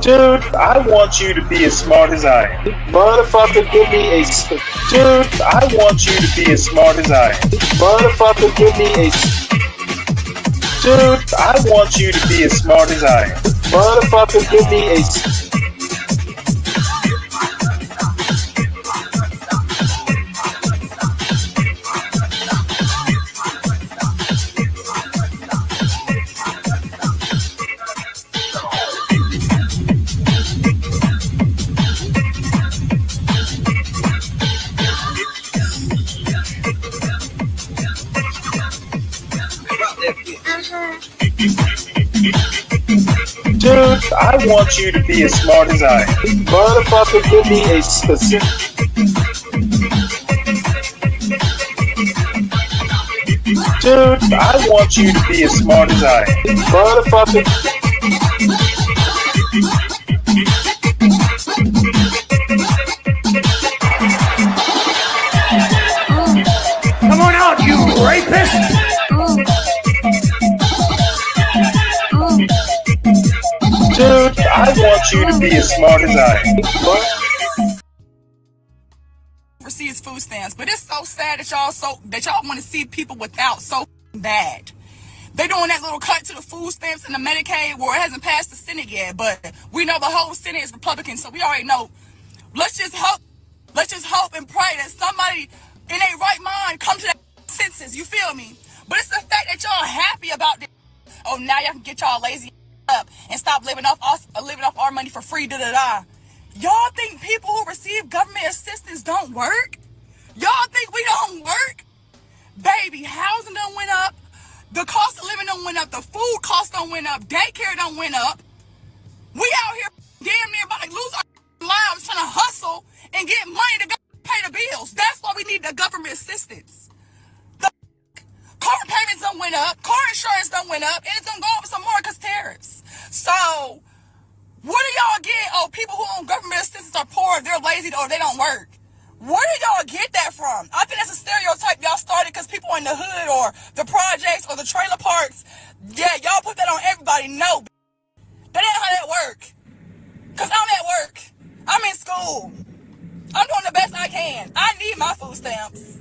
Dude, I want you to be as smart as I am. Motherfucker, give me a... Dude, I want you to be as smart as I am. Motherfucker, give me a... Dude, I want you to be as smart as I am. Motherfucker, give me a... Dude, I want you to be as smart as I am. Motherfucker, give me a specific... Dude, I want you to be as smart as I am. Motherfucker... Come on out, you rapist! Dude, I want you to be as smart as I am. Receives food stamps, but it's so sad that y'all want to see people without so bad. They doing that little cut to the food stamps and the Medicaid where it hasn't passed the Senate yet, but we know the whole Senate is Republican, so we already know. Let's just hope and pray that somebody in their right mind come to that senses. You feel me? But it's the fact that y'all happy about this. Oh, now y'all can get y'all lazy up and stop living off our money for free. Y'all think people who receive government assistance don't work? Y'all think we don't work? Baby, housing done went up. The cost of living done went up. The food cost done went up. Daycare done went up. We out here damn near about to lose our lives trying to hustle and get money to go pay the bills. That's why we need the government assistance. The car payments done went up. Car insurance done went up. And it's gonna go up some more because tariffs. So, what do y'all get? Oh, people who own government assistance are poor, they're lazy, or they don't work. Where do y'all get that from? I think that's a stereotype y'all started because people in the hood or the projects or the trailer parks, yeah, y'all put that on everybody. No, that ain't how that work. Because I'm at work. I'm in school. I'm doing the best I can. I need my food stamps.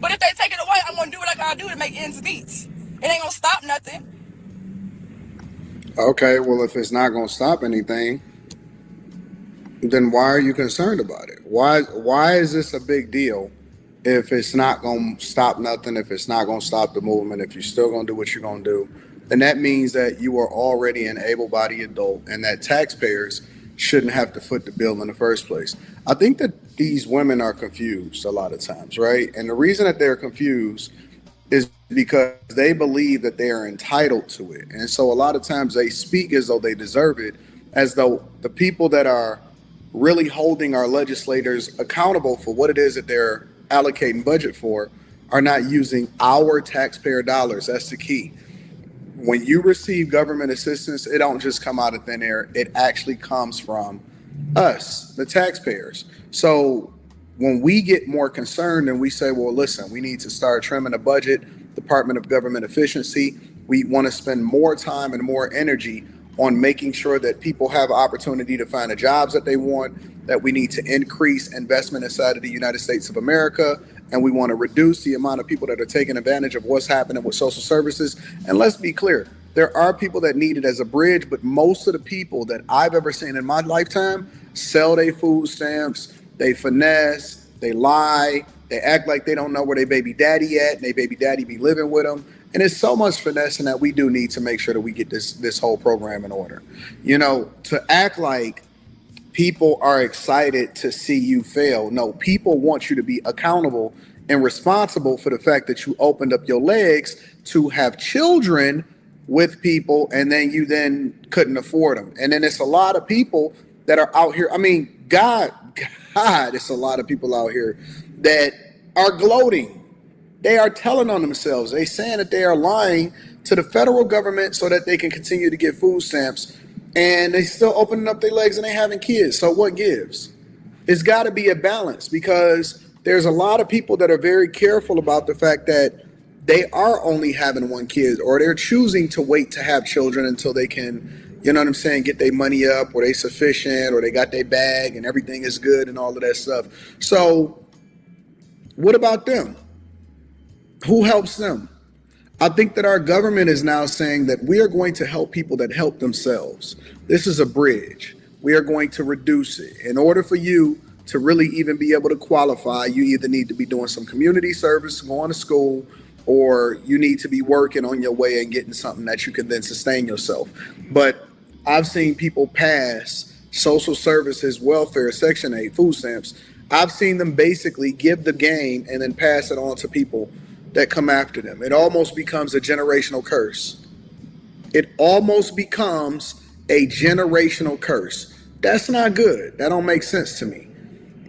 But if they take it away, I'm going to do what I got to do to make ends meet. It ain't going to stop nothing. Okay, well, if it's not going to stop anything, then why are you concerned about it? Why is this a big deal if it's not going to stop nothing, if it's not going to stop the movement, if you're still going to do what you're going to do? Then that means that you are already an able-bodied adult and that taxpayers shouldn't have to foot the bill in the first place. I think that these women are confused a lot of times, right? And the reason that they're confused is because they believe that they are entitled to it. And so a lot of times they speak as though they deserve it, as though the people that are really holding our legislators accountable for what it is that they're allocating budget for are not using our taxpayer dollars. That's the key. When you receive government assistance, it don't just come out of thin air. It actually comes from us, the taxpayers. So when we get more concerned and we say, well, listen, we need to start trimming the budget, Department of Government Efficiency, we want to spend more time and more energy on making sure that people have opportunity to find the jobs that they want, that we need to increase investment inside of the United States of America, and we want to reduce the amount of people that are taking advantage of what's happening with social services. And let's be clear, there are people that need it as a bridge, but most of the people that I've ever seen in my lifetime sell their food stamps, they finesse, they lie, they act like they don't know where their baby daddy at, and their baby daddy be living with them. And it's so much finessing that we do need to make sure that we get this whole program in order. You know, to act like people are excited to see you fail. No, people want you to be accountable and responsible for the fact that you opened up your legs to have children with people and then you then couldn't afford them. And then it's a lot of people that are out here. I mean, God, it's a lot of people out here that are gloating. They are telling on themselves. They saying that they are lying to the federal government so that they can continue to get food stamps, and they still opening up their legs and they having kids. So what gives? It's got to be a balance, because there's a lot of people that are very careful about the fact that they are only having one kid, or they're choosing to wait to have children until they can, you know what I'm saying, get their money up, or they sufficient, or they got their bag and everything is good and all of that stuff. So what about them? Who helps them? I think that our government is now saying that we are going to help people that help themselves. This is a bridge. We are going to reduce it. In order for you to really even be able to qualify, you either need to be doing some community service, going to school, or you need to be working on your way and getting something that you can then sustain yourself. But I've seen people pass social services, welfare, Section 8, food stamps. I've seen them basically give the game and then pass it on to people that come after them. It almost becomes a generational curse. It almost becomes a generational curse. That's not good. That don't make sense to me.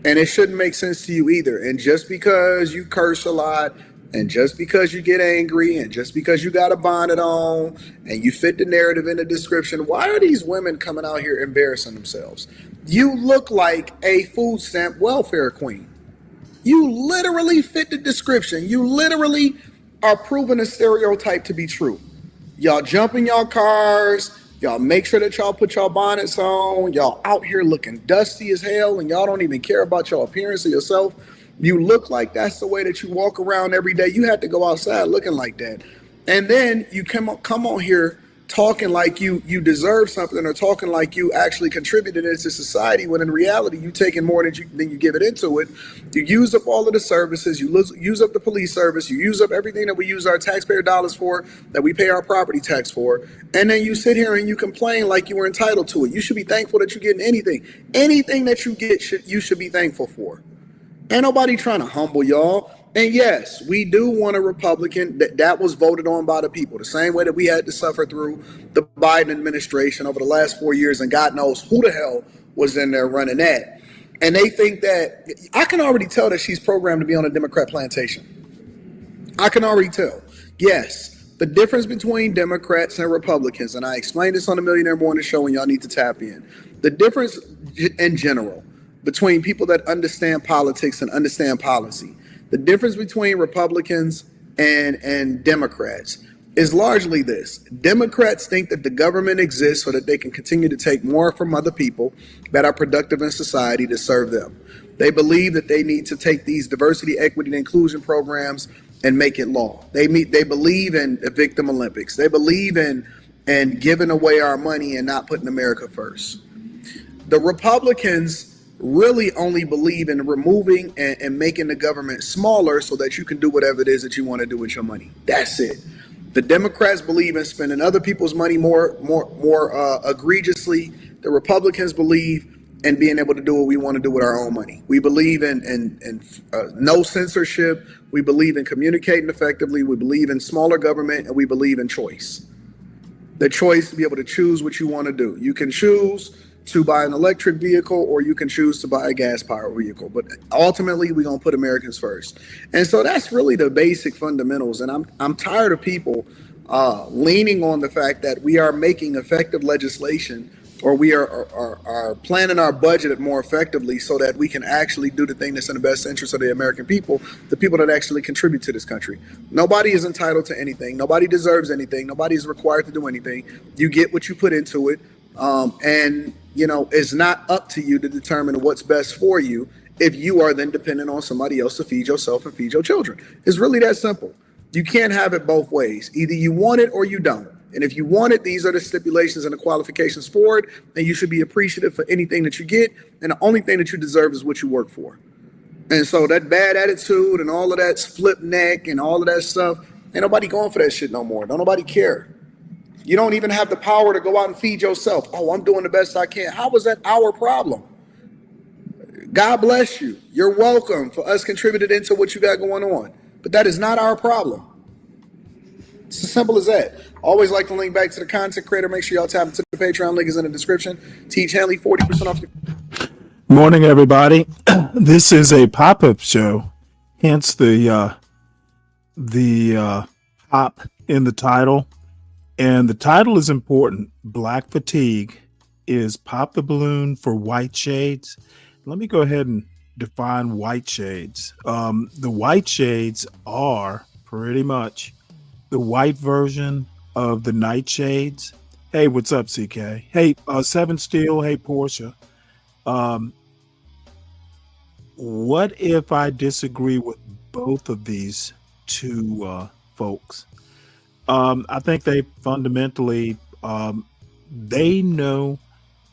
And it shouldn't make sense to you either. And just because you curse a lot, and just because you get angry, and just because you got a bonnet on, and you fit the narrative in the description, why are these women coming out here embarrassing themselves? You look like a food stamp welfare queen. You literally fit the description. You literally are proving a stereotype to be true. Y'all jump in y'all cars. Y'all make sure that y'all put y'all bonnets on. Y'all out here looking dusty as hell, and y'all don't even care about your appearance or yourself. You look like that's the way that you walk around every day. You have to go outside looking like that. And then you come on here talking like you deserve something, or talking like you actually contributed into society, when in reality you taking more than you give it into it. You use up all of the services, you use up the police service, you use up everything that we use our taxpayer dollars for, that we pay our property tax for, and then you sit here and you complain like you were entitled to it. You should be thankful that you're getting anything that you get. You should be thankful for. Ain't nobody trying to humble y'all. And yes, we do want a Republican that was voted on by the people, the same way that we had to suffer through the Biden administration over the last 4 years, and God knows who the hell was in there running that. And they think that, I can already tell that she's programmed to be on a Democrat plantation. I can already tell. Yes, the difference between Democrats and Republicans, and I explained this on the Millionaire Morning Show, and y'all need to tap in. The difference in general between people that understand politics and understand policy, the difference between Republicans and Democrats is largely this. Democrats think that the government exists so that they can continue to take more from other people that are productive in society to serve them. They believe that they need to take these diversity, equity, and inclusion programs and make it law. They believe in the Victim Olympics. They believe in giving away our money and not putting America first. The Republicans really only believe in removing and making the government smaller so that you can do whatever it is that you want to do with your money. That's it. The Democrats believe in spending other people's money more egregiously. The Republicans believe in being able to do what we want to do with our own money. We believe in no censorship. We believe in communicating effectively. We believe in smaller government, and we believe in choice. The choice to be able to choose what you want to do. You can choose to buy an electric vehicle, or you can choose to buy a gas-powered vehicle. But ultimately, we're going to put Americans first. And so that's really the basic fundamentals. And I'm tired of people leaning on the fact that we are making effective legislation, or we are planning our budget more effectively so that we can actually do the thing that's in the best interest of the American people, the people that actually contribute to this country. Nobody is entitled to anything. Nobody deserves anything. Nobody is required to do anything. You get what you put into it. And it's not up to you to determine what's best for you if you are then dependent on somebody else to feed yourself and feed your children. It's really that simple. You can't have it both ways. Either you want it or you don't. And if you want it, these are the stipulations and the qualifications for it. And you should be appreciative for anything that you get. And the only thing that you deserve is what you work for. And so that bad attitude and all of that flip neck and all of that stuff, ain't nobody going for that shit no more. Don't nobody care. You don't even have the power to go out and feed yourself. Oh, I'm doing the best I can. How is that our problem? God bless you. You're welcome for us contributing into what you got going on. But that is not our problem. It's as simple as that. Always like to link back to the content creator. Make sure y'all tap into the Patreon. Link is in the description. Teach Hanley 40% off your... Morning, everybody. This is a pop-up show, hence the pop in the title. And the title is important. Black fatigue is pop the balloon for white shades. Let me go ahead and define white shades. The white shades are pretty much the white version of the nightshades. Hey, what's up, CK? Hey, Seven Steel. Hey, Portia. Um, what if I disagree with both of these two folks? I think they fundamentally they know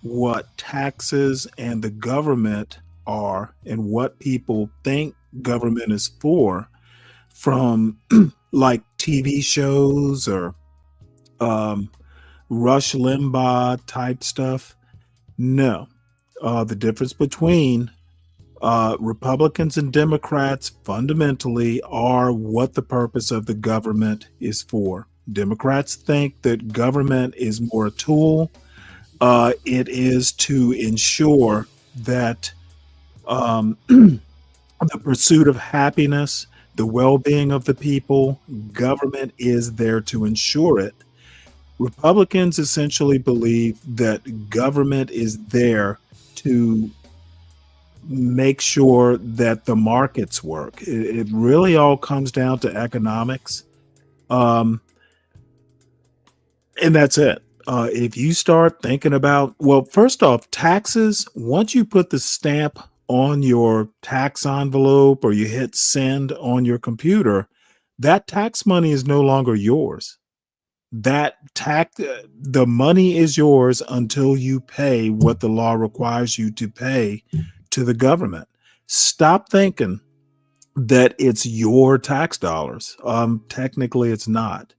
what taxes and the government are and what people think government is for from like TV shows or um, Rush Limbaugh type stuff. No. The difference between Republicans and Democrats fundamentally are what the purpose of the government is for. Democrats think that government is more a tool. It is to ensure that the pursuit of happiness, the well being of the people, government is there to ensure it. Republicans essentially believe that government is there to make sure that the markets work. It really all comes down to economics. Um, and that's it. If you start thinking about, well, first off, taxes, once you put the stamp on your tax envelope or you hit send on your computer, that tax money is no longer yours. The money is yours until you pay what the law requires you to pay to the government. Stop thinking that it's your tax dollars. Technically, it's not.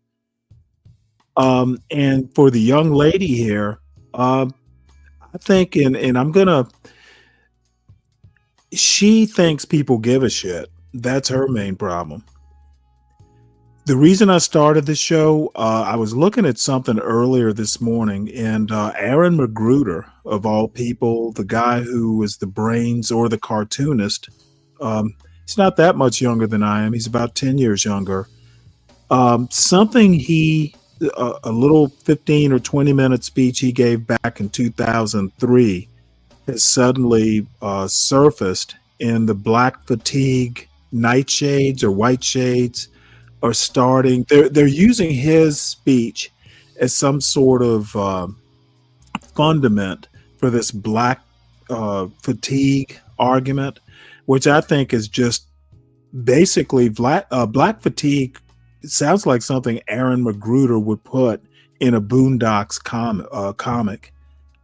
And for the young lady here, I think, and I'm gonna. She thinks people give a shit. That's her main problem. The reason I started this show, I was looking at something earlier this morning, and Aaron McGruder, of all people, the guy who was the brains or the cartoonist, he's not that much younger than I am. He's about 10 years younger. Something a little 15 or 20-minute speech he gave back in 2003 has suddenly surfaced in the black fatigue nightshades or white shades are starting. They're using his speech as some sort of fundament for this black fatigue argument, which I think is just basically black fatigue. It sounds like something Aaron McGruder would put in a Boondocks comic.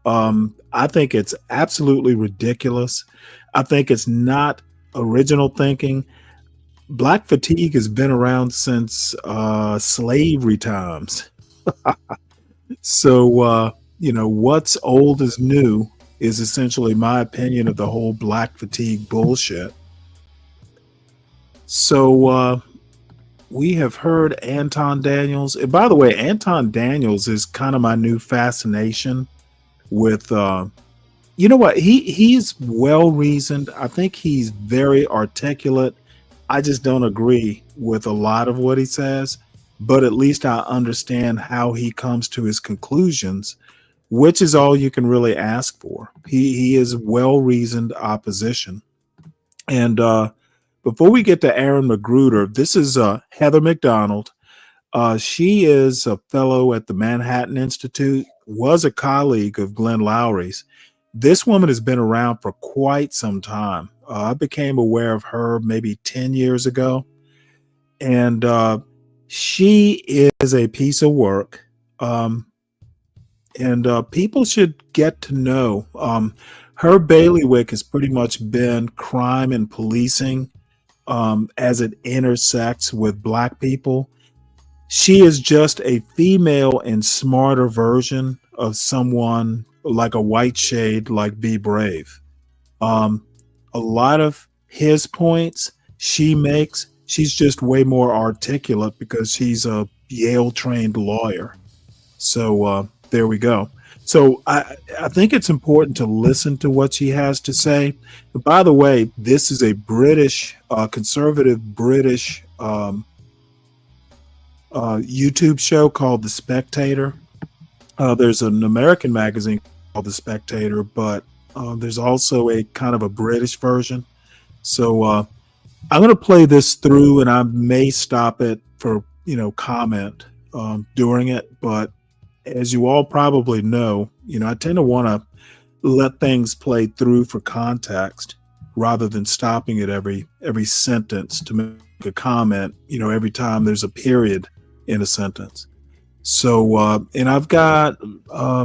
I think it's absolutely ridiculous. I think it's not original thinking. Black fatigue has been around since slavery times. So, what's old is new is essentially my opinion of the whole black fatigue bullshit. So, we have heard Anton Daniels. And by the way, Anton Daniels is kind of my new fascination with, you know what? He's well reasoned. I think he's very articulate. I just don't agree with a lot of what he says, but at least I understand how he comes to his conclusions, which is all you can really ask for. He is well-reasoned opposition. And before we get to Aaron McGruder, this is Heather McDonald. She is a fellow at the Manhattan Institute, was a colleague of Glenn Lowry's. This woman has been around for quite some time. I became aware of her maybe 10 years ago. And she is a piece of work. And people should get to know. Her bailiwick has pretty much been crime and policing as it intersects with Black people. She is just a female and smarter version of someone like a white shade like Be Brave. A lot of his points she makes, she's just way more articulate because she's a Yale trained lawyer. So there we go. So I think it's important to listen to what she has to say. But by the way, this is a British, conservative British YouTube show called The Spectator. There's an American magazine called The Spectator, but there's also a kind of a British version. So I'm going to play this through, and I may stop it for comment during it. But as you all probably know, I tend to want to let things play through for context rather than stopping at every sentence to make a comment, every time there's a period in a sentence. So, and I've got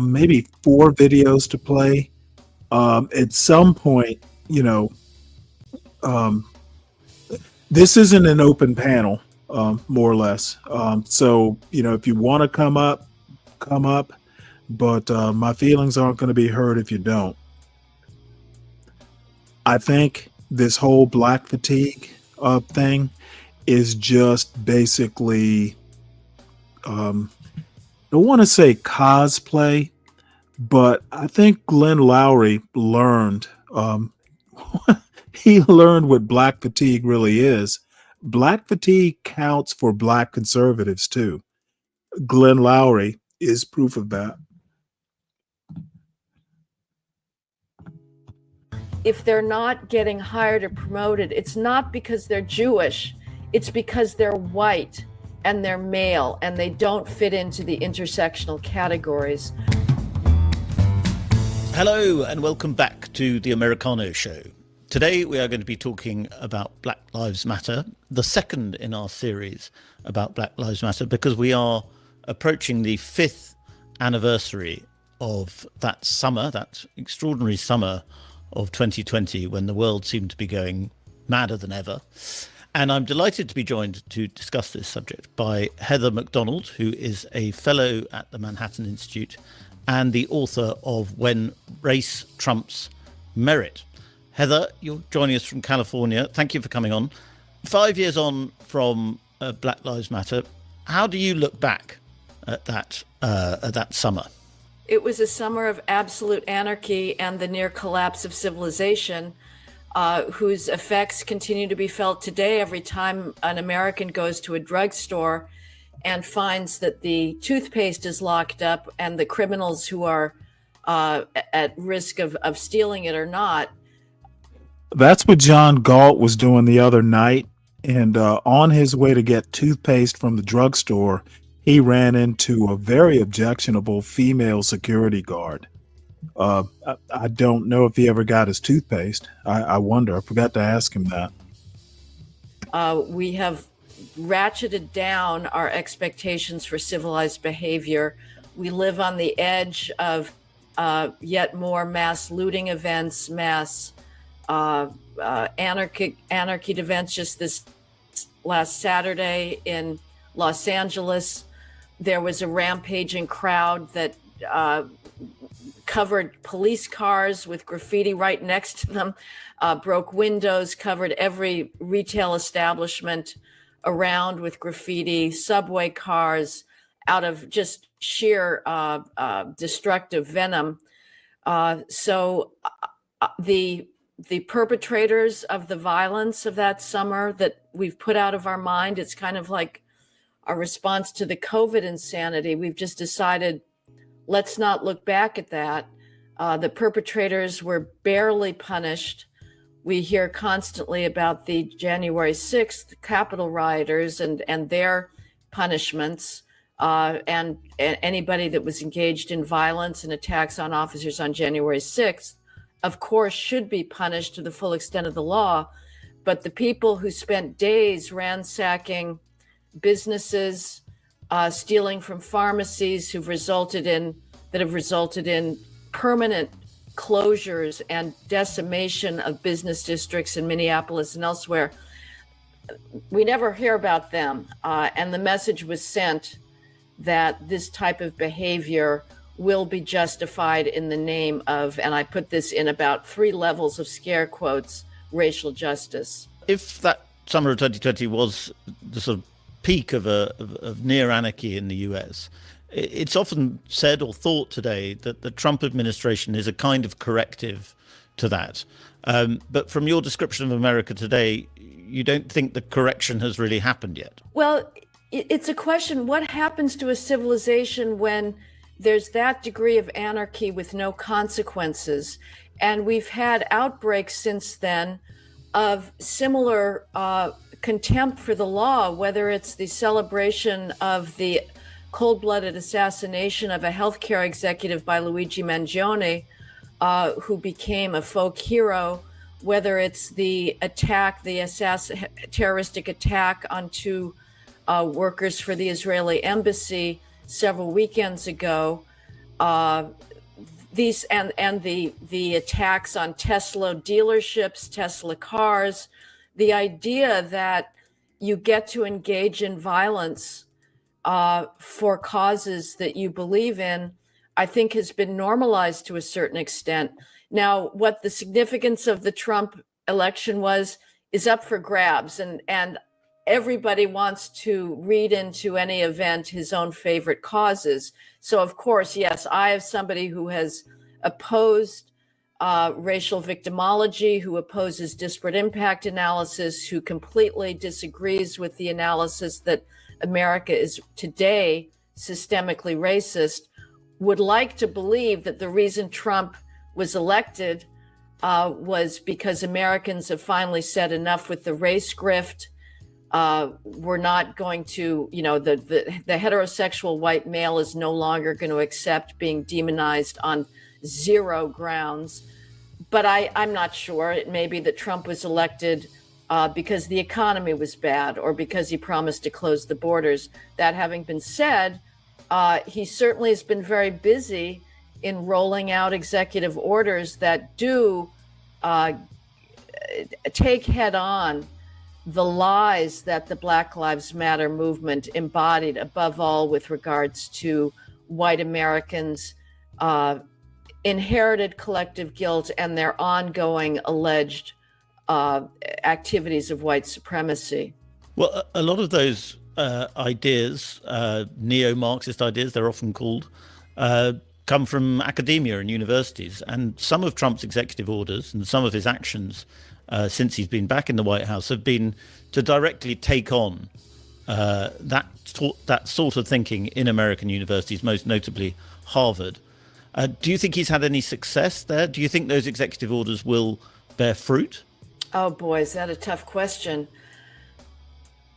maybe 4 videos to play. At some point, this isn't an open panel, more or less. So, if you want to come up, come up. But my feelings aren't going to be hurt if you don't. I think this whole black fatigue thing is just basically, I don't want to say cosplay, but I think Glenn Lowry learned, he learned what black fatigue really is. Black fatigue counts for black conservatives too. Glenn Lowry is proof of that. If they're not getting hired or promoted, it's not because they're Jewish, it's because they're white and they're male and they don't fit into the intersectional categories. Hello and welcome back to the Americano Show. Today we are going to be talking about Black Lives Matter, the second in our series about Black Lives Matter, because we are approaching the 5th anniversary of that summer, that extraordinary summer of 2020, when the world seemed to be going madder than ever. And I'm delighted to be joined to discuss this subject by Heather McDonald, who is a fellow at the Manhattan Institute and the author of When Race Trumps Merit. Heather, you're joining us from California. Thank you for coming on. 5 years on from Black Lives Matter, how do you look back at that summer? It was a summer of absolute anarchy and the near collapse of civilization, whose effects continue to be felt today every time an American goes to a drugstore and finds that the toothpaste is locked up and the criminals who are at risk of stealing it are not. That's what John Galt was doing the other night. And on his way to get toothpaste from the drugstore, he ran into a very objectionable female security guard. I don't know if he ever got his toothpaste. I wonder. I forgot to ask him that. We have ratcheted down our expectations for civilized behavior. We live on the edge of yet more mass looting events, mass anarchy events. Just this last Saturday in Los Angeles, there was a rampaging crowd that covered police cars with graffiti right next to them, broke windows, covered every retail establishment around with graffiti, subway cars, out of just sheer destructive venom. So the perpetrators of the violence of that summer that we've put out of our mind, it's kind of like our response to the COVID insanity. We've just decided, let's not look back at that. The perpetrators were barely punished. We hear constantly about the January 6th Capitol rioters and their punishments, and anybody that was engaged in violence and attacks on officers on January 6th, of course, should be punished to the full extent of the law. But the people who spent days ransacking businesses, stealing from pharmacies, that have resulted in permanent closures and decimation of business districts in Minneapolis and elsewhere, we never hear about them. And the message was sent that this type of behavior will be justified in the name of, and I put this in about 3 levels of scare quotes, racial justice. If that summer of 2020 was the sort of peak of near anarchy in the US, it's often said or thought today that the Trump administration is a kind of corrective to that. But from your description of America today, you don't think the correction has really happened yet? Well, it's a question, what happens to a civilization when there's that degree of anarchy with no consequences? And we've had outbreaks since then of similar contempt for the law, whether it's the celebration of the cold-blooded assassination of a healthcare executive by Luigi Mangione, who became a folk hero, whether it's the attack, the terroristic attack on two workers for the Israeli embassy several weekends ago, these and the attacks on Tesla dealerships, Tesla cars, the idea that you get to engage in violence for causes that you believe in, I think has been normalized to a certain extent. Now, what the significance of the Trump election was is up for grabs, and everybody wants to read into any event his own favorite causes. So, of course, yes, I, as somebody who has opposed racial victimology, who opposes disparate impact analysis, who completely disagrees with the analysis that America is today systemically racist, would like to believe that the reason Trump was elected was because Americans have finally said enough with the race grift. We're not going to, the heterosexual white male is no longer going to accept being demonized on zero grounds. But I'm not sure. It may be that Trump was elected because the economy was bad or because he promised to close the borders. That having been said, he certainly has been very busy in rolling out executive orders that do take head on the lies that the Black Lives Matter movement embodied, above all with regards to white Americans' inherited collective guilt and their ongoing alleged activities of white supremacy. Well, a lot of those ideas, neo-Marxist ideas, they're often called, come from academia and universities. And some of Trump's executive orders and some of his actions since he's been back in the White House have been to directly take on that sort of thinking in American universities, most notably Harvard. Do you think he's had any success there? Do you think those executive orders will bear fruit? Oh boy, is that a tough question.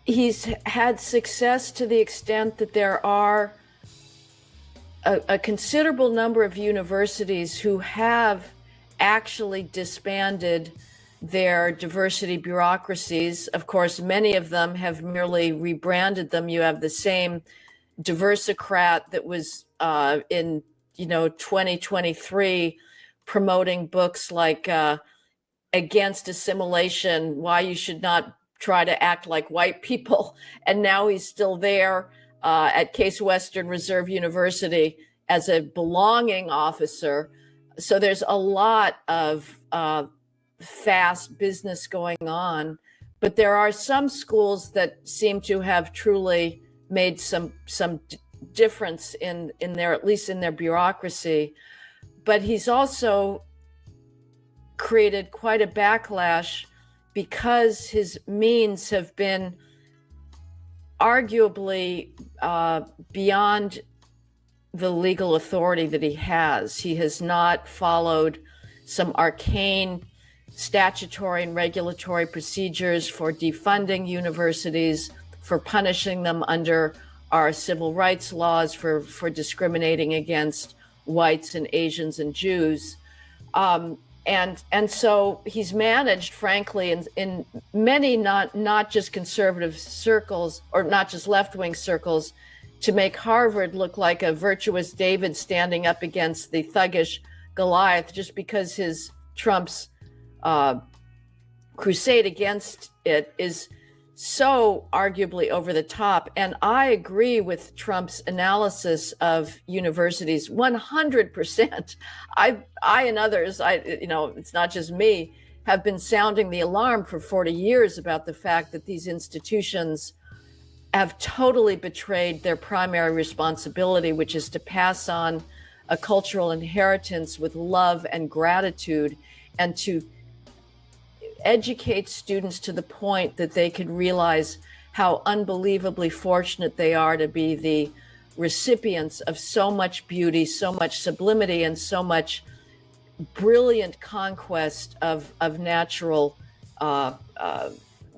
He's had success to the extent that there are a considerable number of universities who have actually disbanded their diversity bureaucracies. Of course, many of them have merely rebranded them. You have the same Diversicrat that was in 2023 promoting books like Against Assimilation, Why You Should Not Try to Act Like White People. And now he's still there at Case Western Reserve University as a belonging officer. So there's a lot of fast business going on, but there are some schools that seem to have truly made some difference in their, at least in their bureaucracy. But he's also created quite a backlash because his means have been arguably beyond the legal authority that he has. He has not followed some arcane statutory and regulatory procedures for defunding universities, for punishing them under our civil rights laws, for discriminating against whites and Asians and Jews. And so he's managed, frankly, in many not just conservative circles or not just left-wing circles, to make Harvard look like a virtuous David standing up against the thuggish Goliath, just because Trump's crusade against it is so arguably over the top. And I agree with Trump's analysis of universities 100%. I and others, it's not just me, have been sounding the alarm for 40 years about the fact that these institutions have totally betrayed their primary responsibility, which is to pass on a cultural inheritance with love and gratitude, and to educate students to the point that they could realize how unbelievably fortunate they are to be the recipients of so much beauty, so much sublimity, and so much brilliant conquest of natural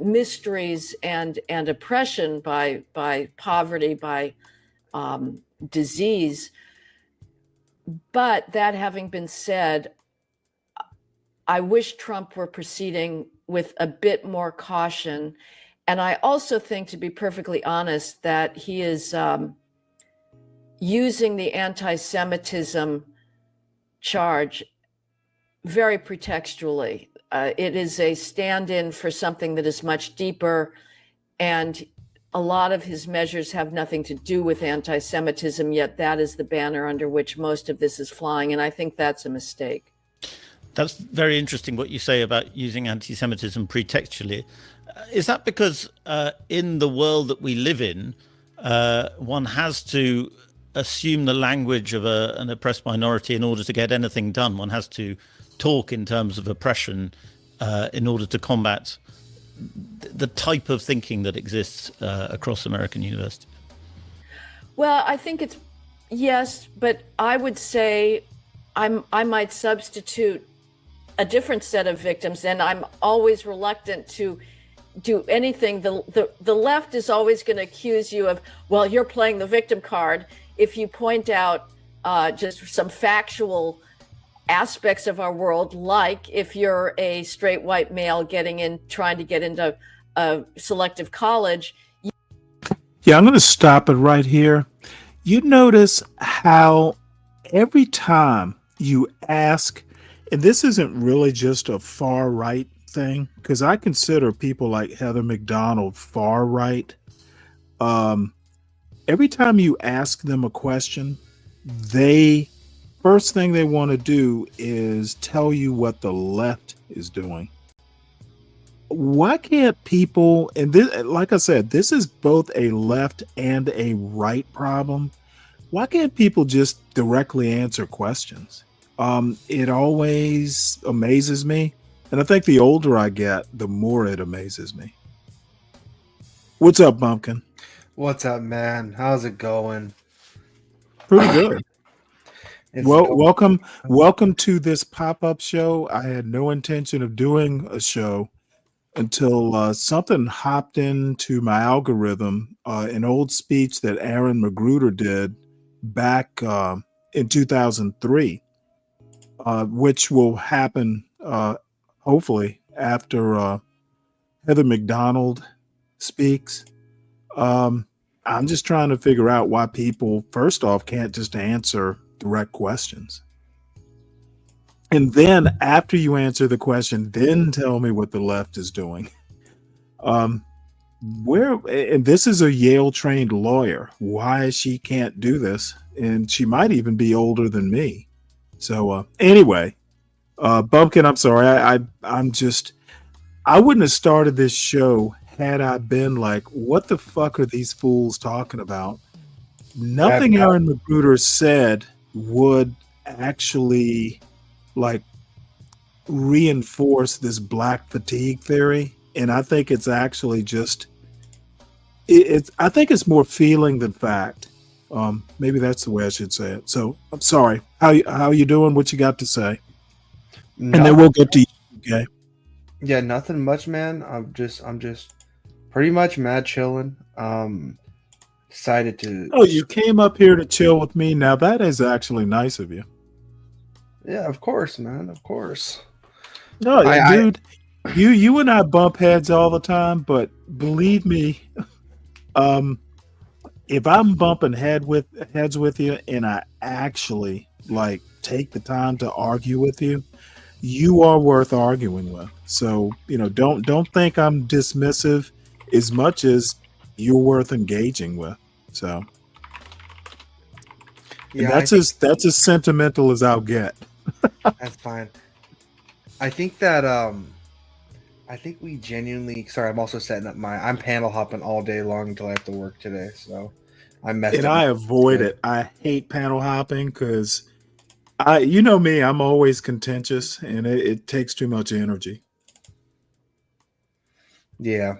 mysteries and oppression, by poverty, by disease. But that having been said, I wish Trump were proceeding with a bit more caution. And I also think, to be perfectly honest, that he is using the anti-Semitism charge very pretextually. It is a stand-in for something that is much deeper, and a lot of his measures have nothing to do with anti-Semitism, yet that is the banner under which most of this is flying, and I think that's a mistake. That's very interesting what you say about using anti-Semitism pretextually. Is that because in the world that we live in, one has to assume the language of an oppressed minority in order to get anything done? One has to talk in terms of oppression in order to combat the type of thinking that exists across American universities? Well, I think it's yes, but I would say I might substitute a different set of victims, and I'm always reluctant to do anything. The left is always going to accuse you of, well, you're playing the victim card. If you point out just some factual aspects of our world, like if you're a straight white male trying to get into a selective college. Yeah, I'm going to stop it right here. You notice how every time you ask, and this isn't really just a far right thing, because I consider people like Heather McDonald far right. Every time you ask them a question, first thing they want to do is tell you what the left is doing. Why can't people, and this, like I said, this is both a left and a right problem. Why can't people just directly answer questions? It always amazes me. And I think the older I get, the more it amazes me. What's up, Bumpkin? What's up, man? How's it going? Pretty good. Well, going. welcome to this pop-up show. I had no intention of doing a show until something hopped into my algorithm, an old speech that Aaron McGruder did back in 2003, which will happen hopefully after Heather McDonald speaks. I'm just trying to figure out why people, first off, can't just answer direct questions. And then after you answer the question, then tell me what the left is doing. And this is a Yale trained lawyer. Why she can't do this? And she might even be older than me. So anyway, Bumpkin, I'm sorry. I wouldn't have started this show had I been like, what the fuck are these fools talking about? Nothing Aaron McGruder said would actually like reinforce this black fatigue theory. And I think it's actually just, I think it's more feeling than fact. Maybe that's the way I should say it. So I'm sorry. How you doing? What you got to say? Nothing. And then we'll get to you. Okay. Yeah, nothing much, man. I'm just pretty much mad chilling. Decided to. Oh, you came up here to chill with me. Now that is actually nice of you. Yeah, of course, man. Of course. No, dude, you and I bump heads all the time, but believe me, if I'm bumping heads with you and I actually like take the time to argue with you, you are worth arguing with. So, don't think I'm dismissive as much as you're worth engaging with. So yeah, that's as sentimental as I'll get. That's fine. I think that I think we genuinely. Sorry, I'm also setting up I'm panel hopping all day long until I have to work today. So I'm messing. And I avoid it. I hate panel hopping because you know me, I'm always contentious, and it takes too much energy. Yeah.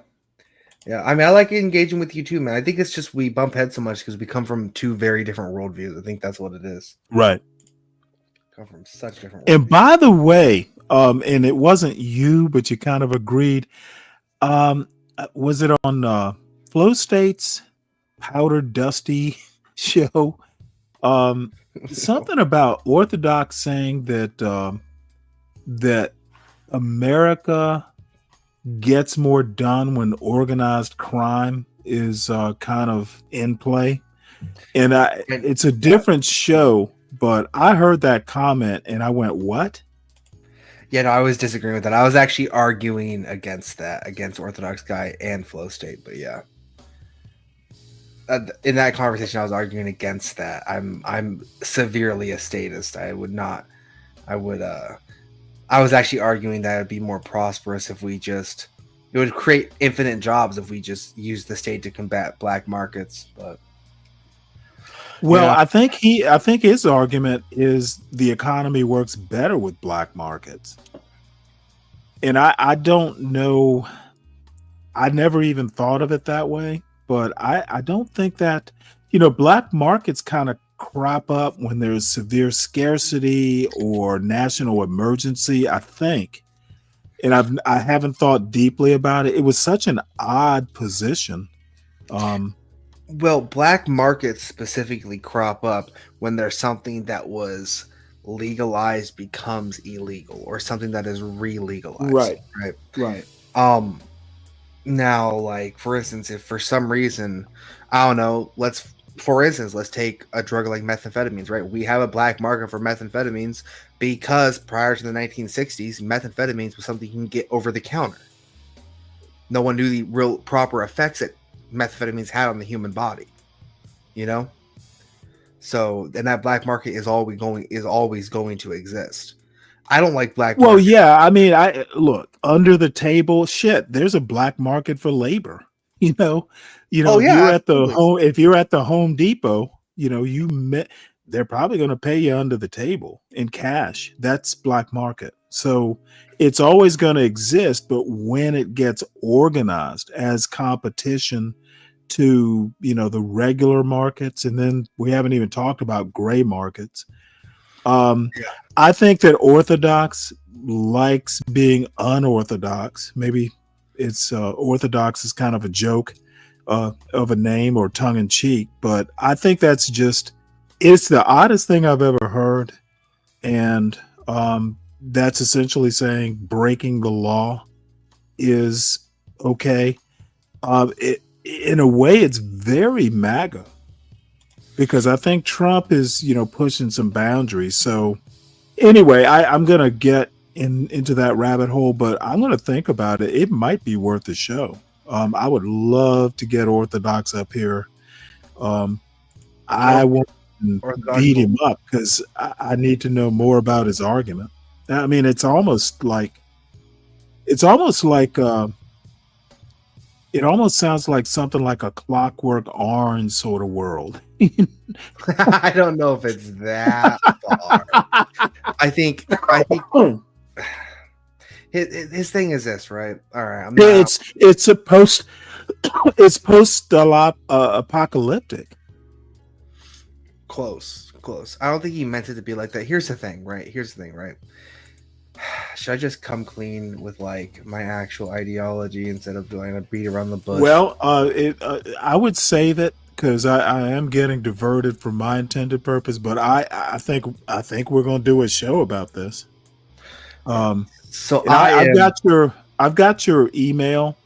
I mean, I like engaging with you too, man. I think it's just we bump heads so much because we come from two very different worldviews. I think that's what it is. Right. Come from such different worldviews. And by the way, and it wasn't you, but you kind of agreed. was it on Flow State's Powder Dusty show? Something about Orthodox saying that that America gets more done when organized crime is kind of in play. And it's a different show, but I heard that comment and I went, "What?" Yeah, no, I was disagreeing with that. I was actually arguing against that, against Orthodox Guy and Flow State. But yeah, in that conversation, I was arguing against that. I'm severely a statist. I would not. I would. I was actually arguing that it'd be more prosperous if we just. It would create infinite jobs if we just use the state to combat black markets. But well, I think his argument is the economy works better with black markets. And I don't know, I never even thought of it that way, but I don't think that, black markets kind of crop up when there's severe scarcity or national emergency, I think. And I haven't thought deeply about it. It was such an odd position. Well, black markets specifically crop up when there's something that was legalized becomes illegal, or something that is re-legalized. Right. Now, like, for instance, if for some reason, I don't know, let's take a drug like methamphetamines, right? We have a black market for methamphetamines because prior to the 1960s, methamphetamines was something you can get over the counter. No one knew the real proper effects that methamphetamines had on the human body, So, and that black market is always going to exist. I don't like black. Well, market. Yeah, I mean, I look under the table. Shit, there's a black market for labor. Oh, yeah, if you're at the Home Depot, they're probably going to pay you under the table in cash. That's black market. So it's always going to exist, but when it gets organized as competition to, the regular markets, and then we haven't even talked about gray markets. I think that Orthodox likes being unorthodox. Maybe it's Orthodox is kind of a joke of a name or tongue in cheek, but I think that's it's the oddest thing I've ever heard. And that's essentially saying breaking the law is okay. In a way, it's very MAGA, because I think Trump is, pushing some boundaries. So anyway, I'm going to get into that rabbit hole, but I'm going to think about it. It might be worth a show. I would love to get Orthodox up here. I won't beat him up because I need to know more about his argument. I mean, it almost sounds like something like a Clockwork Orange sort of world. I don't know if it's that far. I think his thing is this, right? All right, it's post-apocalyptic. Close. I don't think he meant it to be like that. Here's the thing, right? Should I just come clean with like my actual ideology instead of going to beat around the bush? Well, I would say that because I am getting diverted from my intended purpose, but I think we're going to do a show about this. So I've got your email.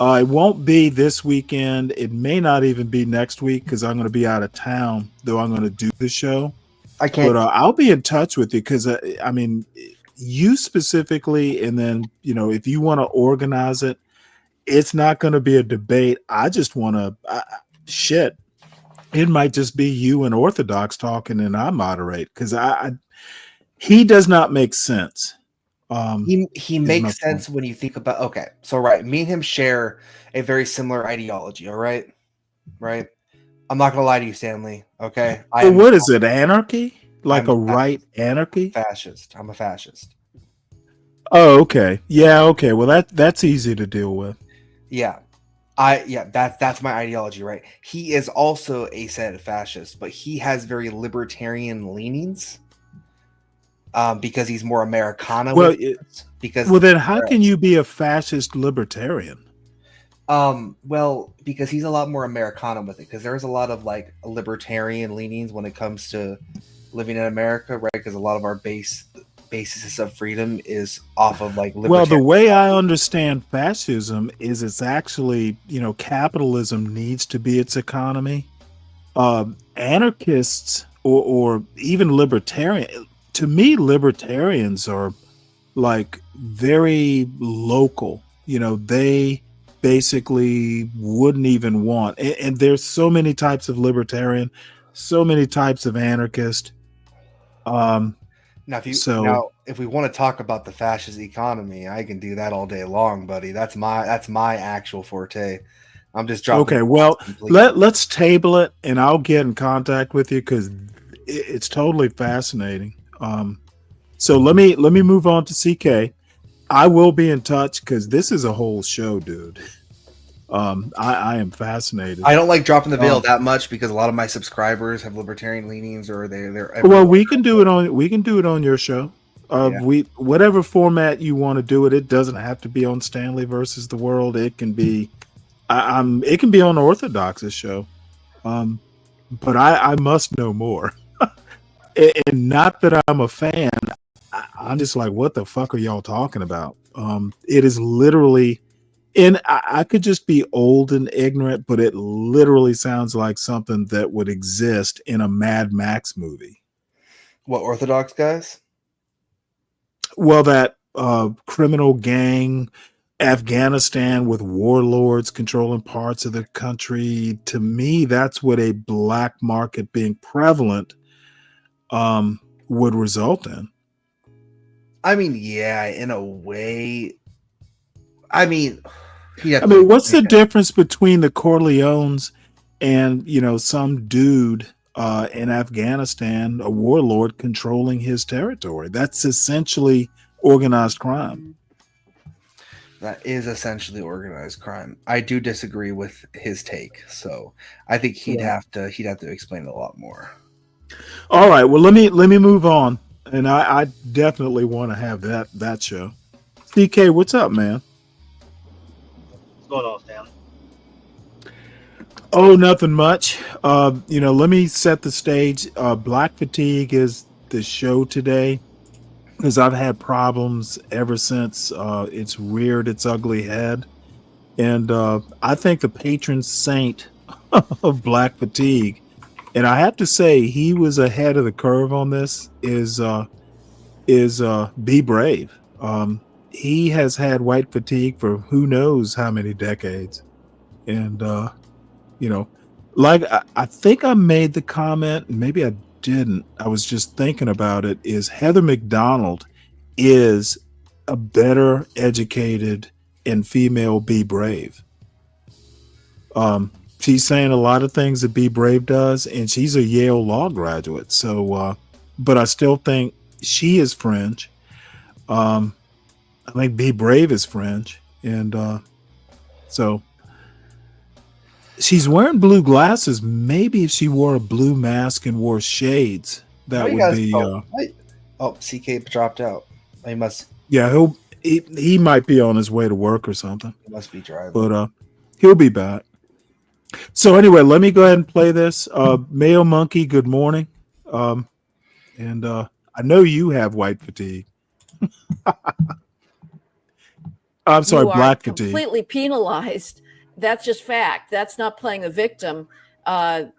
It won't be this weekend. It may not even be next week because I'm going to be out of town. Though I'm going to do the show. I can't. But I'll be in touch with you because I mean, you specifically, and then if you want to organize it, it's not going to be a debate. I just want to shit. It might just be you and Orthodox talking, and I moderate because he does not make sense. He makes sense when you think about, okay, so right, me and him share a very similar ideology, all right? Right? I'm not gonna lie to you, Stanley, okay? What is it, anarchy? Like a right anarchy? Fascist. I'm a fascist. Oh, okay. Yeah, okay. Well, that's easy to deal with. Yeah. That's my ideology, right? He is also a said fascist, but he has very libertarian leanings. Because he's more Americana. Well, then how can you be a fascist libertarian? Well, because he's a lot more Americana with it, because there's a lot of like libertarian leanings when it comes to living in America, right? Because a lot of our basis of freedom is off of like Well, the libertarian. way I understand fascism is it's actually, capitalism needs to be its economy. Anarchists or even libertarian, to me, libertarians are like very local. They basically wouldn't even want, and there's so many types of libertarian, so many types of anarchist. Um, so If we want to talk about the fascist economy, I can do that all day long, buddy. That's my actual forte. I'm just dropping. okay, well, completely. let's table it, and I'll get in contact with you because it's totally fascinating. So let me move on to CK. I will be in touch because this is a whole show, dude. I am fascinated. I don't like dropping the veil that much because a lot of my subscribers have libertarian leanings, or they're Well, we can do it on your show. We whatever format you want to do it. It doesn't have to be on Stanley versus the World. It can be, it can be on Orthodox's show. But I must know more, and not that I'm a fan. I'm just like, what the fuck are y'all talking about? It is literally, and I could just be old and ignorant, but it literally sounds like something that would exist in a Mad Max movie. What, Orthodox guys? Well, that criminal gang, Afghanistan with warlords controlling parts of the country. To me, that's what a black market being prevalent would result in. I mean, yeah, in a way. I mean, what's the difference between the Corleones and some dude in Afghanistan, a warlord controlling his territory? That's essentially organized crime. That is essentially organized crime. I do disagree with his take, so I think he'd have to explain it a lot more. All right, well let me move on, and I definitely want to have that show. CK, what's up, man? What's going on, Stanley? Oh, nothing much. Let me set the stage. Black Fatigue is the show today because I've had problems ever since it's reared its ugly head. And I think the patron saint of Black Fatigue, and I have to say he was ahead of the curve on this, is Be Brave. He has had white fatigue for who knows how many decades. And like I think I made the comment, maybe I didn't. I was just thinking about it. Is Heather McDonald is a better educated and female Be Brave. She's saying a lot of things that Be Brave does, and she's a Yale law graduate. So, but I still think she is fringe. I think Be Brave is fringe, and so. She's wearing blue glasses. Maybe if she wore a blue mask and wore shades, that would be. CK dropped out. He must. Yeah, he might be on his way to work or something. He must be driving. But he'll be back. So anyway, let me go ahead and play this. Mayo Monkey, good morning. And I know you have white fatigue. I'm sorry, black fatigue. Completely penalized. That's just fact. That's not playing a victim. The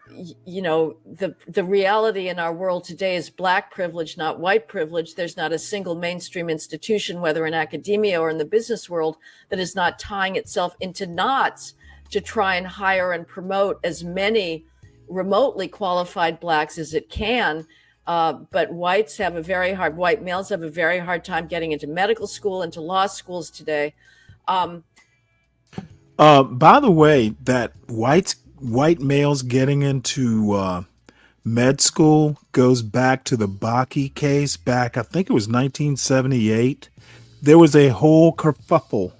reality in our world today is black privilege, not white privilege. There's not a single mainstream institution, whether in academia or in the business world, that is not tying itself into knots to try and hire and promote as many remotely qualified blacks as it can. But white males have a very hard time getting into medical school, into law schools today. By the way, that white males getting into med school goes back to the Bakke case back, I think it was 1978. There was a whole kerfuffle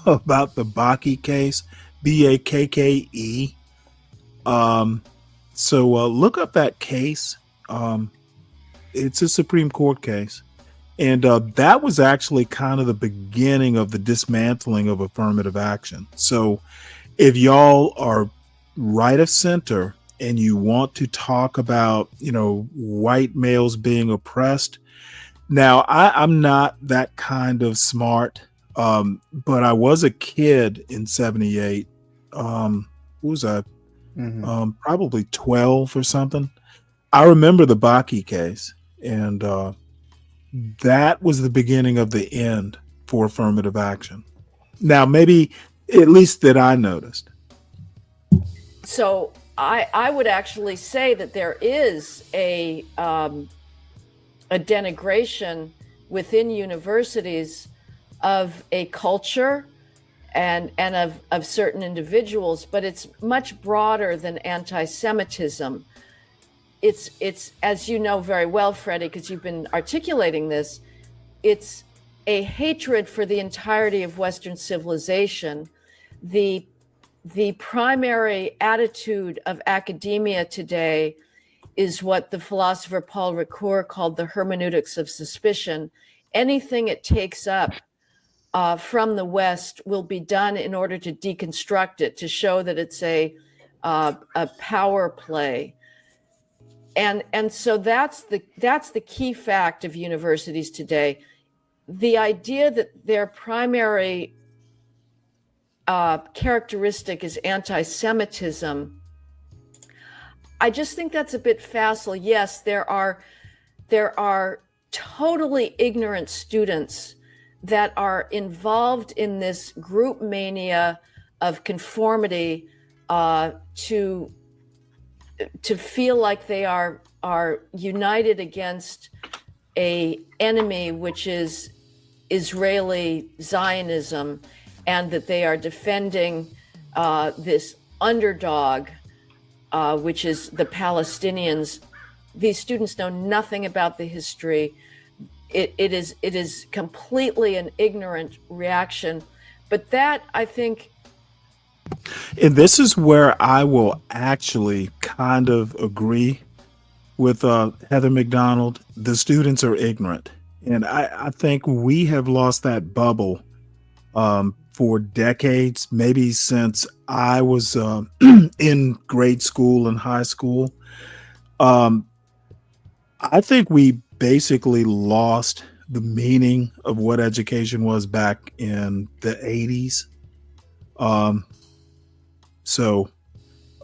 about the Bakke case, Bakke. So look up that case. It's a Supreme Court case. And that was actually kind of the beginning of the dismantling of affirmative action. So if y'all are right of center and you want to talk about, white males being oppressed, now I'm not that kind of smart, but I was a kid in 78. What was I? Probably 12 or something. I remember the Baki case, and that was the beginning of the end for affirmative action. Now, maybe at least that I noticed. So I would actually say that there is a denigration within universities of a culture and of certain individuals, but it's much broader than anti-Semitism. It's as you know very well, Freddie, because you've been articulating this, it's a hatred for the entirety of Western civilization. The primary attitude of academia today is what the philosopher Paul Ricoeur called the hermeneutics of suspicion. Anything it takes up from the West will be done in order to deconstruct it, to show that it's a power play. And so that's the key fact of universities today. The idea that their primary characteristic is anti-Semitism, I just think that's a bit facile. Yes, there are totally ignorant students that are involved in this group mania of conformity to feel like they are united against a enemy, which is Israeli Zionism, and that they are defending this underdog, which is the Palestinians. These students know nothing about the history. It is completely an ignorant reaction. But that, I think... And this is where I will actually kind of agree with Heather McDonald. The students are ignorant. And I think we have lost that bubble for decades, maybe since I was in grade school and high school. I think we basically lost the meaning of what education was back in the 80s. So,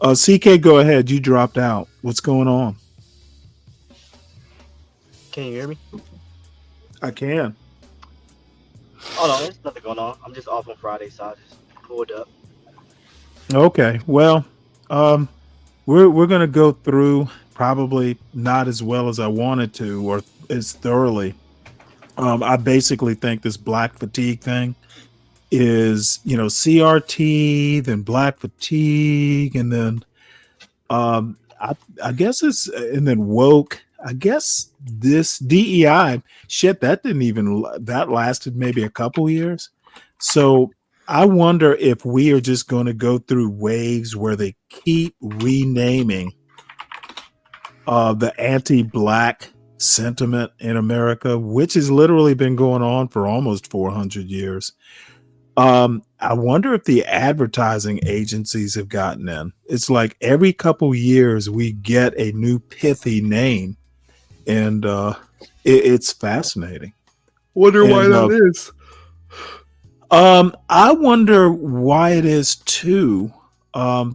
CK, go ahead. You dropped out. What's going on? Can you hear me? I can. Oh no, there's nothing going on. I'm just off on Friday, so I just pulled up. Okay. Well, we're gonna go through, probably not as well as I wanted to, or as thoroughly. I basically think this black fatigue thing is, CRT, then black fatigue, and then I guess it's, and then woke. I guess this DEI shit, that lasted maybe a couple years. So I wonder if we are just going to go through waves where they keep renaming the anti-black sentiment in America, which has literally been going on for almost 400 years. I wonder if the advertising agencies have gotten in. It's like every couple years we get a new pithy name, and it's fascinating. Wonder why that is. I wonder why it is too,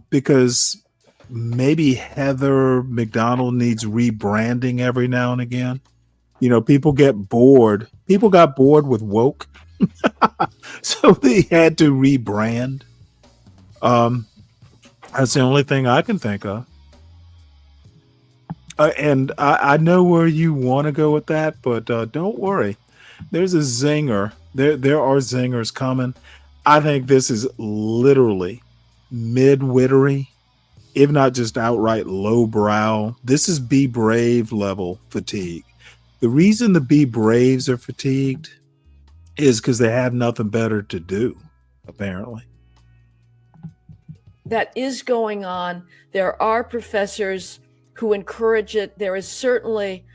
because maybe Heather McDonald needs rebranding every now and again. People get bored. People got bored with woke. So they had to rebrand. That's the only thing I can think of. And I know where you want to go with that, but don't worry. There's a zinger. There are zingers coming. I think this is literally mid-wittery, if not just outright lowbrow. This is Be Brave level fatigue. The reason the Be Braves are fatigued is because they have nothing better to do, apparently. That is going on. There are professors who encourage it. There is certainly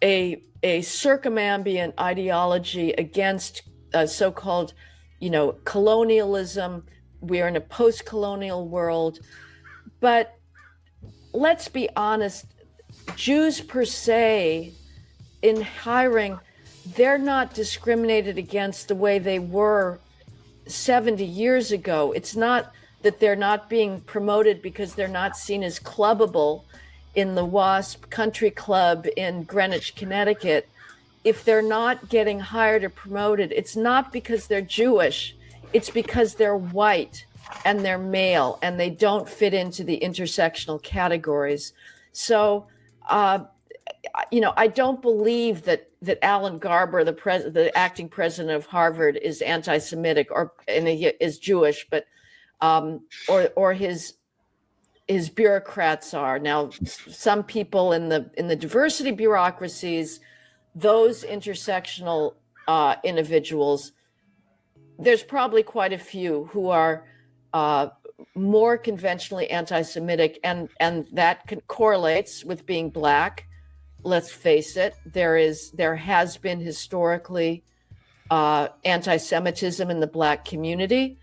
a circumambient ideology against so-called, colonialism. We are in a post-colonial world, but let's be honest, Jews per se, in hiring, they're not discriminated against the way they were 70 years ago. It's not that they're not being promoted because they're not seen as clubbable in the WASP Country Club in Greenwich, Connecticut. If they're not getting hired or promoted, it's not because they're Jewish, it's because they're white and they're male and they don't fit into the intersectional categories. So, I don't believe that Alan Garber, the acting president of Harvard, is anti-Semitic and he is Jewish, but or his bureaucrats are. Now, some people in the diversity bureaucracies, those intersectional individuals, there's probably quite a few who are more conventionally anti-Semitic, and that correlates with being Black. Let's face it, there has been historically anti-Semitism in the Black community,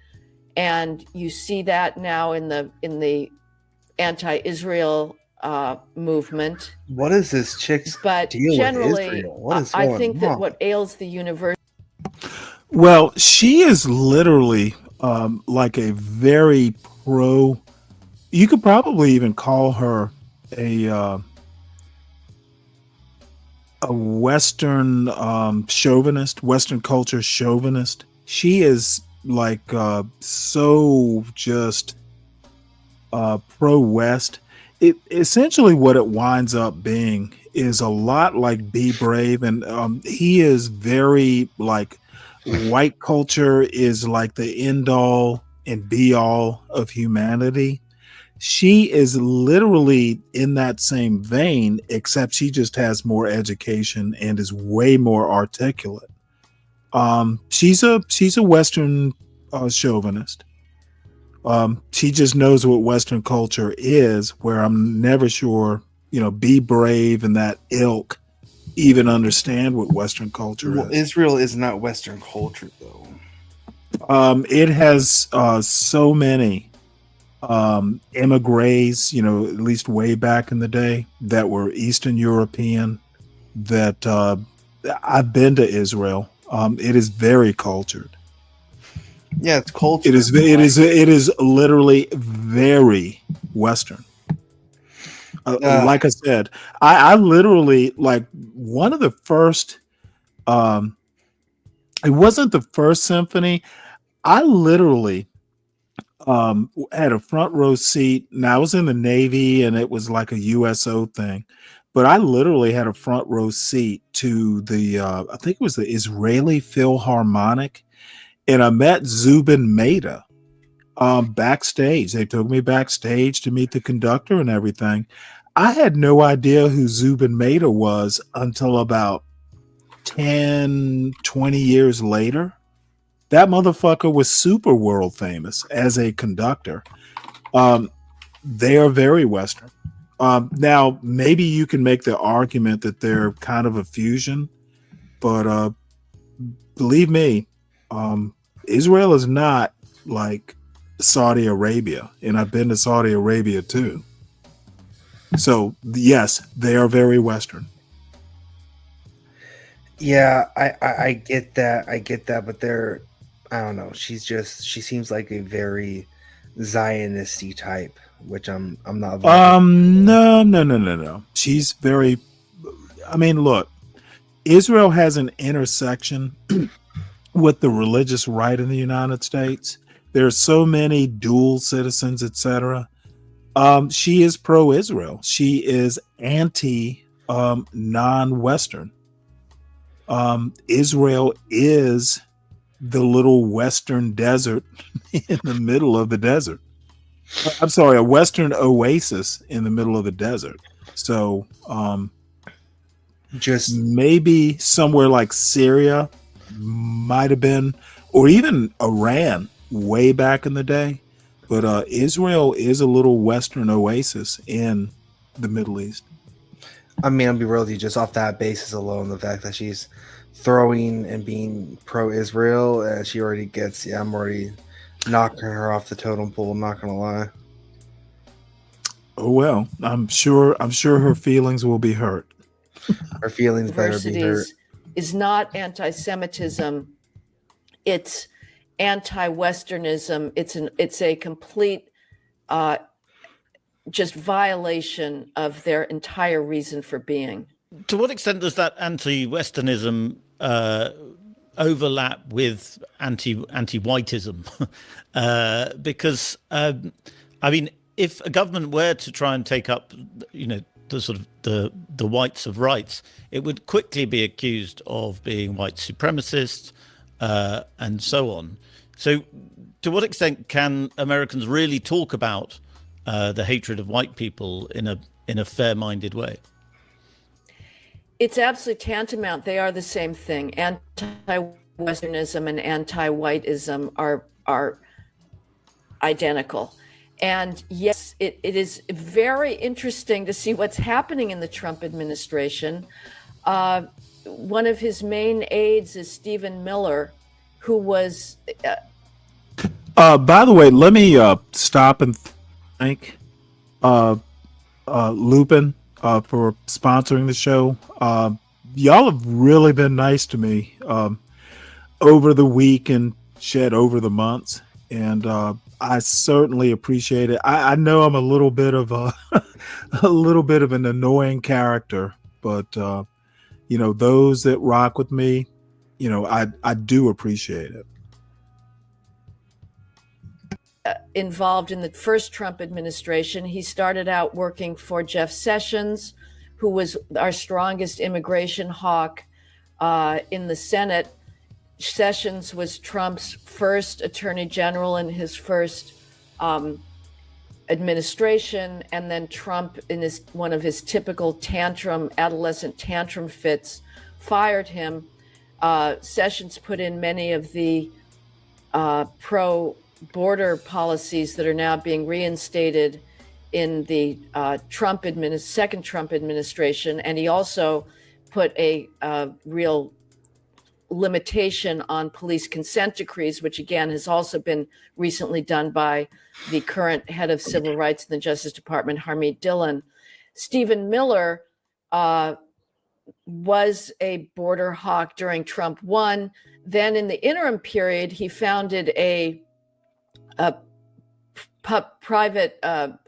and you see that now in the anti-Israel movement. What is this chick's But deal generally, with Israel? What is I going think on? that what ails the university. Well, she is literally like a very pro. You could probably even call her a Western chauvinist, Western culture chauvinist. She is like so just pro-West. It essentially what it winds up being is a lot like Be Brave, and he is very like white culture is like the end all and be all of humanity. She is literally in that same vein, except she just has more education and is way more articulate. She's a Western chauvinist. She just knows what Western culture is, where I'm never sure, Be Brave and that ilk even understand what Western culture is. Israel is not Western culture, though. It has so many emigres, at least way back in the day, that were Eastern European. That I've been to Israel. It is very cultured. Yeah, it's cultured. It is literally very Western. Like I said, I literally, like, one of the first, it wasn't the first symphony. I literally had a front row seat. Now I was in the Navy and it was like a USO thing, but I literally had a front row seat to the, I think it was the Israeli Philharmonic, and I met Zubin Mehta backstage. They took me backstage to meet the conductor and everything. I had no idea who Zubin Mehta was until about 10, 20 years later. That motherfucker was super world famous as a conductor. They are very Western. Now, maybe you can make the argument that they're kind of a fusion, but believe me, Israel is not like Saudi Arabia, and I've been to Saudi Arabia too. So yes, they are very Western. Yeah, I get that. But I don't know. She seems like a very Zionisty type, which I'm not. No. She's very. I mean, look, Israel has an intersection with the religious right in the United States. There's so many dual citizens, etc. She is pro-Israel. She is anti non-Western. Israel is the little Western desert in the middle of the desert. I'm sorry, a Western oasis in the middle of the desert. So just maybe somewhere like Syria might have been, or even Iran way back in the day. But Israel is a little Western oasis in the Middle East. I mean, I'll be real with you, just off that basis alone, the fact that she's throwing and being pro-Israel, and she already gets, I'm already knocking her off the totem pole. I'm not gonna lie. Oh well, I'm sure her feelings will be hurt. Her feelings better be hurt. Universities is not anti-Semitism. It's anti-Westernism. It's a complete just violation of their entire reason for being. To what extent does that anti-Westernism overlap with anti-whiteism? Because I mean, if a government were to try and take up, the sort of the whites of rights, it would quickly be accused of being white supremacist and so on. So, to what extent can Americans really talk about the hatred of white people in a fair-minded way? It's absolutely tantamount. They are the same thing. Anti-Westernism and anti-whiteism are identical. And yes, it is very interesting to see what's happening in the Trump administration. One of his main aides is Stephen Miller, who was... by the way, let me stop and thank Lupin for sponsoring the show. Y'all have really been nice to me over the week and over the months, and I certainly appreciate it. I know I'm a little bit of a little bit of an annoying character, but those that rock with me, I do appreciate it. Involved in the first Trump administration. He started out working for Jeff Sessions, who was our strongest immigration hawk in the Senate. Sessions was Trump's first attorney general in his first administration, and then Trump, in one of his typical adolescent tantrum fits, fired him. Sessions put in many of the pro-border policies that are now being reinstated in the second Trump administration, and he also put a real limitation on police consent decrees, which again has also been recently done by the current head of civil rights in the Justice Department, Harmeet Dillon. Stephen Miller was a border hawk during Trump 1. Then in the interim period, he founded a private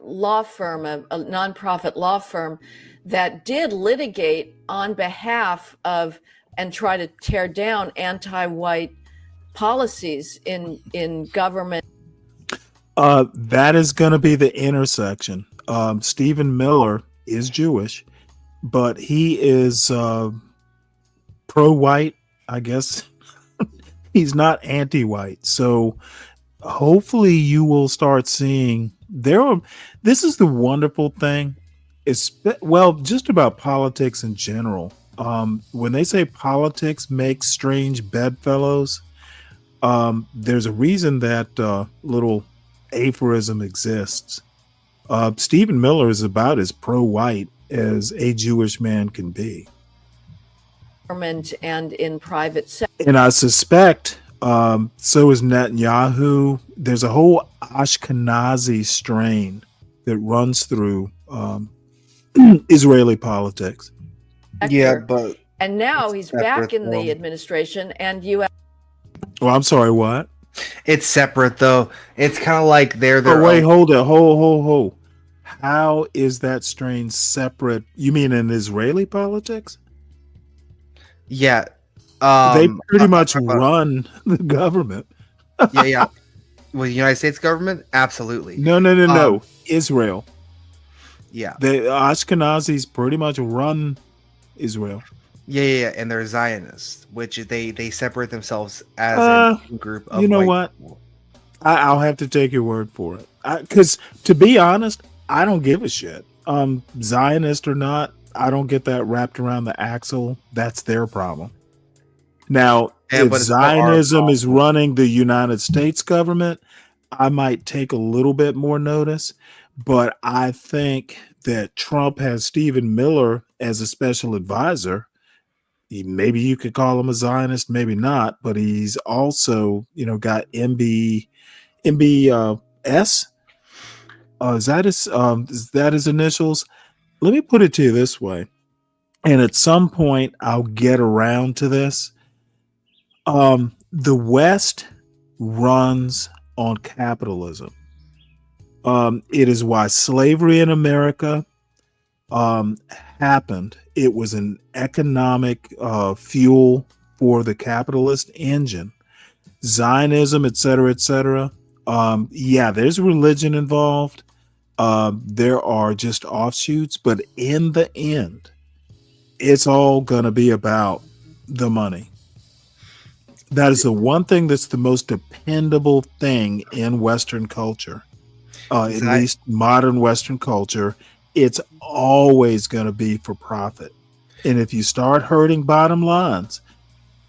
law firm, a nonprofit law firm that did litigate on behalf of and try to tear down anti-white policies in government. That is going to be the intersection. Stephen Miller is Jewish, but he is pro-white, I guess. He's not anti-white. So hopefully you will start seeing this is the wonderful thing. Just about politics in general. When they say politics makes strange bedfellows, there's a reason that little aphorism exists. Stephen Miller is about as pro-white as a Jewish man can be. And in private sector. And I suspect so is Netanyahu. There's a whole Ashkenazi strain that runs through Israeli politics. Yeah, but and now he's back in the administration, and you. Oh, I'm sorry. What? It's separate though. It's kind of like they're. Oh wait, hold it. Hold. How is that strain separate? You mean in Israeli politics? Yeah, they pretty much run the government. yeah. Well, the United States government, absolutely. No. Israel. Yeah, the Ashkenazis pretty much run Israel. Yeah, and they're Zionists, which they separate themselves as a group of. You know what? I'll have to take your word for it. Because to be honest, I don't give a shit. Zionist or not, I don't get that wrapped around the axle. That's their problem. Now, if Zionism is running the United States government, I might take a little bit more notice. But I think that Trump has Stephen Miller as a special advisor. Maybe you could call him a Zionist, maybe not, but he's also, got MBS. Is that his initials? Let me put it to you this way, and at some point I'll get around to this. The West runs on capitalism. It is why slavery in America happened. It was an economic fuel for the capitalist engine. Zionism, et cetera, et cetera. Yeah, there's religion involved. There are just offshoots, but in the end, it's all going to be about the money. That is the one thing that's the most dependable thing in Western culture, at least modern Western culture. It's always going to be for profit. And if you start hurting bottom lines,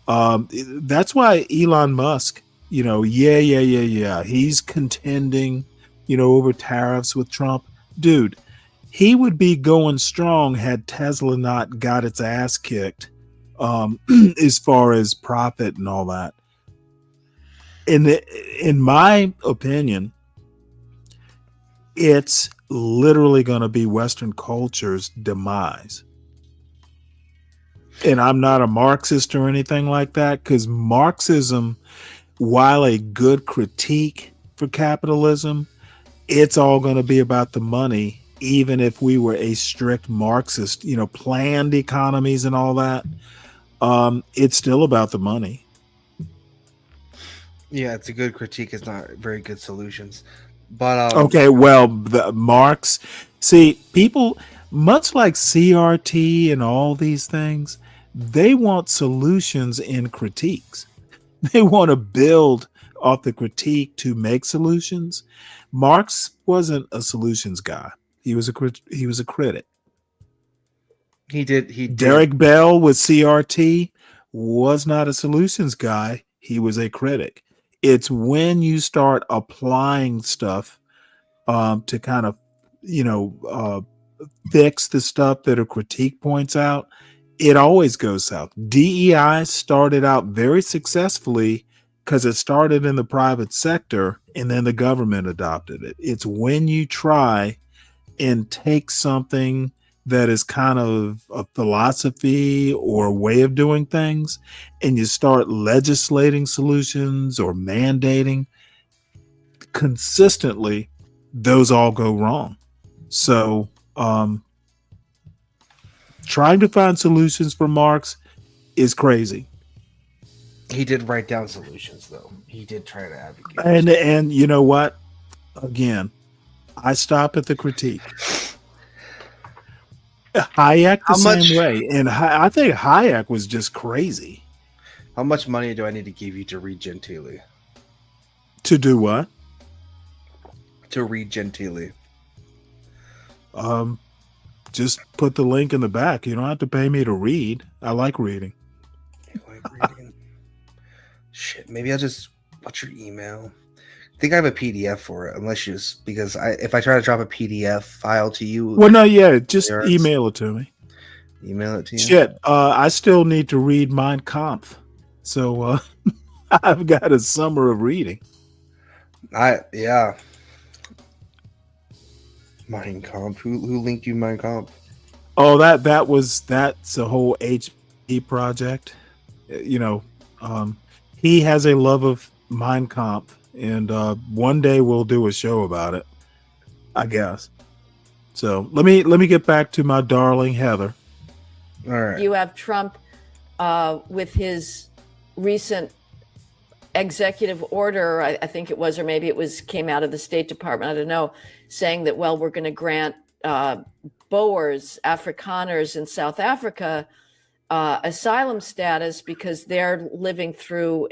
that's why Elon Musk, he's contending, over tariffs with Trump. Dude, he would be going strong had Tesla not got its ass kicked as far as profit and all that. In my opinion, it's literally going to be Western culture's demise. And I'm not a Marxist or anything like that, because Marxism, while a good critique for capitalism, it's all going to be about the money. Even if we were a strict Marxist, planned economies and all that, it's still about the money. Yeah, it's a good critique. It's not very good solutions. But okay, well, Marx, see, people, much like CRT and all these things, they want solutions in critiques. They want to build off the critique to make solutions. Marx wasn't a solutions guy. He was a critic. He did. Derek Bell with CRT was not a solutions guy. He was a critic. It's when you start applying stuff to kind of, fix the stuff that a critique points out, it always goes south. DEI started out very successfully because it started in the private sector and then the government adopted it. It's when you try and take something that is kind of a philosophy or a way of doing things and you start legislating solutions or mandating consistently, those all go wrong. So trying to find solutions for Marx is crazy. He did write down solutions, though. He did try to advocate. And you know what? Again, I stop at the critique. Hayek the same way. And I think Hayek was just crazy. How much money do I need to give you to read Gentili? To do what? To read Gentili. Just put the link in the back. You don't have to pay me to read. I like reading. You like reading? Shit, maybe I'll just... What's your email? I think I have a PDF for it, because if I try to drop a PDF file to you... Well, no, yeah, just email it to me. Email it to you? Shit, I still need to read Mein Kampf. So I've got a summer of reading. Yeah. Mein Kampf. Who linked you Mein Kampf? Oh, that's a whole HP project. He has a love of Mein Kampf, and one day we'll do a show about it, I guess. So let me get back to my darling Heather. All right. You have Trump with his recent executive order, I think it was, or maybe came out of the State Department, I don't know, saying that, well, we're going to grant Boers, Afrikaners in South Africa asylum status because they're living through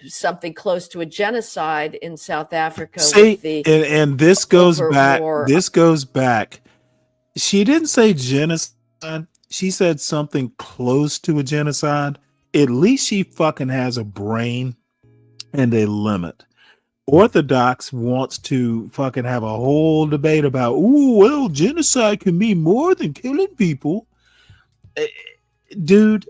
something close to a genocide in South Africa. See, and this goes back. This goes back. She didn't say genocide. She said something close to a genocide. At least she fucking has a brain and a limit. Orthodox wants to fucking have a whole debate about, ooh, well, genocide can mean more than killing people. Dude,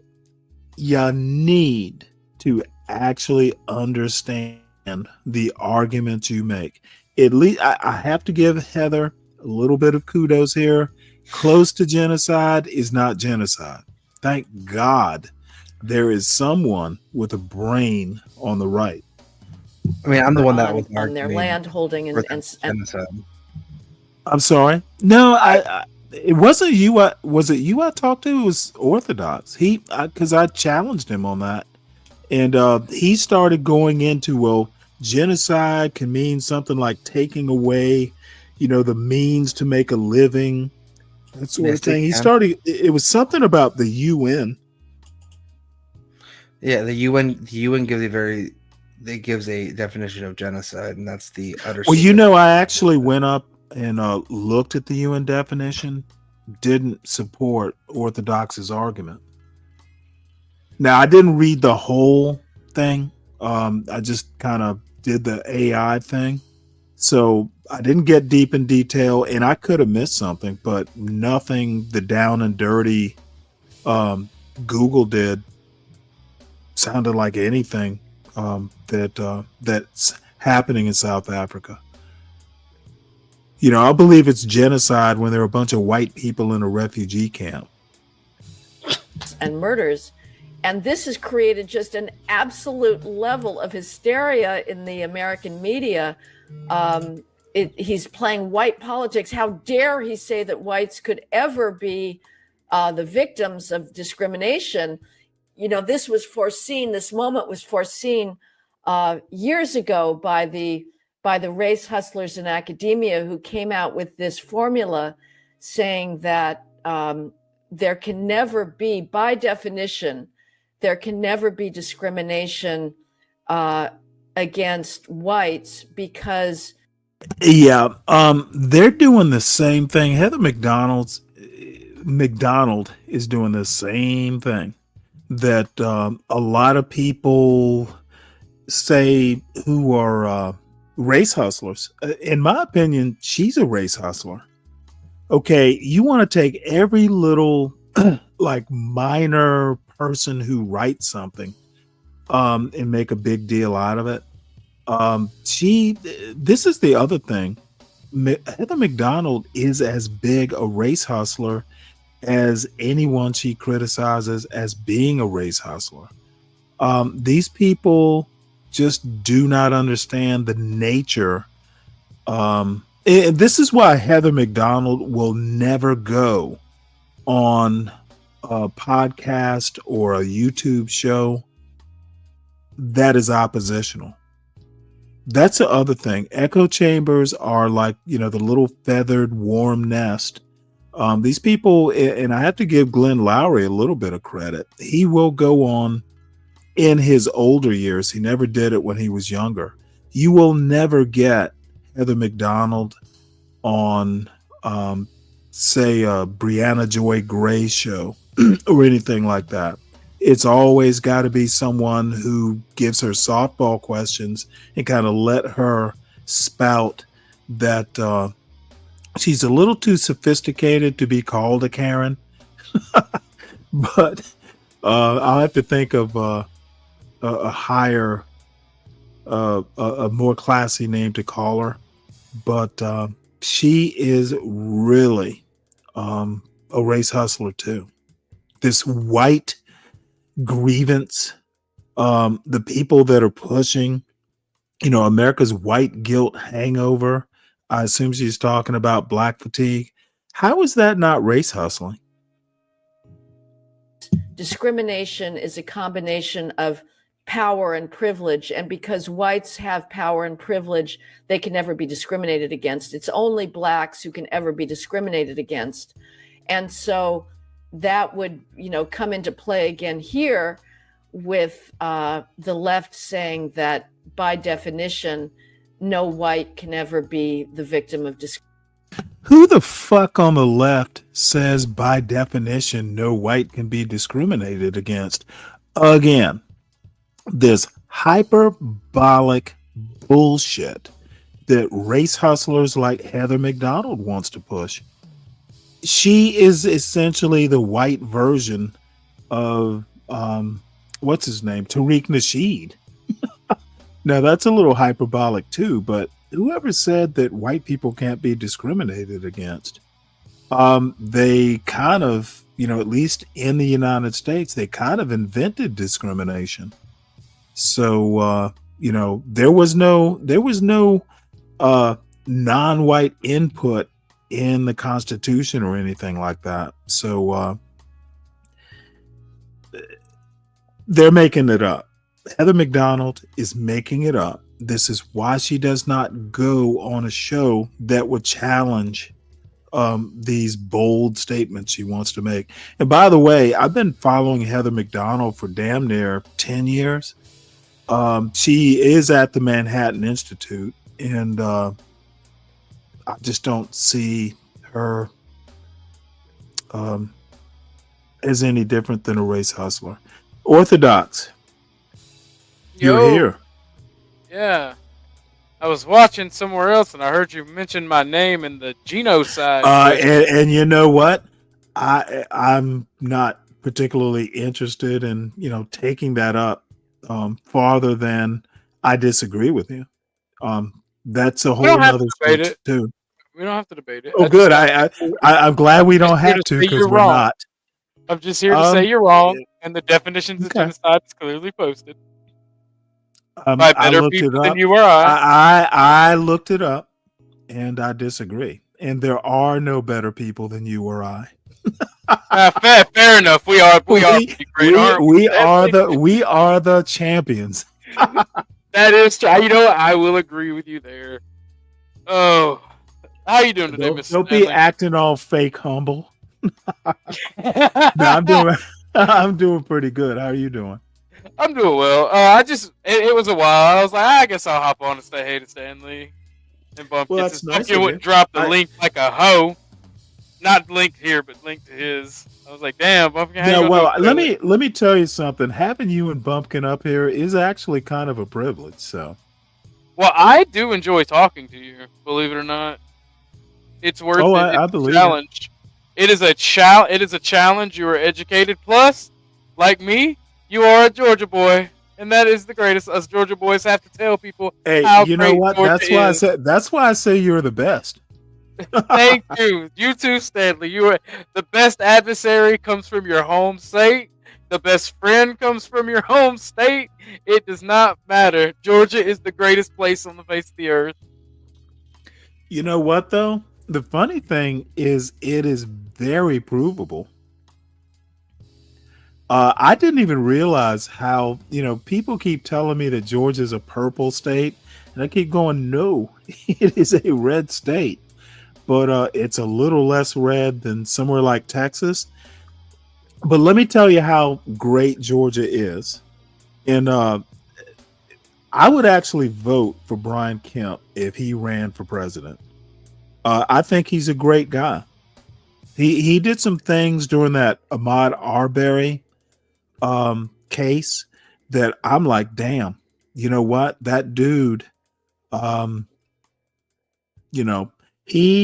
you need to actually understand the arguments you make. At least I have to give Heather a little bit of kudos here. Close to genocide is not genocide. Thank God there is someone with a brain on the right. I mean, I'm the one that was on their land holding and genocide. I'm sorry. No, it wasn't you. Was it you I talked to? It was Orthodox. Because I challenged him on that, and he started going into, well, genocide can mean something like taking away, the means to make a living, that sort of thing. He started. It was something about the UN. Yeah, the UN gives a definition of genocide, and that's the utter. Well, I actually went up and looked at the UN definition. Didn't support Orthodox's argument. Now, I didn't read the whole thing. I just kind of did the AI thing. So I didn't get deep in detail, and I could have missed something, but nothing the down and dirty Google did sounded like anything that's happening in South Africa. I believe it's genocide when there are a bunch of white people in a refugee camp. And murders. And this has created just an absolute level of hysteria in the American media. He's playing white politics. How dare he say that whites could ever be the victims of discrimination? This was foreseen. This moment was foreseen years ago by the race hustlers in academia, who came out with this formula saying that there can never be, by definition, there can never be discrimination against whites because. Yeah, they're doing the same thing. Heather McDonald is doing the same thing that a lot of people say who are race hustlers. In my opinion, she's a race hustler. Okay, you want to take every little like minor person who writes something and make a big deal out of it. This is the other thing. Heather McDonald is as big a race hustler as anyone she criticizes as being a race hustler. These people just do not understand the nature. And this is why Heather McDonald will never go on a podcast or a YouTube show that is oppositional. That's the other thing. Echo chambers are like, the little feathered warm nest. These people, and I have to give Glenn Lowry a little bit of credit. He will go on in his older years. He never did it when he was younger. You will never get Heather McDonald on, say, a Brianna Joy Gray show or anything like that. It's always got to be someone who gives her softball questions and kind of let her spout that she's a little too sophisticated to be called a Karen. But I'll have to think of a higher, a more classy name to call her. But she is really a race hustler too. This white grievance, the people that are pushing, America's white guilt hangover. I assume she's talking about black fatigue. How is that not race hustling? Discrimination is a combination of power and privilege. And because whites have power and privilege, they can never be discriminated against. It's only blacks who can ever be discriminated against. And so that would, come into play again here with the left saying that by definition, no white can ever be the victim of discrimination. Who the fuck on the left says by definition no white can be discriminated against? Again, this hyperbolic bullshit that race hustlers like Heather McDonald wants to push. She is essentially the white version of what's his name, Tariq Nasheed. Now that's a little hyperbolic too, but whoever said that white people can't be discriminated against? They kind of, at least in the United States, they kind of invented discrimination. So there was no non-white input in the Constitution or anything like that. So they're making it up. Heather McDonald is making it up. This is why she does not go on a show that would challenge these bold statements she wants to make. And by the way, I've been following Heather McDonald for damn near 10 years. She is at the Manhattan Institute, and I just don't see her as any different than a race hustler. Orthodox, you're here. Yeah. I was watching somewhere else and I heard you mention my name in the genocide. And you know what? I'm not particularly interested in, taking that up farther than I disagree with you. That's a whole nother story too. We don't have to debate it. Oh, good. I'm glad we don't have to, because we're not. I'm just here to say you're wrong, and the definitions of genocide is clearly posted. By better people than you or I. I looked it up, and I disagree. And there are no better people than you or I. Fair enough. We are pretty great, aren't we? We are the champions. That is true. I will agree with you there. Oh, how you doing today, Mr. Don't Stanley? be acting all fake humble. No, I'm doing pretty good. How are you doing? I'm doing well. It was a while. I was like, I guess I'll hop on and say hey to Stanley. And Bumpkins. Well, that's nice Bumpkin wouldn't drop the link like a hoe. Not linked here, but linked to his. I was like, damn, Bumpkin. Yeah, well, let me tell you something. Having you and Bumpkin up here is actually kind of a privilege. So, well, I do enjoy talking to you. Believe it or not, it's worth it. I believe challenge. It is a challenge. It is a challenge. You are educated. Plus, like me, you are a Georgia boy, and that is the greatest. Us Georgia boys have to tell people. Hey, how you know great what? Georgia That's why I say you're the best. Thank you. You too, Stanley. You are the best adversary comes from your home state. The best friend comes from your home state. It does not matter. Georgia is the greatest place on the face of the earth. You know what, though? The funny thing is, it is very provable. I didn't even realize how, people keep telling me that Georgia's a purple state. And I keep going, no, it is a red state. But it's a little less red than somewhere like Texas. But let me tell you how great Georgia is. And I would actually vote for Brian Kemp if he ran for president. I think he's a great guy. He did some things during that Ahmaud Arbery case that I'm like, damn, you know what? That dude,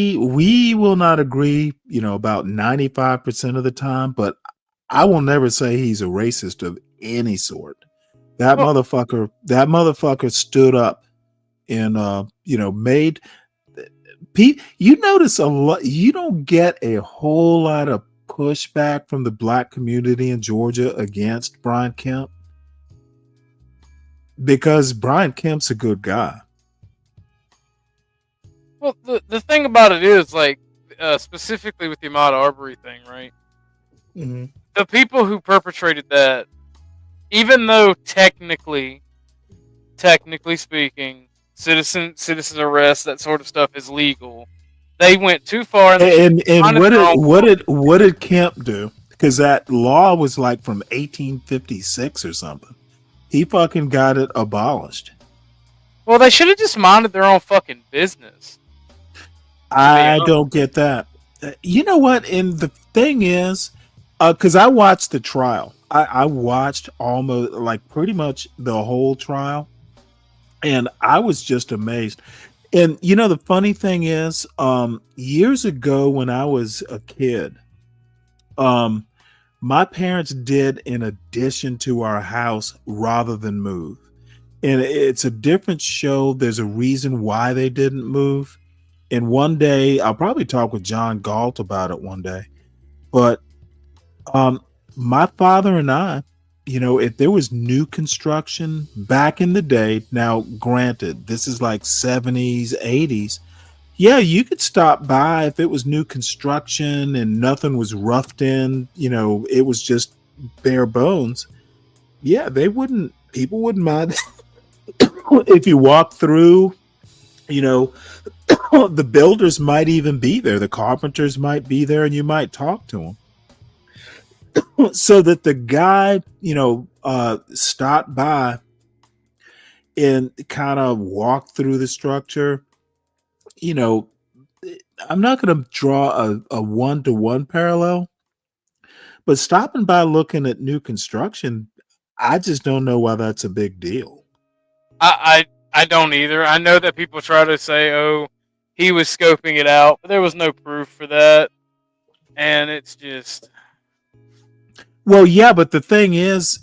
we will not agree, about 95% of the time, but I will never say he's a racist of any sort. That motherfucker stood up and, made Pete. You notice a lot. You don't get a whole lot of pushback from the black community in Georgia against Brian Kemp because Brian Kemp's a good guy. Well, the thing about it is, like, specifically with the Ahmaud Arbery thing, right? Mm-hmm. The people who perpetrated that, even though technically speaking, citizen arrest, that sort of stuff is legal, they went too far. And what did Kemp do? Because that law was like from 1856 or something. He fucking got it abolished. Well, they should have just minded their own fucking business. I don't get that. You know what? And the thing is, because I watched the trial. I watched almost like pretty much the whole trial. And I was just amazed. And the funny thing is, years ago when I was a kid, um, my parents did an addition to our house rather than move. And it's a different show. There's a reason why they didn't move. And one day, I'll probably talk with John Galt about it one day. But um, my father and I, if there was new construction back in the day, now granted, this is like 70s, 80s. Yeah, you could stop by if it was new construction and nothing was roughed in, it was just bare bones. Yeah, people wouldn't mind if you walk through, you know, the builders might even be there, the carpenters might be there, and you might talk to them. So that the guy, stopped by and kind of walked through the structure. You know, I'm not going to draw a one-to-one parallel, but stopping by looking at new construction, I just don't know why that's a big deal. I don't either. I know that people try to say, "Oh, he was scoping it out," but there was no proof for that, and it's just. Well, yeah, but the thing is,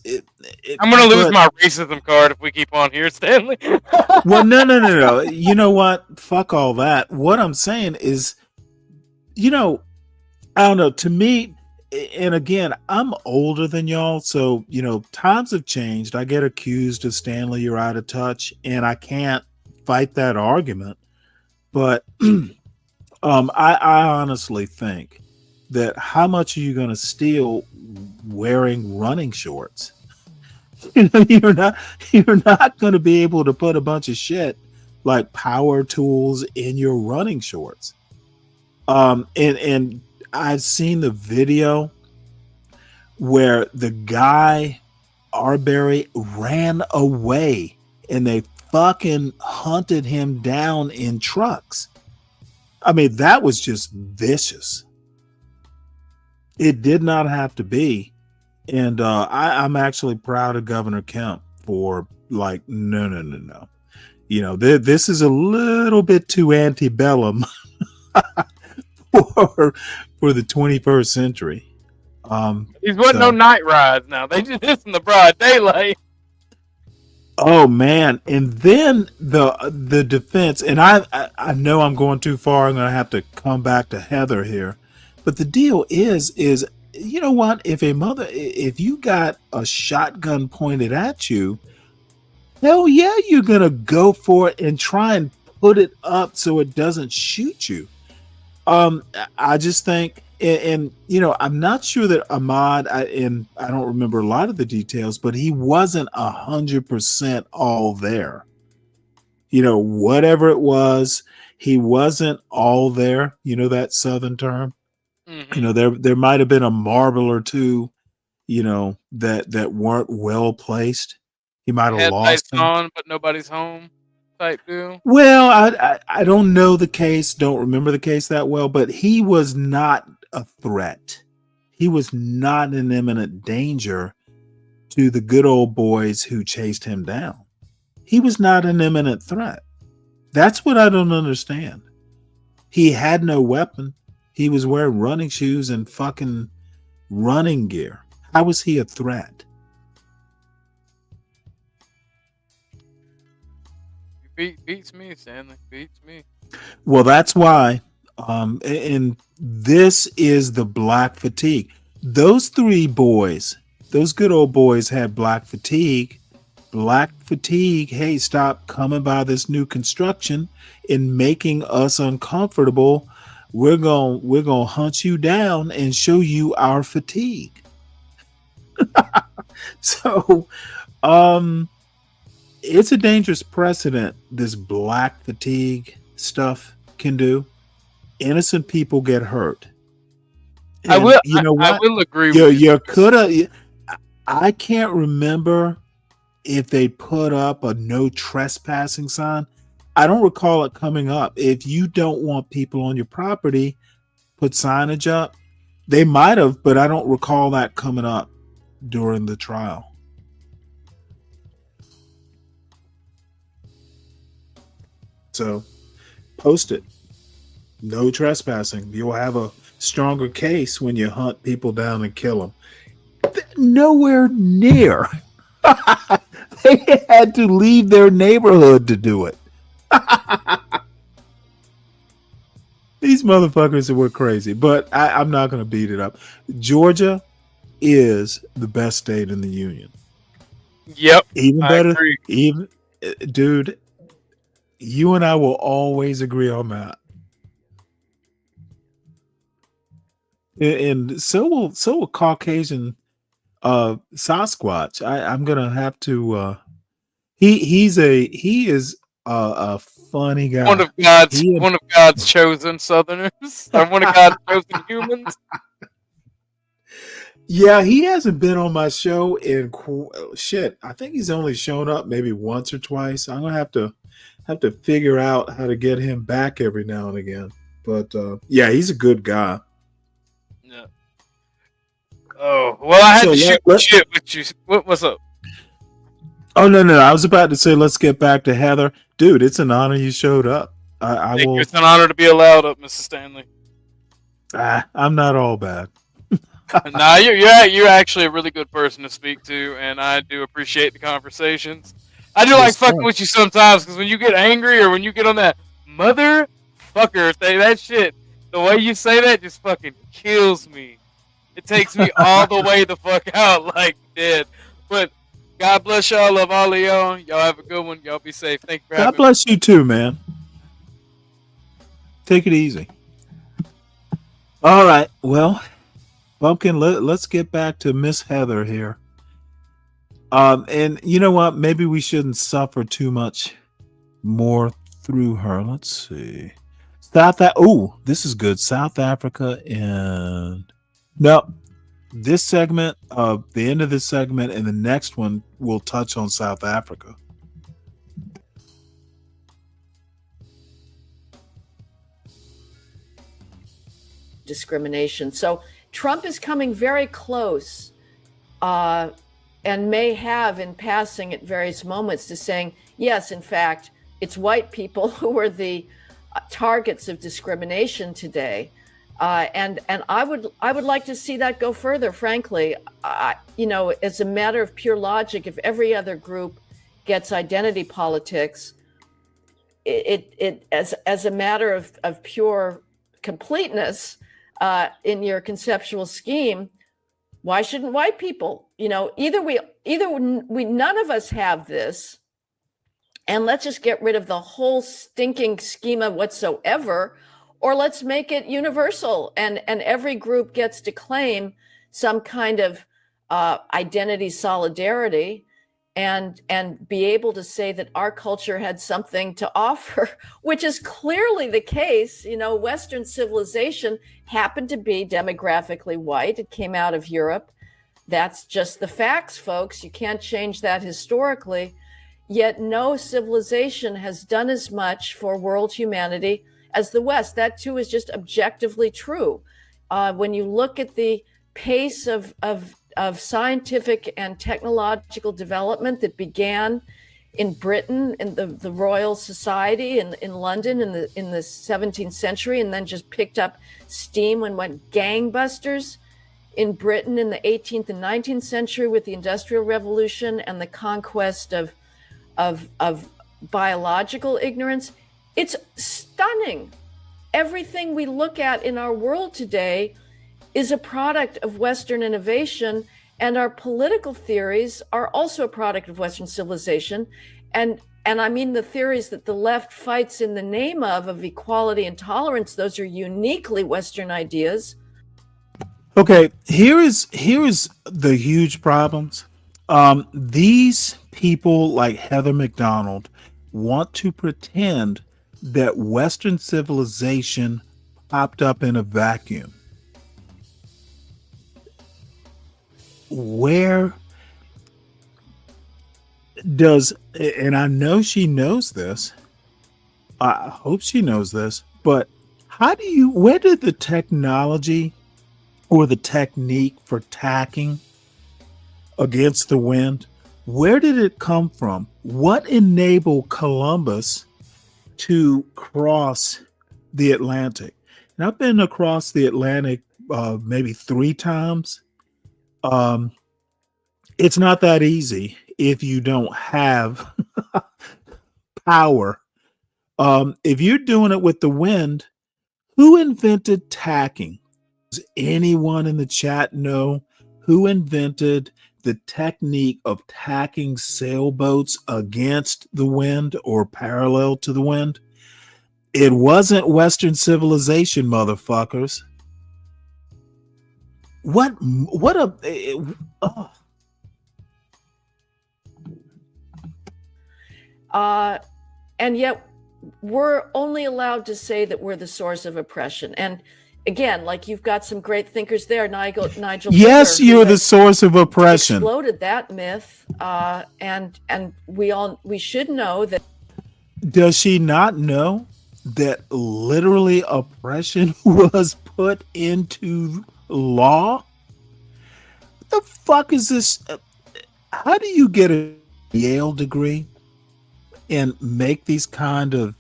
I'm gonna lose my racism card if we keep on here, Stanley. Well, no. You know what? Fuck all that. What I'm saying is, I don't know. To me, and again, I'm older than y'all, so times have changed. I get accused of Stanley, you're out of touch, and I can't fight that argument. But I honestly think that how much are you going to steal wearing running shorts? You're not going to be able to put a bunch of shit like power tools in your running shorts. And I've seen the video where the guy Arbery ran away and they fucking hunted him down in trucks. I mean, that was just vicious. It did not have to be. And I'm actually proud of Governor Kemp for like, no. This is a little bit too antebellum for the 21st century. These wasn't no night rides now. They did this in the broad daylight. Oh man. And then the defense, and I know I'm going too far. I'm going to have to come back to Heather here. But the deal is you know what? If you got a shotgun pointed at you, hell yeah, you're going to go for it and try and put it up so it doesn't shoot you. I just think, and I'm not sure that Ahmad, and I don't remember a lot of the details, but he wasn't 100% all there. Whatever it was, he wasn't all there. That Southern term. Mm-hmm. There might have been a marble or two, that weren't well placed. He might have lost them. On, but nobody's home type deal. Well, I don't know the case, don't remember the case that well, but he was not a threat. He was not an imminent danger to the good old boys who chased him down. He was not an imminent threat. That's what I don't understand. He had no weapon. He was wearing running shoes and fucking running gear. How was he a threat? Beats me, Stanley. Beats me. Well, that's why. And this is the black fatigue. Those three boys, those good old boys had black fatigue. Black fatigue. Hey, stop coming by this new construction and making us uncomfortable. We're gonna hunt you down and show you our fatigue. So, it's a dangerous precedent. This black fatigue stuff can do. Innocent people get hurt. And I will. I will agree with you. I can't remember if they put up a no trespassing sign. I don't recall it coming up. If you don't want people on your property, put signage up. They might have, but I don't recall that coming up during the trial. So post it. No trespassing. You'll have a stronger case when you hunt people down and kill them. Nowhere near. They had to leave their neighborhood to do it. These motherfuckers were crazy, but I'm not going to beat it up. Georgia is the best state in the union. Yep. Even I better. agree. Even, dude, you and I will always agree on that. And so will Caucasian Sasquatch. I'm gonna have to. He is a funny guy. One of God's chosen Southerners, or one of God's chosen humans. Yeah, he hasn't been on my show in shit. I think he's only shown up maybe once or twice. I'm gonna have to figure out how to get him back every now and again. But yeah, he's a good guy. Yeah. Oh well, I had to shoot shit with you. What's up? Oh no! I was about to say let's get back to Heather, dude. It's an honor you showed up. Thank you. It's an honor to be allowed up, Mr. Stanley. I'm not all bad. Nah, you're actually a really good person to speak to, and I do appreciate the conversations. I do like fucking with you sometimes, because when you get angry or when you get on that motherfucker thing, that shit, the way you say that just fucking kills me. It takes me all the way the fuck out, like dead. But God bless y'all. Love all of y'all. Y'all have a good one. Y'all be safe. Thank you for having me. God bless you too, man. Take it easy. All right. Well, Bumpkin, let's get back to Miss Heather here. And you know what? Maybe we shouldn't suffer too much more through her. Let's see. This is good. South Africa and no. This segment, the end of this segment, and the next one will touch on South Africa. Discrimination. So Trump is coming very close, and may have in passing at various moments to saying, yes, in fact, it's white people who are the targets of discrimination today. And I would like to see that go further. Frankly, as a matter of pure logic, if every other group gets identity politics, it as a matter of pure completeness in your conceptual scheme, why shouldn't white people? Either we none of us have this, and let's just get rid of the whole stinking schema whatsoever. Or let's make it universal, and every group gets to claim some kind of identity solidarity, and be able to say that our culture had something to offer, which is clearly the case. Western civilization happened to be demographically white. It came out of Europe. That's just the facts, folks. You can't change that historically. Yet no civilization has done as much for world humanity as the West. That too is just objectively true. When you look at the pace of scientific and technological development that began in Britain, in the Royal Society in London in the 17th century, and then just picked up steam and went gangbusters in Britain in the 18th and 19th century with the Industrial Revolution and the conquest of biological ignorance. It's stunning. Everything we look at in our world today is a product of Western innovation, and our political theories are also a product of Western civilization. And I mean the theories that the left fights in the name of equality and tolerance, those are uniquely Western ideas. Okay, here is the huge problems. These people like Heather McDonald want to pretend that Western civilization popped up in a vacuum. Where does, and I know she knows this, I hope she knows this, but where did the technology or the technique for tacking against the wind, where did it come from? What enabled Columbus to cross the Atlantic. And I've been across the Atlantic maybe 3 times. It's not that easy if you don't have power. If you're doing it with the wind, who invented tacking? Does anyone in the chat know who invented the technique of tacking sailboats against the wind or parallel to the wind? It wasn't Western civilization, motherfuckers. What a oh. And yet we're only allowed to say that we're the source of oppression. And again, like, you've got some great thinkers there, Nigel. Yes, Whitler, you're the source of oppression. Exploded that myth, and we should know that. Does she not know that literally oppression was put into law? What the fuck is this? How do you get a Yale degree and make these kind of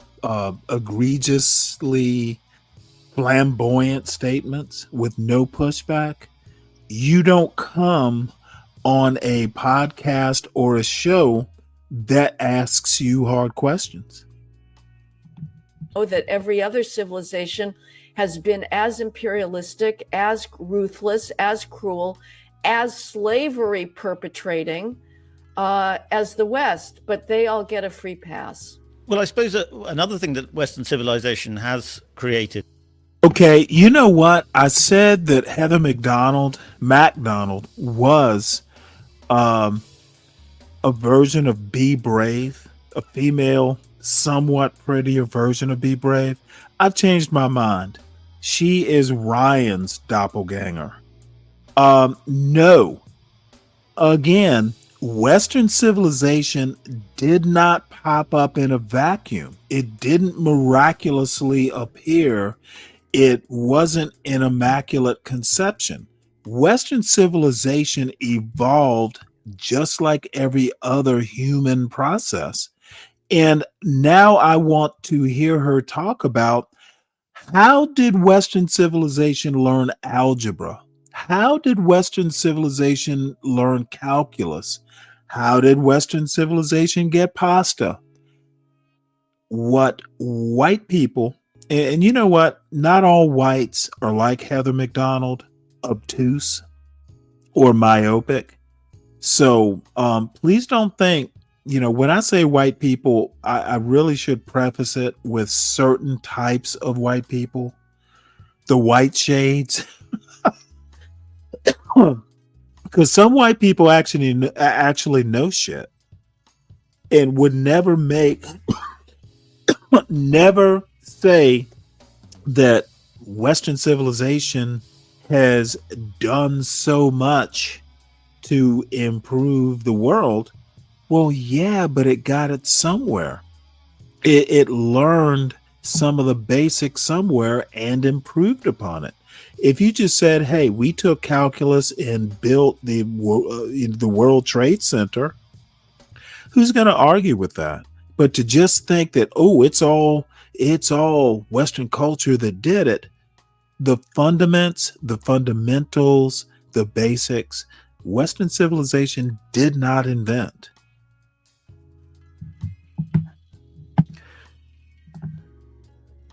egregiously flamboyant statements with no pushback? You don't come on a podcast or a show that asks you hard questions. That every other civilization has been as imperialistic, as ruthless, as cruel, as slavery perpetrating as the West, but they all get a free pass. Well, I suppose another thing that Western civilization has created. Okay, you know what? I said that Heather McDonald was a version of Be Brave, a female, somewhat prettier version of Be Brave. I've changed my mind. She is Ryan's doppelganger. No. Again, Western civilization did not pop up in a vacuum. It didn't miraculously appear. It wasn't an immaculate conception. Western civilization evolved just like every other human process. And now I want to hear her talk about, how did Western civilization learn algebra? How did Western civilization learn calculus? How did Western civilization get pasta? What white people, and you know what? Not all whites are like Heather McDonald, obtuse or myopic. So please don't think, when I say white people, I really should preface it with certain types of white people. The white shades. Because some white people actually know shit and would never never say that Western civilization has done so much to improve the world. Well, yeah, but it got it somewhere. It learned some of the basics somewhere and improved upon it. If you just said, hey, we took calculus and built the World Trade Center, who's going to argue with that? But to just think that, oh, it's all Western culture that did it, the fundamentals, the basics, Western civilization did not invent.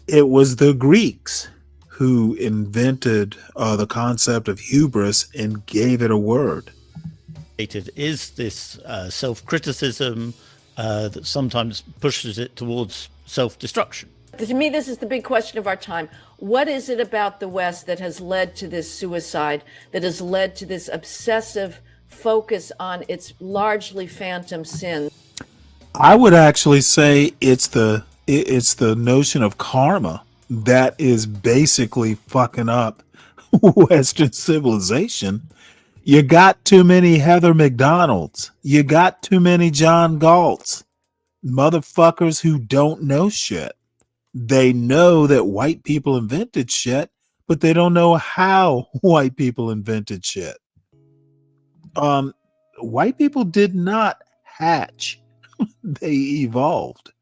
It was the Greeks who invented the concept of hubris and gave it a word. Is this self-criticism that sometimes pushes it towards self-destruction? To me, this is the big question of our time. What is it about the West that has led to this suicide, that has led to this obsessive focus on its largely phantom sin? I would actually say it's the notion of karma that is basically fucking up Western civilization. You got too many Heather McDonalds. You got too many John Galts. Motherfuckers who don't know shit. They know that white people invented shit, but they don't know how white people invented shit. White people did not hatch. They evolved.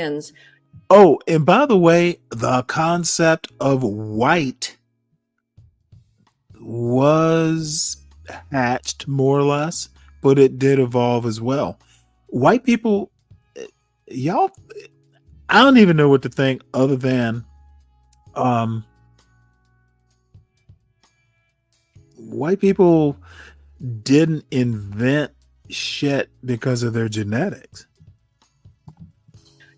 ends. Oh, and by the way, the concept of white was hatched more or less, but it did evolve as well. White people, y'all, I don't even know what to think other than white people didn't invent shit because of their genetics.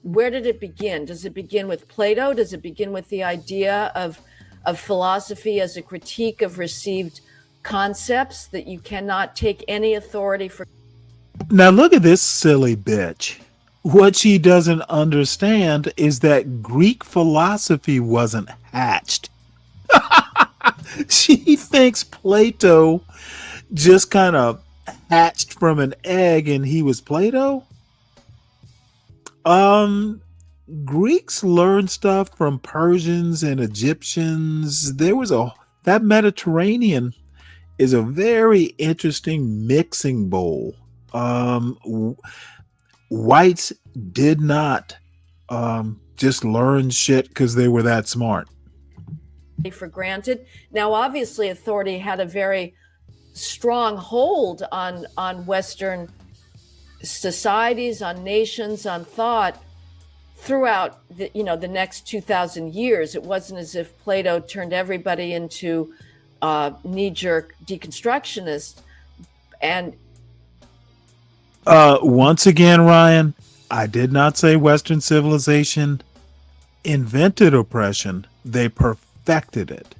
Where did it begin? Does it begin with Plato? Does it begin with the idea of philosophy as a critique of received concepts, that you cannot take any authority for? Now look at this silly bitch. What she doesn't understand is that Greek philosophy wasn't hatched. She thinks Plato just kind of hatched from an egg and he was Plato. Greeks learned stuff from Persians and Egyptians. That Mediterranean is a very interesting mixing bowl. Whites did not just learn shit because they were that smart. For granted. Now, obviously, authority had a very strong hold on Western societies, on nations, on thought throughout the next 2,000 years. It wasn't as if Plato turned everybody into knee-jerk deconstructionists. And once again, Ryan, I did not say Western civilization invented oppression. They perfected it.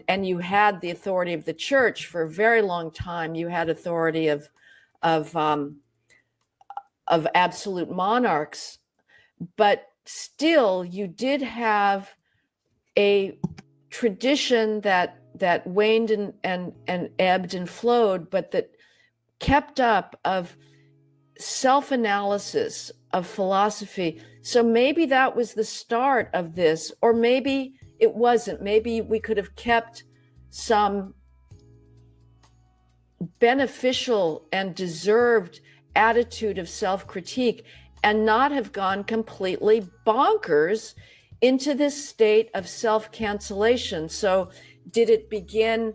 And you had the authority of the church for a very long time. You had authority of absolute monarchs, but still you did have a tradition that waned and ebbed and flowed, but that kept up, of self-analysis, of philosophy. So maybe that was the start of this, or maybe it wasn't. Maybe we could have kept some beneficial and deserved attitude of self-critique and not have gone completely bonkers into this state of self-cancellation. So did it begin,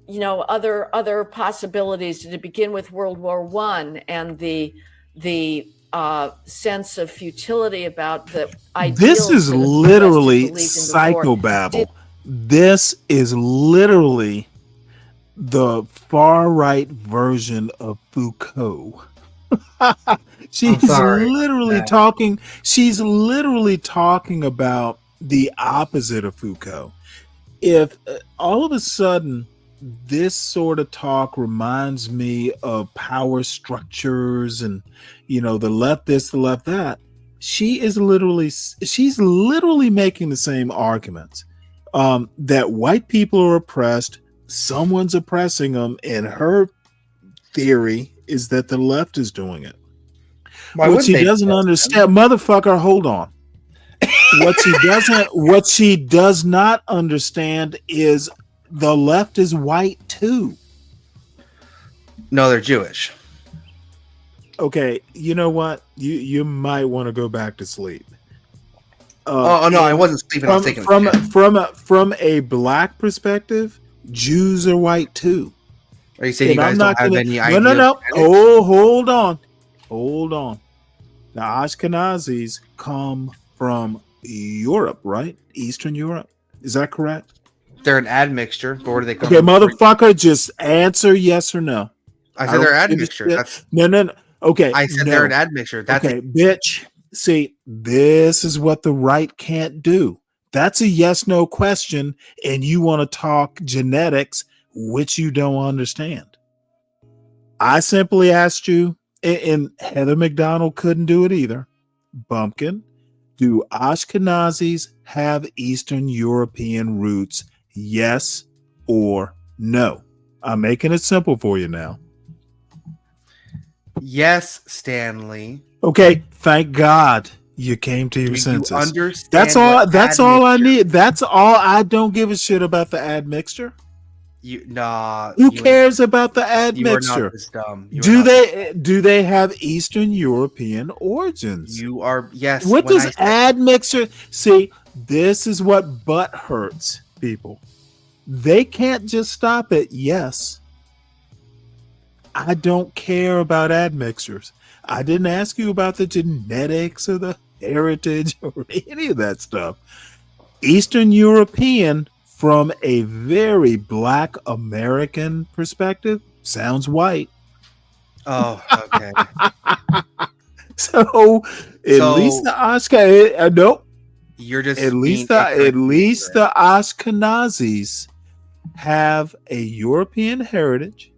other possibilities? Did it begin with World War I and the sense of futility about the ideals? This is literally psychobabble. This is literally the far right version of Foucault. She's literally talking about the opposite of Foucault. If all of a sudden this sort of talk reminds me of power structures and the left this, the left that, she's literally making the same arguments, that white people are oppressed, someone's oppressing them, and her theory is that the left is doing it. What she doesn't understand, motherfucker, hold on. What she does not understand is the left is white too. No, they're Jewish. Okay, you know what? You might want to go back to sleep. No, I wasn't sleeping. I was taking a shit. From a black perspective, Jews are white too. Are you saying you guys don't have any idea? No. Oh, hold on. The Ashkenazis come from Europe, right? Eastern Europe. Is that correct? They're an admixture, but where do they come from? Okay, motherfucker, just answer yes or no. I said they're admixture. No. Okay. I said they're an admixture. That's okay, bitch. See, this is what the right can't do. That's a yes/no question, and you want to talk genetics, which you don't understand. I simply asked you, and Heather McDonald couldn't do it either. Bumpkin, do Ashkenazis have Eastern European roots? Yes or no? I'm making it simple for you now. Yes, Stanley. Okay, thank God you came to your senses. You understand? That's all I need. That's all. I don't give a shit about the admixture. Who cares about the admixture? You are not this dumb. Do they have Eastern European origins? You are, yes. What does admixture? See, this is what butt hurts people. They can't just stop at yes. I don't care about admixtures. I didn't ask you about the genetics or the heritage or any of that stuff. Eastern European, from a very Black American perspective, sounds white. Oh, okay. So at least the Oscar, nope. You're just at least the Ashkenazis have a European heritage.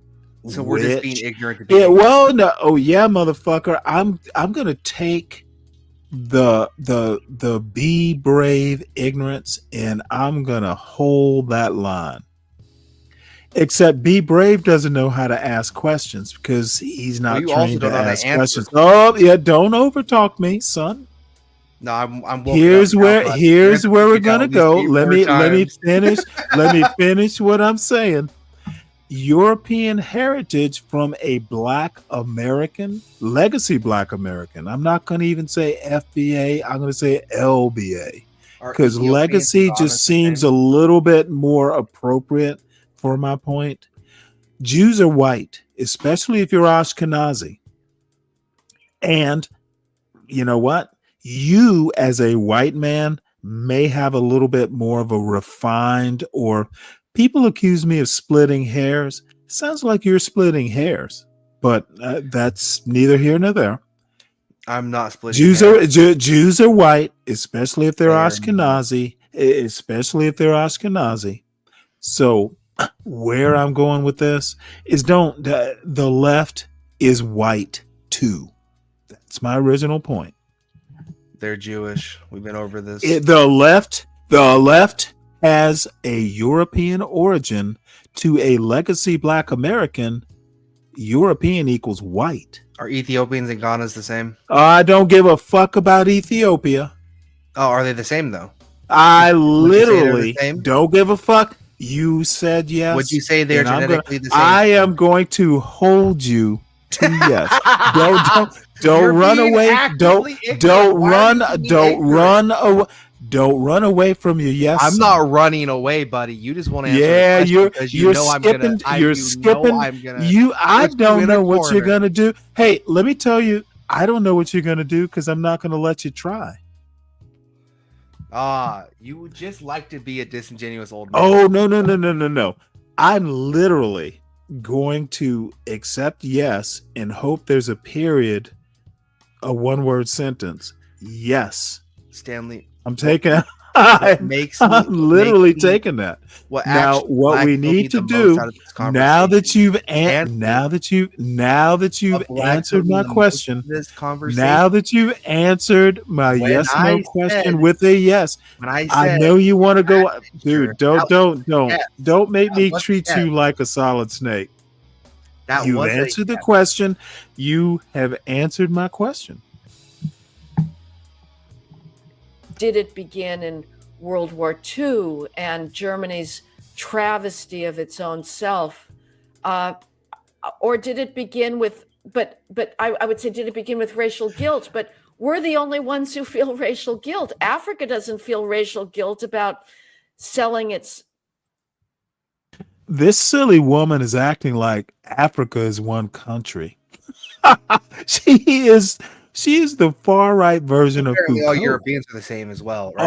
So we're just being ignorant. Yeah, well, no, oh yeah, motherfucker. I'm gonna take the be brave ignorance and I'm gonna hold that line. Except Be Brave doesn't know how to ask questions because he's not trained to ask questions. Oh yeah, don't overtalk me, son. No, I'm here's where we're gonna go. Let me finish what I'm saying. European heritage from a Black American, legacy Black American. I'm not going to even say FBA. I'm going to say LBA because legacy just seems a little bit more appropriate for my point. Jews are white, especially if you're Ashkenazi. And you know what? You as a white man may have a little bit more of a refined, or people accuse me of splitting hairs. Sounds like you're splitting hairs, but that's neither here nor there. I'm not splitting Jews are white, especially if they're Ashkenazi. So where I'm going with this is the left is white too. That's my original point. They're Jewish. We've been over this. The left has a European origin to a legacy Black American. European equals white. Are Ethiopians and Ghanas the same? I don't give a fuck about Ethiopia. Oh, are they the same though? I literally don't give a fuck. You said yes. Would you say they're genetically the same? I am going to hold you to yes. Don't run away. Don't run away from your yes. I'm not running away, buddy. You just want to answer you're skipping. I don't know what you're gonna do. Hey, let me tell you, I don't know what you're gonna do because I'm not gonna let you try. You would just like to be a disingenuous old man. Oh no. I'm literally going to accept yes and hope there's a period, a one-word sentence. Yes. Stanley, I'm taking I'm literally taking that. What we need to do now that you've answered my question, now that you've answered my yes/no question with a yes, I know you want to go, dude. Don't make me treat you like a solid snake. You answered the question. You have answered my question. Did it begin in World War II and Germany's travesty of its own self? Or did it begin with, but I would say, did it begin with racial guilt? But we're the only ones who feel racial guilt. Africa doesn't feel racial guilt about selling its. This silly woman is acting like Africa is one country. She is the far right version of Foucault. All Europeans are the same as well. Right?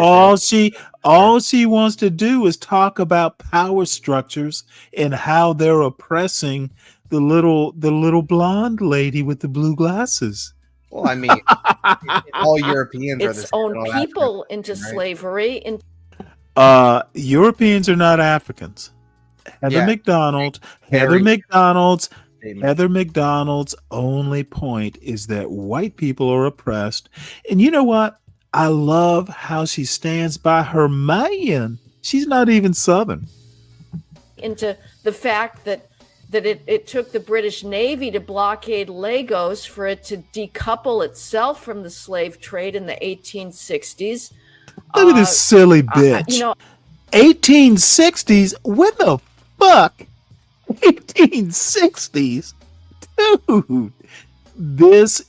All she wants to do is talk about power structures and how they're oppressing the little blonde lady with the blue glasses. Well, I mean, all Europeans are the same. Its own people into slavery. Europeans are not Africans. Heather McDonald's only point is that white people are oppressed. And you know what? I love how she stands by her man. She's not even Southern. Into the fact that it took the British Navy to blockade Lagos for it to decouple itself from the slave trade in the 1860s. Look at this silly bitch. 1860s? When the fuck 1860s, dude. This.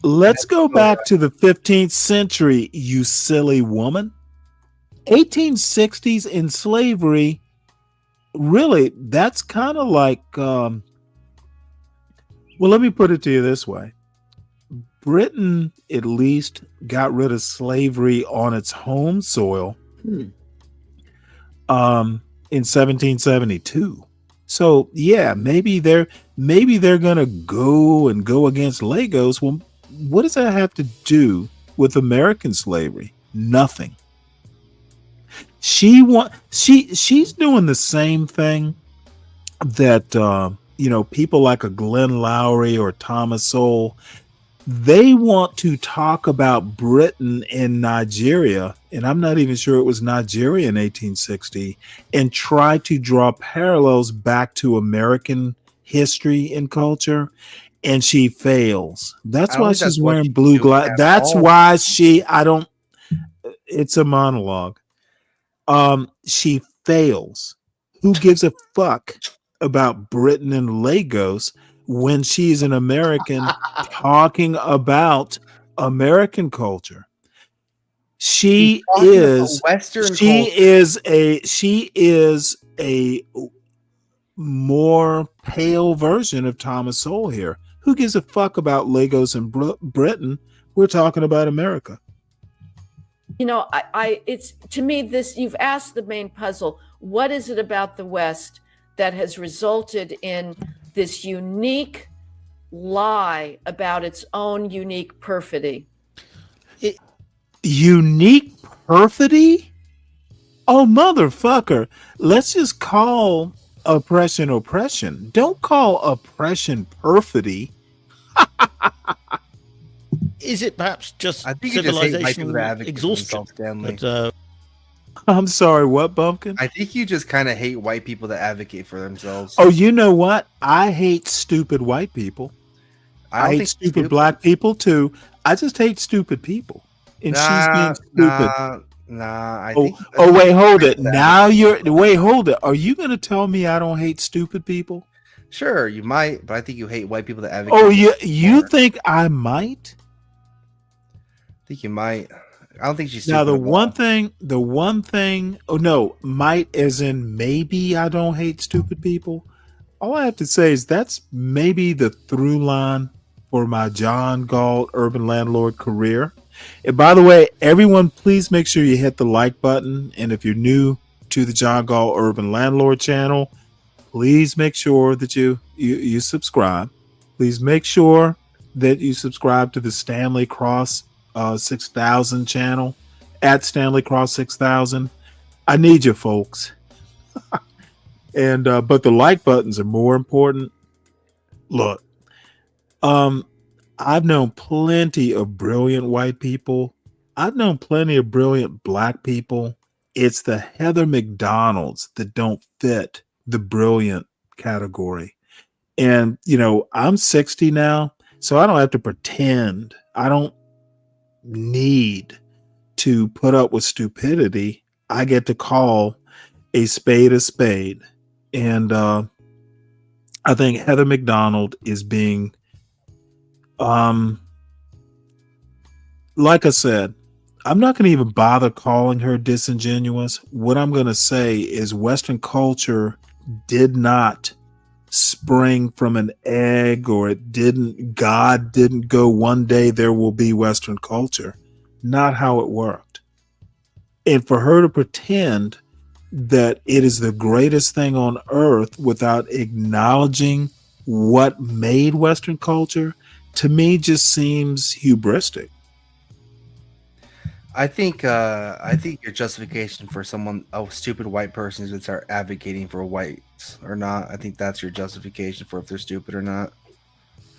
Let's go back to the 15th century, you silly woman. 1860s in slavery, really, that's kind of like, well, let me put it to you this way. Britain at least got rid of slavery on its home soil in 1772. So yeah, maybe they're gonna go against Legos. Well, what does that have to do with American slavery? Nothing. She's doing the same thing that people like a Glenn Lowry or Thomas Sowell. They want to talk about Britain and Nigeria, and I'm not even sure it was Nigeria in 1860, and try to draw parallels back to American history and culture, and she fails. That's why she's wearing blue glass. That's why it's a monologue. She fails. Who gives a fuck about Britain and Lagos when she's an American talking about American culture? She is a more pale version of Thomas Sowell here. Who gives a fuck about Lagos and Britain? We're talking about America. It's to me, you've asked the main puzzle. What is it about the West that has resulted in this unique lie about its own unique perfidy? Unique perfidy? Oh, motherfucker. Let's just call oppression. Don't call oppression perfidy. Is it perhaps just civilization exhaustion? Stanley. I'm sorry, what, Bumpkin? I think you just kind of hate white people that advocate for themselves. Oh, you know what? I hate stupid white people. I hate stupid black people too. I just hate stupid people. And she's being stupid. Wait, hold it. Hold it. Are you going to tell me I don't hate stupid people? Sure, you might, but I think you hate white people that advocate. Oh, you think I might? I think you might. I don't think she's now the one thing. Oh no, might as in maybe I don't hate stupid people. All I have to say is that's maybe the through line for my John Galt urban landlord career. And by the way, everyone, please make sure you hit the like button. And if you're new to the John Galt urban landlord channel, please make sure that you subscribe. Please make sure that you subscribe to the Stanley Cross 6000 channel at Stanley Cross 6000. I need you folks. And but the like buttons are more important. Look, I've known plenty of brilliant white people. I've known plenty of brilliant black people. It's the Heather McDonalds that don't fit the brilliant category. And I'm 60 now, so I don't have to pretend. I don't need to put up with stupidity. I get to call a spade. And I think Heather McDonald is being, like I said, I'm not going to even bother calling her disingenuous. What I'm going to say is Western culture did not spring from an egg, or God didn't go one day there will be Western culture. Not how it worked. And for her to pretend that it is the greatest thing on earth without acknowledging what made Western culture, to me just seems hubristic. I think your justification for a stupid white person is to start advocating for whites or not. I think that's your justification for if they're stupid or not.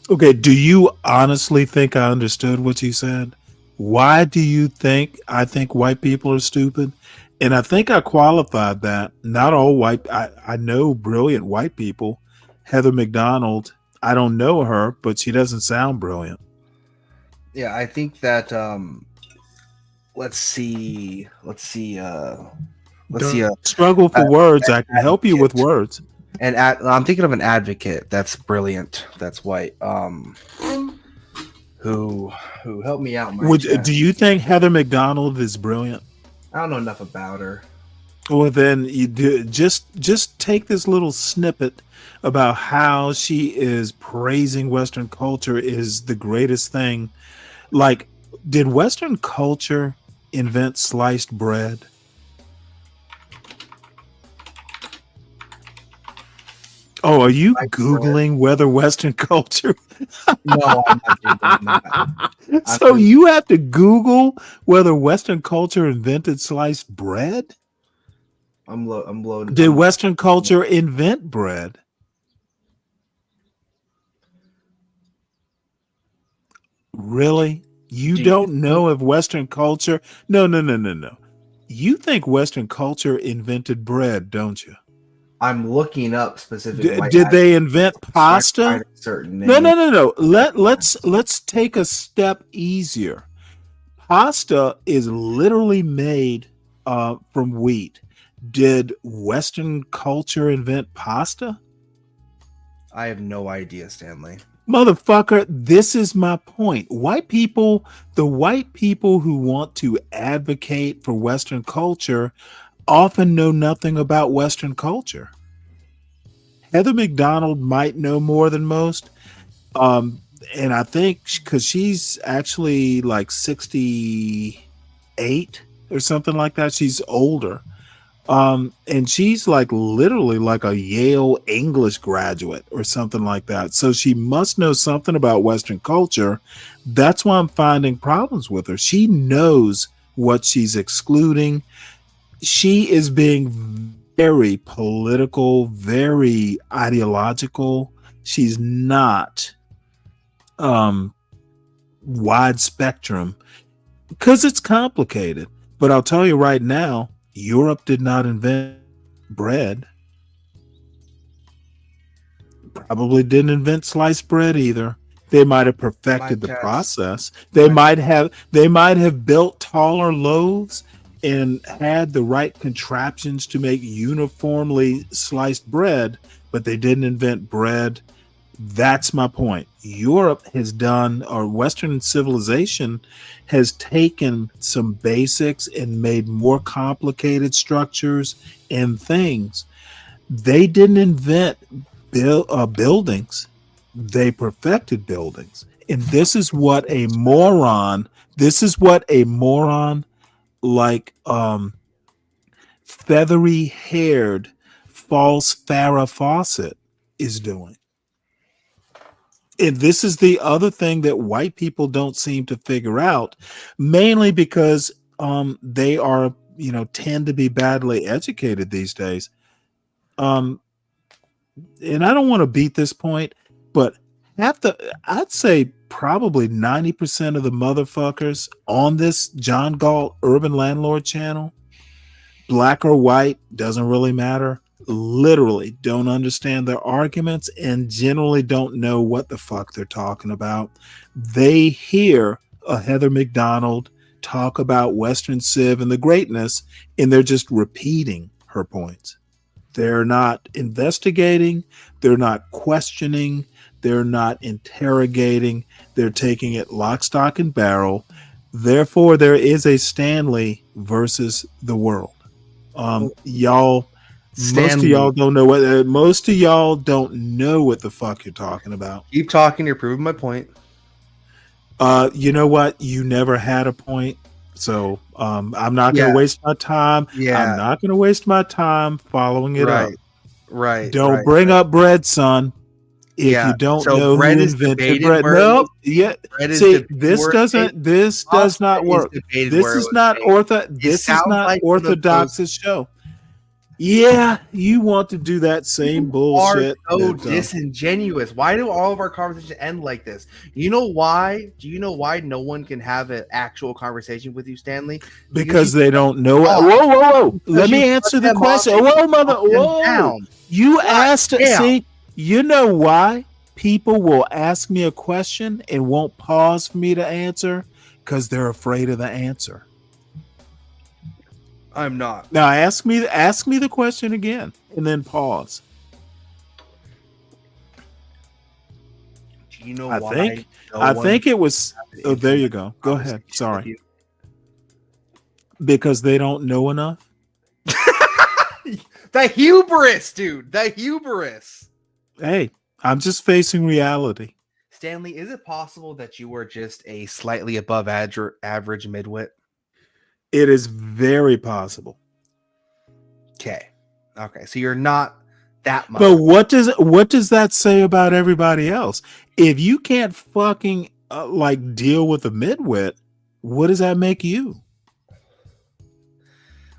Okay, do you honestly think I understood what you said? Why do you think I think white people are stupid? And I think I qualified that. Not all white. I know brilliant white people. Heather McDonald, I don't know her, but she doesn't sound brilliant. Yeah, I think that let's see. let's Don't see. struggle for words. I can help you with words. And I'm thinking of an advocate that's brilliant. That's white. Who helped me out in my chat. Do you think Heather McDonald is brilliant? I don't know enough about her. Well, then you do just take this little snippet about how she is praising Western culture is the greatest thing. Like, did Western culture invent sliced bread? Oh, are you Googling whether Western culture? No, I'm not Googling that. So you have to Google whether Western culture invented sliced bread? I'm loading. Did Western culture invent bread? Really? You don't know if Western culture? No. You think Western culture invented bread, don't you? I'm looking up specifically. Did they invent pasta? Certain No. Let's take a step easier. Pasta is literally made from wheat. Did Western culture invent pasta? I have no idea, Stanley. Motherfucker, this is my point. The white people who want to advocate for Western culture often know nothing about Western culture. Heather McDonald might know more than most. And I think because she's actually like 68 or something like that. She's older. And she's like literally like a Yale English graduate or something like that. So she must know something about Western culture. That's why I'm finding problems with her. She knows what she's excluding. She is being very political, very ideological. She's not wide spectrum because it's complicated. But I'll tell you right now, Europe did not invent bread. Probably didn't invent sliced bread either. They might have perfected the process. They might have built taller loaves and had the right contraptions to make uniformly sliced bread, but they didn't invent bread. That's my point. Europe has done, or Western civilization has taken some basics and made more complicated structures and things. They didn't invent buildings. They perfected buildings. And this is what a moron like feathery haired false Farrah Fawcett is doing. And this is the other thing that white people don't seem to figure out, mainly because they are, tend to be badly educated these days. And I don't want to beat this point, but I'd say probably 90% of the motherfuckers on this John Galt Urban Landlord channel, black or white, doesn't really matter, literally don't understand their arguments and generally don't know what the fuck they're talking about. They hear a Heather McDonald talk about Western Civ and the greatness, and they're just repeating her points. They're not investigating. They're not questioning. They're not interrogating. They're taking it lock, stock, and barrel. Therefore, there is a Stanley versus the world. Y'all, most of y'all don't know what. Most of y'all don't know what the fuck you're talking about. Keep talking. You're proving my point. You know what? You never had a point. So I'm not going to waste my time. I'm not going to waste my time following it up. Right. Don't bring up bread, son. If you don't know who invented bread. No. Yeah. See, this does not work. This is not Orthodox's show. Yeah, you want to do that same bullshit. So disingenuous. Why do all of our conversations end like this? You know why? Do you know why no one can have an actual conversation with you, Stanley? Because they don't know it. Whoa. Let me answer the question. Whoa. You asked. See, you know why people will ask me a question and won't pause for me to answer? Because they're afraid of the answer. I'm not. Now ask me the question again, and then pause. Do you know I why? think no I one think it was. has an Oh, there you intimate go. Go ahead. conversation with Sorry, you? because they don't know enough. The hubris, dude. The hubris. Hey, I'm just facing reality. Stanley, is it possible that you were just a slightly above average midwit? It is very possible. Okay. Okay. So you're not that much. But what does that say about everybody else? If you can't fucking like deal with a midwit, what does that make you?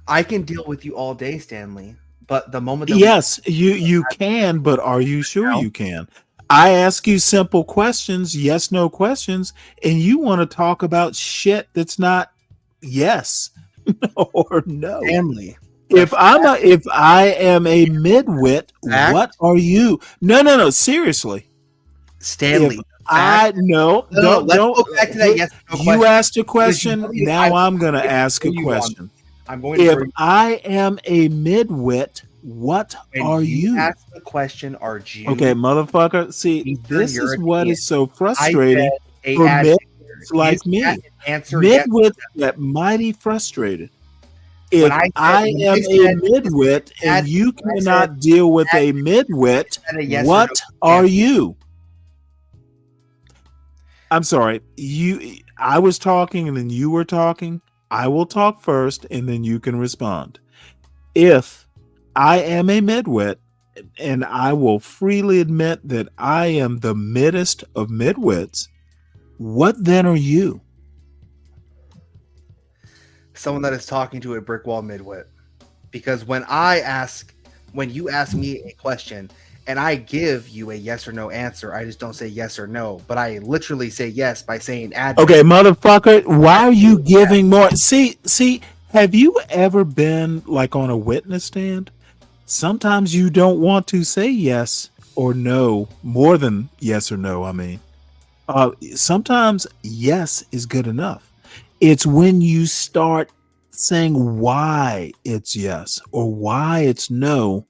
I can deal with you all day, Stanley. But the moment that Yes, you can, but are you sure you can? I ask you simple questions, yes, no questions, and you want to talk about shit that's not yes or no. Stanley, If I am a midwit, what are you? No, seriously. Stanley, No, let's go back to that yes or no You question. asked a question. Now I'm going to ask a question. If I am a midwit, what are you? Ask the question, are you? Okay, motherfucker. See, this is what is so frustrating for midwits like me. Midwits get mighty frustrated. If I am a midwit and you cannot deal with a midwit, what are you? I'm sorry. I was talking and then you were talking. I will talk first and then you can respond. If I am a midwit, and I will freely admit that I am the middest of midwits, what then are you? Someone that is talking to a brick wall midwit. Because when you ask me a question and I give you a yes or no answer, I just don't say yes or no, but I literally say yes by saying admin. Okay, motherfucker, why are you giving more? See, have you ever been like on a witness stand? Sometimes you don't want to say yes or no, more than yes or no. I mean, sometimes yes is good enough. It's when you start saying why it's yes or why it's no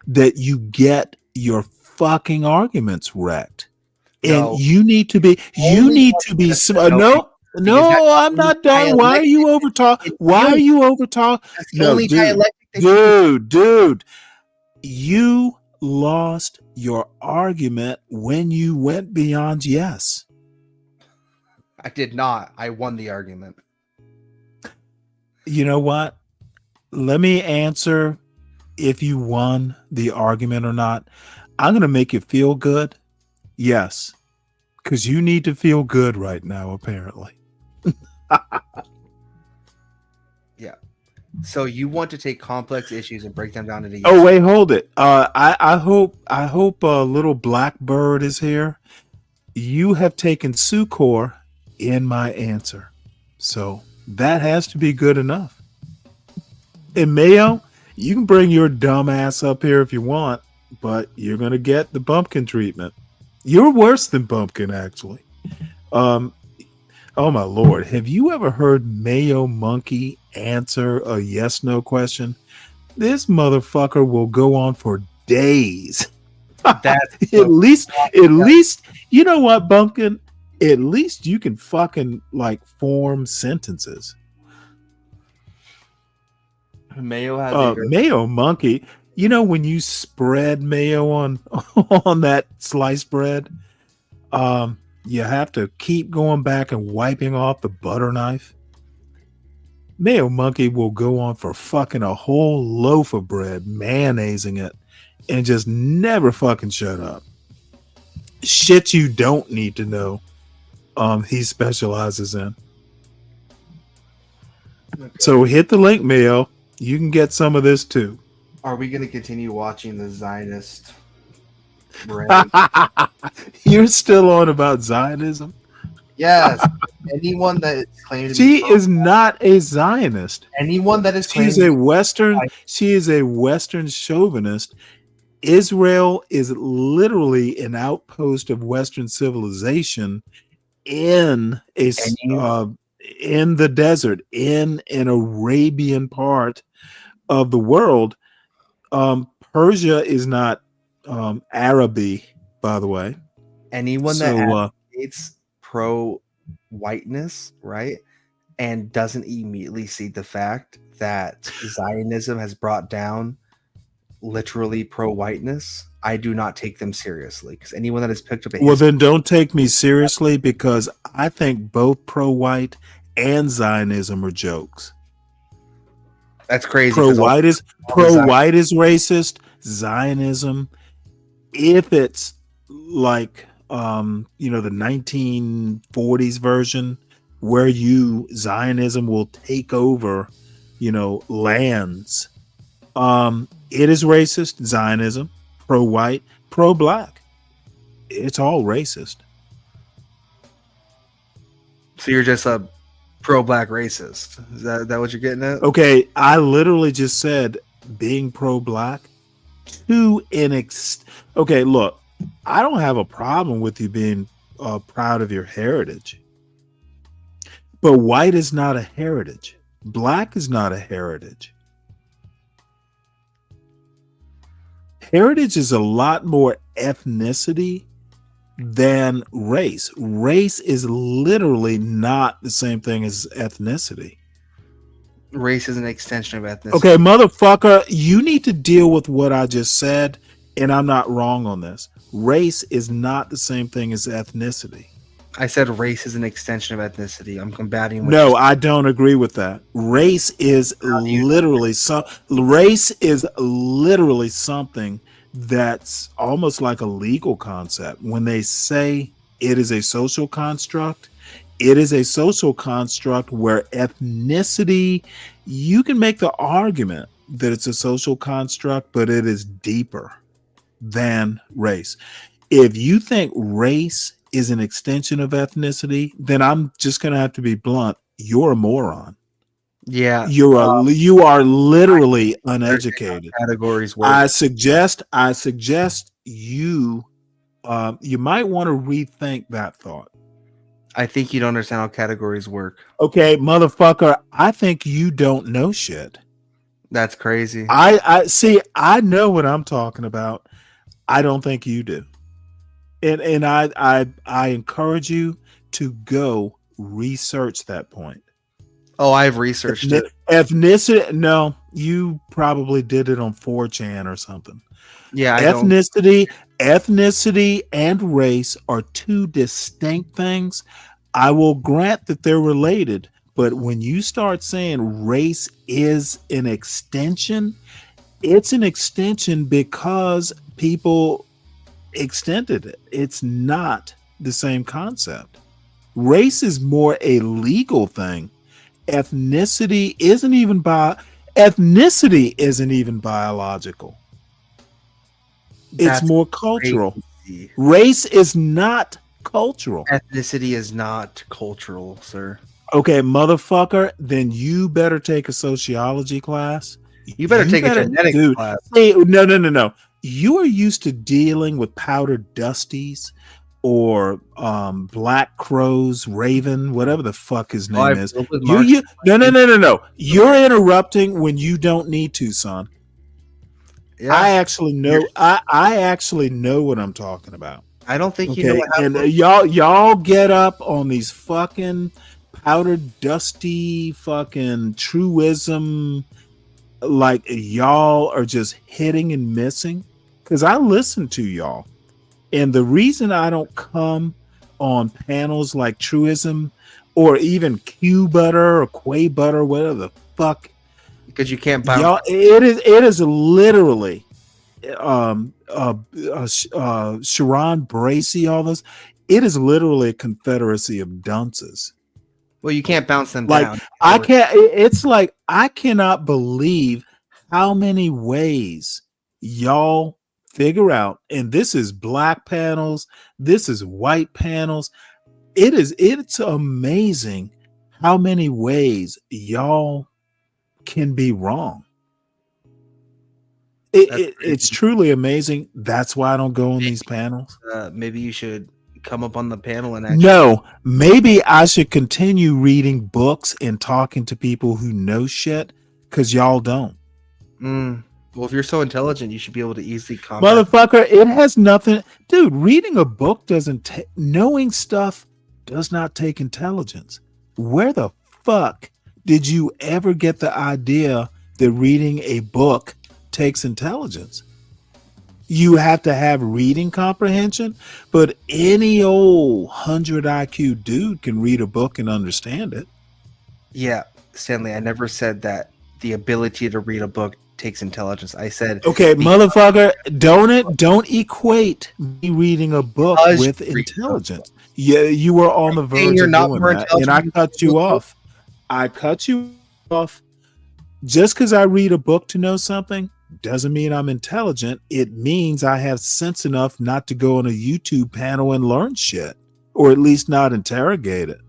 that you get your fucking arguments wrecked. No. And you need to be no, I'm not done. Why are you over talking? Why are you over talking? No, dude, you lost your argument when you went beyond yes. I did not. I won the argument. You know what? Let me answer if you won the argument or not. I'm going to make you feel good. Yes. Because you need to feel good right now, apparently. Yeah. So you want to take complex issues and break them down into Oh, wait, hold it. I hope little Blackbird is here. You have taken Sucor in my answer. So that has to be good enough. And Mayo, you can bring your dumb ass up here if you want, but you're going to get the bumpkin treatment. You're worse than Bumpkin, actually. Oh my Lord. Have you ever heard Mayo Monkey answer a yes/no question? This motherfucker will go on for days. At least, you know what, Bumpkin? At least you can fucking like form sentences. Mayo has Mayo Monkey. You know when you spread mayo on that sliced bread, you have to keep going back and wiping off the butter knife. Mayo Monkey will go on for fucking a whole loaf of bread, mayonnaising it, and just never fucking shut up. Shit you don't need to know. He specializes in. Okay. So hit the link, Mayo. You can get some of this too. Are we going to continue watching the Zionist? You're still on about Zionism? Yes. Anyone that claims she is not a Zionist. Anyone that is she is a Western chauvinist. Israel is literally an outpost of Western civilization in a in the desert, in an Arabian part of the world. Persia is not Araby, by the way. Anyone that So advocates pro whiteness, right, and doesn't immediately see the fact that Zionism has brought down literally pro whiteness, I do not take them seriously. Because anyone that has picked up a well, history, then don't take me seriously, because I think both pro-white and Zionism are jokes. that's crazy. 'cause Pro-white is all the pro-white is racist. Zionism, if it's like the 1940s version where Zionism will take over, lands. It is racist. Zionism, pro-white, pro-black. It's all racist. So you're just a pro-black racist. Is that what you're getting at? Okay, I literally just said being pro-black to okay, look, I don't have a problem with you being proud of your heritage, but white is not a heritage. Black is not a heritage. Heritage is a lot more ethnicity than race. Race is literally not the same thing as ethnicity. Race is an extension of ethnicity. Okay, motherfucker, you need to deal with what I just said, and I'm not wrong on this. Race is not the same thing as ethnicity. I said race is an extension of ethnicity. I'm combating. No, I don't agree with that. Race is literally something that's almost like a legal concept. When they say it is a social construct, it is a social construct where ethnicity, you can make the argument that it's a social construct, but it is deeper than race. If you think race is an extension of ethnicity, then I'm just going to have to be blunt. You're a moron. Yeah, you are literally uneducated. Categories work. I suggest you might want to rethink that thought. I think you don't understand how categories work. Okay, motherfucker, I think you don't know shit. That's crazy. I see. I know what I'm talking about. I don't think you do. And I encourage you to go research that point. Oh, I've researched it. Ethnicity? No, you probably did it on 4chan or something. Yeah, ethnicity and race are two distinct things. I will grant that they're related, but when you start saying race is an extension, it's an extension because people extended it. It's not the same concept. Race is more a legal thing. Ethnicity isn't even biological. It's more cultural. Crazy. Race is not cultural. Ethnicity is not cultural, sir. Okay, motherfucker, then you better take a sociology class. You better take a genetics class. Hey, no. You are used to dealing with powdered dusties or black crows, raven, whatever the fuck his name is. No. You're interrupting when you don't need to, son. Yeah. I actually know. I actually know what I'm talking about. I don't think you know what happened. And y'all get up on these fucking powdered dusty fucking truism, like y'all are just hitting and missing. Because I listen to y'all. And the reason I don't come on panels like Truism or even Q Butter or Quay Butter, whatever the fuck, because you can't bounce. Y'all, it is literally Sharon Bracey, all those. It is literally a confederacy of dunces. Well, you can't bounce them like, down. I can't. It's like I cannot believe how many ways y'all figure out, and this is black panels, this is white panels. It's amazing how many ways y'all can be wrong. It's truly amazing. That's why I don't go on these panels. Maybe you should come up on the panel and actually. No, maybe I should continue reading books and talking to people who know shit, because y'all don't. Well, if you're so intelligent, you should be able to easily combat. Motherfucker, it has nothing. Dude, reading a book doesn't knowing stuff does not take intelligence. Where the fuck did you ever get the idea that reading a book takes intelligence? You have to have reading comprehension, but any old 100 IQ dude can read a book and understand it. Yeah, Stanley, I never said that the ability to read a book takes intelligence. I said, okay, motherfucker, don't equate me reading a book with intelligence. Yeah, you were on the verge of doing that, and I cut you off. I cut you off. Just because I read a book to know something doesn't mean I'm intelligent. It means I have sense enough not to go on a YouTube panel and learn shit, or at least not interrogate it.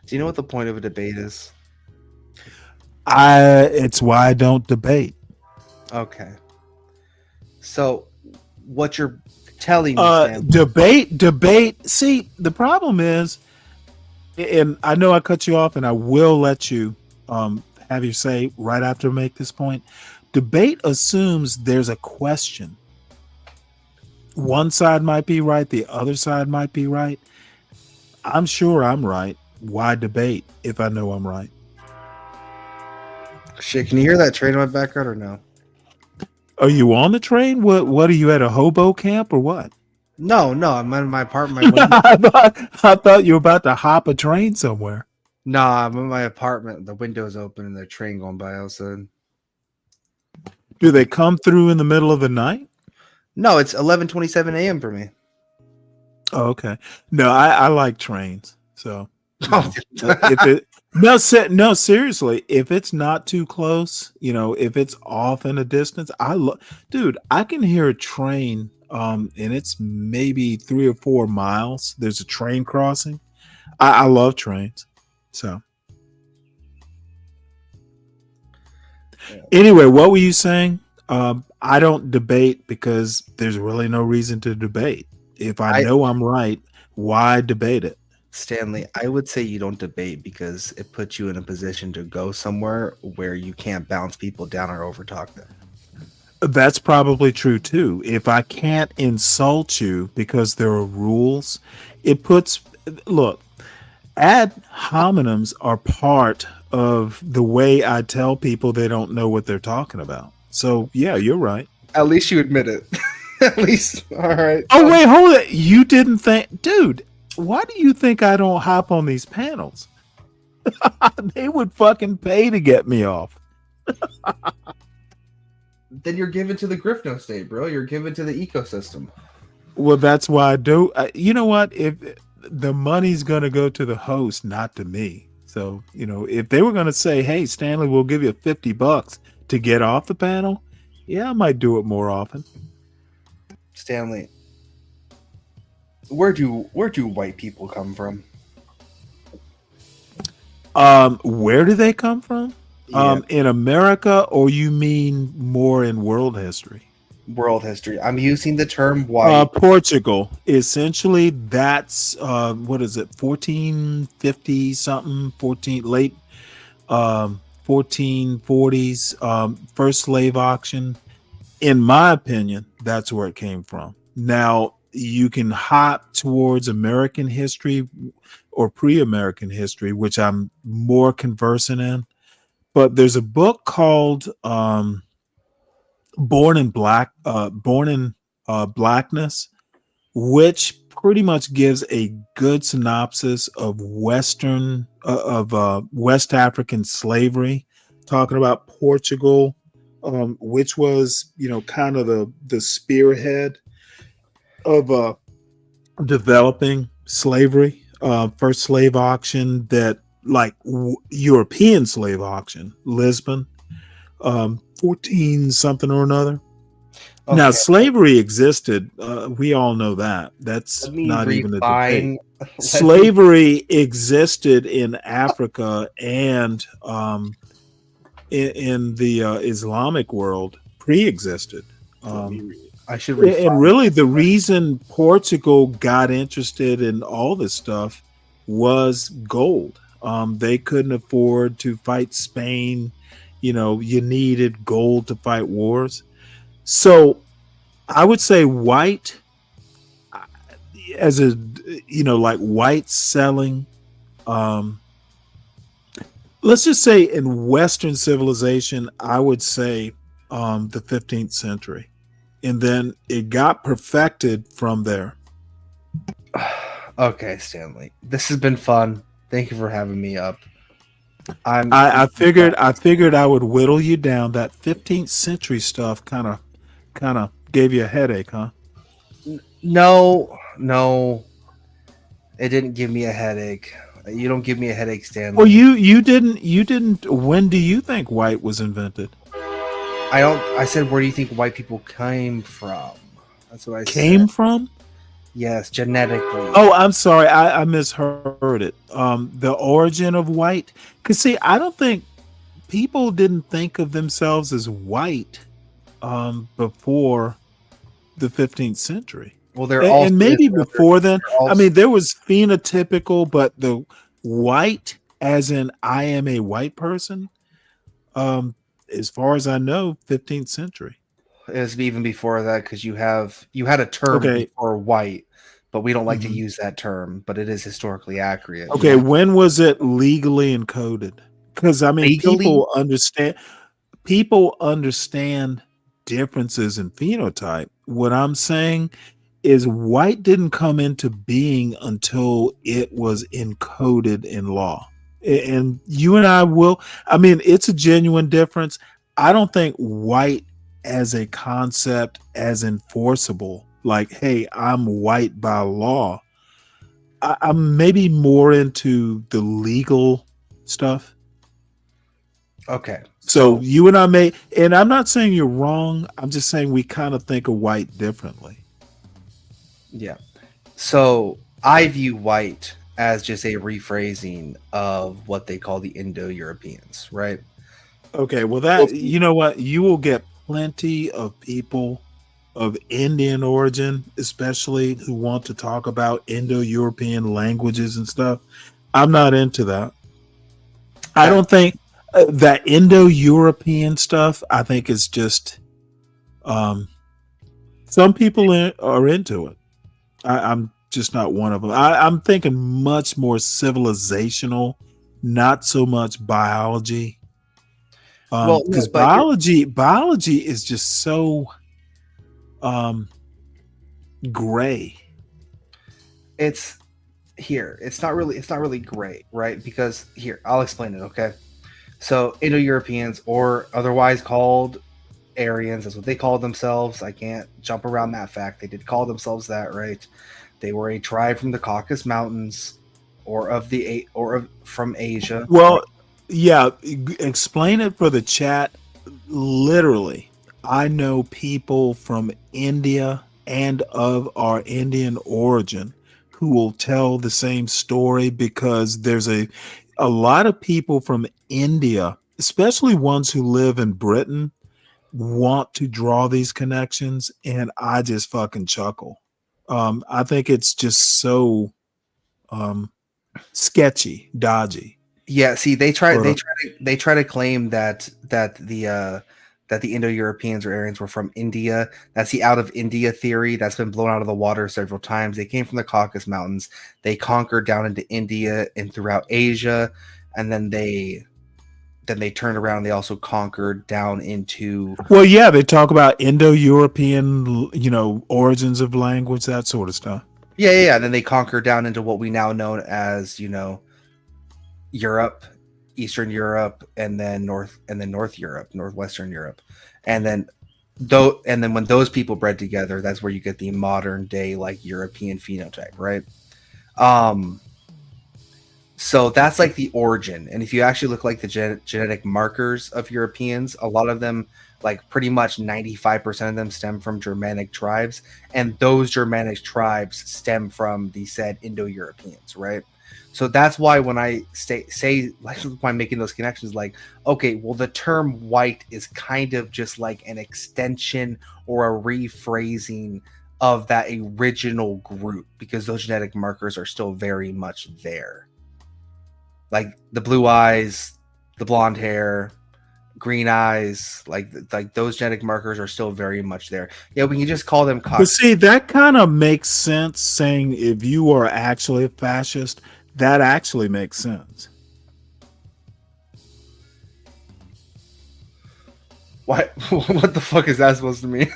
Do you know what the point of a debate is? It's why I don't debate. Okay. So, what you're telling me, debate. See, the problem is, and I know I cut you off, and I will let you have your say right after I make this point. Debate assumes there's a question. One side might be right, the other side might be right. I'm sure I'm right. Why debate if I know I'm right? Shit, can you hear that train in my background or no? Are you on the train? What are you at a hobo camp or what? No, I'm in my apartment. I thought you were about to hop a train somewhere. No, I'm in my apartment. The window's open and the train going by outside. Do they come through in the middle of the night? No, it's 11:27 a.m. for me. Oh, okay. No, I like trains. So no, seriously, if it's not too close, if it's off in a distance, dude, I can hear a train, and it's maybe 3 or 4 miles. There's a train crossing. I love trains. So anyway, what were you saying? I don't debate because there's really no reason to debate. If I know I'm right, why debate it? Stanley, I would say you don't debate because it puts you in a position to go somewhere where you can't bounce people down or overtalk them. That's probably true too. If I can't insult you because there are rules, look, ad hominems are part of the way I tell people they don't know what they're talking about. So yeah, you're right. At least you admit it. At least, all right. Oh wait, hold it. You didn't think, dude, why do you think I don't hop on these panels? They would fucking pay to get me off. Then you're given to the Griffno state, bro. You're given to the ecosystem. Well, that's why I do. You know what? If the money's going to go to the host, not to me. So, if they were going to say, hey, Stanley, we'll give you $50 to get off the panel. Yeah, I might do it more often. Stanley, where do white people come from? Where do they come from? Yeah. In America, or you mean more in world history? World history. I'm using the term white. Portugal. Essentially, that's what is it? 1450 something, late 1440s, first slave auction. In my opinion, that's where it came from. Now, you can hop towards American history or pre-American history, which I'm more conversant in. But there's a book called Born in Blackness, which pretty much gives a good synopsis of West African slavery, talking about Portugal, which was, kind of the spearhead of developing slavery. First slave auction that, like, European slave auction, Lisbon, 14 something or another. Okay. Now, slavery existed. We all know that. That's not even a debate. Slavery existed in Africa and in the Islamic world, pre-existed. Um, I should and refine. really, the reason Portugal got interested in all this stuff was gold. They couldn't afford to fight Spain. You know, you needed gold to fight wars. So I would say white, as a, like white selling. Um, let's just say in Western civilization, I would say the 15th century. And then it got perfected from there. Okay, Stanley, this has been fun. Thank you for having me up. I figured I would whittle you down. That 15th century stuff kind of gave you a headache, huh? No, it didn't give me a headache. You don't give me a headache, Stanley. Well, you didn't. When do you think white was invented? I said, where do you think white people came from? That's what I Came said. from? Yes, genetically. Oh, I'm sorry. I misheard it. The origin of white. Because see, I don't think people didn't think of themselves as white before the 15th century. Well, they're And maybe before then. I mean, there was phenotypical, but the white, as in I am a white person, as far as I know, 15th century. It was even before that, because you had a term before white, but we don't like to use that term, but it is historically accurate. Okay, when was it legally encoded? Because I mean, people understand differences in phenotype. What I'm saying is white didn't come into being until it was encoded in law. And you and I will, I mean, it's a genuine difference. I don't think white as a concept as enforceable, like, hey, I'm white by law. I'm maybe more into the legal stuff. Okay. So you and I may, and I'm not saying you're wrong. I'm just saying we kind of think of white differently. Yeah. So I view white as just a rephrasing of what they call the Indo-Europeans, right? Okay. Well, that, you know what? You will get plenty of people of Indian origin, especially who want to talk about Indo-European languages and stuff. I'm not into that. I don't think that Indo-European stuff, I think is just, some people are into it. I'm just not one of them. I'm thinking much more civilizational, not so much biology. Because biology is just so gray. It's not really gray, right? Because here, I'll explain it, okay? So Indo-Europeans, or otherwise called Aryans, that's what they called themselves. I can't jump around that fact. They did call themselves that, right? They were a tribe from the Caucasus Mountains, from Asia. Well, yeah, explain it for the chat. Literally, I know people from India and of our Indian origin who will tell the same story, because there's a lot of people from India, especially ones who live in Britain, want to draw these connections, and I just fucking chuckle. I think it's just so sketchy, dodgy. Yeah, see, they try to claim that the Indo-Europeans or Aryans were from India. That's the out of India theory that's been blown out of the water several times. They came from the Caucasus Mountains. They conquered down into India and throughout Asia, and then they turned around. They also conquered down into. Well, yeah, they talk about Indo-European, origins of language, that sort of stuff. Yeah. Then they conquered down into what we now know as, Europe, Eastern Europe, and then North Europe, Northwestern Europe, and then when those people bred together, that's where you get the modern day like European phenotype, right? So that's like the origin. And if you actually look like the genetic markers of Europeans, a lot of them, like pretty much 95% of them stem from Germanic tribes. And those Germanic tribes stem from the said Indo-Europeans, right? So that's why when I say like why I'm making those connections, like, okay, well, the term white is kind of just like an extension or a rephrasing of that original group, because those genetic markers are still very much there. Like the blue eyes, the blonde hair, green eyes, like those genetic markers are still very much there. Yeah, we can just call them But see, that kind of makes sense, saying if you are actually a fascist, that actually makes sense. What? What the fuck is that supposed to mean?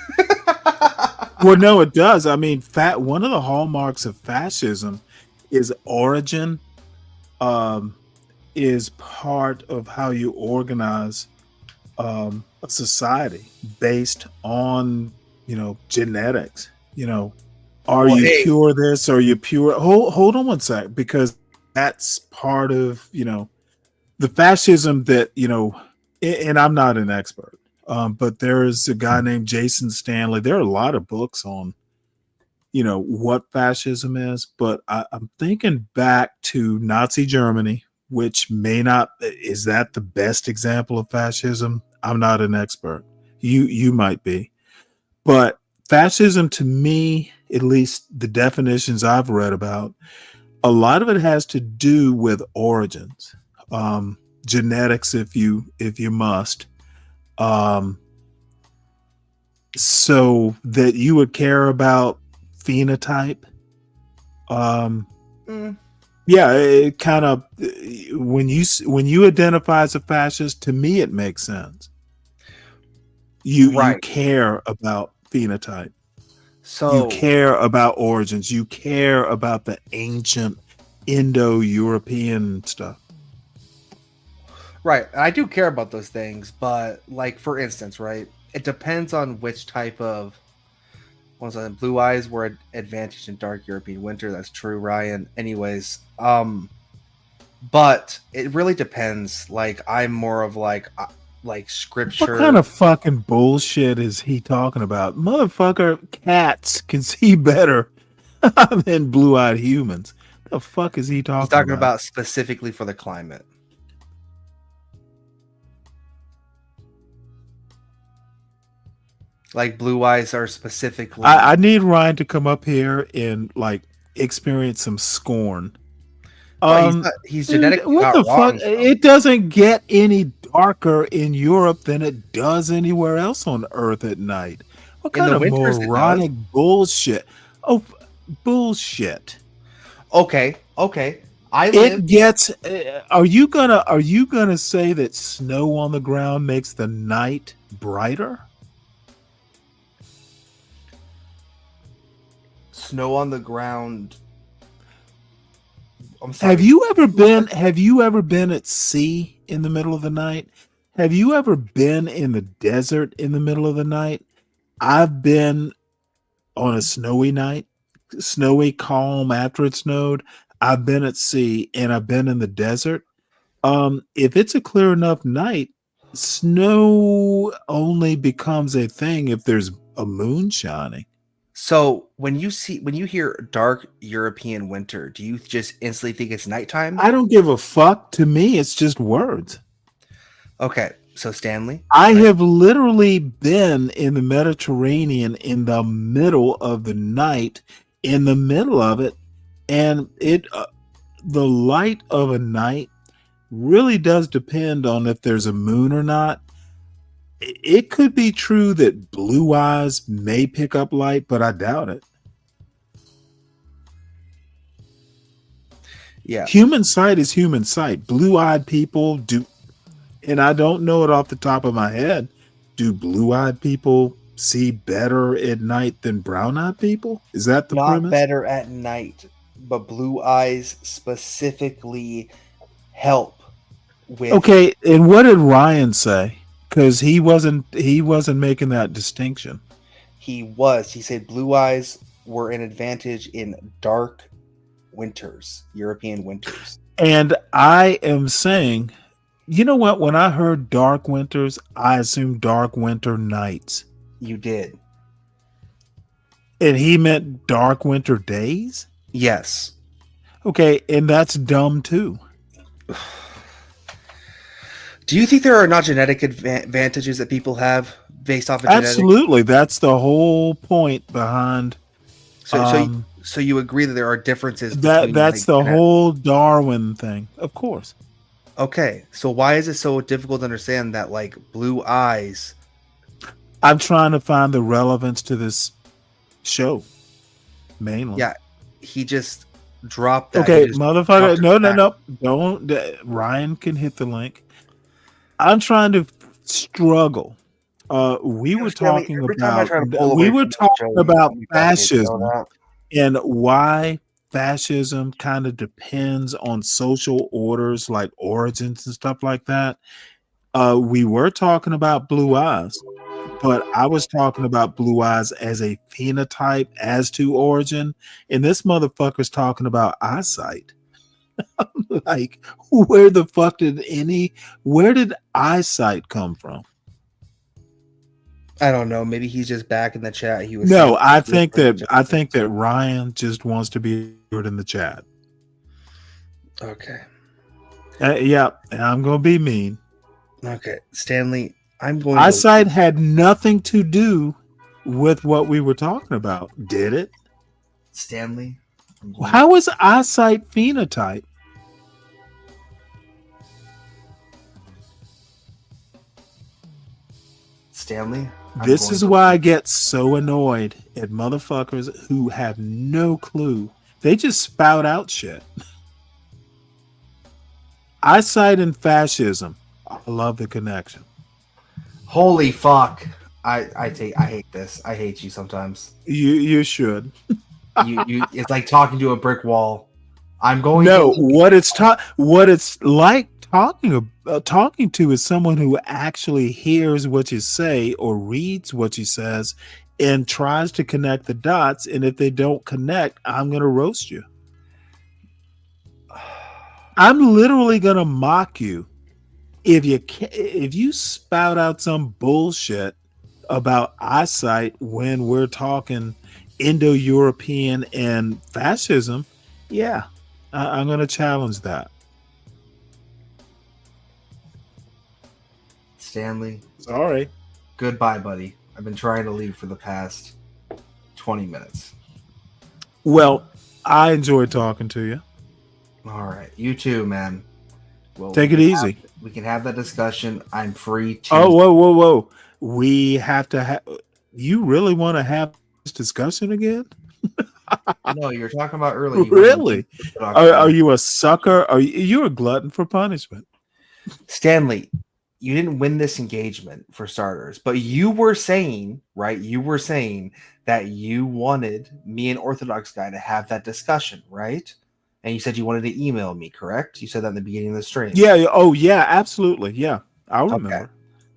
Well, no, it does. I mean, one of the hallmarks of fascism is origin, is part of how you organize a society based on, genetics. Are you pure this? Are you pure? Hold on one sec, because that's part of, the fascism that, and I'm not an expert, but there is a guy named Jason Stanley. There are a lot of books on, what fascism is, but I'm thinking back to Nazi Germany, which is that the best example of fascism? I'm not an expert. You might be, but fascism, to me, at least the definitions I've read about, a lot of it has to do with origins, genetics, if you must, so that you would care about phenotype. Yeah, it kind of, when you identify as a fascist, to me it makes sense. You care about phenotype. So you care about origins. You care about the ancient Indo-European stuff. Right. I do care about those things, but like, for instance, right, it depends on which type of blue eyes were an advantage in dark European winter. That's true, Ryan. Anyways, but it really depends. Like, I'm more of like scripture. What kind of fucking bullshit is he talking about? Motherfucker, cats can see better than blue-eyed humans. The fuck is he talking about? He's talking about specifically for the climate. Like, blue eyes are specifically. I need Ryan to come up here and like experience some scorn. He's genetically what not the wrong, fuck? It doesn't get any darker in Europe than it does anywhere else on Earth at night. What kind of moronic bullshit? Oh, bullshit. Okay. It gets. Are you gonna say that snow on the ground makes the night brighter? Snow on the ground. I'm sorry. Have you ever been at sea in the middle of the night? Have you ever been in the desert in the middle of the night? I've been on a snowy night, snowy calm after it snowed. I've been at sea and I've been in the desert. If it's a clear enough night, snow only becomes a thing if there's a moon shining. So when you hear dark European winter, do you just instantly think it's nighttime? I don't give a fuck. To me, it's just words. Okay, so Stanley, I have literally been in the Mediterranean in the middle of the night, in the middle of it, and the light of a night really does depend on if there's a moon or not. It could be true that blue eyes may pick up light, but I doubt it. Yeah. Human sight is human sight. Blue-eyed people do, and I don't know it off the top of my head. Do blue-eyed people see better at night than brown-eyed people? Is that the premise? Not better at night, but blue eyes specifically help with. Okay, and what did Ryan say? Because he wasn't making that distinction. He said blue eyes were an advantage in dark winters, European winters. And I am saying, you know what? When I heard dark winters, I assumed dark winter nights. You did. And he meant dark winter days? Yes. Okay, and that's dumb too. Do you think there are not genetic advantages that people have based off of genetics? Absolutely. That's the whole point behind. So you agree that there are differences That's like, the whole Darwin thing, of course. Okay, so why is it so difficult to understand that like blue eyes? I'm trying to find the relevance to this show, mainly. Yeah, he just dropped that. Okay, motherfucker. No. Don't. Ryan can hit the link. I'm trying to struggle. We were talking about fascism and why fascism kind of depends on social orders like origins and stuff like that. We were talking about blue eyes, but I was talking about blue eyes as a phenotype as to origin, and this motherfucker's talking about eyesight. Like, where did eyesight come from? I don't know. Maybe he's just back in the chat. He was no. I think that Ryan just wants to be heard in the chat. Okay. Yeah, and I'm gonna be mean. Okay, Stanley. I'm going. Eyesight had nothing to do with what we were talking about, did it? Stanley. How is eyesight phenotype? Stanley. This is why I get so annoyed at motherfuckers who have no clue. They just spout out shit. Eyesight and fascism. I love the connection. Holy fuck. I hate this. I hate you sometimes. You should. you it's like talking to a brick wall. I'm going what it's like talking to is someone who actually hears what you say or reads what you says and tries to connect the dots, and if they don't connect, I'm going to roast you. I'm literally going to mock you if you spout out some bullshit about eyesight when we're talking Indo-European and fascism. Yeah, I'm going to challenge that. Stanley. Sorry. Goodbye, buddy. I've been trying to leave for the past 20 minutes. Well, I enjoyed talking to you. All right. You too, man. Well, take it easy. We can have that discussion. I'm free to. Oh, whoa. We have to have. You really want to have this discussion again? No, you're talking about earlier. Really? Are you a sucker? Are you a glutton for punishment? Stanley, you didn't win this engagement for starters, but you were saying, right? You were saying that you wanted me and Orthodox Guy to have that discussion, right? And you said you wanted to email me, correct? You said that in the beginning of the stream. Yeah. Oh, yeah. Absolutely. Yeah. I remember. Okay.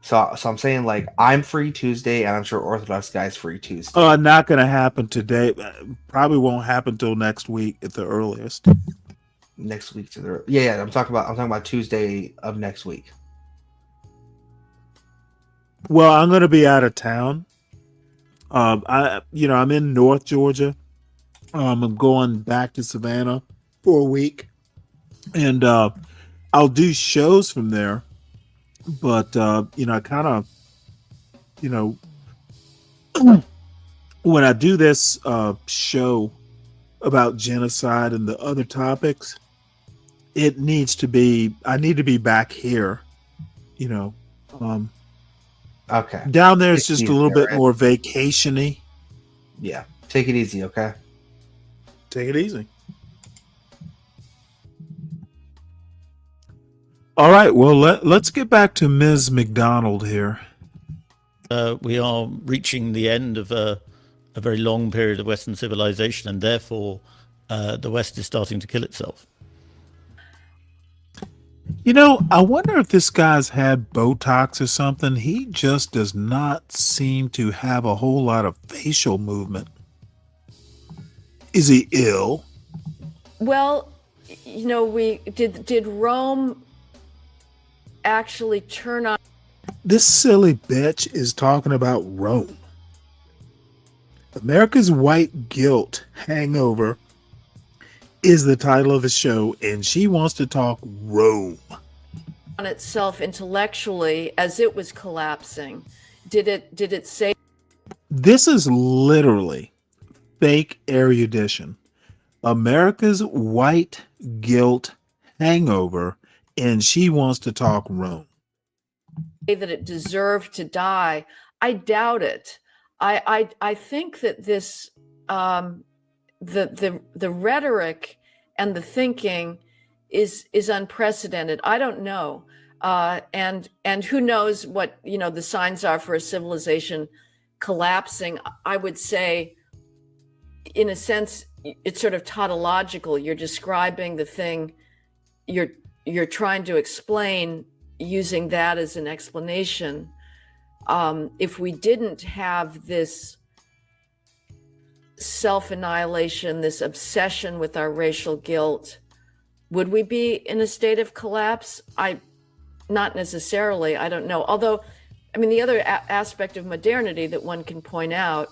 So I'm saying, like, I'm free Tuesday, and I'm sure Orthodox Guy's free Tuesday. Not going to happen today. Probably won't happen till next week at the earliest. Next week yeah. I'm talking about Tuesday of next week. Well, I'm going to be out of town. I'm in North Georgia. I'm going back to Savannah for a week, and I'll do shows from there. But I kind of, when I do this show about genocide and the other topics, I need to be back here. Okay. Down there it's just a little bit more vacation-y. Yeah. Take it easy, okay? Take it easy. All right, well, let's get back to Ms. McDonald here. We are reaching the end of a very long period of Western civilization, and therefore the West is starting to kill itself. I wonder if this guy's had Botox or something. He just does not seem to have a whole lot of facial movement. Is he ill? Well, we did Rome actually turn on? This silly bitch is talking about Rome. America's White Guilt Hangover is the title of the show, and she wants to talk Rome. On itself intellectually as it was collapsing? Did it say? This is literally fake erudition. America's White Guilt Hangover, and she wants to talk Rome. That it deserved to die? I doubt it. I think that this the rhetoric and the thinking is unprecedented. I don't know, and who knows what the signs are for a civilization collapsing. I would say, in a sense, it's sort of tautological. You're describing the thing you're trying to explain, using that as an explanation. If we didn't have this self-annihilation, this obsession with our racial guilt, would we be in a state of collapse? Not necessarily. I don't know. Although, the other aspect of modernity that one can point out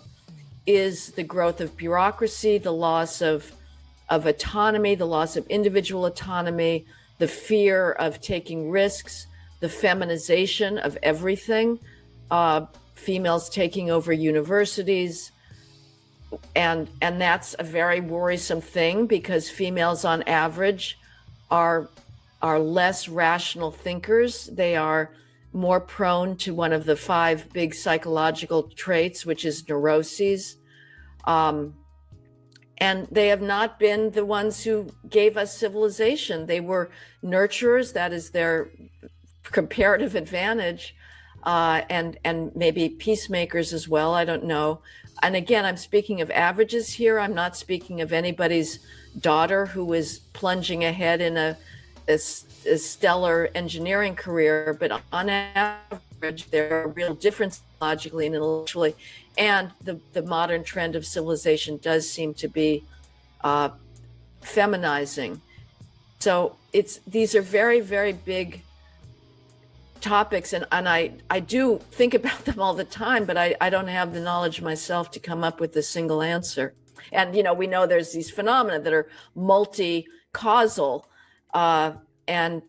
is the growth of bureaucracy, the loss of autonomy, the loss of individual autonomy, the fear of taking risks, the feminization of everything, females taking over universities. And that's a very worrisome thing, because females on average are less rational thinkers. They are more prone to one of the 5 big psychological traits, which is neuroses. And they have not been the ones who gave us civilization. They were nurturers. That is their comparative advantage, and maybe peacemakers as well. I don't know. And again, I'm speaking of averages here. I'm not speaking of anybody's daughter who is plunging ahead in a stellar engineering career, but on average, there are real differences logically and intellectually. And the modern trend of civilization does seem to be feminizing. So these are very, very big topics, and I do think about them all the time, but I don't have the knowledge myself to come up with a single answer. And we know there's these phenomena that are multi-causal, and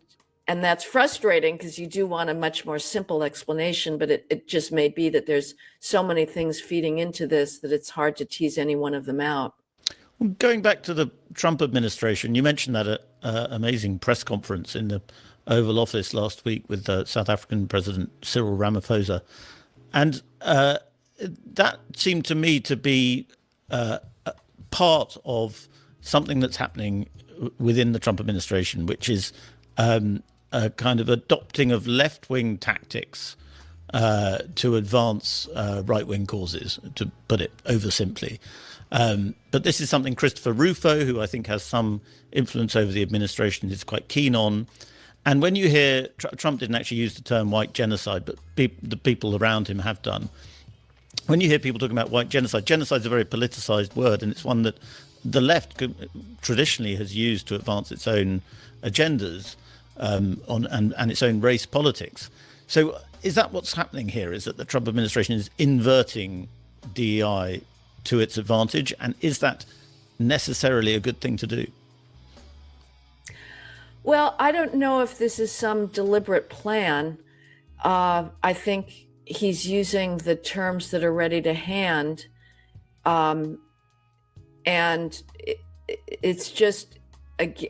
that's frustrating, because you do want a much more simple explanation, but it just may be that there's so many things feeding into this that it's hard to tease any one of them out. Going back to the Trump administration, you mentioned that amazing press conference in the Oval Office last week with South African President Cyril Ramaphosa. And that seemed to me to be part of something that's happening within the Trump administration, which is a kind of adopting of left-wing tactics to advance right-wing causes, to put it oversimply. But this is something Christopher Rufo, who I think has some influence over the administration, is quite keen on. And when you hear Trump didn't actually use the term white genocide, but the people around him have done. When you hear people talking about white genocide, genocide is a very politicized word, and it's one that the left traditionally has used to advance its own agendas and its own race politics. So is that what's happening here? Is that the Trump administration is inverting DEI to its advantage? And is that necessarily a good thing to do? Well, I don't know if this is some deliberate plan. I think he's using the terms that are ready to hand. And it's just,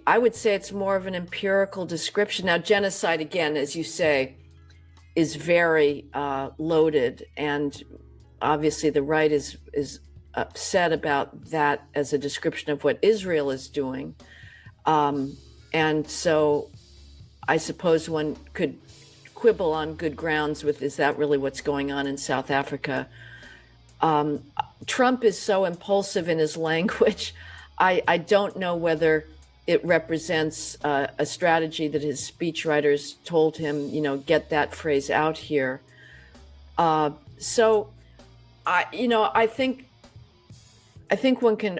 I would say it's more of an empirical description. Now, genocide, again, as you say, is very loaded. And obviously the right is upset about that as a description of what Israel is doing. And so I suppose one could quibble on good grounds with, is that really what's going on in South Africa? Trump is so impulsive in his language. I don't know whether it represents a strategy that his speechwriters told him, get that phrase out here. So I think one can.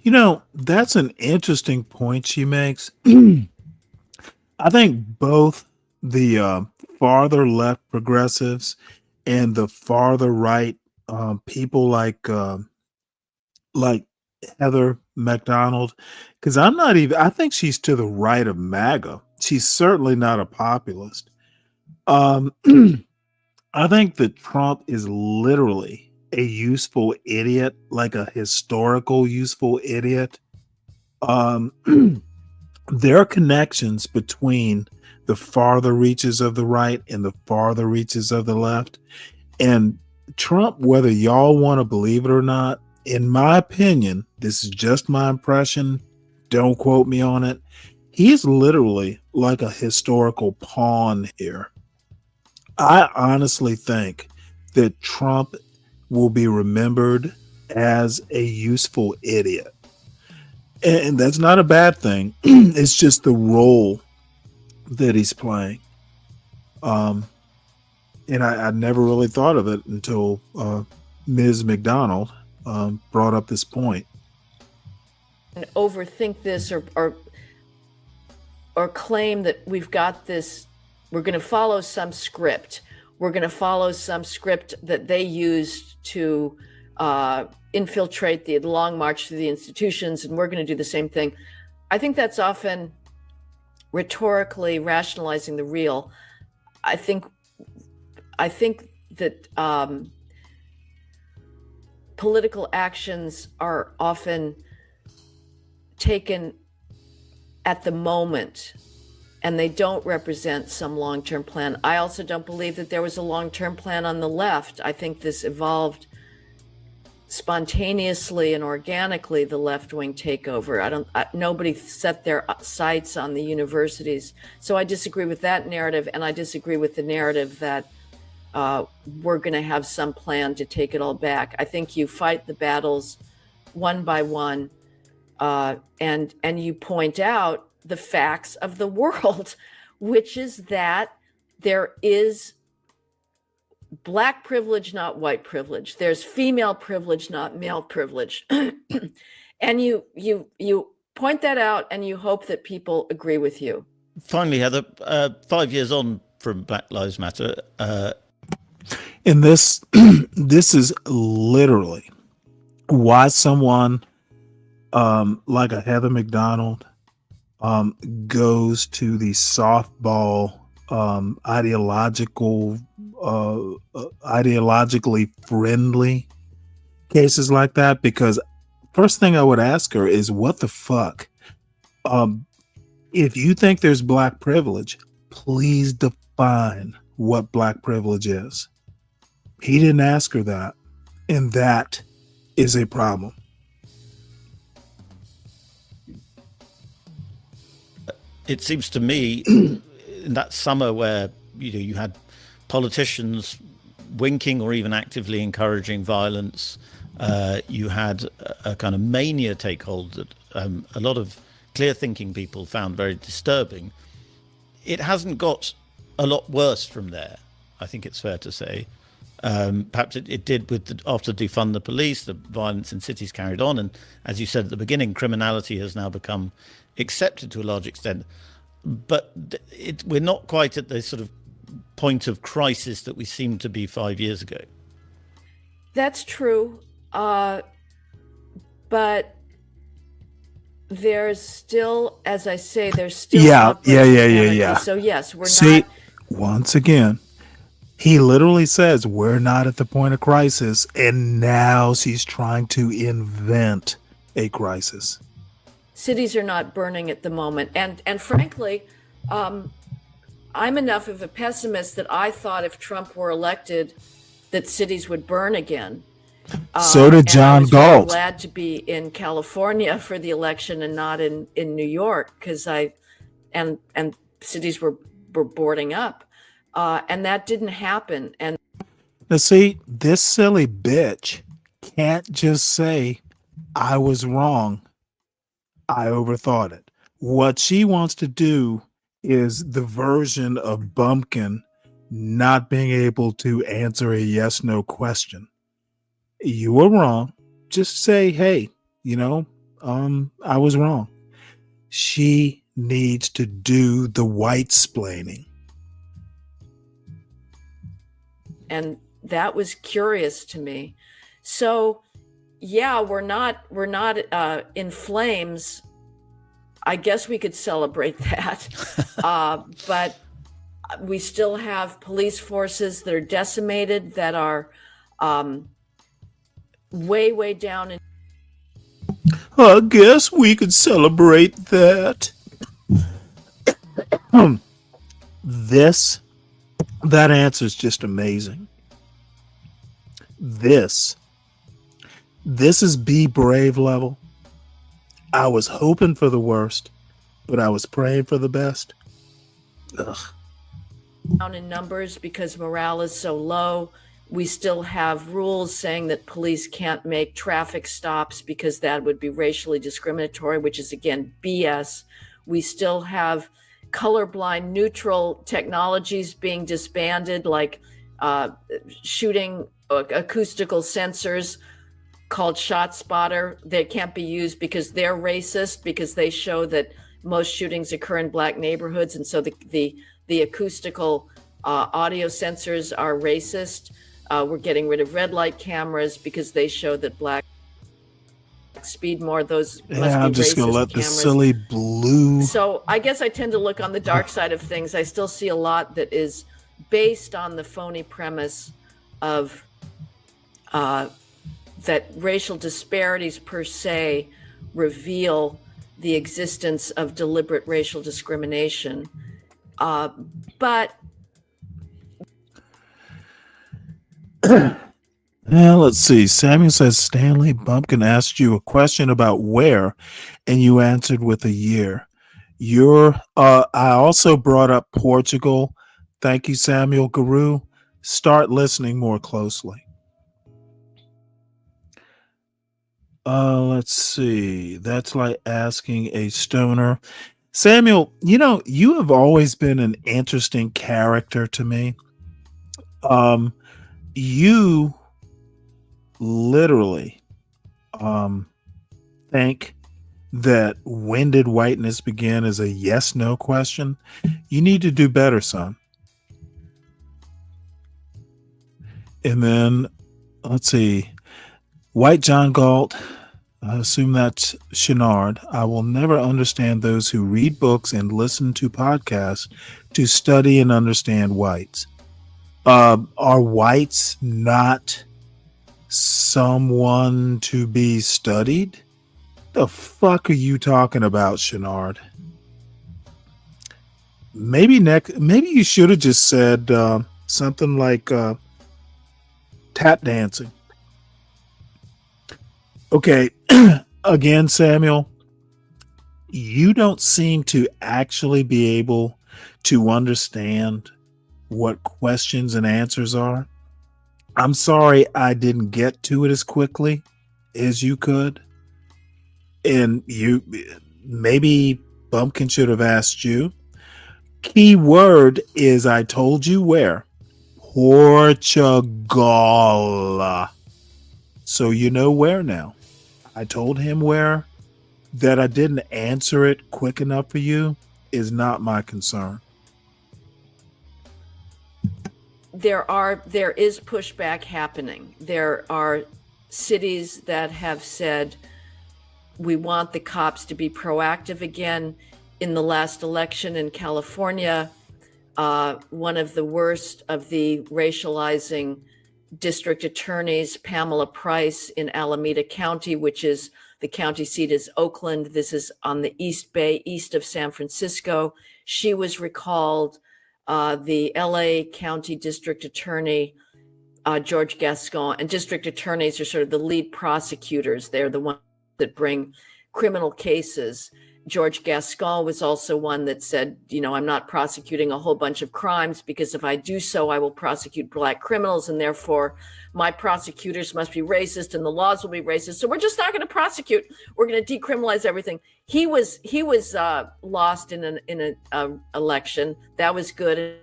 You know, that's an interesting point she makes. I think both the farther left progressives and the farther right people like Heather McDonald, because I'm not even. I think she's to the right of MAGA. She's certainly not a populist. Um, I think that Trump is literally a useful idiot, like a historical useful idiot. Um, there are connections between the farther reaches of the right and the farther reaches of the left. And Trump, whether y'all want to believe it or not, in my opinion, this is just my impression. Don't quote me on it. He's literally like a historical pawn here. I honestly think that Trump will be remembered as a useful idiot. And that's not a bad thing. It's just the role that he's playing. And I never really thought of it until Ms. McDonald brought up this point. And overthink this or claim that we've got this, we're going to follow some script. We're going to follow some script that they used to infiltrate the long march through the institutions, and we're going to do the same thing. I think that's often rhetorically rationalizing the real. I think that political actions are often taken at the moment, and they don't represent some long-term plan. I also don't believe that there was a long-term plan on the left. I think this evolved spontaneously and organically, the left-wing takeover. Nobody set their sights on the universities. So I disagree with that narrative, and I disagree with the narrative that we're going to have some plan to take it all back. I think you fight the battles one by one, and you point out the facts of the world, which is that there is Black privilege, not white privilege. There's female privilege, not male privilege. And you point that out, and you hope that people agree with you. Finally, Heather, 5 years on from Black Lives Matter, and this this is literally why someone like a Heather McDonald goes to the softball ideologically friendly cases like that, because first thing I would ask her is, what the fuck? If you think there's Black privilege, please define what Black privilege is. He didn't ask her that, and that is a problem. It seems to me in that summer where you had politicians winking or even actively encouraging violence, you had a kind of mania take hold that a lot of clear-thinking people found very disturbing. It hasn't got a lot worse from there, I think it's fair to say. Perhaps it did after defund the police, the violence in cities carried on, and as you said at the beginning, criminality has now become accepted to a large extent. But we're not quite at the sort of point of crisis that we seemed to be 5 years ago. That's true, but there's still, as I say, there's still yeah. So yes, we're See, not. Once again, he literally says we're not at the point of crisis, and now she's trying to invent a crisis. Cities are not burning at the moment, and frankly, I'm enough of a pessimist that I thought if Trump were elected, that cities would burn again. So did John I was Galt. glad to be in California for the election and not in New York, because and cities were boarding up, and that didn't happen. And now, see, this silly bitch can't just say, I was wrong, I overthought it. What she wants to do is the version of Bumpkin not being able to answer a yes/no question. You were wrong. Just say, hey, I was wrong. She needs to do the white splaining. And that was curious to me. So, yeah, we're not in flames. I guess we could celebrate that. But we still have police forces that are decimated, that are way, way down. I guess we could celebrate that. That answer is just amazing. This is Be Brave level. I was hoping for the worst, but I was praying for the best. Ugh. Down in numbers because morale is so low. We still have rules saying that police can't make traffic stops because that would be racially discriminatory, which is, again, BS. We still have colorblind neutral technologies being disbanded, like shooting acoustical sensors called ShotSpotter. They can't be used because they're racist, because they show that most shootings occur in black neighborhoods. And so the acoustical audio sensors are racist. We're getting rid of red light cameras because they show that black speed more. Those must be I'm just going to let cameras. the silly blue. So I guess I tend to look on the dark side of things. I still see a lot that is based on the phony premise of that racial disparities per se reveal the existence of deliberate racial discrimination. But let's see. Samuel says, Stanley, Bumpkin asked you a question about where, and you answered with a year. I also brought up Portugal. Thank you, Samuel Guru. Start listening more closely. Let's see. That's like asking a stoner. Samuel, you have always been an interesting character to me. You literally think that when did whiteness begin is a yes/no question. You need to do better, son. And then let's see. White John Galt, I assume that's Chenard. I will never understand those who read books and listen to podcasts to study and understand whites. Are whites not someone to be studied? The fuck are you talking about, Chenard? Maybe you should have just said something like tap dancing. Okay, again, Samuel, you don't seem to actually be able to understand what questions and answers are. I'm sorry I didn't get to it as quickly as you could. And maybe Bumpkin should have asked you. Key word is I told you where. Portugal. So you know where now. I told him where. That I didn't answer it quick enough for you is not my concern. there is pushback happening. There are cities that have said, we want the cops to be proactive again. In the last election in California, one of the worst of the racializing district attorneys, Pamela Price in Alameda County, which is the county seat is Oakland. This is on the East Bay, east of San Francisco. She was recalled. The LA County District Attorney, George Gascon, and district attorneys are sort of the lead prosecutors. They're the ones that bring criminal cases. George Gascon was also one that said, I'm not prosecuting a whole bunch of crimes because if I do so, I will prosecute Black criminals, and therefore my prosecutors must be racist and the laws will be racist. So we're just not going to prosecute. We're going to decriminalize everything. He was lost in an election. That was good.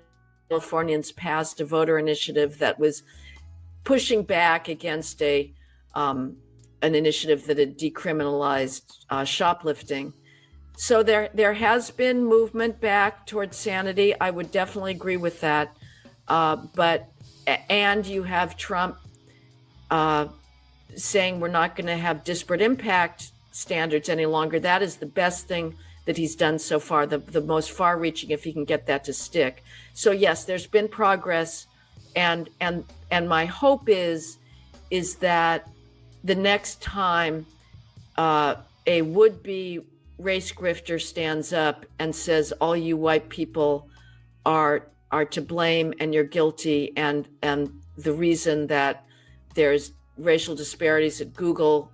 Californians passed a voter initiative that was pushing back against a an initiative that had decriminalized shoplifting. So there has been movement back towards sanity. I would definitely agree with that. And you have Trump saying we're not going to have disparate impact standards any longer. That is the best thing that he's done so far, the most far-reaching, if he can get that to stick. So yes, there's been progress, and my hope is that the next time a would-be race grifter stands up and says all you white people are to blame and you're guilty, and the reason that there's racial disparities at Google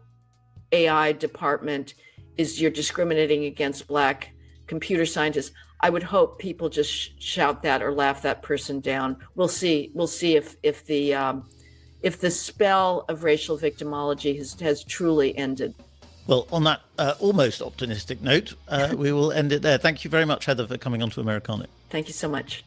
AI department is you're discriminating against Black computer scientists. I would hope people just shout that or laugh that person down. We'll see if the spell of racial victimology has truly ended. Well, on that almost optimistic note, we will end it there. Thank you very much, Heather, for coming on to Americano. Thank you so much.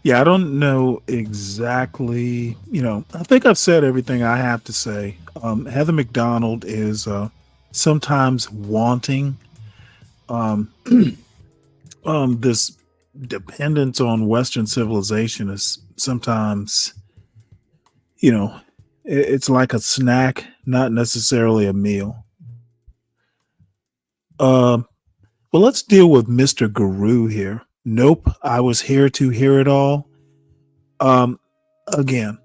Yeah, I don't know exactly. I think I've said everything I have to say. Heather McDonald is sometimes wanting this dependence on Western civilization is sometimes, it's like a snack, not necessarily a meal. Well, let's deal with Mr. Guru here. Nope, I was here to hear it all. Again,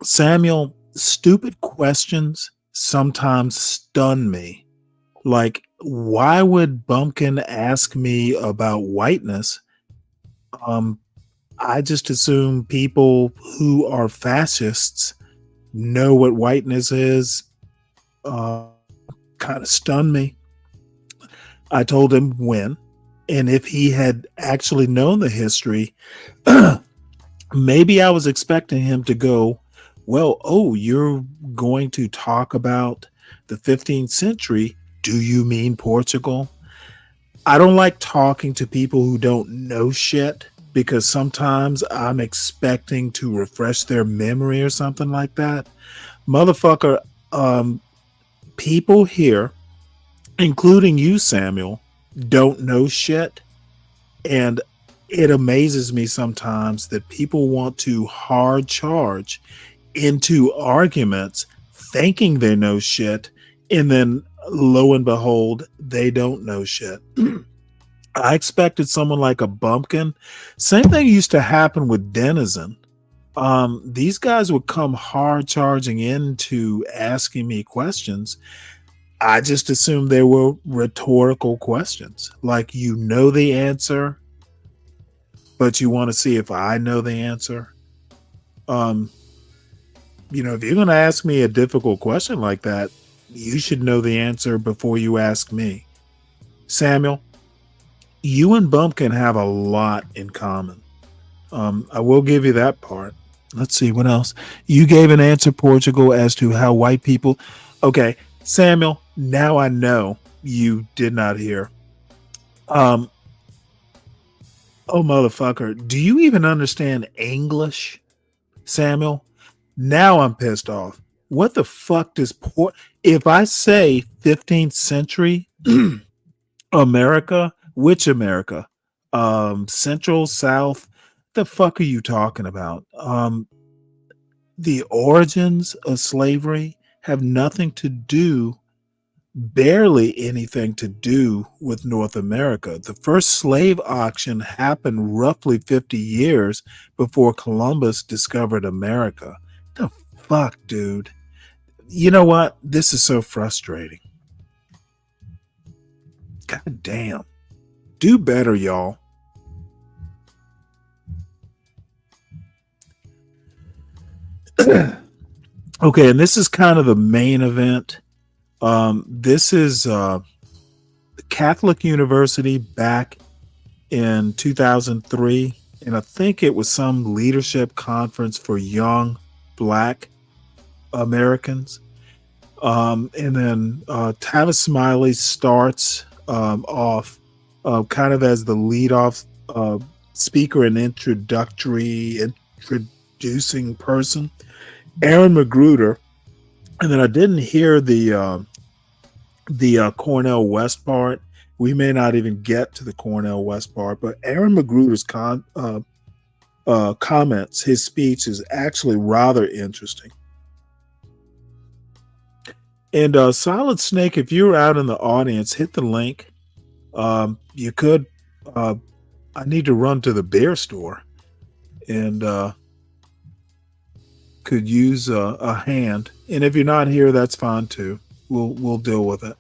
Samuel, stupid questions sometimes stun me. Like, why would Bumpkin ask me about whiteness? I just assume people who are fascists know what whiteness is. Kind of stunned me. I told him when. And if he had actually known the history, maybe I was expecting him to go, well, oh, you're going to talk about the 15th century. Do you mean Portugal? I don't like talking to people who don't know shit, because sometimes I'm expecting to refresh their memory or something like that. Motherfucker, people here, including you, Samuel, don't know shit, and it amazes me sometimes that people want to hard charge into arguments thinking they know shit, and then lo and behold, they don't know shit. I expected someone like a Bumpkin. Same thing used to happen with Denizen. These guys would come hard charging into asking me questions. I just assumed they were rhetorical questions. Like, you know the answer, but you want to see if I know the answer. If you're going to ask me a difficult question like that, you should know the answer before you ask me. Samuel, you and Bumpkin have a lot in common. I will give you that part. Let's see, what else? You gave an answer, Portugal, as to how white people... Okay, Samuel, now I know you did not hear. Oh, motherfucker. Do you even understand English, Samuel? Now I'm pissed off. What the fuck does if I say 15th century America, which America? Central, South? The fuck are you talking about? The origins of slavery have nothing to do, barely anything to do with North America. The first slave auction happened roughly 50 years before Columbus discovered America. The fuck, dude? You know what? This is so frustrating. God damn. Do better, y'all. Okay, and this is kind of the main event. This is Catholic University back in 2003, and I think it was some leadership conference for young Black Americans. And then Tavis Smiley starts off kind of as the lead-off speaker and introductory introducing person, Aaron McGruder, and then I didn't hear the Cornell West part. We may not even get to the Cornell West part, but Aaron McGruder's comments, his speech is actually rather interesting. And Solid Snake, if you're out in the audience, hit the link. You could. I need to run to the beer store, and could use a hand. And if you're not here, that's fine too. We'll deal with it.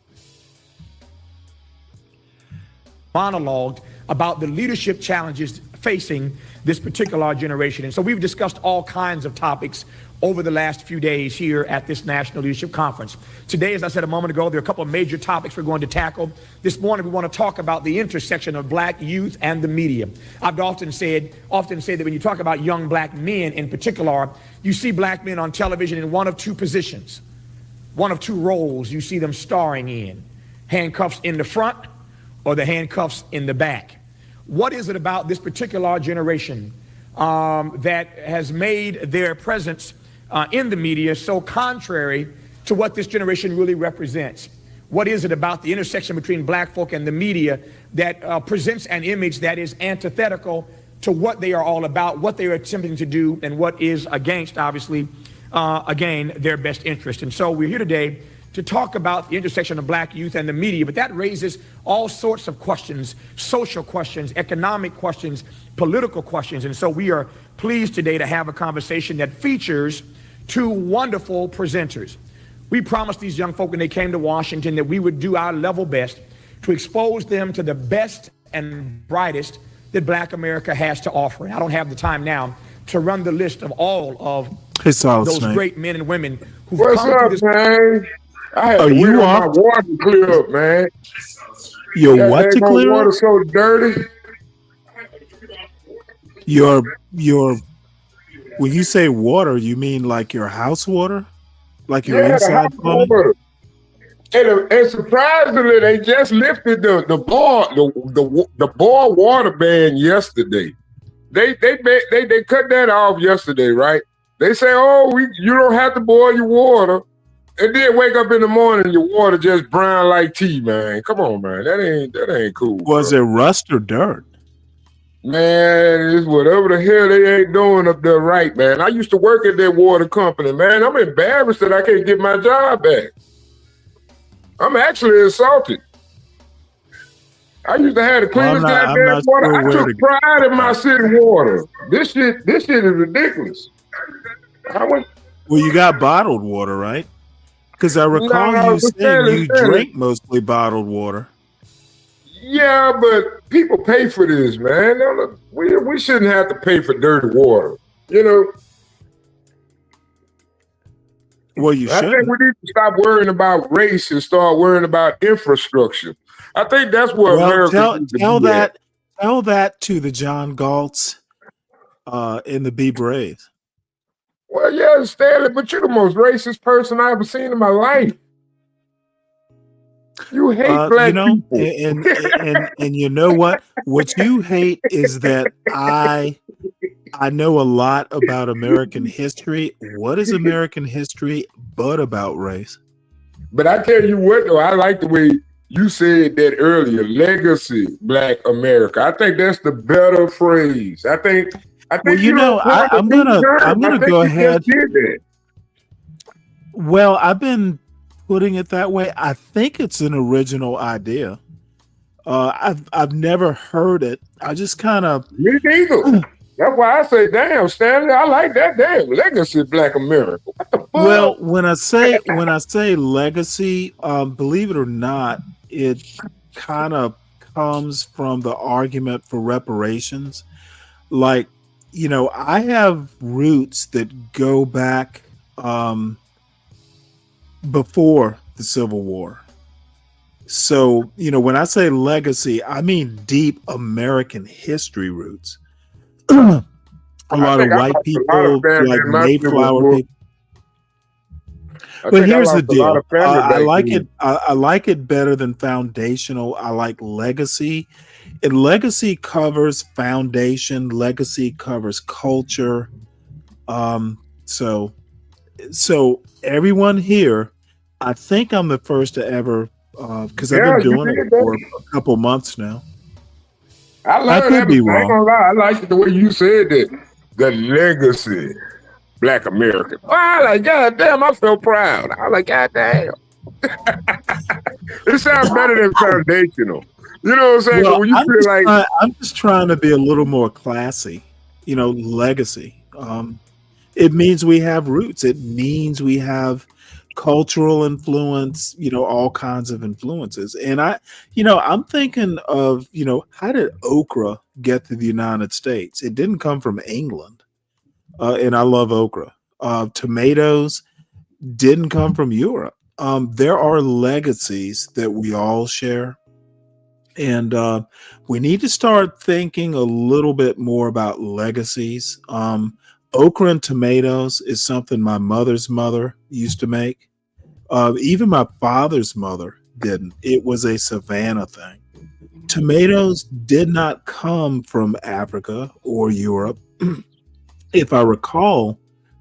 Monologued about the leadership challenges facing this particular generation. And so we've discussed all kinds of topics over the last few days here at this National Leadership Conference. Today, as I said a moment ago, there are a couple of major topics we're going to tackle. This morning, we want to talk about the intersection of black youth and the media. I've often said that when you talk about young black men in particular, you see black men on television in one of two positions, one of two roles you see them starring in: handcuffs in the front or the handcuffs in the back. What is it about this particular generation that has made their presence in the media so contrary to what this generation really represents? What is it about the intersection between black folk and the media that presents an image that is antithetical to what they are all about, what they are attempting to do, and what is against, obviously, again, their best interest? And so we're here today to talk about the intersection of black youth and the media, but that raises all sorts of questions: social questions, economic questions, political questions. And so we are pleased today to have a conversation that features two wonderful presenters. We promised these young folk when they came to Washington that we would do our level best to expose them to the best and brightest that black America has to offer. And I don't have the time now to run the list of all of those great men and women who've come up, through this. Man? I had to wait on my water to clear up, man. Your what to clear up? Water so dirty. Your when you say water, you mean like your house water, like your inside plumbing? And surprisingly, they just lifted the boil water ban yesterday. They cut that off yesterday, right? They say, you don't have to boil your water. And then wake up in the morning, your water just brown like tea, man. Come on, man. That ain't cool. Was it rust or dirt? Man, it's whatever the hell they ain't doing up there right, man. I used to work at that water company, man. I'm embarrassed that I can't get my job back. I'm actually insulted. I used to have the cleanest goddamn water. I took pride in my city water. This shit is ridiculous. Well, you got bottled water, right? Because I recall you saying you drink mostly bottled water. Yeah, but people pay for this, man. We shouldn't have to pay for dirty water, you know? Well, you should. I think we need to stop worrying about race and start worrying about infrastructure. I think that's what America tell that to the John Galts in the Be Brave. Well, yeah, Stanley, but you're the most racist person I've ever seen in my life. You hate black people. And you know what? What you hate is that I know a lot about American history. What is American history but about race? But I tell you what, though, I like the way you said that earlier, legacy Black America. I think that's the better phrase. I think well, you know, I'm gonna go ahead. Well, I've been putting it that way. I think it's an original idea. I've never heard it. I just kind of me neither. That's why I say, damn, Stanley, I like that damn legacy Black America. What the fuck? Well, when I say legacy, believe it or not, it kind of comes from the argument for reparations. Like, you know, I have roots that go back before the Civil War. So, you know, when I say legacy, I mean deep American history roots. A lot of white people, like Mayflower people. But here's the deal. I like it. I like it better than foundational. I like legacy. And legacy covers foundation. Legacy covers culture. So everyone here, I think I'm the first to ever, because I've Yeah, been you doing it did for that. a couple months now. I I learned could that, be but I ain't wrong. gonna lie. I like it the way you said that. The legacy, Black American. Oh, I like, God damn, I feel proud. I like, God damn. It sounds better than foundational. You know what I'm saying? 'Cause Well, when you feel like, I'm just trying to be a little more classy. Legacy. It means we have roots. It means we have cultural influence, all kinds of influences. And I'm thinking of, how did okra get to the United States? It didn't come from England. And I love okra. Tomatoes didn't come from Europe. There are legacies that we all share. And we need to start thinking a little bit more about legacies. Okra and tomatoes is something my mother's mother used to make. Even my father's mother didn't. It was a Savannah thing. Tomatoes did not come from Africa or Europe. If I recall,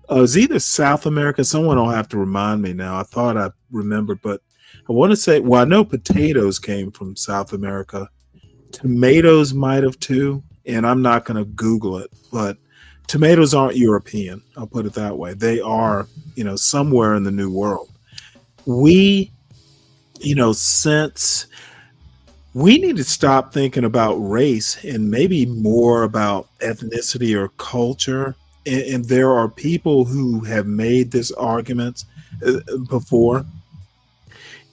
it was either South America. Someone will have to remind me now. I thought I remembered, but I want to say, well, I know potatoes came from South America. Tomatoes might have too, and I'm not going to Google it, but tomatoes aren't European. I'll put it that way. They are, somewhere in the New World. We, since we need to stop thinking about race and maybe more about ethnicity or culture. And there are people who have made this argument before.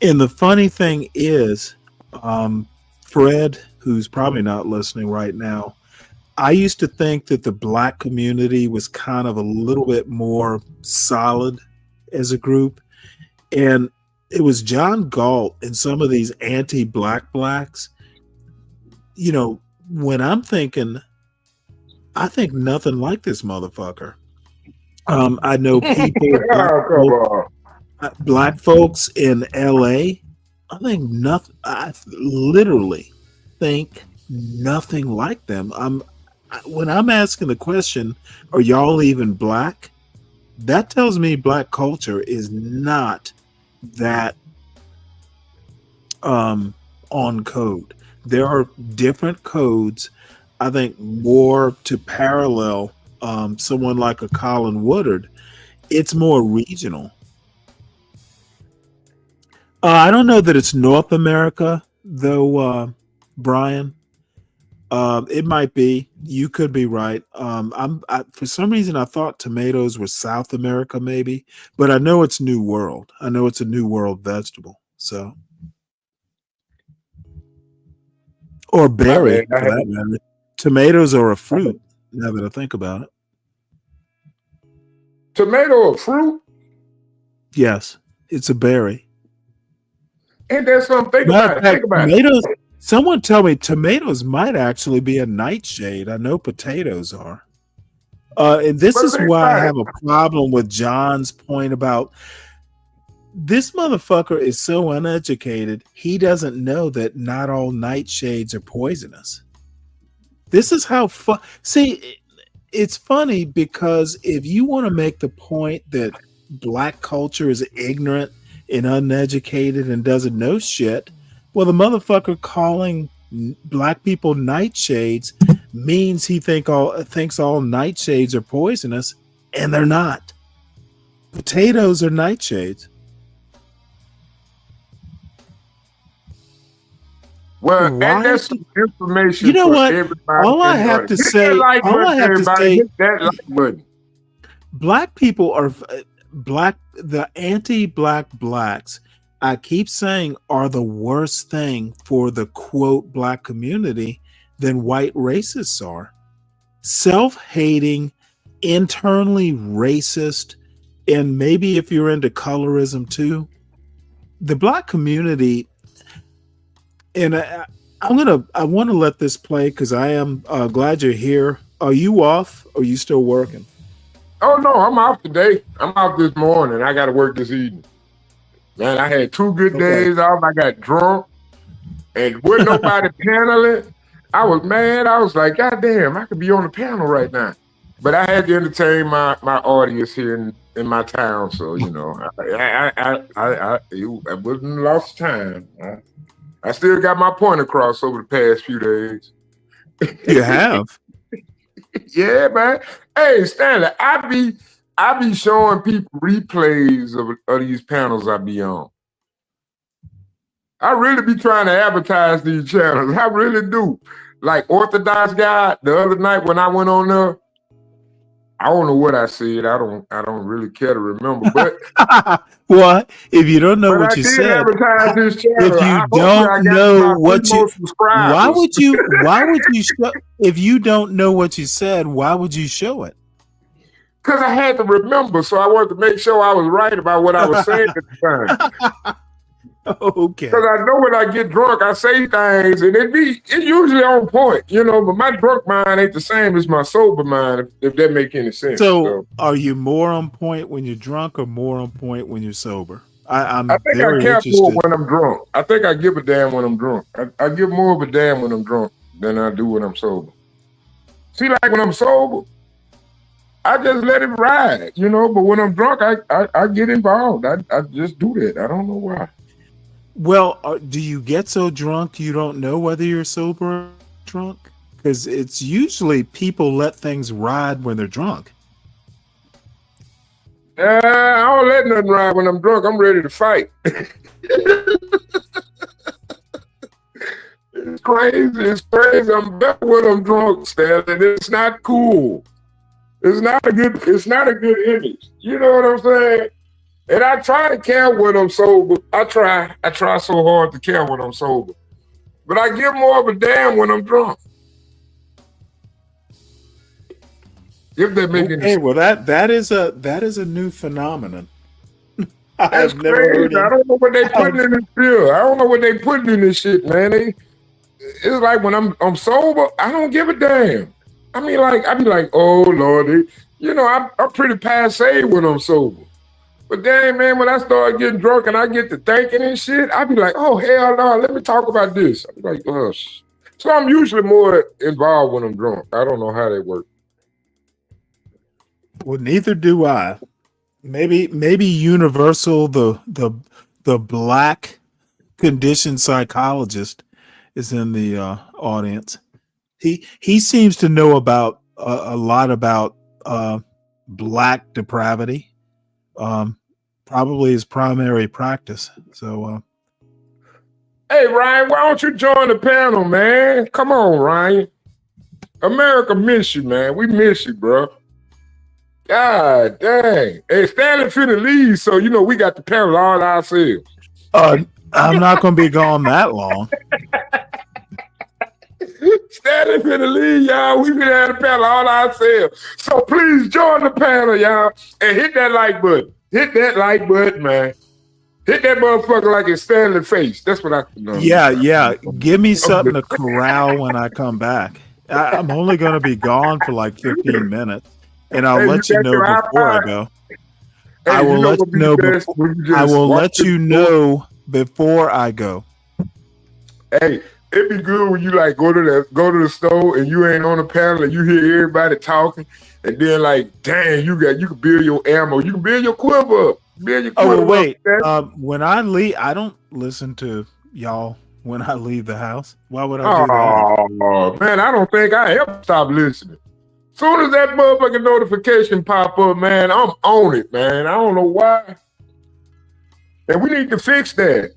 And the funny thing is, Fred, who's probably not listening right now, I used to think that the Black community was kind of a little bit more solid as a group. And it was John Galt and some of these anti-Black blacks. When I'm thinking, I think nothing like this motherfucker. I know people, black folks in LA. I think nothing. I literally think nothing like them. When I'm asking the question, are y'all even black? That tells me black culture is not that on code. There are different codes. I think more to parallel someone like a Colin Woodard. It's more regional. I don't know that it's North America though, Brian. It might be. You could be right. For some reason I thought tomatoes were South America, maybe, but I know it's New World. I know it's a New World vegetable. So, or berry for that matter. Tomatoes are a fruit. Now that I think about it, tomato a fruit? yes, it's a berry. Ain't that something? Think Matter about of it. fact, Think about tomatoes. it. Someone tell me tomatoes might actually be a nightshade. I know potatoes are. And this But is think why I about it. have a problem with John's point about this motherfucker is so uneducated. He doesn't know that not all nightshades are poisonous. This is how see, it's funny because if you want to make the point that black culture is ignorant and uneducated and doesn't know shit, well, the motherfucker calling black people nightshades means he thinks all nightshades are poisonous, and they're not. Potatoes are nightshades. Well, Why and that's some information You know for what? everybody. All I in the have audience. to Hit say- that like all button, I have to everybody. say- Hit that like button. Black people are the anti-black blacks, I keep saying, are the worst thing for the quote black community than white racists are. Self-hating, internally racist, and maybe if you're into colorism too, the black community, and I want to let this play because I am glad you're here. Are you off? Or are you still working? Oh no, I'm out today. I'm out this morning. I got to work this evening. Man, I had 2 good days off. I got drunk, and with nobody paneling, I was mad. I was like, God damn, I could be on the panel right now. But I had to entertain my audience here in my town, so you know, it wasn't lost time. I still got my point across over the past few days. You have. Yeah, man. Hey, Stanley, I be showing people replays of these panels I be on. I really be trying to advertise these channels. I really do. Like Orthodox Guy, the other night when I went on there, I don't know what I said. I don't really care to remember. But Well, if you don't know but what I you did said, advertise this if channel. you Hopefully I don't got know my what three you, most subscribers. why would you show, if you don't know what you said, why would you show it? Because I had to remember, so I wanted to make sure I was right about what I was saying at the time. Okay. Because I know when I get drunk, I say things, and it's usually on point, you know. But my drunk mind ain't the same as my sober mind, if that make any sense. So, are you more on point when you're drunk, or more on point when you're sober? I'm I think very I care more interested. when I'm drunk. I think I give a damn when I'm drunk. I give more of a damn when I'm drunk than I do when I'm sober. See, like when I'm sober, I just let it ride, you know. But when I'm drunk, I get involved. I just do that. I don't know why. Well, do you get so drunk you don't know whether you're sober or drunk? Because it's usually people let things ride when they're drunk. I don't let nothing ride when I'm drunk. I'm ready to fight. It's crazy. It's crazy. I'm better when I'm drunk, Stanley. It's not cool. It's not a good image. You know what I'm saying? And I try to care when I'm sober. I try so hard to care when I'm sober. But I give more of a damn when I'm drunk. If that makes any sense. Well, that is a new phenomenon. That's I've never crazy. heard I don't know what they putting in this bill. I don't know what they putting in this shit, man. It's like when I'm sober, I don't give a damn. I mean, like I be like, oh Lord, you know, I'm pretty passe when I'm sober. But dang, man, when I start getting drunk and I get to thinking and shit, I be like, oh hell no, let me talk about this. I be like, hush. So I'm usually more involved when I'm drunk. I don't know how they work. Well, neither do I. Maybe Universal, the black conditioned psychologist, is in the audience. He seems to know about a lot about black depravity. Probably his primary practice. So, hey Ryan, why don't you join the panel, man? Come on, Ryan. America miss you, man. We miss you, bro. God dang. Hey, Stanley finna leave, so you know we got the panel all ourselves. I'm not gonna be gone that long. Stanley finna leave, y'all. We finna have the panel all ourselves. So please join the panel, y'all, and hit that like button. Hit that like button, man. Hit that motherfucker like it's Stanley face. That's what I know. Yeah. Give me something to corral when I come back. I'm only gonna be gone for like 15 minutes, and I'll let you know before I go. Hey, I will let you know. I will let you know before I go. Hey, it'd be good when you like go to the store and you ain't on the panel and you hear everybody talking, and then like, dang, you can build your ammo, you can build your quiver up. Oh wait, when I leave, I don't listen to y'all when I leave the house. Why would I do that? Oh man, I don't think I ever stop listening. Soon as that motherfucking notification pop up, man, I'm on it, man. I don't know why. And we need to fix that.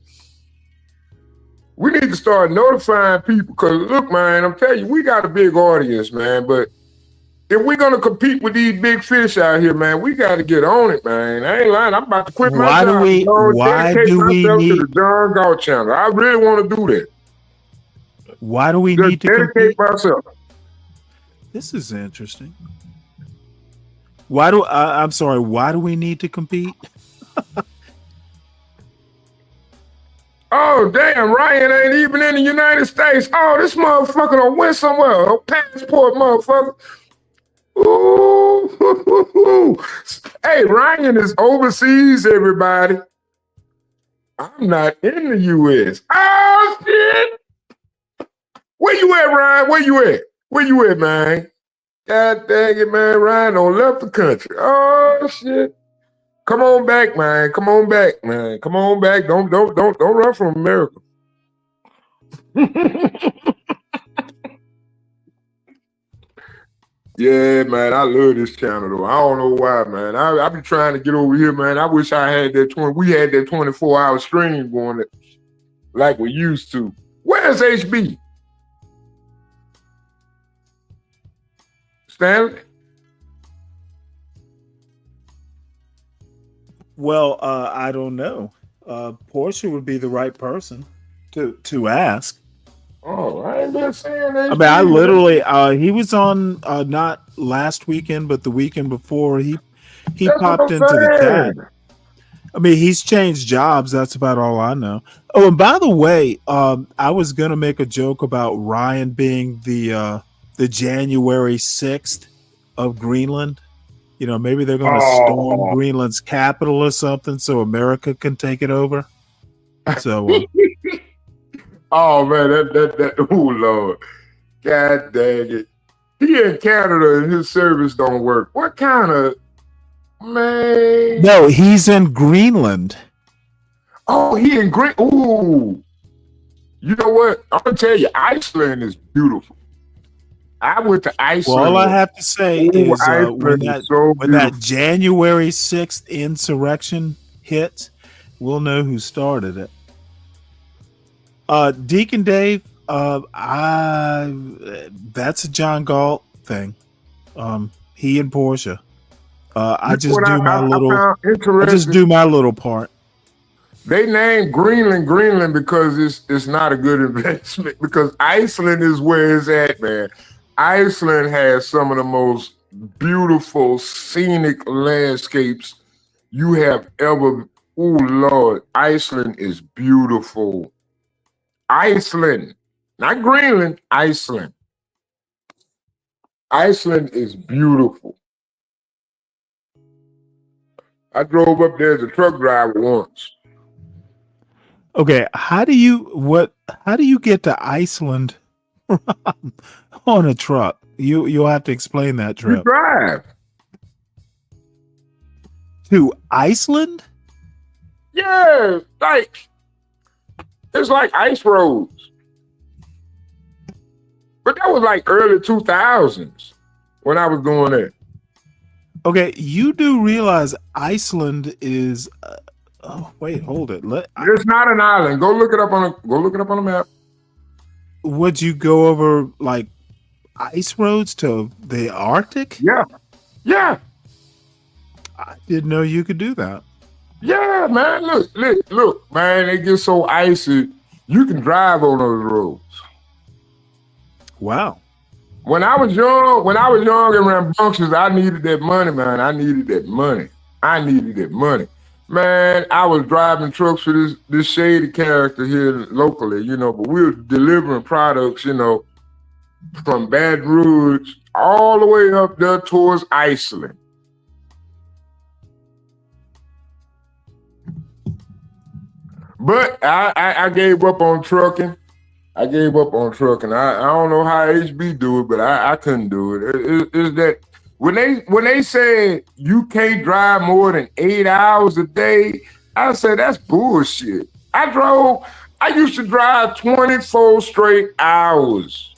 We need to start notifying people because, look, man, I'm telling you, we got a big audience, man. But if we're going to compete with these big fish out here, man, we got to get on it, man. I ain't lying. I'm about to quit my job. Why do we dedicate myself need to the John Galt channel. I really want to do that. Why do we Just need to dedicate compete? myself. This is interesting. I'm sorry, why do we need to compete? Oh, damn, Ryan ain't even in the United States. Oh, this motherfucker done went somewhere. Oh, passport, motherfucker. Ooh. Hey, Ryan is overseas, everybody. I'm not in the U.S. Oh, shit. Where you at, Ryan? Where you at, man? God dang it, man. Ryan on left the country. Oh shit. Come on back, man. Come on back, man. Come on back. Don't run from America. Yeah, man. I love this channel though. I don't know why, man. I be trying to get over here, man. I wish I had that 20. We had that 24-hour stream going like we used to. Where's HB? Stanley? Well, I don't know. Portia would be the right person to ask. Oh, I ain't been saying that. I mean, I literally, he was on not last weekend, but the weekend before. He popped into the chat. I mean, he's changed jobs. That's about all I know. Oh, and by the way, I was gonna make a joke about Ryan being the January 6th of Greenland. You know, maybe they're gonna storm Greenland's capital or something, so America can take it over. So. Oh man, that oh Lord. God dang it. He in Canada and his service don't work. What kind of man? No, he's in Greenland. Oh, he in Green. Ooh. You know what? I'm gonna tell you, Iceland is beautiful. I went to Iceland. Well, all I have to say is when that January 6th insurrection hits, we'll know who started it. Deacon Dave, that's a John Galt thing. He and Portia. I just do my little part. They named Greenland because it's not a good investment because Iceland is where it's at, man. Iceland has some of the most beautiful scenic landscapes you have ever. Oh Lord, Iceland is beautiful. Iceland, not Greenland, Iceland. Iceland is beautiful. I drove up there as a truck driver once. Okay, how do you get to Iceland on a truck? You'll have to explain that trip. You drive to Iceland? Yeah, it's like ice roads. But that was like early 2000s when I was doing that. Okay, you do realize Iceland is oh wait, hold it. It's not an island. Go look it up on the map. Would you go over like ice roads to the Arctic? Yeah. Yeah. I didn't know you could do that. Yeah, man. Look, man, they get so icy, you can drive on those roads. Wow. When I was young and rambunctious, I needed that money, man. I needed that money. Man, I was driving trucks for this shady character here locally, but we were delivering products, from Baton Rouge all the way up there towards Iceland. But I gave up on trucking. I don't know how HB do it, but I couldn't do it. It's that when they say you can't drive more than 8 hours a day, I said that's bullshit. I used to drive 24 straight hours.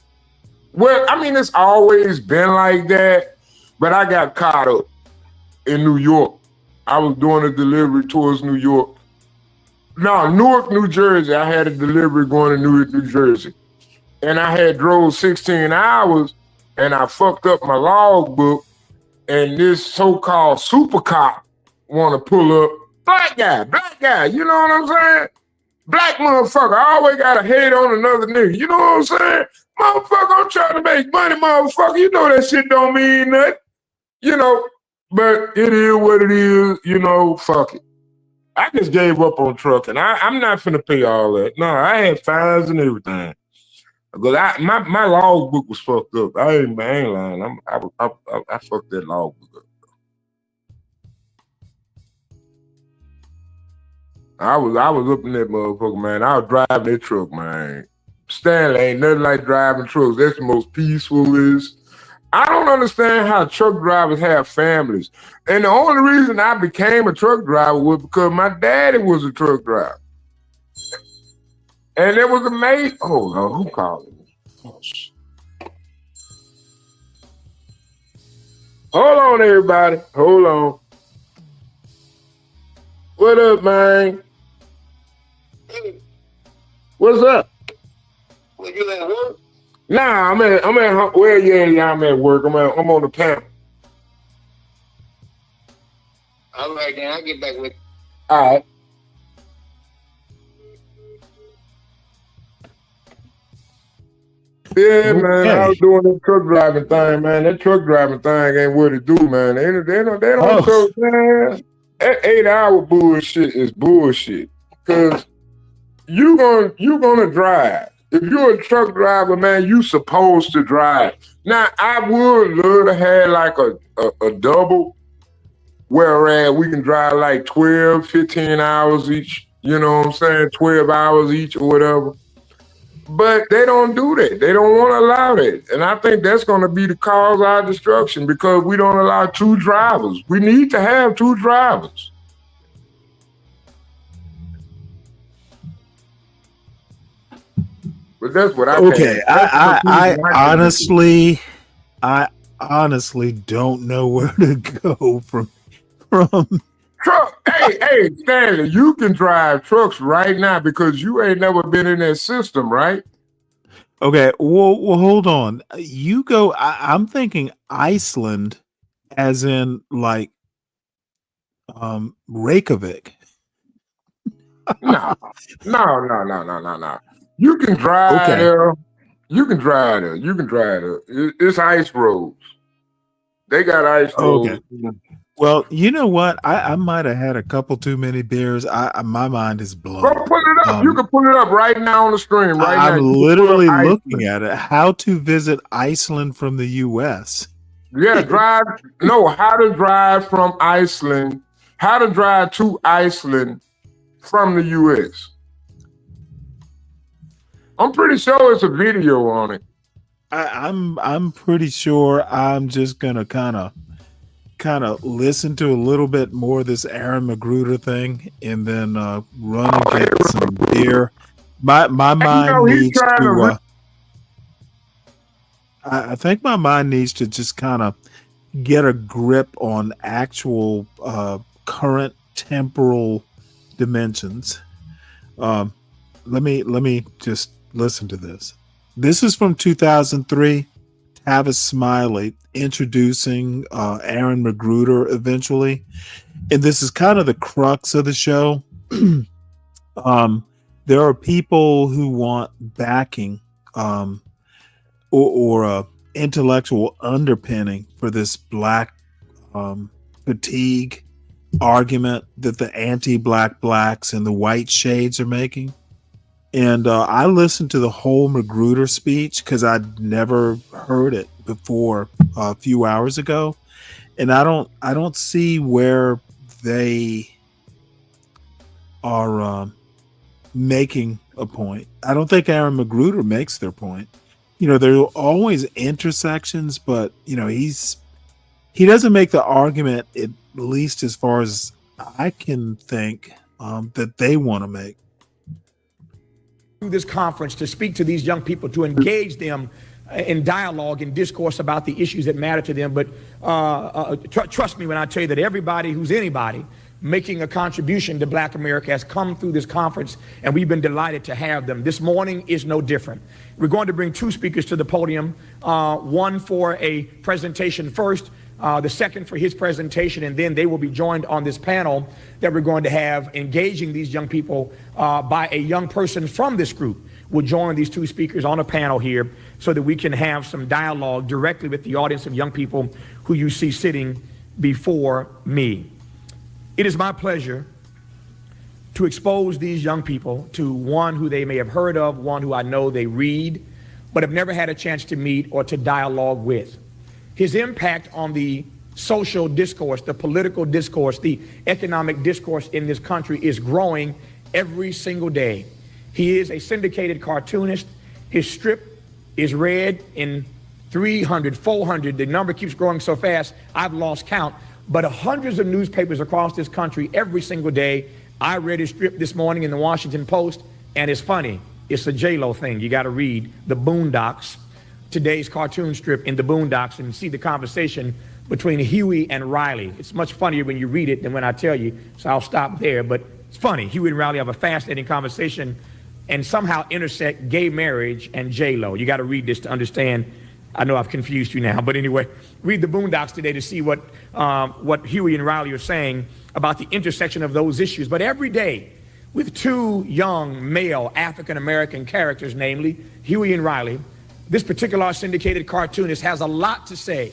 Well, I mean, it's always been like that, but I got caught up in New York. I was doing a delivery towards New York. No, Newark, New Jersey. I had a delivery going to Newark, New Jersey. And I had drove 16 hours and I fucked up my logbook. And this so-called super cop want to pull up. Black guy, you know what I'm saying? Black motherfucker, I always got to hate on another nigga. You know what I'm saying? Motherfucker, I'm trying to make money, motherfucker. You know that shit don't mean nothing. But it is what it is. Fuck it. I just gave up on trucking. I'm not finna pay all that. No, I had fines and everything. But my logbook was fucked up. I ain't lying. I fucked that logbook up. I was up in that motherfucker, man. I was driving that truck, man. Stanley ain't nothing like driving trucks. That's the most peacefulest. I don't understand how truck drivers have families. And the only reason I became a truck driver was because my daddy was a truck driver. And there was a mate. Oh no, who called me? Oh, hold on, everybody. Hold on. What up, man? What's up? Well, you at work? Nah, I'm at well, yeah, I'm at work. I'm on the panel. All right, then I'll get back with you. All right. Yeah, man, I was doing that truck driving thing, man. That truck driving thing ain't what it do, man. They don't show, man. That 8-hour bullshit is bullshit. Cause you gonna drive. If you're a truck driver, man, you supposed to drive. Now, I would love to have like a double, whereas we can drive like 12, 15 hours each, you know what I'm saying? 12 hours each or whatever. But they don't do that. They don't want to allow that. And I think that's going to be the cause of our destruction because we don't allow two drivers. We need to have two drivers. But that's what I okay. I honestly don't know where to go from. Truck. Hey, Stanley, you can drive trucks right now because you ain't never been in that system, right? Okay, well, hold on. You go. I'm thinking Iceland, as in like Reykjavik. No. You can drive there. You can drive there. It's ice roads. They got ice roads. Okay. Well, you know what? I might have had a couple too many beers. My mind is blown. Go put it up. You can put it up right now on the stream. I'm literally looking at it. How to visit Iceland from the U.S. Yeah, how to drive from Iceland. How to drive to Iceland from the U.S. I'm pretty sure it's a video on it. I'm pretty sure I'm just gonna kind of listen to a little bit more of this Aaron McGruder thing, and then run and get some beer. My mind needs to. I think my mind needs to just kind of get a grip on actual current temporal dimensions. Let me just listen to this. This is from 2003. Tavis Smiley introducing Aaron McGruder eventually. And this is kind of the crux of the show. There are people who want backing or intellectual underpinning for this black fatigue argument that the anti-black blacks and the white shades are making. And I listened to the whole McGruder speech because I'd never heard it before a few hours ago, and I don't see where they are making a point. I don't think Aaron McGruder makes their point. You know, there are always intersections, but you know he doesn't make the argument, at least as far as I can think, that they want to make. This conference to speak to these young people, to engage them in dialogue and discourse about the issues that matter to them. But trust me when I tell you that everybody who's anybody making a contribution to Black America has come through this conference, and we've been delighted to have them. This morning is no different. We're going to bring two speakers to the podium, one for a presentation first, the second for his presentation, and then they will be joined on this panel that we're going to have engaging these young people by a young person from this group. Will join these two speakers on a panel here so that we can have some dialogue directly with the audience of young people who you see sitting before me. It is my pleasure to expose these young people to one who they may have heard of, one who I know they read, but have never had a chance to meet or to dialogue with. His impact on the social discourse, the political discourse, the economic discourse in this country is growing every single day. He is a syndicated cartoonist. His strip is read in 300, 400. The number keeps growing so fast, I've lost count. But hundreds of newspapers across this country every single day. I read a strip this morning in the Washington Post, and it's funny. It's a J-Lo thing. You got to read the Boondocks, today's cartoon strip in the Boondocks, and see the conversation between Huey and Riley. It's much funnier when you read it than when I tell you, so I'll stop there. But it's funny. Huey and Riley have a fascinating conversation and somehow intersect gay marriage and J-Lo. You got to read this to understand. I know I've confused you now, but anyway, read the Boondocks today to see what Huey and Riley are saying about the intersection of those issues. But every day, with two young male African-American characters, namely Huey and Riley, this particular syndicated cartoonist has a lot to say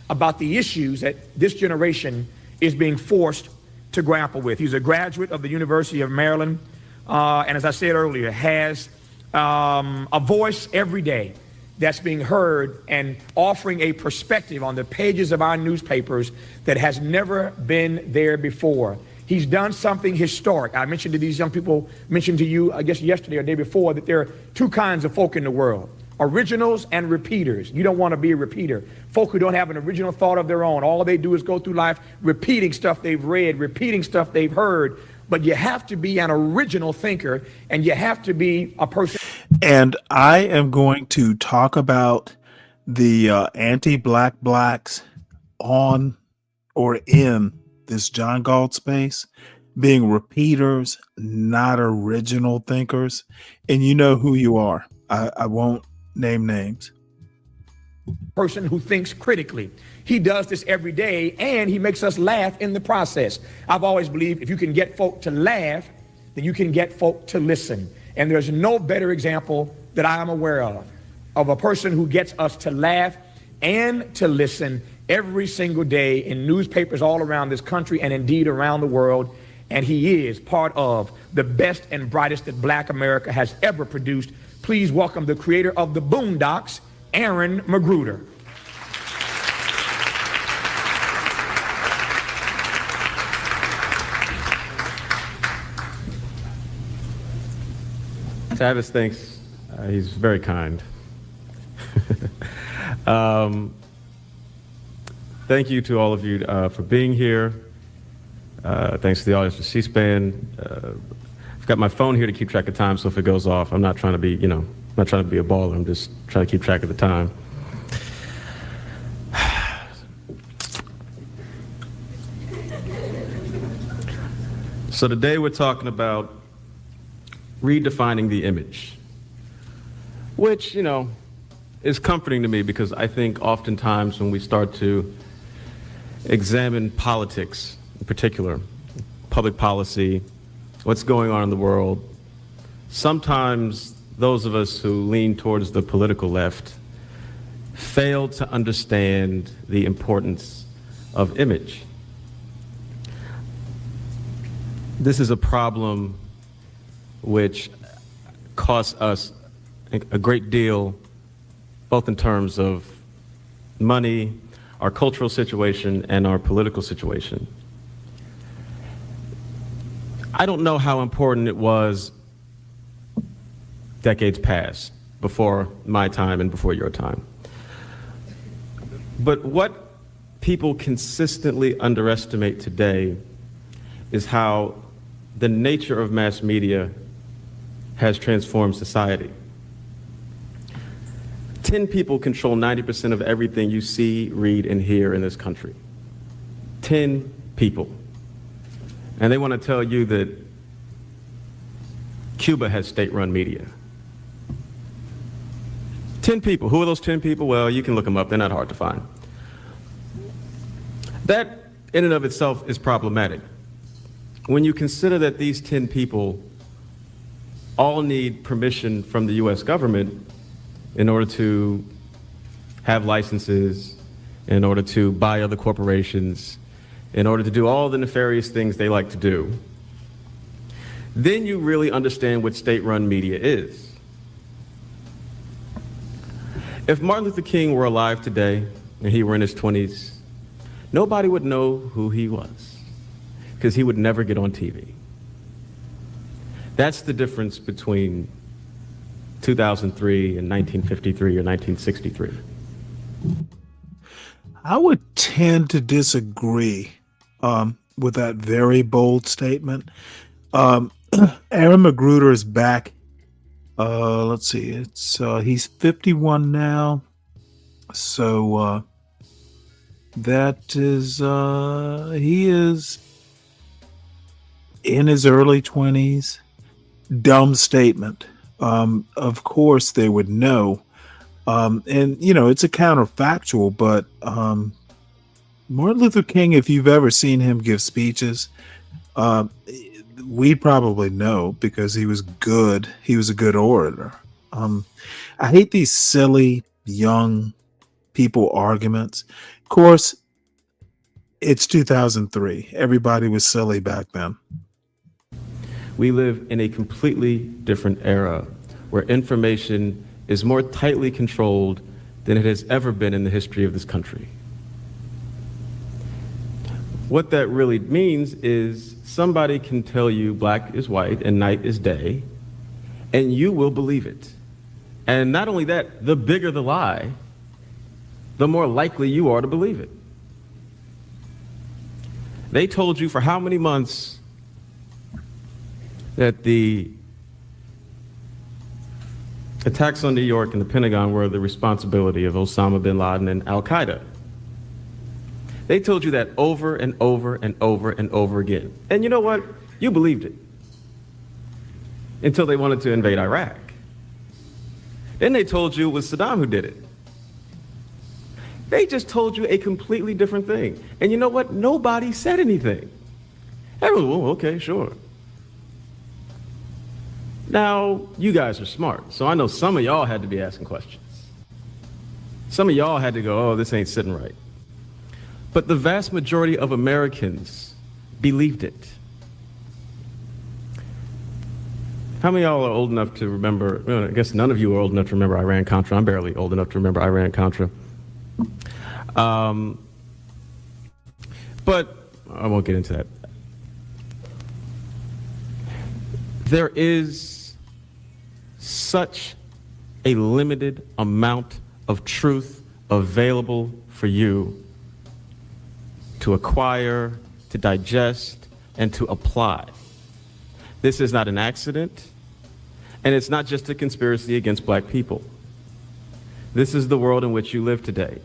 about the issues that this generation is being forced to grapple with. He's a graduate of the University of Maryland, and as I said earlier, has a voice every day that's being heard and offering a perspective on the pages of our newspapers that has never been there before. He's done something historic. I mentioned to these young people, mentioned to you, I guess yesterday or day before, that there are two kinds of folk in the world: originals and repeaters. You don't want to be a repeater. Folk who don't have an original thought of their own. All they do is go through life repeating stuff they've read, repeating stuff they've heard. But you have to be an original thinker, and you have to be a person. And I am going to talk about the anti-black blacks on or in this John Galt space being repeaters, not original thinkers. And you know who you are. I won't name names. Person who thinks critically. He does this every day, and he makes us laugh in the process. I've always believed if you can get folk to laugh, then you can get folk to listen. And there's no better example that I am aware of a person who gets us to laugh and to listen every single day in newspapers all around this country and indeed around the world. And he is part of the best and brightest that Black America has ever produced. Please welcome the creator of the Boondocks, Aaron McGruder. Tavis thinks he's very kind. Thank you to all of you for being here. Thanks to the audience for C-SPAN. I've got my phone here to keep track of time, so if it goes off, I'm not trying to be, I'm not trying to be a baller. I'm just trying to keep track of the time. So today we're talking about redefining the image, which, is comforting to me because I think oftentimes when we start to examine politics, in particular, public policy, what's going on in the world, sometimes those of us who lean towards the political left fail to understand the importance of image. This is a problem which costs us a great deal, both in terms of money, our cultural situation, and our political situation. I don't know how important it was decades past, before my time and before your time. But what people consistently underestimate today is how the nature of mass media has transformed society. 10 people control 90% of everything you see, read, and hear in this country. 10 people. And they want to tell you that Cuba has state-run media. 10 people. Who are those 10 people? Well, you can look them up. They're not hard to find. That, in and of itself, is problematic. When you consider that these 10 people all need permission from the U.S. government in order to have licenses, in order to buy other corporations, in order to do all the nefarious things they like to do, then you really understand what state-run media is. If Martin Luther King were alive today and he were in his 20s, nobody would know who he was because he would never get on TV. That's the difference between 2003 and 1953 or 1963. I would tend to disagree with that very bold statement. Aaron McGruder is back. Let's see. It's he's 51 now. So that is he is in his early 20s. Dumb statement. Of course they would know. And you know, it's a counterfactual, but Martin Luther King, if you've ever seen him give speeches, we'd probably know because he was good. He was a good orator. I hate these silly young people arguments. Of course, it's 2003. Everybody was silly back then. We live in a completely different era where information is more tightly controlled than it has ever been in the history of this country. What that really means is somebody can tell you black is white and night is day, and you will believe it. And not only that, the bigger the lie, the more likely you are to believe it. They told you for how many months that the attacks on New York and the Pentagon were the responsibility of Osama bin Laden and Al-Qaeda. They told you that over and over and over and over again. And you know what? You believed it. Until they wanted to invade Iraq. Then they told you it was Saddam who did it. They just told you a completely different thing. And you know what? Nobody said anything. Everyone, oh, okay, sure. Now, you guys are smart, so I know some of y'all had to be asking questions. Some of y'all had to go, oh, this ain't sitting right. But the vast majority of Americans believed it. How many of y'all are old enough to remember, well, I guess none of you are old enough to remember Iran-Contra. I'm barely old enough to remember Iran-Contra. But I won't get into that. There is such a limited amount of truth available for you to acquire, to digest, and to apply. This is not an accident, and it's not just a conspiracy against black people. This is the world in which you live today.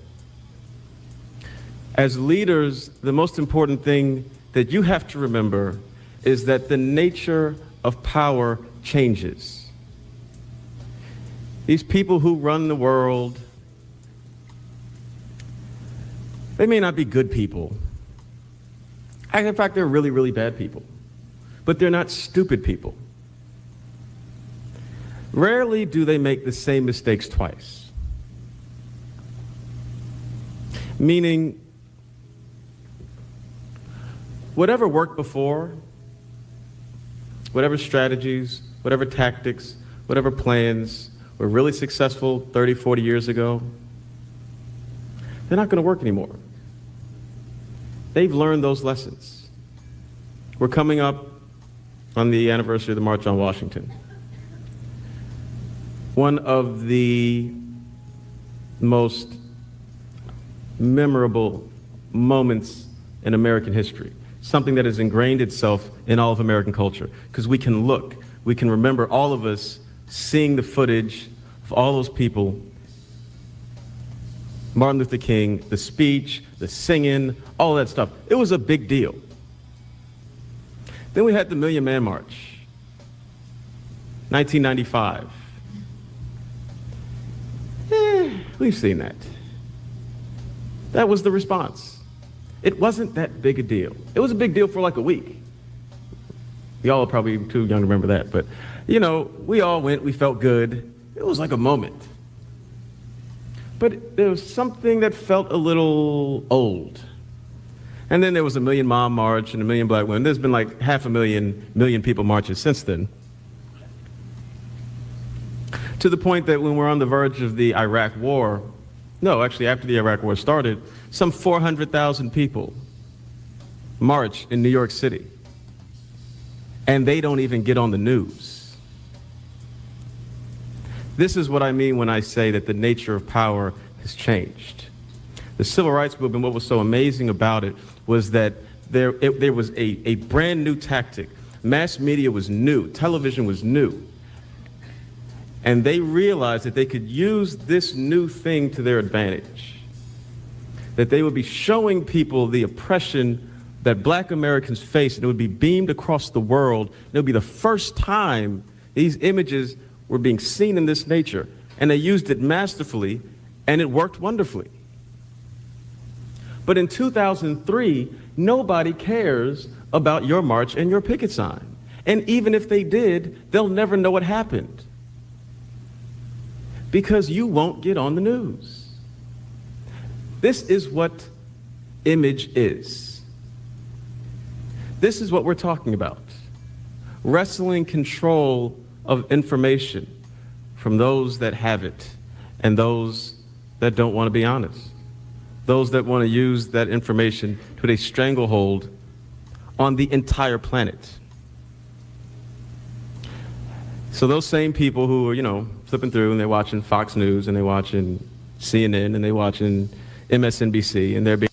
As leaders, the most important thing that you have to remember is that the nature of power changes. These people who run the world, they may not be good people. In fact, they're really, really bad people. But they're not stupid people. Rarely do they make the same mistakes twice. Meaning, whatever worked before, whatever strategies, whatever tactics, whatever plans were really successful 30, 40 years ago, they're not going to work anymore. They've learned those lessons. We're coming up on the anniversary of the March on Washington. One of the most memorable moments in American history, something that has ingrained itself in all of American culture, because we can look, we can remember all of us seeing the footage of all those people, Martin Luther King, the speech, the singing, all that stuff. It was a big deal. Then we had the Million Man March, 1995. We've seen that. That was the response. It wasn't that big a deal. It was a big deal for like a week. Y'all are probably too young to remember that, but you know, we all went, we felt good. It was like a moment. But there was something that felt a little old. And then there was a Million Mom March and a Million Black Women. There's been like 500,000 people marches since then. To the point that when we're on the verge of the Iraq War, no, actually after the Iraq War started, some 400,000 people march in New York City. And they don't even get on the news. This is what I mean when I say that the nature of power has changed. The civil rights movement, what was so amazing about it was that there was a brand new tactic. Mass media was new, television was new. And they realized that they could use this new thing to their advantage. That they would be showing people the oppression that black Americans face, and it would be beamed across the world. It would be the first time these images were being seen in this nature. And they used it masterfully, and it worked wonderfully. But in 2003, nobody cares about your march and your picket sign. And even if they did, they'll never know what happened. Because you won't get on the news. This is what image is. This is what we're talking about. Wrestling control of information from those that have it and those that don't want to be honest. Those that want to use that information to put a stranglehold on the entire planet. So those same people who are, flipping through and they're watching Fox News and they're watching CNN and they're watching MSNBC and they're being...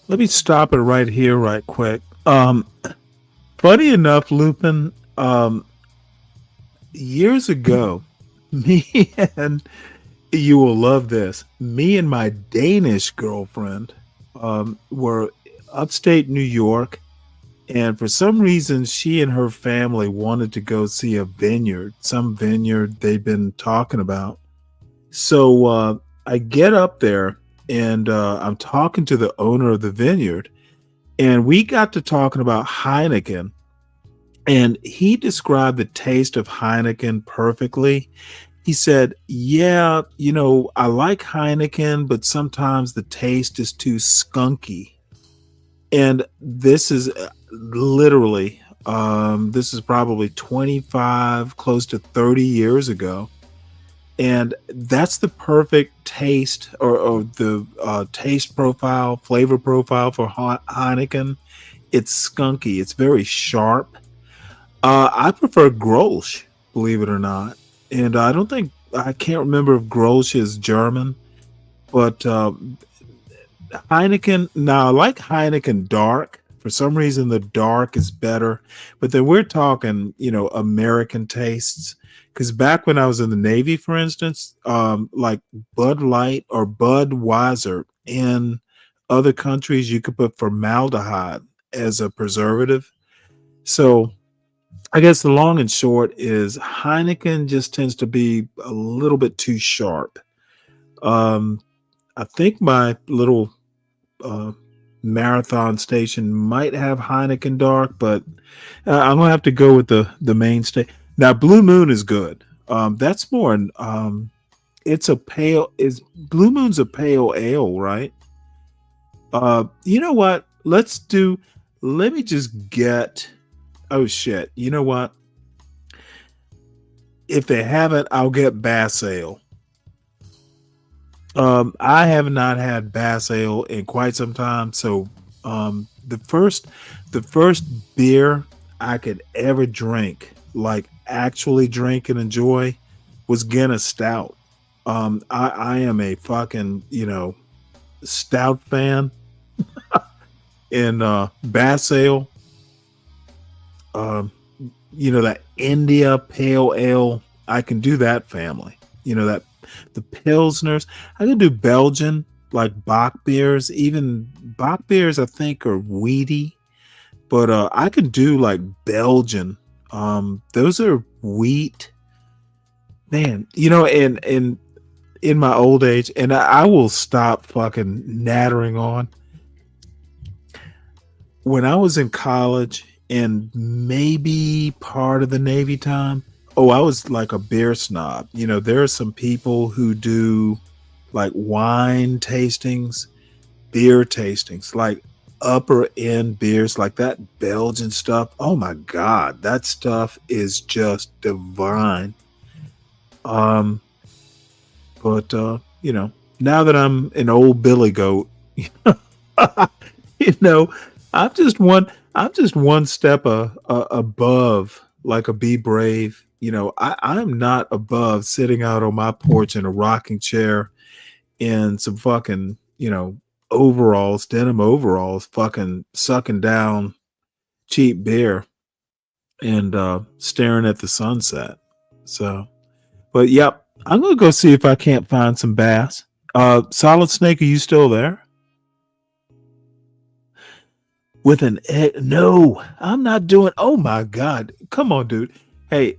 Let me stop it right here, right quick. Funny enough, Lupin, years ago, me and you will love this. Me and my Danish girlfriend were upstate New York, and for some reason, she and her family wanted to go see a vineyard, some vineyard they'd been talking about. So I get up there, and I'm talking to the owner of the vineyard, and we got to talking about Heineken, and he described the taste of Heineken perfectly. He said, yeah, I like Heineken, but sometimes the taste is too skunky. And this is literally, this is probably 25, close to 30 years ago. And that's the perfect taste or the taste profile, flavor profile for Heineken. It's skunky. It's very sharp. I prefer Grolsch, believe it or not. And I can't remember if Grolsch is German, but Heineken, now I like Heineken dark. For some reason, the dark is better. But then we're talking, American tastes. Because back when I was in the Navy, for instance, like Bud Light or Budweiser in other countries, you could put formaldehyde as a preservative. So I guess the long and short is Heineken just tends to be a little bit too sharp. I think my little marathon station might have Heineken dark, but I'm gonna have to go with the mainstay. Now, Blue Moon is good. That's more. It's a pale. Blue Moon's a pale ale, right? You know what? Let me just get. Oh shit! You know what? If they haven't, I'll get Bass Ale. I have not had Bass Ale in quite some time, so the first beer I could ever drink, like actually drink and enjoy, was Guinness Stout. I am a fucking stout fan. And Bass Ale, that India Pale Ale, I can do that family. That the Pilsners. I can do Belgian, like Bock beers. Even Bock beers, I think, are weedy. But I can do like Belgian. Those are wheat. Man, and in my old age, and I will stop fucking nattering on. When I was in college and maybe part of the Navy time, I was like a beer snob. There are some people who do like wine tastings, beer tastings, like upper end beers, like that Belgian stuff. Oh my God, that stuff is just divine. But now that I'm an old billy goat, I'm just one step above, like a Be Brave. I'm not above sitting out on my porch in a rocking chair in some fucking, overalls, denim overalls, fucking sucking down cheap beer and staring at the sunset. So, but yep, I'm gonna go see if I can't find some bass. Solid Snake, are you still there? With an egg? No, I'm not doing. Oh my god, come on, dude. Hey,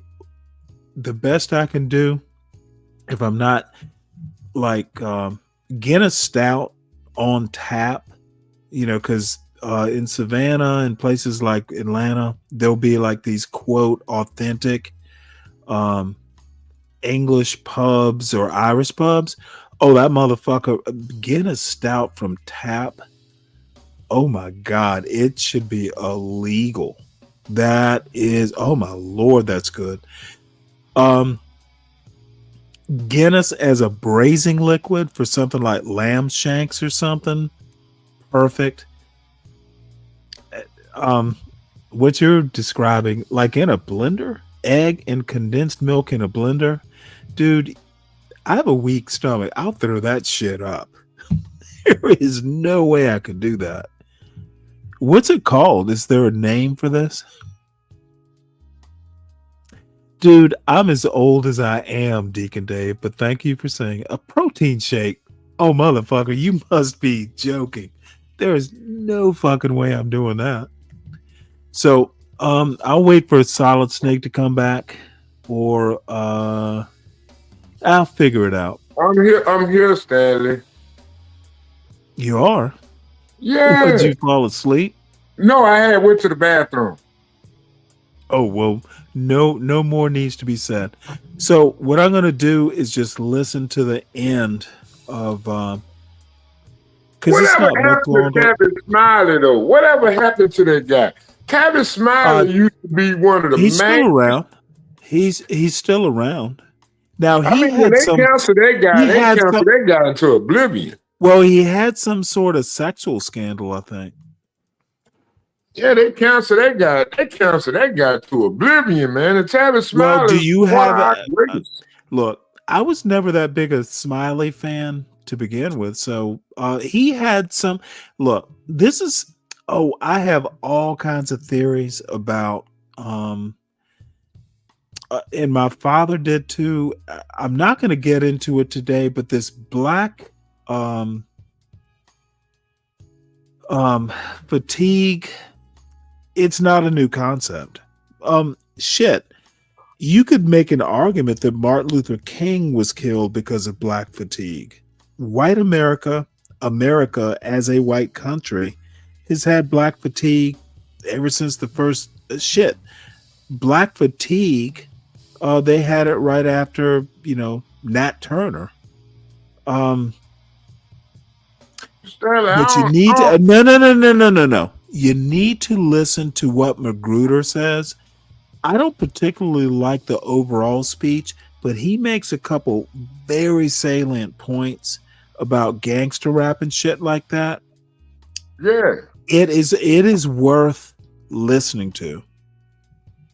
the best I can do, if I'm not like Guinness Stout on tap, because in Savannah and places like Atlanta, there'll be like these quote authentic English pubs or Irish pubs. Oh, that motherfucker, Guinness Stout from tap. Oh my God, it should be illegal. That is, oh my Lord, that's good. Guinness as a braising liquid for something like lamb shanks or something. Perfect. What you're describing, like in a blender, egg and condensed milk in a blender, dude, I have a weak stomach. I'll throw that shit up. There is no way I could do that. What's it called? Is there a name for this? Dude, I'm as old as I am, Deacon Dave, but thank you for saying a protein shake. Oh, motherfucker, you must be joking. There is no fucking way I'm doing that. So, I'll wait for a Solid Snake to come back, or I'll figure it out. I'm here, Stanley. You are? Yeah. Did you fall asleep? No, I went to the bathroom. Oh, well, no more needs to be said. So what I'm going to do is just listen to the end of, because it's not much longer. Kevin Smiley, though? Whatever happened to that guy? Kevin Smiley used to be one of the He's still around. He's still around. Now, when they canceled that guy, they canceled that guy into oblivion. Well, he had some sort of sexual scandal, I think. Yeah, they canceled that guy. They canceled that guy to oblivion, man. And Travis Smiley. Well, do you have look? I was never that big a Smiley fan to begin with, so he had some. Look, this is. Oh, I have all kinds of theories about. And my father did too. I'm not going to get into it today, but this black fatigue. It's not a new concept. Shit. You could make an argument that Martin Luther King was killed because of black fatigue. White America as a white country, has had black fatigue ever since the first shit. Black fatigue, they had it right after, Nat Turner. But you need to no. You need to listen to what McGruder says. I don't particularly like the overall speech, but he makes a couple very salient points about gangster rap and shit like that. Yeah. It is worth listening to.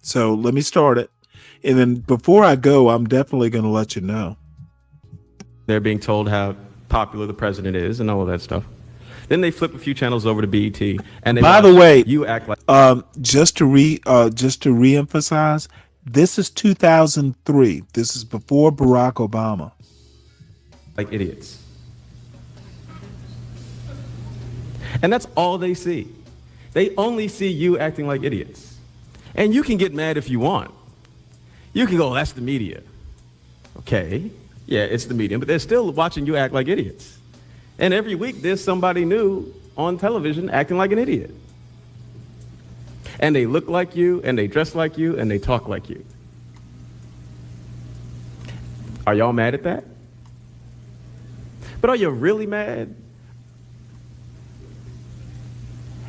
So let me start it. And then before I go, I'm definitely going to let you know. They're being told how popular the president is and all of that stuff. Then they flip a few channels over to BET, and they by the way, you act like just to reemphasize, this is 2003. This is before Barack Obama. Like idiots, and that's all they see. They only see you acting like idiots, and you can get mad if you want. You can go, "That's the media." Okay, yeah, it's the media, but they're still watching you act like idiots. And every week there's somebody new on television acting like an idiot. And they look like you, and they dress like you, and they talk like you. Are y'all mad at that? But are you really mad?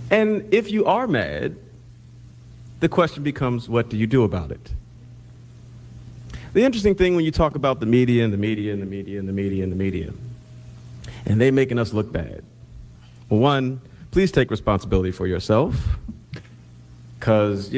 And if you are mad, the question becomes, what do you do about it? The interesting thing when you talk about the media and the media and the media and the media and the media, and they making us look bad. Well, one, please take responsibility for yourself, because,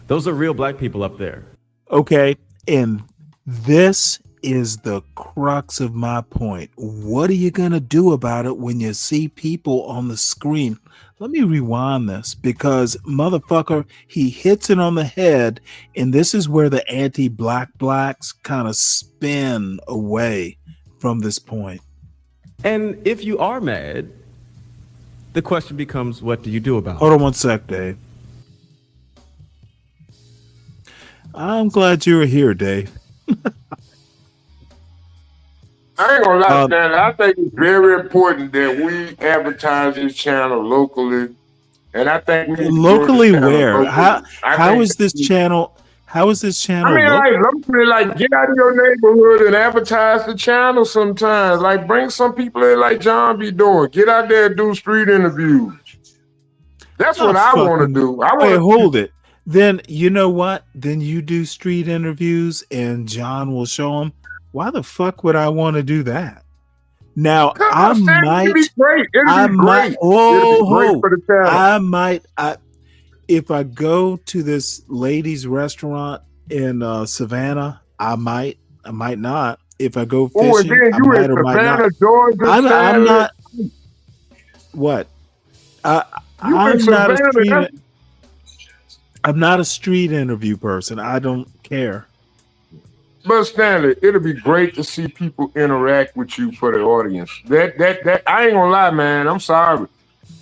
those are real black people up there. Okay, and this is the crux of my point. What are you going to do about it when you see people on the screen? Let me rewind this because, motherfucker, he hits it on the head, and this is where the anti-black blacks kind of spin away from this point. And if you are mad, the question becomes, what do you do about it? Hold on one sec, Dave. I'm glad you were here, Dave. I ain't gonna lie, Stanley. I think it's very important that we advertise this channel locally, and I think we need to grow Locally this channel where? locally. How is this channel? How is this channel? I mean, like get out of your neighborhood and advertise the channel sometimes. Like, bring some people in like John be doing. Get out there and do street interviews. That's what I want to do. Wait, hold it. Then you know what? Then you do street interviews, and John will show them. Why the fuck would I want to do that? Now I might. If I go to this ladies' restaurant in Savannah, I might not. If I go fishing, I might or might not. Georgia, I'm not. What? I'm not a street interview person. I don't care. But Stanley, it'll be great to see people interact with you for the audience. That I ain't gonna lie, man. I'm sorry.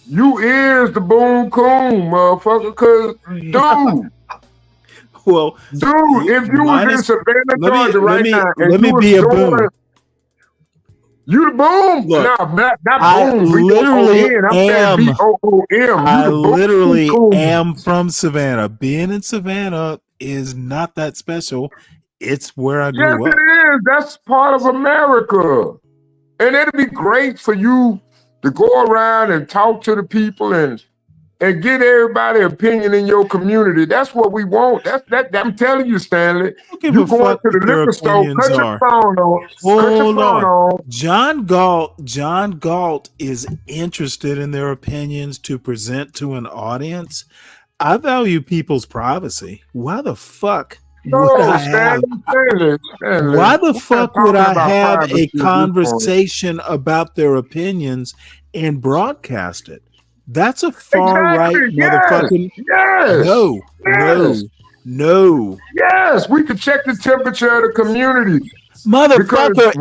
You is the boom coon, motherfucker. Cause dude, well, dude, if you was in Savannah, Georgia right now, let me be a boom. You the boom? Look, not I boom. literally am. B-O-O-M. I literally am from Savannah. Being in Savannah is not that special. It's where I grew up. Yes, it is. That's part of America. And it'd be great for you to go around and talk to the people and get everybody's opinion in your community. That's what we want. I'm telling you, Stanley. You going to the liquor store, cut your phone on. Cut your phone on. John Galt is interested in their opinions to present to an audience. I value people's privacy. Why the fuck? Why the fuck would I have a conversation about their opinions and broadcast it? That's a far right motherfucking. No. Yes, we could check the temperature of the community, motherfucker.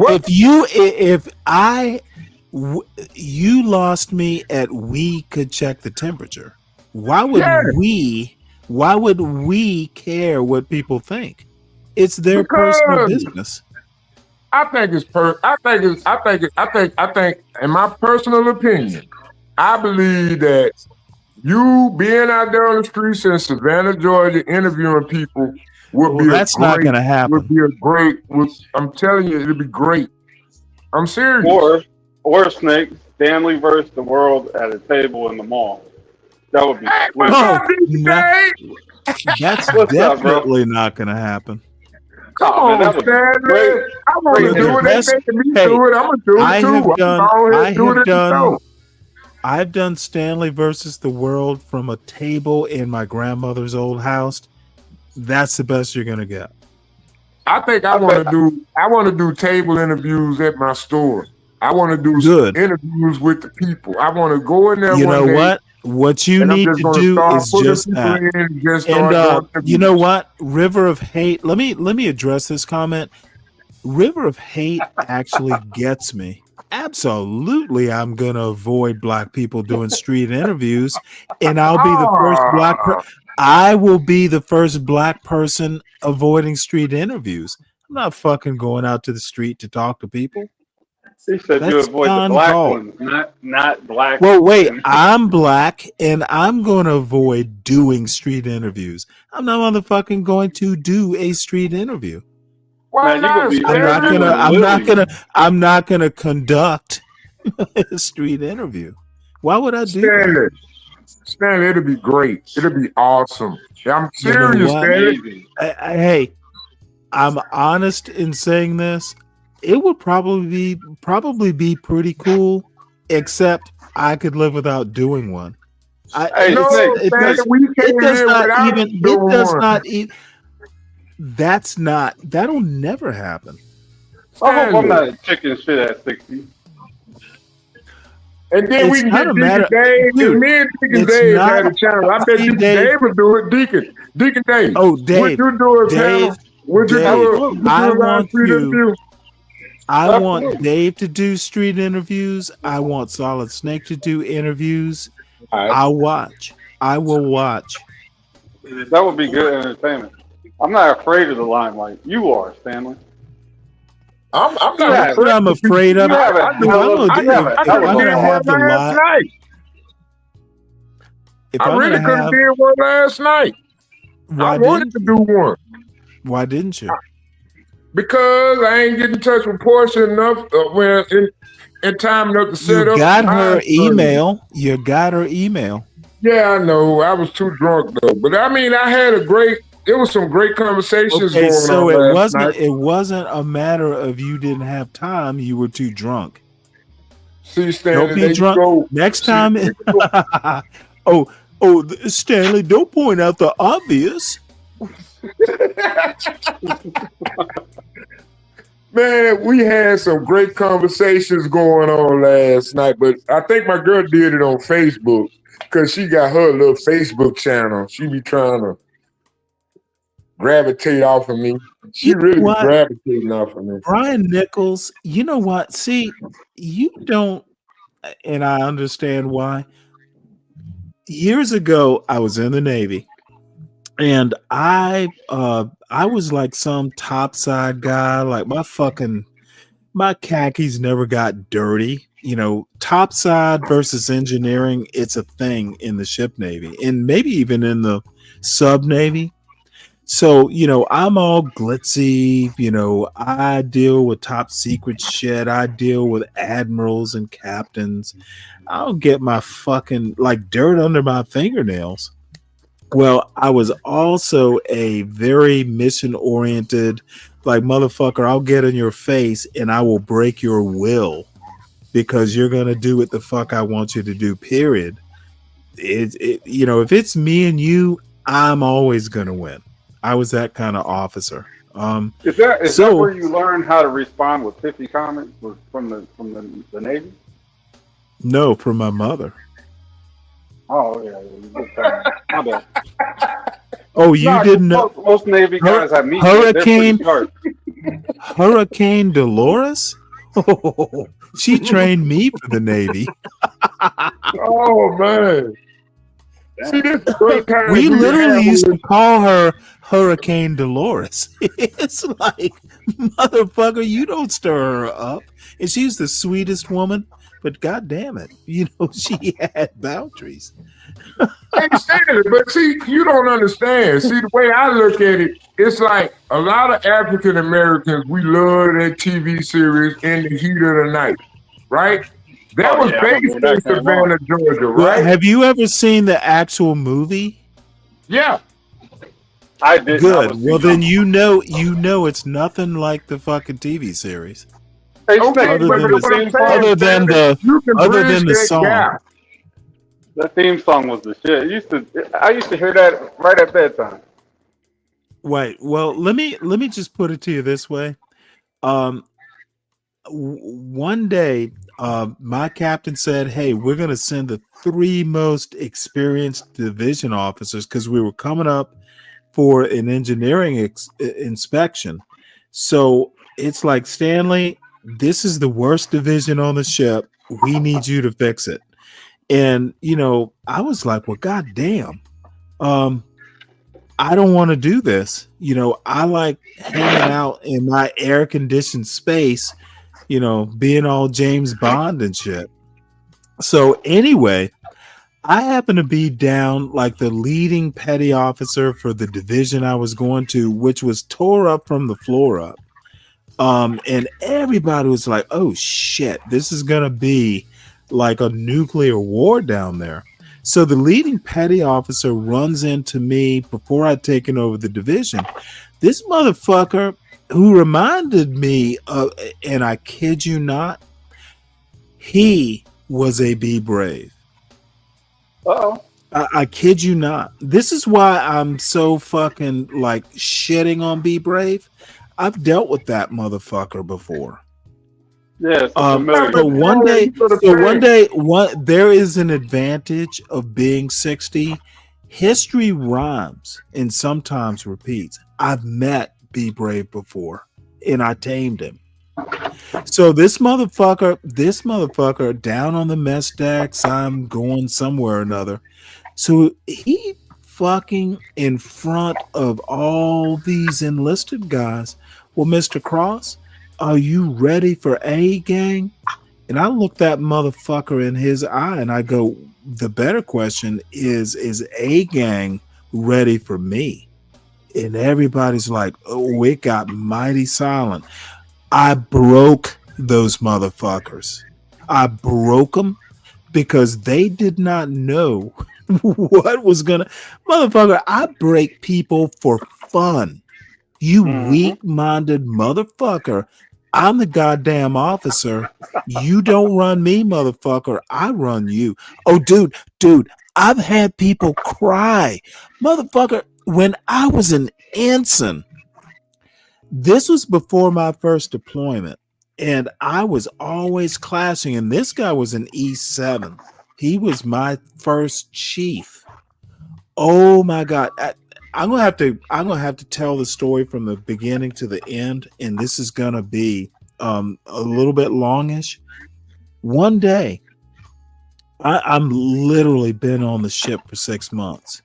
You lost me at we could check the temperature. Why would we care what people think? It's their personal business. I think, in my personal opinion, I believe that you being out there on the streets in Savannah, Georgia, interviewing people would be not going to happen. I'm telling you, it'd be great. I'm serious. Or Snake, Stanley versus the world at a table in the mall. That would be. That's definitely not going to happen. Come on, Stanley. I want to do it. They're making me do it. I'm going to do it too. I've done Stanley versus the world from a table in my grandmother's old house. That's the best you're going to get. I think I want to do table interviews at my store. I want to do interviews with the people. I want to go in there. You know what? What you need to do is just that. And you know what? River of Hate. Let me address this comment. River of Hate actually gets me. Absolutely, I'm gonna avoid black people doing street interviews, and I'll be the first black. I will be the first black person avoiding street interviews. I'm not fucking going out to the street to talk to people. He said you avoid the black ones, not black. Well, wait, I'm black, and I'm going to avoid doing street interviews. I'm not motherfucking going to do a street interview. I'm not gonna conduct a street interview. Why would I do that? Stanley, it'll be great. It'll be awesome. I'm serious, Stanley. Hey, I'm honest in saying this. It would probably be pretty cool, except I could live without doing one. That'll never happen. I hope I'm Stanley. not chicken shit at 60. And then we It's can not get a Deacon matter, Dave. If dude. me and Deacon It's Dave not. had a channel, I bet See, you Dave. Dave would do it. Deacon Dave. Oh, Would Dave. you do a panel? Dave. Would you do Dave. a would you I do a live want street you. interview? I want Absolutely. Dave to do street interviews. I want Solid Snake to do interviews. All right. I'll watch. I will watch. That would be good entertainment. I'm not afraid of the limelight. You are, Stanley. I'm not Yeah, afraid. I'm afraid of You it. have a I If do. I'm hell of gonna I do, you never. have if a I if hell could I'm of have a did gonna one have the last live, night. if I I'm really gonna could have have, did one last night. I why wanted didn't to do one why didn't you? because I ain't getting in touch with Portia enough when in time enough to set You up got the her time frame. email. You got her email. Yeah, I know. I was too drunk though, but I mean, I had a great. There was some great conversations Okay, going so on last night. it wasn't a matter of you didn't have time. You were too drunk. See, Don't Stanley, be there you drunk go. next See, time. there you go. Stanley, don't point out the obvious. Man, we had some great conversations going on last night, but I think my girl did it on Facebook because she got her little Facebook channel. She be trying to gravitate off of me. She You know really be what, gravitating off of me. Brian Nichols? You know what? See, you don't, and I understand why. Years ago, I was in the Navy, and I was like some topside guy. Like my khakis never got dirty. You know, topside versus engineering, it's a thing in the ship Navy and maybe even in the sub Navy. So, you know, I'm all glitzy. You know, I deal with top secret shit. I deal with admirals and captains. I don't get my fucking like dirt under my fingernails. Well, I was also a very mission oriented, like, motherfucker, I'll get in your face and I will break your will because you're going to do what the fuck I want you to do, period. You know, if it's me and you, I'm always going to win. I was that kind of officer. Is that So where you learn how to respond with 50 comments from the Navy? no, from my mother. Oh yeah, my bad. Oh, you Nah, didn't know? most Navy guys I meet, Hurricane they're pretty sharp. Hurricane Dolores? Oh, she trained me for the Navy. Oh man. See, this is the first time We we literally have used to call her Hurricane Dolores. It's like, motherfucker, you don't stir her up. And she's the sweetest woman, but god damn it, you know, she had boundaries. I understand it, but see, you don't understand. See, the way I look at it, it's like a lot of African Americans, we love that TV series In the Heat of the Night, right? That was based in Savannah, Georgia, Well, right? have you ever seen the actual movie? Yeah. I did. Good. Well, then you know it's nothing like the fucking TV series. Hey, Okay, Other but than what I'm saying, other than you can other bridge than the that song. gap. That theme song was the shit. I used to hear that right at bedtime. Wait, well, let me just put it to you this way. One day, my captain said, "Hey, we're going to send the 3 most experienced division officers because we were coming up for an engineering inspection." So it's like, Stanley, this is the worst division on the ship. We need you to fix it. And you know, I was like, well, goddamn. I don't want to do this. You know, I like hanging out in my air conditioned space, you know, being all James Bond and shit. So anyway, I happened to be down like the leading petty officer for the division I was going to, which was tore up from the floor up. And everybody was like, oh shit, this is gonna be like a nuclear war down there. So the leading petty officer runs into me before I'd taken over the division. This motherfucker who reminded me of, and I kid you not, he was a Be Brave. Uh-oh. I kid you not. This is why I'm so fucking like shitting on Be Brave. I've dealt with that motherfucker before. Yeah, it's familiar. So one there is an advantage of being 60. History rhymes and sometimes repeats. I've met Be Brave before, and I tamed him. So this motherfucker down on the mess decks, I'm going somewhere or another. So he fucking in front of all these enlisted guys. Well, Mr. Cross, are you ready for A gang? And I look that motherfucker in his eye and I go, the better question is A gang ready for me? And everybody's like, oh, it got mighty silent. I broke those motherfuckers. I broke them because they did not know what was gonna. Motherfucker, I break people for fun. You weak-minded motherfucker. I'm the goddamn officer. You don't run me, motherfucker. I run you. Oh, dude, I've had people cry. Motherfucker, when I was an ensign, this was before my first deployment, and I was always classing, and this guy was an E7. He was my first chief. Oh my God. I'm gonna have to tell the story from the beginning to the end, and this is gonna be a little bit longish. One day, I'm literally been on the ship for 6 months.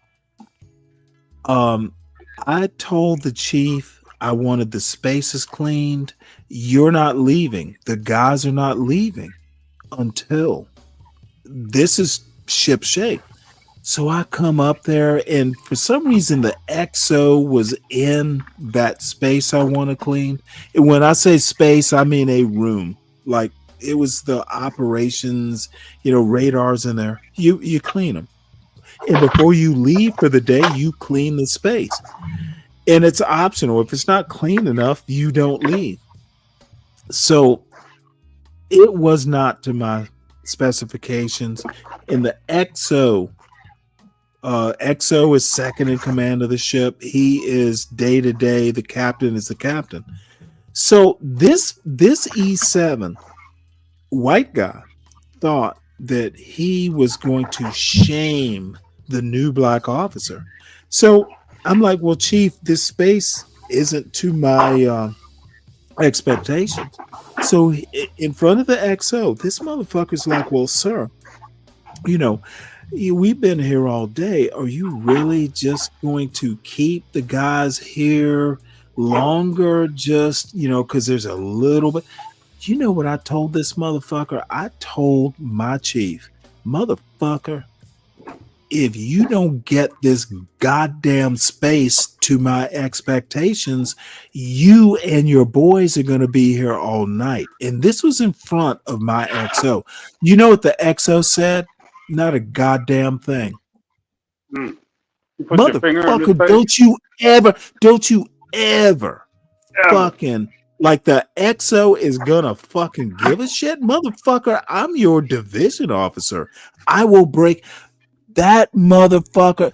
I told the chief I wanted the spaces cleaned. You're not leaving. The guys are not leaving until this is ship shape. So I come up there, and for some reason the XO was in that space I want to clean. And when I say space, I mean a room. Like it was the operations, radars in there. You clean them. And before you leave for the day, you clean the space. And it's optional. If it's not clean enough, you don't leave. So it was not to my specifications. And the XO is second in command of the ship. He is day to day. The captain is the captain. So this E7 white guy thought that he was going to shame the new black officer. So I'm like, well, Chief, this space isn't to my expectations. So in front of the XO, this motherfucker's like, well, sir, we've been here all day. Are you really just going to keep the guys here longer? Just, because there's a little bit. You know what I told this motherfucker? I told my chief, motherfucker, if you don't get this goddamn space to my expectations, you and your boys are going to be here all night. And this was in front of my XO. You know what the XO said? Not a goddamn thing. Motherfucker, don't you ever fucking like the XO is gonna fucking give a shit? Motherfucker, I'm your division officer. I will break that motherfucker.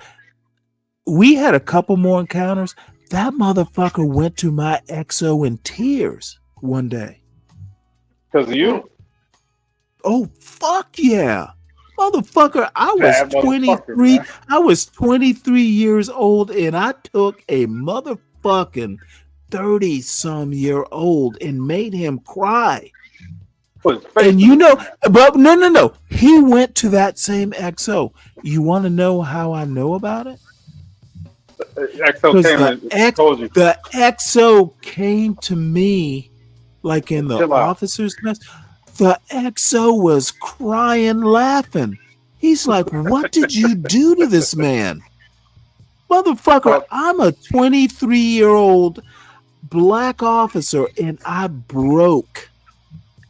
We had a couple more encounters. That motherfucker went to my XO in tears one day. Because of you? Oh, fuck yeah. Motherfucker, I was 23. I was 23 years old, and I took a motherfucking 30-some-year-old and made him cry. And but no. He went to that same XO. You want to know how I know about it? The XO came to me like in the officer's mess. The XO was crying, laughing. He's like, what did you do to this man? Motherfucker, I'm a 23-year-old black officer, and I broke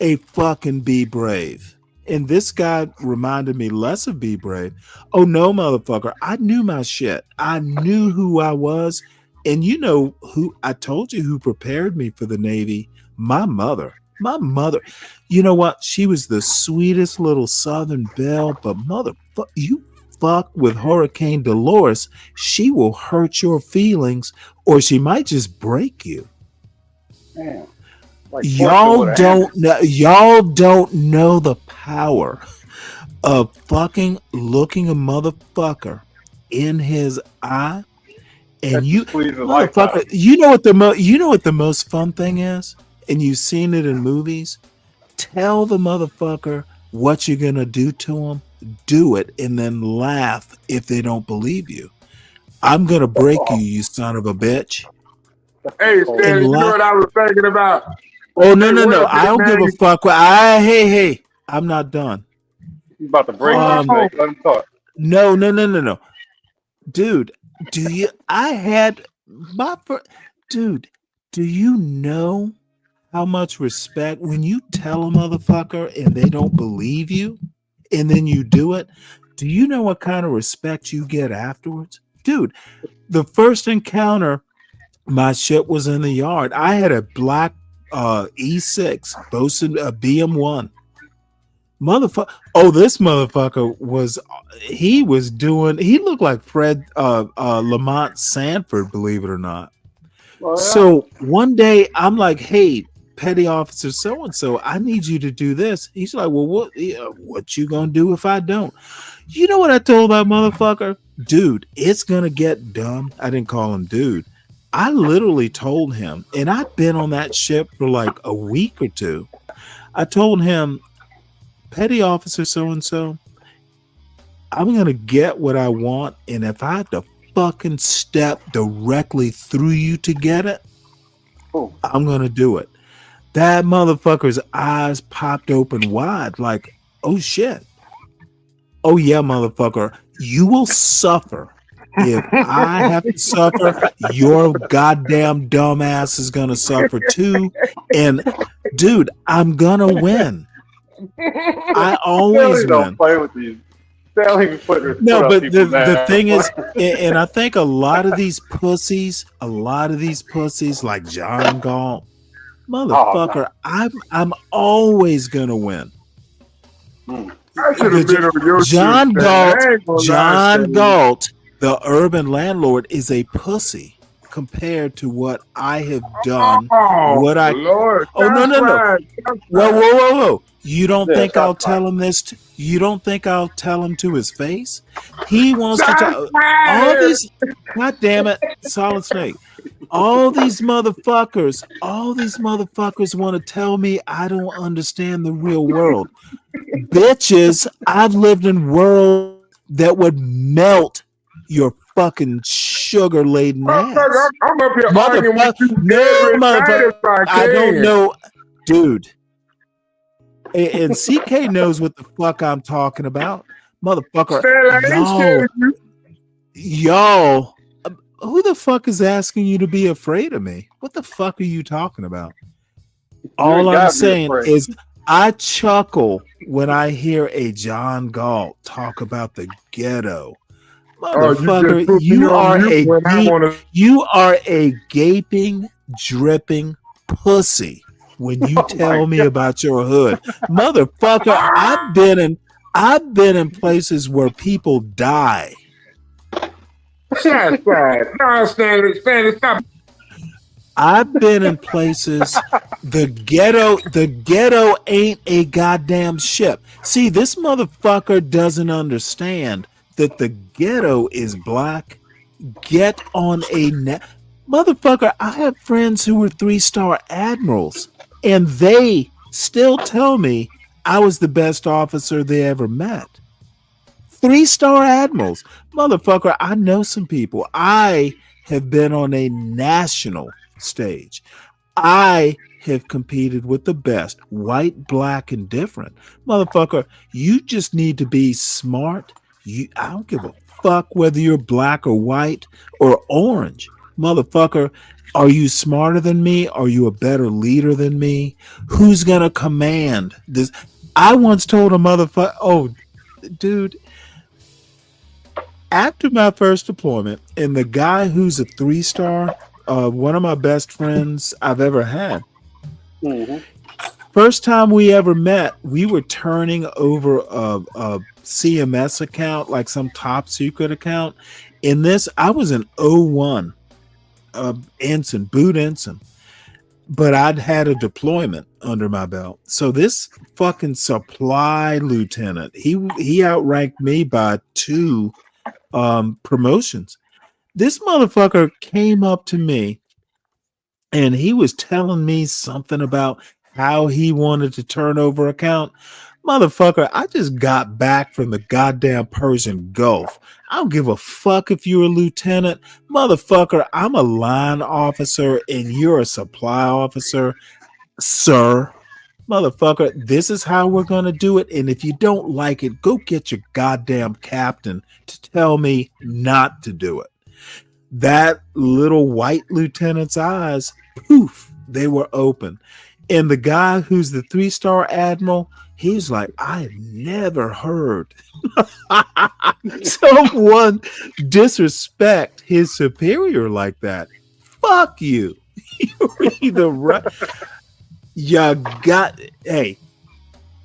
a fucking Be Brave. And this guy reminded me less of Be Brave. Oh, no, motherfucker. I knew my shit. I knew who I was. And you know who I told you who prepared me for the Navy? My mother. My mother. You know what? She was the sweetest little Southern belle, but motherfucker, you fuck with Hurricane Dolores, she will hurt your feelings, or she might just break you. Man, like torture Y'all with a hammer. don't know the power of fucking looking a motherfucker in his eye, and That you just squeeze the life out motherfucker, of you. you know what the most fun thing is, and you've seen it in movies. Tell the motherfucker what you're gonna do to him, do it, and then laugh if they don't believe you. I'm gonna break you, you son of a bitch. Hey, And Stanley, you know what I was thinking about? oh no Hey, no what no! if I that don't give a man? fuck. Hey, I'm not done. He's about to break you, Um, Snake. Let him talk. no, dude. Do you? I had my dude. Do you know how much respect when you tell a motherfucker and they don't believe you, and then you do it? Do you know what kind of respect you get afterwards, dude? The first encounter, my shit was in the yard. I had a black E6 Bosun BM1 motherfucker. Oh, this motherfucker was he looked like Fred Lamont Sanford, believe it or not. Oh, yeah. So one day I'm like, hey, petty officer so and so, I need you to do this. He's like, well, what you gonna do if I don't? You know what I told that motherfucker? Dude, it's gonna get dumb. I didn't call him dude. I literally told him, and I'd been on that ship for like a week or two. I told him, petty officer so and so, I'm gonna get what I want, and if I have to fucking step directly through you to get it, I'm gonna do it. That motherfucker's eyes popped open wide, like, oh shit. Oh yeah, motherfucker, you will suffer. If I have to suffer, your goddamn dumbass is gonna suffer too. And dude, I'm gonna win. I always Stanley don't win. play with these. Stanley be putting his No, foot up but people's the ass. thing is, and I think a lot of these pussies like John Galt, motherfucker, I'm always gonna win. I should have been on your John shit, Stanley. Galt, I ain't gonna lie, John Stanley. Galt, the urban landlord, is a pussy compared to what I have done. Oh, What I Lord. oh no. Shots Whoa. You don't Yeah, think I'll shots fired. tell him this? You don't think I'll tell him to his face? He wants to fired. tell all these. God damn it, Solid Snake! All these motherfuckers want to tell me I don't understand the real world. Bitches, I've lived in worlds that would melt your fucking sugar laden ass. Motherfucker, I'm up here arguing with you No, every night motherfucker. if I I don't can. know, dude. And CK knows what the fuck I'm talking about, motherfucker. Stanley, I ain't scared of you. Y'all, who the fuck is asking you to be afraid of me? What the fuck are you talking about? All ain't I'm gotta be saying afraid. is I chuckle when I hear a John Galt talk about the ghetto. Oh, you just Motherfucker, put me on mute when I want to. you are a gaping, dripping pussy when you tell me about your hood. Motherfucker, I've been in places where people die. Shots fired. No, Stanley, stop. I've been in places the ghetto ain't a goddamn ship. See, this motherfucker doesn't understand that the ghetto is black. Get on a motherfucker. I have friends who were 3-star admirals, and they still tell me I was the best officer they ever met. 3-star admirals, motherfucker. I know some people. I have been on a national stage. I have competed with the best, white, black, and different. Motherfucker, you just need to be smart. I don't give a fuck whether you're black or white or orange. Motherfucker, are you smarter than me? Are you a better leader than me? Who's gonna command this? I once told a motherfucker, oh, dude, after my first deployment, and the guy who's a 3-star, one of my best friends I've ever had. Mm-hmm. First time we ever met, we were turning over a CMS account, like some top secret account. In this, I was an 01 ensign, boot ensign. but I'd had a deployment under my belt. So this fucking supply lieutenant, he outranked me by 2 promotions. This motherfucker came up to me and he was telling me something about how he wanted to turn over account. Motherfucker, I just got back from the goddamn Persian Gulf. I don't give a fuck if you're a lieutenant. Motherfucker, I'm a line officer and you're a supply officer, sir. Motherfucker, this is how we're going to do it. And if you don't like it, go get your goddamn captain to tell me not to do it. That little white lieutenant's eyes, poof, they were open. And the guy who's the 3-star admiral, he's like, I have never heard someone disrespect his superior like that. Fuck you. You're either right. You got, hey,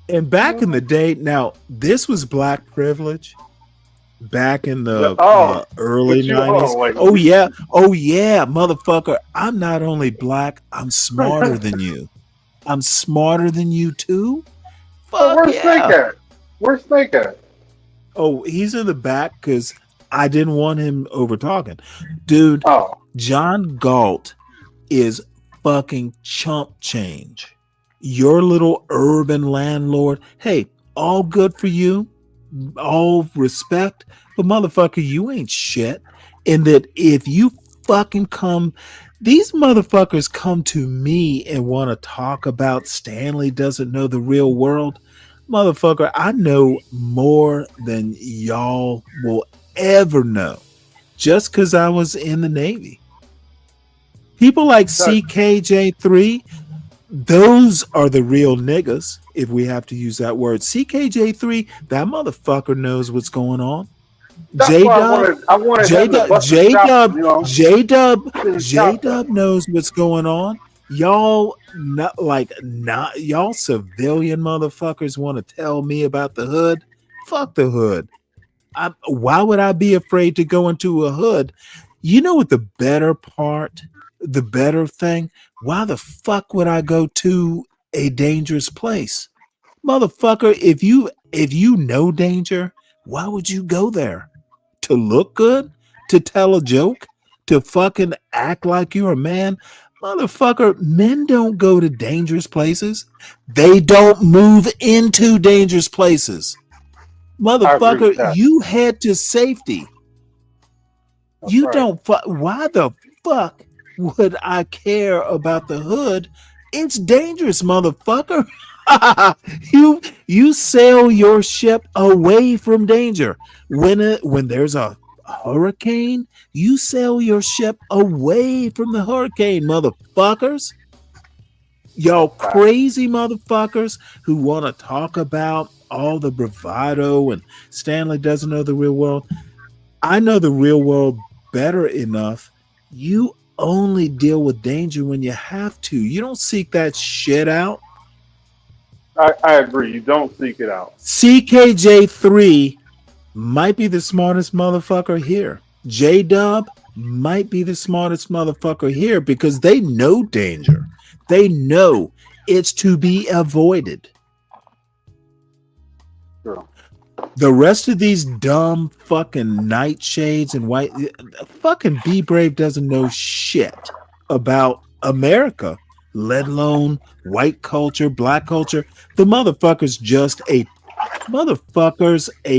and back in the day, now this was black privilege. Back in the early 90s. Oh yeah, motherfucker. I'm not only black, I'm smarter than you. I'm smarter than you too. Fuck where's yeah. Snake at? Where's Snake at? Oh, he's in the back because I didn't want him over talking. Dude, John Galt is fucking chump change. Your little urban landlord. Hey, all good for you. All respect, but motherfucker, you ain't shit. And that if you fucking come, these motherfuckers come to me and want to talk about Stanley doesn't know the real world. Motherfucker, I know more than y'all will ever know just because I was in the Navy. People like CKJ3, those are the real niggas, if we have to use that word. CKJ3, that motherfucker knows what's going on. J-Dub knows what's going on. Y'all y'all civilian motherfuckers want to tell me about the hood. Fuck the hood. Why would I be afraid to go into a hood? You know what the better thing? Why the fuck would I go to a dangerous place? Motherfucker, if you know danger, why would you go there? To look good? To tell a joke? To fucking act like you're a man? Motherfucker, men don't go to dangerous places. They don't move into dangerous places. Motherfucker, you head to safety. You don't why the fuck would I care about the hood? It's dangerous, motherfucker. You sail your ship away from danger. When there's a hurricane, you sail your ship away from the hurricane, motherfuckers. Y'all crazy motherfuckers who want to talk about all the bravado and Stanley doesn't know the real world. I know the real world better enough. You only deal with danger when you have to. You don't seek that shit out. I agree. You don't seek it out. CKJ3 might be the smartest motherfucker here. J-Dub might be the smartest motherfucker here because they know danger. They know it's to be avoided. Sure. The rest of these dumb fucking nightshades and white fucking Be Brave doesn't know shit about America, let alone white culture, black culture. The motherfucker's just a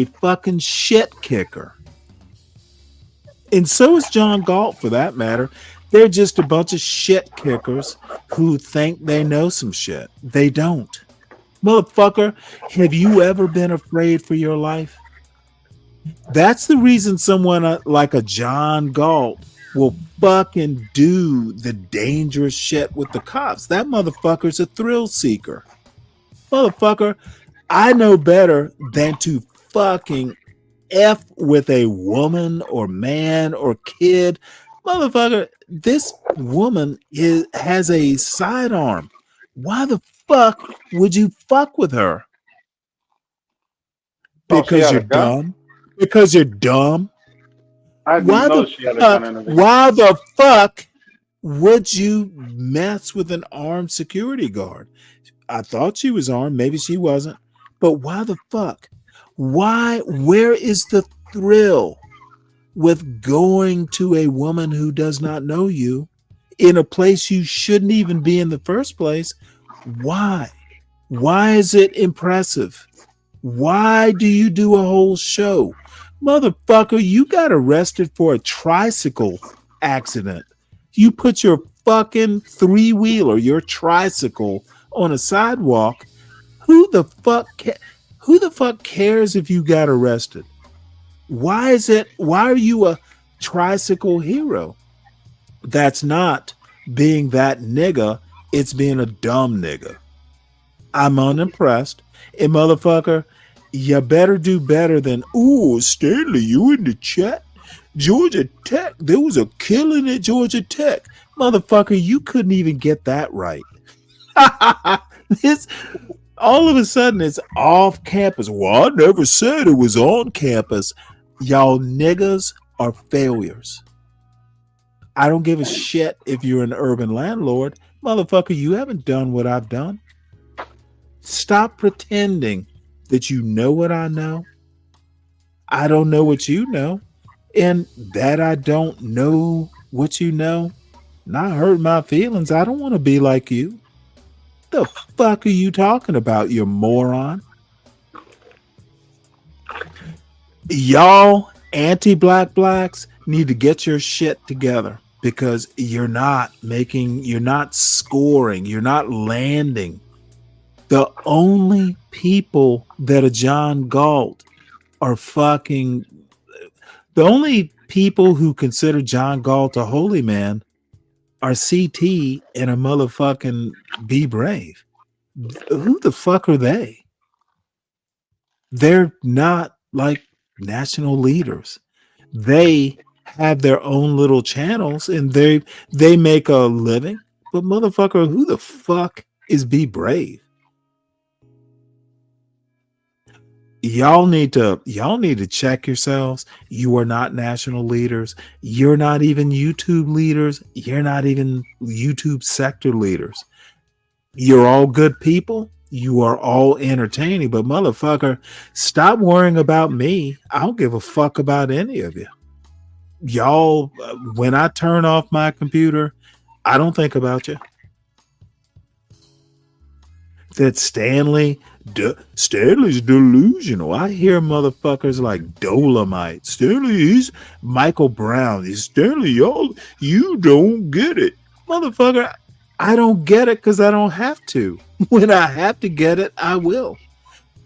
fucking shit kicker. And so is John Galt, for that matter. They're just a bunch of shit kickers who think they know some shit. They don't. Motherfucker, have you ever been afraid for your life? That's the reason someone like a John Galt will fucking do the dangerous shit with the cops. That motherfucker's a thrill seeker. Motherfucker, I know better than to fucking F with a woman or man or kid. Motherfucker, this woman has a sidearm. Why the fuck would you fuck with her? Because you're dumb? Because you're dumb? I didn't know she had a gun in the Why the fuck Would you mess with an armed security guard? I thought she was armed. Maybe she wasn't. But why the fuck? Why? Where is the thrill with going to a woman who does not know you in a place you shouldn't even be in the first place? Why? Why is it impressive? Why do you do a whole show? Motherfucker, you got arrested for a tricycle accident. You put your fucking three-wheeler, your tricycle, on a sidewalk. Who the fuck cares if you got arrested? Why are you a tricycle hero? That's not being that nigga, it's being a dumb nigga. I'm unimpressed. And motherfucker, you better do better than, ooh, Stanley, you in the chat? Georgia Tech, there was a killing at Georgia Tech. Motherfucker, you couldn't even get that right. This all of a sudden it's off campus. Well, I never said it was on campus. Y'all niggas are failures. I don't give a shit if you're an urban landlord. Motherfucker, you haven't done what I've done. Stop pretending that you know what I know. I don't know what you know. And that I don't know what you know, not hurt my feelings. I don't want to be like you. The fuck are you talking about, you moron? Y'all anti-black blacks need to get your shit together, because you're not scoring, you're not landing. The only people that are John Galt are fucking, the only people who consider John Galt a holy man are CT and a motherfucking Be Brave. Who the fuck are they? They're not like national leaders. They have their own little channels and they make a living. But motherfucker, who the fuck is Be Brave? Y'all need to check yourselves. You are not national leaders. You're not even YouTube leaders. You're not even YouTube sector leaders. You're all good people. You are all entertaining, but motherfucker, stop worrying about me. I don't give a fuck about any of you. Y'all, when I turn off my computer, I don't think about you. That Stanley's delusional. I hear motherfuckers like Dolomite. Stanley is Michael Brown. Stanley, you don't get it. Motherfucker, I don't get it because I don't have to. When I have to get it, I will.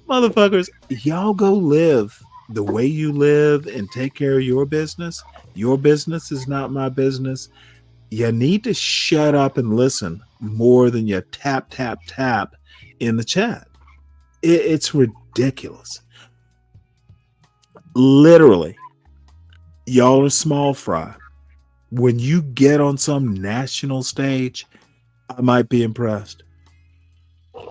Motherfuckers, y'all go live the way you live and take care of your business. Your business is not my business. You need to shut up and listen more than you tap in the chat. It's ridiculous. Literally, y'all are small fry. When you get on some national stage, I might be impressed.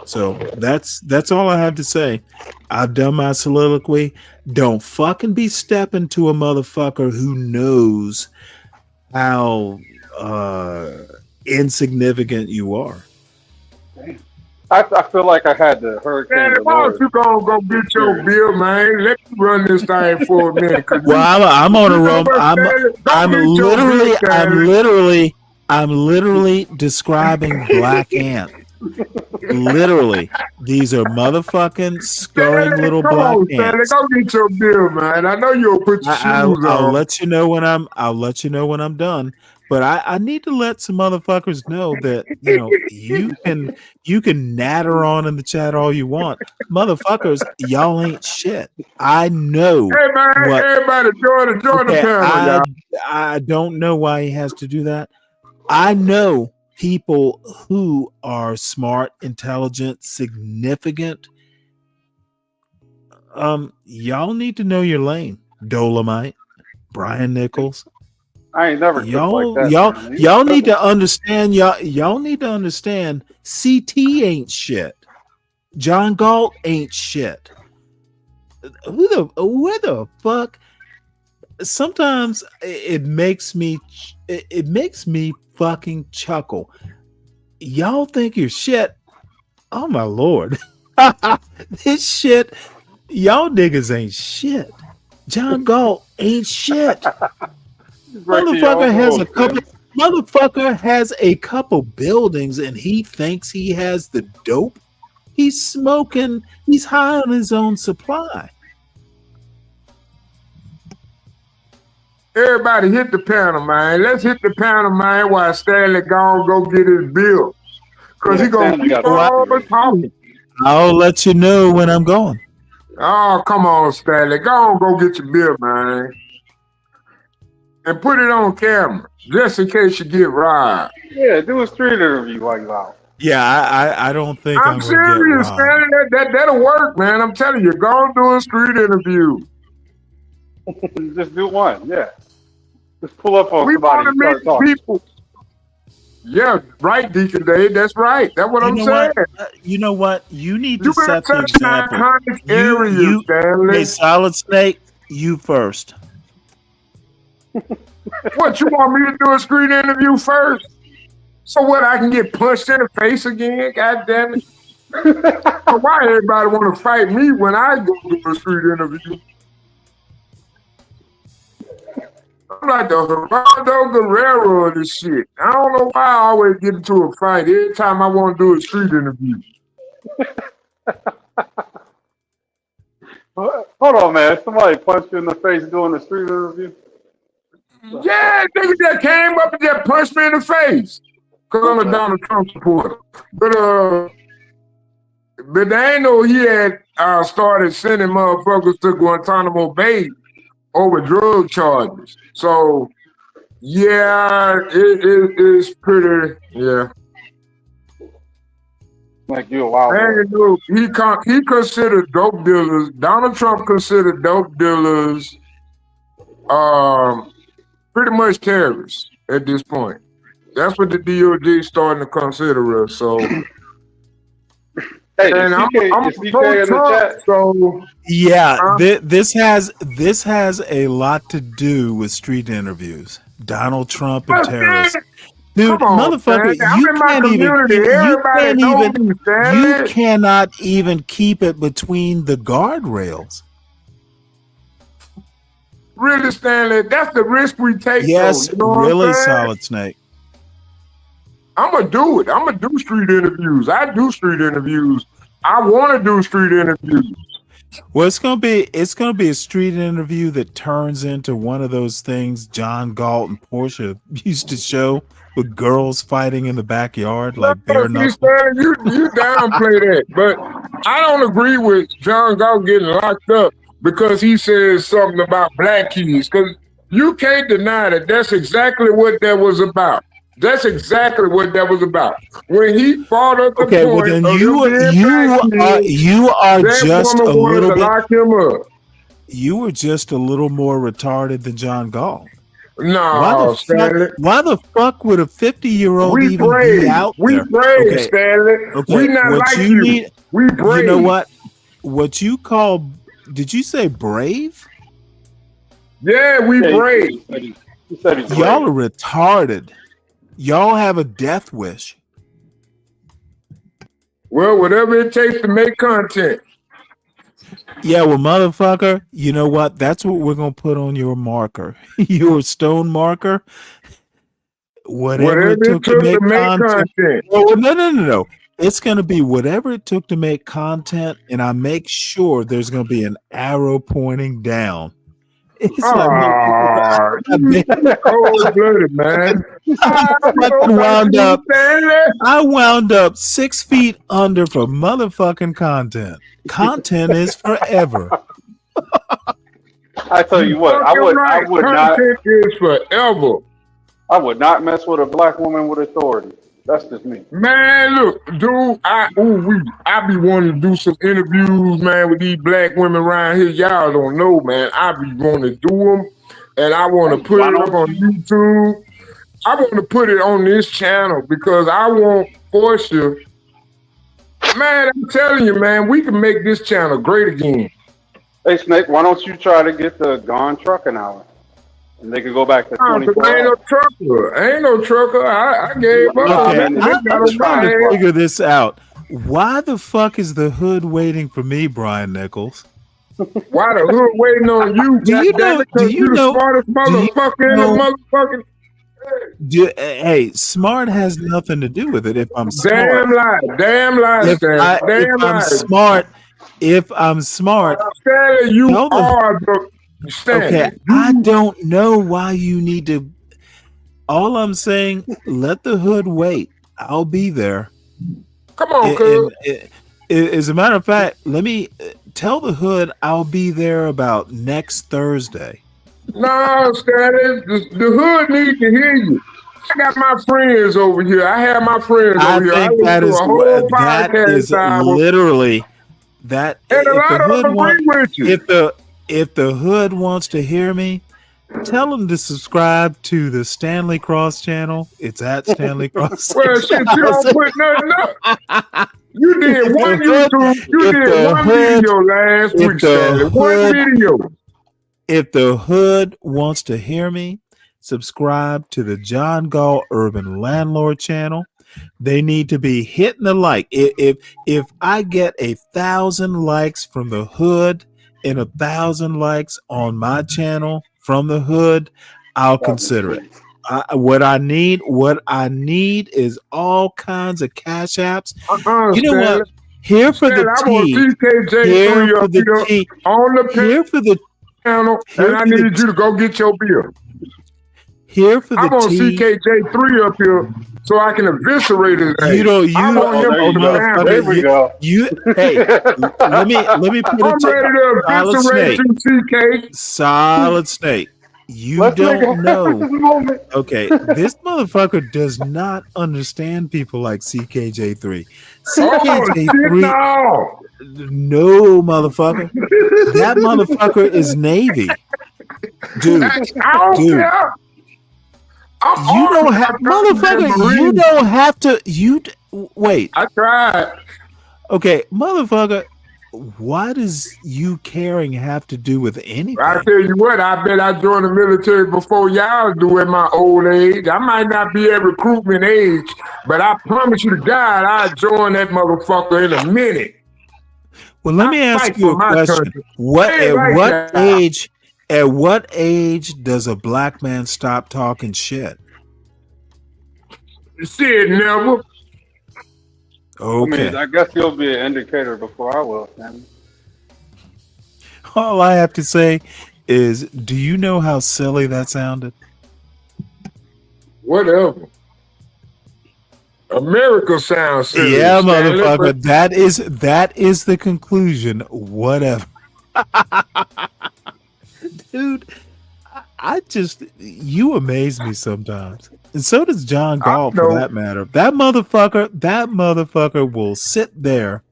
So that's all I have to say. I've done my soliloquy. Don't fucking be stepping to a motherfucker who knows how insignificant you are. I feel like I had the hurricane. Man, why don't you go get your bill, man? Let me run this thing for a minute. Well, I'm on a roll. I'm literally describing black ants. Literally, these are motherfucking scurrying little black ants. Go get your bill, man. I know you'll put your shoes on. I'll let you know when I'm done. But I need to let some motherfuckers know that you can natter on in the chat all you want. Motherfuckers, y'all ain't shit. I know. Hey man, everybody join the panel, y'all. I don't know why he has to do that. I know people who are smart, intelligent, significant. Y'all need to know your lane. Dolomite, Brian Nichols. I ain't never y'all like that, y'all need to understand. Y'all need to understand. CT ain't shit. John Galt ain't shit. Where the fuck? Sometimes it makes me fucking chuckle. Y'all think you're shit. Oh my Lord. This shit, y'all niggas ain't shit. John Galt ain't shit. Motherfucker has a couple buildings and he thinks he has the dope. He's smoking, he's high on his own supply. Everybody hit the panel, man. Let's hit the panel, man, while Stanley gone go get his bill. Because he going to keep on talking. I'll let you know when I'm going. Oh, come on, Stanley. Go get your bill, man. And put it on camera, just in case you get robbed. Yeah, do a street interview while you out. Yeah, I don't think I'm serious, Stanley. That'll work, man. I'm telling you, go do a street interview. Just do one, yeah. Just pull up on We somebody want to and start meet talking. people. Yeah, right, Deacon Dave. That's right. That's what I'm saying. You know what? You need to set the touch example. iconic areas, Stanley. Hey, Solid Snake, you first. What, you want me to do a street interview first? So what, I can get punched in the face again? God damn it. So why everybody want to fight me when I go do a street interview? I'm like the Gerardo Guerrero of this shit. I don't know why I always get into a fight every time I want to do a street interview. Hold on, man. Somebody punched you in the face doing a street interview? Yeah, nigga that came up and just punched me in the face. Because I'm a Donald Trump supporter. But they ain't know he had started sending motherfuckers to Guantanamo Bay over drug charges. So, yeah, it's pretty, yeah. Like you a wild man, he considered dope dealers, Donald Trump considered dope dealers pretty much terrorists at this point. That's what the DOJ is starting to consider us. So, hey, and I'm CK in the chat. So yeah, this has a lot to do with street interviews. Donald Trump and terrorists. Dude, motherfucker, you cannot even keep it between the guardrails. Really, Stanley, that's the risk we take. Yes, though, you know really, Solid Snake. I'm gonna do it. I'm gonna do street interviews. I do street interviews. I want to do street interviews. Well, it's gonna be a street interview that turns into one of those things John Galt and Portia used to show with girls fighting in the backyard like bare knuckle. You downplay that, but I don't agree with John Galt getting locked up because he says something about black kids. Because you can't deny that that's exactly what that was about. That's exactly what that was about. When he fought up the point, well then you are just a little bit. Lock him up. You were just a little more retarded than John Galt. No, why the fuck would a 50-year-old even be out there? We brave, Stanley. We not like you. We brave. You know what? What you call? Did you say brave? Yeah, we brave. Y'all are retarded. Y'all have a death wish. Well, whatever it takes to make content. Yeah, well, motherfucker, you know what? That's what we're going to put on your marker. Your stone marker. Whatever it took to make content. Well, no. It's going to be whatever it took to make content, and I make sure there's going to be an arrow pointing down. It's cold-blooded, man. I wound up 6 feet under for motherfucking content. Content is forever. I tell you what, I would not. Content is forever. I would not mess with a black woman with authority. That's just me. Man, look, dude, I be wanting to do some interviews, man, with these black women around here. Y'all don't know, man. I be wanting to do them, and I want to put it up on YouTube. I want to put it on this channel because I want Portia. Man, I'm telling you, man, we can make this channel great again. Hey, Snake, why don't you try to get the Gone Trucking Hour? And they could go back to Nah, 'cause 24 I ain't no hours. trucker. I ain't no trucker. I gave up. Okay, They I'm got a trying to ride. figure this out. Why the fuck is the hood waiting for me, Brian Nichols? Why the hood waiting on you? Do you know? Goddammit, Do 'cause you you the know? smartest Do you motherfucker in know? the motherfucking. Hey, smart has nothing to do with it. If I'm smart, Damn lie, if Stanley. Damn I'm lie. smart, if I'm smart, Stanley, you tell the are the Stanley. okay. I don't know why you need to. All I'm saying, let the hood wait. I'll be there. Come on, And, cuz. as a matter of fact, let me tell the hood I'll be there about next Thursday. No, Stanley, the hood needs to hear you. I got my friends over here. I have my friends I over here. I think listen that to is a whole that podcast is hour, literally that. and a If the lot of hood them agree with you. if the hood wants to hear me, tell them to subscribe to the Stanley Cross channel. It's at Stanley Cross. Well, shit, you don't put nothing up. You did If one the hood- YouTube. You if did the one hood- video last if week, the Stanley. One hood- video. If the hood wants to hear me, subscribe to the John Gall Urban Landlord channel. They need to be hitting the like. If I get 1,000 likes from the hood and 1,000 likes on my channel from the hood, I'll consider it. What I need is all kinds of cash apps. You know Stanley. what? Here for Stanley, the I want tea. CKJ3 Here for up the here tea. on the Here for the channel, here and I for the need you to go get your bill. here for I the want tea. CKJ3 up here so I can eviscerate his ass. You don't. I You want him there to you go. stand. There we go. You. Hey, let me put I'm it ready to to Solid eviscerate Snake. you, CK. Solid Snake. You Let's make don't a know. this moment. Okay, this motherfucker does not understand people like CKJ3. Oh, shit, CKJ3, no. no motherfucker. That motherfucker is Navy, dude. I don't Dude. care. I'm You don't armed. have, I'm trying to be a motherfucker. You Marine. don't have to. Wait. I tried. Okay, motherfucker. What does you caring have to do with anything? I tell you what, I bet I joined the military before y'all do at my old age. I might not be at recruitment age, but I promise you to God, I'll join that motherfucker in a minute. Well, let me I ask fight you for a my question. country. What I ain't at like what that. age? At what age does a black man stop talking shit? Shit, never. Okay. I guess you'll be an indicator before I will, man. All I have to say is, do you know how silly that sounded? Whatever. America sounds silly. Yeah, Stanley, motherfucker. but That is the conclusion. Whatever. Dude, I just, you amaze me sometimes. And so does John Gall, for that matter. That motherfucker will sit there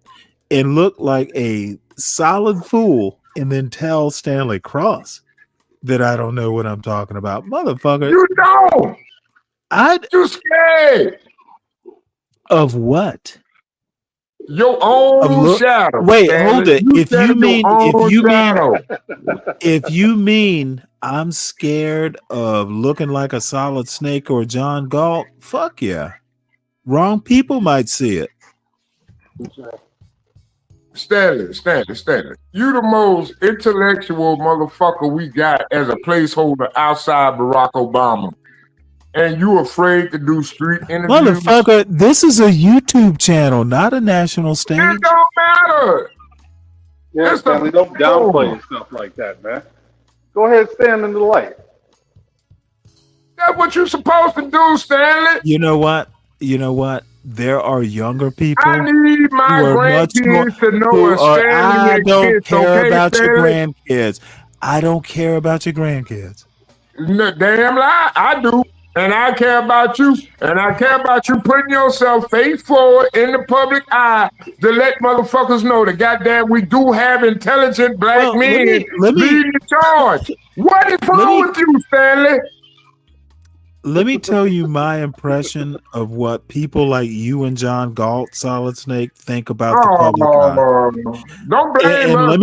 and look like a solid fool and then tell Stanley Cross that I don't know what I'm talking about. Motherfucker. You know. You scared. Of what? Your own shadow. Wait, Stanley. hold it. You If you mean I'm scared of looking like a solid snake or John Galt, fuck yeah. Wrong people might see it. Stanley. You the most intellectual motherfucker we got as a placeholder outside Barack Obama. And you afraid to do street interviews? Motherfucker, this is a YouTube channel, not a national stage. It don't matter. Yeah, Stanley, don't downplay yourself like that, man. Go ahead, stand in the light. That's what you're supposed to do, Stanley. You know what? There are younger people. I need my who are much more. grandkids to know a Stanley I don't exists, care okay, about your Stanley? grandkids. I don't care about your grandkids. No, damn lie, I do. And I care about you. And I care about you putting yourself face forward in the public eye to let motherfuckers know that goddamn we do have intelligent black men leading the charge. What is wrong with you, Stanley? Let me tell you my impression of what people like you and John Galt, Solid Snake, think about the public eye. Don't blame And us. let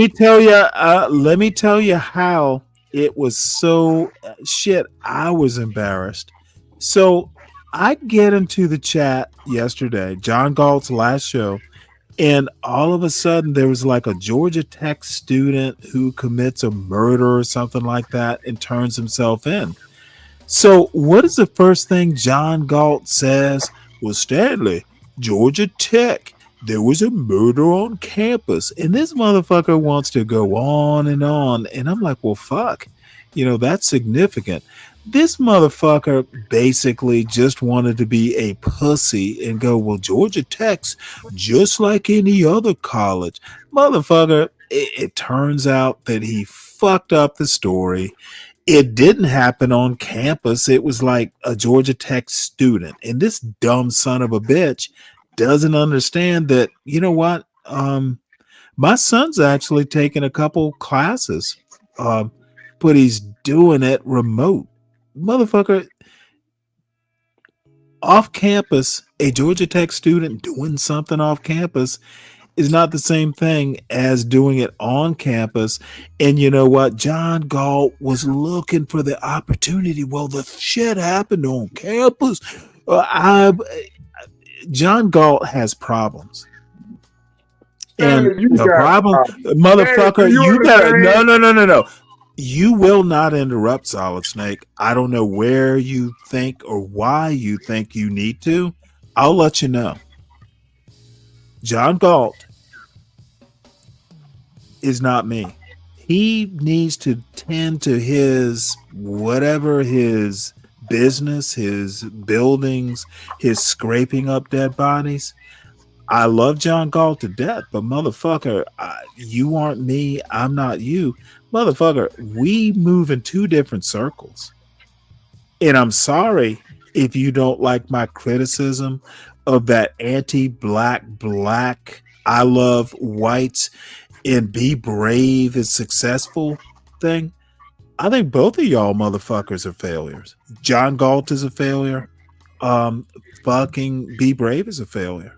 me tell you how It was so shit. I was embarrassed. So I get into the chat yesterday, John Galt's last show, and all of a sudden there was like a Georgia Tech student who commits a murder or something like that and turns himself in. So what is the first thing John Galt says? Well, Stanley, Georgia Tech, there was a murder on campus. And this motherfucker wants to go on. And I'm like, well, fuck. That's significant. This motherfucker basically just wanted to be a pussy and go, well, Georgia Tech's just like any other college. Motherfucker, it turns out that he fucked up the story. It didn't happen on campus. It was like a Georgia Tech student. And this dumb son of a bitch doesn't understand that, you know what? My son's actually taken a couple classes, but he's doing it remote. Motherfucker, off campus, a Georgia Tech student doing something off campus is not the same thing as doing it on campus. And you know what? John Galt was looking for the opportunity. Well, the shit happened on campus. John Galt has problems. And the problem, motherfucker, you better no. You will not interrupt, Solid Snake. I don't know where you think or why you think you need to. I'll let you know. John Galt is not me. He needs to tend to his whatever, his business, his buildings, his scraping up dead bodies. I love John Galt to death, but motherfucker, you aren't me. I'm not you. Motherfucker, we move in two different circles. And I'm sorry if you don't like my criticism of that anti-black, I love whites and be brave and successful thing. I think both of y'all motherfuckers are failures. John Galt is a failure. Fucking Be Brave is a failure.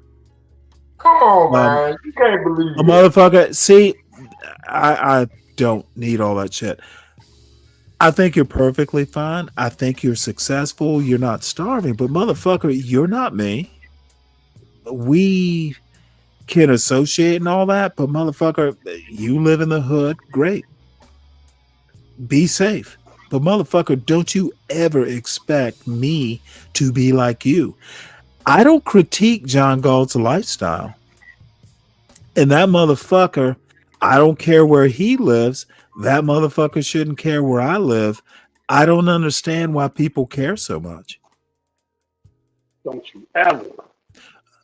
Come on, man. You can't believe a motherfucker. See, I don't need all that shit. I think you're perfectly fine. I think you're successful. You're not starving, but motherfucker, you're not me. We can associate and all that, but motherfucker, you live in the hood. Great. Be safe. But motherfucker, don't you ever expect me to be like you. I don't critique John Galt's lifestyle. And that motherfucker, I don't care where he lives. That motherfucker shouldn't care where I live. I don't understand why people care so much. Don't you ever.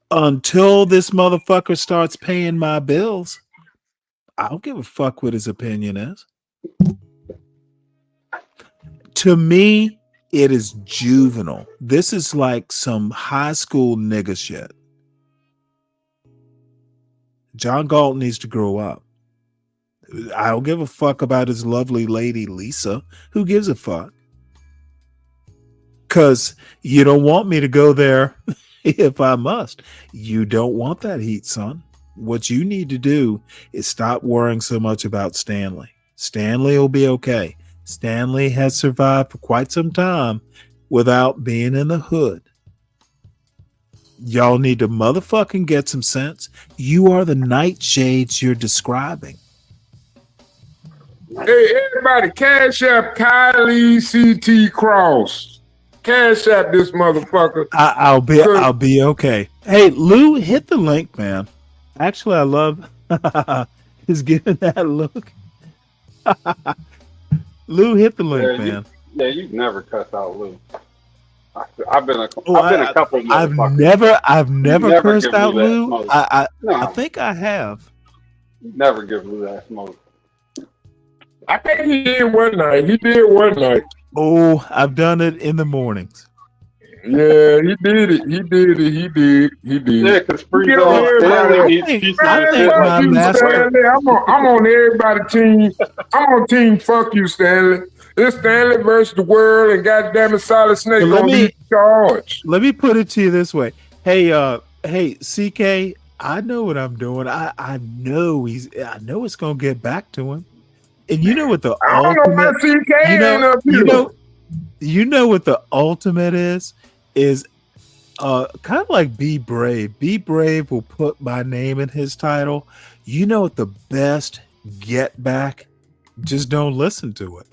Until this motherfucker starts paying my bills, I don't give a fuck what his opinion is. To me, it is juvenile. This is like some high school nigga shit. John Galt needs to grow up. I don't give a fuck about his lovely lady, Lisa. Who gives a fuck? Because you don't want me to go there if I must. You don't want that heat, son. What you need to do is stop worrying so much about Stanley. Stanley will be okay. Stanley has survived for quite some time without being in the hood. Y'all need to motherfucking get some sense. You are the nightshades you're describing. Hey, everybody, cash app Kylie CT Cross. Cash app this motherfucker. I'll be okay. Hey, Lou, hit the link, man. Actually, I love he's giving that look. Lou, hit the link, man. You never cuss out Lou. I've been a couple. I've never cursed out Lou. I think I have. Never give Lou that smoke. I think he did one night. Oh, I've done it in the mornings. Yeah, he did it. He did. Yeah, because I'm on everybody's team. I'm on team fuck you, Stanley. It's Stanley versus the world, and goddamn it, Solid Snake gonna be charged. Let me put it to you this way. Hey, CK, I know what I'm doing. I know it's gonna get back to him. And you know what the I don't know why ultimate, CK you ain't know, up here. you know what the ultimate is kind of like Be Brave. Be Brave will put my name in his title. You know what the best get back? Just don't listen to it.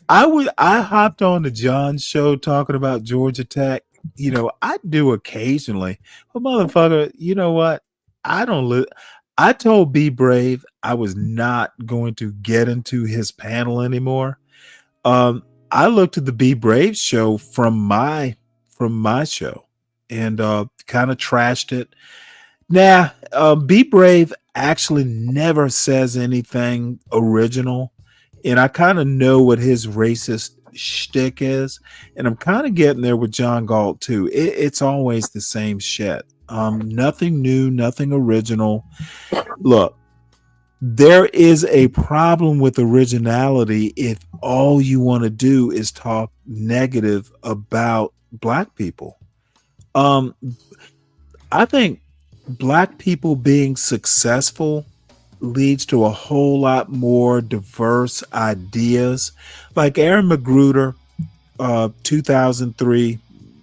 I hopped on the John show talking about Georgia Tech. You know, I do occasionally. But motherfucker, you know what? I told Be Brave I was not going to get into his panel anymore. I looked at the Be Brave show from my show and kind of trashed it. Nah, Be Brave actually never says anything original, and I kind of know what his racist shtick is, and I'm kind of getting there with John Galt too. It's always the same shit. Nothing new, nothing original. Look, there is a problem with originality if all you want to do is talk negative about black people. I think black people being successful leads to a whole lot more diverse ideas. Like Aaron McGruder, 2003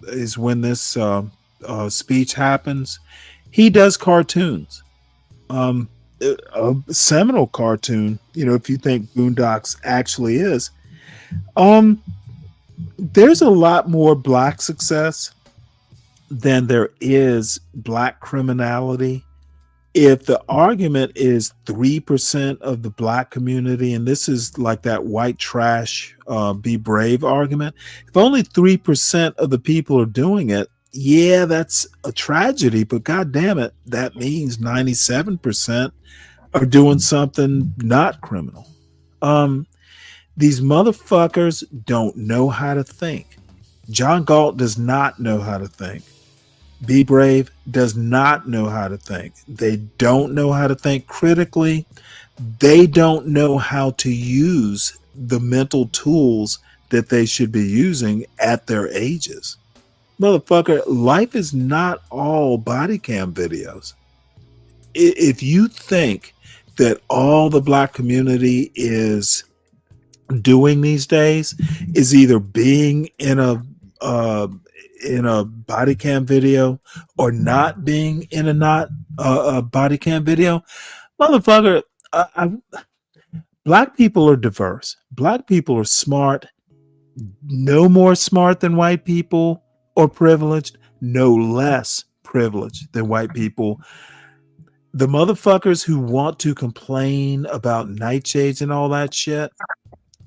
is when this speech happens. He does cartoons. A seminal cartoon, you know, if you think Boondocks actually is. There's a lot more black success than there is black criminality. If the argument is 3% of the black community, and this is like that white trash Be Brave argument, if only 3% of the people are doing it, yeah, that's a tragedy, but god damn it, that means 97% are doing something not criminal. These motherfuckers don't know how to think. John Galt does not know how to think. Be Brave does not know how to think. They don't know how to think critically. They don't know how to use the mental tools that they should be using at their ages. Motherfucker, life is not all body cam videos. If you think that all the black community is doing these days is either being in a body cam video or not being in a body cam video, motherfucker, black people are diverse. Black people are smart, no more smart than white people, or privileged, no less privileged than white people. The motherfuckers who want to complain about nightshades and all that shit,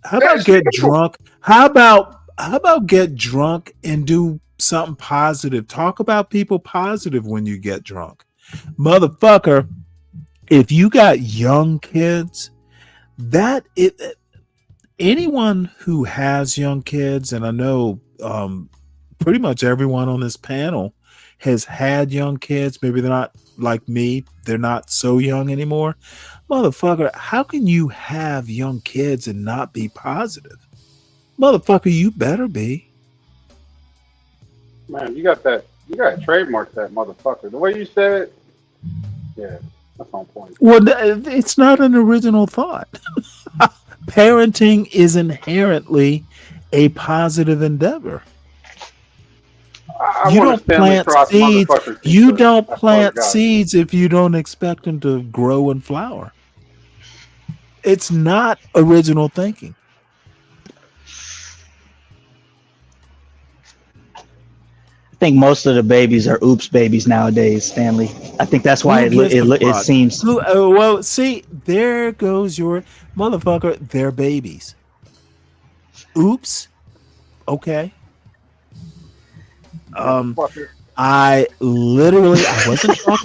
how about get drunk? How about get drunk and do something positive? Talk about people positive when you get drunk. Motherfucker, if you got young kids, anyone who has young kids, and I know pretty much everyone on this panel has had young kids. Maybe they're not like me. They're not so young anymore. Motherfucker, how can you have young kids and not be positive? Motherfucker, you better be. Man, you got to trademark that motherfucker. The way you said it, yeah, that's on point. Well, it's not an original thought. Parenting is inherently a positive endeavor. You don't plant seeds. You don't plant seeds if you don't expect them to grow and flower. It's not original thinking. I think most of the babies are oops babies nowadays, Stanley. I think that's why it seems. Well, see, there goes your motherfucker. They're babies. Oops. Okay. I wasn't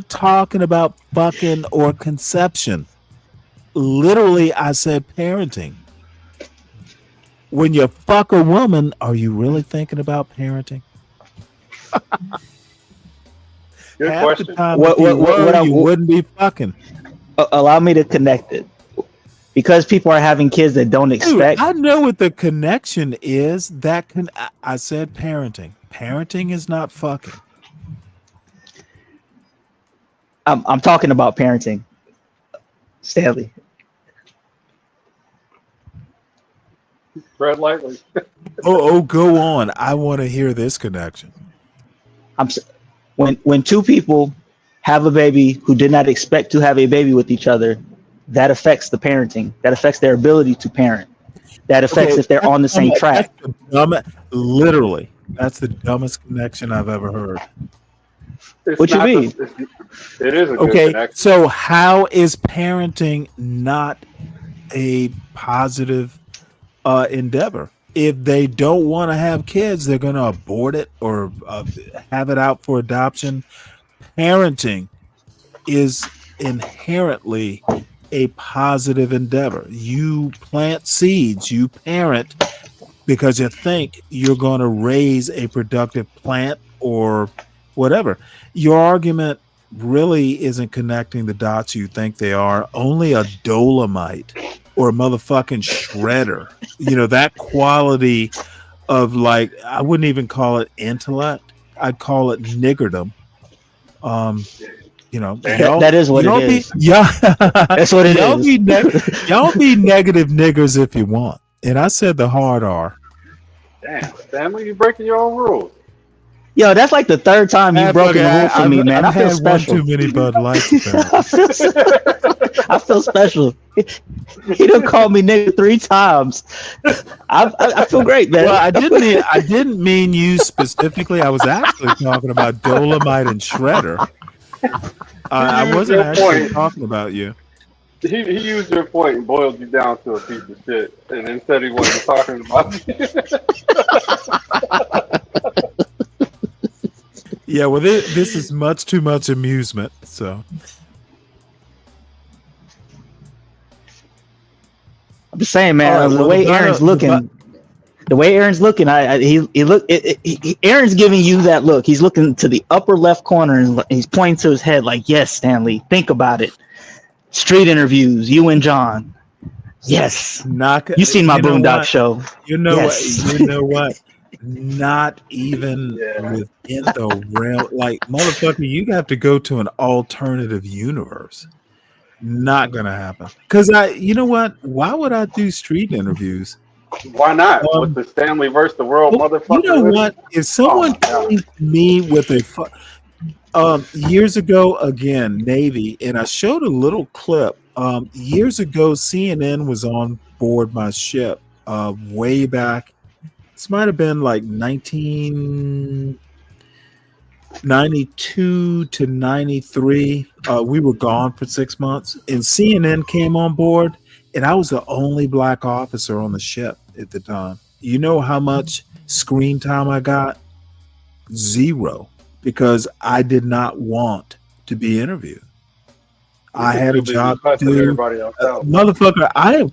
talking about fucking or conception. Literally, I said parenting. When you fuck a woman, are you really thinking about parenting? Good Half question. the time, you wouldn't be fucking. Allow me to connect it. Because people are having kids that don't expect. Dude, I know what the connection is. I said parenting. Parenting is not fucking. I'm talking about parenting. Stanley. Tread lightly. Go on. I want to hear this connection. When two people have a baby who did not expect to have a baby with each other, that affects the parenting. That affects their ability to parent. That affects if they're on the same track. Literally, that's the dumbest connection I've ever heard. What you mean? It is a good Okay, connection. so how is parenting not a positive endeavor? If they don't want to have kids, they're going to abort it or have it out for adoption. Parenting is inherently a positive endeavor. You plant seeds, you parent because you think you're going to raise a productive plant or whatever. Your argument really isn't connecting the dots you think they are. Only a Dolomite or a motherfucking shredder, that quality of, like, I wouldn't even call it intellect. I'd call it niggerdom. That is what it is. That's what it is. Y'all be negative niggers if you want. And I said the hard R. Damn, Stanley, you breaking your own rules. Yo, that's like the third time you've broken the rule for me, man. I feel special. One too many Bud Lights. I feel special. He done called me nigga 3 times. I feel great, man. Well, I didn't mean you specifically. I was actually talking about Dolomite and Shredder. I wasn't actually talking about you. He used your point and boiled you down to a piece of shit, and then said he wasn't talking about you. Yeah, well, this is much too much amusement. So I'm just saying, man. The way Aaron's looking, Aaron's giving you that look. He's looking to the upper left corner and he's pointing to his head like, "Yes, Stanley, think about it. Street interviews, you and John. Yes, you seen my Boondock show. You know what? Not even within the realm. Like, motherfucker, you have to go to an alternative universe. Not gonna happen. Because you know what? Why would I do street interviews? Why not? With the Stanley versus the world, motherfucker. You know what? If someone came to me with years ago, again, Navy, and I showed a little clip. Years ago, CNN was on board my ship way back. This might have been like 1992 to 93. We were gone for 6 months, and CNN came on board, and I was the only black officer on the ship at the time. You know how much screen time I got? 0, because I did not want to be interviewed. I had a job to do. Motherfucker, I am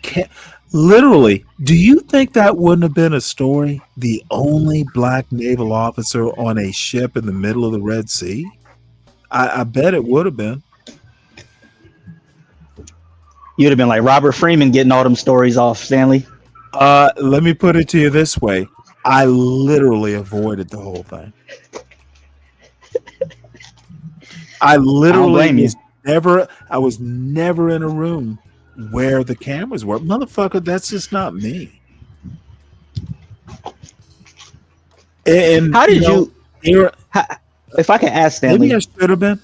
literally, do you think that wouldn't have been a story? The only black naval officer on a ship in the middle of the Red Sea? I bet it would have been. You'd have been like Robert Freeman getting all them stories off, Stanley. Let me put it to you this way. I literally avoided the whole thing. I was never in a room where the cameras were. Motherfucker, that's just not me. And how did if I can ask Stanley, maybe I should have been.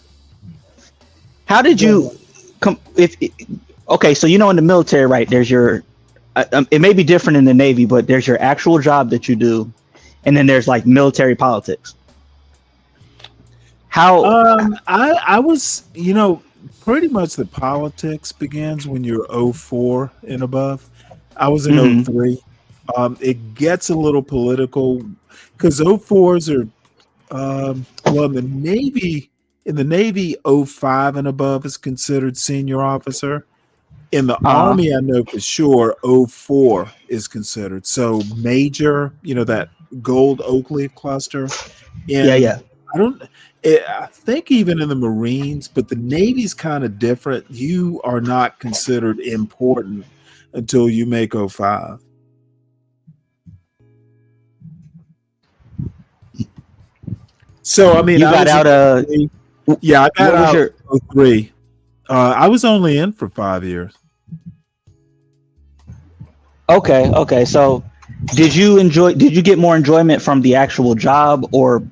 How did you come? Okay, so in the military, right? There's your. It may be different in the Navy, but there's your actual job that you do, and then there's like military politics. How? I was, pretty much the politics begins when you're 04 and above. I was in 03. It gets a little political because 04s are, in the Navy, 05 and above is considered senior officer. In the Army, I know for sure 04 is considered. So major, that gold oak leaf cluster. Yeah. I think even in the Marines, but the Navy's kind of different. You are not considered important until you make 05. So, I mean, you got out I got out 03. I was only in for 5 years. Okay. So, did you get more enjoyment from the actual job or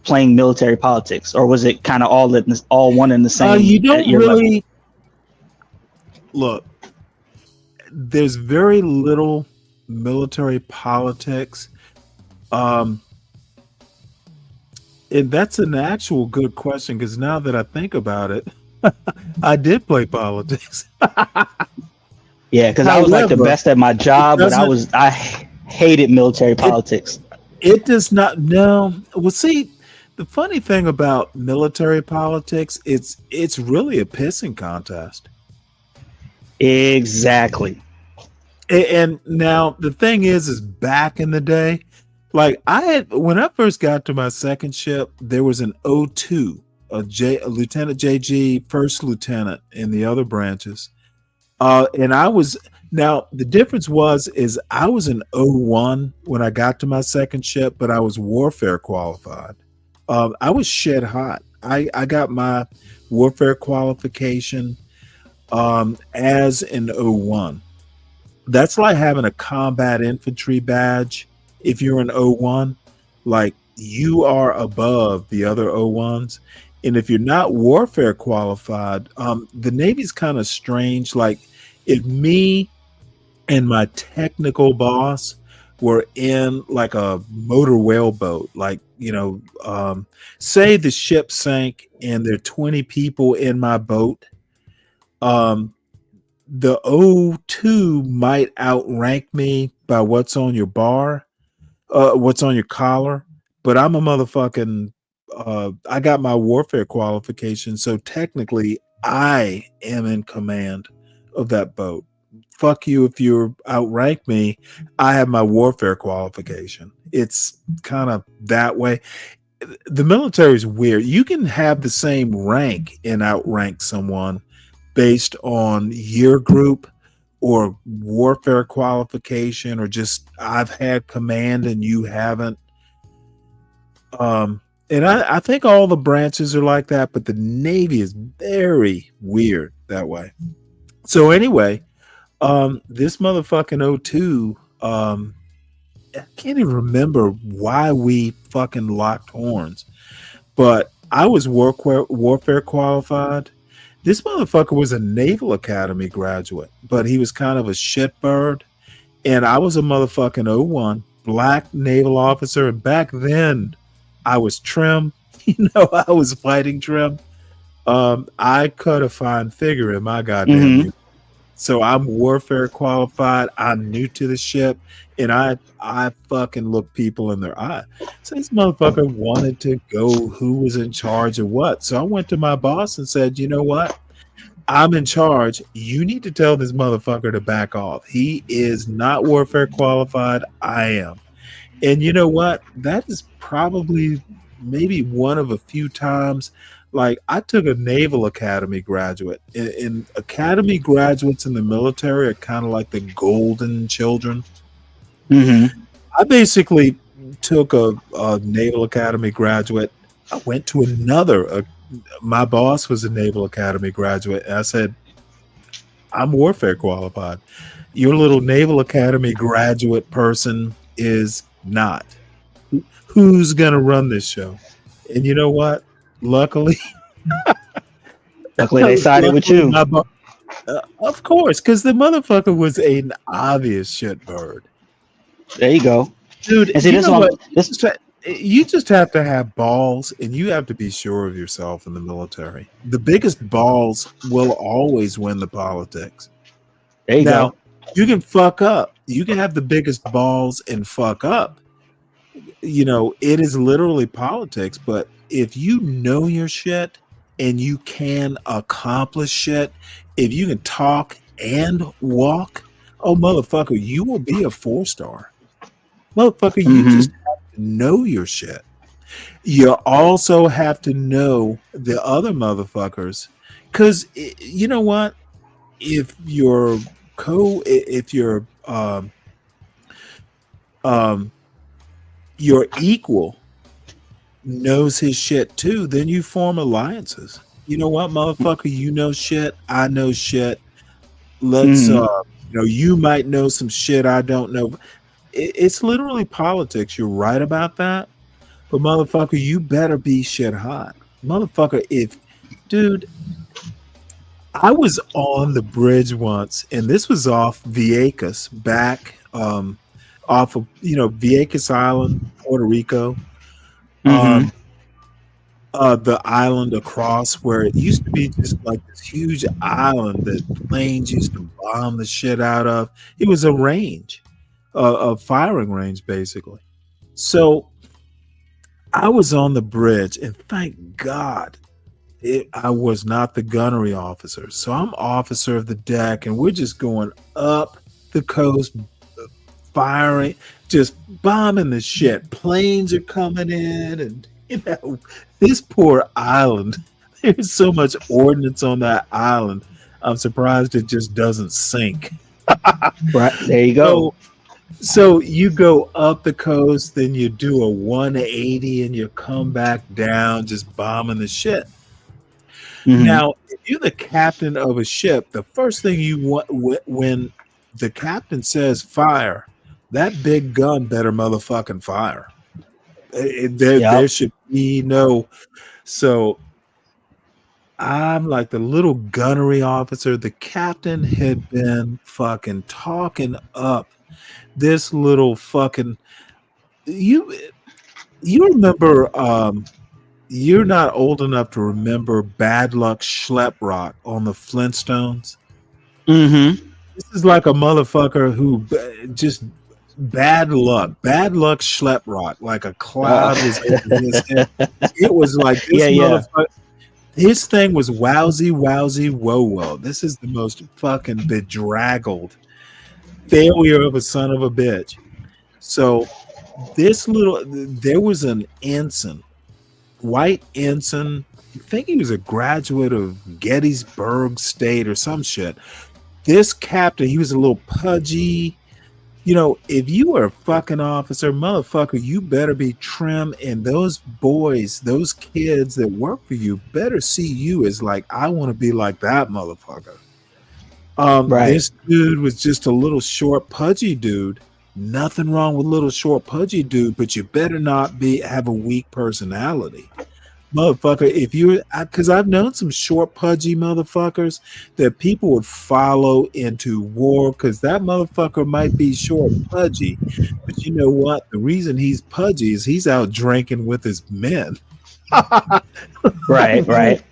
playing military politics, or was it kind of all one and the You same at don't your level? really look. There's very little military politics. Um, and that's an actual good question because now that I think about it, I did play politics. Yeah, because I was like the However, best at my it job, but doesn't. I hated military It politics. it does not. No. Well, see, the funny thing about military politics, it's really a pissing contest. Exactly. And now the thing is back in the day, like I had when I first got to my second ship, there was an O2, a Lieutenant JG, first lieutenant in the other branches. And I was now the difference is I was an O1 when I got to my second ship, but I was warfare qualified. I was shed hot. I got my warfare qualification as an O1. That's like having a combat infantry badge. If you're an O1, like you are above the other O1s. And if you're not warfare qualified, the Navy's kind of strange. Like if me and my technical boss were in like a motor whaleboat, like, say the ship sank and there are 20 people in my boat, the O2 might outrank me by what's on your bar, what's on your collar, but I'm a motherfucking, I got my warfare qualification. So technically, I am in command of that boat. Fuck you if you outrank me. I have my warfare qualification. It's kind of that way. The military is weird. You can have the same rank and outrank someone based on year group or warfare qualification, or just I've had command and you haven't. And I think all the branches are like that, but the Navy is very weird that way. So anyway, this motherfucking O2, I can't even remember why we fucking locked horns, but I was warfare qualified. This motherfucker was a Naval Academy graduate, but he was kind of a shitbird. And I was a motherfucking O1, black naval officer. And back then, I was trim. I was fighting trim. I cut a fine figure in my goddamn unit. So I'm warfare qualified. I'm new to the ship, and I fucking look people in their eye. So this motherfucker wanted to go who was in charge of what. So I went to my boss and said, you know what? I'm in charge. You need to tell this motherfucker to back off. He is not warfare qualified. I am. And you know what? That is probably maybe one of a few times. Like I took a Naval Academy graduate, and Academy graduates in the military are kind of like the golden children. I basically took a Naval Academy graduate. I went to another. My boss was a Naval Academy graduate. And I said, I'm warfare qualified. Your little Naval Academy graduate person is not. Who's going to run this show? And you know what? Luckily they sided with you. Of course, because the motherfucker was an obvious shitbird. There you go. Dude, and see, you just have to have balls, and you have to be sure of yourself in the military. The biggest balls will always win the politics. There you go. You can fuck up. You can have the biggest balls and fuck up. It is literally politics, but if you know your shit and you can accomplish shit, if you can talk and walk, oh motherfucker, you will be a 4-star. Motherfucker, you just have to know your shit. You also have to know the other motherfuckers, because you know what? If your your equal knows his shit too, then you form alliances. you know what, motherfucker, you know shit, I know shit. Let's you might know some shit I don't know. It's literally politics. You're right about that. But motherfucker, you better be shit hot. Motherfucker, dude, I was on the bridge once, and this was off Vieques, back off of Vieques Island, Puerto Rico. Mm-hmm. The island across where it used to be just like this huge island that planes used to bomb the shit out of. It was a range, a firing range, basically. So I was on the bridge, and thank God I was not the gunnery officer. So I'm officer of the deck, and we're just going up the coast, firing, just bombing the shit. Planes are coming in, and this poor island. There's so much ordnance on that island. I'm surprised it just doesn't sink. Right, there you go. So you go up the coast, then you do a 180, and you come back down, just bombing the shit. Mm-hmm. Now, if you're the captain of a ship, the first thing you want when the captain says fire, that big gun better motherfucking fire. There should be no. So I'm like the little gunnery officer. The captain had been fucking talking up this little fucking. You remember? You're not old enough to remember Bad Luck Schleprock on the Flintstones. Mm-hmm. This is like a motherfucker who just. Bad luck Schleprock, like a cloud was over his head. It was like this motherfucker. His thing was wowsy, whoa. This is the most fucking bedraggled failure of a son of a bitch. So there was an ensign, white ensign. I think he was a graduate of Gettysburg State or some shit. This captain, he was a little pudgy. If you were a fucking officer, motherfucker, you better be trim, and those boys, those kids that work for you better see you as like, I want to be like that motherfucker. Right. This dude was just a little short, pudgy dude. Nothing wrong with little short, pudgy dude, but you better not have a weak personality. Motherfucker, because I've known some short, pudgy motherfuckers that people would follow into war because that motherfucker might be short and pudgy, but you know what? The reason he's pudgy is he's out drinking with his men. Right.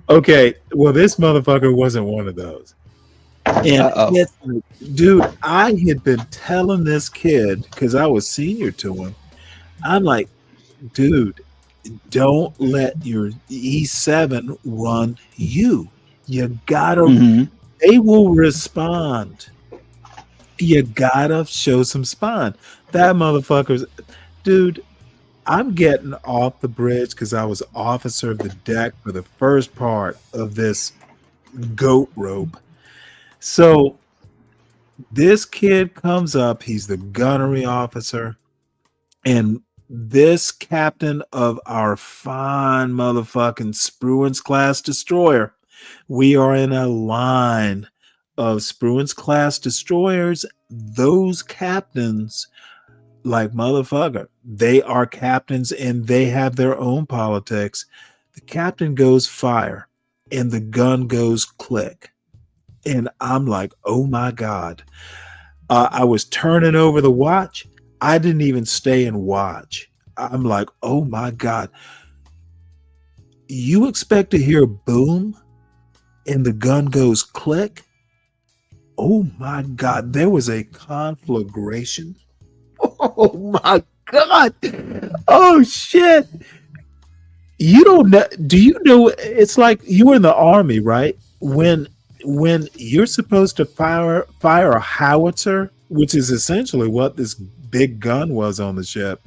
Okay, well, this motherfucker wasn't one of those. And dude, I had been telling this kid because I was senior to him. I'm like, dude, don't let your E7 run you. You gotta, they will respond. You gotta show some spine. That motherfucker's, dude, I'm getting off the bridge because I was officer of the deck for the first part of this goat rope. So this kid comes up, he's the gunnery officer, and this captain of our fine motherfucking Spruance class destroyer. We are in a line of Spruance class destroyers. Those captains, like motherfucker, they are captains and they have their own politics. The captain goes fire and the gun goes click. And I'm like, oh my God. I was turning over the watch. I didn't even stay and watch. I'm like, oh my God. You expect to hear boom and the gun goes click? Oh my God. There was a conflagration. Oh my God. Oh shit. You don't know. Do you know? It's like you were in the army, right? When you're supposed to fire a howitzer, which is essentially what this big gun was on the ship,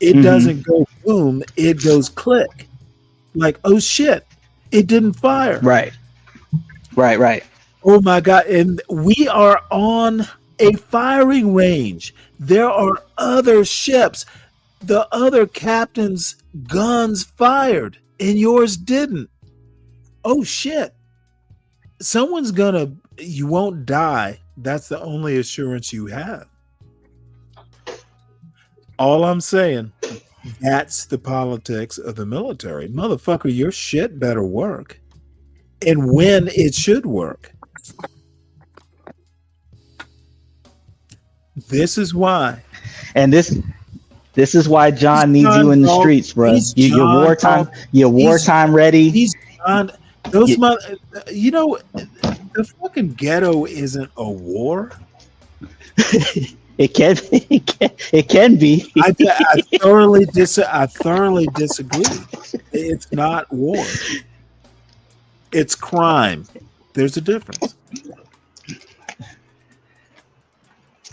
it doesn't go boom, it goes click. Like, oh shit, it didn't fire. Right. Oh my God. And we are on a firing range. There are other ships. The other captain's guns fired and yours didn't. oh shit, you won't die. That's the only assurance you have. All I'm saying, that's the politics of the military. Motherfucker, your shit better work. And when it should work. This is why. And this is why John needs you in the streets, bro. You're wartime ready. He's John. You know, the fucking ghetto isn't a war. It can be. I thoroughly disagree. It's not war. It's crime. There's a difference.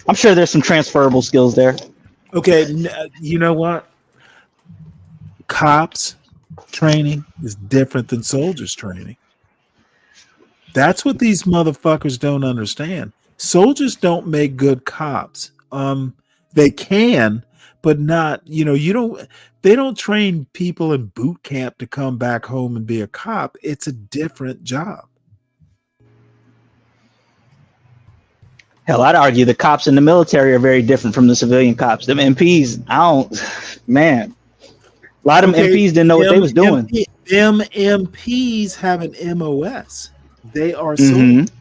I'm sure there's some transferable skills there. Okay, you know what? Cops training is different than soldiers training. That's what these motherfuckers don't understand. Soldiers don't make good cops. They can, but not, they don't train people in boot camp to come back home and be a cop. It's a different job. Hell, I'd argue the cops in the military are very different from the civilian cops. Them MPs, man. A lot of them MPs didn't know what they was doing. Them MPs have an MOS. They are soldiers.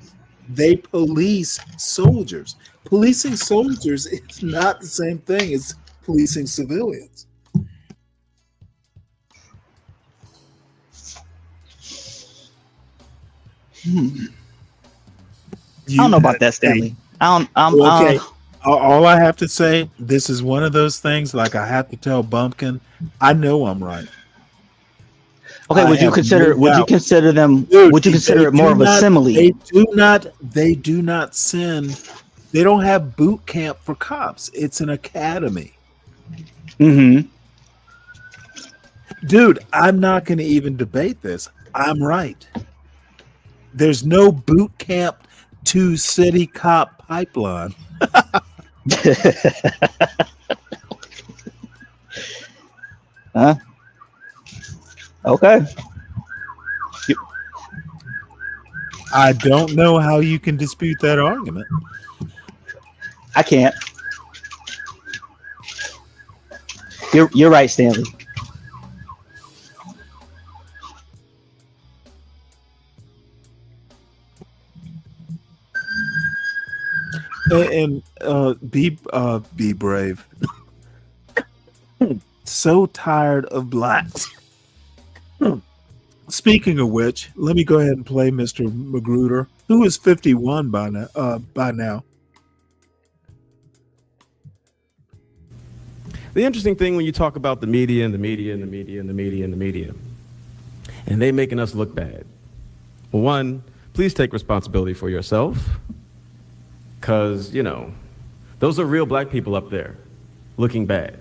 They police soldiers. Policing soldiers is not the same thing as policing civilians. I don't know about that, Stanley. All I have to say, this is one of those things. Like I have to tell Bumpkin, I know I'm right. Okay, would you consider them? Dude, would you consider it more of a simile? They do not send. They don't have boot camp for cops. It's an academy. Mm-hmm. Dude, I'm not going to even debate this. I'm right. There's no boot camp to city cop pipeline. Huh? Okay. I don't know how you can dispute that argument. I can't. You're right, Stanley. And be brave. So tired of blacks. Speaking of which, let me go ahead and play Mr. McGruder, who is 51 by now. The interesting thing when you talk about the media and they making us look bad. Well, one, please take responsibility for yourself, because, those are real black people up there looking bad.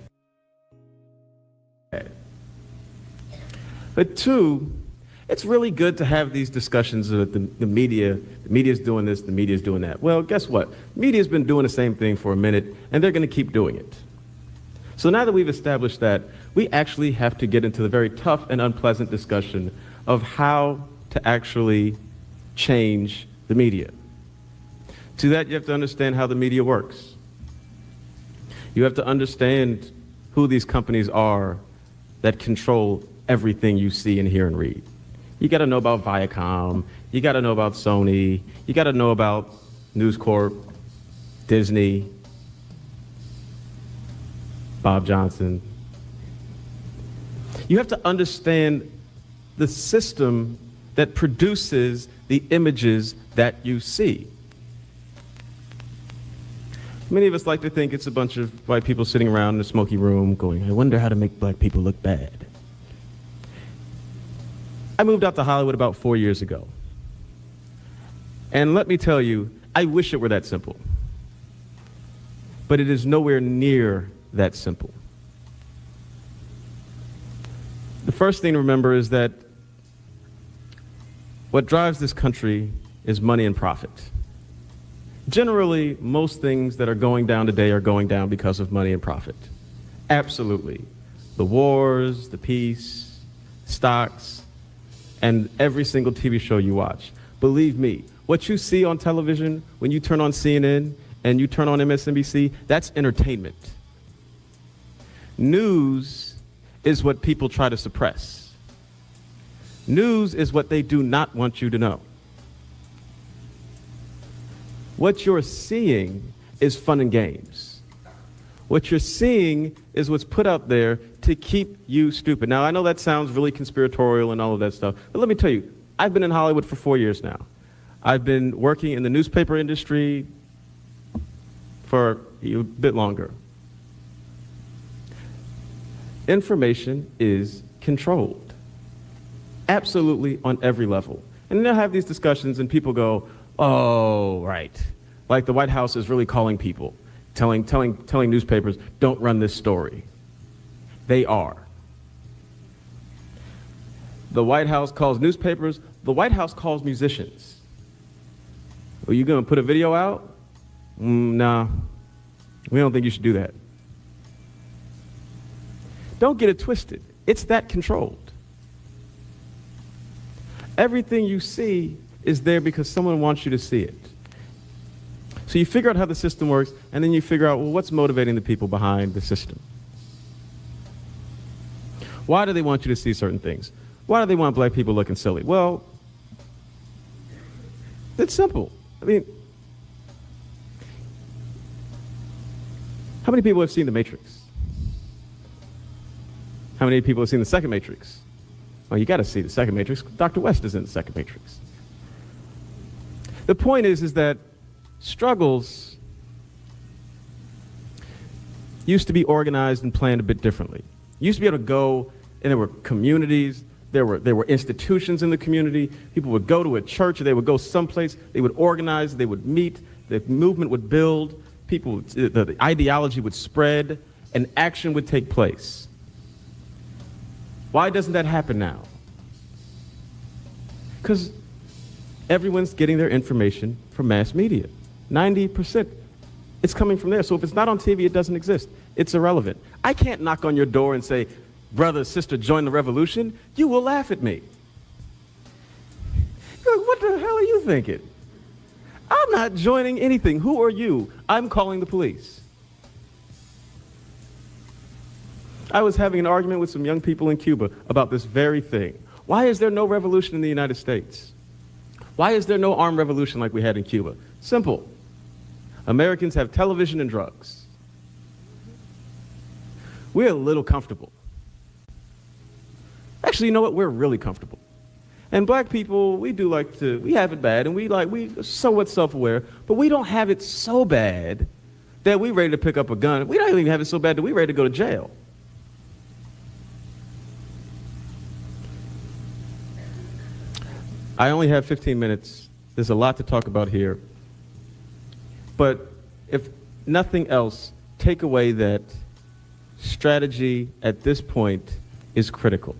But two, it's really good to have these discussions with the media's doing this, the media's doing that. Well, guess what? Media's been doing the same thing for a minute, and they're going to keep doing it. So now that we've established that, we actually have to get into the very tough and unpleasant discussion of how to actually change the media. To that, you have to understand how the media works. You have to understand who these companies are that control everything you see and hear and read. You got to know about Viacom. You got to know about Sony. You got to know about News Corp, Disney, Bob Johnson. You have to understand the system that produces the images that you see. Many of us like to think it's a bunch of white people sitting around in a smoky room going, I wonder how to make black people look bad. I moved out to Hollywood about 4 years ago. And let me tell you, I wish it were that simple. But it is nowhere near that simple. The first thing to remember is that what drives this country is money and profit. Generally, most things that are going down today are going down because of money and profit. Absolutely. The wars, the peace, stocks, and every single TV show you watch. Believe me, what you see on television when you turn on CNN and you turn on MSNBC, that's entertainment. News is what people try to suppress. News is what they do not want you to know. What you're seeing is fun and games. What you're seeing is what's put out there to keep you stupid. Now, I know that sounds really conspiratorial and all of that stuff, but let me tell you, I've been in Hollywood for 4 years now. I've been working in the newspaper industry for a bit longer. Information is controlled, absolutely on every level. And then I have these discussions and people go, oh, right. Like the White House is really calling people, telling newspapers, don't run this story. They are. The White House calls newspapers, the White House calls musicians. Are you going to put a video out? Nah, we don't think you should do that. Don't get it twisted. It's that controlled. Everything you see is there because someone wants you to see it. So you figure out how the system works, and then you figure out, well, what's motivating the people behind the system? Why do they want you to see certain things? Why do they want black people looking silly? Well, it's simple. I mean, how many people have seen The Matrix? How many people have seen the second Matrix? Well, you got to see the second Matrix. Dr. West is in the second Matrix. The point is that struggles used to be organized and planned a bit differently. You used to be able to go, and there were communities, there were institutions in the community. People would go to a church, or they would go someplace, they would organize, they would meet, the movement would build, the ideology would spread, and action would take place. Why doesn't that happen now? Because everyone's getting their information from mass media. 90%. It's coming from there. So if it's not on TV, it doesn't exist. It's irrelevant. I can't knock on your door and say, brother, sister, join the revolution. You will laugh at me. You're like, what the hell are you thinking? I'm not joining anything. Who are you? I'm calling the police. I was having an argument with some young people in Cuba about this very thing. Why is there no revolution in the United States? Why is there no armed revolution like we had in Cuba? Simple. Americans have television and drugs. We're a little comfortable. Actually, you know what? We're really comfortable. And black people, we have it bad, and we somewhat self-aware, but we don't have it so bad that we're ready to pick up a gun. We don't even have it so bad that we're ready to go to jail. I only have 15 minutes. There's a lot to talk about here. But if nothing else, take away that strategy at this point is critical.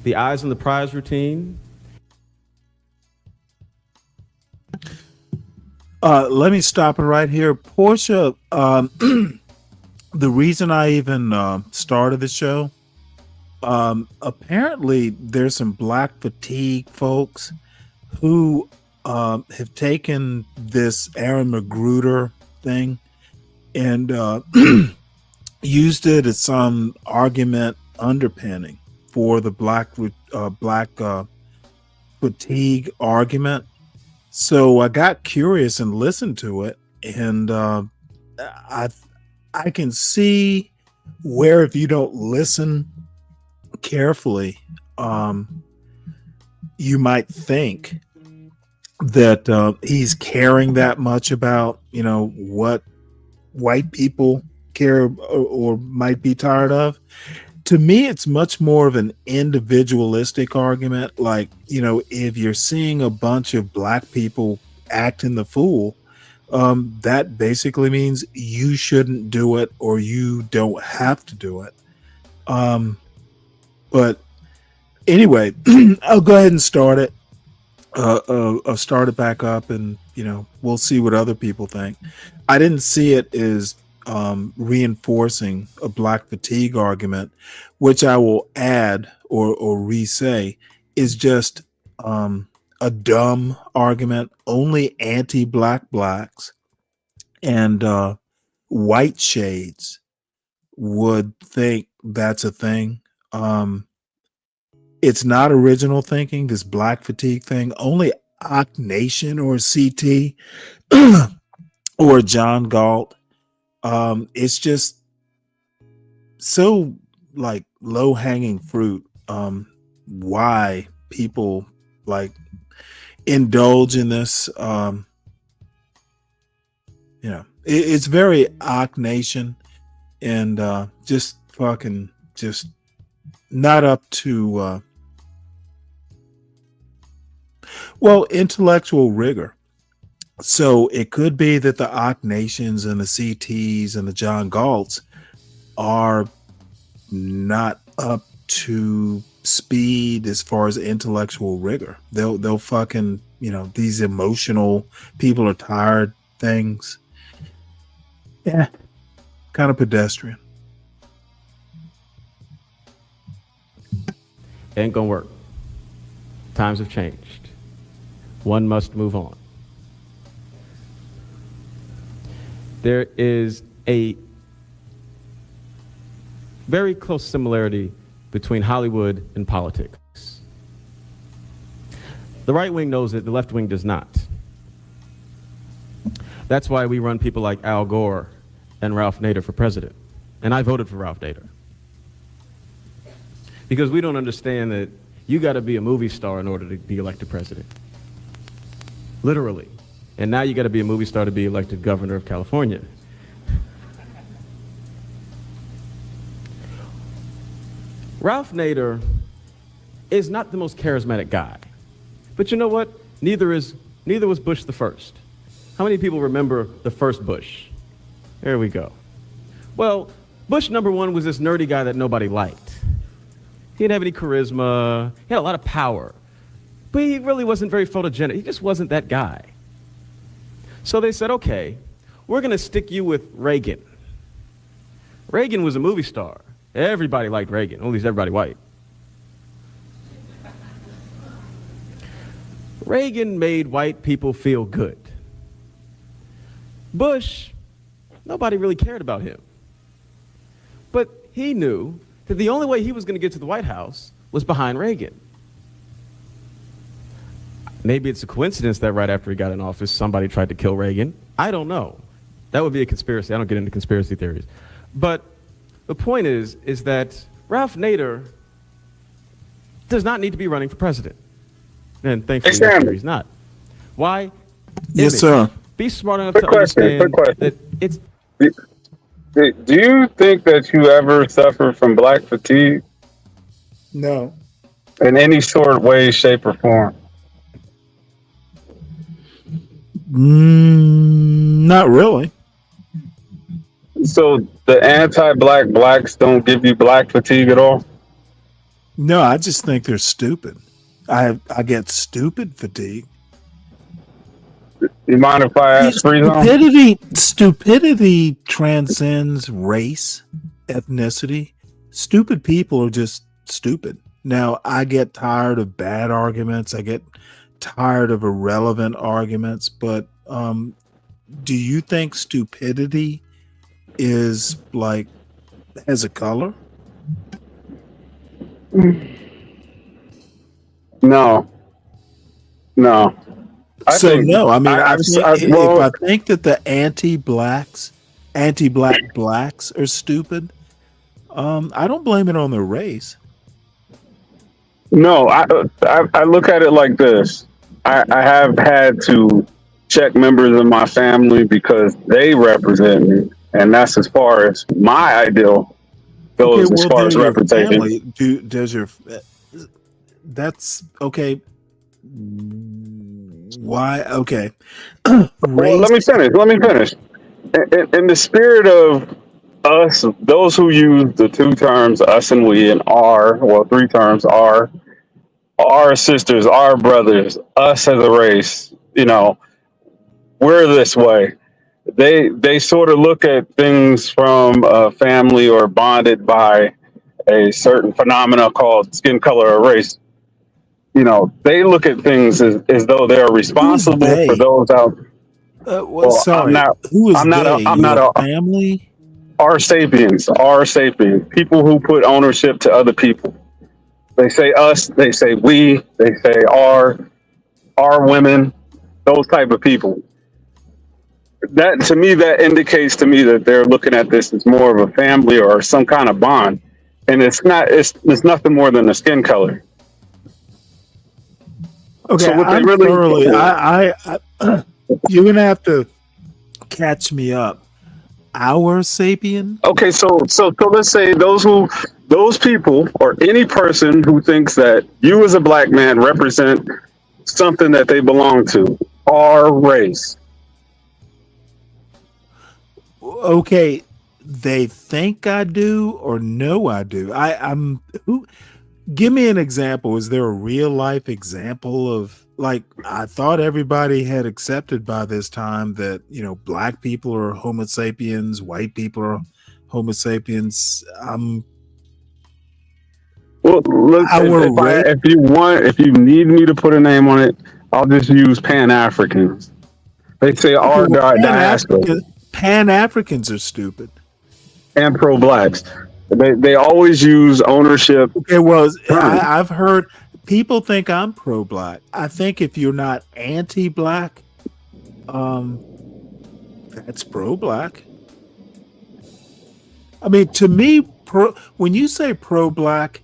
The eyes on the prize routine. Let me stop it right here. Portia, the reason I even started the show, apparently there's some black fatigue folks who have taken this Aaron McGruder thing and used it as some argument underpinning for the black fatigue argument. So I got curious and listened to it, and I can see where if you don't listen carefully, you might think that he's caring that much about, what white people care or might be tired of. To me, it's much more of an individualistic argument. Like, if you're seeing a bunch of black people acting the fool, that basically means you shouldn't do it or you don't have to do it. But anyway, I'll go ahead and start it. I'll start it back up, and we'll see what other people think. I didn't see it as reinforcing a black fatigue argument, which I will add or re-say is just a dumb argument. Only anti-black blacks and white shades would think that's a thing. It's not original thinking, this black fatigue thing. Only Ock Nation or CT or John Galt. It's just so like low hanging fruit. Why people like indulge in this? It's very Ock Nation and just fucking just not up to intellectual rigor. So it could be that the Ock Nations and the CTs and the John Galts are not up to speed as far as intellectual rigor. They'll fucking, these emotional people are tired things. Yeah. Kind of pedestrian. Ain't gonna work. Times have changed. One must move on. There is a very close similarity between Hollywood and politics. The right wing knows it, the left wing does not. That's why we run people like Al Gore and Ralph Nader for president. And I voted for Ralph Nader. Because we don't understand that you got to be a movie star in order to be elected president. Literally. And now you got to be a movie star to be elected governor of California. Ralph Nader is not the most charismatic guy. But you know what? Neither was Bush the first. How many people remember the first Bush? There we go. Well, Bush number one was this nerdy guy that nobody liked. He didn't have any charisma. He had a lot of power. But he really wasn't very photogenic. He just wasn't that guy. So they said, okay, we're going to stick you with Reagan. Reagan was a movie star. Everybody liked Reagan, at least everybody white. Reagan made white people feel good. Bush, nobody really cared about him. But he knew that the only way he was going to get to the White House was behind Reagan. Maybe it's a coincidence that right after he got in office, somebody tried to kill Reagan. I don't know. That would be a conspiracy. I don't get into conspiracy theories. But the point is that Ralph Nader does not need to be running for president. And thankfully, he's not. Why? Yes, sir. Be smart enough to understand that it's... Do you think that you ever suffered from black fatigue? No. In any sort of way, shape, or form? Not really. So the anti-black blacks don't give you black fatigue at all? No, I just think they're stupid. I get stupid fatigue. You mind if I ask Stupidity transcends race, ethnicity. Stupid people are just stupid. Now, I get tired of bad arguments. I get tired of irrelevant arguments. But do you think stupidity is like has a color? No. I think that the anti-black blacks are stupid, I don't blame it on their race. No, I look at it like this. I have had to check members of my family because they represent me, and that's as far as my ideal goes as far as representation. That's okay. Why? Okay. Well, let me finish. In the spirit of us, those who use the two terms us and we and our, well, three terms our sisters, our brothers, us as a race, we're this way. they sort of look at things from a family or bonded by a certain phenomena called skin color or race. They look at things as though they're Who's responsible for they? those out. Well, Well, I'm sorry. not. Who is I'm not they? a. I'm not Your a. family? Our sapiens. Our sapiens. People who put ownership to other people. They say us. They say we. They say our women. Those type of people. That to me, that indicates to me that they're looking at this as more of a family or some kind of bond, and it's not. It's nothing more than a skin color. Okay, So what they I'm really. thoroughly. You're gonna have to catch me up. Our sapien? Okay, so let's say those people or any person who thinks that you as a black man represent something that they belong to, our race. Okay, they think I do or know I do. I'm who? Give me an example. Is there a real life example of like I thought everybody had accepted by this time that black people are Homo sapiens, white people are Homo sapiens. Well, look, if you need me to put a name on it, I'll just use Pan Africans. They say Okay, our well, diaspora. Pan Africans are stupid. And pro blacks. They always use ownership. Okay, well, I've heard people think I'm pro black. I think if you're not anti black, that's pro black. I mean, to me, when you say pro black,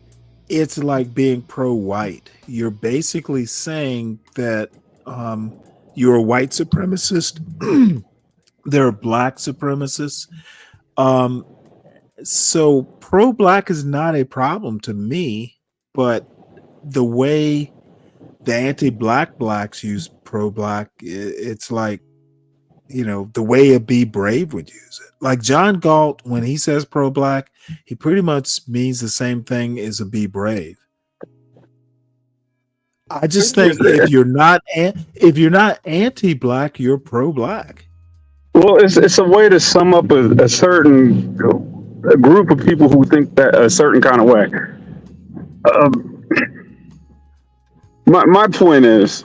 it's like being pro white. You're basically saying that you're a white supremacist. There are black supremacists. So pro black is not a problem to me, but the way the anti-black blacks use pro black, it's like, the way a Be Brave would use it. Like John Galt, when he says pro black, he pretty much means the same thing as a Be Brave. I just think if you're not anti-black, you're pro black. Well, it's a way to sum up a certain group of people who think that a certain kind of way. My point is,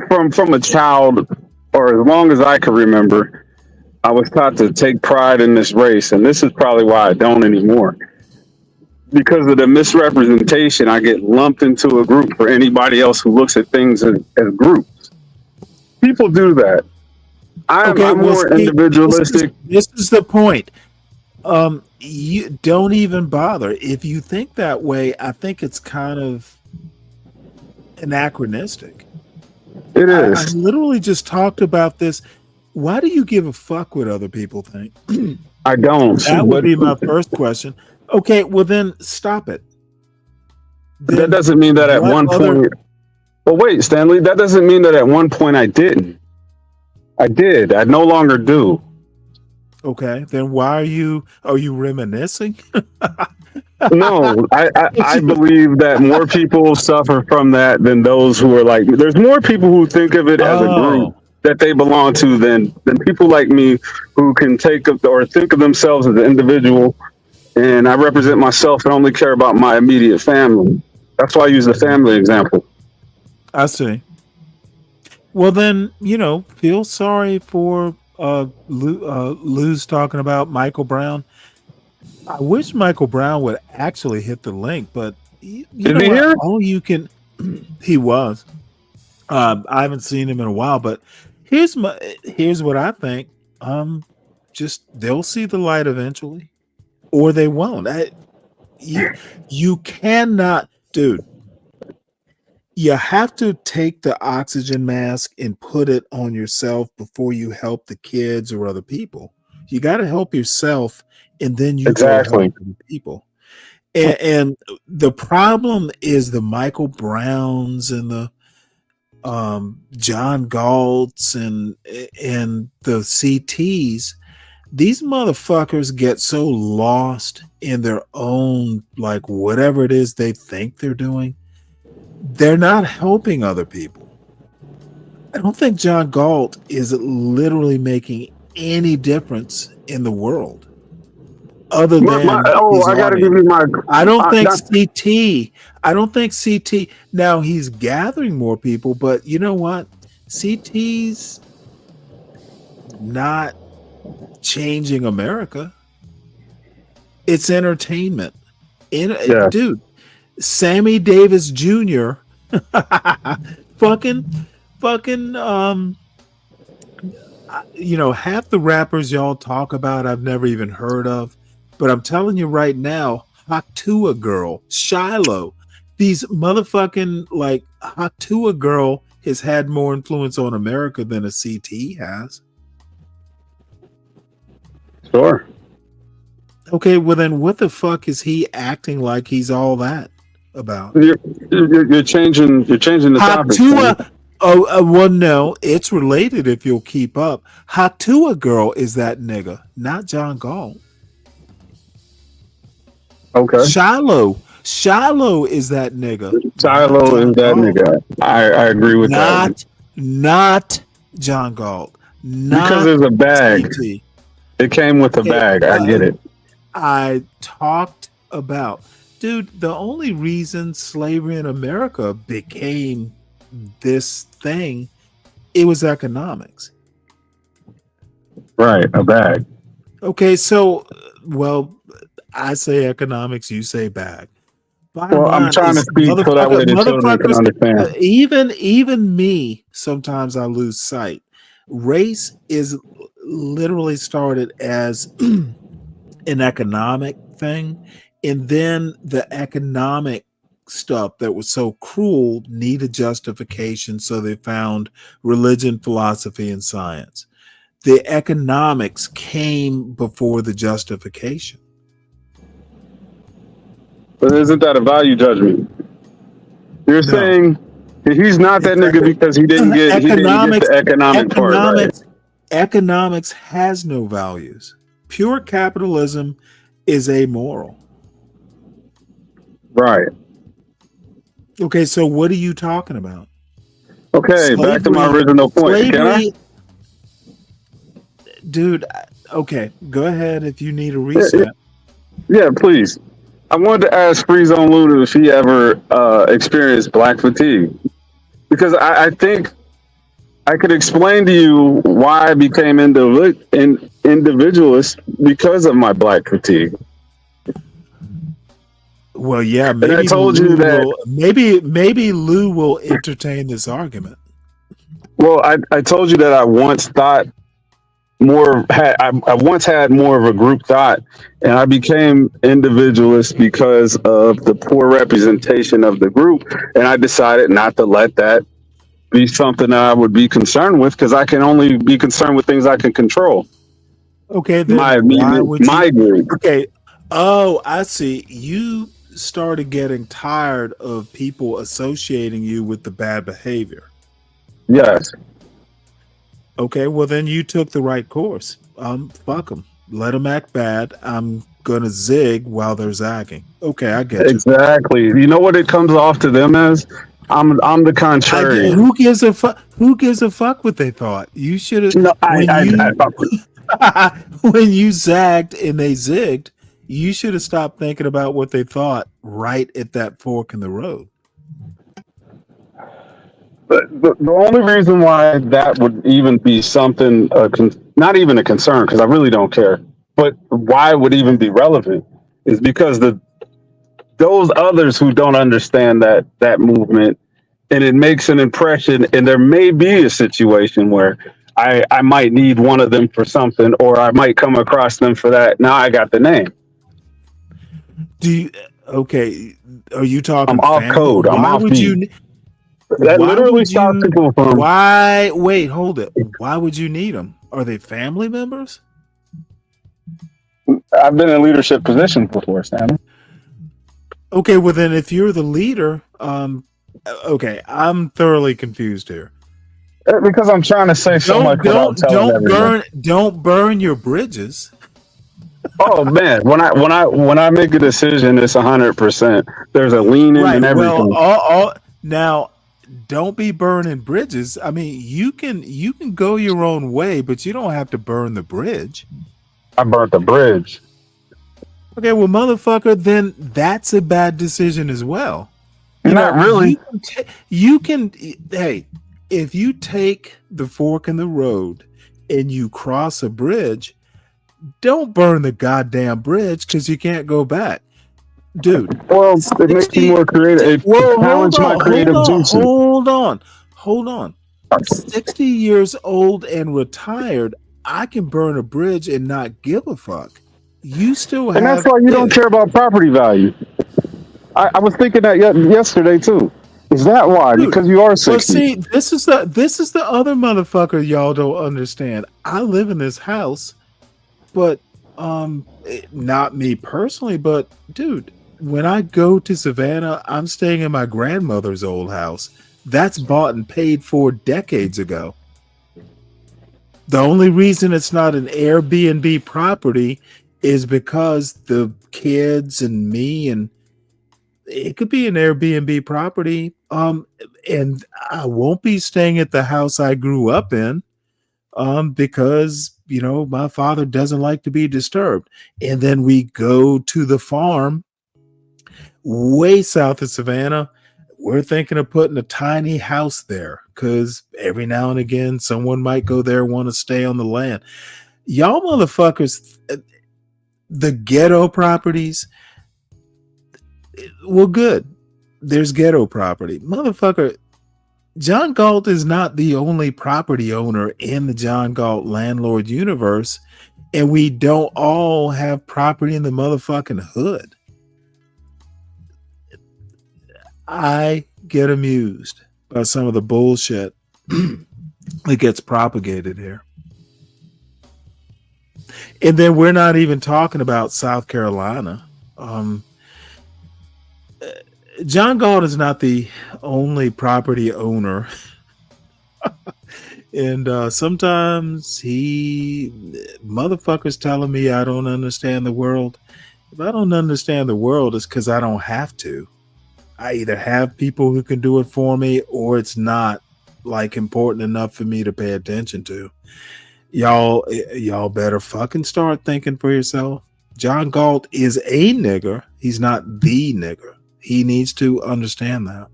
from a child, or as long as I can remember, I was taught to take pride in this race, and this is probably why I don't anymore. Because of the misrepresentation, I get lumped into a group for anybody else who looks at things as groups. People do that. I'm more individualistic. This is the point. You don't even bother. If you think that way, I think it's kind of anachronistic. It is. I literally just talked about this. Why do you give a fuck what other people think? I don't. That would be my first question. Okay, well then stop it. That doesn't mean that at one point. Well, wait, Stanley. That doesn't mean that at one point I didn't. I did. I no longer do. Okay, then why are you reminiscing? No, I believe that more people suffer from that than those who are like me. There's more people who think of it as a group that they belong to than people like me who can take or think of themselves as an individual. And I represent myself and only care about my immediate family. That's why I use the family example. I see. Well, then, feel sorry for Lou's talking about Michael Brown. I wish Michael Brown would actually hit the link, but you know what? All you can, he was. I haven't seen him in a while, but here's what I think. Just they'll see the light eventually, or they won't. You cannot, dude. You have to take the oxygen mask and put it on yourself before you help the kids or other people. You got to help yourself, and then you go help other people. And the problem is the Michael Browns and the John Galts and the CTs. These motherfuckers get so lost in their own, like, whatever it is they think they're doing. They're not helping other people. I don't think John Galt is literally making any difference in the world other than his I gotta give audience. you my. I don't think That's CT. I don't think CT. Now he's gathering more people, but you know what? CT's not changing America. It's entertainment. Yeah. Dude, Sammy Davis Jr. fucking half the rappers y'all talk about I've never even heard of, but I'm telling you right now, Haktua Girl, Shiloh, these motherfucking like Haktua Girl has had more influence on America than a CT has. Sure. Okay, well then what the fuck is he acting like he's all that about? You're changing the topic. Haktua, well, no, it's related if you'll keep up. Haktua Girl is that nigga, not John Galt. Okay. Shiloh is that nigga. Shiloh is that nigga. I agree with that. Not John Galt. Because there's a bag. CT. It came with a bag. I get it. I talked about, dude, the only reason slavery in America became this thing, it was economics. Right, a bag. Okay, so, well, I say economics, you say bag. Well, I'm trying to speak so that way the children can understand. Even me, sometimes I lose sight. Race is literally started as an economic thing, and then the economic stuff that was so cruel needed justification, so they found religion, philosophy, and science. The economics came before the justification. But isn't that a value judgment? You're saying he's not that nigga because he didn't get the economic part right. Economics has no values. Pure capitalism is amoral. Right. Okay, so what are you talking about? Okay, back to my original point. Can I? Dude, okay, go ahead if you need a reset. Yeah, please. I wanted to ask Free Zone Luna if he ever experienced black fatigue. Because I think I could explain to you why I became individualist because of my black fatigue. Well, yeah, maybe I told you that maybe Lou will entertain this argument. Well, I told you that I once thought I once had more of a group thought, and I became individualist because of the poor representation of the group, and I decided not to let that be something that I would be concerned with, because I can only be concerned with things I can control. Okay, then my group. Okay. Oh, I see. You started getting tired of people associating you with the bad behavior. Yes. Okay, well then you took the right course. Fuck them. Let them act bad. I'm gonna zig while they're zagging. Okay, I get you. Exactly. You know what it comes off to them as? I'm the contrary. Who gives a fuck? Who gives a fuck what they thought? You should have. No, when you zagged and they zigged, you should have stopped thinking about what they thought right at that fork in the road. But the only reason why that would even be something, not even a concern, because I really don't care, but why it would even be relevant is because those others who don't understand that movement, and it makes an impression, and there may be a situation where I might need one of them for something, or I might come across them for that. Now I got the name. Okay, are you talking? I'm off code. I'm off beat. That literally stops people from. Why? Wait, hold it. Why would you need them? Are they family members? I've been in leadership positions before, Stanley. Okay, well then, if you're the leader, okay, I'm thoroughly confused here. Because I'm trying to say so much. Don't burn your bridges. Oh man, when I make a decision, it's 100%. There's a lean in and everything. Well, now, don't be burning bridges. I mean, you can go your own way, but you don't have to burn the bridge. I burnt the bridge. Okay, well, motherfucker, then that's a bad decision as well. Not really. Hey, if you take the fork in the road and you cross a bridge, don't burn the goddamn bridge because you can't go back. Dude. Well, it makes me more creative. It challenge my creative juices. Hold on. 60 years old and retired, I can burn a bridge and not give a fuck. You still have. And that's why you don't care about property value. I was thinking that yesterday too. Is that why? Dude, because you are 60. But see, this is the other motherfucker y'all don't understand. I live in this house, but not me personally, but dude, when I go to Savannah, I'm staying in my grandmother's old house. That's bought and paid for decades ago. The only reason it's not an Airbnb property is because the kids and me, and it could be an Airbnb property. And I won't be staying at the house I grew up in, because, you know, my father doesn't like to be disturbed. And then we go to the farm way south of Savannah. We're thinking of putting a tiny house there because every now and again, someone might go there, want to stay on the land. Y'all motherfuckers, the ghetto properties, well, good. There's ghetto property. Motherfucker, John Galt is not the only property owner in the John Galt landlord universe, and we don't all have property in the motherfucking hood. I get amused by some of the bullshit that gets propagated here. And then we're not even talking about South Carolina. John Galt is not the only property owner. And sometimes motherfuckers telling me I don't understand the world. If I don't understand the world, it's because I don't have to. I either have people who can do it for me, or it's not like important enough for me to pay attention to. Y'all better fucking start thinking for yourself. John Galt is a nigger. He's not the nigger. He needs to understand that.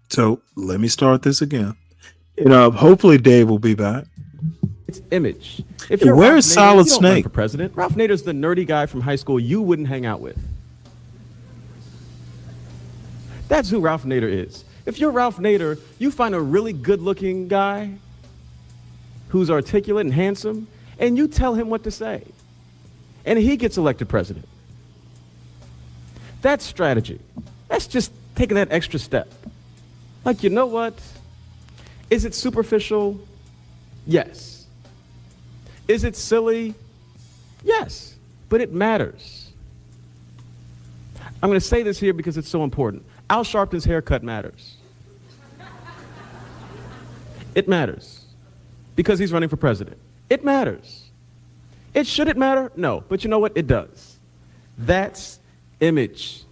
So let me start this again. Hopefully Dave will be back. It's image. Where's Solid Snake for president? Ralph Nader's the nerdy guy from high school you wouldn't hang out with. That's who Ralph Nader is. If you're Ralph Nader, you find a really good-looking guy who's articulate and handsome, and you tell him what to say. And he gets elected president. That's strategy. That's just taking that extra step. Like, you know what? Is it superficial? Yes. Is it silly? Yes. But it matters. I'm going to say this here because it's so important. Al Sharpton's haircut matters. It matters. Because he's running for president. It matters. Should it matter? No. But you know what? It does. That's image.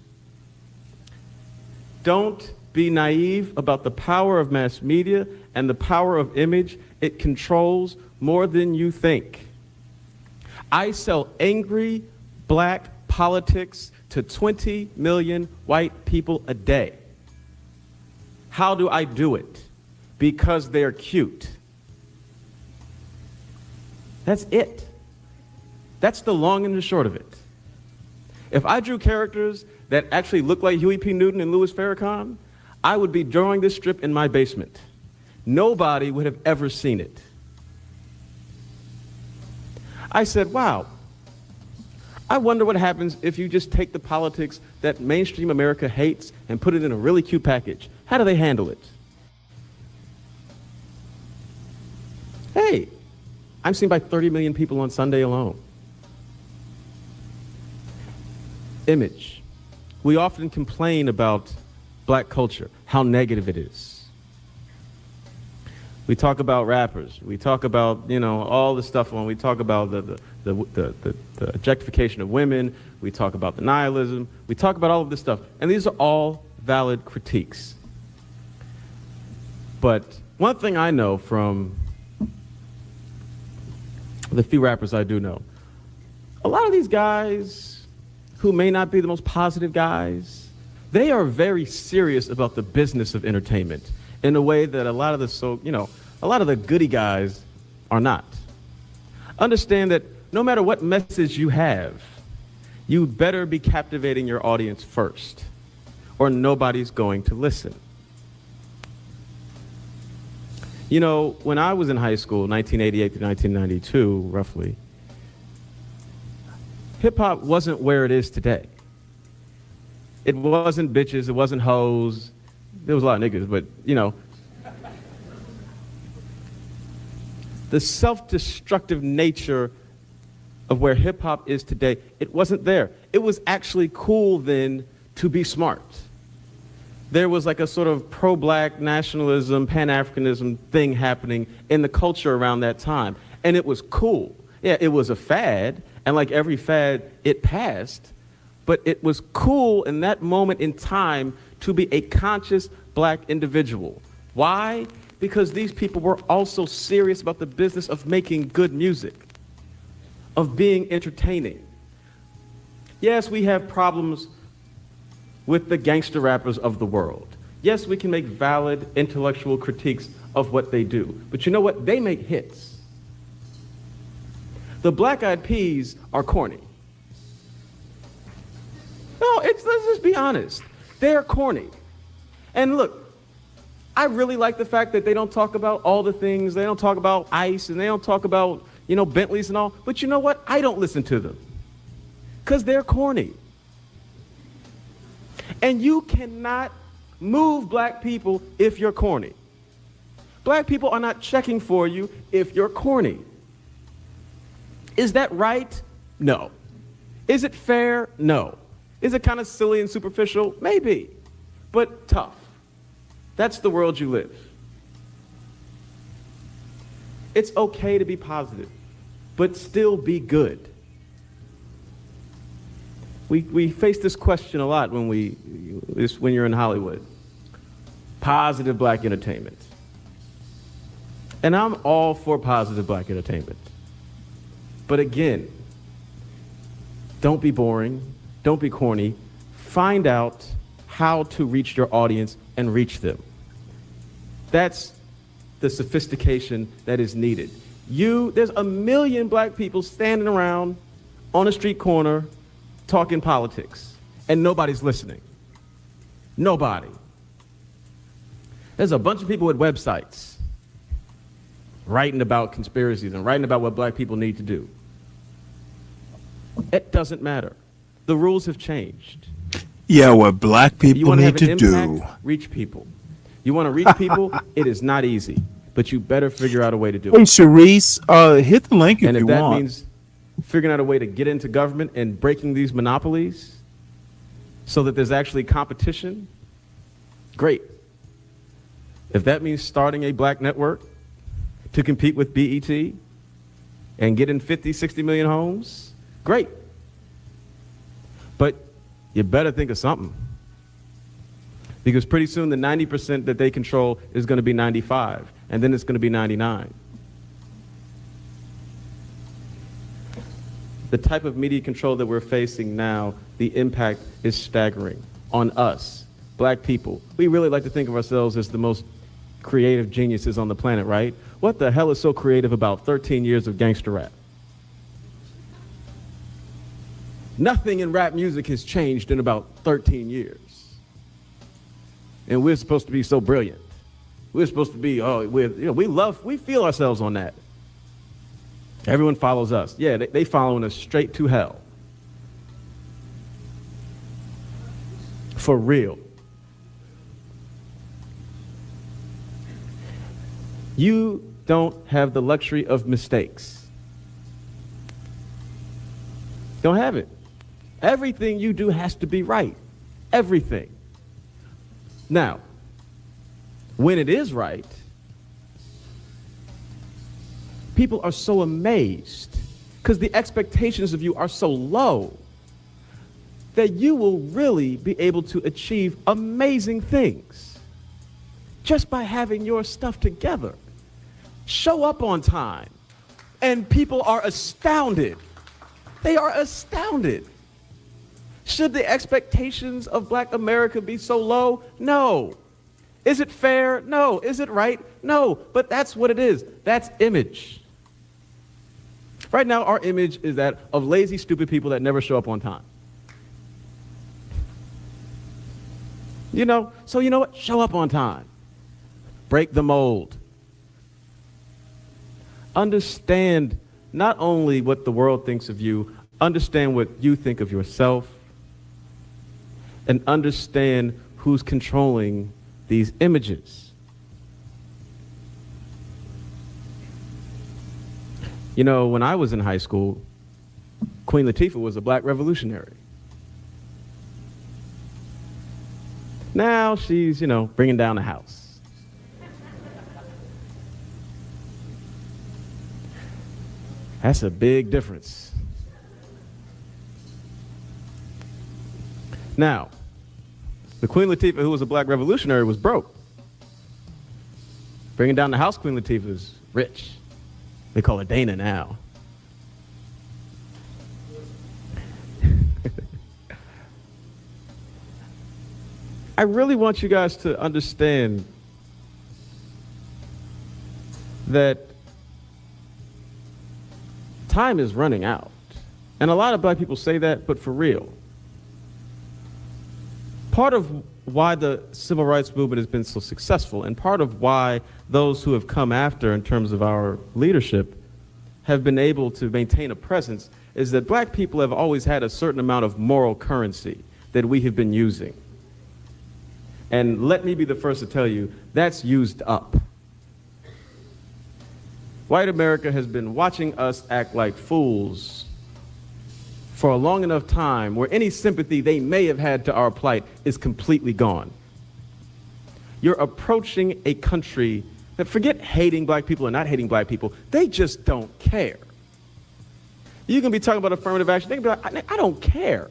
Don't be naive about the power of mass media and the power of image. It controls more than you think. I sell angry black politics to 20 million white people a day. How do I do it? Because they're cute. That's it. That's the long and the short of it. If I drew characters that actually look like Huey P. Newton and Louis Farrakhan, I would be drawing this strip in my basement. Nobody would have ever seen it. I said, wow, I wonder what happens if you just take the politics that mainstream America hates and put it in a really cute package. How do they handle it? Hey, I'm seen by 30 million people on Sunday alone. Image. We often complain about black culture, how negative it is. We talk about rappers. We talk about, all the stuff when we talk about the objectification of women. We talk about the nihilism. We talk about all of this stuff. And these are all valid critiques. But one thing I know from the few rappers I do know, a lot of these guys who may not be the most positive guys, they are very serious about the business of entertainment in a way that a lot of the goody guys are not. Understand that no matter what message you have, you better be captivating your audience first, or nobody's going to listen. You know, when I was in high school, 1988 to 1992, roughly, hip-hop wasn't where it is today. It wasn't bitches, it wasn't hoes. There was a lot of niggas, but, you know. The self-destructive nature of where hip-hop is today, it wasn't there. It was actually cool then to be smart. There was like a sort of pro-black nationalism, Pan-Africanism thing happening in the culture around that time. And it was cool. Yeah, it was a fad, and like every fad, it passed. But it was cool in that moment in time to be a conscious black individual. Why? Because these people were also serious about the business of making good music, of being entertaining. Yes, we have problems with the gangster rappers of the world. Yes, we can make valid intellectual critiques of what they do. But you know what? They make hits. The Black Eyed Peas are corny. No, let's just be honest. They're corny. And look, I really like the fact that they don't talk about all the things. They don't talk about ICE, and they don't talk about, Bentleys and all. But you know what? I don't listen to them because they're corny. And you cannot move black people if you're corny. Black people are not checking for you if you're corny. Is that right? No. Is it fair? No. Is it kind of silly and superficial? Maybe. But tough. That's the world you live. It's okay to be positive, but still be good. We face this question a lot when you're in Hollywood. Positive black entertainment. And I'm all for positive black entertainment. But again, don't be boring, don't be corny. Find out how to reach your audience and reach them. That's the sophistication that is needed. There's a million black people standing around on a street corner talking politics, and nobody's listening. Nobody. There's a bunch of people with websites writing about conspiracies and writing about what black people need to do. It doesn't matter. The rules have changed. Yeah, what black people need to do. Reach people. You want to reach people, it is not easy, but you better figure out a way to do Hey, it. Sharice, hit the link if And if you that want. means figuring out a way to get into government and breaking these monopolies so that there's actually competition, great. If that means starting a black network to compete with BET and get in 50, 60 million homes, great. But you better think of something. Because pretty soon the 90% that they control is going to be 95, and then it's going to be 99. The type of media control that we're facing now, the impact is staggering on us, black people. We really like to think of ourselves as the most creative geniuses on the planet, right? What the hell is so creative about 13 years of gangster rap? Nothing in rap music has changed in about 13 years. And we're supposed to be so brilliant. We're supposed to be, we feel ourselves on that. Everyone follows us. Yeah, they following us straight to hell. For real. You don't have the luxury of mistakes. Don't have it. Everything you do has to be right. Everything. Now, when it is right, people are so amazed because the expectations of you are so low. that you will really be able to achieve amazing things just by having your stuff together. Show up on time, and people are astounded. They are astounded. Should the expectations of Black America be so low? No. Is it fair? No. Is it right? No. But that's what it is. That's image. Right now, our image is that of lazy, stupid people that never show up on time. You know, so you know what? Show up on time. Break the mold. Understand not only what the world thinks of you, understand what you think of yourself, and understand who's controlling these images. You know, when I was in high school, Queen Latifah was a Black revolutionary. Now she's, you know, bringing down the house. That's a big difference. Now, the Queen Latifah, who was a Black revolutionary, was broke. Bringing down the house, Queen Latifah's rich. They call her Dana now. I really want you guys to understand that time is running out. And a lot of Black people say that, but for real. Part of why the civil rights movement has been so successful, and part of why those who have come after in terms of our leadership have been able to maintain a presence, is that Black people have always had a certain amount of moral currency that we have been using. And let me be the first to tell you, that's used up. White America has been watching us act like fools for a long enough time where any sympathy they may have had to our plight is completely gone. You're approaching a country that, forget hating Black people or not hating Black people, they just don't care. You can be talking about affirmative action, they can be like, I don't care.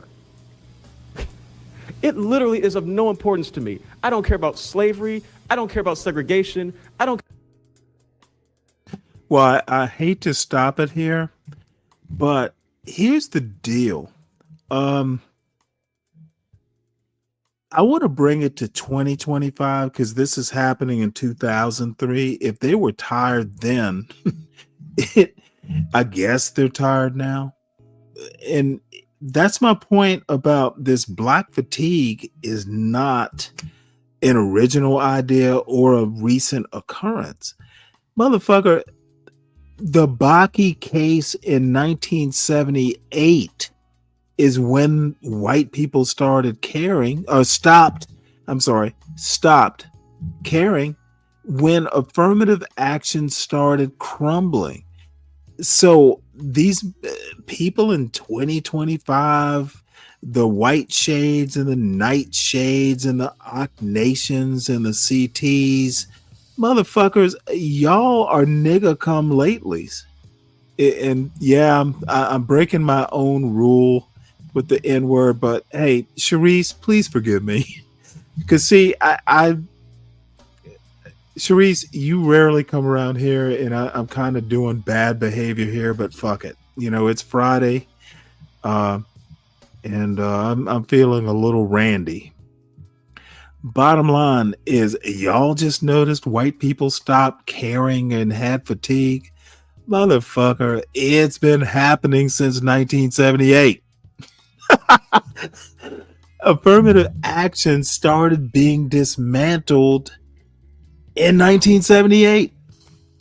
It literally is of no importance to me. I don't care about slavery. I don't care about segregation. I don't. Well, I hate to stop it here, but here's the deal. I want to bring it to 2025 because this is happening in 2003. If they were tired then, I guess they're tired now. And that's my point about this. Black fatigue is not an original idea or a recent occurrence. Motherfucker, the Bakke case in 1978 is when white people started caring, or stopped caring, when affirmative action started crumbling. So these people in 2025, the white shades and the night shades and the Nations and the CTs, motherfuckers, y'all are nigga come latelys. And yeah, I'm breaking my own rule with the N word, but hey, Sharice, please forgive me. Because see, Sharice, you rarely come around here, and I'm kind of doing bad behavior here, but fuck it. You know, it's Friday, and I'm feeling a little randy. Bottom line is, y'all just noticed white people stopped caring and had fatigue? Motherfucker, it's been happening since 1978. Affirmative action started being dismantled in 1978,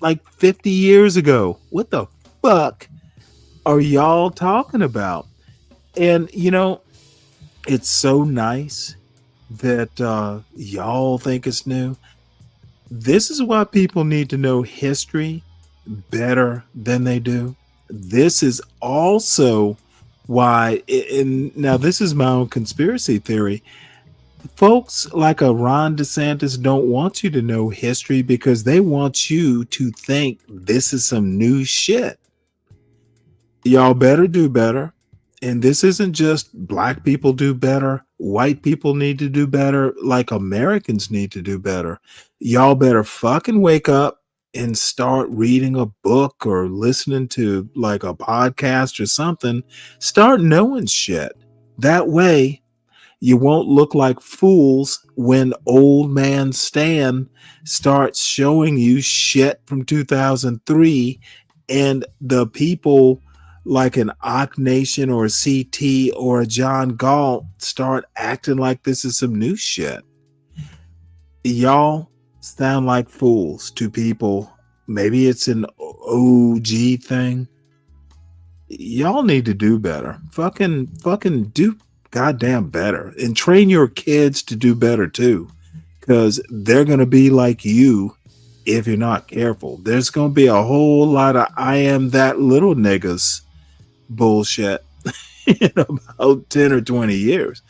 like 50 years ago. What the fuck are y'all talking about? And, you know, it's so nice that y'all think it's new. This is why people need to know history better than they do. This is also why, and now this is my own conspiracy theory, folks like a Ron DeSantis don't want you to know history because they want you to think this is some new shit. Y'all better do better. And this isn't just black people do better, white people need to do better, like Americans need to do better. Y'all better fucking wake up and start reading a book or listening to like a podcast or something. Start knowing shit. That way you won't look like fools when old man Stan starts showing you shit from 2003 and the people like an Ock Nation or a CT or a John Galt start acting like this is some new shit. Y'all sound like fools to people. Maybe it's an OG thing. Y'all need to do better. Fucking do goddamn better. And train your kids to do better too. Because they're going to be like you if you're not careful. There's going to be a whole lot of I am that little niggas bullshit in about 10 or 20 years.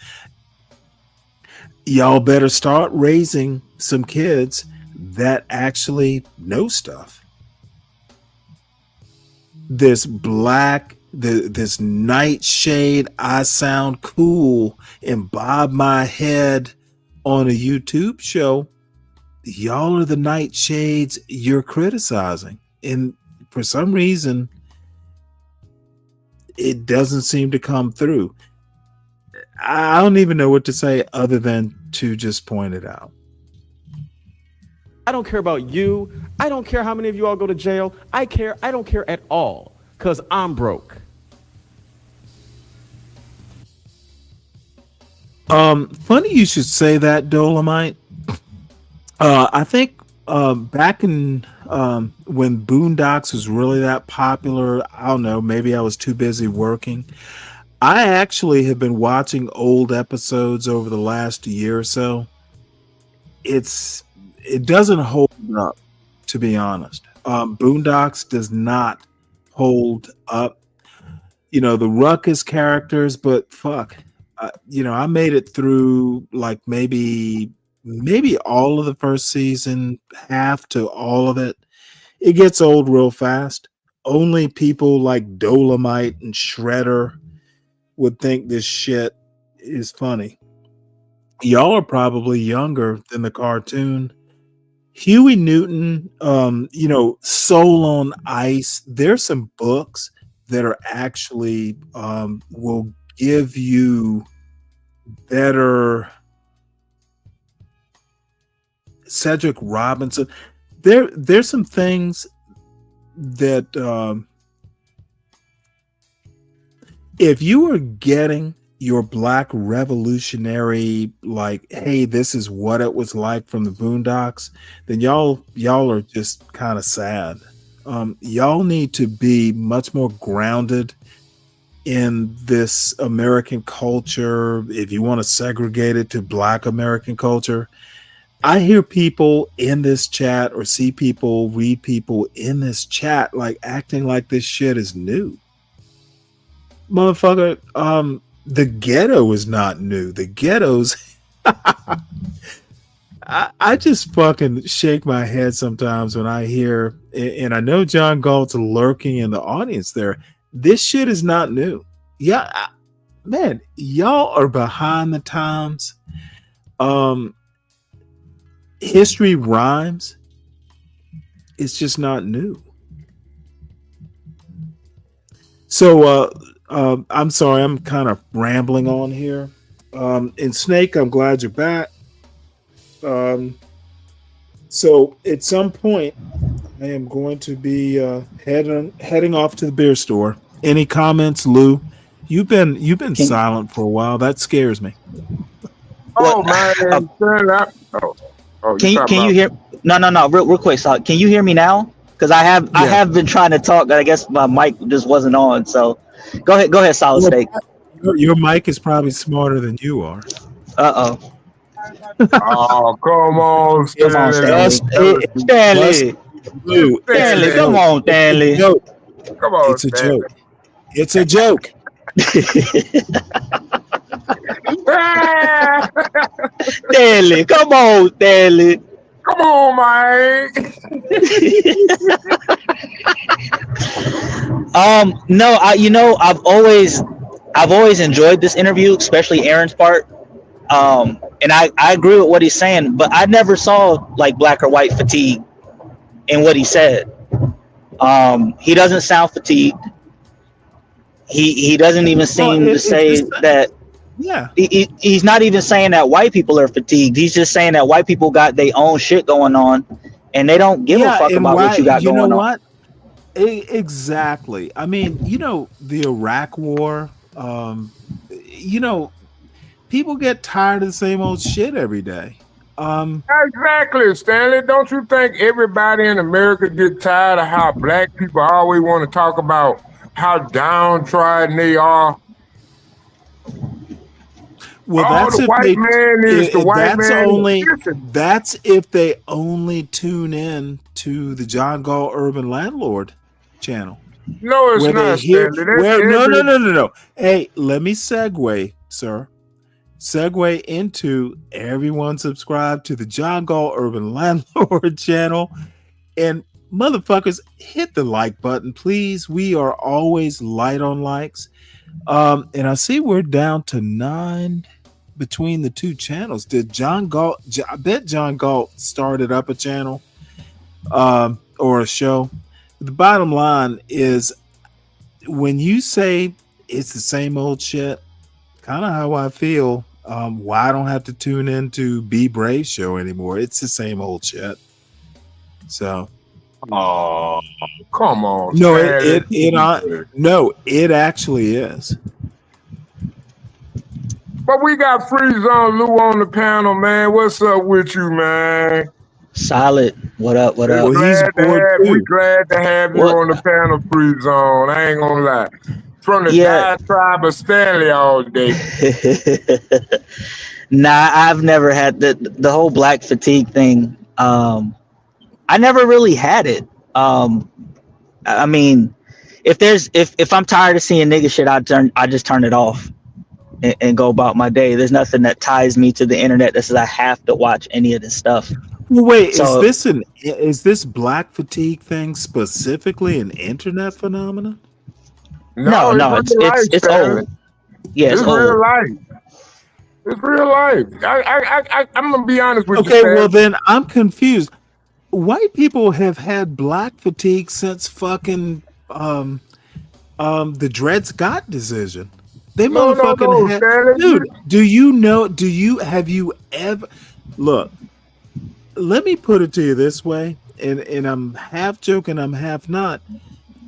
Y'all better start raising some kids that actually know stuff. This this nightshade, I sound cool and bob my head on a YouTube show. Y'all are the nightshades you're criticizing. And for some reason, it doesn't seem to come through. I don't even know what to say other than to just point it out. I don't care about you. I don't care how many of you all go to jail. I don't care at all because I'm broke. Funny you should say that, Dolomite. I think back in when Boondocks was really that popular, I don't know, maybe I was too busy working. I actually have been watching old episodes over the last year or so. It doesn't hold up, to be honest. Boondocks does not hold up. You know, the Ruckus characters, but fuck. I made it through like maybe all of the first season, half to all of it. It gets old real fast. Only people like Dolomite and Shredder would think this shit is funny. Y'all are probably younger than the cartoon. Huey Newton, Soul on Ice. There's some books that are actually will give you better. Cedric Robinson. There's some things that if you are getting your black revolutionary, like, hey, this is what it was like from the Boondocks, then y'all are just kind of sad. Y'all need to be much more grounded in this American culture. If you want to segregate it to black American culture, I hear people in this chat or see people, read people in this chat like acting like this shit is new. Motherfucker, the ghetto is not new. The ghettos, I just fucking shake my head sometimes when I hear, and I know John Galt's lurking in the audience there. This shit is not new. Yeah, man, y'all are behind the times. History rhymes. It's just not new. So I'm sorry, I'm kind of rambling on here. And Snake, I'm glad you're back. So at some point, I am going to be heading off to the beer store. Any comments, Lou? You've been silent for a while. That scares me. Oh man, Can you hear? No. Real quick, so can you hear me now? Because I have been trying to talk. I guess my mic just wasn't on. So go ahead, Solid Steak. Your mic is probably smarter than you are. Oh, come on, Stanley. Stanley, come on, Stanley. Come on, it's a joke. It's a joke. Stanley, come on, Stanley. Come on, Mike. No, I've always I've always enjoyed this interview, especially Aaron's part. And I agree with what he's saying, but I never saw like black or white fatigue in what he said. He doesn't sound fatigued. He doesn't even seem to say that. Yeah, he's not even saying that white people are fatigued. He's just saying that white people got their own shit going on, and they don't give a fuck about what you got going on. What? Exactly. I mean, the Iraq War. People get tired of the same old shit every day. Exactly, Stanley. Don't you think everybody in America get tired of how black people always want to talk about how downtrodden they are? Well, that's if that's if they only tune in to the John Gall Urban Landlord channel. No, it's not. No. Hey, let me segue, sir. Segue into everyone subscribe to the John Gall Urban Landlord channel, and motherfuckers, hit the like button, please. We are always light on likes. And I see we're down to 9 between the two channels. Did John Gall? I bet John Gall started up a channel, or a show. The bottom line is, when you say it's the same old shit, kind of how I feel. Why I don't have to tune into Be Brave show anymore? It's the same old shit. So, oh, come on. No, it actually is. But we got Freeze on Lou on the panel, man. What's up with you, man? Solid. What up? What up? We're glad to have you on the panel, Freeze on. I ain't gonna lie. From the diatribe of Stanley all day. Nah, I've never had the whole black fatigue thing. I never really had it. I mean, if I'm tired of seeing nigga shit, I just turn it off and go about my day. There's nothing that ties me to the internet that says I have to watch any of this stuff. Well, wait, is this black fatigue thing specifically an internet phenomenon? No, it's old. Yeah, it's old. Real life. It's real life. I'm gonna be honest with you. Okay, well then I'm confused. White people have had black fatigue since fucking the Dred Scott decision. They motherfucking had, dude. Have you ever look? Let me put it to you this way, and I'm half joking, I'm half not.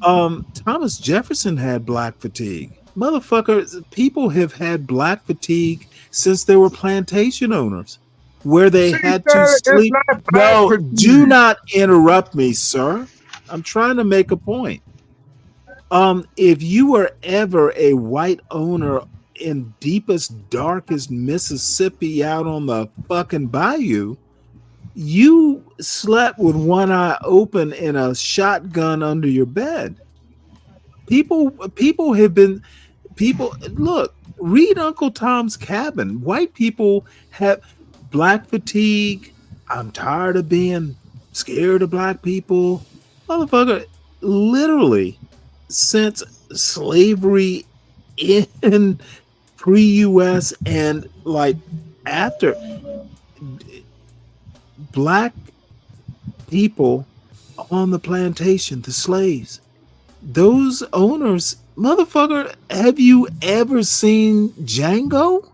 Thomas Jefferson had black fatigue. Motherfuckers, people have had black fatigue since they were plantation owners, where they had to sleep. No, do not interrupt me, sir. I'm trying to make a point. If you were ever a white owner in deepest, darkest Mississippi out on the fucking bayou, you slept with one eye open and a shotgun under your bed. People look, read Uncle Tom's Cabin. White people have black fatigue. I'm tired of being scared of black people. Motherfucker, literally since slavery in pre-US and like after, black people on the plantation, the slaves, those owners, motherfucker, have you ever seen Django?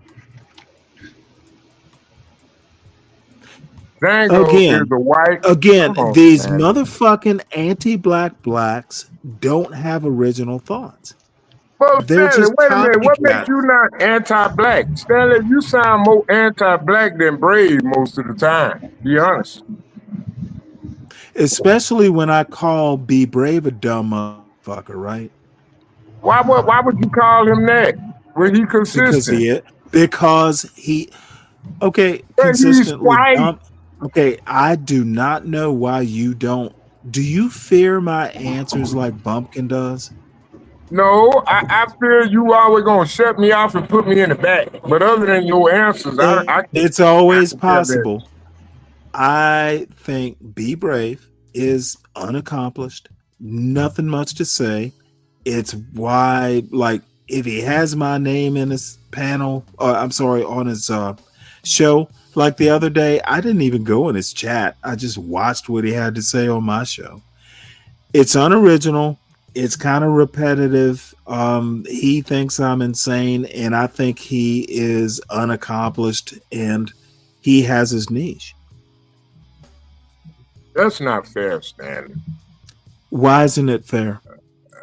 Django is the white. Again, these motherfucking anti-black blacks don't have original thoughts. Well, Stanley, wait a minute. What makes you not anti-black? Stanley, you sound more anti-black than brave most of the time. Be honest. Especially when I call Be Brave a dumb motherfucker, right? Why would you call him that? When he consistent? Because he consistently dumb. Okay, I do not know why you don't. Do you fear my answers like Bumpkin does? No, I fear you always gonna shut me off and put me in the back. But other than your answers, it's always possible. I think Be Brave is unaccomplished, nothing much to say. It's why, like, if he has my name in his panel, I'm sorry, on his show, like the other day, I didn't even go in his chat. I just watched what he had to say on my show. It's unoriginal. It's kind of repetitive. He thinks I'm insane, and I think he is unaccomplished, and he has his niche. That's not fair, Stanley. Why isn't it fair?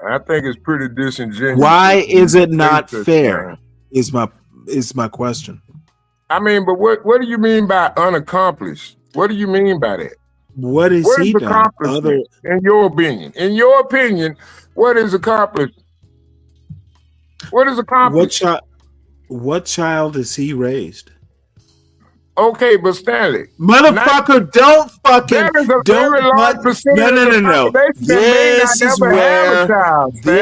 I think it's pretty disingenuous. Why is it not fair? Is my question. I mean, but what do you mean by unaccomplished? What do you mean by that? What is he done? Accomplishment, in your opinion? In your opinion, what is accomplished? What is accomplished? What child is he raised? Okay, but Stanley, motherfucker, don't fucking there is a very large percentage no. This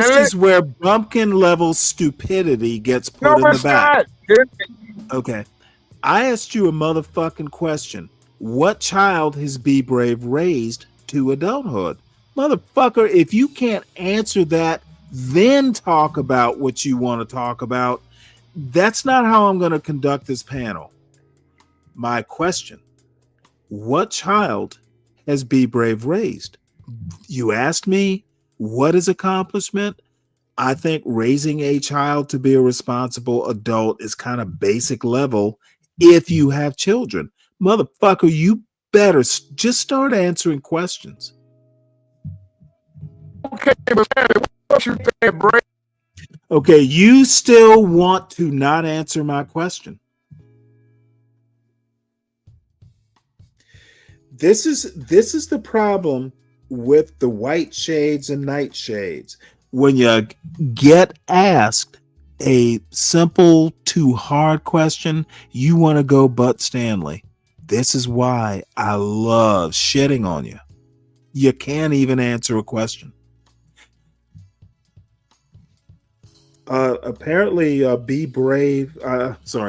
is where bumpkin level stupidity gets put in the back. Okay, I asked you a motherfucking question. What child has Be Brave raised to adulthood? Motherfucker, if you can't answer that, then talk about what you want to talk about. That's not how I'm going to conduct this panel. My question, what child has Be Brave raised? You asked me, what is accomplishment? I think raising a child to be a responsible adult is kind of basic level if you have children. Motherfucker, you better just start answering questions. Okay, but what you think, Brave? Okay, you still want to not answer my question. This is the problem with the white shades and nightshades. When you get asked a simple to hard question, you want to go but Stanley. This is why I love shitting on you. You can't even answer a question. Apparently, Be Brave.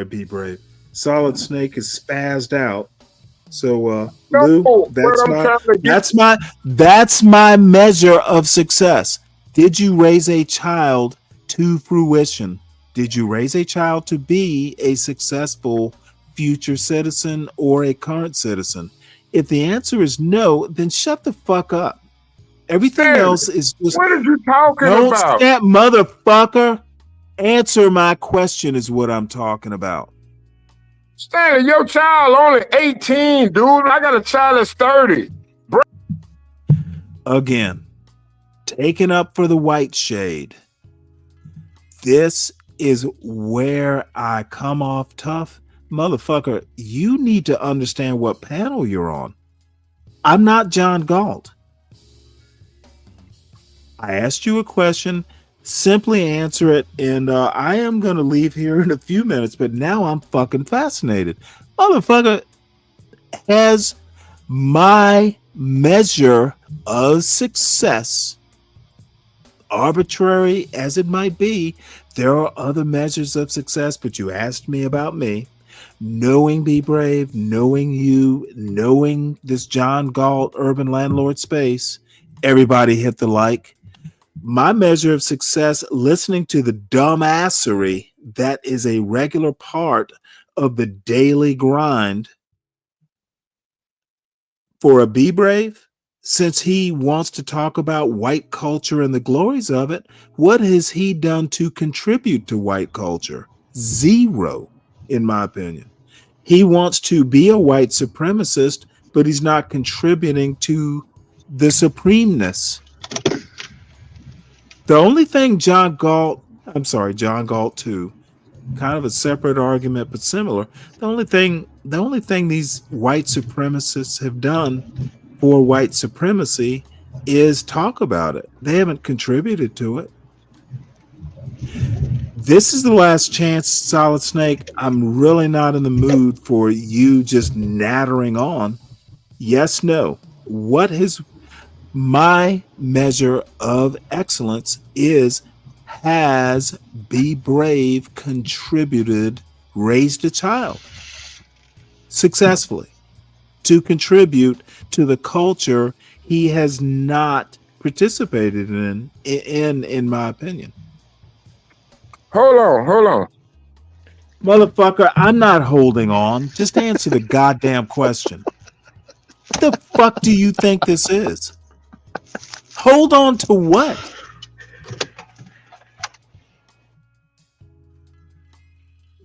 Be Brave. Solid Snake is spazzed out. So, Lou, that's my measure of success. Did you raise a child to fruition? Did you raise a child to be a successful future citizen or a current citizen? If the answer is no, then shut the fuck up. Everything else is just. What are you talking about? That motherfucker. Answer my question is what I'm talking about. Stanley, your child only 18, dude. I got a child that's 30. Again, taking up for the white shade. This is where I come off tough. Motherfucker, you need to understand what panel you're on. I'm not John Galt. I asked you a question. Simply answer it, and I am going to leave here in a few minutes, but now I'm fucking fascinated. Motherfucker, has my measure of success, arbitrary as it might be, there are other measures of success, but you asked me about me. Knowing Be Brave, knowing you, knowing this John Galt urban landlord space, everybody hit the like. My measure of success, listening to the dumbassery that is a regular part of the daily grind for a Be Brave, since he wants to talk about white culture and the glories of it, what has he done to contribute to white culture? Zero, in my opinion. He wants to be a white supremacist, but he's not contributing to the supremeness. The only thing John Galt 2, kind of a separate argument, but similar. The only thing these white supremacists have done for white supremacy is talk about it. They haven't contributed to it. This is the last chance, Solid Snake. I'm really not in the mood for you just nattering on. Yes, no. What has my measure of excellence is, has Be Brave contributed, raised a child successfully to contribute to the culture he has not participated in my opinion. Hold on. Motherfucker, I'm not holding on. Just answer the goddamn question. What the fuck do you think this is? Hold on to what?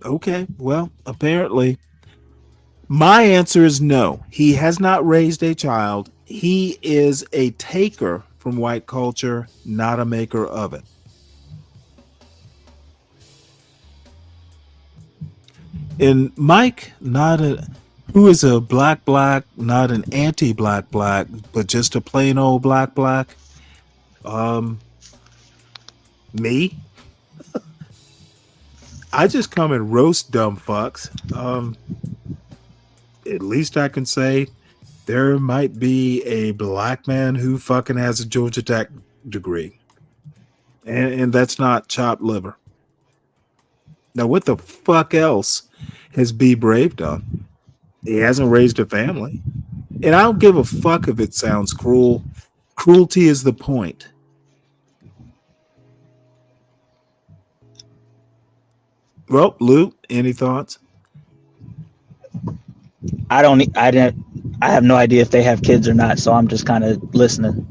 Okay, well, apparently my answer is no. He has not raised a child. He is a taker from white culture, not a maker of it. And Mike, who is a black, not an anti-black, but just a plain old black. Me? I just come and roast dumb fucks. At least I can say there might be a black man who fucking has a Georgia Tech degree. And that's not chopped liver. Now, what the fuck else has B Brave done? He hasn't raised a family. And I don't give a fuck if it sounds cruel. Cruelty is the point. Well, Lou, any thoughts? I have no idea if they have kids or not, so I'm just kind of listening.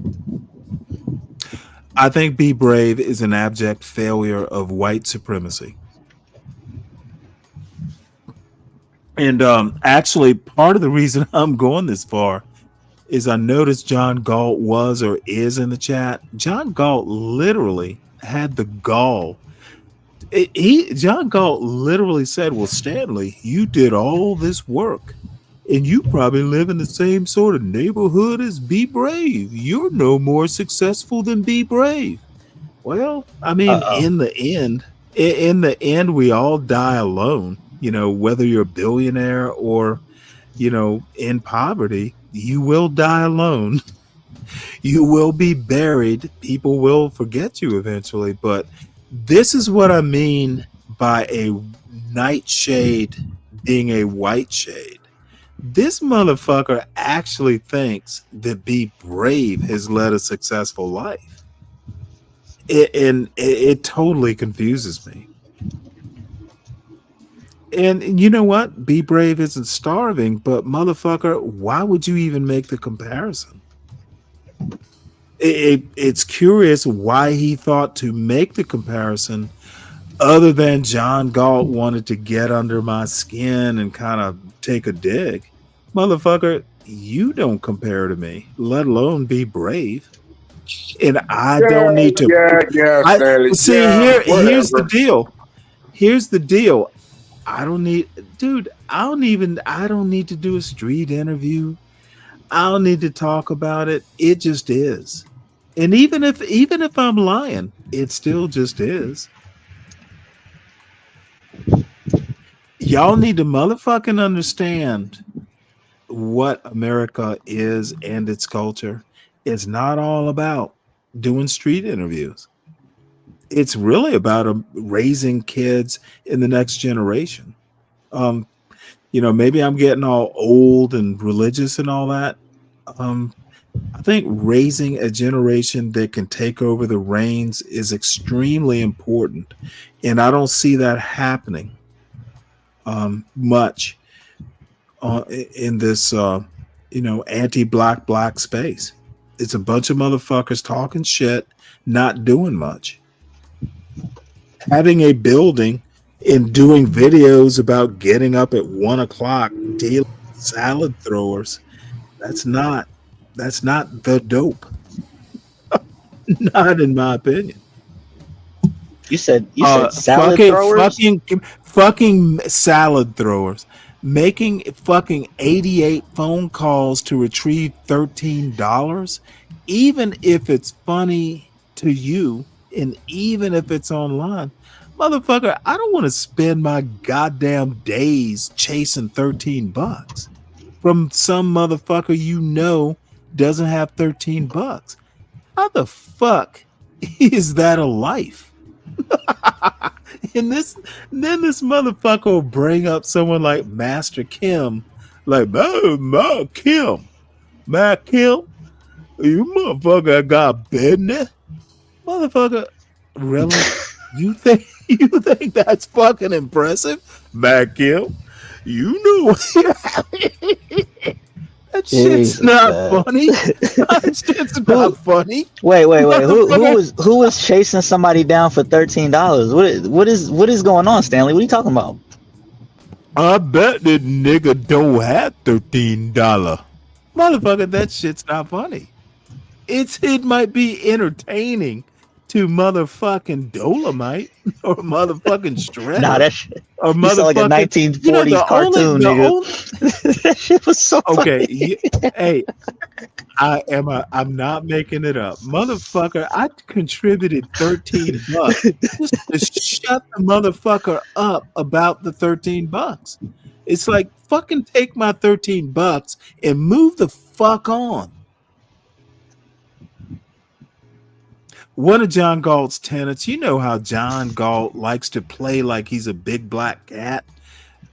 I think Be Brave is an abject failure of white supremacy. And actually, part of the reason I'm going this far is I noticed John Galt was or is in the chat. John Galt literally had the gall. John Galt literally said, well, Stanley, you did all this work and you probably live in the same sort of neighborhood as Be Brave. You're no more successful than Be Brave. Well, I mean, in the end, we all die alone. You know, whether you're a billionaire or, you know, in poverty, you will die alone. You will be buried. People will forget you eventually. But this is what I mean by a nightshade being a white shade. This motherfucker actually thinks that Be Brave has led a successful life. It totally confuses me. And you know what? Be Brave isn't starving, but motherfucker, why would you even make the comparison? It's curious why he thought to make the comparison other than John Galt wanted to get under my skin and kind of take a dig. Motherfucker, you don't compare to me, let alone Be Brave. And I don't need to. Here's the deal. Here's the deal. I don't need to do a street interview. I don't need to talk about it. It just is. And even if I'm lying, it still just is. Y'all need to motherfucking understand what America is and its culture. It's not all about doing street interviews. It's really about raising kids in the next generation. You know, maybe I'm getting all old and religious and all that. I think raising a generation that can take over the reins is extremely important. And I don't see that happening much in this, anti-black space. It's a bunch of motherfuckers talking shit, not doing much. Having a building and doing videos about getting up at 1 o'clock, dealing with salad throwers, that's not the dope. Not in my opinion. You said salad throwers? Fucking salad throwers. Making fucking 88 phone calls to retrieve $13, even if it's funny to you and even if it's online. Motherfucker, I don't want to spend my goddamn days chasing $13 from some motherfucker you know doesn't have $13. How the fuck is that a life? And then this motherfucker will bring up someone like Master Kim, like, Ma Kim, you motherfucker got business, motherfucker. Really? You think that's fucking impressive? Back Kim, you know that shit's Jesus, not man. funny. That shit's not funny. Wait. Motherfucker. Who was chasing somebody down for $13? What is going on, Stanley? What are you talking about? I bet that nigga don't have $13. Motherfucker, that shit's not funny. It might be entertaining to motherfucking Dolomite or motherfucking Shredder. Nah, that shit. Or You sound like a motherfucking 1940s cartoon, nigga. That shit was so okay. funny. Hey, I'm not making it up. Motherfucker, I contributed $13 just to shut the motherfucker up about the $13. It's like fucking take my $13 and move the fuck on. One of John Galt's tenets, you know how John Galt likes to play like he's a big black cat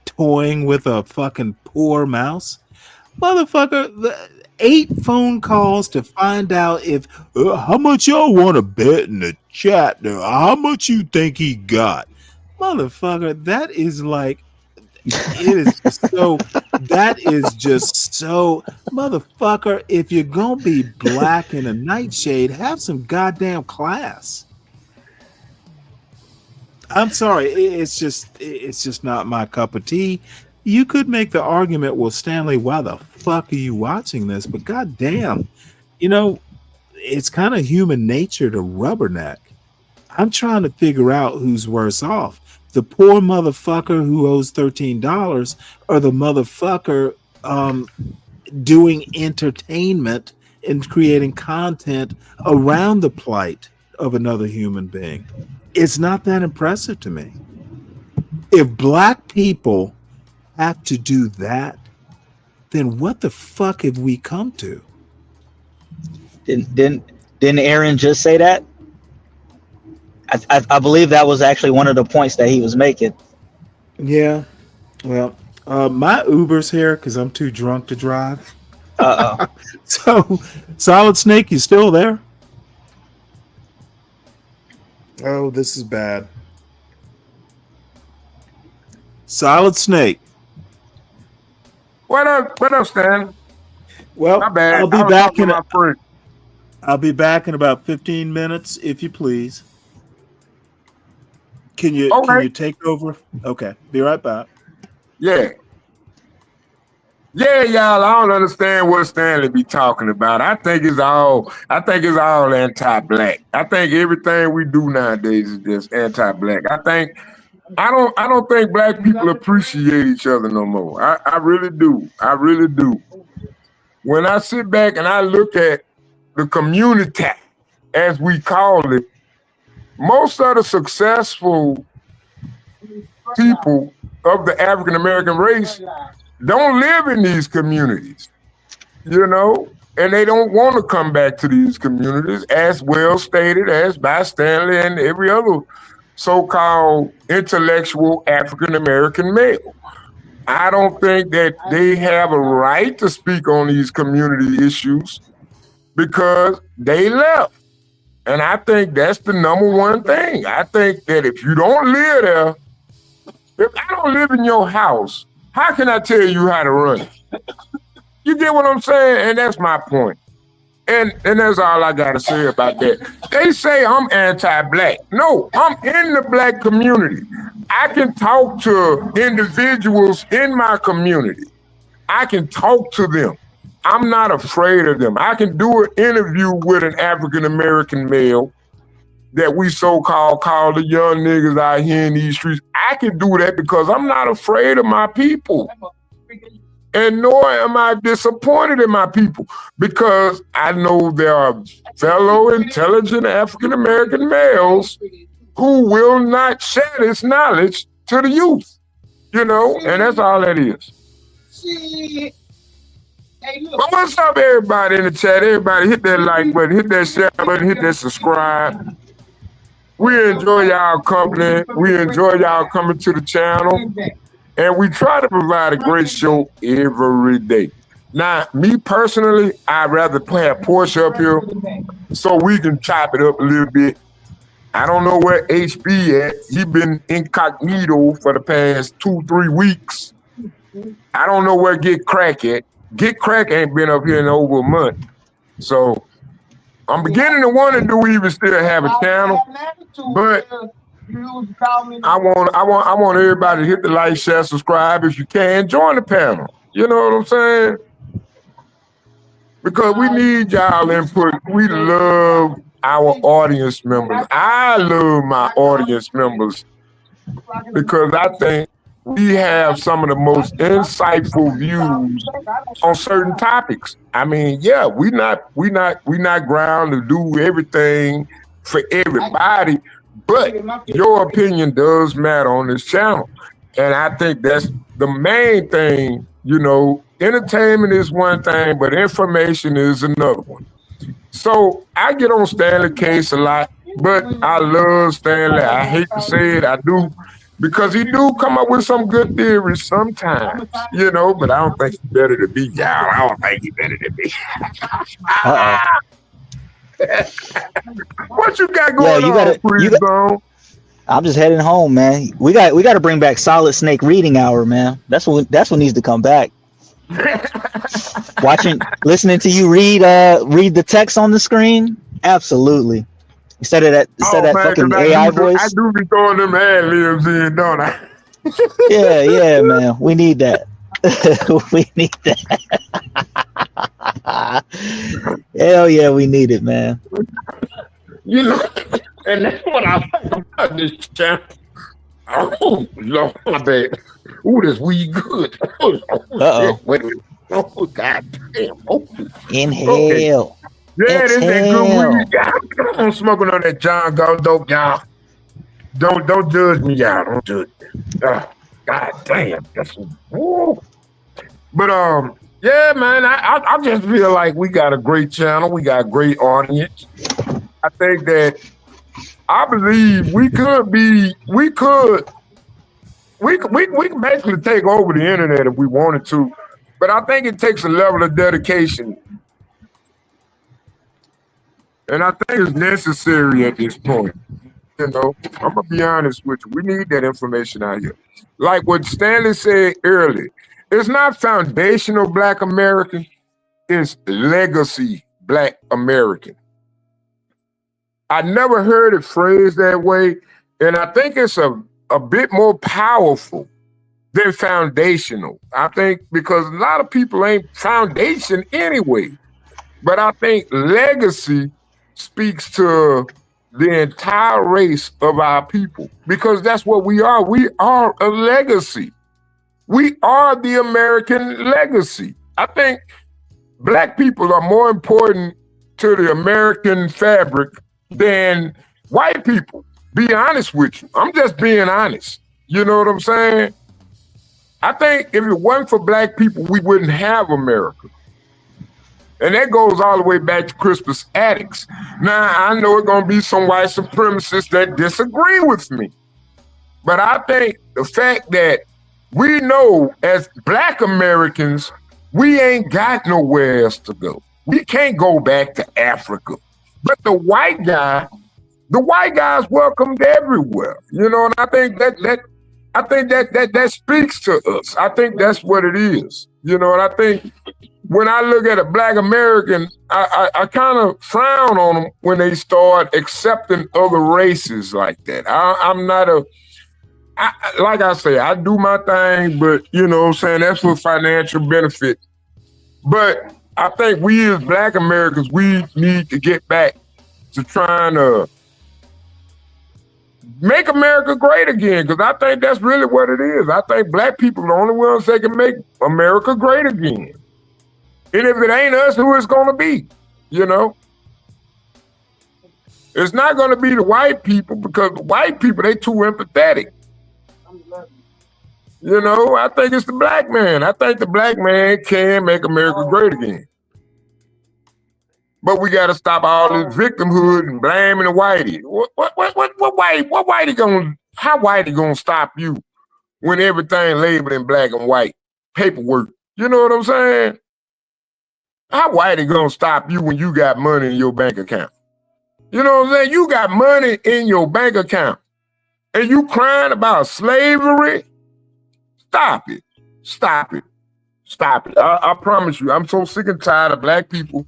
toying with a fucking poor mouse? Motherfucker, 8 phone calls to find out if how much y'all want to bet in the chat there, how much you think he got. Motherfucker, that is like, it is so, that is just so, motherfucker, if you're gonna be black in a nightshade, have some goddamn class. I'm sorry, it's just not my cup of tea. You could make the argument, well, Stanley, why the fuck are you watching this? But goddamn, you know, it's kind of human nature to rubberneck. I'm trying to figure out who's worse off. The poor motherfucker who owes $13 or the motherfucker doing entertainment and creating content around the plight of another human being. It's not that impressive to me. If black people have to do that, then what the fuck have we come to? Didn't Aaron just say that? I believe that was actually one of the points that he was making. Yeah. Well, my Uber's here because I'm too drunk to drive. So, Solid Snake, you still there? Oh, this is bad. Solid Snake. What up, Stan? Well, My bad. I'll be I was back talking in to my friend. I'll be back in about 15 minutes, if you please. Can you take over? Okay, be right back. Yeah. Yeah, y'all, I don't understand what Stanley be talking about. I think it's all anti-black. I think everything we do nowadays is just anti-black. I don't think black people appreciate each other no more. I really do. I really do. When I sit back and I look at the community, as we call it, most of the successful people of the African American race don't live in these communities, you know, and they don't want to come back to these communities, as well stated as by Stanley and every other so-called intellectual African American male. I don't think that they have a right to speak on these community issues because they left. And I think that's the number one thing. I think that if you don't live there, if I don't live in your house, how can I tell you how to run it? You get what I'm saying? And that's my point. And that's all I got to say about that. They say I'm anti-black. No, I'm in the black community. I can talk to individuals in my community. I can talk to them. I'm not afraid of them. I can do an interview with an African-American male that we so-called call the young niggas out here in these streets. I can do that because I'm not afraid of my people. And nor am I disappointed in my people because I know there are fellow intelligent African-American males who will not share this knowledge to the youth, you know, and that's all that is. But what's up, everybody in the chat? Everybody hit that like button, hit that share button, hit that subscribe. We enjoy y'all company. We enjoy y'all coming to the channel. And we try to provide a great show every day. Now, me personally, I'd rather have Portia up here so we can chop it up a little bit. I don't know where HB at. He been incognito for the past 2-3 weeks. I don't know where Get Crack at. Get Crack ain't been up here in over a month. So I'm beginning to wonder, do we even still have a channel? But I want everybody to hit the like, share, subscribe if you can. Join the panel. You know what I'm saying? Because we need y'all input. We love our audience members. I love my audience members because I think we have some of the most insightful views on certain topics. I mean, yeah, we not ground to do everything for everybody, but your opinion does matter on this channel. And I think that's the main thing. You know, entertainment is one thing, but information is another one. So I get on Stanley case a lot, but I love Stanley. I hate to say it, I do, because he do come up with some good theories sometimes, you know, but I don't think he's better than me, y'all. I don't think he's better than me. What you got going on, I'm just heading home, man. We got to bring back Solid Snake reading hour, man. That's what needs to come back. Listening to you read the text on the screen, absolutely. Instead of that fucking AI voice. I do be throwing them ad libs in, don't I? yeah, man. We need that. We need that. Hell yeah, we need it, man. You know, and that's what I like about this channel. Oh, Lord, my bad. Ooh, this weed good. Uh-oh. Wait a minute. Oh, God damn. Oh. Inhale. Okay. Yeah, this ain't good Exhale. weed. I'm smoking on that John Galt dope, y'all. Don't judge me, y'all. Don't judge me. God damn. That's woo. But yeah, man, I just feel like we got a great channel. We got a great audience. I think that I believe we could basically take over the internet if we wanted to. But I think it takes a level of dedication. And I think it's necessary at this point. You know, I'm gonna be honest with you. We need that information out here. Like what Stanley said earlier, it's not foundational Black American, it's legacy Black American. I never heard it phrased that way, and I think it's a bit more powerful than foundational. I think because a lot of people ain't foundation anyway, but I think legacy speaks to the entire race of our people because that's what we are. We are a legacy. We are the American legacy. I think Black people are more important to the American fabric than white people. Be honest with you. I'm just being honest. You know what I'm saying? I think if it wasn't for Black people, we wouldn't have America. And that goes all the way back to Crispus Attucks. Now, I know it's going to be some white supremacists that disagree with me. But I think the fact that we know as Black Americans, we ain't got nowhere else to go. We can't go back to Africa. But the white guys welcomed everywhere. You know, and I think that speaks to us. I think that's what it is. You know, and I think when I look at a Black American, I kind of frown on them when they start accepting other races like that. I'm not like I say, I do my thing, but you know what I'm saying, that's for financial benefit. But I think we as Black Americans, we need to get back to trying to make America great again, because I think that's really what it is. I think Black people are the only ones that can make America great again. And if it ain't us, who it's going to be? You know? It's not going to be the white people, because the white people, they too empathetic. You know, I think it's the Black man. I think the Black man can make America great again. But we got to stop all this victimhood and blaming the whitey. How whitey gonna stop you when everything labeled in black and white paperwork? You know what I'm saying? How whitey gonna stop you when you got money in your bank account? You know what I'm saying? You got money in your bank account and you crying about slavery. Stop it. Stop it. Stop it. I promise you, I'm so sick and tired of black people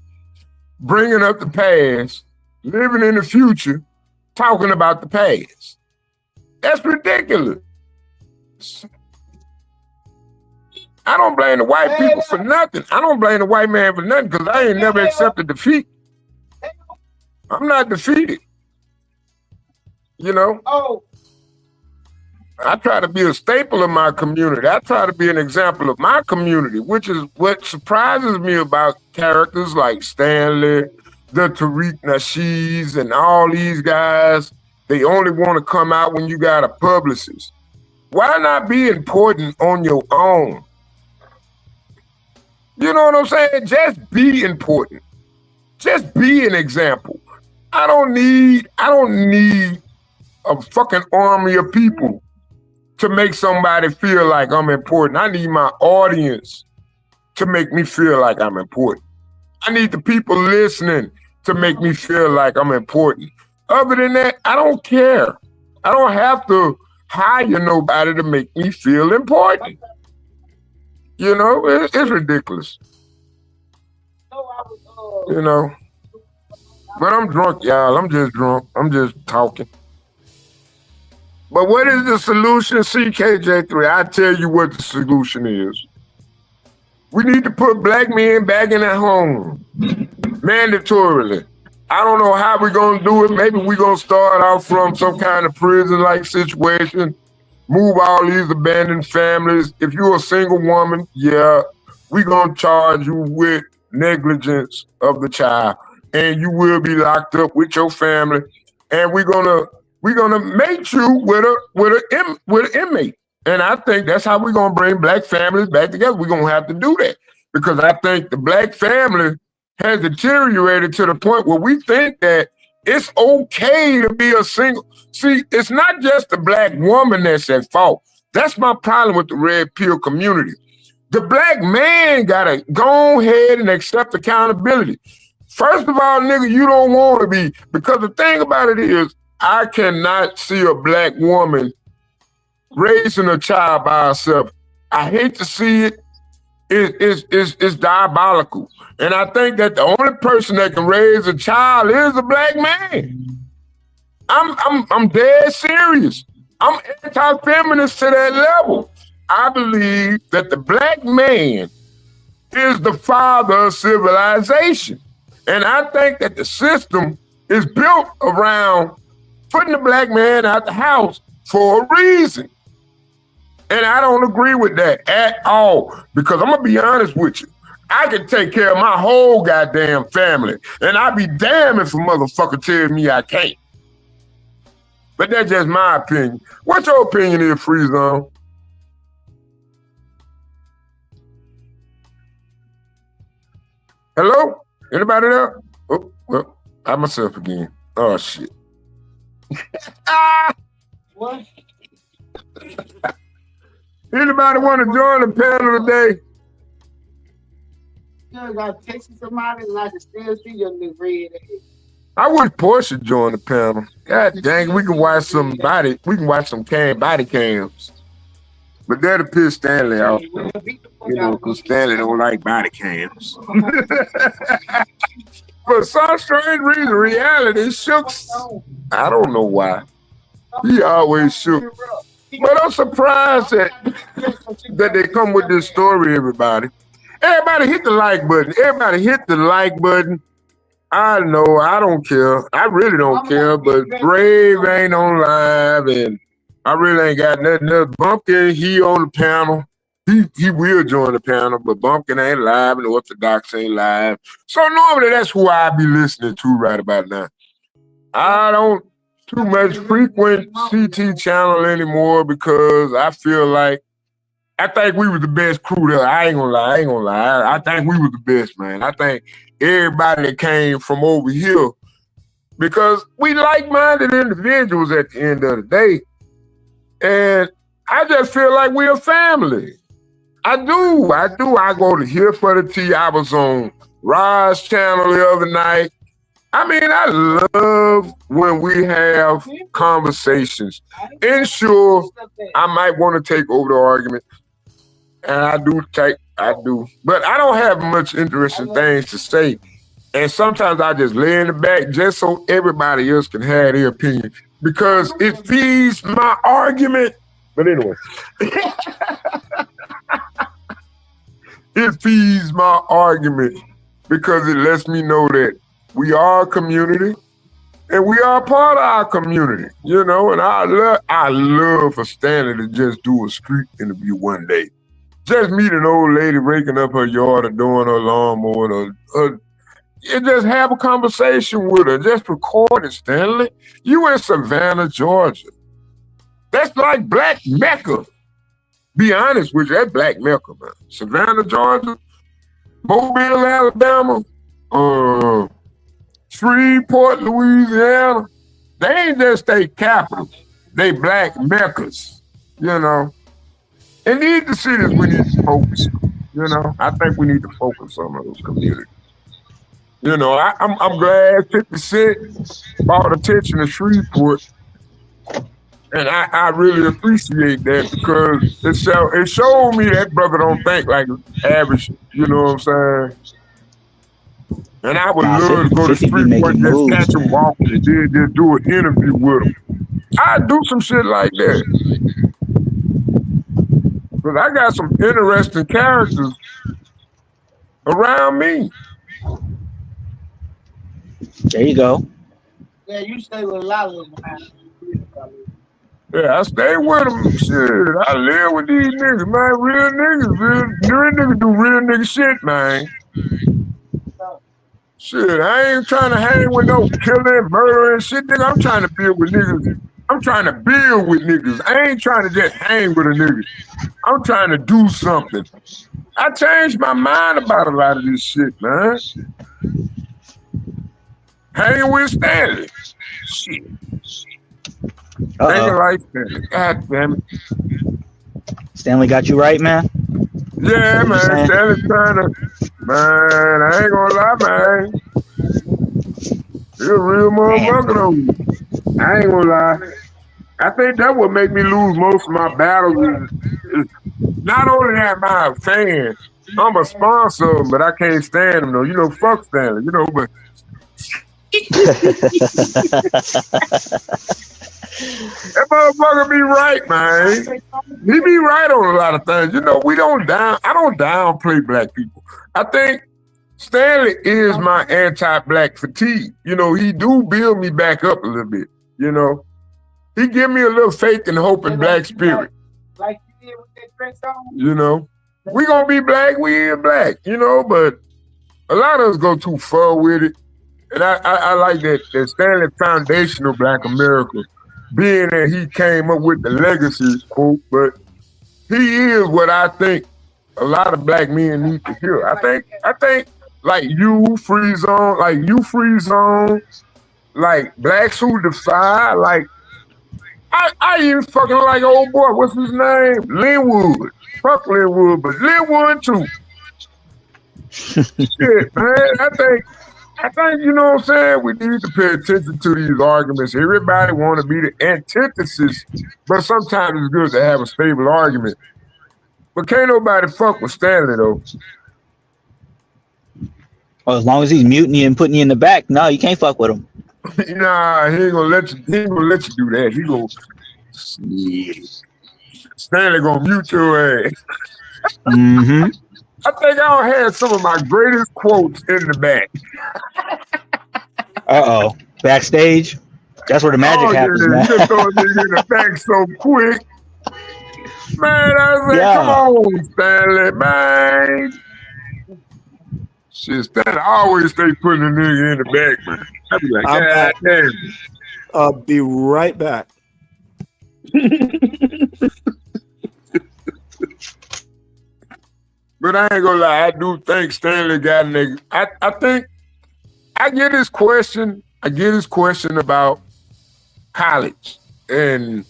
bringing up the past, living in the future, talking about the past. That's ridiculous. I don't blame the white people for nothing. I don't blame the white man for nothing because I ain't never accepted defeat. I'm not defeated. You know? I try to be a staple of my community. I try to be an example of my community, which is what surprises me about characters like Stanley, the Tariq Nasheeds, and all these guys. They only want to come out when you got a publicist. Why not be important on your own? You know what I'm saying? Just be important. Just be an example. I don't need a fucking army of people to make somebody feel like I'm important. I need my audience to make me feel like I'm important. I need the people listening to make me feel like I'm important. Other than that, I don't care. I don't have to hire nobody to make me feel important. You know, it's ridiculous. You know, but I'm drunk, y'all. I'm just drunk. I'm just talking. But what is the solution, CKJ3? I tell you what the solution is. We need to put black men back in their home, mandatorily. I don't know how we're going to do it. Maybe we're going to start off from some kind of prison-like situation, move all these abandoned families. If you're a single woman, yeah, we're going to charge you with negligence of the child, and you will be locked up with your family, and we're gonna mate you with an inmate. And I think that's how we're gonna bring black families back together. We're gonna have to do that because I think the black family has deteriorated to the point where we think that it's okay to be a single. See, it's not just the black woman that's at fault. That's my problem with the red pill community. The black man gotta go ahead and accept accountability. First of all, nigga, you don't want to be, because the thing about it is, I cannot see a black woman raising a child by herself. I hate to see it. It's diabolical. And I think that the only person that can raise a child is a black man. I'm dead serious. I'm anti-feminist to that level. I believe that the black man is the father of civilization. And I think that the system is built around putting the black man out the house for a reason. And I don't agree with that at all. Because I'm going to be honest with you. I can take care of my whole goddamn family. And I'd be damned if a motherfucker tell me I can't. But that's just my opinion. What's your opinion here, Free Zone? Hello? Anybody there? Oh, well, I myself again. Oh, shit. What? Anybody want to join the panel today? You got texting somebody and I can still see your new red ass. I wish Portia joined the panel. God dang, we can watch some body cams. But that'll piss Stanley off. You know, because Stanley don't like body cams. For some strange reason, reality shook. I don't know why. He always shook. But I'm surprised that they come with this story, everybody. Everybody hit the like button. Everybody hit the like button. I know, I don't care. I really don't care, but Brave ain't on live, and I really ain't got nothing else. Bumpkin, he on the panel. He will join the panel, but Bumpkin ain't live, and Orthodox ain't live. So normally that's who I be listening to right about now. I don't too much frequent CT channel anymore because I feel like I think we was the best crew there. I ain't gonna lie. I think we was the best, man. I think everybody that came from over here, because we like-minded individuals at the end of the day. And I just feel like we're a family. I do. I go to Here for the Tea. I was on Rod's channel the other night. I mean, I love when we have conversations. And sure, I might want to take over the argument. And I do. But I don't have much interesting things to say. And sometimes I just lay in the back just so everybody else can have their opinion. Because it feeds my argument. But anyway. It feeds my argument because it lets me know that we are a community and we are part of our community, you know, and I love for Stanley to just do a street interview one day. Just meet an old lady raking up her yard or doing her lawnmower and just have a conversation with her. Just record it, Stanley. You in Savannah, Georgia. That's like Black Mecca. Be honest with you, that's Black Mecca, man. Savannah, Georgia, Mobile, Alabama, Shreveport, Louisiana. They ain't just state capitals. They Black Meccas, you know. And these cities we need to focus on, you know. I think we need to focus on those communities. You know, I'm glad 50 Cent brought attention to Shreveport. And I really appreciate that because it showed me that brother don't think like average, you know what I'm saying? And I would love to go to Shreveport and just catch him walking and then just do an interview with him. I'd do some shit like that. Because I got some interesting characters around me. There you go. Yeah, you stay with a lot of them. Yeah, I stay with them. Shit, I live with these niggas, man. Real niggas do real nigga shit, man. Shit, I ain't trying to hang with no killing, murdering shit, nigga. I'm trying to build with niggas. I'm trying to build with niggas. I ain't trying to just hang with a nigga. I'm trying to do something. I changed my mind about a lot of this shit, man. Hanging with Stanley. Shit. Thinking like Stanley. God damn it. Stanley got you right, man? Yeah, man. Stanley's trying to... Man, I ain't gonna lie, man. You're a real motherfucker, though. I ain't gonna lie. I think that would make me lose most of my battles. Not only am I a fan, I'm a sponsor, but I can't stand him, though. You know, fuck Stanley, you know, but... That motherfucker be right, man. He be right on a lot of things. You know, I don't downplay black people. I think Stanley is my anti-black fatigue. You know, he do build me back up a little bit, you know. He give me a little faith and hope in black spirit. Like you did with that dress on? You know, we gonna be black, we is black, you know, but a lot of us go too far with it. And I like that Stanley foundational Black America, being that he came up with the legacy quote, but he is what I think a lot of black men need to hear. I think like you free zone, like Blacks Who Defy, like I even fucking like old boy, what's his name? Linwood. Fuck Linwood, but Linwood too. Shit, man, I think, you know what I'm saying? We need to pay attention to these arguments. Everybody want to be the antithesis, but sometimes it's good to have a stable argument. But can't nobody fuck with Stanley, though. Well, as long as he's muting you and putting you in the back, no, you can't fuck with him. Nah, he ain't gonna let you do that. He gonna, Stanley gonna mute your ass. Mm-hmm. I think I'll have some of my greatest quotes in the back. Uh-oh. Backstage? That's where the magic happens, man. You throw a nigga in the back so quick. Man, I was like, come on, Stanley, man. Shit, Stanley always stay putting a nigga in the back, man. I be like, God damn. I'll be right back. But I ain't gonna lie, I do think Stanley got a nigga. I think I get his question about college. And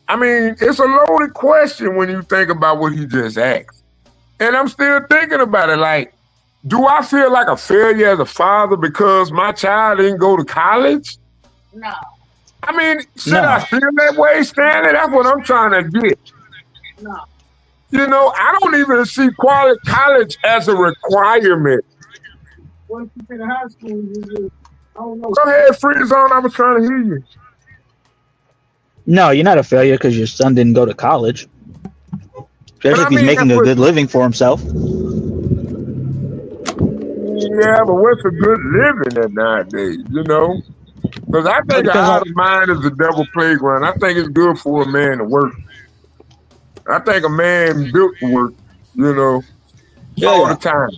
I mean, it's a loaded question when you think about what he just asked. And I'm still thinking about it like, Do I feel like a failure as a father because my child didn't go to college? No. I mean, should No. I feel that way, Stanley? That's what I'm trying to get. No. You know, I don't even see quality college as a requirement. Once you finish high school, you just, I don't know. Go ahead, freeze on. I was trying to hear you. No, you're not a failure because your son didn't go to college. Especially if he's making a good living for himself. Yeah, but what's a good living at nowadays, you know? Because I think an idle mind is the devil playground. I think it's good for a man to work. I think a man built to work, you know, all the time.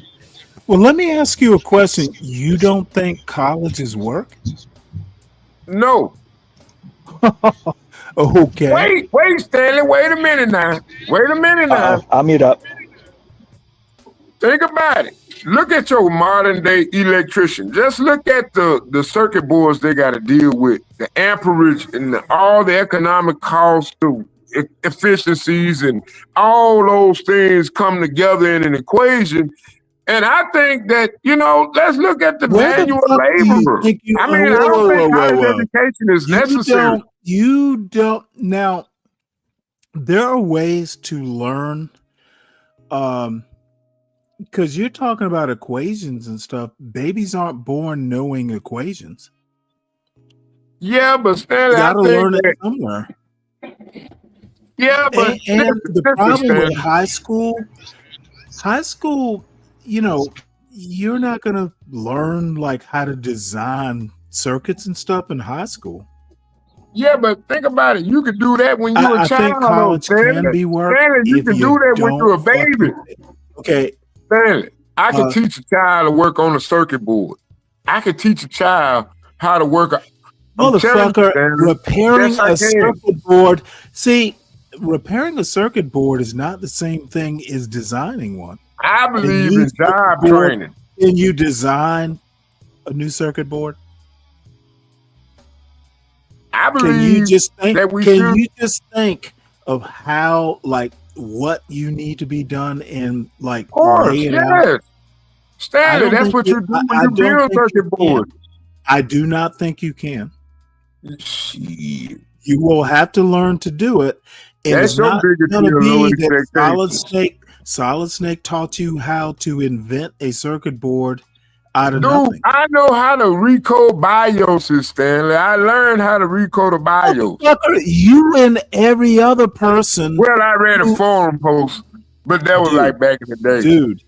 Well, let me ask you a question. You don't think college is work? No. Okay. Wait, Stanley. Wait a minute now. I'll mute up. Think about it. Look at your modern day electrician. Just look at the circuit boards they got to deal with, the amperage and all the economic costs to efficiencies and all those things come together in an equation. And I think that, you know, let's look at the manual laborer. I mean, I don't think college education is necessary. You don't. Now, there are ways to learn, because you're talking about equations and stuff. Babies aren't born knowing equations. Yeah, but Stanley, you gotta I think learn it that, somewhere. Yeah, but and the problem with high school, you know, you're not gonna learn like how to design circuits and stuff in high school. Yeah, but think about it. You could do that when you're a child. I think college can be work. Stanley, you can do that when you're a baby. Okay. Stanley, I can teach a child to work on a circuit board. I can teach a child how to work Motherfucker, repairing a circuit board. See, repairing a circuit board is not the same thing as designing one. I believe in job training. Can you design a new circuit board? I believe can you just think, that we can should. you just think of how, like, what you need to be done and like Of course, lay it yes. out? Stanley, that's what you do when you build circuit boards. I do not think you can. You will have to learn to do it. And That's it's your not biggest going to deal, low be that expectations. Solid Snake taught you how to invent a circuit board out of Dude, nothing. I know how to recode BIOSes, Stanley. I learned how to recode a BIOS. Motherfucker, you and every other person. Well, I read a forum post, but that was like back in the day. Dude.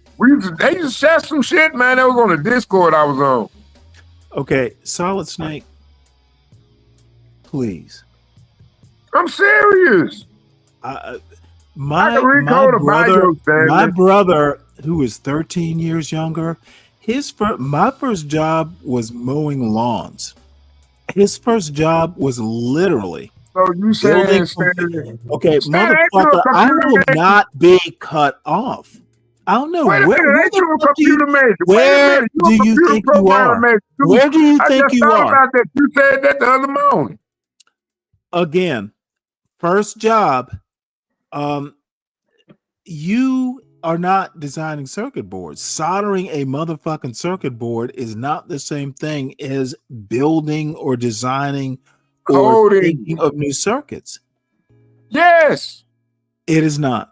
They used to share some shit, man. That was on the Discord I was on. Okay, Solid Snake, please. I'm serious. My brother, who is 13 years younger, my first job was mowing lawns. His first job was literally. So you saying, okay, motherfucker, I will not be cut off. I don't know. Wait a minute, ain't you a computer major? Where do you think you are? Where do you think you are? About that. You said that the other morning. Again, first job. You are not designing circuit boards. Soldering a motherfucking circuit board is not the same thing as building or designing or thinking of new circuits. Yes. It is not.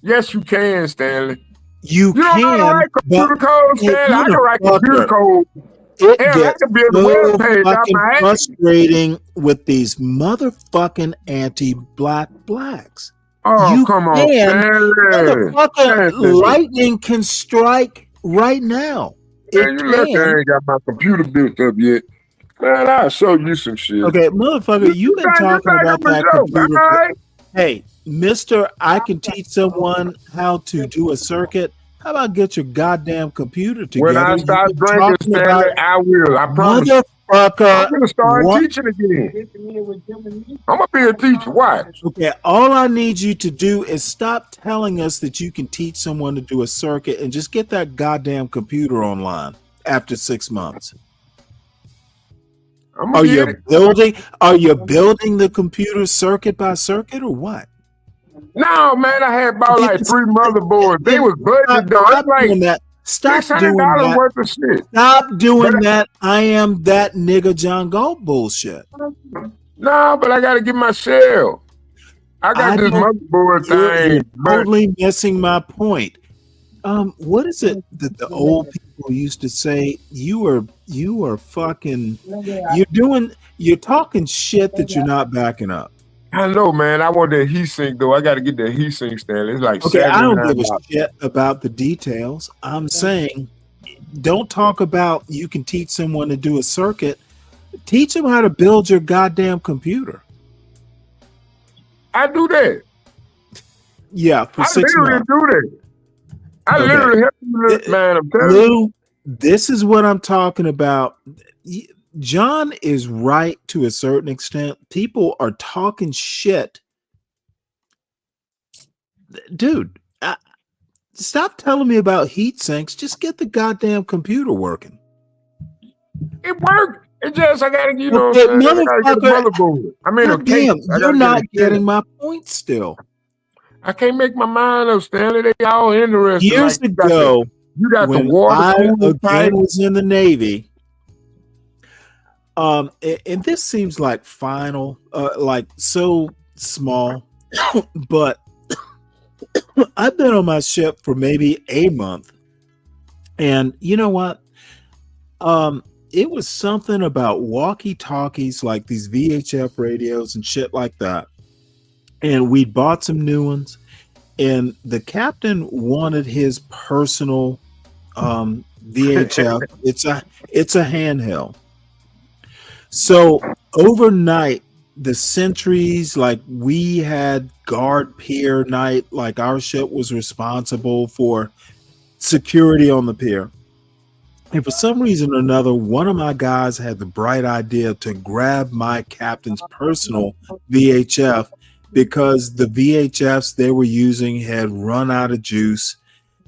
Yes, you can, Stanley. You can. Don't know how to write computer code, Stanley. I can write computer code. It Hell, I gets can build a so web page out fucking my ass. frustrating with these motherfucking anti-black blacks. Oh, you come on, motherfucking lightning can strike right now. Man, you look, I ain't got my computer built up yet. Man, I'll show you some shit. Okay, motherfucker, you've been talking about that computer. Right? Hey, mister, I can teach someone how to do a circuit. How about get your goddamn computer together? When I start drinking, Stanley, I will. I promise. Motherfucker, I'm gonna start teaching again. I'm gonna be a teacher. Watch. Okay, all I need you to do is stop telling us that you can teach someone to do a circuit and just get that goddamn computer online after 6 months. Are you building the computer circuit by circuit or what? No, man, I had about like 3 motherboards. They was budget though. It's like Stop doing $600 that. worth of shit. Stop doing that. I am that nigga John Galt bullshit. No, but I got to get my shell. I got this motherboard You're thing. But totally missing my point. What is it that the old people used to say? You are fucking. You're talking shit that you're not backing up. I know, man. I want that heat sink though. I got to get that heat sink, Stanley. It's like Okay, I don't give a $79. shit about the details. I'm saying, don't talk about you can teach someone to do a circuit. Teach them how to build your goddamn computer. I do that. Yeah, for I 6 literally months. do that. I Okay. literally help you, man. I'm telling you. Lou, this is what I'm talking about. John is right to a certain extent. People are talking shit. Dude, stop telling me about heat sinks. Just get the goddamn computer working. It worked. It just I gotta, you know, Okay, I gotta get a motherfucker. motherboard. I mean, a case. Goddamn, I you're gotta not get a getting case. my point still. I can't make my mind up, Stanley. They all interested. Years Like, ago, you got the when water I cooler type. again was in the Navy, and this seems like final, like so small, but I've been on my ship for maybe a month, and you know what? It was something about walkie-talkies, like these VHF radios and shit like that. And we bought some new ones, and the captain wanted his personal VHF. It's a handheld. So overnight, the sentries, like we had guard pier night, like our ship was responsible for security on the pier. And for some reason or another, one of my guys had the bright idea to grab my captain's personal VHF because the VHFs they were using had run out of juice.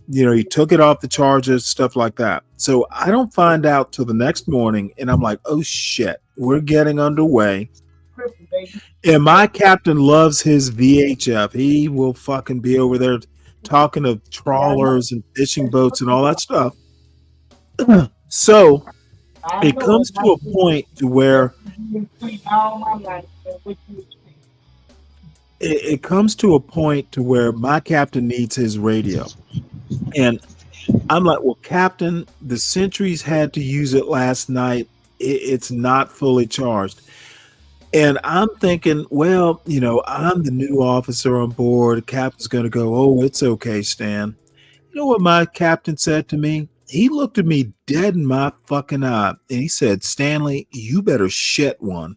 You know, he took it off the charger, stuff like that. So I don't find out till the next morning, and I'm like, oh shit, we're getting underway. And my captain loves his VHF. He will fucking be over there talking of trawlers and fishing boats and all that stuff. So it comes to a point to where it comes to a point to where my captain needs his radio. And I'm like, well, Captain, the sentries had to use it last night. It's not fully charged. And I'm thinking, well, you know, I'm the new officer on board. The captain's going to go, oh, it's okay, Stan. You know what my captain said to me? He looked at me dead in my fucking eye, and he said, Stanley, you better shit one.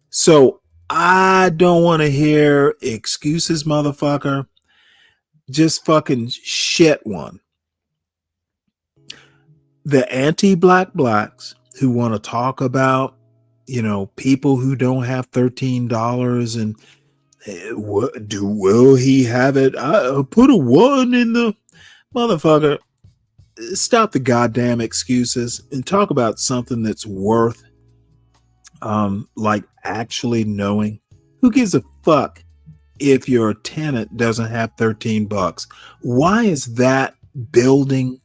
So I don't want to hear excuses, motherfucker. Just fucking shit one. The anti-black blacks who want to talk about, you know, people who don't have $13 and will he have it? I put a one in the motherfucker. Stop the goddamn excuses and talk about something that's worth like actually knowing. Who gives a fuck if your tenant doesn't have $13? Why is that building?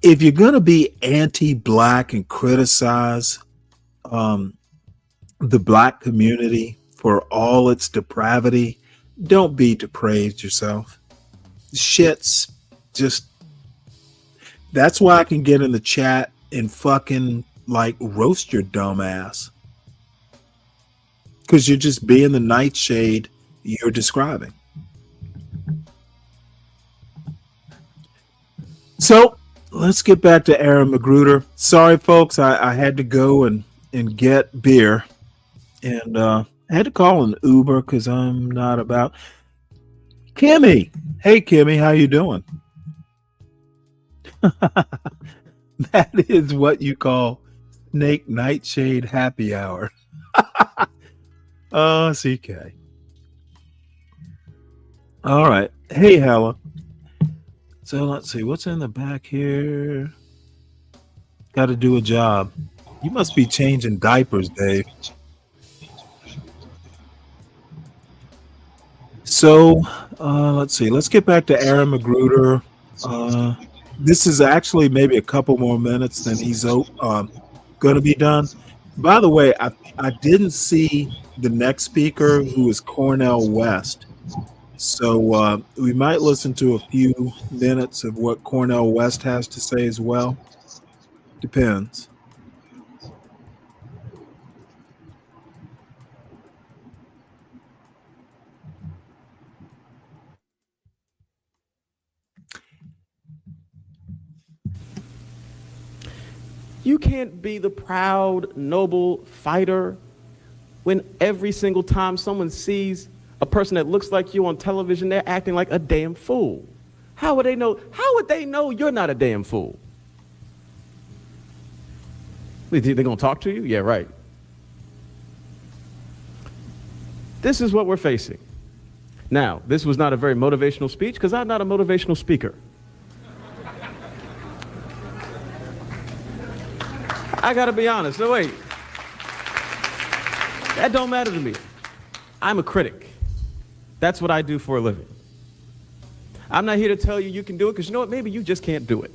If you're going to be anti-black and criticize the black community for all its depravity, don't be depraved yourself. Shit's just, that's why I can get in the chat and fucking like roast your dumb ass. Because you're just being the nightshade you're describing. So let's get back to Aaron McGruder. Sorry, folks, I had to go and get beer. And I had to call an Uber because I'm not about. Kimmy. Hey, Kimmy, how you doing? That is what you call Snake Nightshade Happy Hour. Oh, CK. All right. Hey, Hella. So let's see. What's in the back here? Got to do a job. You must be changing diapers, Dave. So let's see. Let's get back to Aaron McGruder. This is actually maybe a couple more minutes than he's going to be done. By the way, I didn't see the next speaker, who is Cornell West. So we might listen to a few minutes of what Cornell West has to say as well. Depends. You can't be the proud, noble fighter when every single time someone sees a person that looks like you on television, they're acting like a damn fool. How would they know? How would they know you're not a damn fool? They're going to talk to you? Yeah, right. This is what we're facing. Now, this was not a very motivational speech because I'm not a motivational speaker. I gotta be honest. No, wait. That don't matter to me. I'm a critic. That's what I do for a living. I'm not here to tell you you can do it, because you know what? Maybe you just can't do it.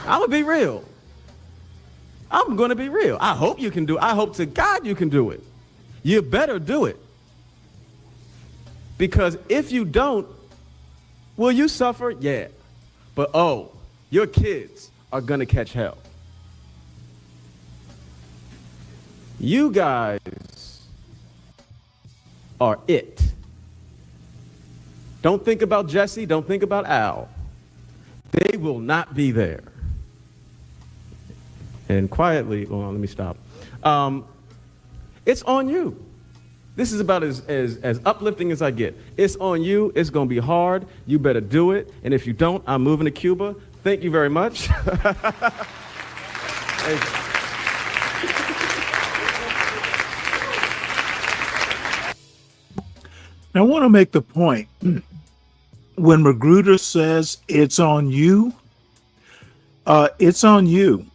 I'm gonna be real. I'm gonna be real. I hope you can do it. I hope to God you can do it. You better do it. Because if you don't, will you suffer? Yeah. But oh, your kids are gonna catch hell. You guys are it. Don't think about Jesse. Don't think about Al. They will not be there. And quietly, well, let me stop. It's on you. This is about as uplifting as I get. It's on you. It's going to be hard. You better do it. And if you don't, I'm moving to Cuba. Thank you very much. Now, I want to make the point. When McGruder says it's on you, it's on you.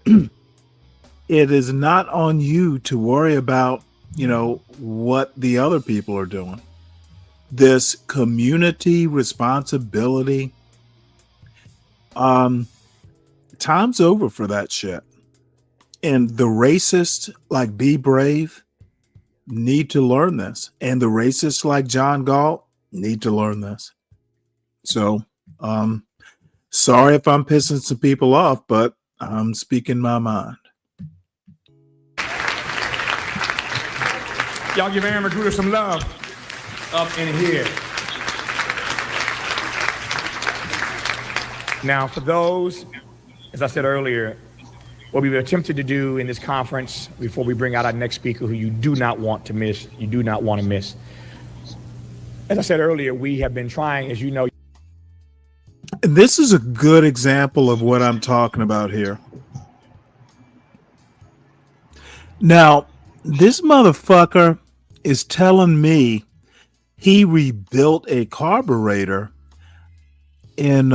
It is not on you to worry about, what the other people are doing. This community responsibility, time's over for that shit. And the racists like Be Brave need to learn this. And the racists like John Galt need to learn this. So, sorry if I'm pissing some people off, but I'm speaking my mind. Y'all give Aaron McGruder some love up in here. Now, for those, as I said earlier, what we've attempted to do in this conference before we bring out our next speaker, who you do not want to miss, you do not want to miss. As I said earlier, we have been trying, as you know. This is a good example of what I'm talking about here. Now, this motherfucker is telling me he rebuilt a carburetor and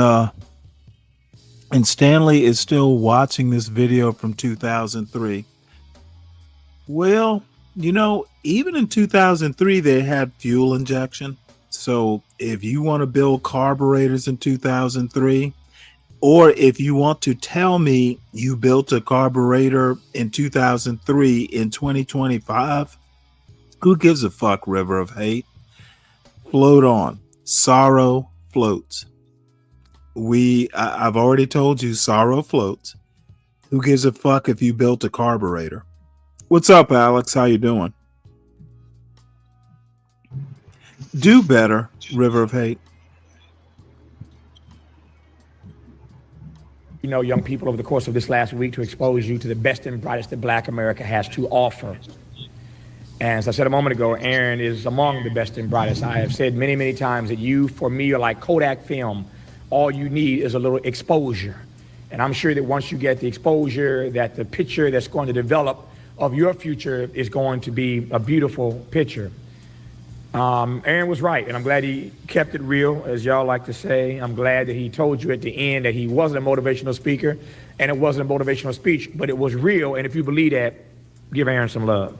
Stanley is still watching this video from 2003. Well, even in 2003, they had fuel injection. So if you want to build carburetors in 2003, or if you want to tell me you built a carburetor in 2003 in 2025, who gives a fuck, River of Hate? Float on. Sorrow floats. I've already told you, sorrow floats. Who gives a fuck if you built a carburetor? What's up, Alex? How you doing? Do better, River of Hate. Young people, over the course of this last week, to expose you to the best and brightest that Black America has to offer. And as I said a moment ago, Aaron is among the best and brightest. I have said many, many times that you, for me, are like Kodak film. All you need is a little exposure. And I'm sure that once you get the exposure, that the picture that's going to develop of your future is going to be a beautiful picture. Aaron was right, and I'm glad he kept it real, as y'all like to say. I'm glad that he told you at the end that he wasn't a motivational speaker, and it wasn't a motivational speech, but it was real. And if you believe that, give Aaron some love.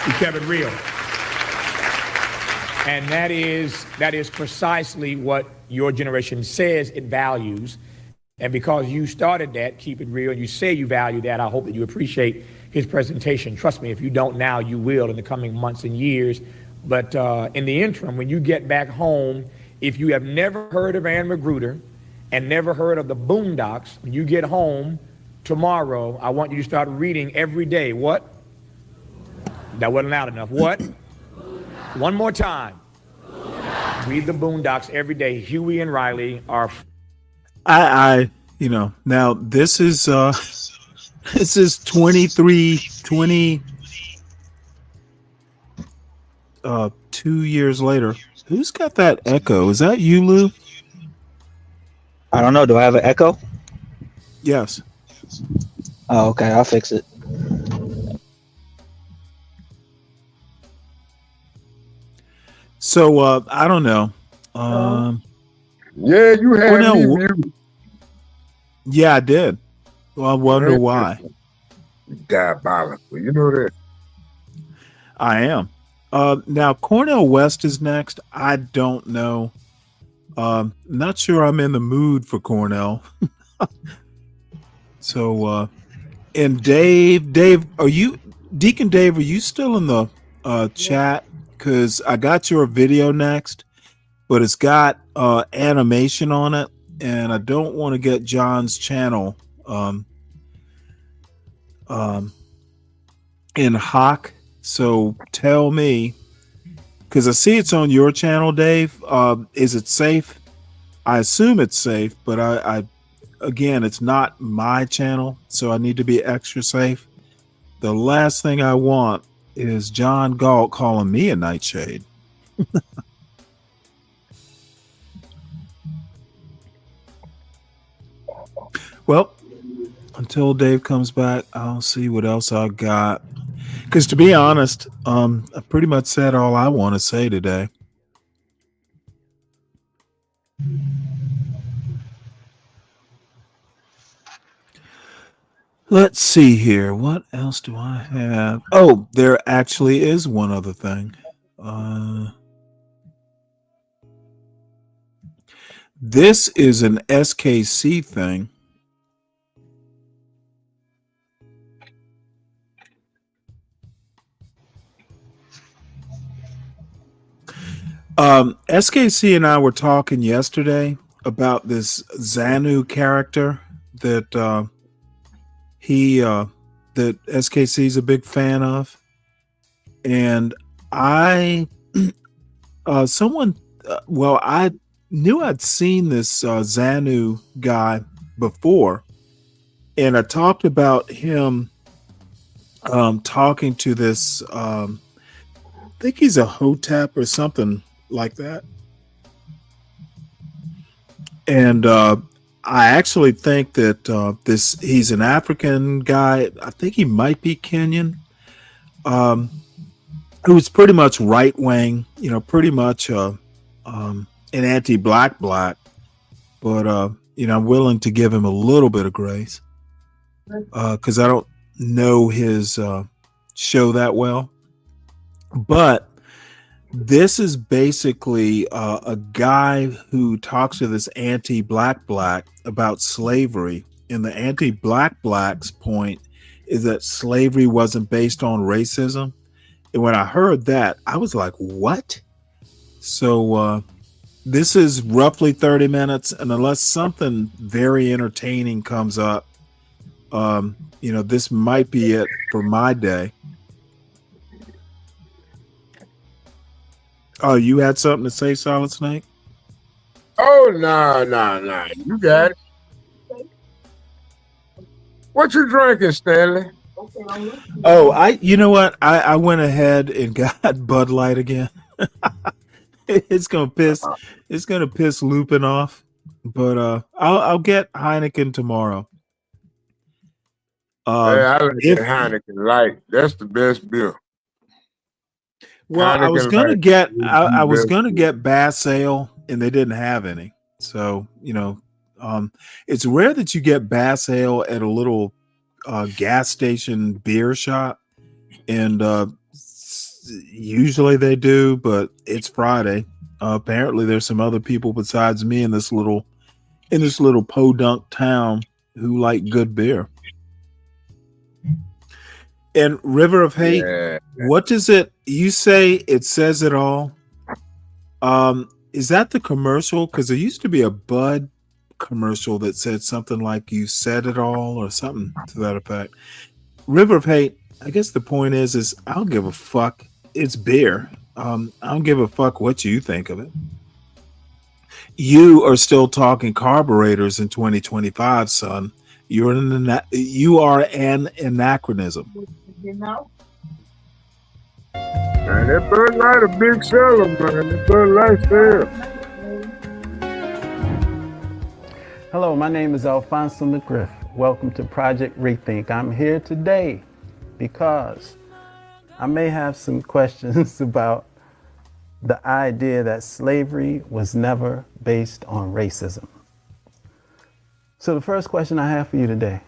He kept it real. And that is precisely what your generation says it values. And because you started that, keep it real, and you say you value that, I hope that you appreciate his presentation. Trust me, if you don't now, you will in the coming months and years. But in the interim, when you get back home, if you have never heard of Ann McGruder and never heard of the Boondocks, when you get home tomorrow, I want you to start reading every day. What? That wasn't loud enough. What? One more time. Read the Boondocks every day. Huey and Riley are... Now this is 2 years later. Who's got that echo? Is that you, Lou? I don't know. Do I have an echo? Yes. Oh, okay. I'll fix it. So I don't know. Yeah, you had me muted. Yeah, I did. Well, I wonder why. Diabolical. You know that. I am. Now, Cornell West is next. I don't know. Not sure I'm in the mood for Cornell. So, and Dave, Deacon Dave, are you still in the chat? Because I got your video next, but it's got animation on it, and I don't want to get John's channel in hock. So tell me, because I see it's on your channel, Dave. Is it safe? I assume it's safe, but I again, it's not my channel, so I need to be extra safe. The last thing I want is John Galt calling me a nightshade. Well, until Dave comes back, I'll see what else I got. Because to be honest, I pretty much said all I want to say today. Let's see here. What else do I have? Oh, there actually is one other thing. This is an SKC thing. SKC and I were talking yesterday about this Xanu character that that SKC is a big fan of, and I knew I'd seen this Xanu guy before, and I talked about him talking to this I think he's a Hotep or something like that. And I actually think that he's an African guy. I think he might be Kenyan. Who's pretty much right wing, pretty much an anti-black, but I'm willing to give him a little bit of grace because I don't know his show that well. But this is basically a guy who talks to this anti-black about slavery. And the anti-black's point is that slavery wasn't based on racism. And when I heard that, I was like, what? So this is roughly 30 minutes. And unless something very entertaining comes up, this might be it for my day. Oh, you had something to say, Solid Snake? Oh, no. You got it. What you drinking, Stanley? Oh, you know what? I went ahead and got Bud Light again. It's gonna piss Lupin off. But I'll get Heineken tomorrow. I like Heineken Light. That's the best beer. Well, I was gonna get Bass Ale, and they didn't have any. So it's rare that you get Bass Ale at a little gas station beer shop, and Usually they do, but it's Friday. Apparently, there's some other people besides me in this little podunk town who like good beer. And River of Hate, what does it? You say it says it all. Is that the commercial? Because there used to be a Bud commercial that said something like "You said it all" or something to that effect. River of Hate. I guess the point is I don't give a fuck. It's beer. I don't give a fuck what you think of it. You are still talking carburetors in 2025, son. You are an anachronism. You know? Man, that Bud Light a big seller, man. That Bud Light sale. Hello, my name is Alfonso McGriff. Welcome to Project Rethink. I'm here today because I may have some questions about the idea that slavery was never based on racism. So the first question I have for you today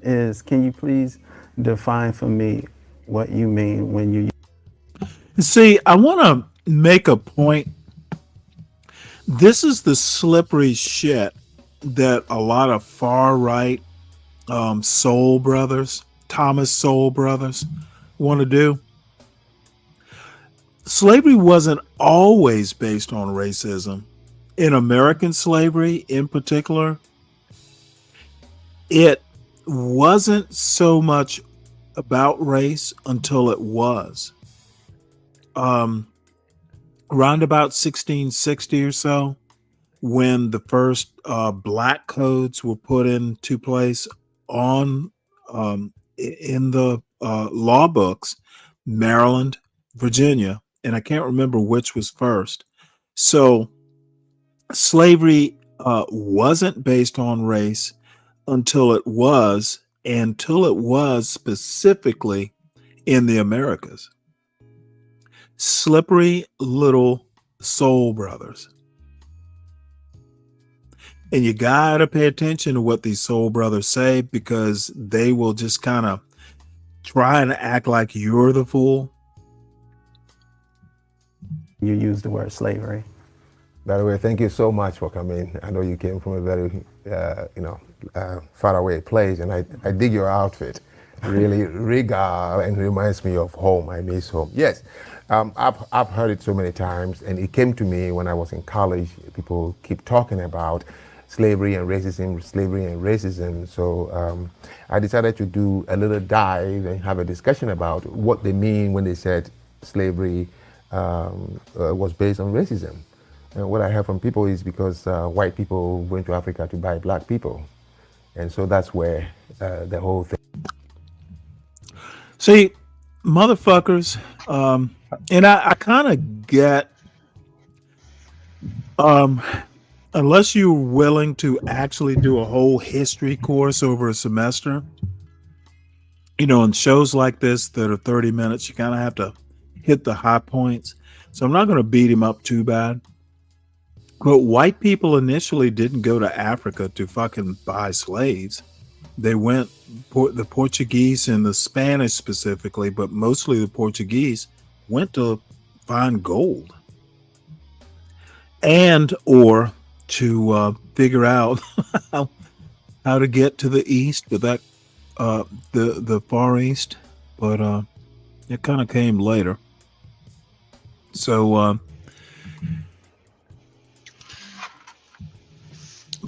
is, can you please define for me what you mean when you... See, I want to make a point. This is the slippery shit that a lot of far-right soul brothers, Thomas Soul brothers, want to do. Slavery wasn't always based on racism. In American slavery, in particular, it wasn't so much about race until it was. Around about 1660 or so, when the first black codes were put into place on in the law books, Maryland, Virginia, and I can't remember which was first. So slavery wasn't based on race until it was specifically in the Americas. Slippery little soul brothers. And you gotta pay attention to what these soul brothers say, because they will just kind of try and act like you're the fool. You use the word slavery. By the way, thank you so much for coming. I know you came from a very, far away place, and I dig your outfit. Really regal and reminds me of home. I miss home. Yes, I've heard it so many times, and it came to me when I was in college. People keep talking about slavery and racism. So I decided to do a little dive and have a discussion about what they mean when they said slavery was based on racism. And what I heard from people is because white people went to Africa to buy black people. And so that's where the whole thing. See, motherfuckers, and I kind of get, unless you're willing to actually do a whole history course over a semester, in shows like this that are 30 minutes, you kind of have to hit the high points. So I'm not going to beat him up too bad. But white people initially didn't go to Africa to fucking buy slaves. They went, the Portuguese and the Spanish specifically, but mostly the Portuguese, went to find gold. And or to figure out how to get to the east, but that the Far East. But it kind of came later. So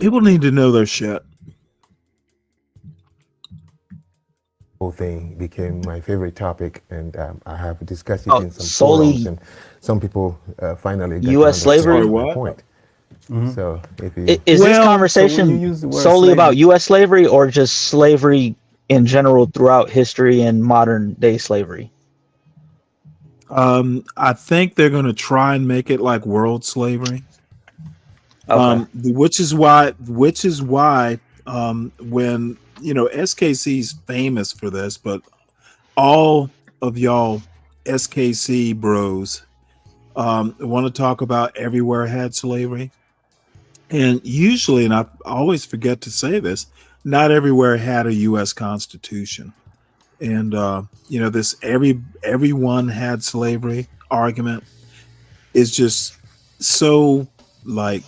people need to know their shit. Whole thing became my favorite topic, and I have discussed it in some forums, and some people finally got U.S. slavery. my point. Mm-hmm. So, if you, is this conversation solely about U.S. slavery, or just slavery in general throughout history and modern day slavery? I think they're going to try and make it like world slavery. Okay. Which is why when SKC's famous for this, but all of y'all SKC bros want to talk about everywhere had slavery. And usually, and I always forget to say this, not everywhere had a U.S. Constitution. And this everyone had slavery argument is just so like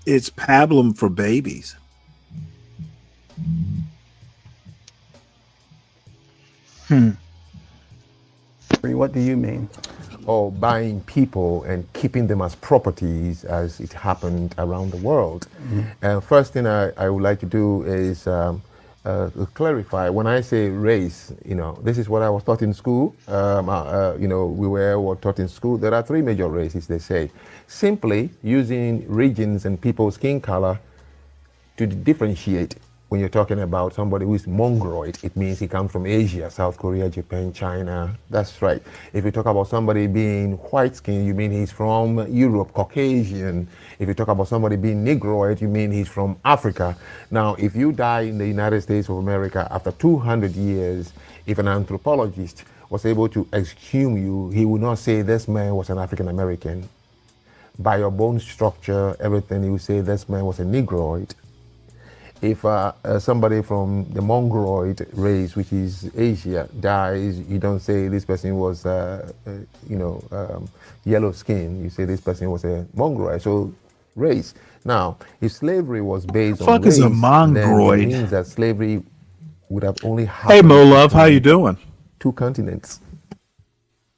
it's pablum for babies. What do you mean? Or buying people and keeping them as properties as it happened around the world. First thing I would like to do is clarify. When I say race, this is what I was taught in school. We were taught in school. There are three major races, they say. Simply using regions and people's skin color to differentiate. When you're talking about somebody who is Mongoloid, it means he comes from Asia, South Korea, Japan, China. That's right. If you talk about somebody being white skin, you mean he's from Europe, Caucasian. If you talk about somebody being Negroid, you mean he's from Africa. Now, if you die in the United States of America after 200 years, if an anthropologist was able to exhume you, he would not say this man was an African American. By your bone structure, everything, he would say this man was a Negroid. If somebody from the Mongoloid race, which is Asia, dies, you don't say this person was, yellow skin. You say this person was a Mongoloid. So race. Now, if slavery was based on race, Is a then it Mongoloid? means that slavery would have only happened. Hey, Mo Love, how you doing? Two continents,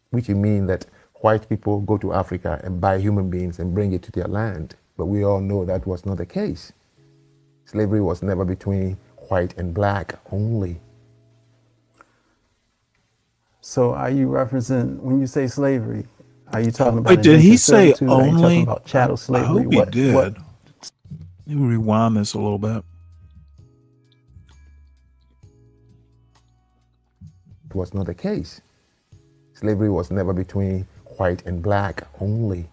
which would mean that white people go to Africa and buy human beings and bring it to their land. But we all know that was not the case. Slavery was never between white and black only. So are you referencing, when you say slavery, are you talking about Wait, did he indentured say servitude? Are you only? talking about chattel I slavery? hope he did. Let me rewind this a little bit. It was not the case. Slavery was never between white and black only.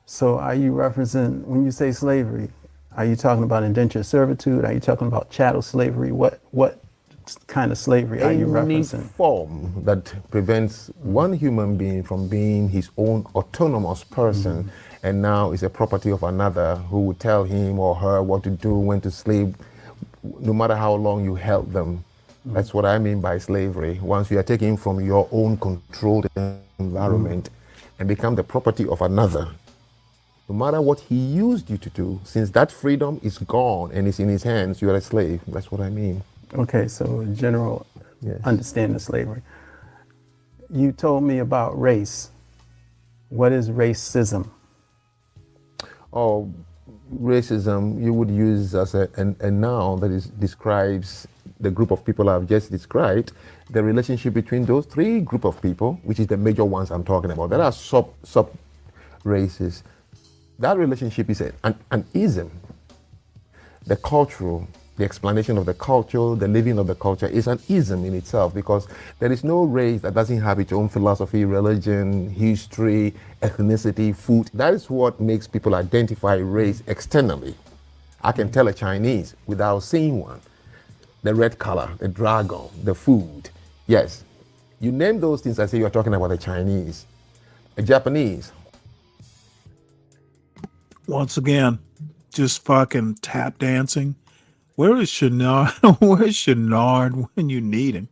So are you referencing, when you say slavery, are you talking about indentured servitude? Are you talking about chattel slavery? What kind of slavery are you Any referencing? form that prevents one human being from being his own autonomous person and now is a property of another who would tell him or her what to do, when to sleep, no matter how long you held them. That's what I mean by slavery. Once you are taken from your own controlled environment and become the property of another, no matter what he used you to do, since that freedom is gone and is in his hands, you are a slave. That's what I mean. Okay, so a general understanding of slavery. You told me about race. What is racism? Oh, racism, you would use as a noun that describes the group of people I've just described, the relationship between those three group of people, which is the major ones I'm talking about. There are sub races. That relationship is an ism. The cultural, the explanation of the culture, the living of the culture is an ism in itself, because there is no race that doesn't have its own philosophy, religion, history, ethnicity, food. That is what makes people identify race externally. I can tell a Chinese without seeing one. The red color, the dragon, the food. Yes, you name those things, I say you're talking about a Chinese. A Japanese. Once again, just fucking tap dancing. Where is Chenard? Where's Chenard when you need him?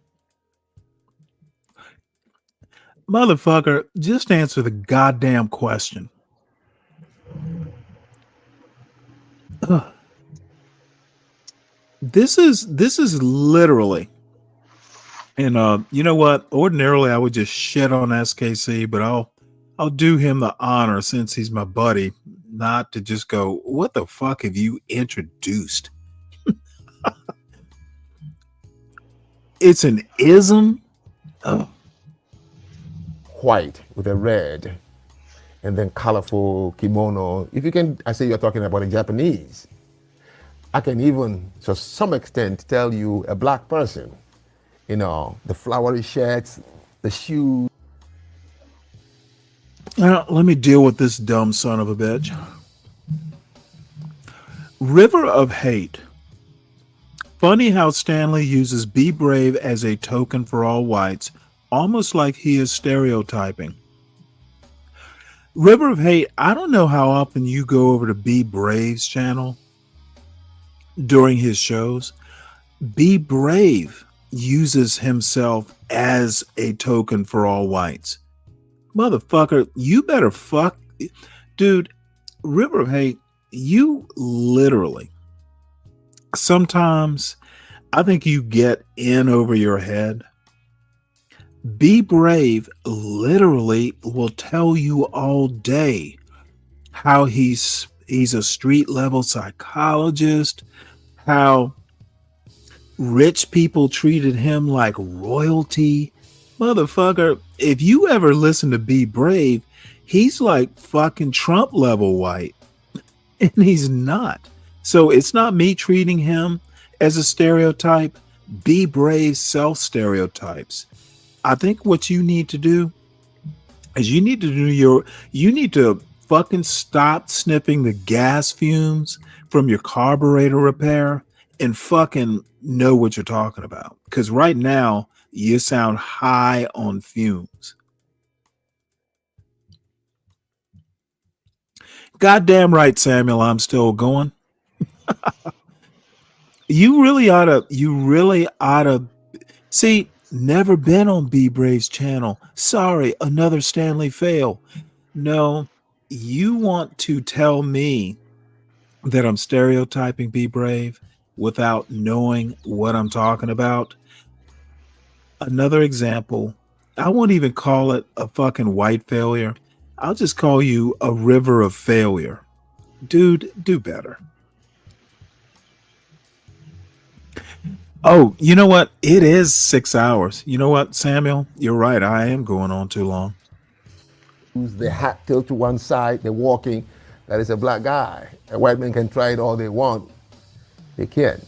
Motherfucker, just answer the goddamn question. Ugh. This is literally, and you know what? Ordinarily I would just shit on SKC, but I'll do him the honor, since he's my buddy, not to just go, what the fuck have you introduced? It's an ism. Oh. White with a red and then colorful kimono. If you can, I say you're talking about a Japanese. I can even, to some extent, tell you a black person. You know, the flowery shirts, the shoes. Let me deal with this dumb son of a bitch. River of Hate. Funny how Stanley uses be brave as a token for all whites, almost like he is stereotyping. River of Hate, I don't know how often you go over to Be Brave's channel during his shows. Be Brave uses himself as a token for all whites. Motherfucker, you better fuck. Dude, River of Hate, you literally, sometimes I think you get in over your head. Be Brave literally will tell you all day how he's a street level psychologist, how rich people treated him like royalty. Motherfucker, if you ever listen to Be Brave, he's like fucking Trump level white, and he's not. So it's not me treating him as a stereotype. Be Brave self stereotypes. I think what you need to do is you need to fucking stop sniffing the gas fumes from your carburetor repair and fucking know what you're talking about. Because right now you sound high on fumes. Goddamn right, Samuel, I'm still going. You really ought to see. Never been on Be Brave's channel. Sorry, another Stanley fail. No, you want to tell me that I'm stereotyping Be Brave without knowing what I'm talking about. Another example, I won't even call it a fucking white failure. I'll just call you a river of failure. Dude, do better. Oh, you know what? It is 6 hours. You know what, Samuel? You're right. I am going on too long. Who's the hat tilt to one side, they're walking, that is a black guy. A white man can try it all they want. They can't.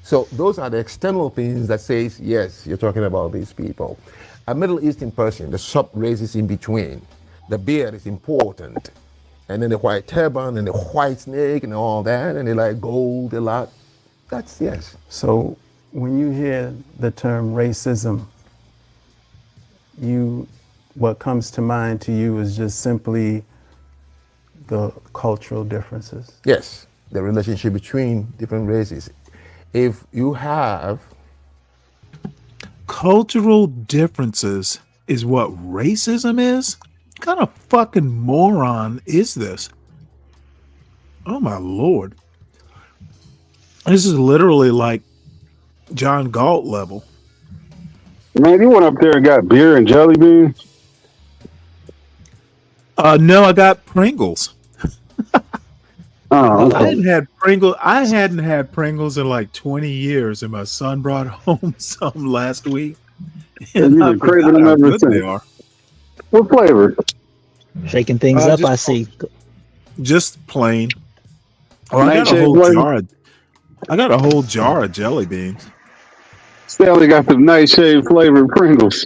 So those are the external things that says, yes, you're talking about these people. A Middle Eastern person, the sub-races in between, the beard is important. And then the white turban and the white snake and all that, and they like gold a lot. That's yes. So when you hear the term racism, what comes to mind to you is just simply the cultural differences. Yes, the relationship between different races. If you have cultural differences is what racism is? What kind of fucking moron is this? Oh my Lord. This is literally like John Galt level. Man, you went up there and got beer and jelly beans? No, I got Pringles. Oh, okay. I hadn't had Pringles in like 20 years, and my son brought home some last week. And you've been craving them ever since. What flavor? Shaking things up, I see. Just plain. Oh, I got a whole jar of jelly beans. Stanley got some nightshade flavored Pringles.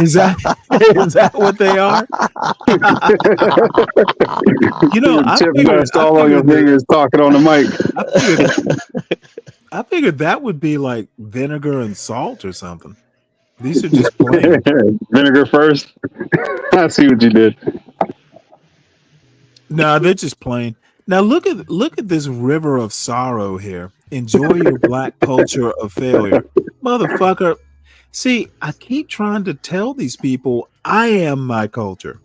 Is that what they are? You know, all on your fingers talking on the mic. I figured that would be like vinegar and salt or something. These are just plain. Vinegar first. I see what you did. No, they're just plain. Now look at this river of sorrow here. Enjoy your black culture of failure. Motherfucker. See, I keep trying to tell these people I am my culture.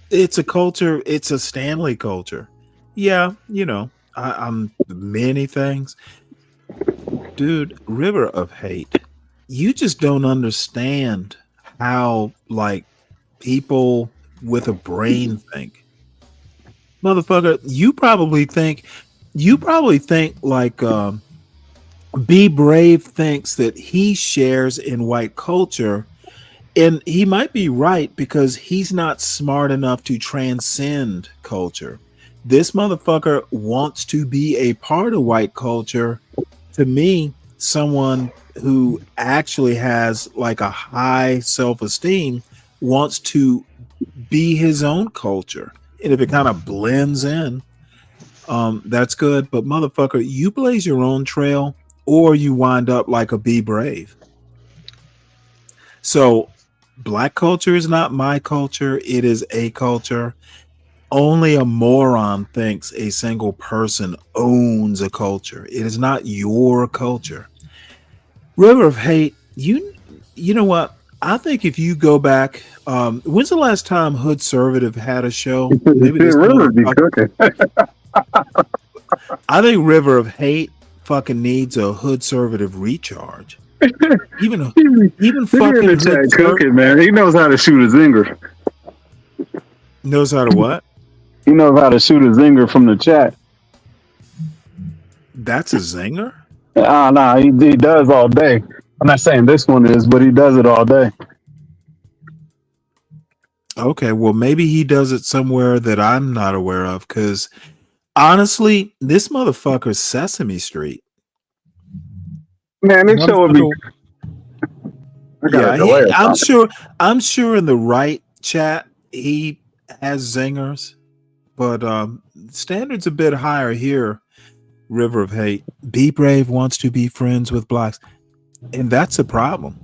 It's a culture, it's a Stanley culture. Yeah, you know, I'm many things. Dude, river of hate. You just don't understand how like people with a brain think. Motherfucker, you probably think like Be Brave thinks that he shares in white culture, and he might be right because he's not smart enough to transcend culture. This motherfucker wants to be a part of white culture. To me, someone who actually has like a high self-esteem wants to be his own culture. And if it kind of blends in, that's good. But motherfucker, you blaze your own trail, or you wind up like a Be Brave. So black culture is not my culture. It is a culture. only a moron thinks a single person owns a culture. It is not your culture. River of Hate, you know what? I think if you go back, when's the last time Hood Servative had a show? Maybe this River be motherfucker. cooking. I think River of Hate fucking needs a Hood Servative recharge. Even He fucking in the chat cooking, man. He knows how to shoot a zinger. Knows how to what? He knows how to shoot a zinger from the chat. That's a zinger? Nah, he does all day. I'm not saying this one is, but he does it all day. Okay, well, maybe he does it somewhere that I'm not aware of, because honestly, this motherfucker's Sesame Street. Man, this show would be. Yeah, I'm sure in the right chat he has zingers, but standards a bit higher here. River of Hate. Be Brave wants to be friends with blacks, and that's a problem.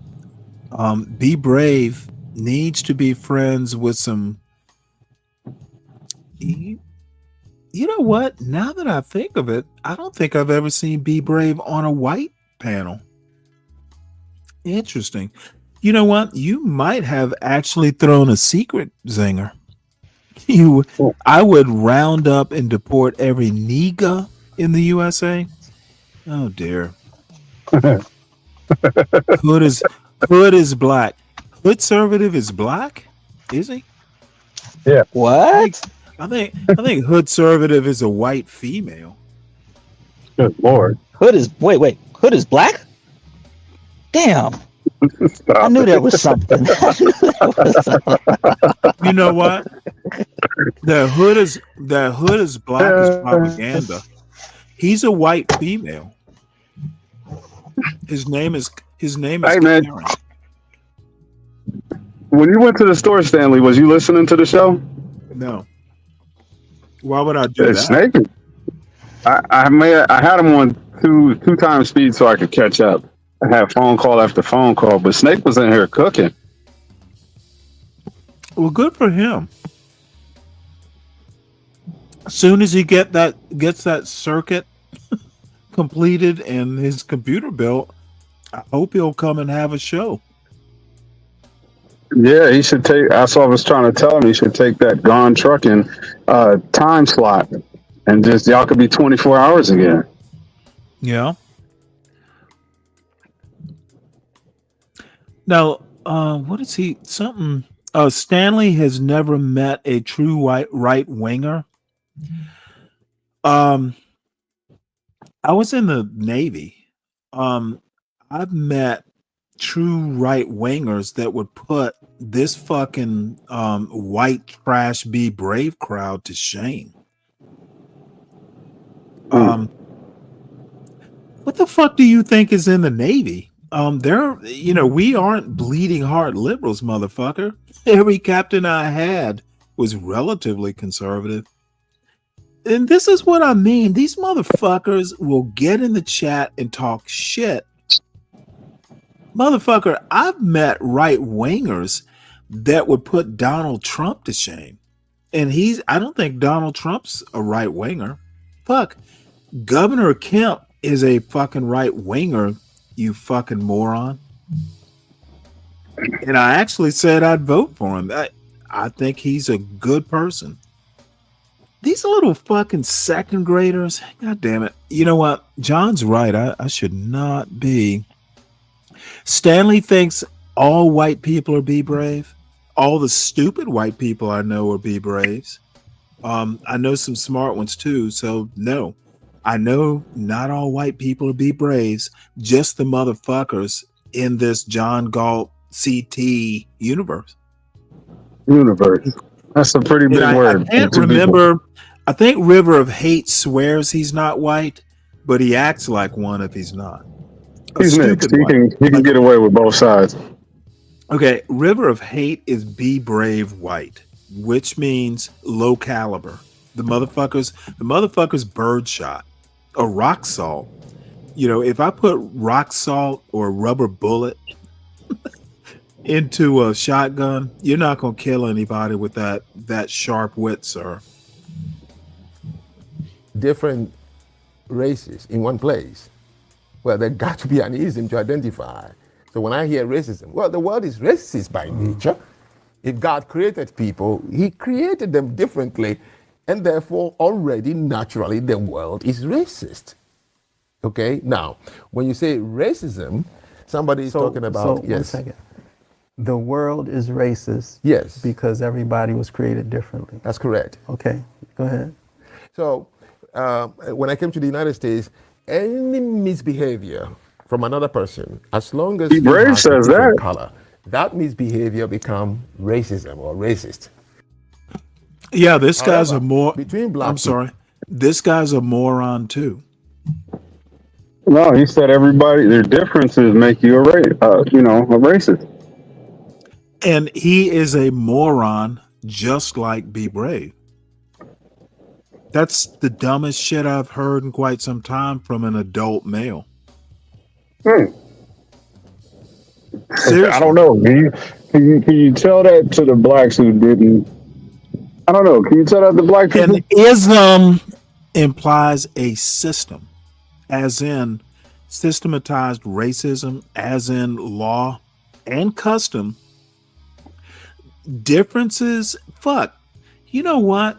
Be Brave needs to be friends with some. You know what? Now that I think of it, I don't think I've ever seen Be Brave on a white panel. Interesting. You know what? You might have actually thrown a secret zinger. I would round up and deport every nigga in the USA. Oh dear. Hood is black. Hood Servative is black? Is he? Yeah. What? I think Hood Servative is a white female. Good Lord. Hood is Hood is black? Damn. I knew there was something. You know what? The hood is black is propaganda. He's a white female. His name is Hey, man. Karen. When you went to the store, Stanley, was you listening to the show? No. Why would I do that? Snake. I had him on two times speed so I could catch up. I had phone call after phone call, but Snake was in here cooking. Well, good for him. As soon as he gets that circuit completed and his computer built, I hope he'll come and have a show. Yeah, he should take. That's what I was trying to tell him. He should take that Gone Trucking time slot, and just y'all could be 24 hours again. Yeah. Now, what is he? Something. Stanley has never met a true white right winger. I was in the Navy. I've met true right wingers that would put this fucking white trash Be Brave crowd to shame. What the fuck do you think is in the Navy? We aren't bleeding heart liberals, motherfucker. Every captain I had was relatively conservative. And this is what I mean. These motherfuckers will get in the chat and talk shit. Motherfucker, I've met right wingers that would put Donald Trump to shame. And I don't think Donald Trump's a right winger. Fuck. Governor Kemp is a fucking right winger, you fucking moron. And I actually said I'd vote for him. I think he's a good person. These little fucking second graders, god damn it. You know what? John's right. I should not be. Stanley thinks all white people are Be Brave. All the stupid white people I know are Be Braves. I know some smart ones too, so no. I know not all white people are Be Braves, just the motherfuckers in this John Galt CT universe. That's a pretty big word. I can't remember. I think River of Hate swears he's not white, but he acts like one if he's not. He's mixed. He can get away with both sides. Okay, River of Hate is Be Brave white, which means low caliber. The motherfucker's birdshot or rock salt. You know, if I put rock salt or rubber bullet into a shotgun, you're not gonna kill anybody with that sharp wit, sir. different races in one place. Well, there got to be an ism to identify. So when I hear racism, well, the world is racist by nature. If God created people, he created them differently, and therefore already naturally the world is racist. Okay, now when you say racism, somebody is talking about, One second. The world is racist. Yes. Because everybody was created differently. That's correct. Okay, go ahead. So when I came to the United States, any misbehavior from another person, as long as you Brave have a says different that. color, that misbehavior become racism or racist. Yeah, this guy's a However, more. between black I'm sorry. This guy's a moron too. No, he said everybody their differences make you a racist. And he is a moron, just like Be Brave. That's the dumbest shit I've heard in quite some time from an adult male. Seriously. I don't know. Can you tell that to the blacks who didn't? I don't know. Can you tell that to black people? An ism implies a system, as in systematized racism, as in law and custom. Differences, fuck. You know what?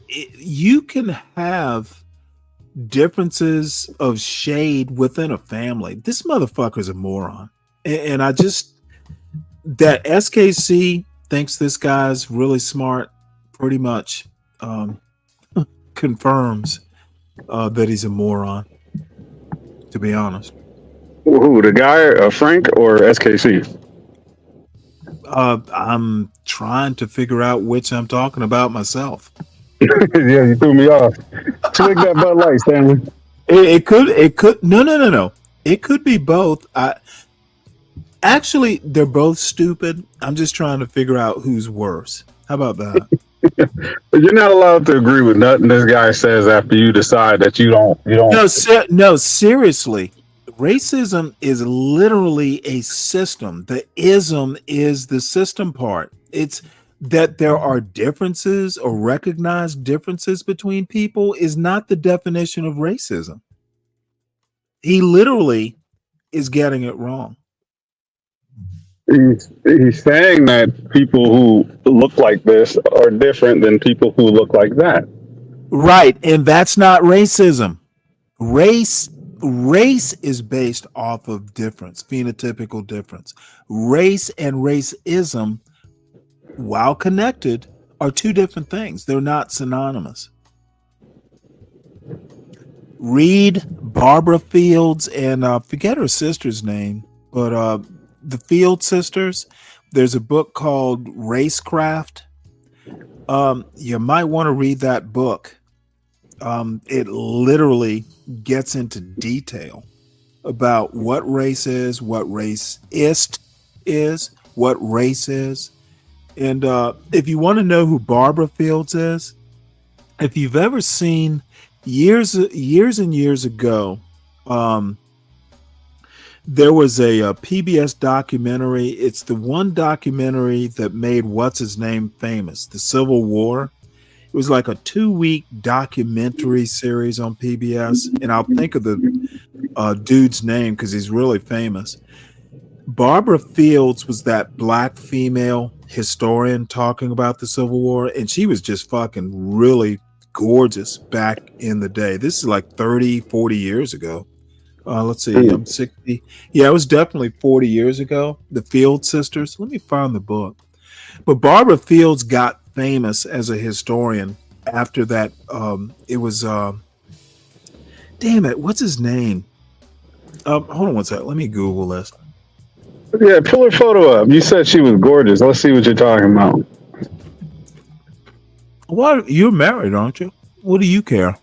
You can have differences of shade within a family. This motherfucker's a moron. And I just, that SKC thinks this guy's really smart, pretty much confirms that he's a moron, to be honest. Who, the guy, Frank or SKC? I'm trying to figure out which I'm talking about myself. Yeah, you threw me off. Swig that Bud Light, Stanley. It could. No. It could be both. Actually, they're both stupid. I'm just trying to figure out who's worse. How about that? But you're not allowed to agree with nothing this guy says after you decide that you don't. No, seriously. Racism is literally a system. The ism is the system part. It's that there are differences or recognized differences between people is not the definition of racism. He literally is getting it wrong. He's saying that people who look like this are different than people who look like that. Right, and that's not racism. Race is based off of difference, phenotypical difference. Race and racism, while connected, are two different things. They're not synonymous. Read Barbara Fields and forget her sister's name, but the Field sisters. There's a book called Racecraft. You might want to read that book. It literally gets into detail about what race is, what racist is, what race is. And if you want to know who Barbara Fields is, if you've ever seen years and years ago, there was a PBS documentary. It's the one documentary that made what's his name famous, the Civil War. It was like a 2-week documentary series on PBS, and I'll think of the dude's name because he's really famous. Barbara Fields was that black female historian talking about the Civil War, and she was just fucking really gorgeous back in the day. This is like 30, 40 years ago. Let's see, I'm 60. Yeah, it was definitely 40 years ago. The Field sisters. Let me find the book. But Barbara Fields got famous as a historian after that. It was damn it, what's his name? Hold on one second. Let me Google this. Yeah, pull her photo up. You said she was gorgeous. Let's see what you're talking about. What? You're married, aren't you? What do you care?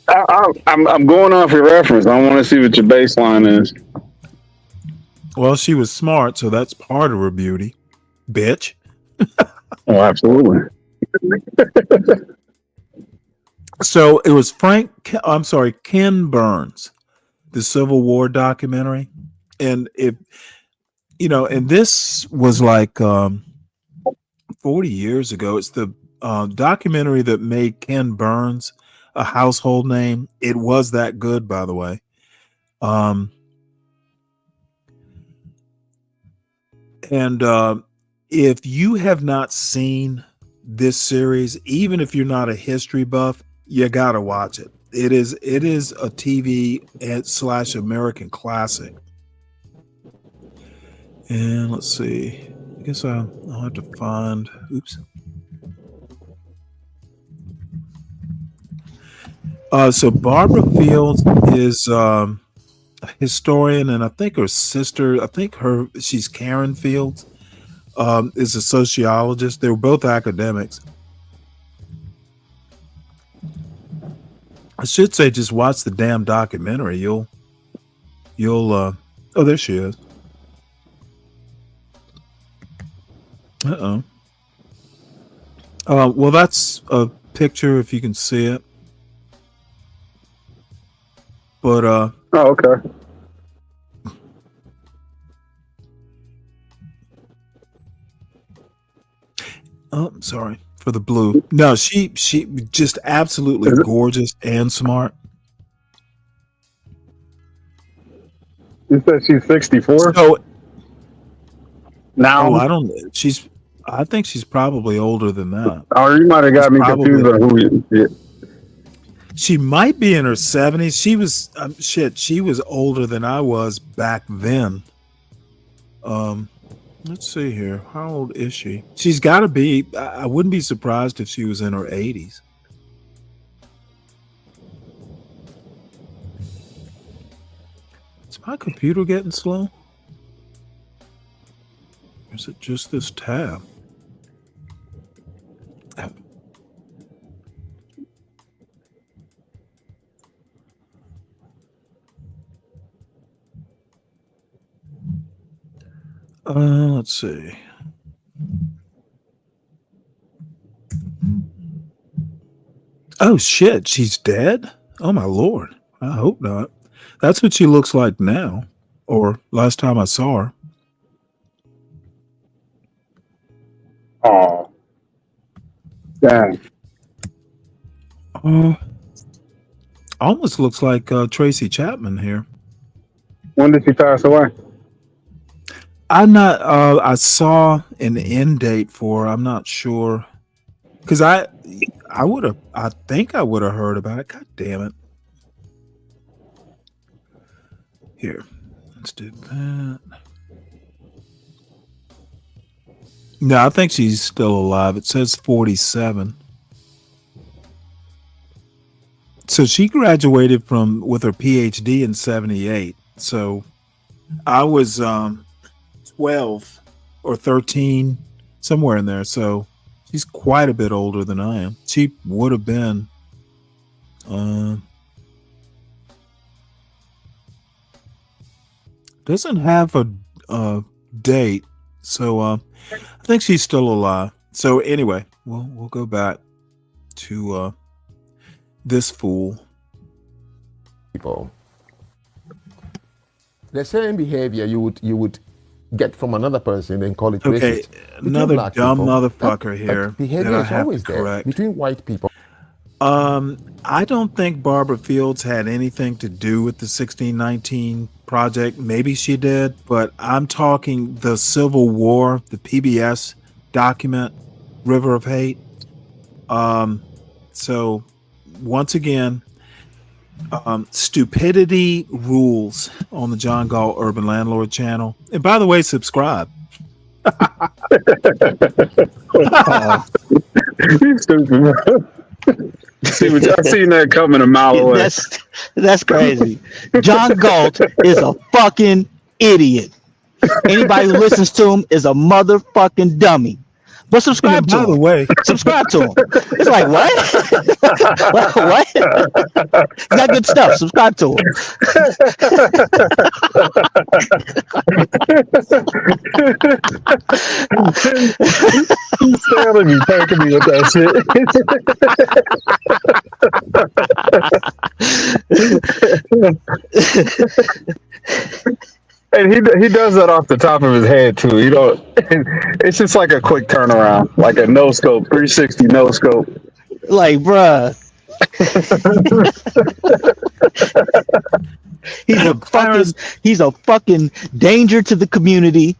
I'm going off your reference. I want to see what your baseline is. Well, she was smart, so that's part of her beauty, bitch. Oh, absolutely. So it was Ken Burns, the Civil War documentary. And and this was like 40 years ago. It's the documentary that made Ken Burns a household name. It was that good, by the way. And if you have not seen this series, even if you're not a history buff, you gotta watch it. It is a TV / American classic. And let's see. I guess I'll have to find. Oops. So Barbara Fields is a historian, and I think her sister, she's Karen Fields, is a sociologist. They were both academics. I should say just watch the damn documentary. You'll oh, there she is. Well, that's a picture if you can see it. But oh, okay. Oh, sorry for the blue. No, she just absolutely gorgeous and smart. You said she's 64? So now I think she's probably older than that. Or you might have got me confused on who you. Yeah. She might be in her 70s. She was she was older than I was back then. Let's see here. How old is she? She's got to be. I wouldn't be surprised if she was in her 80s. Is my computer getting slow? Or is it just this tab? Let's see. Oh shit, she's dead? Oh my lord. I hope not. That's what she looks like now, or last time I saw her. Oh, dang. Almost looks like Tracy Chapman here. When did she pass away? I'm not. I saw an end date for her. I'm not sure, because I would have. I think I would have heard about it. God damn it! Here, let's do that. No, I think she's still alive. It says 47. So she graduated with her PhD in 78. So I was 12 or 13, somewhere in there. So she's quite a bit older than I am. She would have been doesn't have a date. So I think she's still alive. So anyway, we'll go back to this fool. People. The same behavior you would get from another person and call it okay, racist. Another dumb motherfucker here. That behavior is always there between white people. I don't think Barbara Fields had anything to do with the 1619 project. Maybe she did, but I'm talking the Civil War, the PBS document, River of Hate. So once again, stupidity rules on the John Gall Urban Landlord channel. And by the way, subscribe. He's stupid. I've seen that coming a mile away. That's crazy. John Galt is a fucking idiot. Anybody who listens to him is a motherfucking dummy. But subscribe to him. By the way, subscribe to him. It's like, what? What? He's got good stuff. Subscribe to him. Stanley be taking me with that shit. And he does that off the top of his head too. You know, it's just like a quick turnaround, like a no scope, 360 no scope. Like, bruh, he's a fucking danger to the community.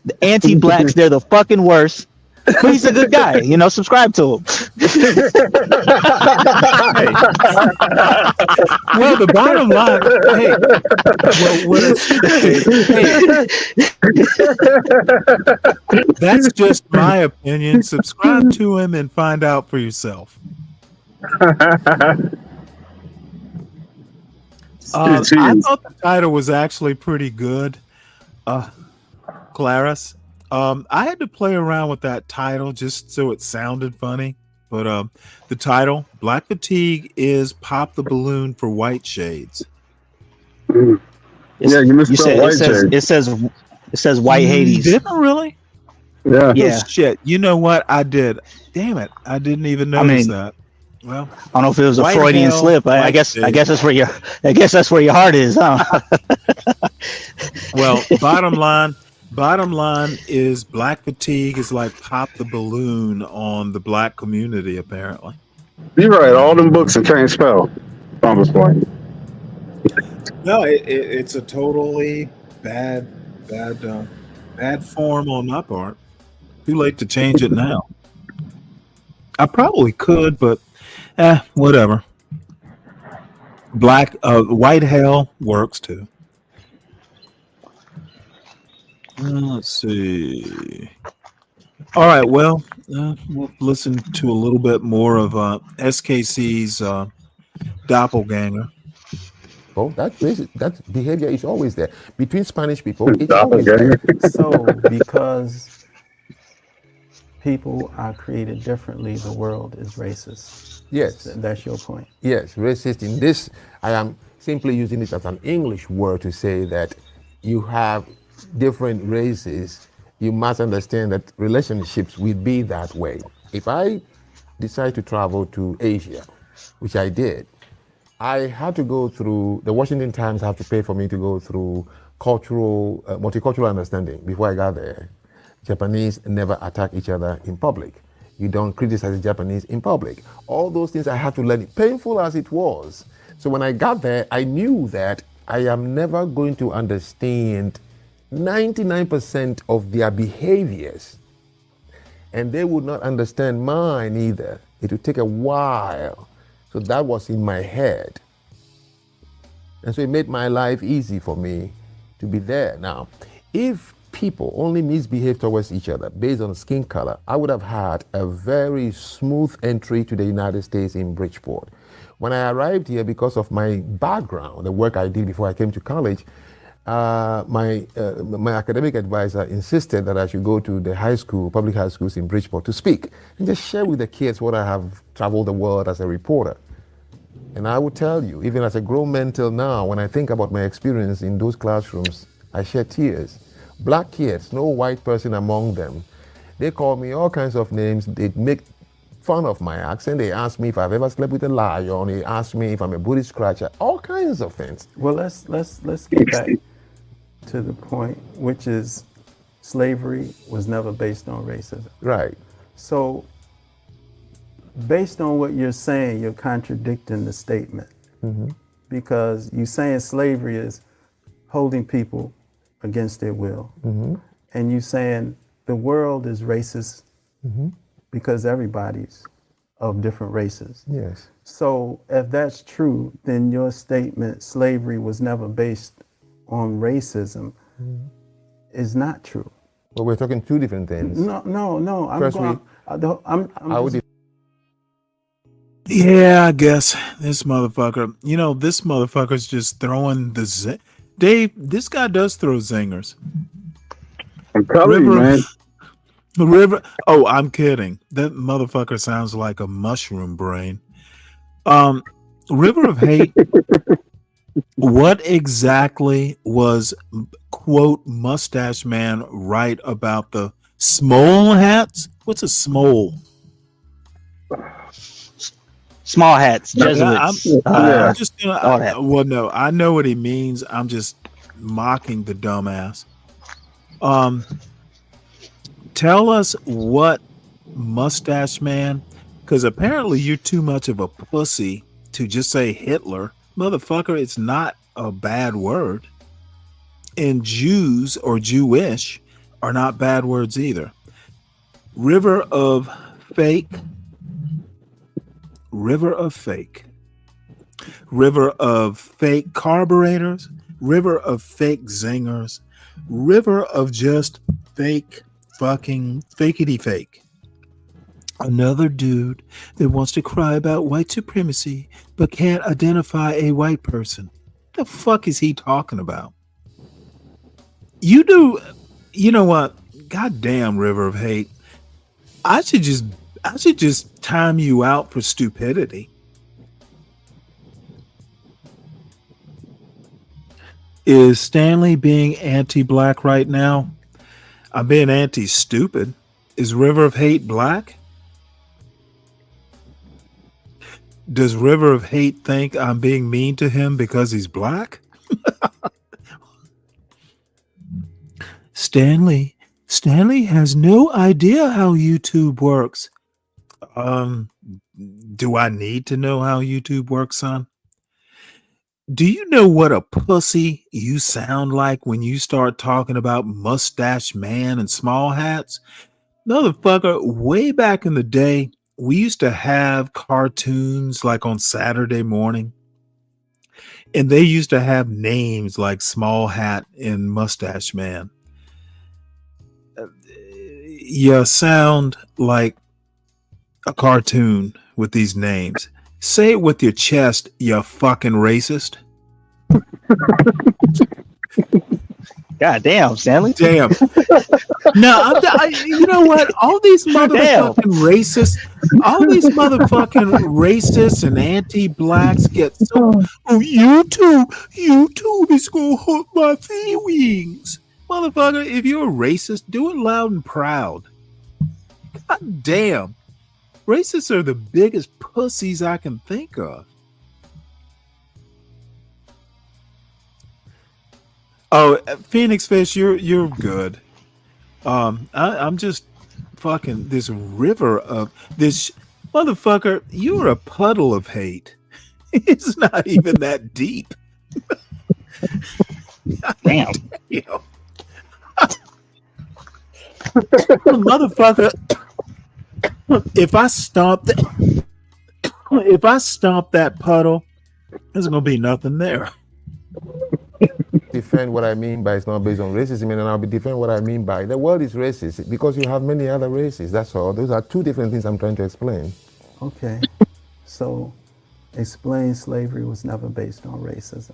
The anti-blacks, they're the fucking worst. But he's a good guy, you know. Subscribe to him. Well, the bottom line, hey, that's just my opinion. Subscribe to him and find out for yourself. I thought the title was actually pretty good, Clarice. I had to play around with that title just so it sounded funny. But the title, Black Fatigue, is Pop the Balloon for Whiteshades. Yeah, you misspelled Whiteshades. It says Whitehades. Didn't it really? Yeah. Yeah. Oh, shit. You know what? I did. Damn it. I didn't even notice that. Well, I don't know if it was a Freudian slip. I guess that's where your heart is, huh? Well, bottom line is Black Fatigue is like Pop the Balloon on the black community, apparently. You write all them books and can't spell. I'm just playing. No, it's a totally bad form on my part. Too late to change it now. I probably could, but whatever. White hell works too. Let's see. All right, well, we'll listen to a little bit more of SKC's doppelganger. Oh, that behavior is always there. Between Spanish people, it's always there. So, because people are created differently, the world is racist. Yes. That's your point. Yes, racist in this, I am simply using it as an English word to say that you have different races. You must understand that relationships will be that way. If I decide to travel to Asia, which I did, I had to go through, the Washington Times have to pay for me to go through multicultural understanding before I got there. Japanese never attack each other in public. You don't criticize the Japanese in public. All those things I had to learn, painful as it was. So when I got there, I knew that I am never going to understand 99% of their behaviors. And they would not understand mine either. It would take a while. So that was in my head. And so it made my life easy for me to be there. Now, if people only misbehave towards each other based on skin color, I would have had a very smooth entry to the United States in Bridgeport. When I arrived here, because of my background, the work I did before I came to college, my academic advisor insisted that I should go to the public high schools in Bridgeport to speak and just share with the kids what I have traveled the world as a reporter. And I will tell you, even as a grown man till now, when I think about my experience in those classrooms, I shed tears. Black kids, no white person among them. They call me all kinds of names. They make fun of my accent. They ask me if I've ever slept with a lion. They ask me if I'm a booty scratcher. All kinds of things. Well, let's get back to the point, which is slavery was never based on racism. Right. So, based on what you're saying, you're contradicting the statement. Mm-hmm. Because you're saying slavery is holding people against their will. Mm-hmm. And you're saying the world is racist Mm-hmm. because everybody's of different races. Yes. So if that's true, then your statement, slavery was never based on racism, is not true. Well, we're talking two different things. No. Yeah, I guess this motherfucker. You know, this motherfucker's just throwing the Dave. This guy does throw zingers. I'm telling you, man. River. Oh, I'm kidding. That motherfucker sounds like a mushroom brain. River of Hate. What exactly was quote Mustache Man right about the small hats? What's a small? Small hats, Jesuits. I'm just gonna. Well, no, I know what he means. I'm just mocking the dumbass. Tell us what Mustache Man, because apparently you're too much of a pussy to just say Hitler. Motherfucker, it's not a bad word. And Jews or Jewish are not bad words either. River of fake. River of fake. River of fake carburetors. River of fake zingers. River of just fake fucking fakety fake. Another dude that wants to cry about white supremacy but can't identify a white person. The fuck is he talking about? You know what? Goddamn River of Hate. I should just time you out for stupidity. Is Stanley being anti-black right now? I'm being anti-stupid. Is River of Hate black? Does River of Hate think I'm being mean to him because he's black? Stanley has no idea how YouTube works. Do I need to know how YouTube works, son? Do you know what a pussy you sound like when you start talking about Mustache Man and small hats? Motherfucker, way back in the day, we used to have cartoons like on Saturday morning, and they used to have names like Small Hat and Mustache Man. You sound like a cartoon with these names. Say it with your chest, you fucking racist. God damn, Stanley. Damn. No, you know what? All these motherfucking racists and anti-blacks get so. Oh, YouTube is gonna hurt my feelings, motherfucker. If you're a racist, do it loud and proud. God damn, racists are the biggest pussies I can think of. Oh, Phoenix Fish, you're good. I'm just fucking this river of this motherfucker. You're a puddle of hate. It's not even that deep. Damn. Motherfucker. If I stomp that puddle, there's gonna be nothing there. Defend what I mean by it's not based on racism, and then I'll be defend what I mean by the world is racist because you have many other races. That's all. Those are two different things I'm trying to explain. Okay. So explain slavery was never based on racism.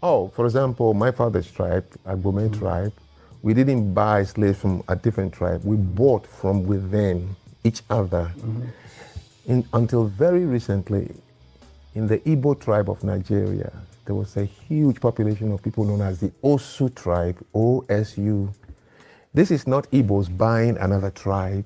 Oh, for example, my father's tribe, Agbome tribe, we didn't buy slaves from a different tribe. We bought from within each other. Until very recently, in the Igbo tribe of Nigeria, there was a huge population of people known as the Osu tribe, OSU. This is not Igbos buying another tribe.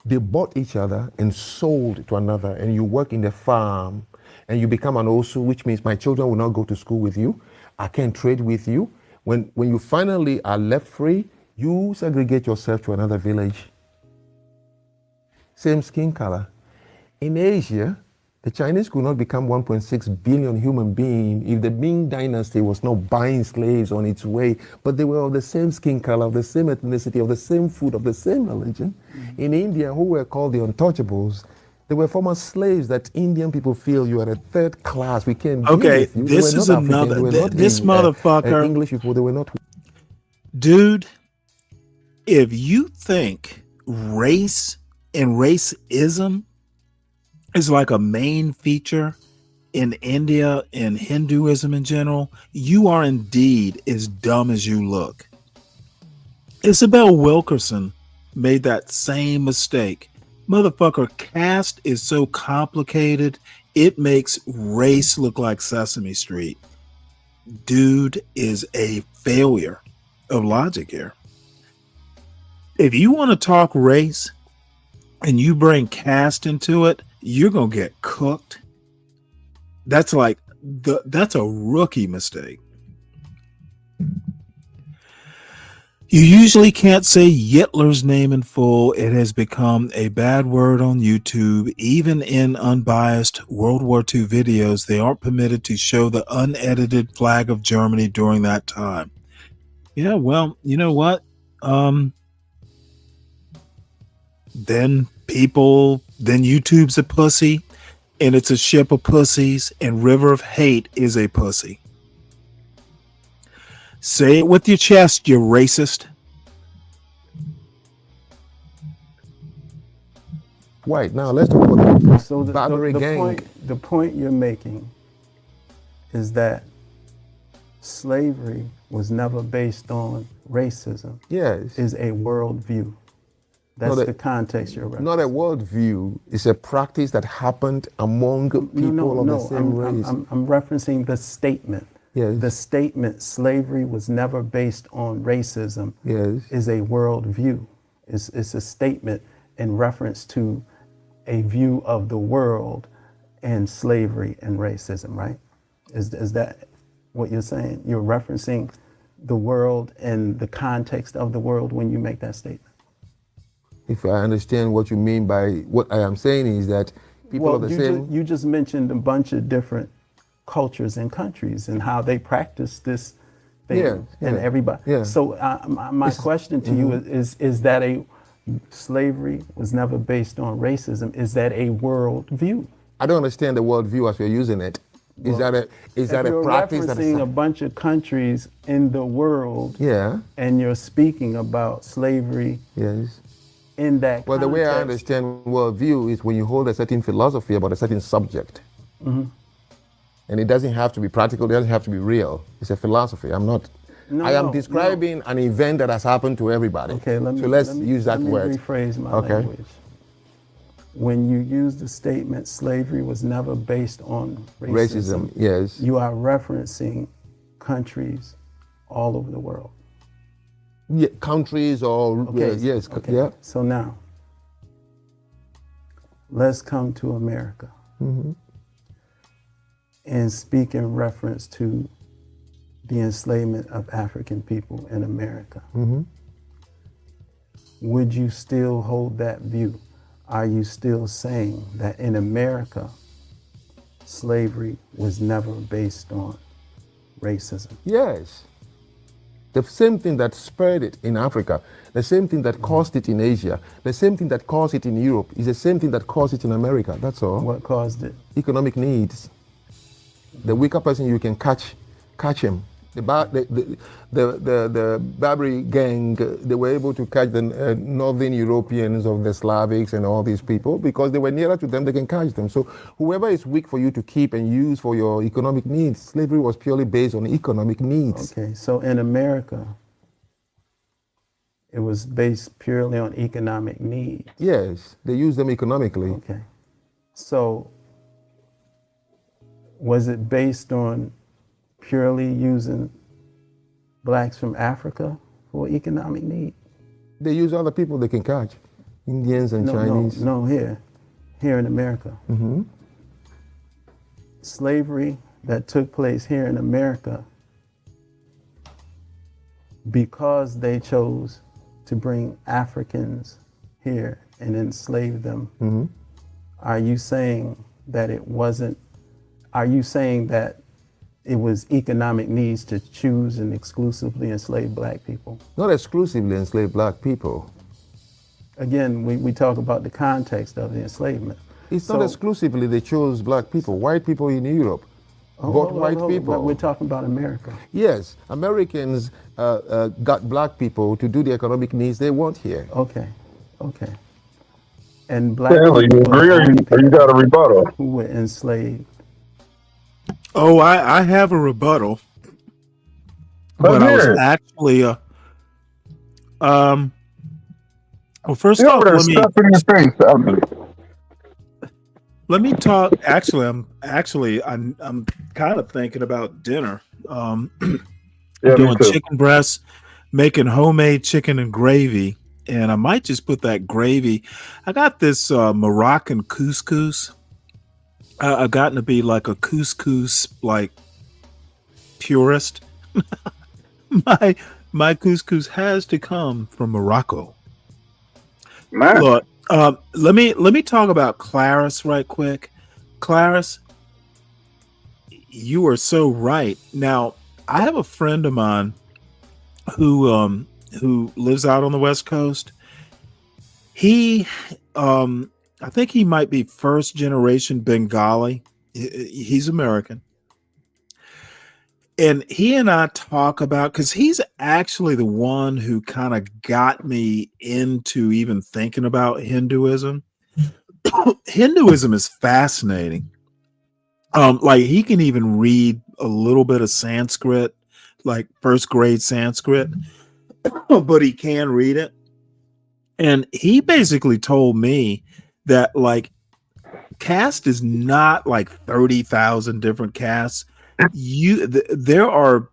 They bought each other and sold to another, and you work in the farm and you become an Osu, which means my children will not go to school with you. I can't trade with you. When you finally are left free, you segregate yourself to another village. Same skin color. In Asia, the Chinese could not become 1.6 billion human beings if the Ming dynasty was not buying slaves on its way, but they were of the same skin color, of the same ethnicity, of the same food, of the same religion. In India, who were called the untouchables, they were former slaves that Indian people feel you are a third class. We can't deal with you. This is another. This motherfucker. English people, they were not. Dude, if you think race and racism is like a main feature in India and Hinduism in general, you are indeed as dumb as you look. Isabel Wilkerson made that same mistake. Motherfucker, caste is so complicated, it makes race look like Sesame Street. Dude is a failure of logic here. If you want to talk race and you bring caste into it, you're gonna get cooked. That's a rookie mistake. You usually can't say Hitler's name in full. It has become a bad word on YouTube. Even in unbiased World War II videos, they aren't permitted to show the unedited flag of Germany during that time. Yeah, well, you know what? Then YouTube's a pussy, and it's a ship of pussies, and River of Hate is a pussy. Say it with your chest, you racist. Right, now let's talk about So the point you're making is that slavery was never based on racism. Yes. Is a worldview. That's the context you're referencing. Not a worldview. It's a practice that happened among people of the same race. I'm referencing the statement. Yes. The statement slavery was never based on racism is a worldview. It's a statement in reference to a view of the world and slavery and racism, right? Is that what you're saying? You're referencing the world and the context of the world when you make that statement? If I understand what you mean by what I am saying is that people of the same... You just mentioned a bunch of different cultures and countries and how they practice this thing and everybody. Yeah. So my question to you is that slavery was never based on racism? Is that a world view? I don't understand the world view as you're using it. Is that a practice that referencing a bunch of countries in the world? Yeah. And you're speaking about slavery. Yes. In that well, the way I understand worldview is when you hold a certain philosophy about a certain subject. Mm-hmm. And it doesn't have to be practical, it doesn't have to be real. It's a philosophy. I am describing an event that has happened to everybody. Okay, let's use that word. Let me rephrase my language. When you use the statement slavery was never based on racism, yes. You are referencing countries all over the world. Yeah, countries or yes. Okay. Yeah. So now, let's come to America and speak in reference to the enslavement of African people in America. Would you still hold that view? Are you still saying that in America, slavery was never based on racism? Yes. The same thing that spurred it in Africa, the same thing that caused it in Asia, the same thing that caused it in Europe is the same thing that caused it in America. That's all. What caused it? Economic needs. The weaker person, you can catch him. The Barbary gang, they were able to catch the Northern Europeans of the Slavics and all these people because they were nearer to them, they can catch them. So whoever is weak for you to keep and use for your economic needs, slavery was purely based on economic needs. Okay, so in America, it was based purely on economic needs. Yes, they used them economically. Okay, so was it based on purely using blacks from Africa for economic need? They use other people they can catch, Indians and Chinese. No, here in America. Slavery that took place here in America, because they chose to bring Africans here and enslave them, are you saying that it wasn't, are you saying that it was economic needs to choose and exclusively enslave black people? Not exclusively enslave black people. Again, we talk about the context of the enslavement. It's not exclusively they chose black people. White people in Europe, white people. But we're talking about America. Yes, Americans got black people to do the economic needs they want here. Okay. And black people, you agree or you got a rebuttal? Who were enslaved. Oh, I have a rebuttal. But I was actually well, first off, let me talk. Actually, I'm kind of thinking about dinner. Doing chicken breasts, making homemade chicken and gravy, and I might just put that gravy. I got this Moroccan couscous. I've gotten to be like a couscous like purist. My couscous has to come from Morocco. Man. Look, let me talk about Clarice right quick. Clarice, you are so right. Now, I have a friend of mine who lives out on the West Coast. He I think he might be first generation Bengali. He's American. And he and I talk about, because he's actually the one who kind of got me into even thinking about Hinduism. Hinduism is fascinating. Like he can even read a little bit of Sanskrit, like first grade Sanskrit, but he can read it. And he basically told me that like caste is not like 30,000 different castes. There are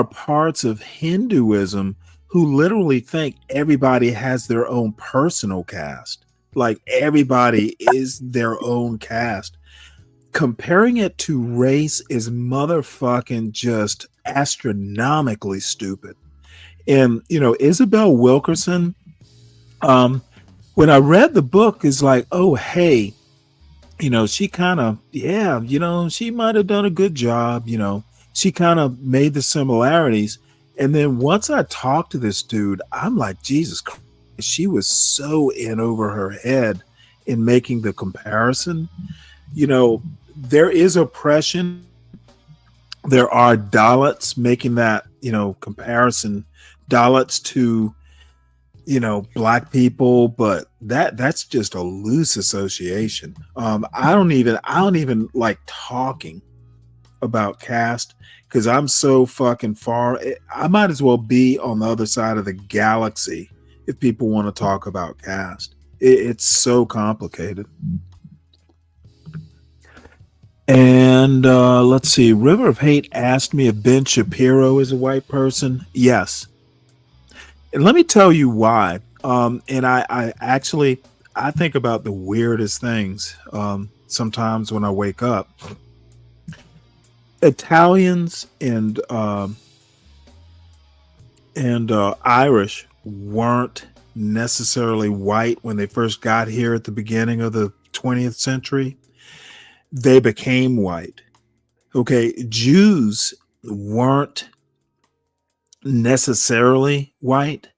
parts of Hinduism who literally think everybody has their own personal caste. Like everybody is their own caste. Comparing it to race is motherfucking just astronomically stupid. And you know, Isabel Wilkerson, when I read the book, is like, oh hey, you know, she kind of, yeah, you know, she might have done a good job, you know, she kind of made the similarities. And then once I talked to this dude, I'm like, Jesus Christ, she was so in over her head in making the comparison. You know, there is oppression. There are Dalits, making that, you know, comparison, Dalits to, you know, black people, but that's just a loose association. I don't even like talking about caste because I'm so fucking far. I might as well be on the other side of the galaxy if people want to talk about caste. It's so complicated. And let's see. River of Hate asked me if Ben Shapiro is a white person. Yes. And let me tell you why. And I actually think about the weirdest things sometimes when I wake up. Italians and Irish weren't necessarily white when they first got here at the beginning of the 20th century. They became white. Okay, Jews weren't necessarily white,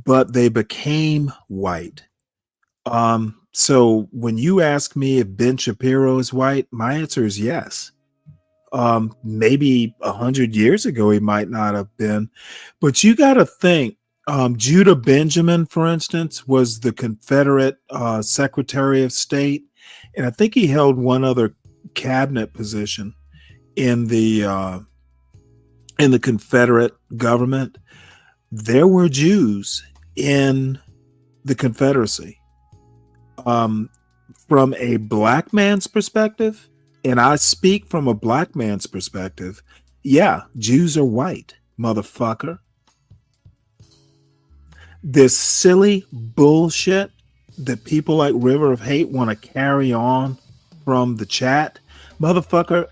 but they became white. So when you ask me if Ben Shapiro is white, my answer is yes. Maybe 100 years ago he might not have been, but you got to think. Judah Benjamin, for instance, was the Confederate Secretary of State, and I think he held one other cabinet position in the Confederate government. There were Jews in the Confederacy. From a black man's perspective, and I speak from a black man's perspective, yeah, Jews are white, motherfucker. This silly bullshit that people like River of Hate want to carry on from the chat, motherfucker,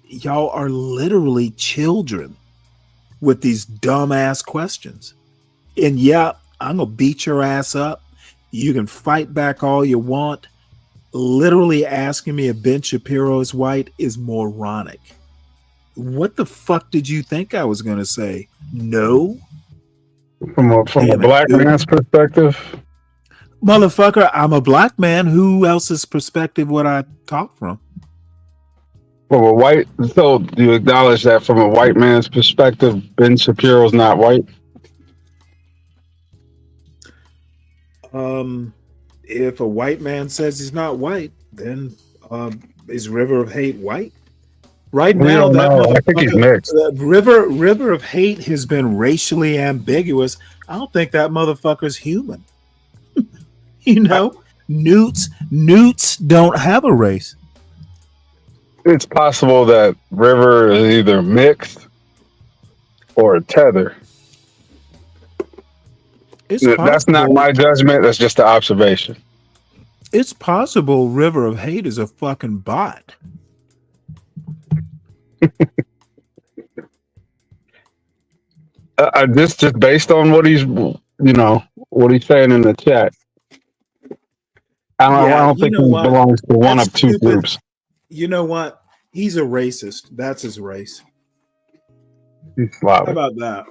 y'all are literally children with these dumbass questions. And yeah, I'm gonna beat your ass up. You can fight back all you want. Literally asking me if Ben Shapiro is white is moronic. What the fuck did you think I was gonna say? No. From a black man's perspective, motherfucker, I'm a black man. Who else's perspective would I talk from? from a white, so do you acknowledge that from a white man's perspective, Ben Shapiro's not white? If a white man says he's not white, then is River of Hate white? Right We now, don't that know. I think he's mixed. River of Hate has been racially ambiguous. I don't think that motherfucker's human. You know, newts don't have a race. It's possible that River is either mixed or a tether. That's not my judgment. That's just the observation. It's possible River of Hate is a fucking bot. Just based on what he's, what he's saying in the chat. I Yeah, don't you think know he what? belongs to one That's of two stupid. groups. You know what? He's a racist. That's his race. He's How Slavic. about that?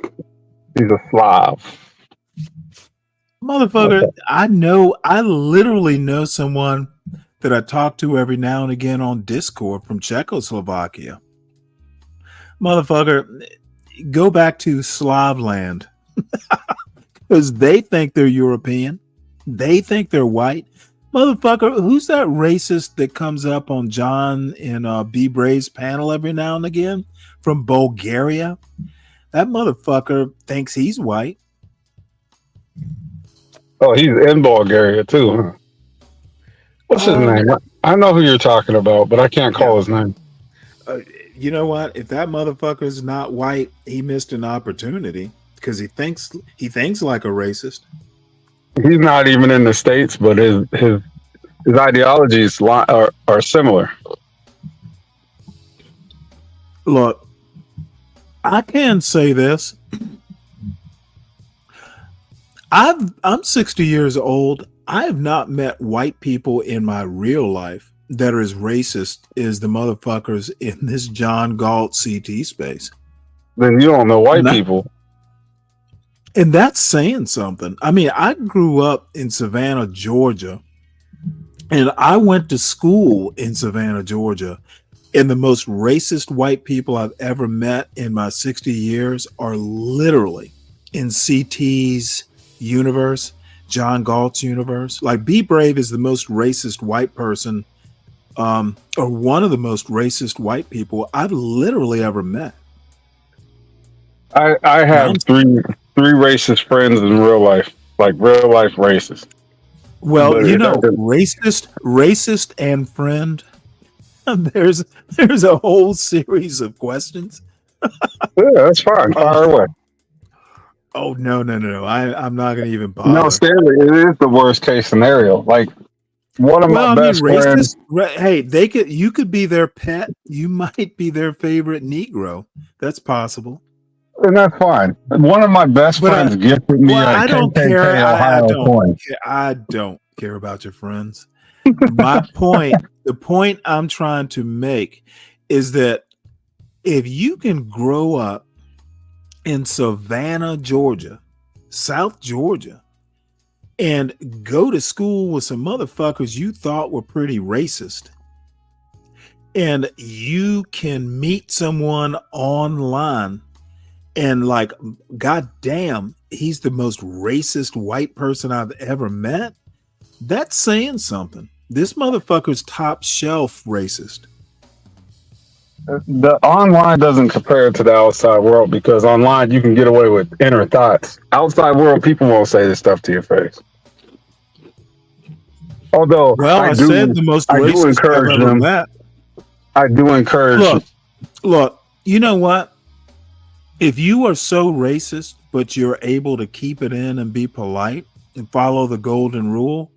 He's a Slav. Motherfucker, I literally know someone that I talk to every now and again on Discord from Czechoslovakia. Motherfucker, go back to Slavland because they think they're European. They think they're white. Motherfucker, who's that racist that comes up on John and B. Brave's panel every now and again from Bulgaria? That motherfucker thinks he's white. Oh, he's in Bulgaria too. Huh? What's his name? I know who you're talking about, but I can't call his name. You know what? If that motherfucker's not white, he missed an opportunity because he thinks like a racist. He's not even in the States, but his ideologies are similar. Look, I can say this. I'm 60 years old. I have not met white people in my real life that are as racist as the motherfuckers in this John Galt CT space. Then you don't know white people. And that's saying something. I mean, I grew up in Savannah, Georgia, and I went to school in Savannah, Georgia. And the most racist white people I've ever met in my 60 years are literally in CT's universe, John Galt's universe. Like B. Brave is the most racist white person, or one of the most racist white people I've literally ever met. I have three racist friends in real life, like real life racist. Well, But racist and friend. There's a whole series of questions. Yeah, that's fine. Fire away. Oh no! I'm not going to even bother. No, Stanley, it is the worst case scenario. Like one of my best friends. Hey, you could be their pet. You might be their favorite Negro. That's possible. And that's fine. One of my best friends gifted me a KKK Ohio coin. I don't care about your friends. The point I'm trying to make is that if you can grow up in Savannah, Georgia, South Georgia, and go to school with some motherfuckers you thought were pretty racist, and you can meet someone online and like, goddamn, he's the most racist white person I've ever met, that's saying something. This motherfucker's top shelf racist. The online doesn't compare to the outside world because online you can get away with inner thoughts. Outside world, people won't say this stuff to your face. Although, I do encourage them. I do encourage. Look, you know what? If you are so racist, but you're able to keep it in and be polite and follow the golden rule,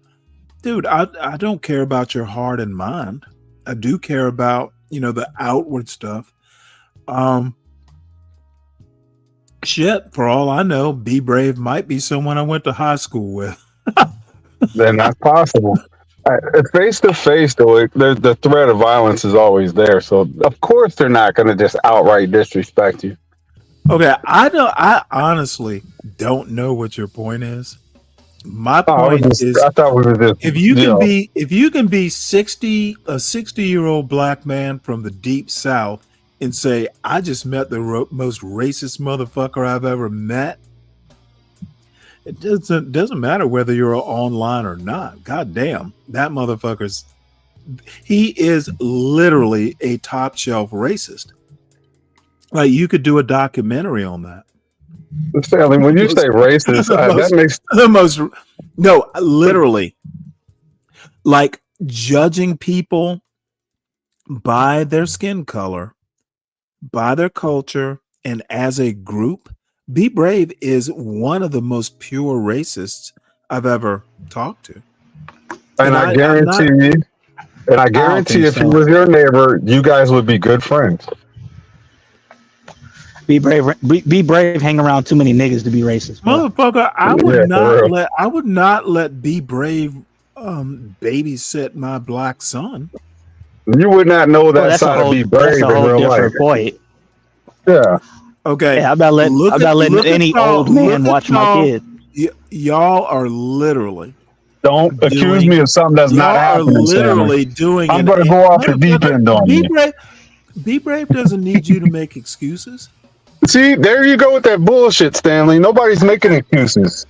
dude, I don't care about your heart and mind. I do care about, the outward stuff. Shit, for all I know, Be Brave might be someone I went to high school with. Then that's possible. Face to face, though, the threat of violence is always there. So, of course, they're not going to just outright disrespect you. Okay, I honestly don't know what your point is. My point is, I thought we were just, if you can be a 60-year-old black man from the deep South and say, I just met the most racist motherfucker I've ever met, it doesn't matter whether you're online or not. God damn, that he is literally a top shelf racist. Like, you could do a documentary on that. Stanley, when you say racist, that makes literally, like judging people by their skin color, by their culture, and as a group. Be Brave is one of the most pure racists I've ever talked to. And I guarantee if he was your neighbor, you guys would be good friends. Be brave. Be brave. Hang around too many niggas to be racist, bro. Motherfucker, I would not let Be Brave babysit my black son. You would not know that that's side of Be Brave That's a in whole real life. different point. Yeah. Okay. Yeah, I'm not letting any old man watch my kid. Y'all are literally. Don't accuse me of something that's not happening. Y'all are literally doing. I'm going to go off the deep end on you. Be Brave doesn't need you to make excuses. See, there you go with that bullshit, Stanley. Nobody's making excuses.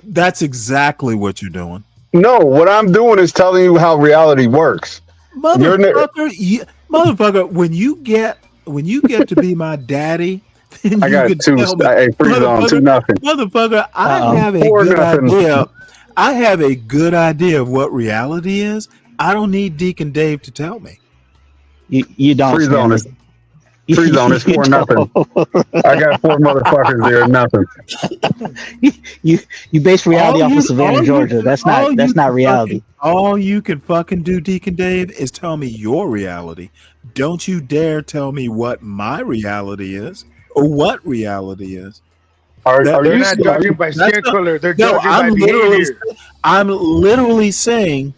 That's exactly what you're doing. No, what I'm doing is telling you how reality works. Motherfucker, when you get to be my daddy, then I you got can two. tell me, Hey, freeze on 2-0. Motherfucker, I have a good idea. I have a good idea of what reality is. I don't need Deacon Dave to tell me. You don't. Freeze on us. Freeze on us 4-0. I got 4 motherfuckers there. Nothing. You base reality off of Savannah, Georgia. That's not reality. All you can fucking do, Deacon Dave, is tell me your reality. Don't you dare tell me what my reality is or what reality is. They're not judging by skin color. They're judging by behavior. I'm literally saying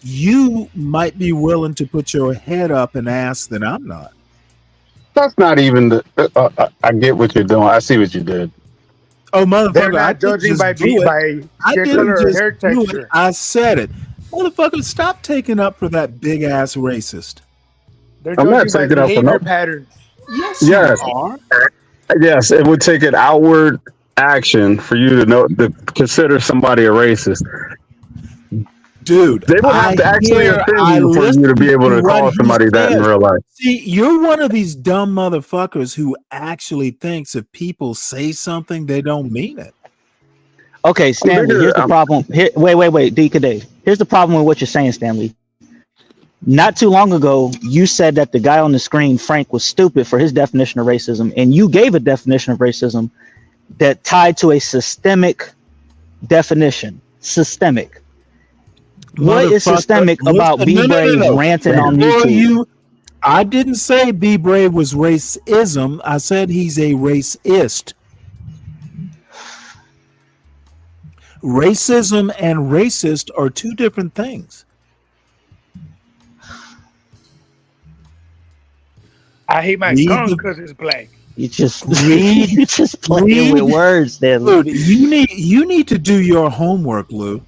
you might be willing to put your head up and ask that I'm not. That's not even the. I get what you're doing. I see what you did. Oh, motherfucker! They're not judging by skin color or hair texture. I said it, motherfucker. Stop taking up for that big ass racist. They're judging by behavior patterns. Yes, you are. Yes, it would take an outward action for you to consider somebody a racist. Dude, they would have to actually offend you for you to be able to call somebody that in real life. See, you're one of these dumb motherfuckers who actually thinks if people say something, they don't mean it. Okay, Stanley, here's the problem. Wait, Deacon Dave. Here's the problem with what you're saying, Stanley. Not too long ago, you said that the guy on the screen, Frank, was stupid for his definition of racism, and you gave a definition of racism that tied to a systemic definition. Systemic. What is systemic about Be Brave ranting on YouTube? I didn't say Be Brave was racism. I said he's a racist. Racism and racist are two different things. I hate my tongue because it's black. You just playing with words there, Lou. Dude, you need to do your homework, Lou.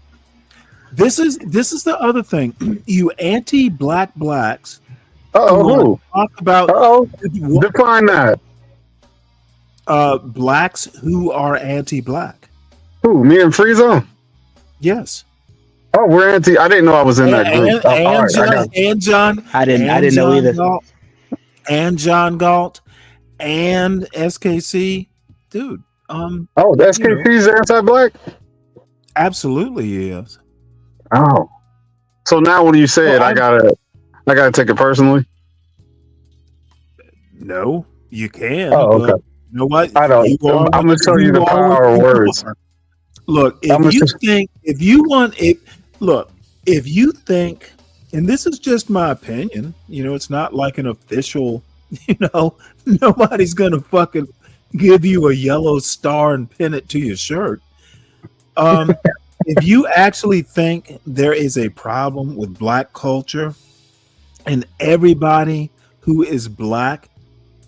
This is the other thing. You anti-black blacks. Who? Talk about. Define that. Blacks who are anti-black. Who? Me and Friezo? Yes. Oh, we're anti. I didn't know I was in that group. And John. I didn't know either. And John Galt and SKC, dude. The SKC's anti-black. Absolutely, he is. Oh, so now when you say I gotta take it personally. No, you can. Oh, okay. You know what? I don't. I'm gonna tell you the power of words. Look, if you think, and this is just my opinion, it's not like an official, nobody's gonna fucking give you a yellow star and pin it to your shirt. If you actually think there is a problem with black culture and everybody who is black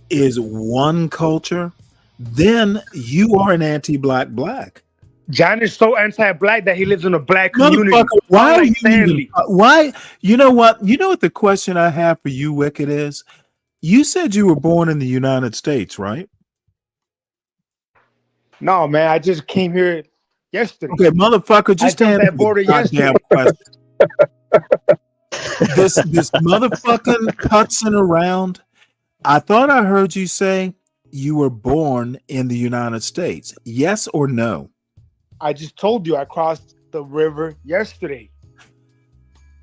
is one culture, then you are an anti-black black. John is so anti-black that he lives in a black community. Why? You know what? You know what the question I have for you, Wicked, is? You said you were born in the United States, right? No, man. I just came here yesterday. Okay, motherfucker, just answer that border yesterday. This motherfucking cutsing around. I thought I heard you say you were born in the United States. Yes or no? I just told you I crossed the river yesterday.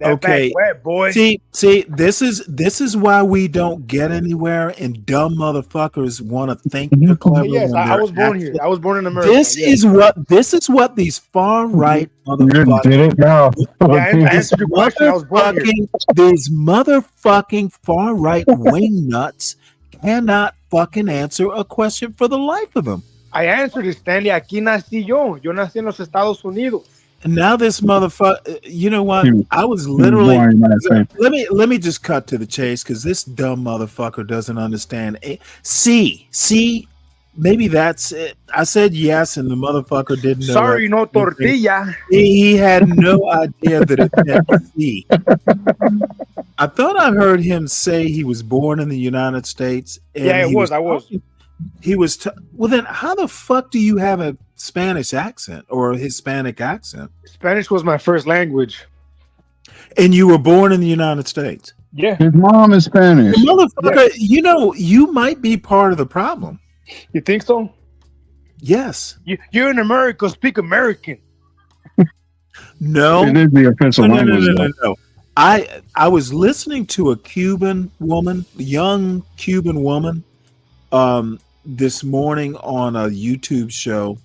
Okay, back wet, boy. See, this is why we don't get anywhere, and dumb motherfuckers want to think they're clever. Yes, I was born here. I was born in America. This is what these far right motherfuckers. You did it now. I answered your question. I was born here. These motherfucking far right wing nuts cannot fucking answer a question for the life of him. I answered it, Stanley. Aquí nací yo. Yo nací en los Estados Unidos. And now this motherfucker, you know what? I was literally, let me just cut to the chase because this dumb motherfucker doesn't understand. See, maybe that's it. I said yes, and the motherfucker didn't know. Sorry, no tortilla. He had no idea that it meant C. I thought I heard him say he was born in the United States. And Yeah, I was. He was, well then how the fuck do you have a Spanish accent or a Hispanic accent? Spanish was my first language. And you were born in the United States? Yeah. His mom is Spanish. Motherfucker, you know, you might be part of the problem. You think so? Yes. You're in America, speak American. No. It is the official language. No. I was listening to a Cuban woman, young Cuban woman, this morning on a YouTube show.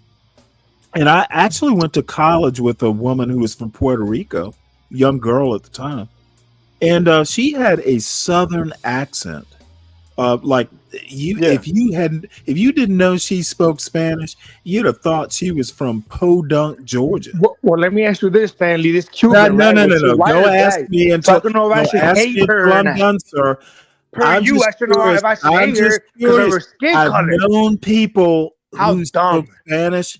And I actually went to college with a woman who was from Puerto Rico, young girl at the time. And she had a Southern accent. If you didn't know she spoke Spanish, you'd have thought she was from Podunk, Georgia. Well, let me ask you this, Stanley. This Cuban. No. Don't ask me until I'm done, sir. I should know if I should hate her because of her skin color. I've known people who spoke Spanish.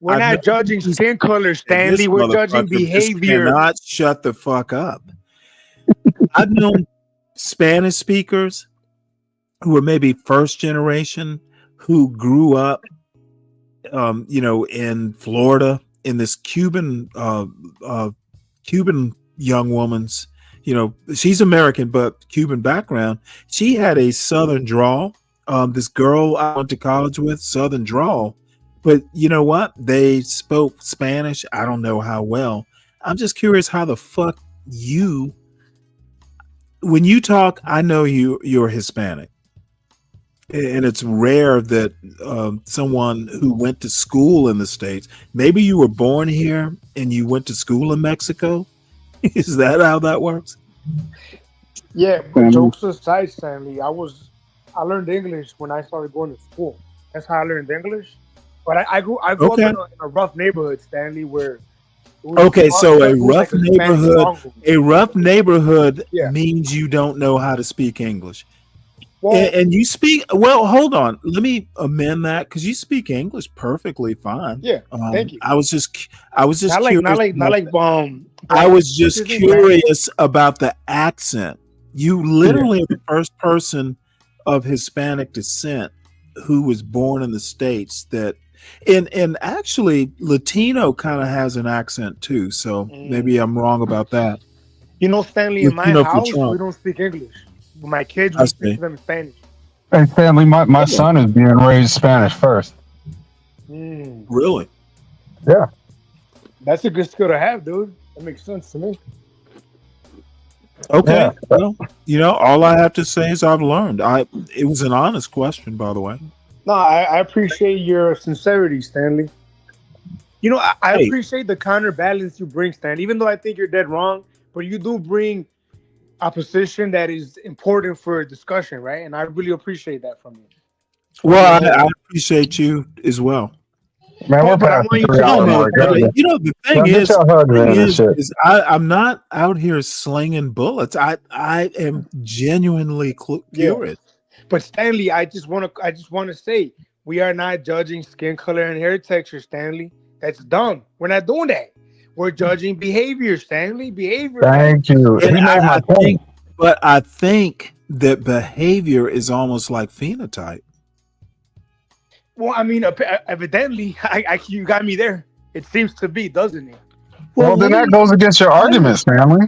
We're not judging skin color, Stanley. We're judging behavior. Cannot shut the fuck up. I've known Spanish speakers who were maybe first generation who grew up, in Florida, in this Cuban young woman's. She's American, but Cuban background. She had a Southern drawl. This girl I went to college with, Southern drawl. But you know what? They spoke Spanish. I don't know how well. I'm just curious how the fuck when you talk, I know you're Hispanic. And it's rare that someone who went to school in the States, maybe you were born here and you went to school in Mexico. Is that how that works? Yeah, but jokes aside, Stanley, I learned English when I started going to school. That's how I learned English. But I grew up in a rough neighborhood, Stanley, where. So a rough neighborhood means you don't know how to speak English. Well, and you speak well. Hold on, let me amend that because you speak English perfectly fine. Yeah, thank you. I was just curious. I was just curious about the accent. You literally are the first person of Hispanic descent who was born in the States that, and actually Latino kind of has an accent too. So maybe I'm wrong about that. Stanley, in my house we don't speak English. My kids, we speak to them in Spanish. Hey, Stanley, my son is being raised Spanish first. Really? Yeah. That's a good skill to have, dude. That makes sense to me. Okay. Yeah. Well, all I have to say is I've learned. It was an honest question, by the way. No, I appreciate your sincerity, Stanley. I appreciate the counterbalance you bring, Stanley. Even though I think you're dead wrong, but you do bring a position that is important for discussion, right? And I really appreciate that from you. Well, I appreciate you as well. Man, we're past the 3 hour mark. The thing is I'm not out here slinging bullets. I am genuinely curious. But Stanley, I just want to say we are not judging skin color and hair texture, Stanley. That's dumb. We're not doing that. We're judging behavior, Stanley. Behavior. Thank you. I think that behavior is almost like phenotype. Well, I mean, evidently, you got me there. It seems to be, doesn't it? Well, then that goes against your argument, Stanley.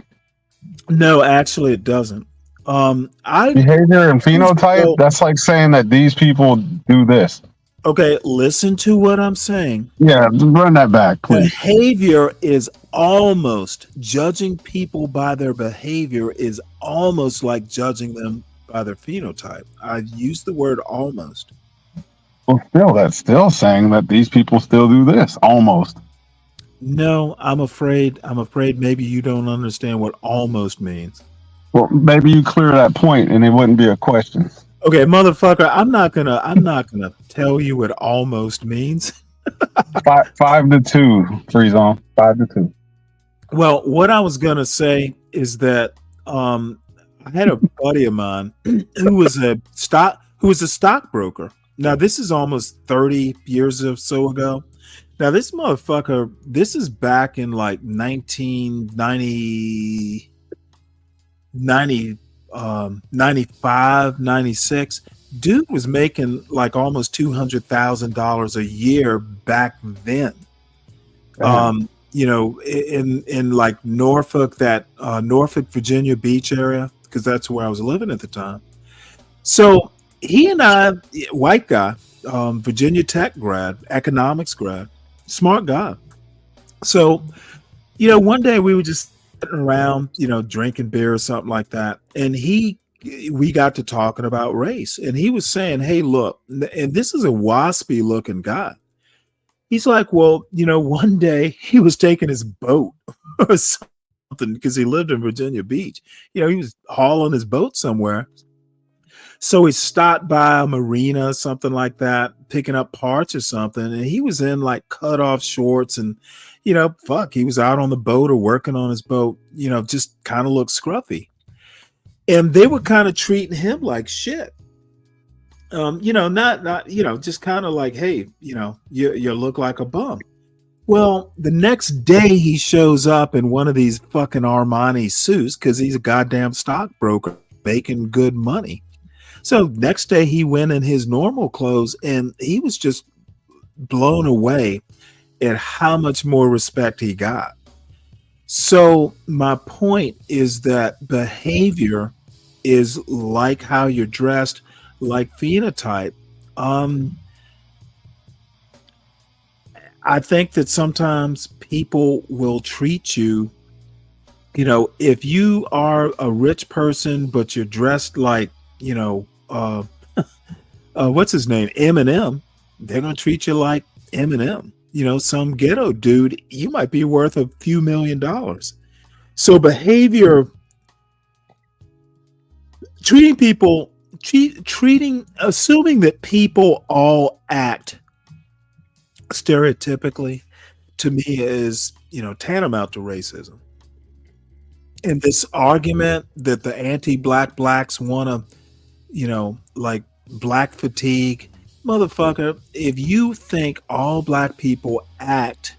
No, actually, it doesn't. Behavior and phenotype, that's like saying that these people do this. Okay, listen to what I'm saying. Yeah, run that back, please. Behavior is almost, judging people by their behavior is almost like judging them by their phenotype. I use the word almost. Well, that's still saying that these people still do this, almost. No, I'm afraid maybe you don't understand what almost means. Well, maybe you clear that point and it wouldn't be a question. Okay, motherfucker, I'm not gonna tell you what almost means. 5-2, freeze on 5-2. Well, what I was gonna say is that I had a buddy of mine who was a stockbroker. Now this is almost 30 years or so ago. Now this motherfucker, this is back in like 1990, 95, 96. Dude was making like almost $200,000 a year back then. You know, in like Norfolk, that Norfolk, Virginia Beach area, because that's where I was living at the time. So he and I, white guy, Virginia Tech grad, economics grad, smart guy. So, you know, one day we were just sitting around, you know, drinking beer or something like that, and we got to talking about race, and he was saying, "Hey, look," and this is a waspy looking guy. He's like, well, you know, one day he was taking his boat or something because he lived in Virginia Beach. You know, he was hauling his boat somewhere. So he stopped by a marina or something like that, picking up parts or something. And he was in like cut off shorts and, you know, he was out on the boat or working on his boat, you know, just kind of looked scruffy. And they were kind of treating him like shit. You know, not, you know, just kind of like, hey, you know, you look like a bum. Well, the next day he shows up in one of these fucking Armani suits because he's a goddamn stockbroker making good money. So next day he went in his normal clothes and he was just blown away at how much more respect he got. So my point is that behavior is like how you're dressed, like phenotype. I think that sometimes people will treat you, you know, if you are a rich person but you're dressed like, you know, what's his name, Eminem, they're gonna treat you like Eminem. You know, some ghetto dude, you might be worth a few $1 million. So behavior, treating people, assuming that people all act stereotypically, to me is, you know, tantamount to racism. And this argument that the anti-black blacks want to, you know, like black fatigue, motherfucker, if you think all black people act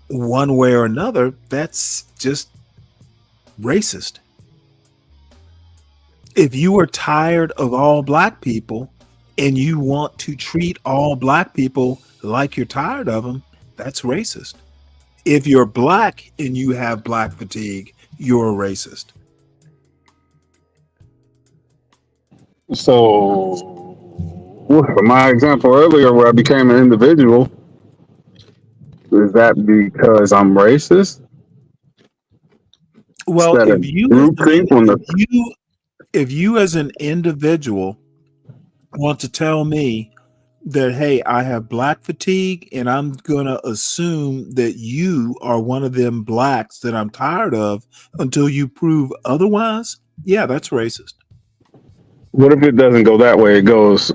one way or another, that's just racist. If you are tired of all black people and you want to treat all black people like you're tired of them, that's racist. If you're black and you have black fatigue, you're a racist. So, for my example earlier where I became an individual, is that because I'm racist? Well, Instead of if you as an individual want to tell me that, hey, I have black fatigue and I'm going to assume that you are one of them blacks that I'm tired of until you prove otherwise, yeah, that's racist. What if it doesn't go that way? It goes,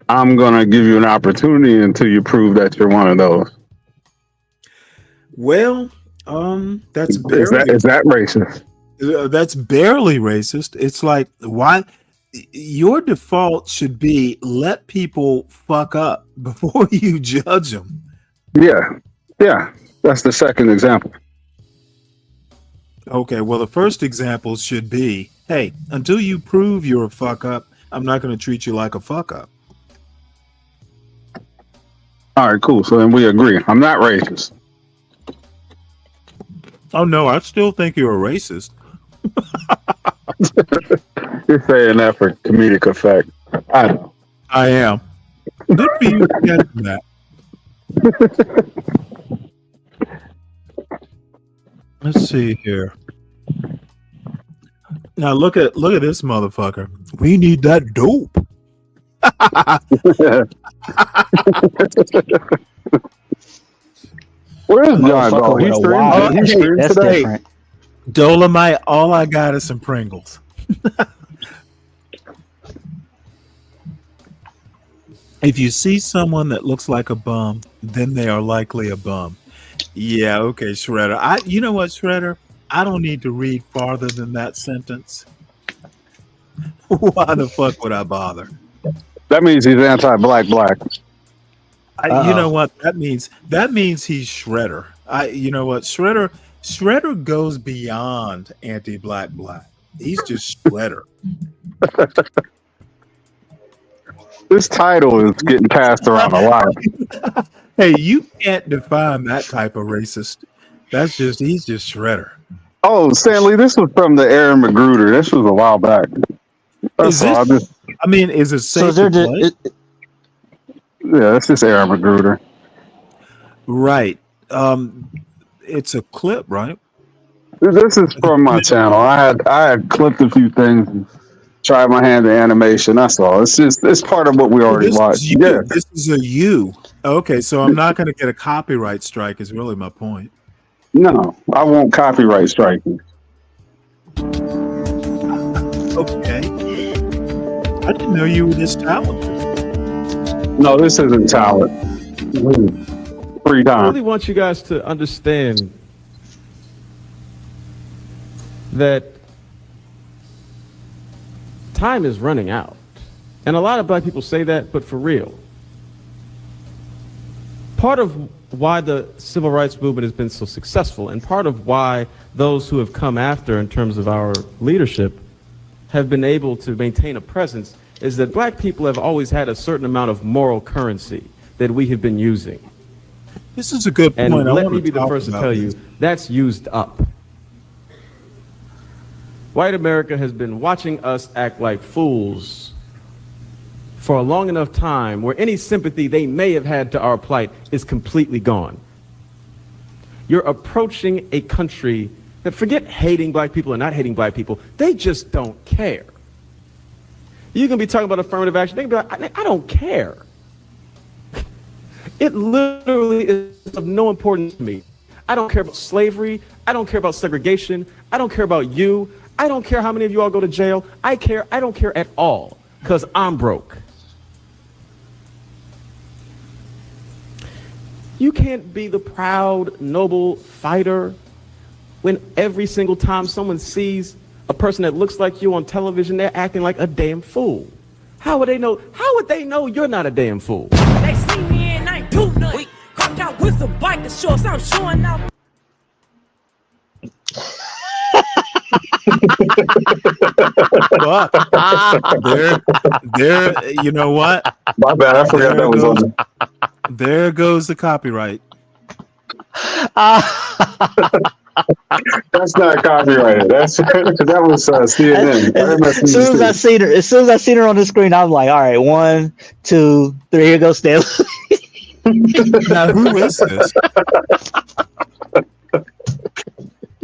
I'm going to give you an opportunity until you prove that you're one of those. Well, that's barely, is that racist? That's barely racist. It's like, why? Your default should be let people fuck up before you judge them. Yeah. That's the second example. Okay, well, the first example should be, hey, until you prove you're a fuck up, I'm not going to treat you like a fuck up. All right, cool. So then we agree. I'm not racist. Oh, no, I still think you're a racist. You're saying that for comedic effect. I know. I am. Good for you to get that. Let's see here. Now look at this motherfucker. We need that dope. Where is John go? He's streaming That's today. different. Dolomite, all I got is some Pringles. If you see someone that looks like a bum, then they are likely a bum. Yeah, okay, Shredder. You know what, Shredder? I don't need to read farther than that sentence. Why the fuck would I bother? That means he's anti-black. You know what that means? That means he's Shredder. You know what, Shredder goes beyond anti-black. He's just Shredder. This title is getting passed around a lot. Hey, you can't define that type of racist. He's just Shredder. Oh, Stanley, this was from the Aaron McGruder. This was a while back. Is it safe to play? Yeah, it's just Aaron McGruder. Right. It's a clip, right? This is from my channel. I had clipped a few things and tried my hand at animation. That's all. It's part of what we already watched. Yeah. This is a you. Okay, so I'm not going to get a copyright strike is really my point. No, I won't copyright strike you. Okay. I didn't know you were this talented. No, this isn't talent. Free I time. really want you guys to understand that time is running out. And a lot of black people say that, but for real. Part of why the civil rights movement has been so successful, and part of why those who have come after in terms of our leadership have been able to maintain a presence, is that black people have always had a certain amount of moral currency that we have been using. This is a good point. And let me be the first to tell you, that's used up. White America has been watching us act like fools for a long enough time where any sympathy they may have had to our plight is completely gone. You're approaching a country that, forget hating black people or not hating black people, they just don't care. You can be talking about affirmative action, they can be like, I don't care. It literally is of no importance to me. I don't care about slavery. I don't care about segregation. I don't care about you. I don't care how many of you all go to jail. I don't care at all, because I'm broke. You can't be the proud, noble fighter when every single time someone sees a person that looks like you on television, they're acting like a damn fool. How would they know? How would they know you're not a damn fool? They see me and I ain't do nothing. Cropped out with some biker shorts, I'm showing out. There, you know what? My bad, I forgot that was on. There goes the copyright. That's not copyrighted. That was CNN. As soon as I seen her on the screen, I'm like, all right, 1, 2, 3, here goes Stanley. Now, who is this?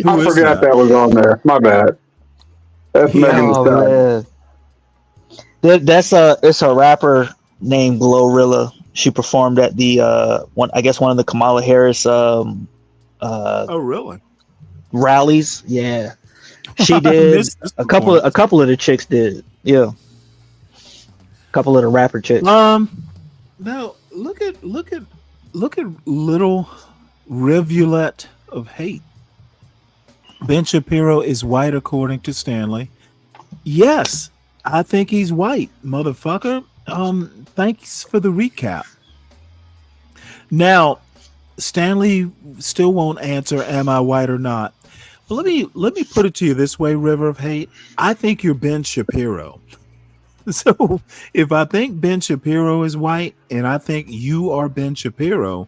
I forgot that was on there. My bad. That's Megan Thee Stallion. It's a rapper named Glorilla. She performed at the one of the Kamala Harris oh really? Rallies. Yeah. She did a couple of the chicks did. Yeah. A couple of the rapper chicks. Now look at little rivulet of hate. Ben Shapiro is white according to Stanley. Yes, I think he's white, motherfucker. Thanks for the recap. Now, Stanley still won't answer, am I white or not? But let me put it to you this way, River of Hate. I think you're Ben Shapiro. So if I think Ben Shapiro is white and I think you are Ben Shapiro,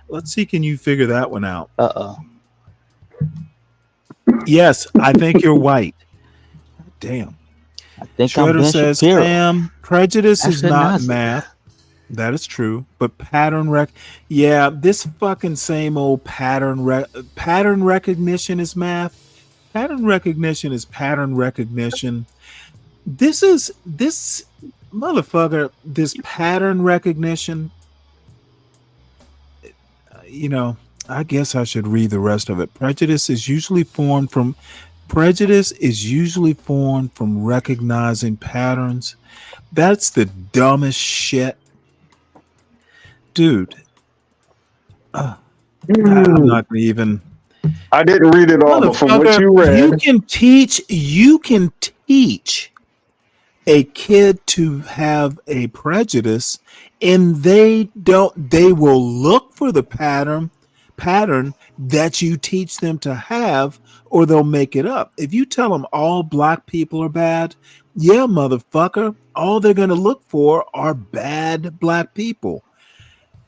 let's see, can you figure that one out? Yes, I think you're white. Damn. I think Shredder says, Shapiro. Sam, prejudice is not Nazi. math. That is true. But yeah, this fucking same old pattern recognition is math. Pattern recognition is pattern recognition. This motherfucker, this pattern recognition, I guess I should read the rest of it. Prejudice is usually formed from recognizing patterns. That's the dumbest shit dude. I'm not gonna even. I didn't read it all, but from what you read, you can teach a kid to have a prejudice, and they will look for the pattern that you teach them to have, or they'll make it up. If you tell them all black people are bad, yeah, motherfucker, all they're going to look for are bad black people.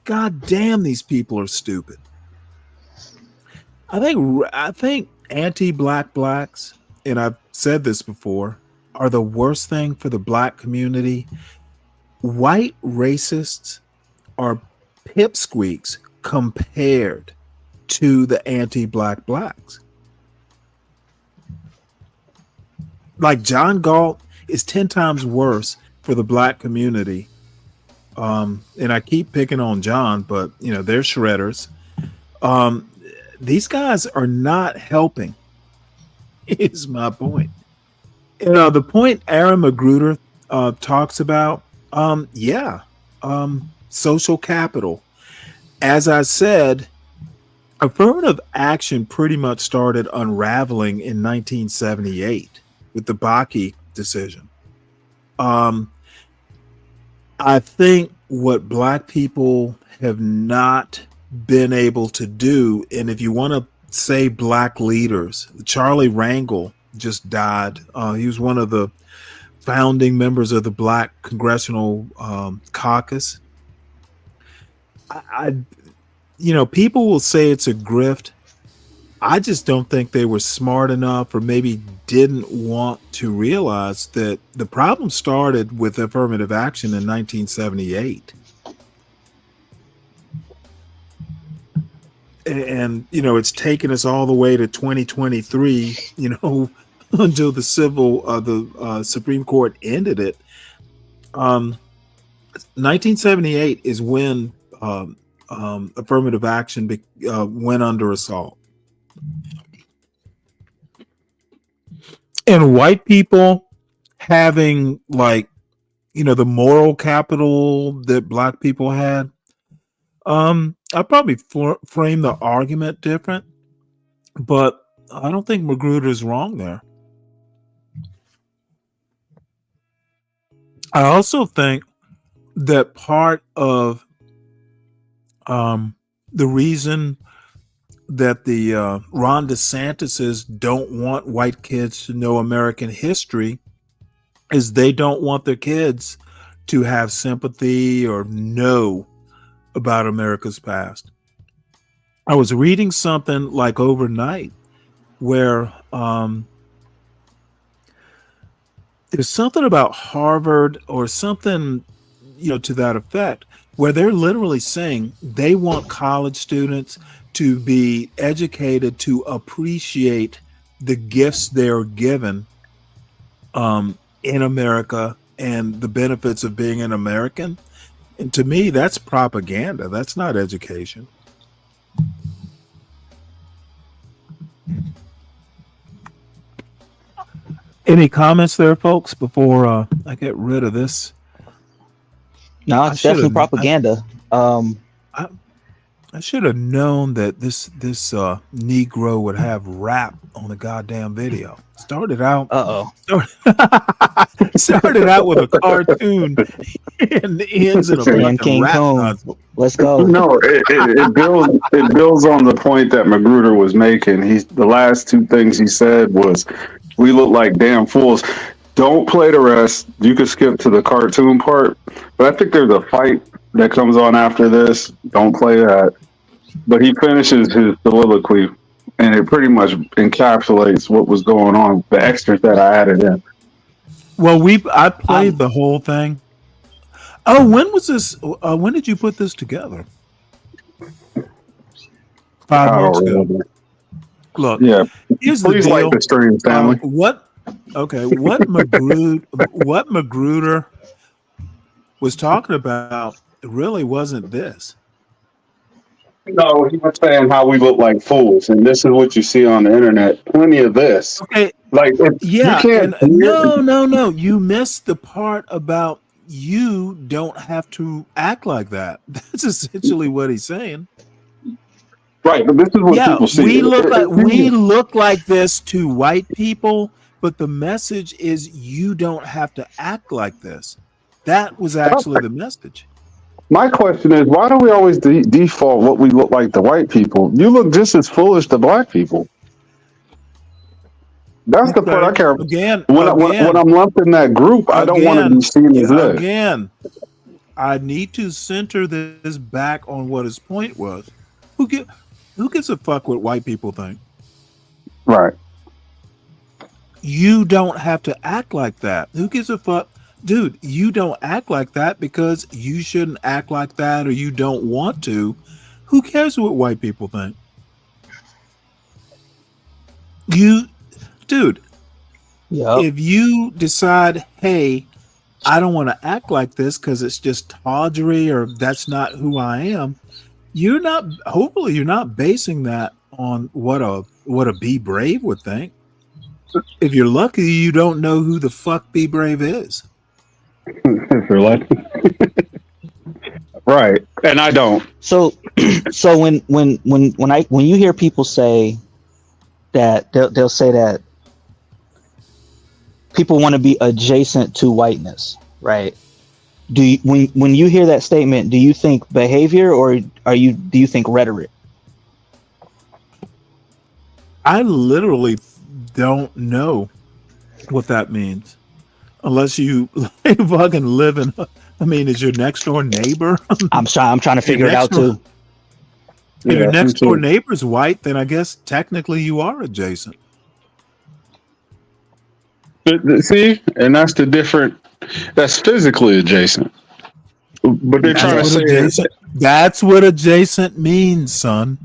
God damn, these people are stupid. I think anti-black blacks, and I've said this before, are the worst thing for the black community. White racists are pipsqueaks compared to the anti-black blacks. Like John Galt is 10 times worse for the black community. And I keep picking on John, but they're shredders. These guys are not helping, is my point. The point Aaron McGruder talks about, social capital. As I said, affirmative action pretty much started unraveling in 1978 with the Bakke decision. I think what black people have not been able to do, and if you want to say black leaders, Charlie Rangel just died. He was one of the founding members of the Black Congressional Caucus. People will say it's a grift. I just don't think they were smart enough, or maybe didn't want to realize that the problem started with affirmative action in 1978. And it's taken us all the way to 2023, until the Supreme Court ended it. 1978 is when affirmative action went under assault. And white people having the moral capital that black people had, I probably frame the argument different, but I don't think McGruder is wrong there. I also think that part of the reason that the Ron DeSantis's don't want white kids to know American history is they don't want their kids to have sympathy or know about America's past. I was reading something like overnight where there's something about Harvard or something, to that effect, where they're literally saying they want college students to be educated to appreciate the gifts they're given in America and the benefits of being an American. And to me, that's propaganda. That's not education. Any comments there, folks, before I get rid of this? No, it's definitely propaganda. I should have known that this Negro would have rap on the goddamn video. Started out started out with a cartoon and ends in a rap. Let's go. No, it builds on the point that McGruder was making. The last two things he said was, "We look like damn fools." Don't play the rest. You could skip to the cartoon part, but I think there's a fight that comes on after this. Don't play that. But he finishes his soliloquy, and it pretty much encapsulates what was going on, the extras that I added in. Well, I played the whole thing. Oh, when was this? When did you put this together? 5 months ago. Look, yeah. Here's Please the deal. like the stream, Stanley. What McGruder was talking about really wasn't this. No, he was saying how we look like fools, and this is what you see on the internet. Plenty of this. Okay. Like, Yeah. you can't. No. You missed the part about you don't have to act like that. That's essentially what he's saying. Right, but this is what Yeah, people see. we look like this to white people, but the message is you don't have to act like this. That was actually the message. My question is, why do we always default what we look like to white people? You look just as foolish to black people. That's the part I care about. When I'm lumped in that group, I don't want to be seen as this. Again, I need to center this back on what his point was. Who gives a fuck what white people think? Right. You don't have to act like that. Who gives a fuck? Dude, you don't act like that because you shouldn't act like that or you don't want to. Who cares what white people think? Dude, if you decide, hey, I don't want to act like this because it's just tawdry or that's not who I am, hopefully you're not basing that on what a Be Brave would think. If you're lucky, you don't know who the fuck Be Brave is. If you're lucky. Right. And I don't. So when you hear people say that, they'll say that people want to be adjacent to whiteness, right? When you hear that statement, do you think behavior or do you think rhetoric? I literally don't know what that means. Unless you fucking live in, is your next door neighbor? I'm trying to figure it out too. If your next door neighbor's white, then I guess technically you are adjacent. See, and that's physically adjacent. But they're trying to say that's what adjacent means, son.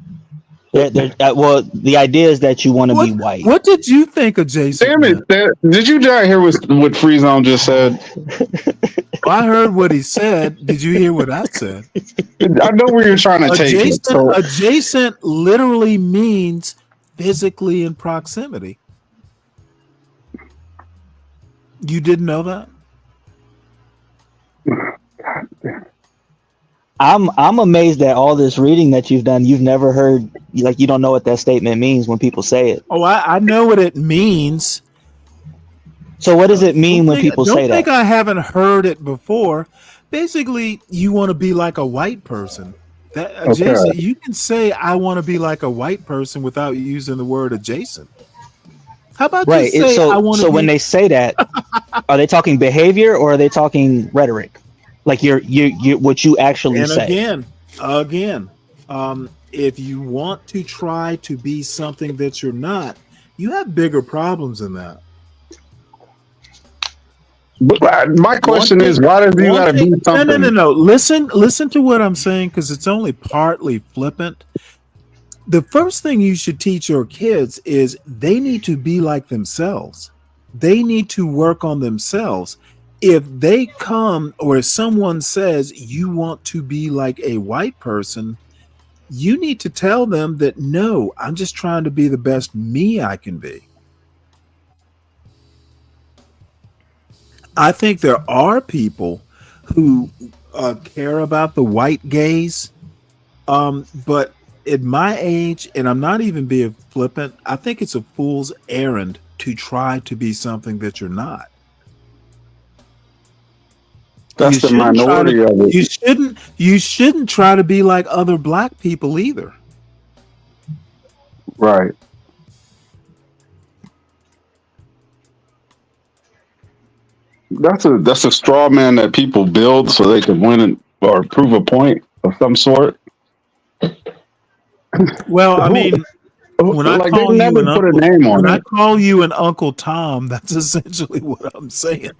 Well, the idea is that you want to be white. What did you think adjacent? Damn it! Did you hear what Free Zone just said? I heard what he said. Did you hear what I said? I know where you're trying to take it. So. Adjacent literally means physically in proximity. You didn't know that? I'm amazed at all this reading that you've done. You've never heard, like, you don't know what that statement means when people say it. Oh, I know what it means. So what does it mean when people say that? I think I haven't heard it before. Basically, you want to be like a white person. Adjacent, you can say I want to be like a white person without using the word adjacent. How about right? You say so I want to so when they say that, are they talking behavior or are they talking rhetoric? Like you what you actually say. And again, if you want to try to be something that you're not, you have bigger problems than that. But my question is, why does you gotta be something? No. Listen to what I'm saying, because it's only partly flippant. The first thing you should teach your kids is they need to be like themselves. They need to work on themselves. If they come or if someone says you want to be like a white person, you need to tell them that, no, I'm just trying to be the best me I can be. I think there are people who care about the white gaze, but at my age, and I'm not even being flippant, I think it's a fool's errand to try to be something that you're not. That's the minority of it. You shouldn't try to be like other black people either. Right. That's a straw man that people build so they can win or prove a point of some sort. Well, I mean, when I call you an Uncle Tom, that's essentially what I'm saying.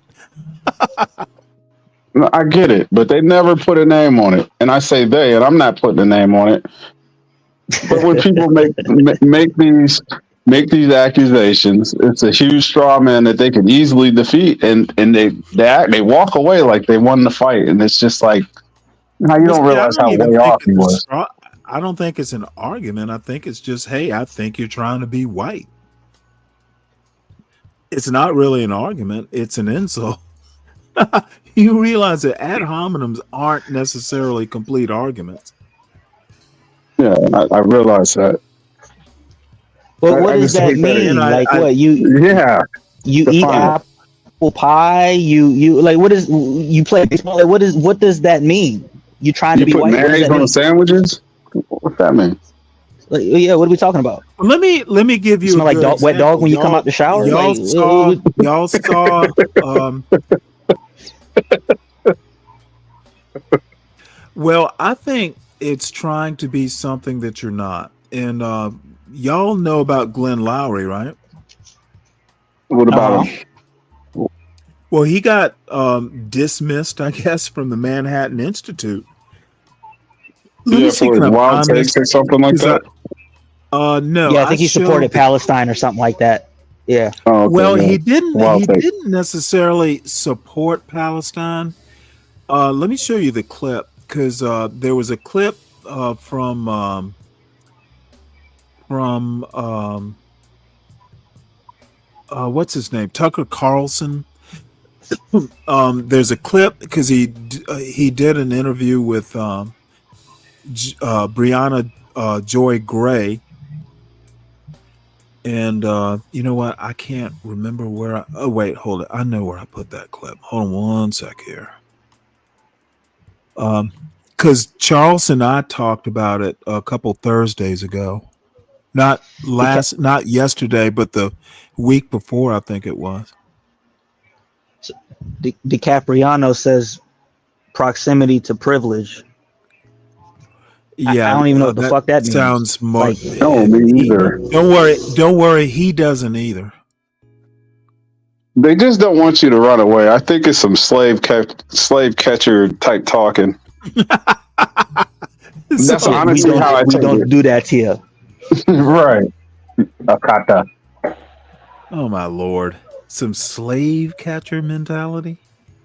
I get it, but they never put a name on it, and I say they, and I'm not putting a name on it. But when people make these accusations, it's a huge straw man that they can easily defeat, and they walk away like they won the fight, and it's just like how you don't realize how way off he was. I don't think it's an argument. I think it's just, hey, I think you're trying to be white. It's not really an argument. It's an insult. You realize that ad hominems aren't necessarily complete arguments. Yeah, I realize that. But what I does just that hate that mean? Like what yeah, you eat define it. apple pie? You like what is you play baseball? Like what does that mean? You trying to You be put white? What does mayonnaise that on mean? sandwiches? What's that mean? Like, yeah, what are we talking about? Let me give You you a smell like good wet dog example. when you come out the shower? Like Y'all saw well, I think it's trying to be something that you're not. And y'all know about Glenn Lowry, right? What about him? Well, he got dismissed, I guess, from the Manhattan Institute. Let me see, for can his I wild find takes this? or something like that. No, yeah, I think he supported Palestine or something like that. Yeah. Oh, okay, Well, yeah. he didn't. Wild He take. didn't necessarily support Palestine. Let me show you the clip because there was a clip from what's his name, Tucker Carlson. There's a clip because he did an interview with Brianna Joy Gray. And you know what? I can't remember where oh, wait, hold it. I know where I put that clip. Hold on one sec here. Because Charles and I talked about it a couple Thursdays ago. Not yesterday, but the week before, I think it was. DiCapriano says proximity to privilege. Yeah, I don't even know what the fuck that means. sounds smart. Like, No, me either. Don't worry, he doesn't either. They just don't want you to run away. I think it's some slave catcher type talking. That's yeah, honestly how I we take don't it. do that here. Right. Akata. Oh my lord. Some slave catcher mentality?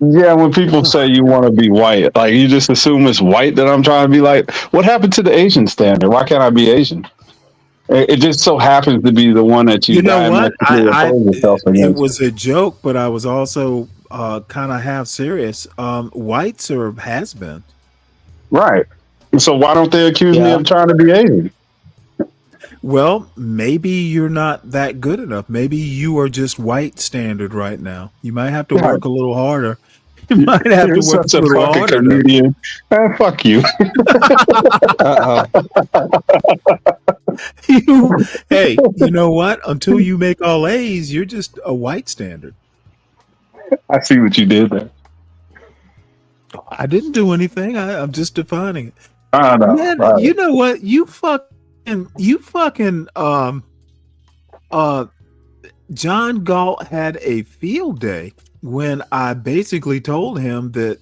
Yeah, when people say you want to be white, like you just assume it's white that I'm trying to be like, what happened to the Asian standard? Why can't I be Asian? It just so happens to be the one that you, You know what? diametrically oppose yourself It against. was a joke, but I was also kind of half serious. Whites are has been. Right. So why don't they accuse me of trying to be Asian? Well, maybe you're not that good enough. Maybe you are just white standard right now. You might have to work a little harder. You might have You're to work such a a little fucking harder. comedian. Fuck you. Hey, you know what? Until you make all A's, you're just a white standard. I see what you did there. I didn't do anything. I'm just defining it. I know. Man, Right. you know what? You fucking John Galt had a field day when I basically told him that,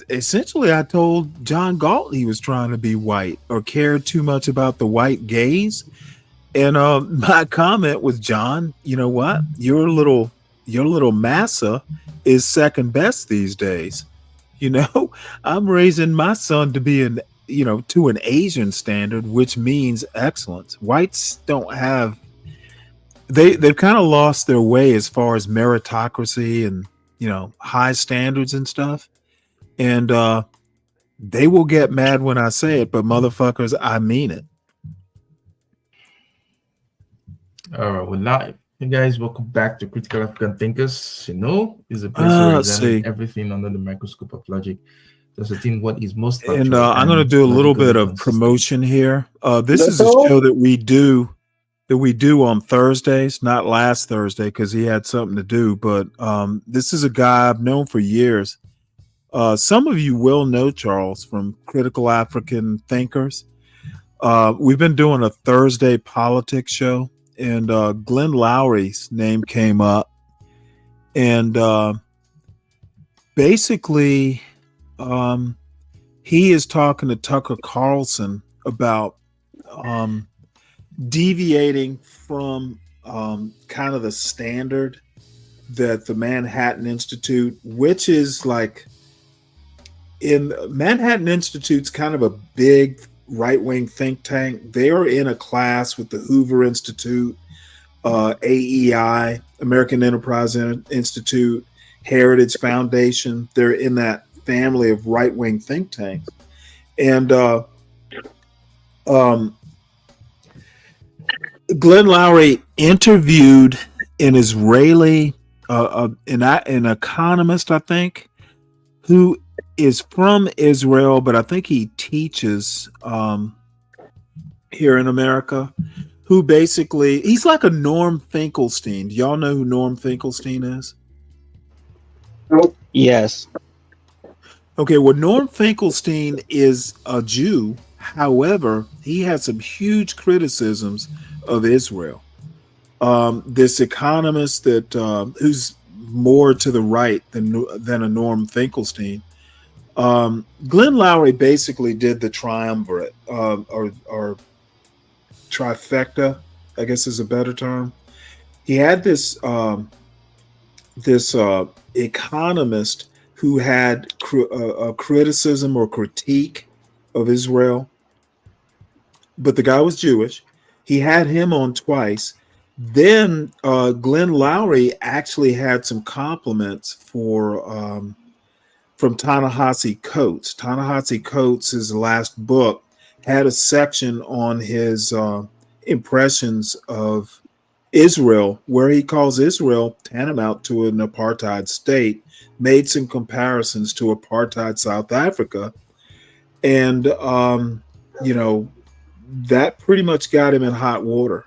essentially I told John Galt he was trying to be white or cared too much about the white gaze. And my comment was, John, you know what? Your little massa is second best these days. I'm raising my son to be to an Asian standard, which means excellence. Whites don't have they've kind of lost their way as far as meritocracy and high standards and stuff. And they will get mad when I say it, but motherfuckers, I mean it. All right, we're live. Hey guys, welcome back to Critical African Thinkers. Is a place where we examine everything under the microscope of logic. There's a thing what is most factual. And I'm going to do a little bit of promotion here. This is a show that we do on Thursdays, not last Thursday because he had something to do. But this is a guy I've known for years. Some of you will know Charles from Critical African Thinkers. We've been doing a Thursday politics show, and Glenn Lowry's name came up. And basically, he is talking to Tucker Carlson about deviating from kind of the standard that the Manhattan Institute, which is like in Manhattan Institute's kind of a big right-wing think tank. They're in a class with the Hoover Institute, AEI, American Enterprise Institute, Heritage Foundation. They're in that family of right-wing think tanks. And Glenn Lowry interviewed an Israeli, an economist, I think, who is from Israel, but I think he teaches here in America, who basically, he's like a Norm Finkelstein. Do y'all know who Norm Finkelstein is? Yes. Okay, well, Norm Finkelstein is a Jew. However, he has some huge criticisms of Israel. This economist that who's more to the right than a Norm Finkelstein. Glenn Lowry basically did the triumvirate or trifecta, I guess is a better term. He had this economist who had a criticism or critique of Israel, but the guy was Jewish. He had him on twice. Then Glenn Lowry actually had some compliments from Ta-Nehisi Coates. Ta-Nehisi Coates' last book had a section on his impressions of Israel, where he calls Israel tantamount to an apartheid state, made some comparisons to apartheid South Africa. And, that pretty much got him in hot water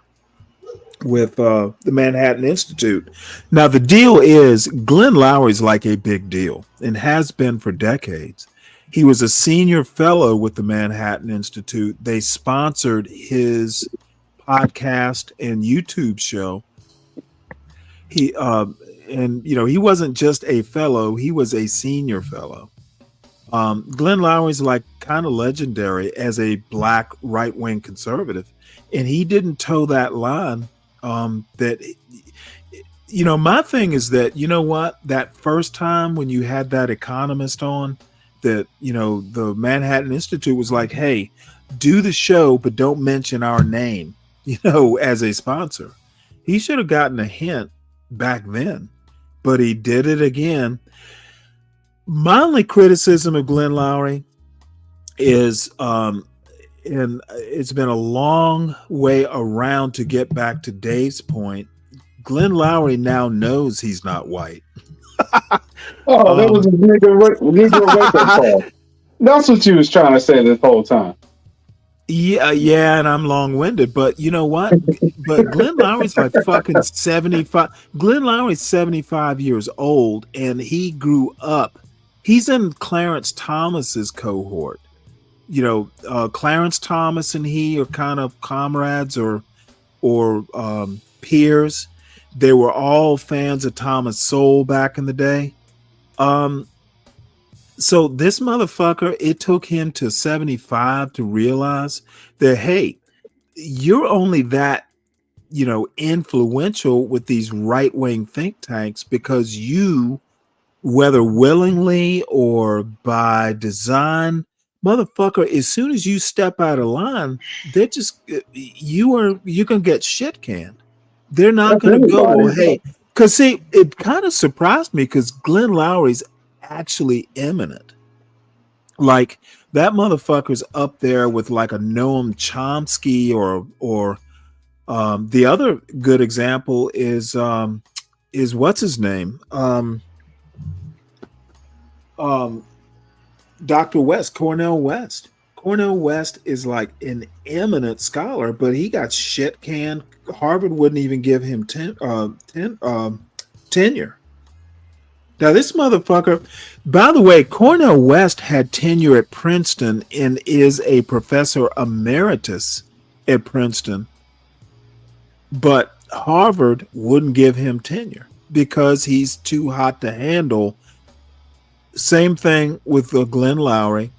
with the Manhattan Institute. Now, the deal is Glenn Lowry's like a big deal and has been for decades. He was a senior fellow with the Manhattan Institute. They sponsored his podcast and YouTube show. He wasn't just a fellow, he was a senior fellow. Glenn Lowry's like kind of legendary as a black right-wing conservative, and he didn't toe that line. My thing is that, you know what, that first time when you had that economist on, that, the Manhattan Institute was like, hey, do the show, but don't mention our name, as a sponsor. He should have gotten a hint back then, but he did it again. My only criticism of Glenn Lowry is, and it's been a long way around to get back to Dave's point, Glenn Lowry now knows he's not white. That was a nigga wake-up call. That's what you was trying to say this whole time. Yeah, and I'm long-winded, but you know what? But Glenn Lowry's like fucking 75. Glenn Lowry's 75 years old, and he grew up. He's in Clarence Thomas's cohort. Clarence Thomas and he are kind of comrades or peers. They were all fans of Thomas Sowell back in the day. So this motherfucker, it took him to 75 to realize that, hey, you're only that, influential with these right-wing think tanks because you, whether willingly or by design, motherfucker, as soon as you step out of line, they're just, you're going to get shit canned. They're not going to go, well, hey, because see, it kind of surprised me because Glenn Lowry's actually eminent. Like that motherfucker's up there with like a Noam Chomsky or the other good example is what's his name? Dr. West, Cornell West. Cornell West is like an eminent scholar, but he got shit canned. Harvard wouldn't even give him tenure. Now, this motherfucker, by the way, Cornell West had tenure at Princeton and is a professor emeritus at Princeton. But Harvard wouldn't give him tenure because he's too hot to handle. Same thing with Glenn Lowry.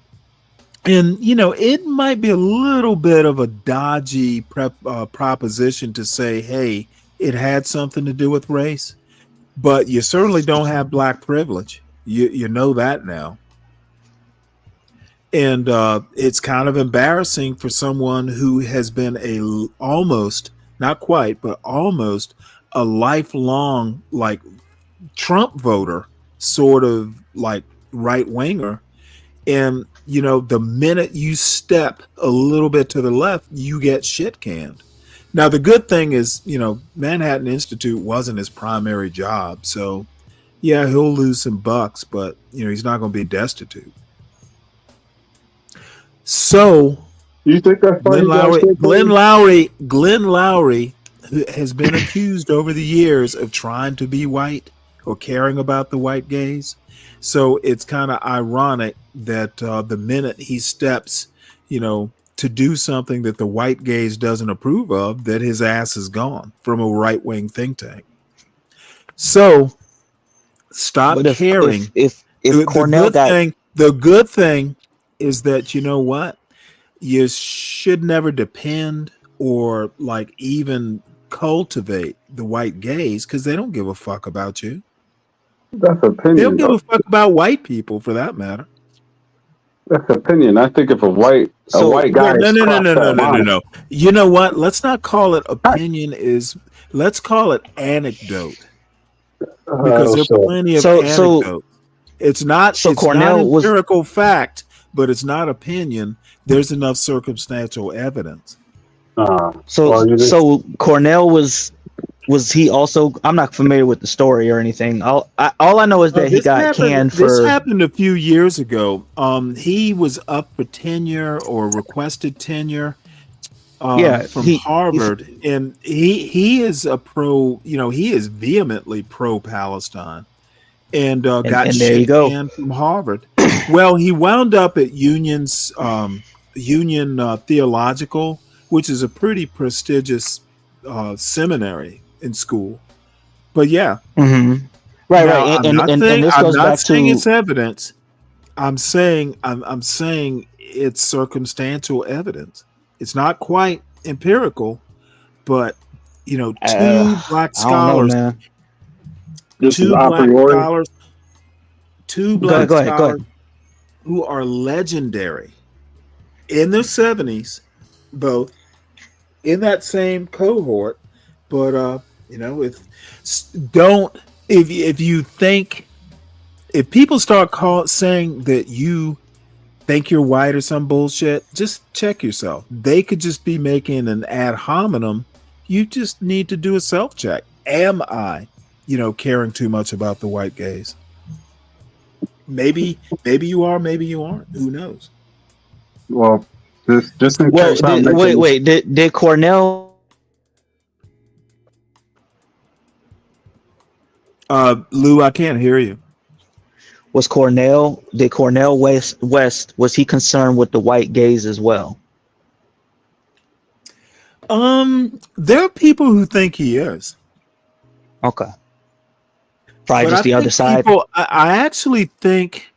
And, it might be a little bit of a dodgy proposition to say, hey, it had something to do with race. But you certainly don't have black privilege. You know that now. And it's kind of embarrassing for someone who has been almost, not quite, but almost a lifelong like Trump voter sort of like right winger. And, you know, the minute you step a little bit to the left, you get shit canned. Now, the good thing is, you know, Manhattan Institute wasn't his primary job. So, yeah, he'll lose some bucks, but, you know, he's not going to be destitute. So, you think that's Glenn Lowry has been accused over the years of trying to be white or caring about the white gaze. So it's kind of ironic that the minute he steps, you know, to do something that the white gaze doesn't approve of, that his ass is gone from a right-wing think tank. So stop caring. If Cornell the good thing is that, you know what, you should never depend or like even cultivate the white gaze, because they don't give a fuck about you. That's opinion. They don't give a fuck about white people, for that matter. That's opinion. I think if a white guy no. You know what? Let's not call it opinion. Let's call it anecdote, because there's plenty of anecdotes. It's not empirical fact, but it's not opinion. There's enough circumstantial evidence. So Cornell was he also? I'm not familiar with the story or anything. All I know is that he got canned for. This happened a few years ago. He was up for tenure or requested tenure. From Harvard, and he is a pro. You know, he is vehemently pro-Palestine, and got shit canned from Harvard. Well, he wound up at Union Theological, which is a pretty prestigious seminary in school. But yeah, right. I'm not saying it's evidence. I'm saying it's circumstantial evidence. It's not quite empirical, but you know, two black scholars who are legendary in their 70s, both in that same cohort. But you know, if people start saying that you think you're white or some bullshit, just check yourself. They could just be making an ad hominem. You just need to do a self check. Am I, you know, caring too much about the white gaze? Maybe you are, maybe you aren't. Who knows? Well, just in case. Wait. Did Cornell? Lou, I can't hear you. Did Cornell West, was he concerned with the white gaze as well? There are people who think he is. Okay. Probably just the other side. I actually think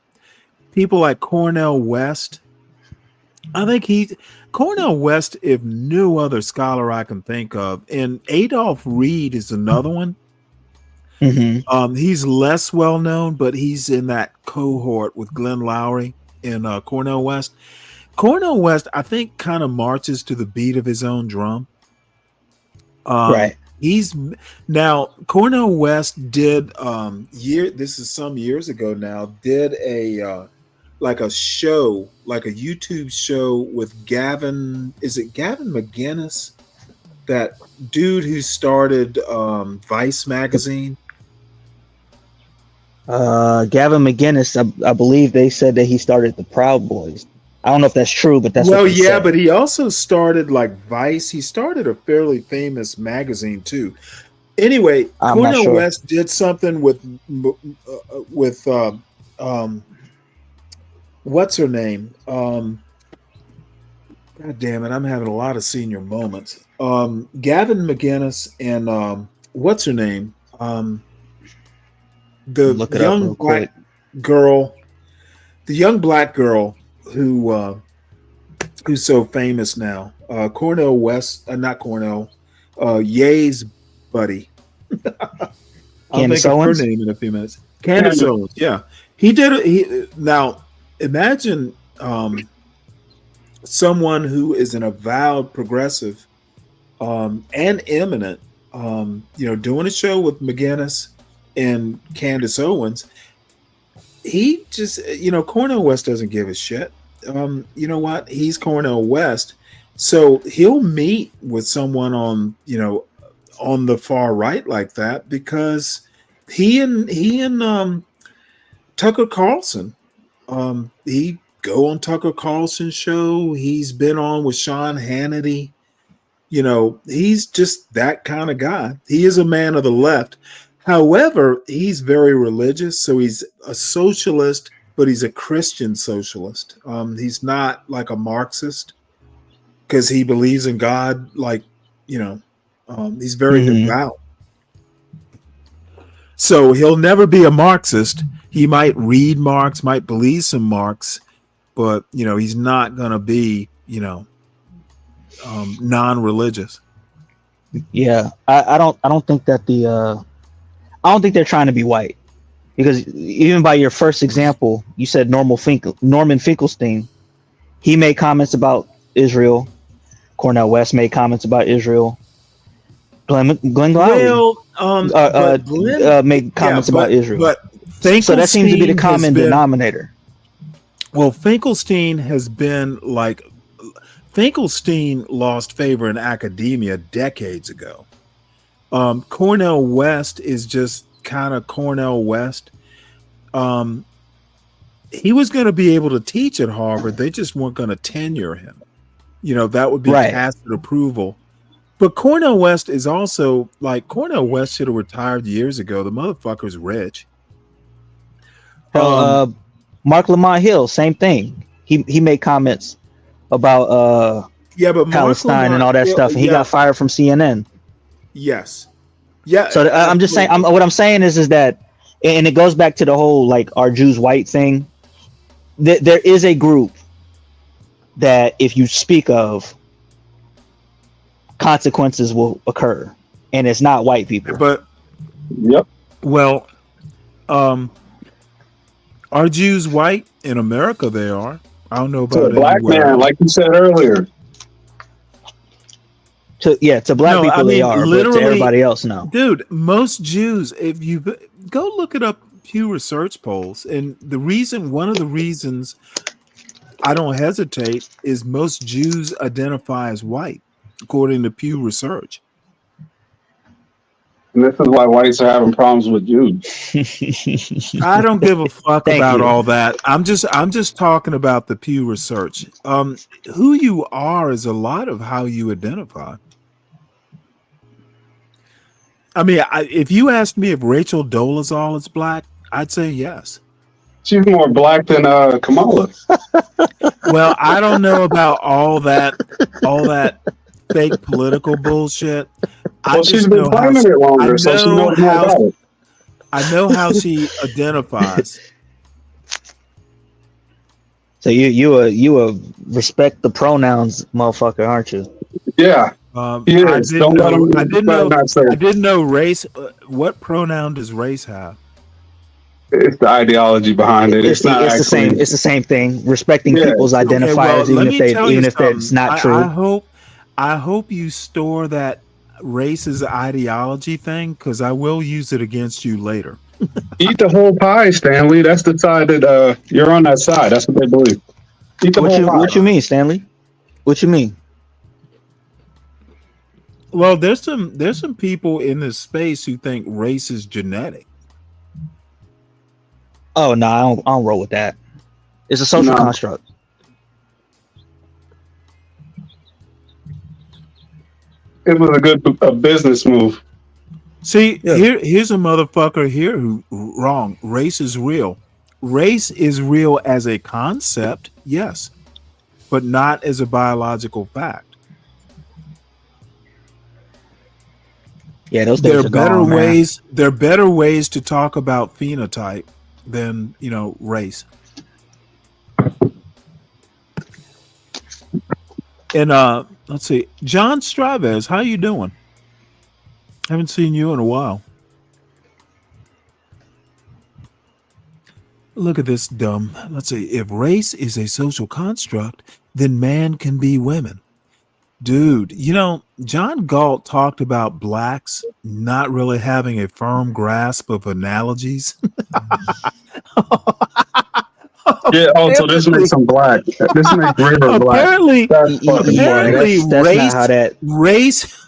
people like Cornell West, Cornell West, if no other scholar I can think of, and Adolph Reed is another one. Mm-hmm. He's less well known, but he's in that cohort with Glenn Lowry and Cornell West. Cornell West, I think, kind of marches to the beat of his own drum. Right. Cornell West did this is some years ago now, did a show, like a YouTube show with Gavin. Is it Gavin McGinnis? That dude who started Vice magazine. Gavin McGinnis, I believe they said that he started the Proud Boys. I don't know if that's true, but that's what they said. But he also started like Vice. He started a fairly famous magazine too. Anyway, Cornel West did something with what's her name? God damn it, I'm having a lot of senior moments. Gavin McGinnis and what's her name? The young black girl who's so famous now. Cornel West, not Cornell, Ye's buddy. I'll think of her name in a few minutes. Candace Owens, yeah. He did it. Now, imagine someone who is an avowed progressive and eminent, doing a show with McGinnis and Candace Owens, he just, Cornel West doesn't give a shit. You know what? He's Cornel West, so he'll meet with someone on, on the far right like that because he and Tucker Carlson, he go on Tucker Carlson's show. He's been on with Sean Hannity. He's just that kind of guy. He is a man of the left. However, he's very religious, so he's a socialist, but he's a Christian socialist. He's not like a Marxist because he believes in God. He's very devout. So he'll never be a Marxist. He might read Marx, might believe some Marx, but he's not going to be, non-religious. Yeah, I don't think that I don't think they're trying to be white, because even by your first example, you said Norman Finkelstein. He made comments about Israel. Cornel West made comments about Israel. Glenn Glowry made comments about Israel. But so that seems to be the common denominator. Well, Finkelstein has been Finkelstein lost favor in academia decades ago. Cornel West is just kind of Cornel West. He was going to be able to teach at Harvard. They just weren't going to tenure him. That would be tacit approval. But Cornel West is also Cornel West should have retired years ago. The motherfucker's rich. Mark Lamont Hill, same thing. He made comments about but Palestine and all that stuff, and he got fired from CNN. Yes. Yeah. So I'm just saying. What I'm saying is that, and it goes back to the whole are Jews white thing. There is a group that if you speak of, consequences will occur, and it's not white people. But well, are Jews white? In America they are. I don't know about a black man, like you said earlier. To black people they are, but to everybody else, no. Dude, most Jews, if you go look it up, Pew Research polls, and one of the reasons I don't hesitate is most Jews identify as white, according to Pew Research. And this is why whites are having problems with Jews. I don't give a fuck about all that. I'm just talking about the Pew Research. Who you are is a lot of how you identify. I mean, if you asked me if Rachel Dolezal is black, I'd say yes. She's more black than Kamala. Well, I don't know about all that fake political bullshit. She's been claiming it longer, so she knows more about it. I know how she identifies. So you respect the pronouns, motherfucker, aren't you? Yeah. I didn't know race. What pronoun does race have? It's the ideology behind it. It's not the same. It's the same thing. Respecting people's identifiers, even if it's not true. I hope you store that race is ideology thing, because I will use it against you later. Eat the whole pie, Stanley. That's the side that you're on that side. That's what they believe. Eat the whole pie. What you mean, Stanley? What you mean? Well, there's some people in this space who think race is genetic. Oh no, I don't roll with that. It's a social construct. It was a business move. See, here's a motherfucker here who wrong. Race is real. Race is real as a concept, yes, but not as a biological fact. Yeah, there are better ways. There are better ways to talk about phenotype than race. And let's see, John Straves, how you doing? Haven't seen you in a while. Look at this dumb. Let's see. If race is a social construct, then man can be women. Dude, John Galt talked about blacks not really having a firm grasp of analogies. Yeah. Oh, so this makes them black. This makes River black. Apparently, That's fucking Yeah, funny. that's not how that. race.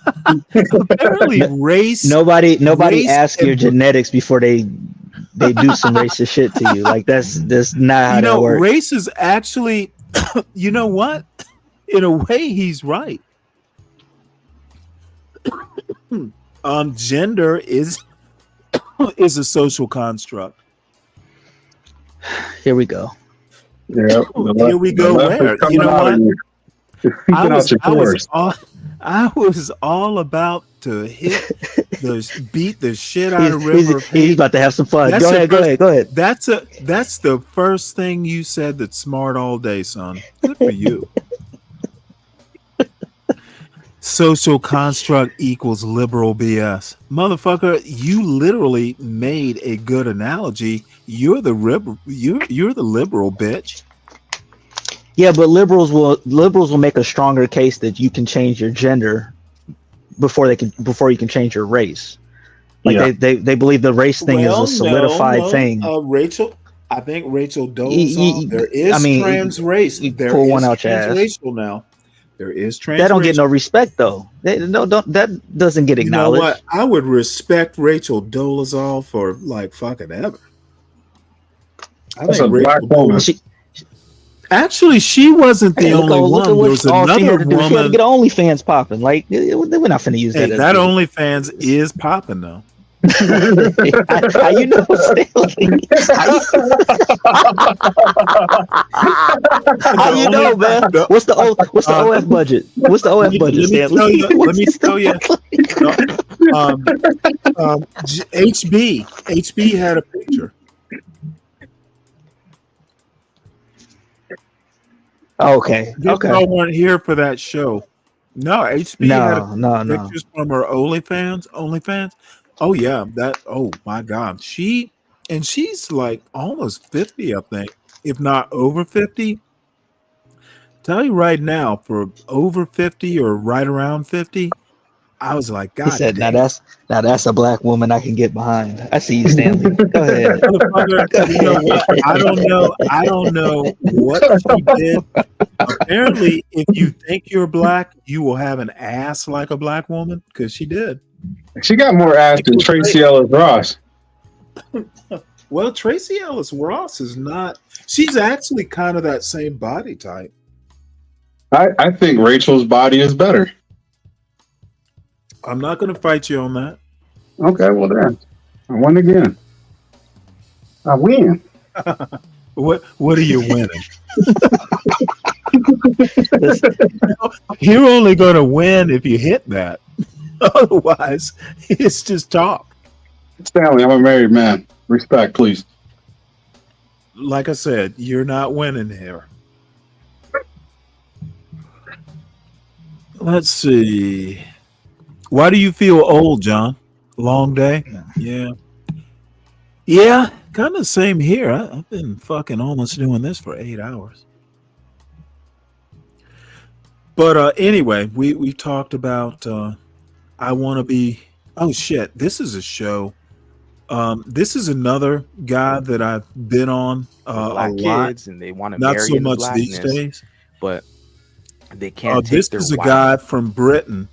Apparently, race. Nobody race asks your and genetics before they do some racist shit to you. Like that's not how that works. race is actually. You know what? In a way, he's right. Gender is a social construct. Here we go. Yeah. Here we go. Where you know what? I was all about to beat the shit out of River. He's about to have some fun. Go ahead. That's the first thing you said that's smart all day, son. Good for you. Social construct equals liberal BS. Motherfucker, you literally made a good analogy. You're the liberal bitch. Yeah, but liberals will make a stronger case that you can change your gender before you can change your race. Like they believe the race thing is a solidified thing. Rachel, I think Rachel Dolezal. There is trans race. There pull is one out your ass. transracial now. There is trans. That don't get no respect though. That doesn't get acknowledged. You know what? I would respect Rachel Dolezal for like fucking ever. That's a black woman. Actually, she wasn't the only one. There was another woman. She had to get OnlyFans popping. Like we're not finna use that. That OnlyFans is popping though. How you know? How you know, man? What's the OF budget? What's the OF budget, Stanley? Let me tell you. HB had a picture. Okay. I weren't here for that show. No, HB had pictures from her OnlyFans. Oh yeah, oh my God. She's like almost 50, I think, if not over 50. Tell you right now, for over 50 or right around 50, I was like, God. He said, now that's a black woman I can get behind. I see you, Stanley. Go ahead. You know what? I don't know what she did. Apparently, if you think you're black, you will have an ass like a black woman, because she did. She got more ass than Tracy Ellis Ross. Well, Tracy Ellis Ross is not. She's actually kind of that same body type. I think Rachel's body is better. I'm not going to fight you on that. Okay, well then, I won again. I win. What are you winning? You're only going to win if you hit that. Otherwise, it's just talk. Stanley, I'm a married man. Respect, please. Like I said, you're not winning here. Let's see. Why do you feel old, John? Long day? Yeah, kind of same here. I've been fucking almost doing this for 8 hours. But anyway, we talked about I want to be. Oh shit! This is a show. This is another guy that I've been on black a lot. kids, and they want to Not marry so into much these blackness, days. but they can't. This take their is a wife. guy from Britain.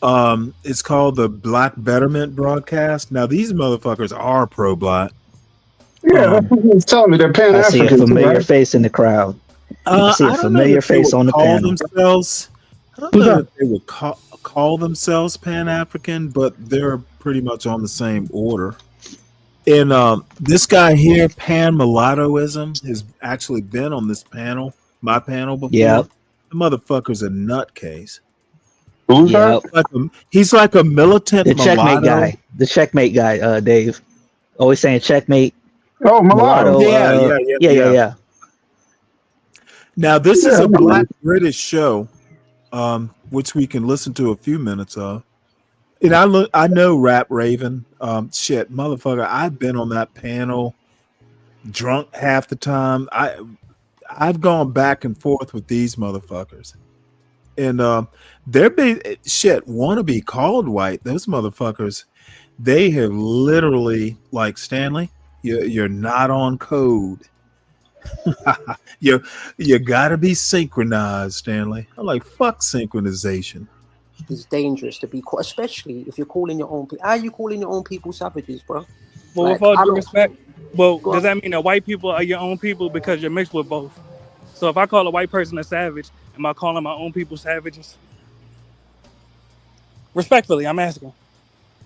It's called the Black Betterment Broadcast. Now these motherfuckers are pro-black. Yeah, that's telling me they're Pan I see a Africans. familiar face in the crowd. I see a familiar face on the panel. I don't know if they would call themselves Pan-African, but they're pretty much on the same order. And this guy here, Pan Mulattoism, has actually been on this panel, my panel before. Yeah. The motherfucker's a nutcase. Who's that? He's like a militant The checkmate mulatto. guy. The checkmate guy, Dave. Always saying checkmate. Oh, mulatto. Yeah. Now, this is a black British show, which we can listen to a few minutes of. And I know Rap Raven. Shit, motherfucker, I've been on that panel drunk half the time. I've gone back and forth with these motherfuckers. And want to be called white. Those motherfuckers, they have literally, like, Stanley, you're not on code. You gotta be synchronized, Stanley. I'm like, fuck synchronization. It's dangerous to be, especially if you're calling your own people. How are you calling your own people savages, bro? Well, Like, with all I'm due not. respect, well, Go does on. that mean that white people are your own people because you're mixed with both? So if I call a white person a savage, am I calling my own people savages? Respectfully, I'm asking.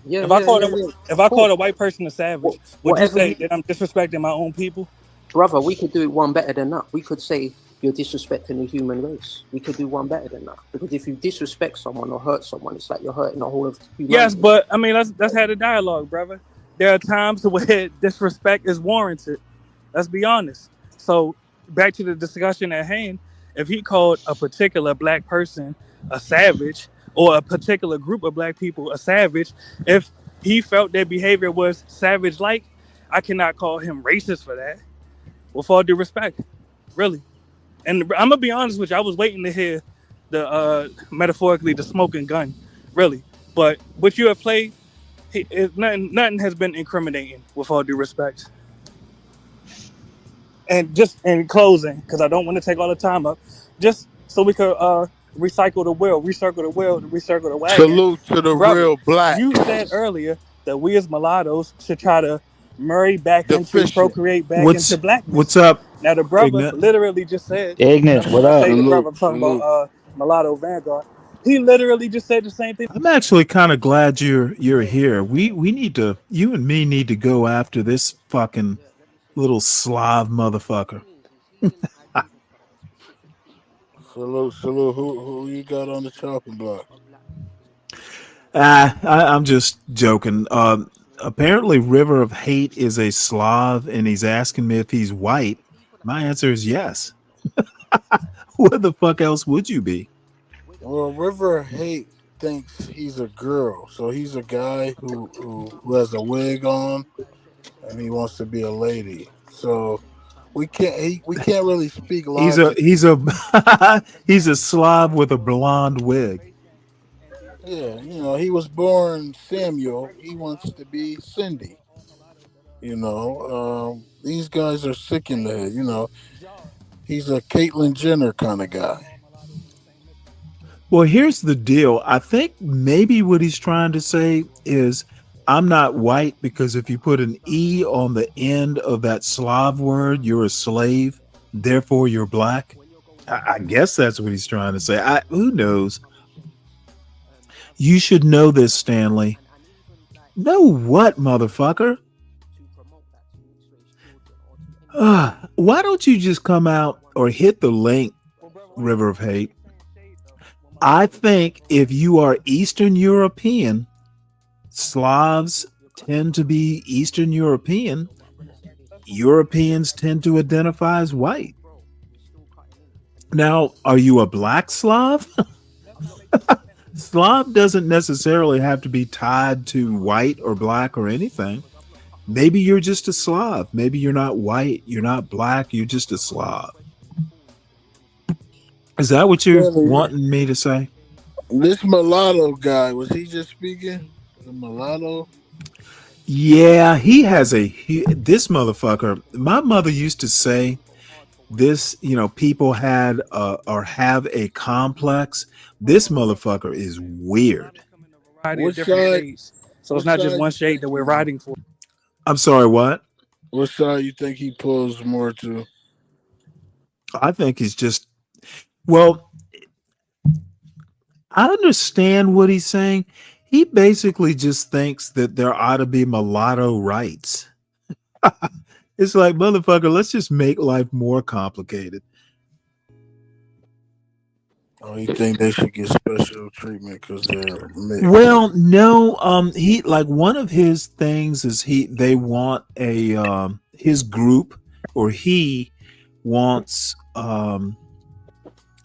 Yeah, If I called if I called Cool. a white person a savage, would you Whatever say you, that I'm disrespecting my own people? brother, we could do it one better than that. We could say you're disrespecting the human race. We could do one better than that. Because if you disrespect someone or hurt someone, it's like you're hurting the whole of humanity. Yes, but I mean, let's have a dialogue, brother. There are times where disrespect is warranted. Let's be honest. So back to the discussion at hand. If he called a particular black person a savage or a particular group of black people a savage, if he felt their behavior was savage-like, I cannot call him racist for that. With all due respect, really. And I'm gonna be honest with you. I was waiting to hear the metaphorically the smoking gun, really. But what you have played, nothing has been incriminating. With all due respect. And just in closing, because I don't want to take all the time up, just so we could recircle the wagon. Salute to the Brother, real black. you said earlier that we as mulattoes should try to marry back into, procreate back into blackness. What's up? Now the brother Ignorant? literally just said, Ignis, what when I up? say the brother, I'm talking about mulatto Vanguard. He literally just said the same thing. I'm actually kind of glad you're here. We need to, you and me need to go after this fucking little Slav motherfucker. Salute. Who you got on the chopping block? I'm just joking. Apparently River of Hate is a Slav, and he's asking me if he's white. My answer is yes. What the fuck else would you be? Well, River of Hate thinks he's a girl, so he's a guy who has a wig on, and he wants to be a lady. So we can't really speak logic. He's a Slav with a blonde wig. Yeah, he was born Samuel. He wants to be Cindy. These guys are sick in the head. He's a Caitlyn Jenner kind of guy. Well, here's the deal. I think maybe what he's trying to say is I'm not white because if you put an E on the end of that Slav word, you're a slave. Therefore, you're black. I guess that's what he's trying to say. Who knows? You should know this, Stanley. Know what, motherfucker? Why don't you just come out or hit the link, River of Hate? I think if you are Eastern European, Slavs tend to be Eastern European. Europeans tend to identify as white. Now, are you a black Slav? Slav doesn't necessarily have to be tied to white or black or anything. Maybe you're just a Slav. Maybe you're not white. You're not black. You're just a Slav. Is that what you're wanting me to say? This mulatto guy, was he just speaking? The mulatto? Yeah, he has this motherfucker. My mother used to say this, people had or have a complex. This motherfucker is weird. What side? So it's not just one shade that we're riding for. I'm sorry, what? What side you think he pulls more to? I think he's just, well, I understand what he's saying. He basically just thinks that there ought to be mulatto rights. It's like, motherfucker, let's just make life more complicated. Oh, you think they should get special treatment because they're mixed? Well, no. He like one of his things is they want his group, or he wants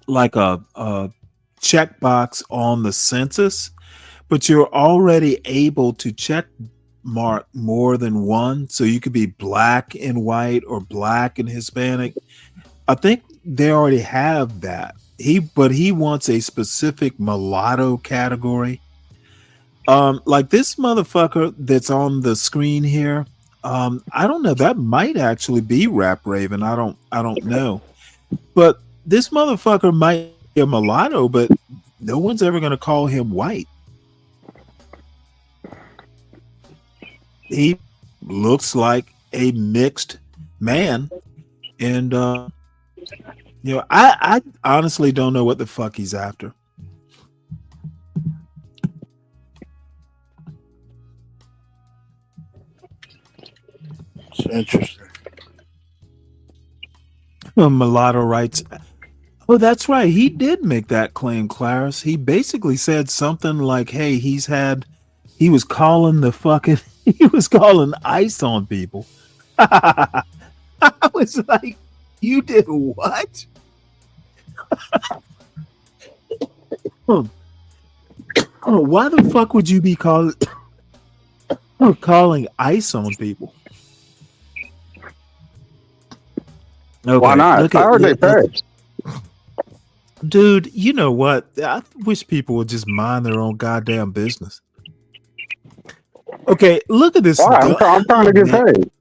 like a checkbox on the census, but you're already able to check mark more than one, so you could be black and white or black and Hispanic. I think they already have that. But he wants a specific mulatto category. Like this motherfucker that's on the screen here, I don't know. That might actually be Rap Raven. I don't know. But this motherfucker might be a mulatto, but no one's ever going to call him white. He looks like a mixed man, and I honestly don't know what the fuck he's after. It's interesting. Mulatto writes, oh, that's right. He did make that claim, Clarice. He basically said something like, hey, he was calling ICE on people. I was like, you did what? Why the fuck would you be calling ICE on people? Okay, why not? I heard they paid. Dude, you know what? I wish people would just mind their own goddamn business. Okay, look at this. Why? I'm trying to get paid.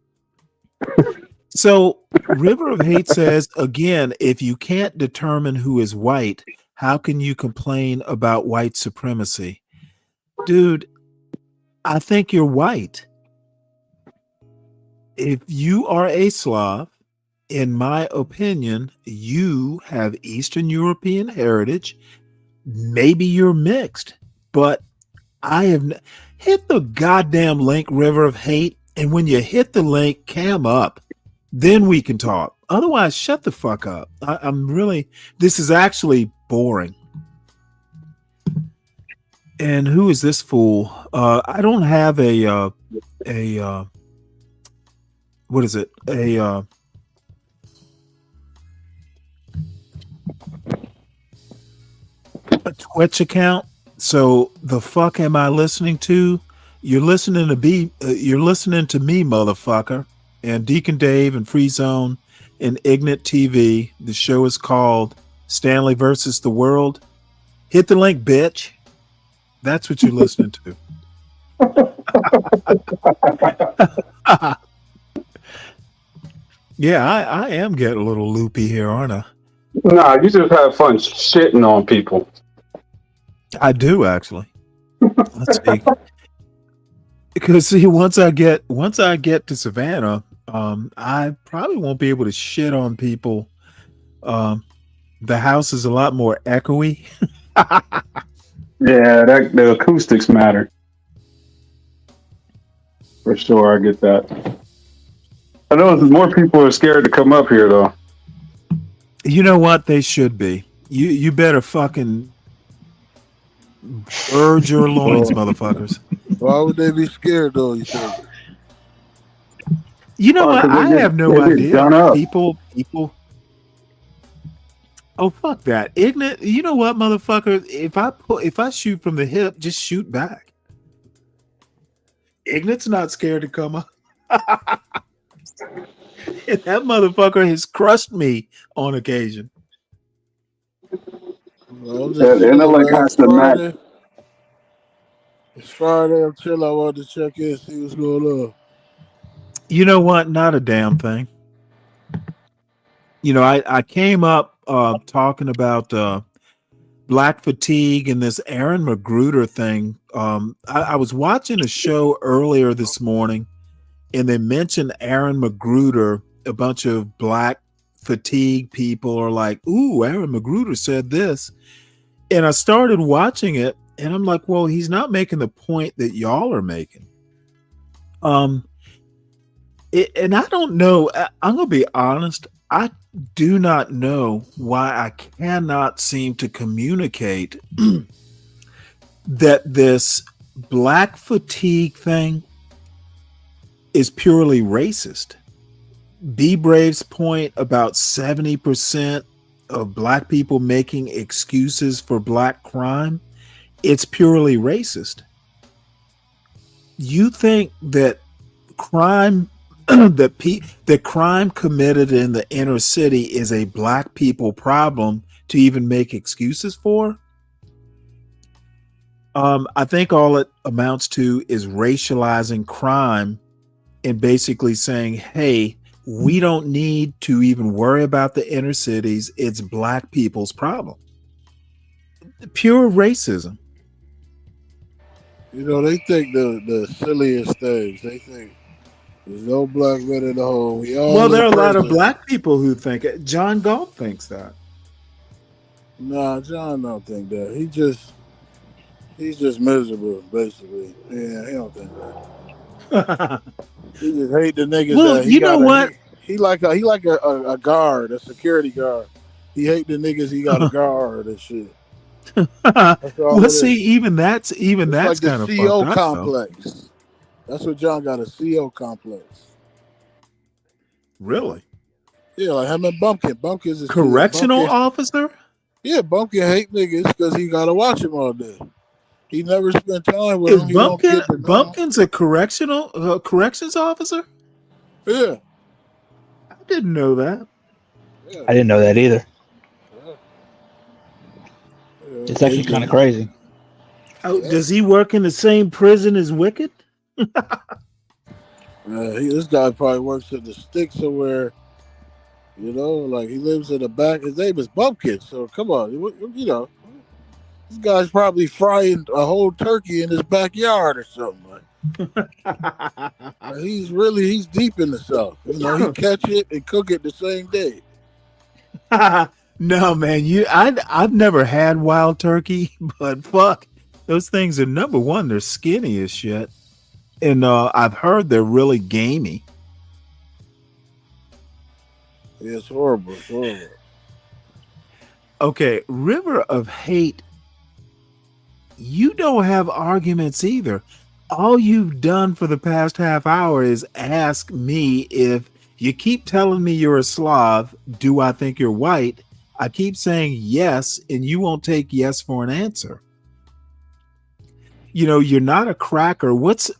So, River of Hate says, again, if you can't determine who is white, how can you complain about white supremacy? Dude, I think you're white. If you are a Slav, in my opinion, you have Eastern European heritage. Maybe you're mixed, but I have hit the goddamn link, River of Hate. And when you hit the link, cam up, then we can talk. Otherwise, shut the fuck up. This is actually boring. And who is this fool? I don't have what is it? A Twitch account. So the fuck am I listening to? You're listening to me, motherfucker. And Deacon Dave and Free Zone and Ignite TV. The show is called Stanley versus the World. Hit the link, bitch. That's what you're listening to. Yeah, I am getting a little loopy here, aren't I? Nah, you just have fun shitting on people. I do actually. Let's see. Because see, once I get to Savannah, I probably won't be able to shit on people. The house is a lot more echoey. Yeah, the acoustics matter. For sure, I get that. I know more people are scared to come up here, though. You know what? They should be. You better fucking urge your loins, motherfuckers. Why would they be scared, though, you think? You know what? I have no idea. People. Oh, fuck that. Ignorant. You know what, motherfucker? If I shoot from the hip, just shoot back. Ignat's not scared to come up. And that motherfucker has crushed me on occasion. Well, it's Friday. I'm chilling. I wanted to check in, see what's going on. You know what? Not a damn thing. You know, I came up talking about black fatigue and this Aaron McGruder thing. I was watching a show earlier this morning, and they mentioned Aaron McGruder. A bunch of black fatigue people are like, ooh, Aaron McGruder said this. And I started watching it, and I'm like, well, he's not making the point that y'all are making. And I don't know. I'm going to be honest. I do not know why I cannot seem to communicate that this black fatigue thing is purely racist. B Brave's point about 70% of black people making excuses for black crime, it's purely racist. You think that crime that crime committed in the inner city is a black people problem to even make excuses for? I think all it amounts to is racializing crime and basically saying, hey, we don't need to even worry about the inner cities. It's black people's problem. Pure racism. You know, they think the silliest things. They think there's no black men in the hole. We all Well, there are in a lot of prison. black people who think it. John Galt thinks that. Nah, John don't think that. He's just miserable, basically. Yeah, he don't think that. He just hate the niggas Well, that he you know what? He like a guard, a security guard. He hate the niggas he got to guard and shit. That's all Well, it see, is. even that's It's like kind the of CO fucked up, complex. That's what John got, a CO complex. Really? Yeah, like him and Bumpkin. Bumpkin's a Correctional Bumpkin, officer? Yeah, Bumpkin hate niggas because he gotta watch him all day. He never spent time with Is him. He don't Bumpkin get to know him. Bumpkin's a corrections officer? Yeah. I didn't know that. I didn't know that either. It's actually kind of crazy. Oh, does he work in the same prison as Wicked? This guy probably works at the stick somewhere. You know, like he lives in the back. His name is Bumpkin. So come on, you know, this guy's probably frying a whole turkey in his backyard or something. He's deep in the South. You know, he catch it and cook it the same day. No, man, I've never had wild turkey, but fuck, those things are number one. They're skinny as shit, and I've heard they're really gamey. Yeah, it's horrible. It's horrible. Okay, River of Hate. You don't have arguments either. All you've done for the past half hour is ask me if you keep telling me you're a Slav. Do I think you're white? I keep saying yes, and you won't take yes for an answer. You know, you're not a cracker. What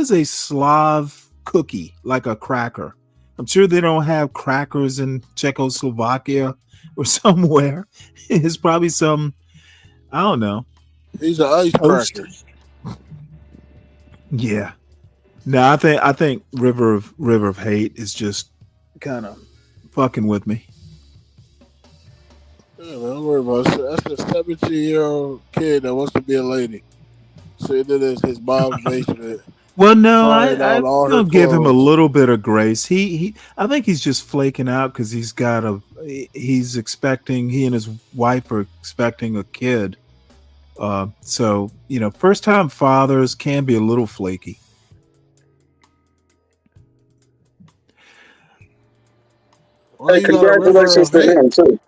is a Slav cookie, like a cracker? I'm sure they don't have crackers in Czechoslovakia or somewhere. It's probably some, I don't know. He's an ice cracker. Yeah. No, I think River of Hate is just kind of fucking with me. Yeah, man, don't worry about it. That's a 17-year-old kid that wants to be a lady. Sitting in his mom's basement. Well, no, trying I on all her don't give him a clothes. little bit of grace. I think he's just flaking out because he and his wife are expecting a kid. So, you know, first time fathers can be a little flaky. Hey, congratulations to him too.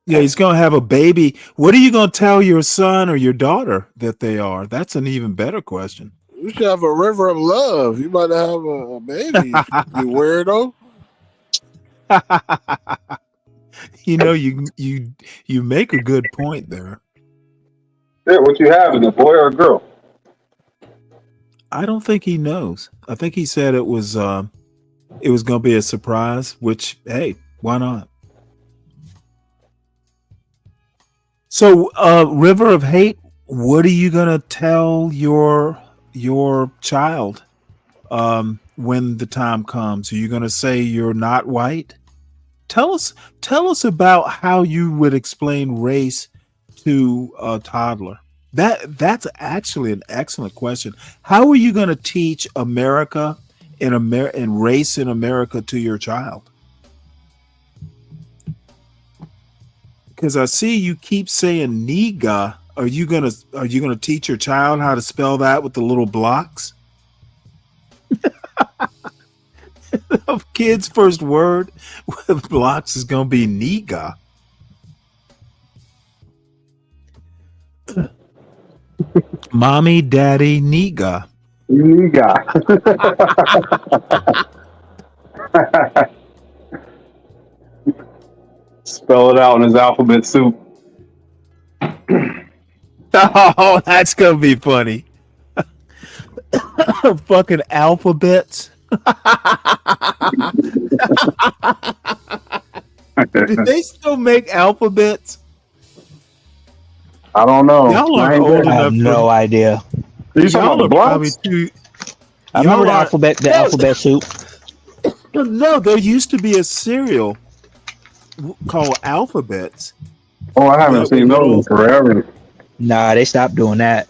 Yeah, he's going to have a baby. What are you going to tell your son or your daughter that they are? That's an even better question. You should have a river of love. You might have a baby, you weirdo. You know, you make a good point there. Yeah, what you have is a boy or a girl? I don't think he knows. I think he said it was going to be a surprise, which, hey, why not? So, River of Hate, what are you going to tell your child when the time comes? Are you going to say you're not white? Tell us about how you would explain race to a toddler. That's actually an excellent question. How are you going to teach America and race in America to your child? Because I see you keep saying "niga." Are you gonna teach your child how to spell that with the little blocks? Kid's first word with blocks is gonna be "niga." Mommy, daddy, niga. Niga. Spell it out in his alphabet soup. Oh, that's gonna be funny. Fucking alphabets. Do they still make alphabets? I don't know. Y'all are I ain't old there. I have enough. no idea. Are you talking about the blocks? I remember the alphabet soup. No, there used to be a cereal called Alphabets. Oh, I haven't seen those in forever. Nah, they stopped doing that.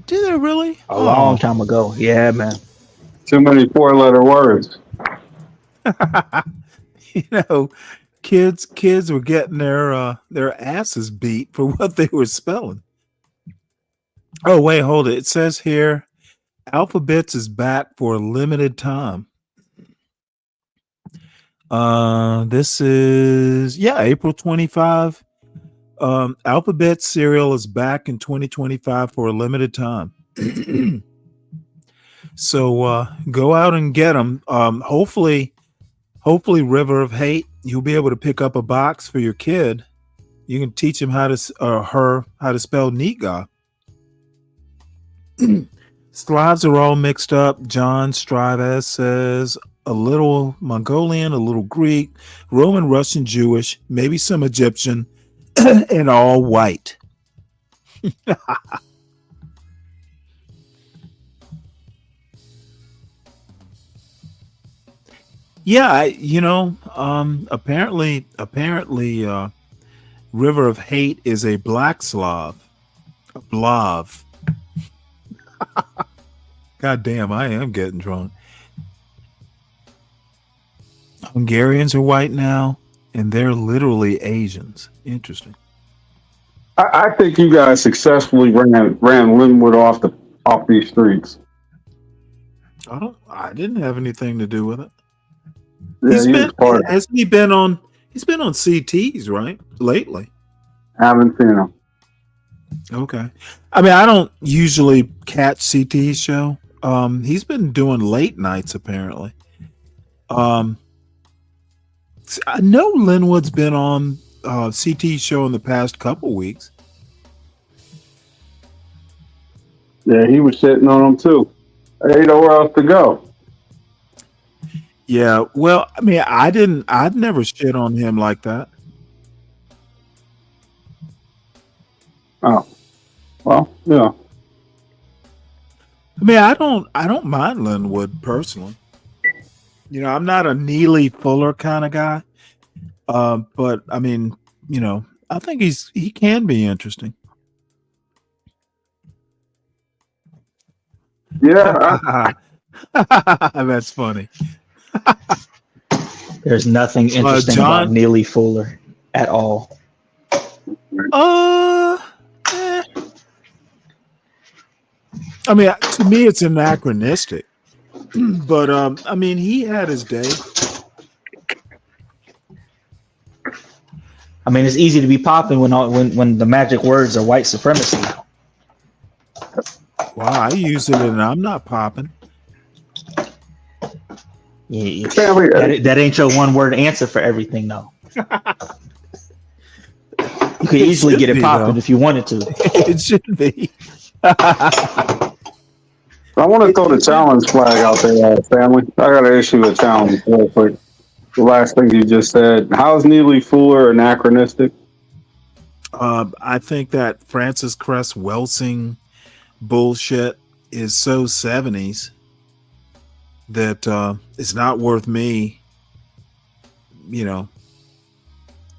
Did they really? A long time ago. Yeah, man. Too many 4-letter words. You know, kids were getting their asses beat for what they were spelling. Oh, wait, hold it. It says here, Alphabets is back for a limited time. This is April 25. Alphabet cereal is back in 2025 for a limited time. So go out and get them. Hopefully River of Hate, you'll be able to pick up a box for your kid. You can teach him how to spell Niga. Slavs are all mixed up. John Strives says a little Mongolian, a little Greek, Roman, Russian, Jewish, maybe some Egyptian, and all white. Yeah, apparently, River of Hate is a black Slav, a Blav. God damn, I am getting drunk. Hungarians are white now, and they're literally Asians. Interesting. I think you guys successfully ran Linwood off these streets. I didn't have anything to do with it. Yeah, He's been on CTs, right? Lately. Haven't seen him. Okay. I mean, I don't usually catch CT's show. He's been doing late nights apparently. I know Linwood's been on CT's show in the past couple weeks. Yeah, he was shitting on him too. Ain't nowhere else to go. Yeah, well, I mean, I'd never shit on him like that. Oh, well, yeah. I mean, I don't mind Linwood personally. You know, I'm not a Neely Fuller kind of guy. But I mean, you know, I think he can be interesting. Yeah. That's funny. There's nothing interesting about Neely Fuller at all. I mean, to me, it's anachronistic. But I mean, he had his day. I mean, it's easy to be popping when the magic words are white supremacy. Wow, I use it and I'm not popping. Yeah, that ain't your one word answer for everything, though. You could easily get it popping if you wanted to. It should be. I want to throw the challenge flag out there, family. I got to issue a challenge real quick. The last thing you just said. How's Neely Fuller anachronistic? I think that Francis Cress Welsing bullshit is so 70s that it's not worth me. You know,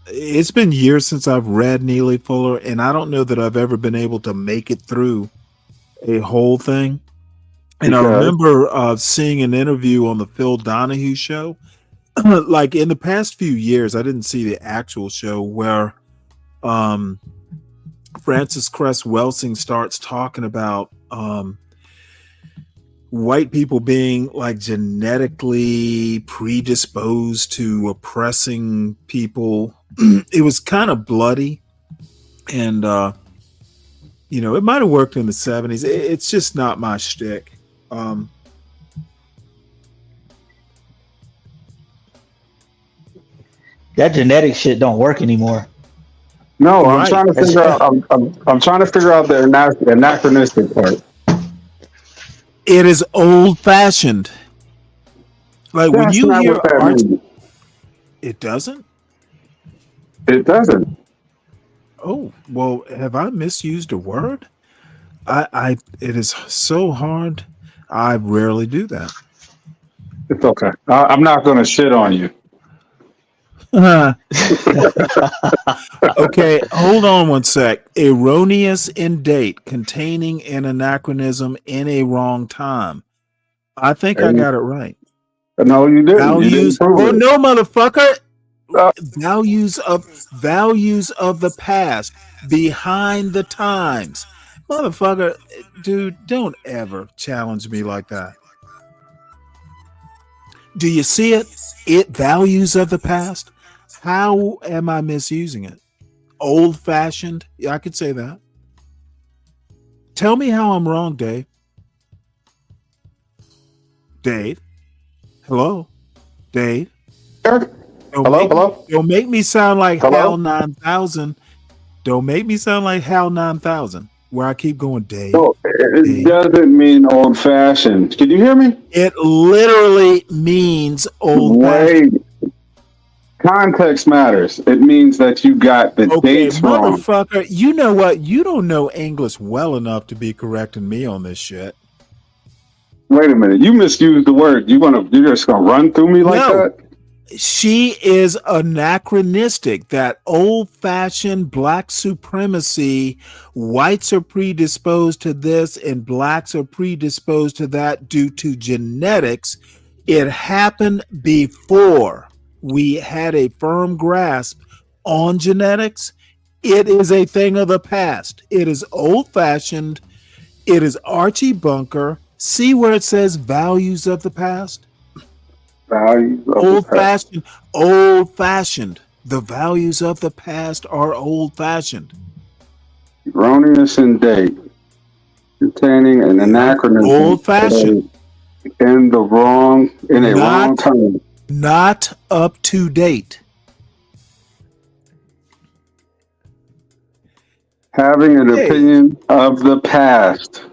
it's been years since I've read Neely Fuller, and I don't know that I've ever been able to make it through a whole thing. And I remember seeing an interview on the Phil Donahue show. Like in the past few years, I didn't see the actual show where Francis Cress Welsing starts talking about white people being like genetically predisposed to oppressing people. It was kind of bloody, and you know, it might have worked in the 70s. It's just not my shtick. That genetic shit don't work anymore. No, I'm trying to figure out. I'm trying to figure out the anachronistic part. It is old fashioned. Like when you hear art, it doesn't. It doesn't. Oh well, have I misused a word? It is so hard. I rarely do that. It's okay. I'm not going to shit on you. Okay, hold on one sec. Erroneous in date, containing an anachronism in a wrong time. I think I got it right. No, you didn't. Values. You didn't prove it. No, motherfucker. Values of the past, behind the times. Motherfucker, dude, don't ever challenge me like that. Do you see it? Values of the past. How am I misusing it? Old fashioned? Yeah, I could say that. Tell me how I'm wrong, Dave. Dave? Hello? Dave? Hello? Don't make me sound like Hello? Hal 9000. Don't make me sound like Hal 9000, where I keep going, Dave. No, it doesn't mean old fashioned. Can you hear me? It literally means old fashioned. Context matters. It means that you got the dates wrong. Motherfucker, you know what? You don't know English well enough to be correcting me on this shit. Wait a minute. You misused the word. You're just gonna run through me like that? She is anachronistic. That old-fashioned black supremacy, whites are predisposed to this and blacks are predisposed to that due to genetics. It happened before we had a firm grasp on genetics. It is a thing of the past. It is old-fashioned. It is Archie Bunker. See where it says values of the past? Old-fashioned. Old-fashioned. The values of the past are old-fashioned. Erroneous in date, containing an anachronism. Old-fashioned. In a wrong time. Not up to date. Having an opinion of the past.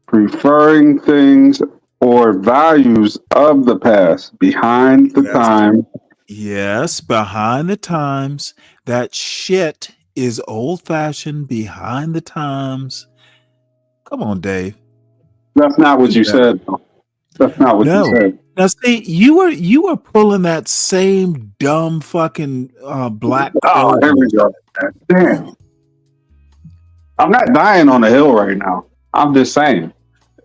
Preferring things or values of the past behind the time. Yes, behind the times. That shit is old-fashioned, behind the times. Come on, Dave. That's not what you said. That's not what you said. Now, see, you were pulling that same dumb fucking black. Oh, here we go. Damn. I'm not dying on the hill right now. I'm just saying.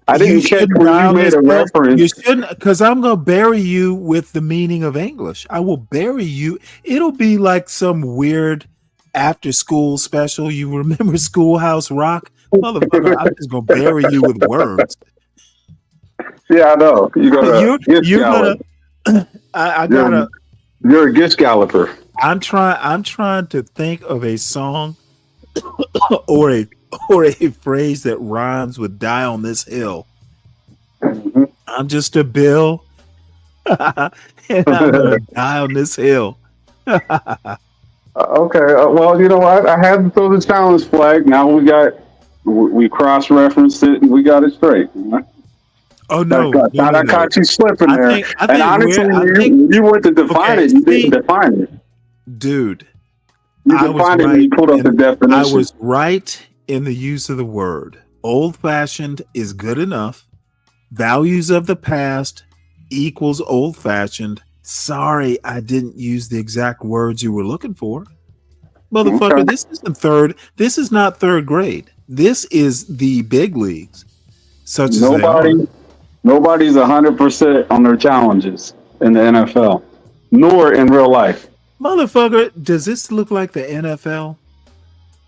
I didn't catch when you made a reference. You shouldn't, because I'm going to bury you with the meaning of English. I will bury you. It'll be like some weird after-school special. You remember Schoolhouse Rock? Motherfucker, I'm just going to bury you with words. Yeah, I know. You're a gish galloper. I'm trying to think of a song or a phrase that rhymes with "die on this hill." Mm-hmm. I'm just a bill, and I'm gonna die on this hill. Okay. Well, you know what? I had to throw the challenge flag. Now we cross-referenced it and we got it straight. Oh no! I caught you slipping there. And honestly, you went to define it. You didn't define it, dude. You defined it. You pulled up the definition. I was right in the use of the word. Old-fashioned is good enough. Values of the past equals old-fashioned. Sorry, I didn't use the exact words you were looking for, motherfucker. Okay. This is not third grade. This is the big leagues. Nobody's 100% on their challenges in the NFL, nor in real life. Motherfucker, does this look like the NFL?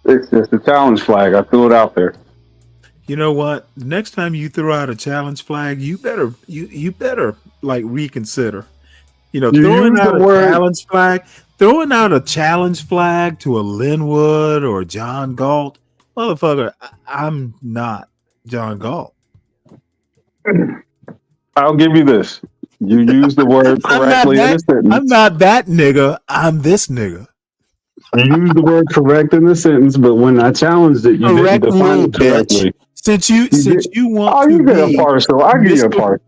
It's just a challenge flag. I threw it out there. You know what? Next time you throw out a challenge flag, you better like reconsider. You know, throwing out a challenge flag to a Linwood or John Galt, motherfucker. I'm not John Galt. I'll give you this. You use the word correctly in a sentence. I'm not that nigga. I'm this nigga. You use the word correct in the sentence, but when I challenged it, you didn't define it correctly. Since you want you get a partial. I'll give you a partial.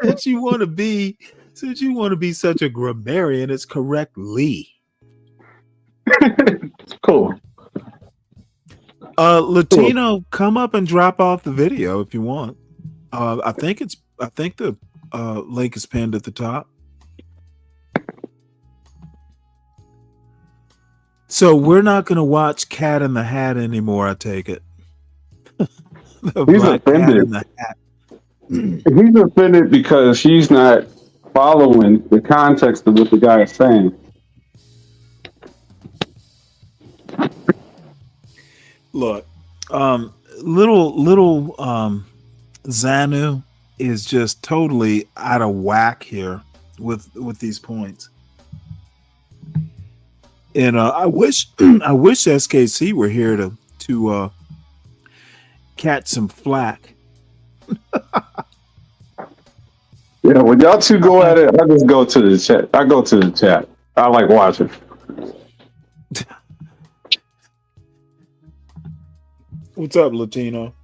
Since you want to be such a grammarian, it's correctly. Cool. Latino, come up and drop off the video if you want. I think the link is pinned at the top. So we're not going to watch Cat in the Hat anymore, I take it. He's offended. He's offended because she's not following the context of what the guy is saying. Look, little Xanu is just totally out of whack here with these points. And I wish SKC were here to catch some flack. Yeah, when y'all two go at it, I just go to the chat. I go to the chat. I like watching. What's up, Latino?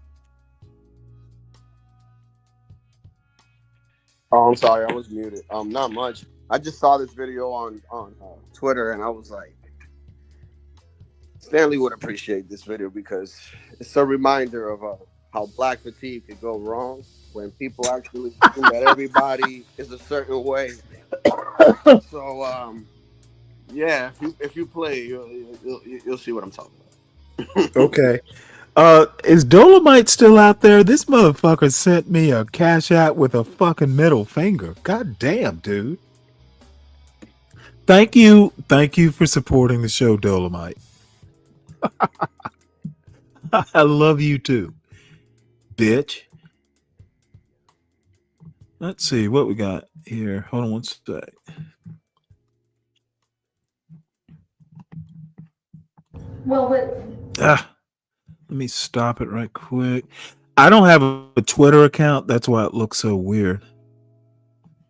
Oh, I'm sorry, I was muted. Not much. I just saw this video on Twitter, and I was like, Stanley would appreciate this video because it's a reminder of how black fatigue could go wrong when people actually think that everybody is a certain way. So, yeah, if you play, you'll see what I'm talking about. Okay. Is Dolomite still out there? This motherfucker sent me a cash app with a fucking middle finger. God damn, dude. Thank you for supporting the show, Dolomite. I love you too, bitch. Let's see what we got here. Hold on one sec. Well, Let me stop it right quick. I don't have a Twitter account. That's why it looks so weird.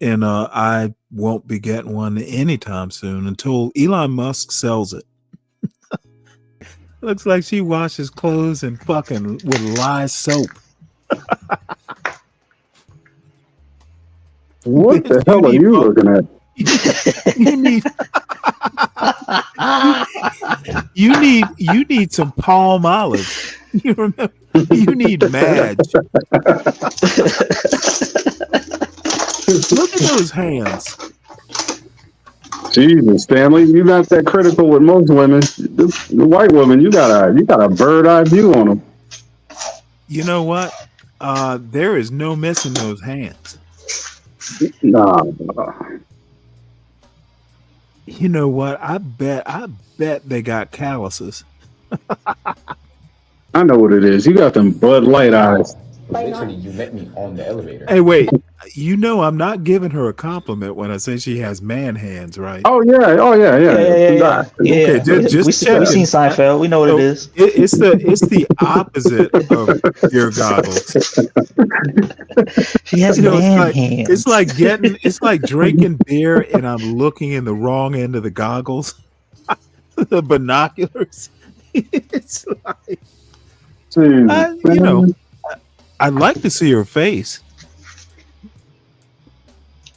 And I won't be getting one anytime soon until Elon Musk sells it. Looks like she washes clothes and fucking with lye soap. What the hell are you looking at? You need some palm olive. You remember? You need Madge. Look at those hands. Jesus, Stanley, you're not that critical with most women. The white women, you got a bird eye view on them. You know what? There is no missing those hands. Nah. You know what? I bet they got calluses. I know what it is. You got them Bud Light eyes. Literally, you met me on the elevator. Hey, wait. You know I'm not giving her a compliment when I say she has man hands, right? Oh yeah. Yeah. Okay, just we've seen Seinfeld. We know what it is. It's the opposite of ear goggles. She has man hands. It's like drinking beer and I'm looking in the wrong end of the goggles, the binoculars. It's like, I'd like to see her face.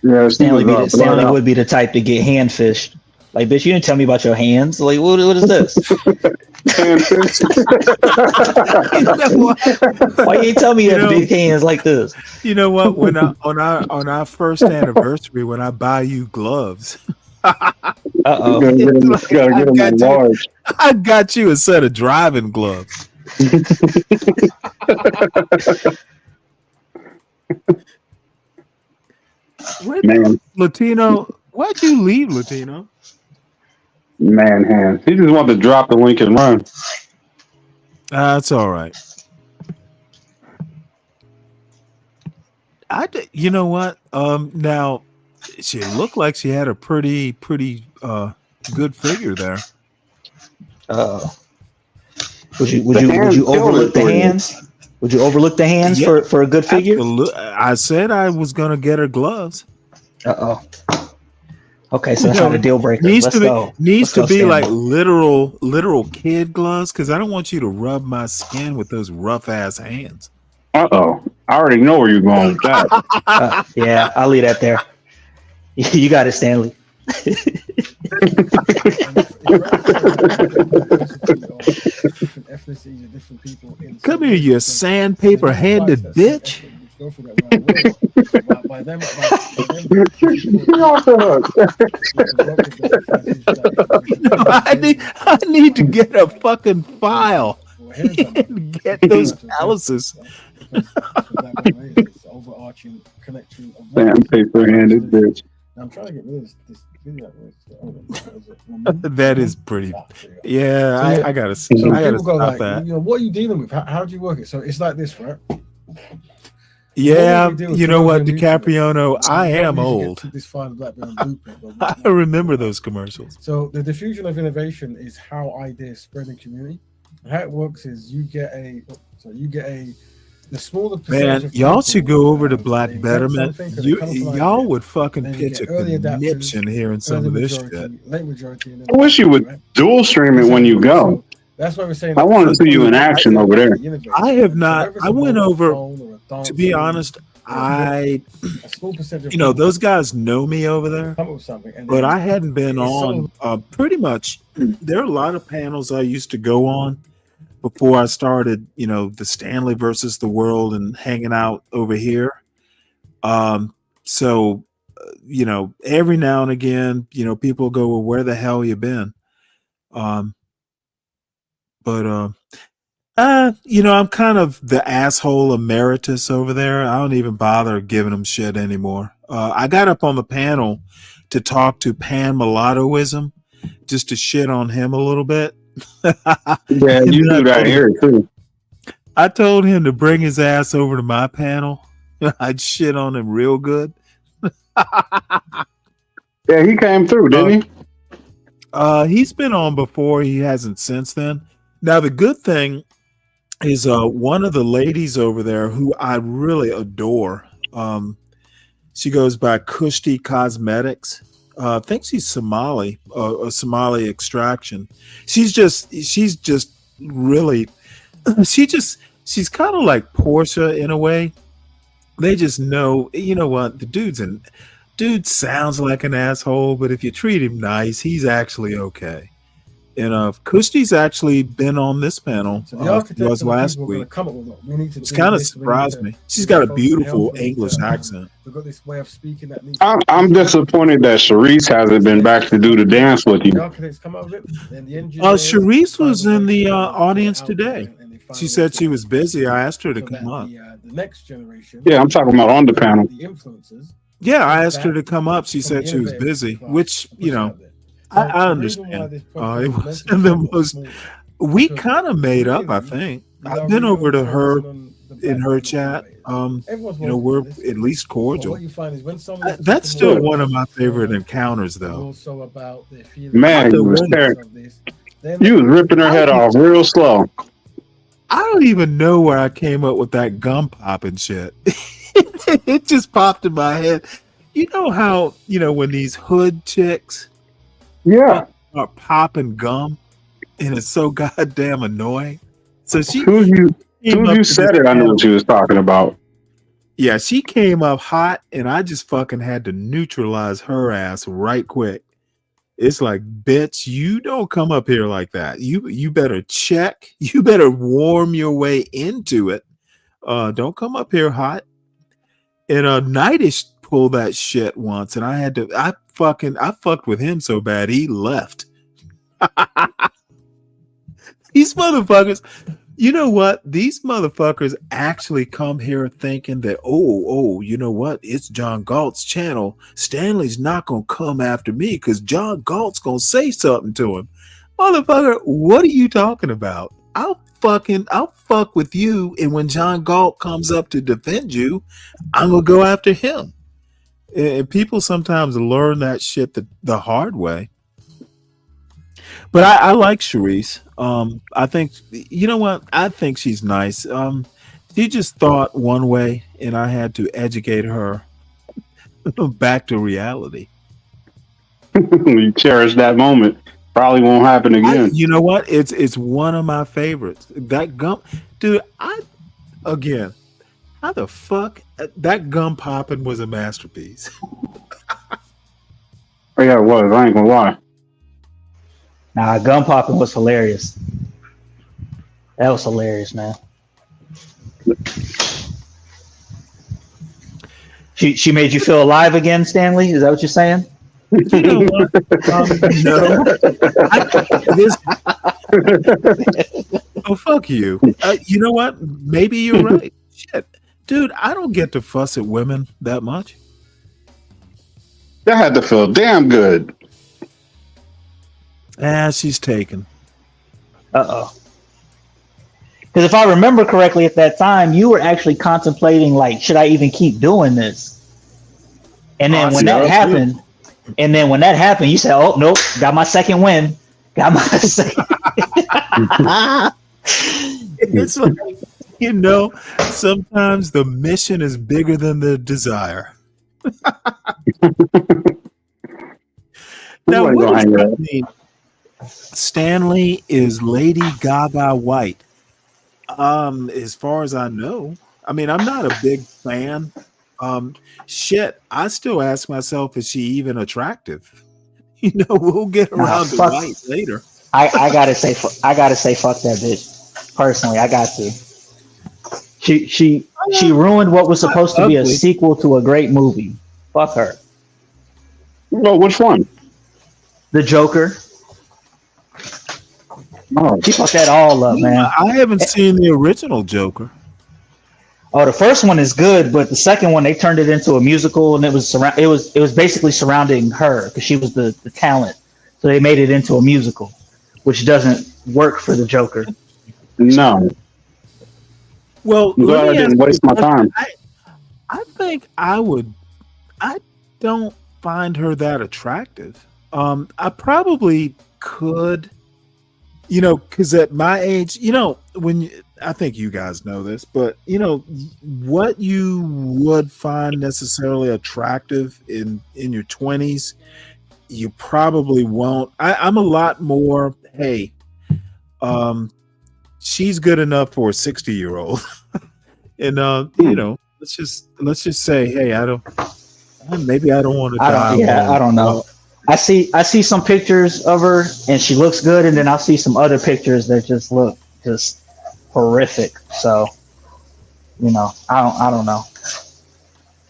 Yeah, Stanley would be the type to get hand fished. Like, bitch, you didn't tell me about your hands. Like, what is this? Why you ain't tell me you have big hands like this? You know what? When on our first anniversary, when I buy you gloves, uh-oh, I got you a set of driving gloves. Man. Latino, why'd you leave, Latino? Man hands. He just wanted to drop the link and run. That's all right. You know what? Now she looked like she had a pretty good figure there. Would you overlook the hands? Would you overlook the hands for a good figure? I said I was gonna get her gloves. Okay, so that's not a deal breaker. Needs to be like literal kid gloves, because I don't want you to rub my skin with those rough ass hands. I already know where you're going with that. Yeah, I'll leave that there. You got it, Stanley. ethnicities of different people. Come here, you sandpaper-handed bitch. Go through that right away. by them I need to get a fucking file and get those analysis. Overarching connection of Sandpaper-handed bitch. I'm trying to get rid of this video. That is pretty. Yeah, I gotta see. So I gotta people go stop like, that. you know, what are you dealing with? How do you work it? So it's like this, right? Yeah, you know what, DiCapriono, I am old. This fine Blackburn blueprint, I remember those commercials. So the diffusion of innovation is how ideas spread in community. And how it works is you get the smaller percentage. Man, y'all should go over to Black Betterment. Y'all would fucking pitch a conniption hearing some of this shit. Late majority. I wish you would dual stream it when you go. That's why we're saying. I want to see you in action over there. I have not. I went over. To be honest, those guys know me over there, but I hadn't been on pretty much. There are a lot of panels I used to go on before I started, the Stanley versus the world and hanging out over here. So, every now and again, people go, well, where the hell you been? I'm kind of the asshole emeritus over there. I don't even bother giving them shit anymore. I got up on the panel to talk to Pan Mulattoism, just to shit on him a little bit. Yeah, you do that here too. I told him to bring his ass over to my panel. I'd shit on him real good. Yeah, he came through, didn't he? He's been on before. He hasn't since then. Now, the good thing is one of the ladies over there who I really adore. She goes by Kushti Cosmetics. I think she's Somali, a Somali extraction. She's just really, she's kind of like Portia in a way. They just know, what, the dude sounds like an asshole, but if you treat him nice, he's actually okay. And Kushti's actually been on this panel. Was last week. It's kind of surprised me. She's got a beautiful English accent. We've got this way of speaking that needs. I'm disappointed that Sharice hasn't been back to do the dance with you. Sharice was in the audience today. She said she was busy. I asked her to come up. The next generation. Yeah, I'm talking about on the panel. The influencers. Yeah, I asked her to come up. She said she was busy, which, I understand. It wasn't the most. We kind of made up, I think. I've been over to her in her chat. We're at least cordial. That's still one of my favorite encounters, though. Man, you was ripping her head off real slow. I don't even know where I came up with that gum popping shit. It just popped in my head. You know how, when these hood chicks are popping gum and it's so goddamn annoying. So you said it, I know what you was talking about. Yeah, she came up hot and I just fucking had to neutralize her ass right quick. It's like, bitch, you don't come up here like that. You better check. You better warm your way into it. Don't come up here hot. And Nightish pulled that shit once, and I fucked with him so bad he left. These motherfuckers, you know what? These motherfuckers actually come here thinking that, you know what? It's John Galt's channel. Stanley's not gonna come after me because John Galt's gonna say something to him. Motherfucker, what are you talking about? I'll fuck with you, and when John Galt comes up to defend you, I'm gonna go after him. And people sometimes learn that shit the hard way. But I like Sharice. I think, you know what? I think she's nice. She just thought one way, and I had to educate her back to reality. You cherish that moment. Probably won't happen again. You know what? It's one of my favorites. That gum, dude. How the fuck that gum popping was a masterpiece. Oh yeah, it was. I ain't gonna lie. Nah, gum popping was hilarious. That was hilarious, man. She made you feel alive again, Stanley? Is that what you're saying? You know what? No. Oh, fuck you. You know what? Maybe you're right. Shit. Dude, I don't get to fuss at women that much. That had to feel damn good. She's taken. Uh-oh. Because if I remember correctly at that time, you were actually contemplating, like, should I even keep doing this? And then when that happened, you said, oh, nope, got my second win. Got my second. It's like, you know, sometimes the mission is bigger than the desire. Now, what does that mean? Stanley is Lady Gaga white. As far as I know, I mean, I'm not a big fan. Shit, I still ask myself, is she even attractive? You know, we'll get around to white later. I gotta say, fuck that bitch. Personally, I got to. She ruined what was supposed to be a sequel to a great movie. Fuck her. Well, which one? The Joker. Oh, she fucked that all up, man. I haven't seen the original Joker. Oh, the first one is good, but the second one they turned it into a musical, and it was basically surrounding her because she was the talent. So they made it into a musical, which doesn't work for the Joker. No. Well, I'm glad I didn't waste my time. I think I don't find her that attractive. I probably could, you know, because at my age, you know, I think you guys know this, but you know, what you would find necessarily attractive in your 20s, you probably won't. I'm a lot more, hey, she's good enough for a 60-year-old. And you know, let's just say, hey, maybe I don't want to die. I don't know. I see some pictures of her and she looks good, and then I'll see some other pictures that just look just horrific. So, you know, I don't know.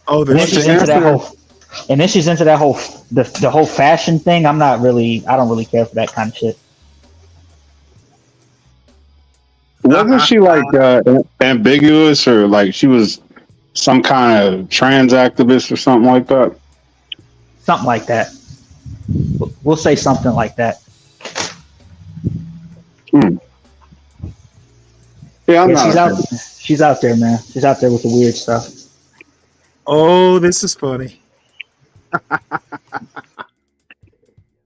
Oh, and then she's into that whole the whole fashion thing. I don't really care for that kind of shit. Wasn't she like ambiguous, or like she was some kind of trans activist or something like that? Something like that. We'll say something like that. Yeah, she's out there, man. She's out there with the weird stuff. Oh, this is funny.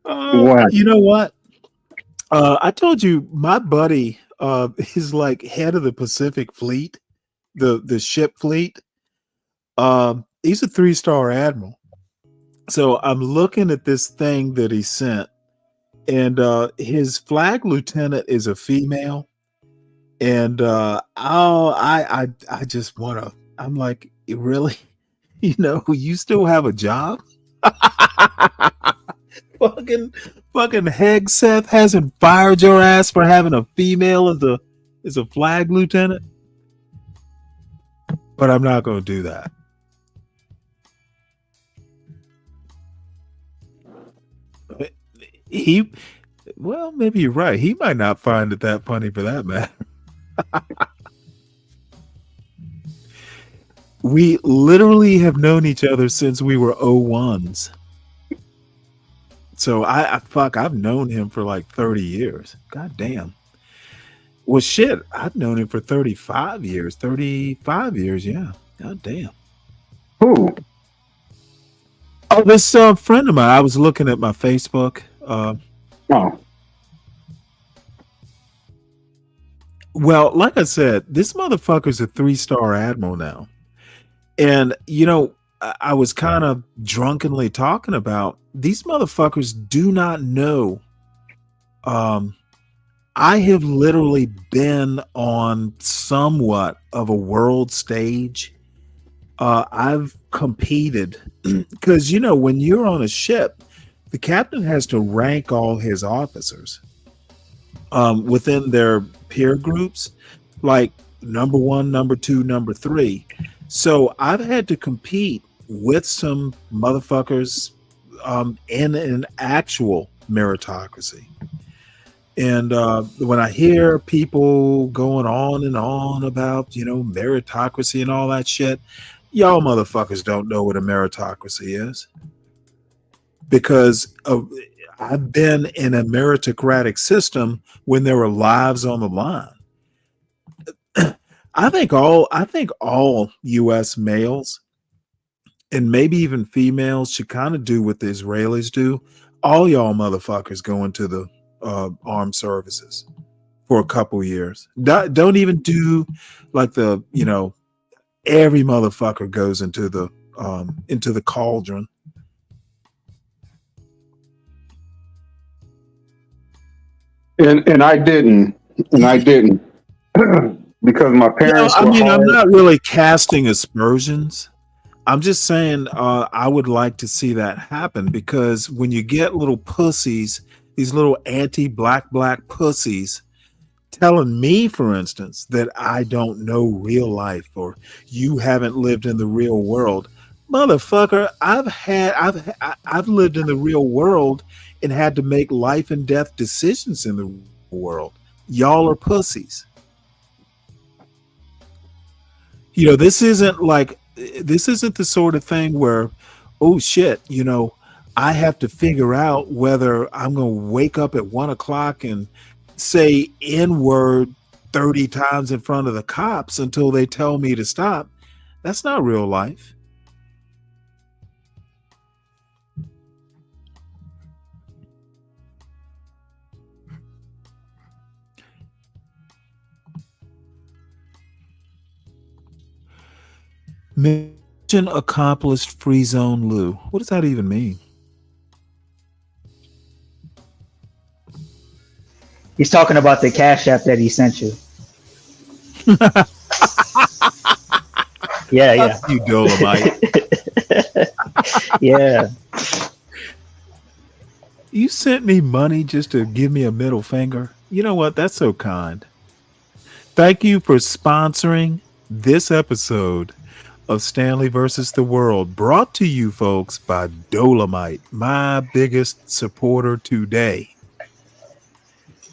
You know what? I told you my buddy is like head of the Pacific Fleet, the ship fleet. He's a 3-star admiral. So I'm looking at this thing that he sent, and his flag lieutenant is a female. And I just want to. I'm like, really? You know, you still have a job? fucking Hegseth hasn't fired your ass for having a female as a flag lieutenant. But I'm not going to do that. Well, maybe you're right. He might not find it that funny for that matter. We literally have known each other since we were 01s. So I've known him for like 30 years. God damn. Well, shit, I've known him for 35 years. 35 years, yeah. God damn. Who? Oh, this friend of mine. I was looking at my Facebook. Well, like I said, this motherfucker's a 3-star admiral now. And, you know, I was kind of drunkenly talking about these motherfuckers do not know. I have literally been on somewhat of a world stage. I've competed because, you know, when you're on a ship, the captain has to rank all his officers. within their peer groups, like number one, number two, number three. So I've had to compete with some motherfuckers in an actual meritocracy. And when I hear people going on and on about, meritocracy and all that shit, y'all motherfuckers don't know what a meritocracy is. Because I've been in a meritocratic system when there were lives on the line. I think all US males and maybe even females should kind of do what the Israelis do. All y'all motherfuckers go into the armed services for a couple years. Don't even do like every motherfucker goes into the cauldron. And I didn't because my parents were I'm hard. not really casting aspersions. I'm just saying I would like to see that happen, because when you get little pussies, these little anti-black pussies telling me, for instance, that I don't know real life or you haven't lived in the real world. Motherfucker, I've lived in the real world and had to make life and death decisions in the real world. Y'all are pussies. This isn't the sort of thing where, oh shit, I have to figure out whether I'm going to wake up at 1 o'clock and say N-word 30 times in front of the cops until they tell me to stop. That's not real life. Mission accomplished, free zone Lou. What does that even mean? He's talking about the Cash App that he sent you. Yeah. You Dolomite. Yeah. You sent me money just to give me a middle finger. You know what? That's so kind. Thank you for sponsoring this episode of Stanley versus the World, brought to you folks by Dolomite, my biggest supporter today.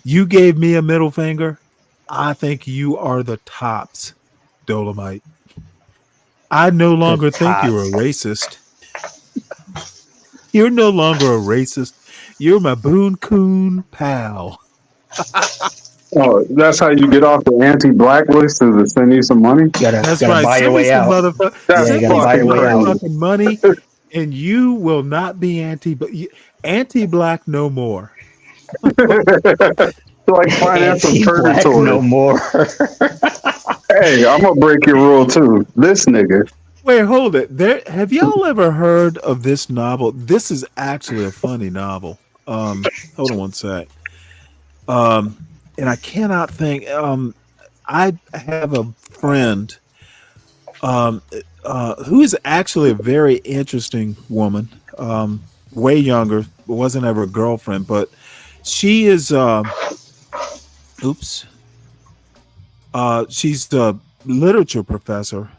You gave me a middle finger. I think you are the tops, Dolomite. I no longer think you're a racist. You're no longer a racist. You're my Boon Coon pal. Oh, that's how you get off the anti-black list, is to send you some money? That's right. buy your way out. That's you gotta buy your way out. Fucking money, and you will not be anti-black no more. Like financial Anti-black purgatory. no more. Hey, I'm gonna break your rule too. This nigga. Wait, hold it. Have y'all ever heard of this novel? This is actually a funny novel. Hold on one sec. And I cannot think. I have a friend who is actually a very interesting woman. Way younger. Wasn't ever a girlfriend, but she is. She's the literature professor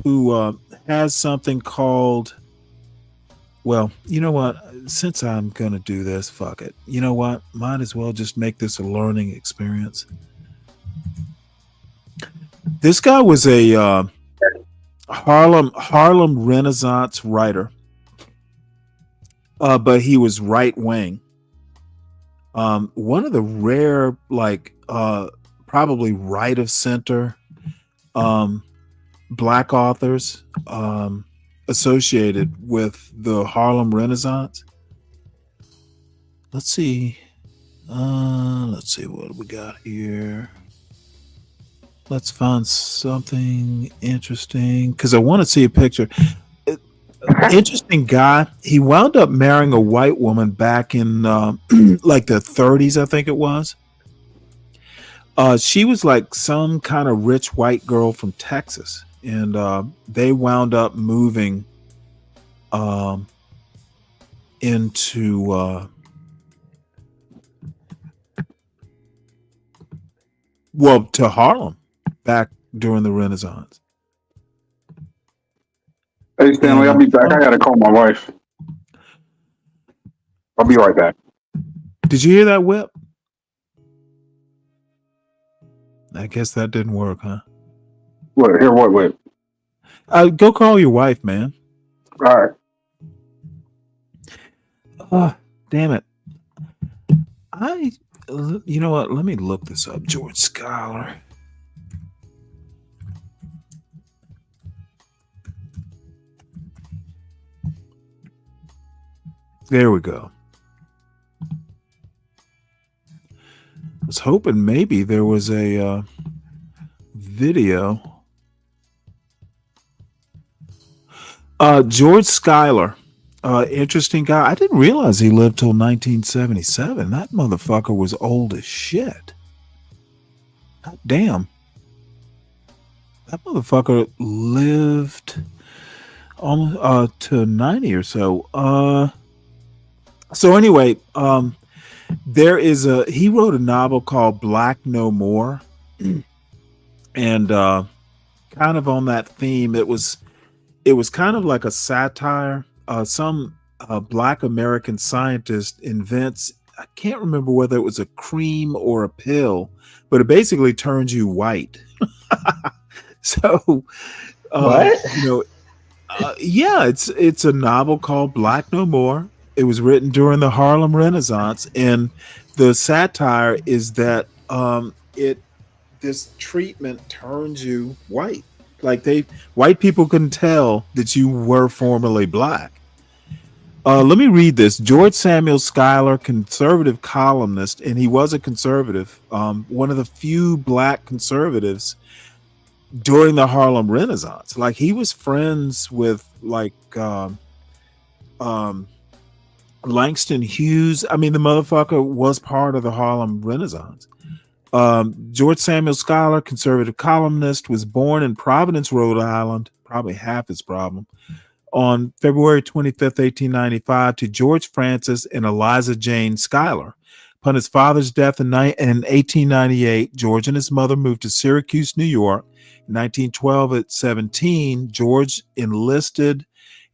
who has something called. Well, you know what? Since I'm going to do this, fuck it. You know what? Might as well just make this a learning experience. This guy was a Harlem Renaissance writer, but he was right wing. One of the rare, probably right of center black authors associated with the Harlem Renaissance. Let's see what we got here. Let's find something interesting, because I want to see a picture. Interesting guy. He wound up marrying a white woman back in like the 30s, I think it was. She was like some kind of rich white girl from Texas, and they wound up moving into Well, to Harlem back during the Renaissance. Hey, Stanley, I'll be back. I got to call my wife. I'll be right back. Did you hear that, Whip? I guess that didn't work, huh? What? Here, what, Whip? Go call your wife, man. All right. Damn it. You know what? Let me look this up. George Schuyler. There we go. I was hoping maybe there was a video. George Schuyler. Interesting guy. I didn't realize he lived till 1977. That motherfucker was old as shit. God damn. That motherfucker lived almost to 90 or so. So anyway, there is he wrote a novel called Black No More. And kind of on that theme, it was kind of like a satire. Some Black American scientist invents, I can't remember whether it was a cream or a pill, but it basically turns you white. So, what? Yeah, it's a novel called Black No More. It was written during the Harlem Renaissance, and the satire is that this treatment turns you white. Like white people couldn't tell that you were formerly black. Let me read this. George Samuel Schuyler, conservative columnist, and he was a conservative, one of the few black conservatives during the Harlem Renaissance. Like he was friends with Langston Hughes. I mean, the motherfucker was part of the Harlem Renaissance. George Samuel Schuyler, conservative columnist, was born in Providence, Rhode Island, probably half his problem, on February 25th, 1895, to George Francis and Eliza Jane Schuyler. Upon his father's death in 1898, George and his mother moved to Syracuse, New York. In 1912, at 17, George enlisted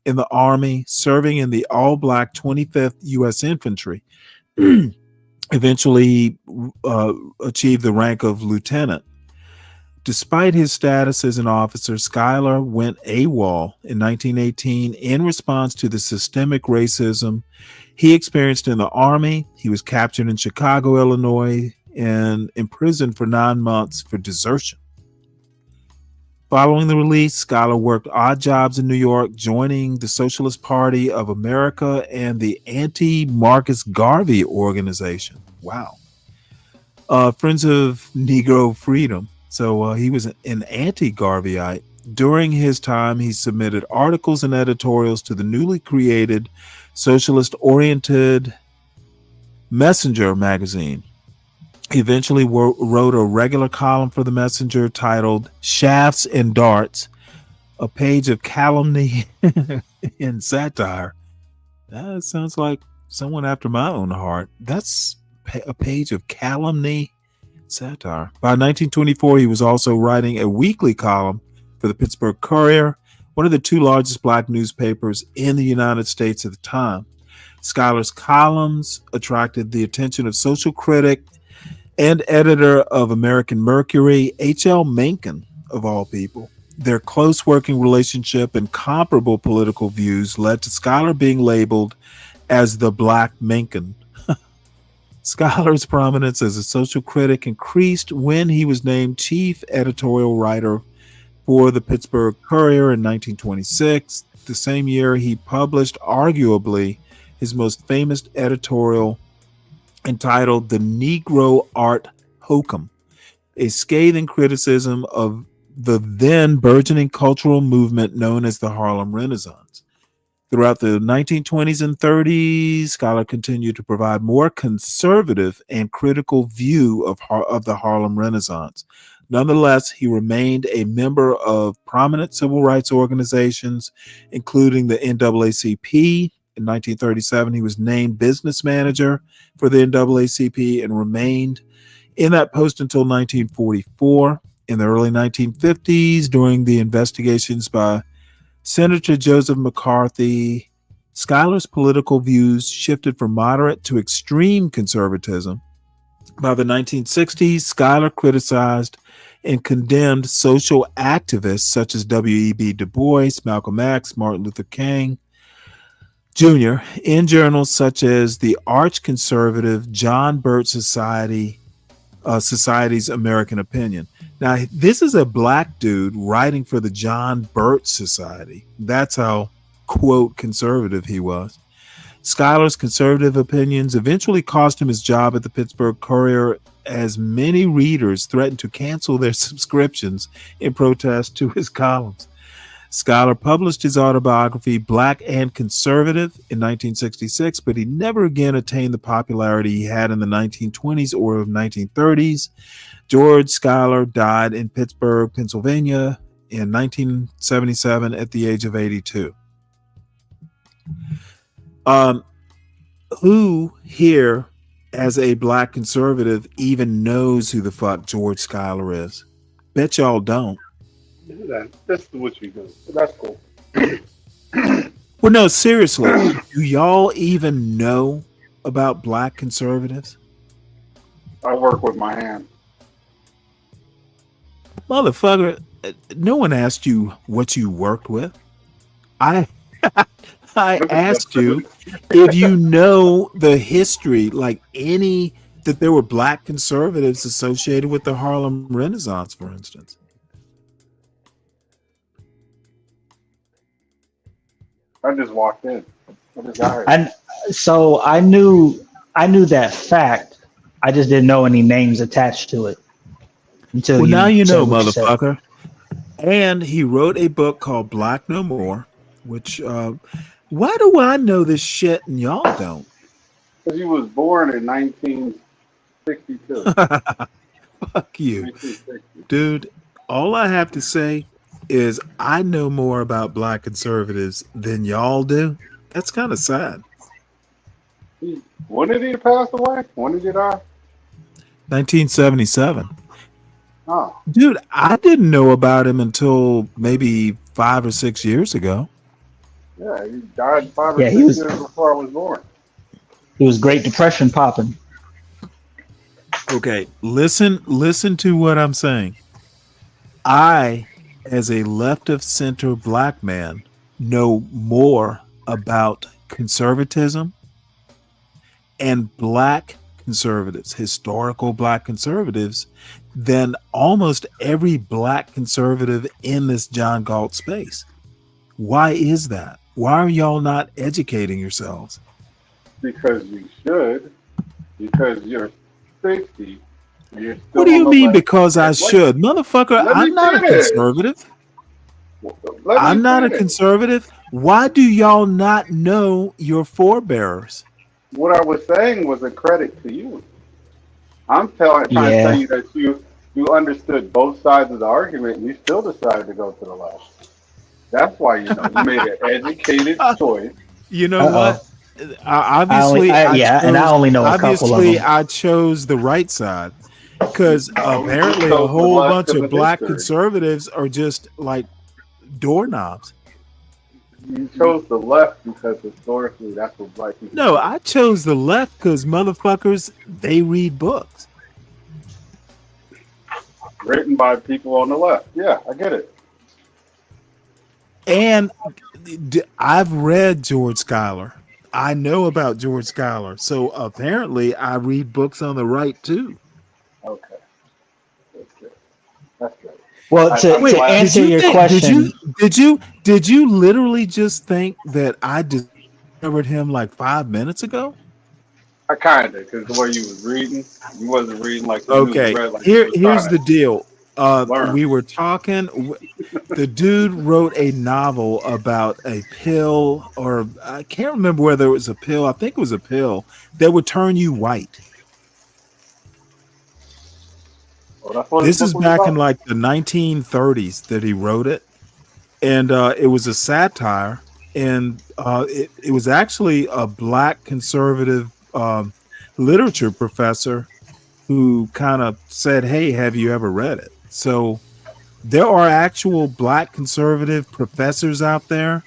in the Army, serving in the all-black 25th U.S. Infantry. Eventually, he achieved the rank of lieutenant. Despite his status as an officer, Schuyler went AWOL in 1918 in response to the systemic racism he experienced in the Army. He was captured in Chicago, Illinois, and imprisoned for 9 months for desertion. Following the release, Schuyler worked odd jobs in New York, joining the Socialist Party of America and the anti-Marcus Garvey organization. Wow. Friends of Negro Freedom. So he was an anti-Garveyite. During his time, he submitted articles and editorials to the newly created socialist-oriented Messenger magazine. He eventually wrote a regular column for the Messenger titled Shafts and Darts, a page of calumny and satire. That sounds like someone after my own heart. That's a page of calumny, satire. By 1924, he was also writing a weekly column for the Pittsburgh Courier, one of the two largest black newspapers in the United States at the time. Schuyler's columns attracted the attention of social critic and editor of American Mercury, H.L. Mencken, of all people. Their close working relationship and comparable political views led to Schuyler being labeled as the Black Mencken. Schuyler's prominence as a social critic increased when he was named chief editorial writer for the Pittsburgh Courier in 1926. The same year, he published arguably his most famous editorial, entitled The Negro Art Hokum, a scathing criticism of the then burgeoning cultural movement known as the Harlem Renaissance. Throughout the 1920s and 30s, Schuyler continued to provide more conservative and critical view of the Harlem Renaissance. Nonetheless, he remained a member of prominent civil rights organizations, including the NAACP. In 1937, he was named business manager for the NAACP and remained in that post until 1944. In the early 1950s, during the investigations by Senator Joseph McCarthy, Schuyler's political views shifted from moderate to extreme conservatism. By the 1960s, Schuyler criticized and condemned social activists such as W.E.B. Du Bois, Malcolm X, Martin Luther King Jr. in journals such as the arch-conservative John Birch Society's American Opinion. Now, this is a black dude writing for the John Birch Society. That's how, quote, conservative he was. Schuyler's conservative opinions eventually cost him his job at the Pittsburgh Courier, as many readers threatened to cancel their subscriptions in protest to his columns. Schuyler published his autobiography, Black and Conservative, in 1966, but he never again attained the popularity he had in the 1920s or 1930s. George Schuyler died in Pittsburgh, Pennsylvania in 1977 at the age of 82. Who here, as a black conservative, even knows who the fuck George Schuyler is? Bet y'all don't. That's what you do. That's cool. Well, no, seriously. Do y'all even know about black conservatives? I work with my hand. Motherfucker, no one asked you what you worked with. I asked you if you know the history, like any, that there were black conservatives associated with the Harlem Renaissance, for instance. I just walked in. I just got here. And so I knew that fact. I just didn't know any names attached to it until Well, now you know, said what you said. motherfucker. And he wrote a book called Black No More, which why do I know this shit and y'all don't? Because he was born in 1962. Fuck you, dude. All I have to say is I know more about black conservatives than y'all do. That's kind of sad. When did he pass away? When did he die? 1977. Oh. Dude, I didn't know about him until maybe 5 or 6 years ago. Yeah, he died 5 or Yeah, 6 he was- years before I was born. It was Great Depression popping. Okay, listen to what I'm saying. I, as a left of center black man, know more about conservatism and black conservatives, historical black conservatives, than almost every black conservative in this John Galt space. Why is that? Why are y'all not educating yourselves? Because you should. Because you're 60. And you're still What do you on the mean left. because I should? Motherfucker, Let me I'm not a finish. conservative. Let me I'm not a finish. conservative. Why do y'all not know your forebears? What I was saying was a credit to you. I'm trying to Yeah. tell you that you understood both sides of the argument and you still decided to go to the left. That's why you made an educated choice. You know what? I only know a couple of obviously them. I chose the right side because apparently chose a the whole left bunch of of the black history. conservatives are just like doorknobs. You chose the left because historically that's what black people No, do. I chose the left because motherfuckers, they read books. Written by people on the left. Yeah, I get it. And I've read George Schuyler. I know about George Schuyler. So apparently I read books on the right too. Okay. That's good. That's good. Well, to I'm glad- answer your question, Did you literally just think that I discovered him like 5 minutes ago? I kind of, because the way you was reading, you wasn't reading like the Okay, news read like you was here's trying the to deal. learn. We were talking. The dude wrote a novel about a pill, or I can't remember whether it was a pill. I think it was a pill that would turn you white. Well, that's what This his is book was back about. in like the 1930s that he wrote it, and it was a satire, and it was actually a black conservative literature professor who kind of said, "Hey, have you ever read it?" So there are actual black conservative professors out there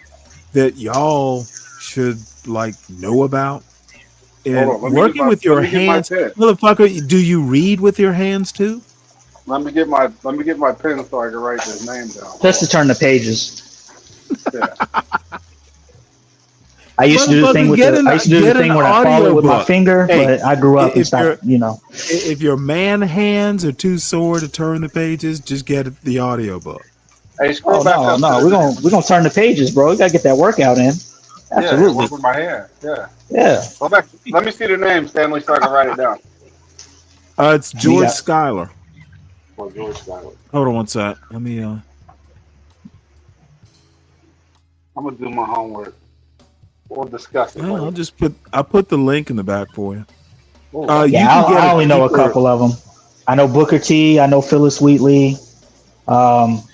that y'all should like know about. And Hold on, working with your let me get my hands, pen. motherfucker, do you read with your hands too? Let me get my pen so I can write his name down. Just to turn the pages. Yeah. I used to do the thing with when I follow with my finger, but I grew up and stopped, If your man hands are too sore to turn the pages, just get the audiobook. Hey, scroll back up. No, we're gonna turn the pages, bro. We gotta get that workout in. Absolutely. Yeah, work with my hand. Yeah. Yeah. Go back. Let me see the name, Stanley, so I can write it down. It's George Schuyler. Oh, George Schuyler. Hold on one sec. Let me I'm gonna do my homework. We'll discuss it. I'll just put the link in the back for you. I only know a couple of them. I know Booker T. I know Phyllis Wheatley. Hurston,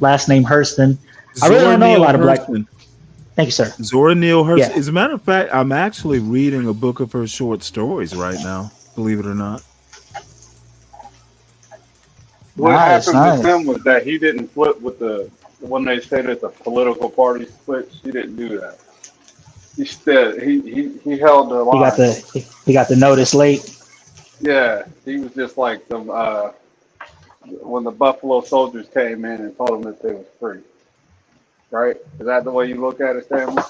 last name Hurston. I really don't know a lot of black. Thank you, sir. Zora Neale Hurston. Yeah. As a matter of fact, I'm actually reading a book of her short stories right now. Believe it or not. What happened with him was that he didn't flip with when they said that the political party split. He didn't do that. Instead, he held the line. He got the notice late. Yeah, he was just like the when the Buffalo Soldiers came in and told them that they was free. Right? Is that the way you look at it, Stanley?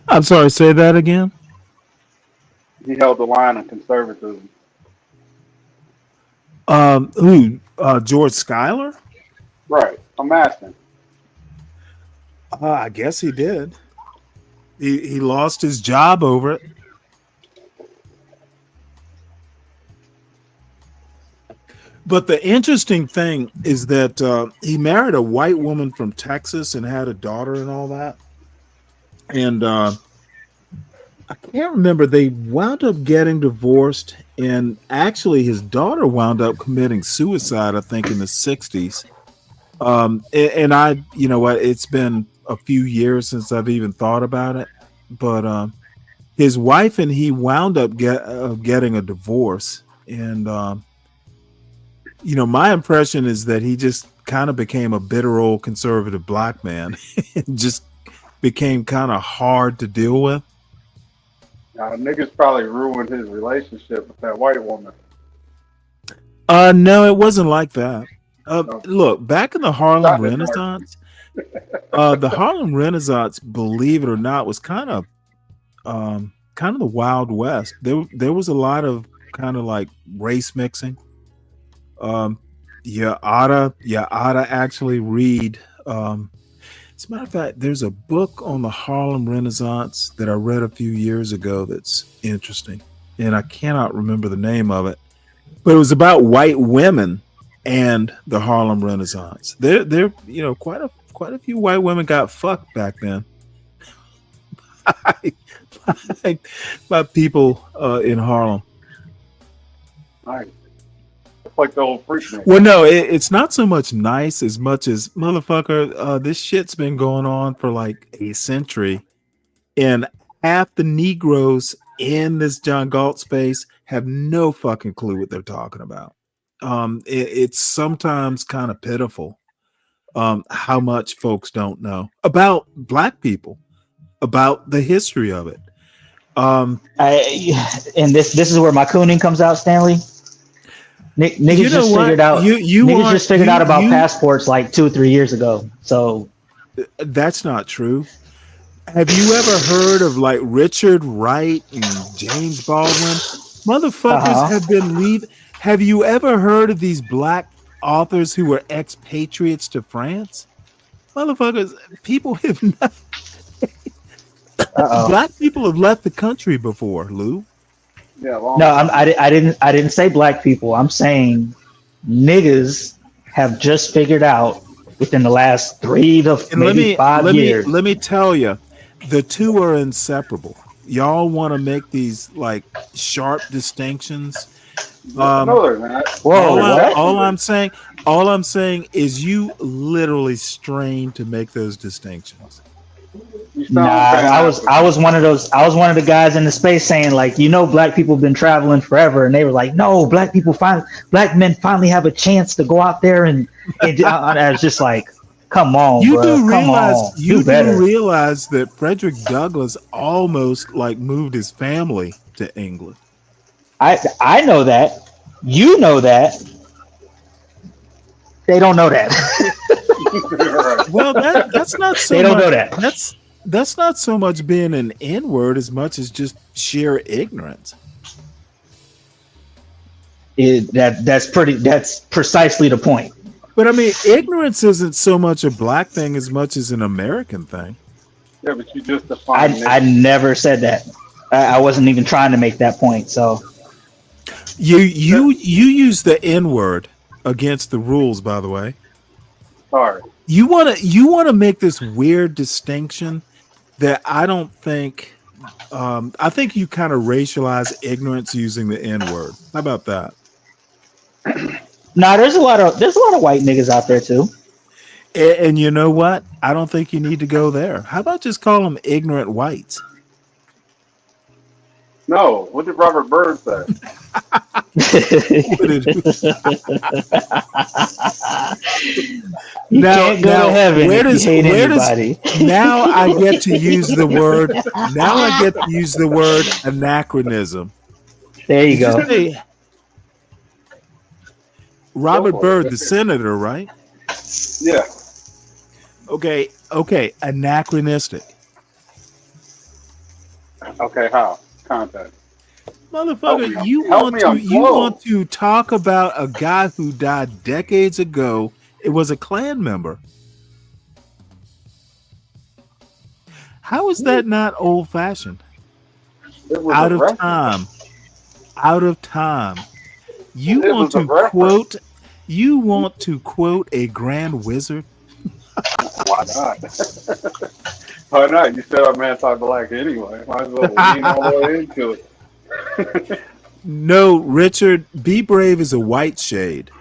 I'm sorry, say that again. He held the line of conservatism. Who? George Schuyler? Right. I'm asking. I guess he did. He lost his job over it. But the interesting thing is that he married a white woman from Texas and had a daughter and all that. And I can't remember. They wound up getting divorced, and actually his daughter wound up committing suicide, I think, in the 60s. And I, you know what, it's been a few years since I've even thought about it. But his wife and he wound up getting a divorce. And my impression is that he just kind of became a bitter old conservative black man. Just became kind of hard to deal with. Now, niggas probably ruined his relationship with that white woman. No, it wasn't like that. Look, back in the Harlem Renaissance, the Harlem Renaissance, believe it or not, was kind of the Wild West. There was a lot of kind of like race mixing. You oughta actually read. As a matter of fact, there's a book on the Harlem Renaissance that I read a few years ago that's interesting, and I cannot remember the name of it, but it was about white women and the Harlem Renaissance. There, quite a few white women got fucked back then by people in Harlem. Nice. Like the old freak man. Well, no, it's not so much nice as much as motherfucker. This shit's been going on for like a century, and half the Negroes in this John Galt space have no fucking clue what they're talking about. It's sometimes kind of pitiful how much folks don't know about black people, about the history of it. And this is where my cooning comes out, Stanley. Niggas just figured out. Niggas just figured out about passports like 2 or 3 years ago. So that's not true. Have you ever heard of like Richard Wright and James Baldwin? Motherfuckers have been leaving. Have you ever heard of these black authors who were expatriates to France? Motherfuckers, people have not. Black people have left the country before, Lou. Yeah, I didn't say black people. I'm saying niggas have just figured out within the last 3 to maybe 5 years. Let me tell you, the two are inseparable. Y'all want to make these like sharp distinctions. No, they're not. All I'm saying is you literally strain to make those distinctions. You Nah, sound I was one of those. I was one of the guys in the space saying like, black people have been traveling forever, and they were like, no, black men finally have a chance to go out there and I was just like, come on, bro, come on, do better. Realize that Frederick Douglass almost like moved his family to England. I know that. You know that. They don't know that. Well, that's not so they don't much. know that. That's not so much being an N-word as much as just sheer ignorance. That's precisely the point. But I mean, ignorance isn't so much a black thing as much as an American thing. Yeah, but you just defined I never said that. I wasn't even trying to make that point. So you use the N-word against the rules, by the way. Sorry. You wanna make this weird distinction that I don't think. I think you kind of racialize ignorance using the N-word. How about that? Nah, there's a lot of white niggas out there too. And you know what? I don't think you need to go there. How about just call them ignorant whites? No, what did Robert Byrd say? You can't go to heaven where if you hate anybody. Now I get to use the word. Now I get to use the word anachronism. There you go. Robert Byrd, the senator, right? Yeah. Okay. Anachronistic. Okay, how? Context. Motherfucker, you want to talk about a guy who died decades ago. It was a Klan member. How is that not old fashioned? Out of time. Out of time. You want to quote a grand wizard? Why not? Why not? You said our man talk black anyway. Might as well lean all the way into it. No, Richard, Be Brave is a white shade.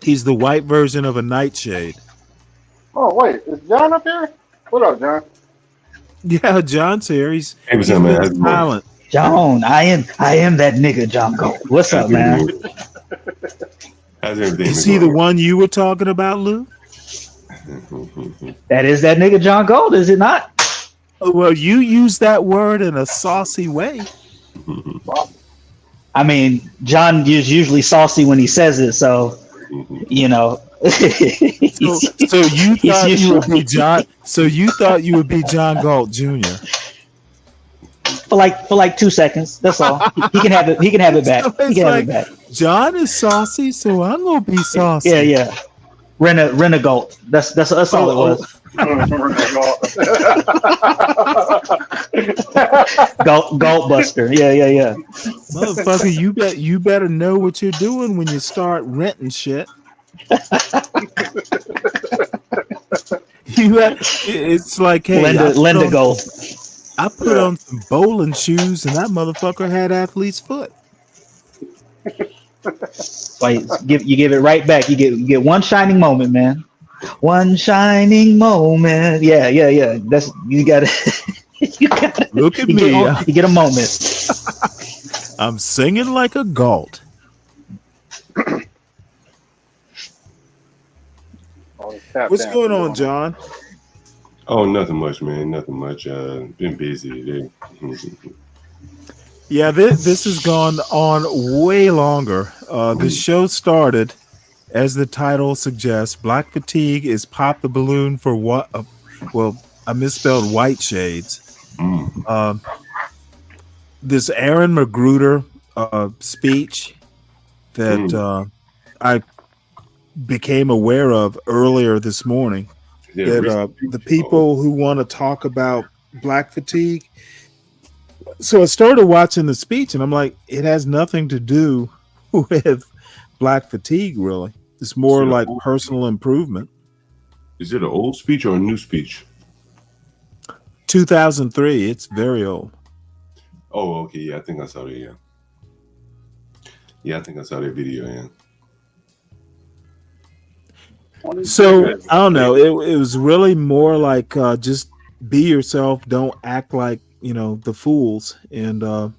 He's the white version of a nightshade. Oh wait, is John up here? What up, John? Yeah, John's here. He's silent. John, I am that nigga, John Gold. What's up, man? Is he the one you were talking about, Lou? That is that nigga John Gold, is it not? Well, you use that word in a saucy way. I mean, John is usually saucy when he says it, so you know. So you thought you would be John. So you thought you would be John Galt Jr. For like 2 seconds. That's all. He can have it. He can have it back. He can have it back. John is saucy, so I'm gonna be saucy. Yeah. Renegalt. That's all it was. Galt Buster. Yeah. Motherfucker, you better know what you're doing when you start renting shit. It's like, hey, Linda Gold. I put on some bowling shoes and that motherfucker had athlete's foot. Like, you give it right back. You get one shining moment, man. One shining moment. Yeah. That's you got to look at me. You get a moment. I'm singing like a Galt. What's going on, John? Oh, nothing much, man. Nothing much. Been busy today. Yeah, this has gone on way longer. The show started, as the title suggests, Black Fatigue is Pop the Balloon for what? Well, I misspelled white shades. This Aaron McGruder speech that I became aware of earlier this morning. That the people who want to talk about Black fatigue. So I started watching the speech and I'm like, it has nothing to do with Black fatigue, really. It's more like personal improvement. Is it an old speech or a new speech? 2003. It's very old. Oh, okay. Yeah, I think I saw that. Yeah. Yeah, I think I saw that video. Yeah. So I don't know. It was really more like just be yourself. Don't act like the fools. And of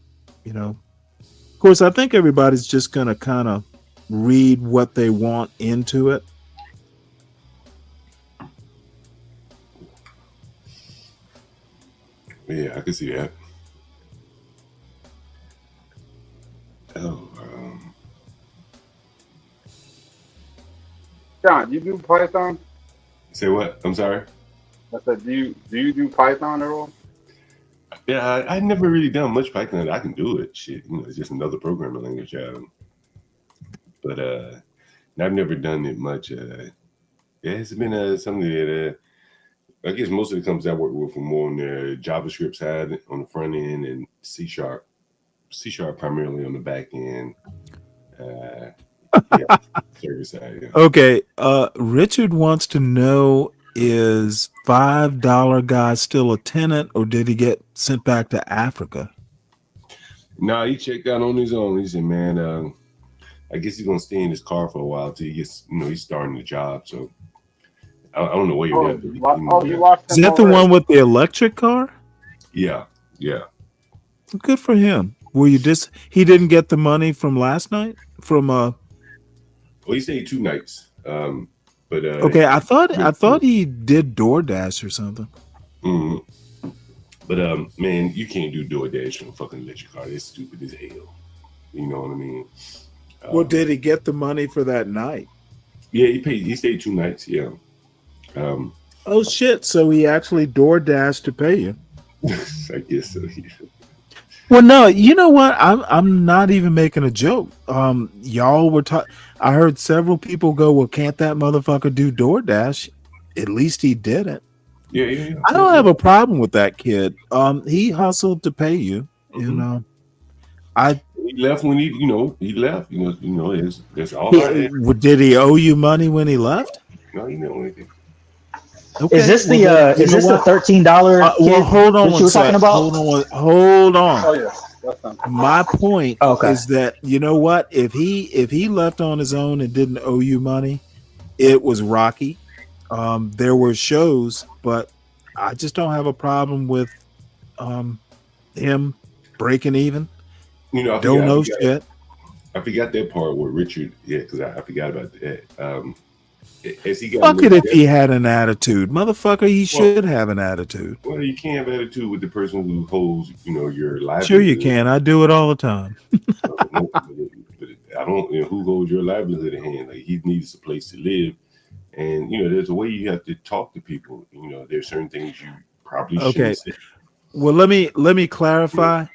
course, I think everybody's just gonna kind of read what they want into it. Yeah, I can see that. Oh, John, you do Python? say what? I'm sorry. I said, do you do Python at all? Yeah, I never really done much Python. I can do it. Shit, it's just another programming language. But I've never done it much. Yeah, it's been something that I guess most of the companies I work with are more on the JavaScript side on the front end and C# primarily on the back end. Yeah, service side. Yeah. Okay, Richard wants to know: is $5 guy still a tenant, or did he get sent back to Africa? Nah, he checked out on his own. He said, "Man, I guess he's gonna stay in his car for a while till he gets, he's starting the job." So I don't know where you're at. Is that the one with the electric car? Yeah, yeah. Good for him. Were you he didn't get the money from last night from Well, he stayed 2 nights. But okay, I thought he did DoorDash or something. Mm-hmm. But man, you can't do DoorDash from a fucking electric car. It's stupid as hell. You know what I mean? Well, did he get the money for that night? Yeah, he stayed 2 nights. Yeah. Oh shit! So he actually DoorDashed to pay you. I guess so. Yeah. Well, no, you know what? I'm not even making a joke. Y'all were talking. I heard several people go, "Well, can't that motherfucker do DoorDash?" At least he did it. Yeah. I don't have a problem with that kid. He hustled to pay you. Mm-hmm. He left when he left. That's all. Did he owe you money when he left? No, he didn't owe anything. Okay. Is this the $13? Well, hold on one second. Hold on. Oh yeah. My point is that what? If he left on his own and didn't owe you money, it was rocky. There were shows, but I just don't have a problem with him breaking even. I forgot that part with Richard. Yeah, because I forgot about that. Fuck it if he had an attitude. Motherfucker, he should have an attitude. Well, you can't have attitude with the person who holds, your livelihood. Sure you can. I do it all the time. I don't, who holds your livelihood in hand? Like, he needs a place to live. And, there's a way you have to talk to people. There's certain things you probably shouldn't say. Well, let me clarify.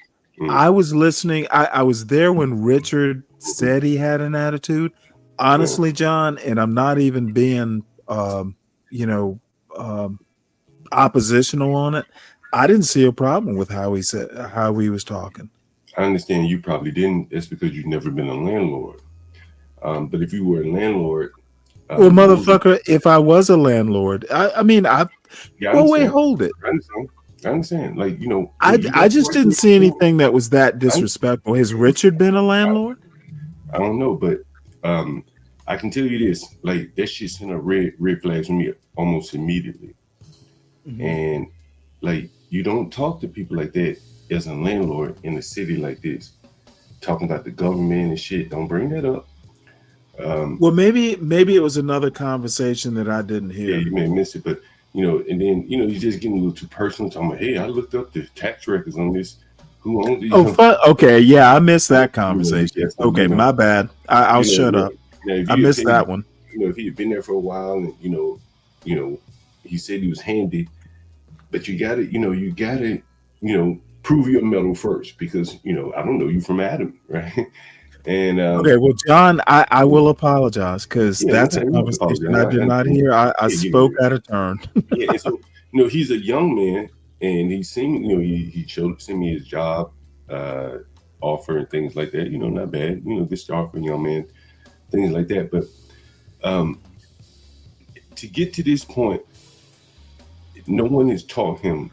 Mm. I was listening. I was there when Richard said he had an attitude. Honestly, John, and I'm not even being, oppositional on it. I didn't see a problem with how he was talking. I understand you probably didn't. That's because you've never been a landlord. But if you were a landlord, well, motherfucker, if I was a landlord, wait, hold it. I understand. Like, I just didn't see anything that was that disrespectful. Has Richard been a landlord? I don't know, but I can tell you this, like, that shit sent a red flags for me almost immediately. Mm-hmm. And like, you don't talk to people like that as a landlord in a city like this, talking about the government and shit. Don't bring that up. Well, maybe it was another conversation that I didn't hear. Yeah, you may miss it, but and then you're just getting a little too personal. Talking about, hey, I looked up the tax records on this. Who owns it? Okay, yeah, I missed that conversation. Okay, my bad. I'll shut up. I missed that one. If he had been there for a while, and he said he was handy, but you gotta prove your mettle first, because I don't know you from Adam, right? And okay, well, John, I will apologize, because that's a conversation I did not hear. I spoke out of turn. Yeah, and so he's a young man, and he seemed he sent me his job offer and things like that. Not bad. Good start for a young man, things like that. But to get to this point, no one has taught him,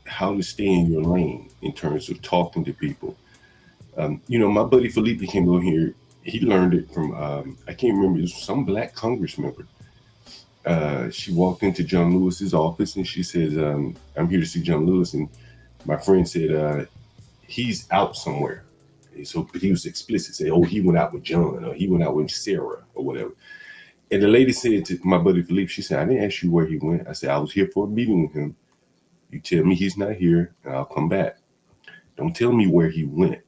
how to stay in your lane in terms of talking to people. My buddy Felipe came over here. He learned it from I can't remember. It was some black Congress member. She walked into John Lewis's office and she says, I'm here to see John Lewis. And my friend said, he's out somewhere. And so, but he was explicit, say, oh, he went out with John, or he went out with Sarah, or whatever. And the lady said to my buddy Philippe, she said, I didn't ask you where he went. I said, I was here for a meeting with him. You tell me he's not here, and I'll come back. Don't tell me where he went.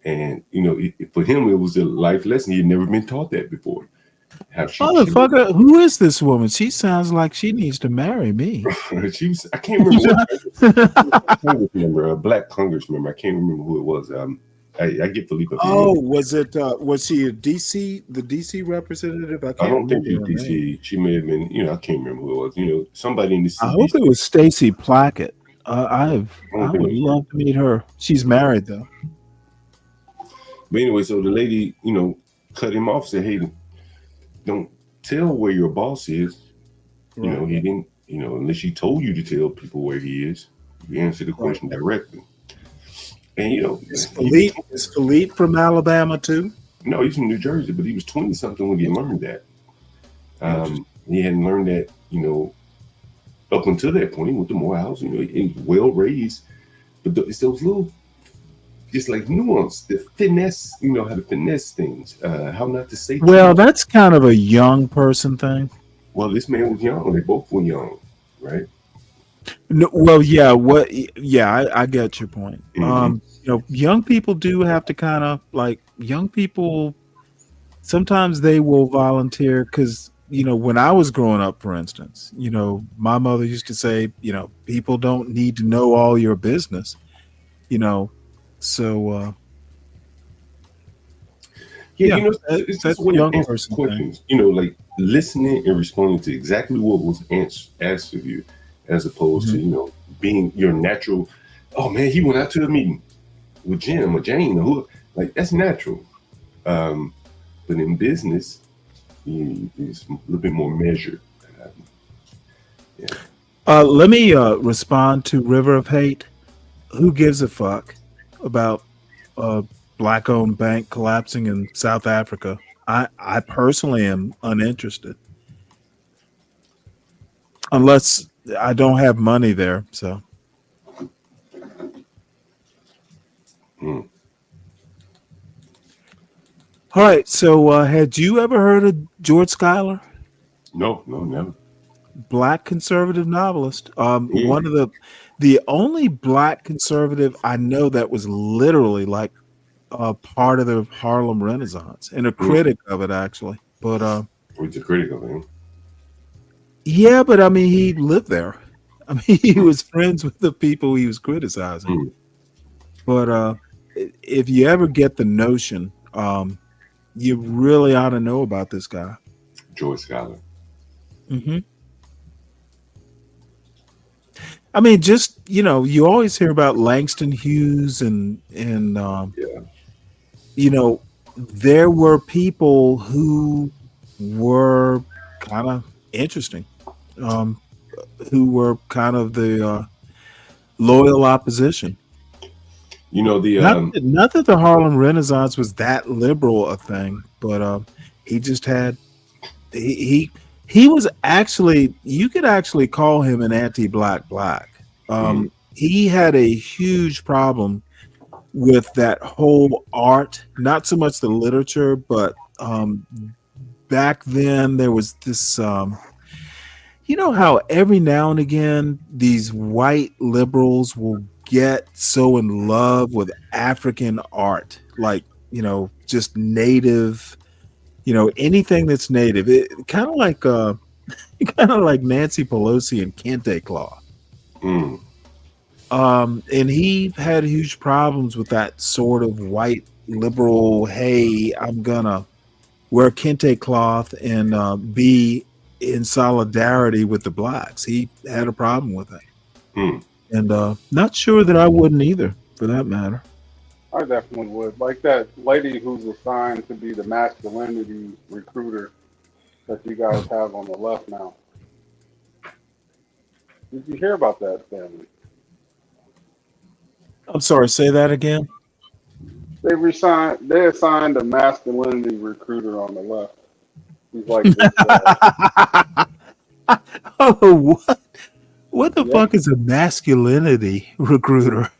And, you know, for him, it was a life lesson. He had never been taught that before. Motherfucker, who is this woman? She sounds like she needs to marry me. She was, I can't remember a black Congress member. I can't remember who it was. I get Philippe. Was she the DC representative? I don't think it was DC. She may have been, you know, I can't remember who it was. You know, somebody in the CDC. I hope it was Stacey Plackett. I would love to meet her. She's married though. But anyway, so the lady, you know, cut him off, said, hey, don't tell where your boss is. You know, he didn't, you know, unless he told you to tell people where he is. You answer the question directly. And, you know, is Philippe from Alabama too? No, he's from New Jersey, but he was 20-something when he learned that. He hadn't learned that, you know, up until that point. He went to Morehouse, you know, he was well raised. But it's those little, just like nuance, the finesse, you know, how to finesse things, how not to say. Well, that's kind of a young person thing. Well, this man was young. They both were young, right? No, well, yeah. I get your point. You know, young people do have to kind of like young people. Sometimes they will volunteer because, you know, when I was growing up, for instance, you know, my mother used to say, you know, people don't need to know all your business, you know. So, you know, it's just a young person questions. You know, like listening and responding to exactly what was asked of you, as opposed to, you know, being your natural. Oh man, he went out to a meeting with Jim or Jane or who. Like that's natural. But in business, it's a little bit more measured. Let me respond to River of Hate. Who gives a fuck about a black-owned bank collapsing in South Africa? I personally am uninterested, unless I don't have money there. So, all right. So, had you ever heard of George Schuyler? No, never. Black conservative novelist. One of the only black conservative I know that was literally like a part of the Harlem Renaissance and a critic of it, actually. But was a critic of him. Yeah, but I mean, he lived there. I mean, he was friends with the people he was criticizing. But if you ever get the notion, you really ought to know about this guy, George Schuyler. I mean, just, you know, you always hear about Langston Hughes and you know, there were people who were kind of interesting, who were kind of the loyal opposition. You know, not that the Harlem Renaissance was that liberal a thing, but he just had he was actually, you could actually call him an anti-black. He had a huge problem with that whole art, not so much the literature, but back then there was this, you know how every now and again these white liberals will get so in love with African art, like, you know, just native, you know, anything that's native. It kind of like Nancy Pelosi and Kente cloth. And he had huge problems with that sort of white liberal, hey, I'm gonna wear kente cloth and be in solidarity with the blacks. He had a problem with it. And not sure that I wouldn't either, for that matter. I definitely would. Like that lady who's assigned to be the masculinity recruiter that you guys have on the left now. Did you hear about that, Stanley? I'm sorry, say that again. They assigned a masculinity recruiter on the left. He's like Oh, what the fuck is a masculinity recruiter?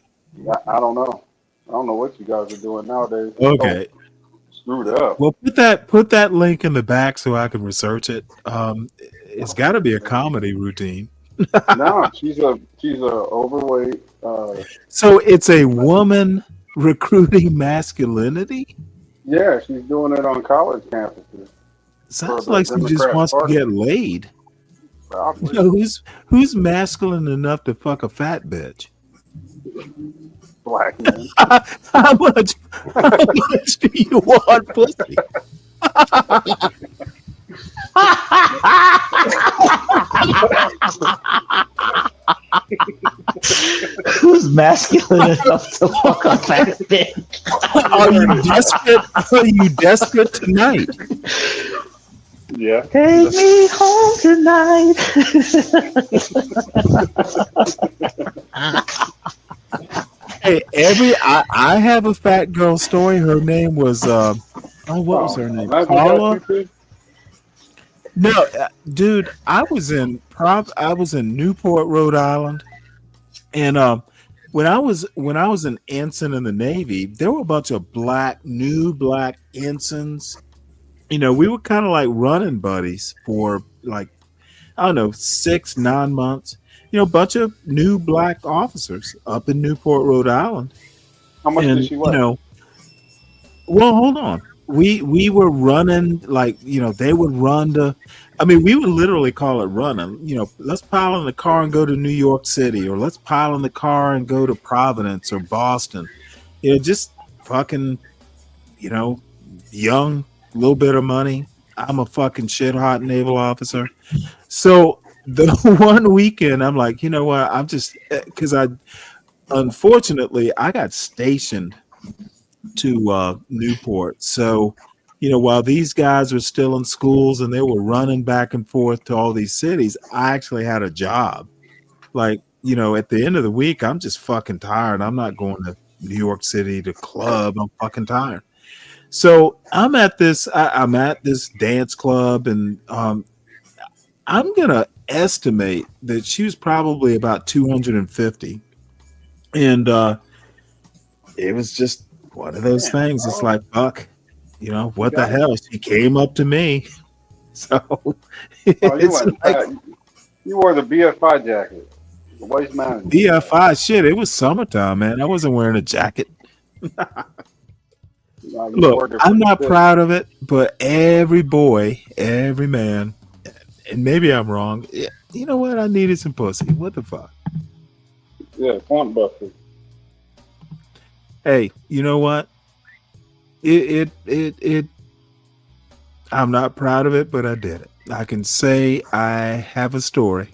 I don't know. I don't know what you guys are doing nowadays. Okay. Screwed up. Well, put that link in the back so I can research it. It's got to be a comedy routine. No, she's a overweight. So it's a woman recruiting masculinity? Yeah, she's doing it on college campuses. Sounds like she just wants to get laid. You know, who's masculine enough to fuck a fat bitch? Black man. How much do you want pussy? Who's masculine enough to fuck a fat bitch? Are you desperate? Are you desperate tonight? Yeah. Take me home tonight. Hey, I have a fat girl story. Her name was what was her name? Carla. No, dude, I was in Newport, Rhode Island, and when I was an ensign in the Navy, there were a bunch of new black ensigns. You know, we were kind of like running buddies for like, I don't know, 6-9 months. You know, a bunch of new black officers up in Newport, Rhode Island. How much did she weigh? You know, well, hold on. We were running, like, you know, they would run to, I mean, we would literally call it running. You know, let's pile in the car and go to New York City, or let's pile in the car and go to Providence or Boston. You know, just fucking, you know, young, little bit of money. I'm a fucking shit hot naval officer. So the one weekend, I'm like, you know what? I'm just, because unfortunately, I got stationed to Newport. So, you know, while these guys were still in schools and they were running back and forth to all these cities, I actually had a job. Like, you know, at the end of the week, I'm just fucking tired. I'm not going to New York City to club. I'm fucking tired. So I'm at this dance club, and I'm gonna estimate that she was probably about 250, and it was just one of those things. It's like, fuck, you know, what the hell? She came up to me, so it's like, you wore the BFI jacket, the waist management. BFI shit. It was summertime, man. I wasn't wearing a jacket. Look, I'm not proud of it, but every boy, every man, and maybe I'm wrong. You know what? I needed some pussy. What the fuck? Yeah, point buster. Hey, you know what? I'm not proud of it, but I did it. I can say I have a story.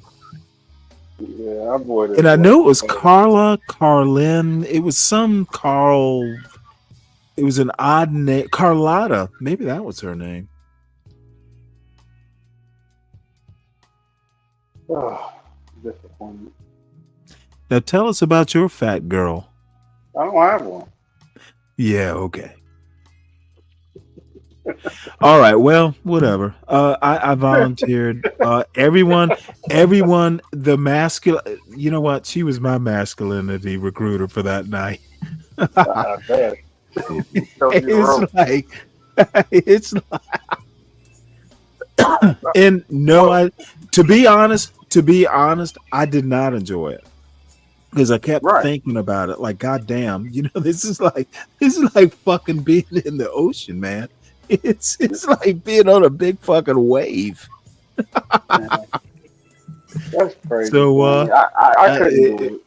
Yeah, I avoided. And I know it was Carlin. It was some Carl. It was an odd name. Carlotta. Maybe that was her name. Oh, disappointment. Now tell us about your fat girl. I don't have one. Yeah, okay. All right, well, whatever. I volunteered. Everyone, the masculine. You know what? She was my masculinity recruiter for that night. I bet. It's like, and no, to be honest, I did not enjoy it because I kept thinking about it. Like, goddamn, you know, this is like fucking being in the ocean, man. It's like being on a big fucking wave. That's crazy. So I couldn't do it.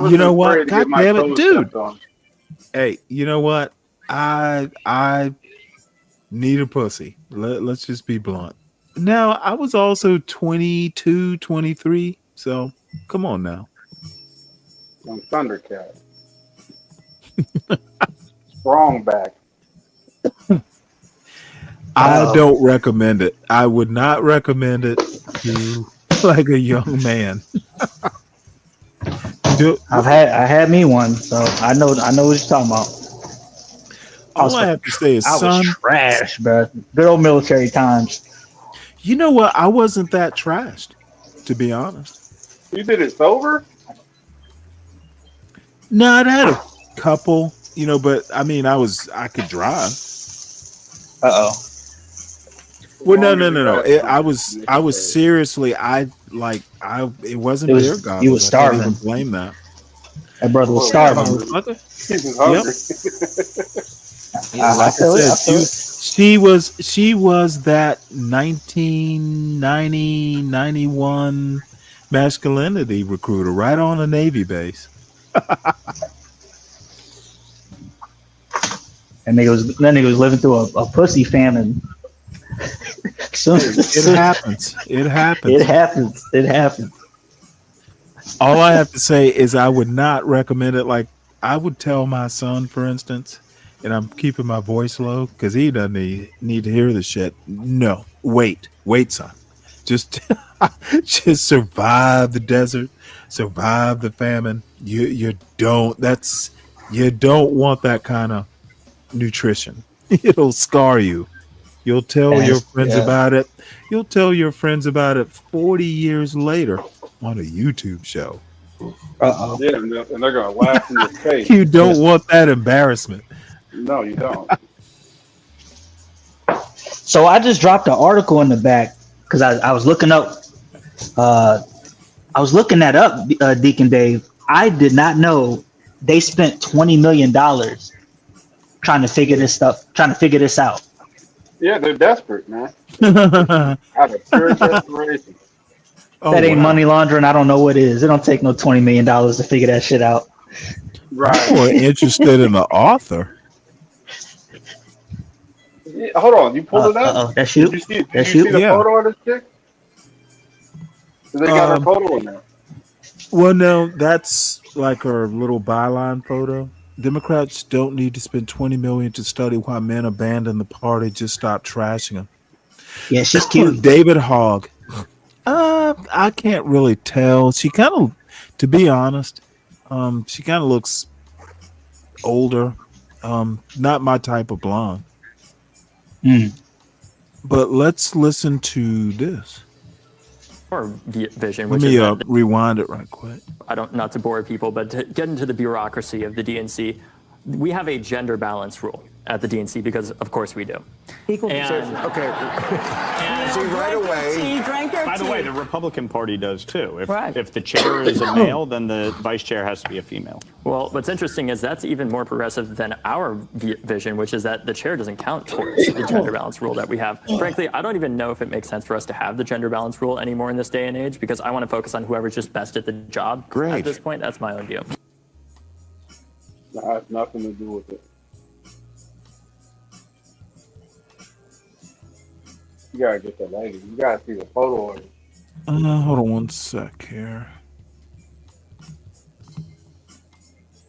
You know what? God damn it, dude. Hey, you know what? I need a pussy. Let's just be blunt. Now, I was also 22, 23, so come on now. On Thundercat. Strong back. I don't recommend it. I would not recommend it to like a young man. I had me one, so I know what you're talking about. All I have to say is, I son, was trash, bro. Good old military times. You know what? I wasn't that trashed, to be honest. You did it sober? No, I'd had a couple, but I mean, I could drive. Uh-oh. Well, no. I was seriously, it wasn't beer goggles. You was starving. I can't even blame that. That brother was starving. He was hungry. Like I said, she was that 1990, 91 masculinity recruiter right on a Navy base. And that nigga was living through a pussy famine. It happens. It happens. All I have to say is I would not recommend it. Like, I would tell my son, for instance, and I'm keeping my voice low because he doesn't need to hear the shit. No, wait, son. Just survive the desert, survive the famine. You don't want that kind of nutrition. It'll scar you. You'll tell your friends about it. You'll tell your friends about it 40 years later on a YouTube show. Uh-oh. Yeah, and they're gonna laugh in your face. You don't want that embarrassment. No, you don't. So I just dropped an article in the back because I was looking up. I was looking that up, Deacon Dave. I did not know they spent $20 million trying to figure this out. Yeah, they're desperate, man. Out of pure desperation. That ain't money laundering. I don't know what it is. It don't take no $20 million to figure that shit out. Right. I'm more interested in the author. Yeah, hold on, you pulled it up? That's you? Did you see the photo of this chick? They got her photo in there. Well, no, that's like her little byline photo. Democrats don't need to spend $20 million to study why men abandon the party. Just stop trashing them. Yeah, she's cute. David Hogg. I can't really tell. She kind of, to be honest, she kind of looks older. Not my type of blonde. But let's listen to this. Or vision, Let which me is rewind it right quick. not to bore people, but to get into the bureaucracy of the DNC, we have a gender balance rule at the DNC because, of course, we do. Okay. See, right away. By the way, the Republican Party does too. If the chair is a male, then the vice chair has to be a female. Well, what's interesting is that's even more progressive than our vision, which is that the chair doesn't count towards the gender balance rule that we have. Frankly, I don't even know if it makes sense for us to have the gender balance rule anymore in this day and age because I want to focus on whoever's just best at the job. At this point, that's my own view. That has nothing to do with it. You gotta get the lady. You gotta see the photo of it. Hold on one sec here.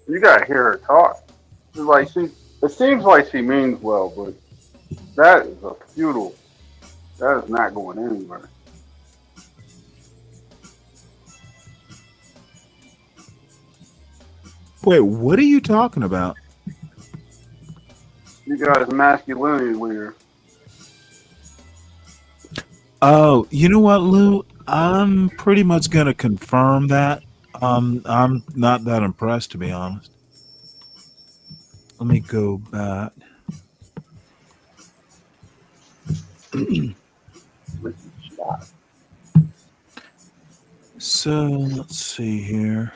You gotta hear her talk. It's like it seems like she means well, but that is a futile. That is not going anywhere. Wait, what are you talking about? You got his masculinity weird. Oh, you know what, Lou? I'm pretty much gonna confirm that. I'm not that impressed, to be honest. Let me go back. So let's see here.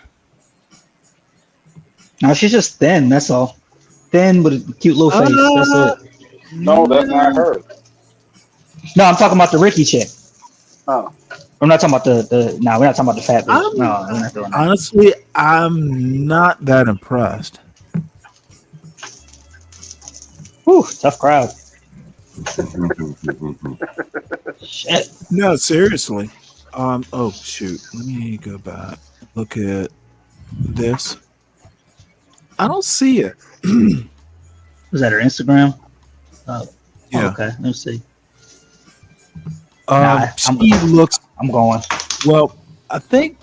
No, she's just thin. That's all. Thin with a cute little face. That's it. No, that's not her. No, I'm talking about the Ricky chick. Oh. I'm not talking about the. No, we're not talking about the fat bitch. No, we're not doing that. Honestly, I'm not that impressed. Whew, tough crowd. Shit. No, seriously. Oh shoot. Let me go back. Look at this. I don't see it. Was that her Instagram? Oh, yeah. Okay. Let's see. I'm going. Well, I think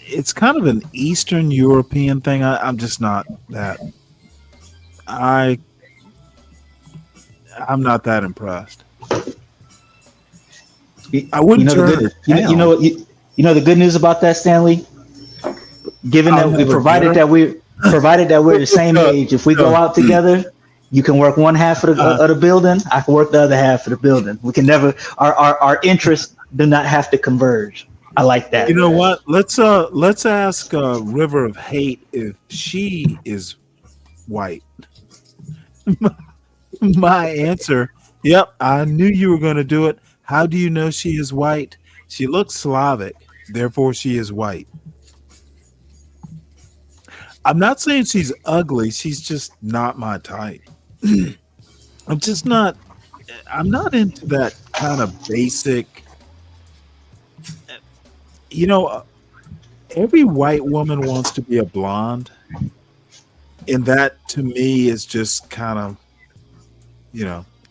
it's kind of an Eastern European thing. I'm just not that. I'm not that impressed. I wouldn't you know turn the good, her down. you know the good news about that, Stanley. Given I'll that never provided get that we're the same age, if we go out together, you can work one half of the building. I can work the other half of the building. We can never. Our interests do not have to converge. I like that. You know what? Let's ask River of Hate if she is white. My answer, yep, I knew you were going to do it. How do you know she is white? She looks Slavic, therefore she is white. I'm not saying she's ugly. She's just not my type. I'm not into that kind of basic, every white woman wants to be a blonde. And that to me is just kind of,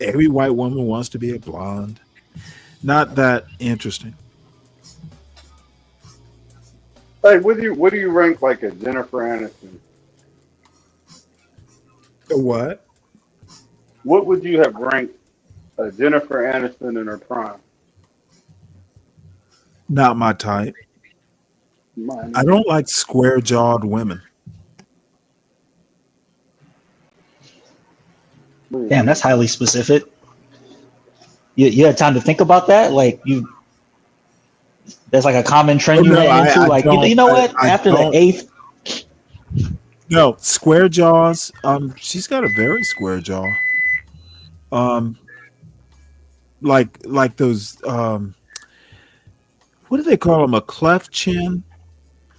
every white woman wants to be a blonde. Not that interesting. Hey, what do you rank like a Jennifer Aniston? A what? What would you have ranked a Jennifer Aniston in her prime? Not my type. Mine. I don't like square-jawed women. Damn, that's highly specific. You had time to think about that? Like there's like a common trend you head into. Like you know what? After the 8th. No, square jaws. She's got a very square jaw. Like those. What do they call them? A cleft chin.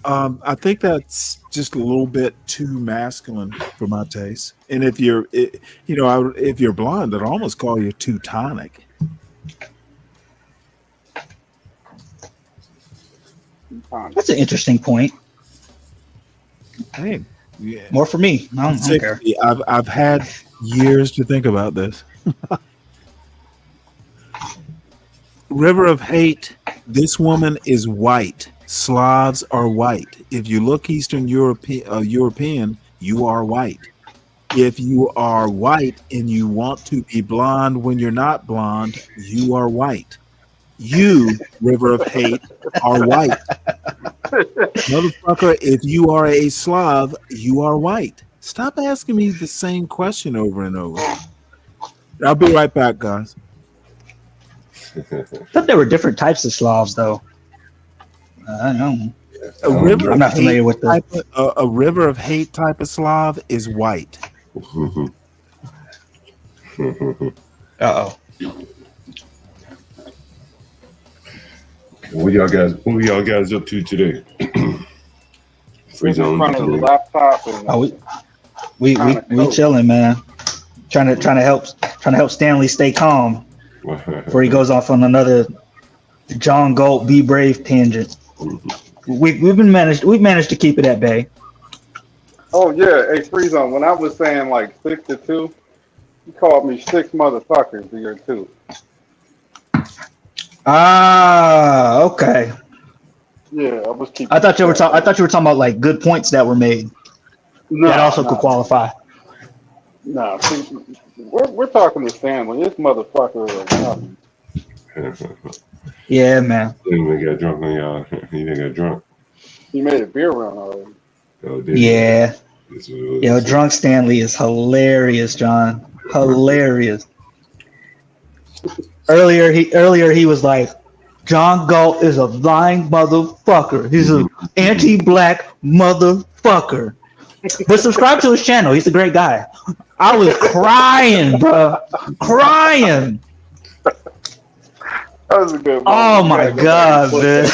I think that's just a little bit too masculine for my taste. And if you're blonde, I'd almost call you Teutonic. That's an interesting point. Hey, yeah. More for me. I don't care. I've had years to think about this. River of Hate. This woman is white. Slavs are white. If you look Eastern European, you are white. If you are white and you want to be blonde when you're not blonde, you are white. You, River of Hate, are white. Motherfucker, if you are a Slav, you are white. Stop asking me the same question over and over. I'll be right back, guys. I thought there were different types of Slavs, though. I don't know. I'm not familiar with a River of Hate type of Slav is white. Uh-oh. What y'all guys up to today? Freeze in front of the laptop. And we chilling, man. Trying to help Stanley stay calm before he goes off on another John Galt Be Brave tangent. We've managed to keep it at bay. Oh yeah, hey Freeze on. When I was saying like 6 to 2, you called me 6 motherfuckers to your 2. Ah, okay. Yeah, I was keeping. I thought you were talking about like good points that were made. No, that also could qualify. No, we're talking to Stanley. This motherfucker is nothing. Yeah, man. You didn't get drunk on y'all. You didn't get drunk. He made a beer run already. Oh, yeah. Yo, drunk Stanley is hilarious, John. Hilarious. Earlier he was like, John Galt is a lying motherfucker. He's an anti-black motherfucker. But subscribe to his channel. He's a great guy. I was crying, bro. Crying. That was a good one. Oh my God, man.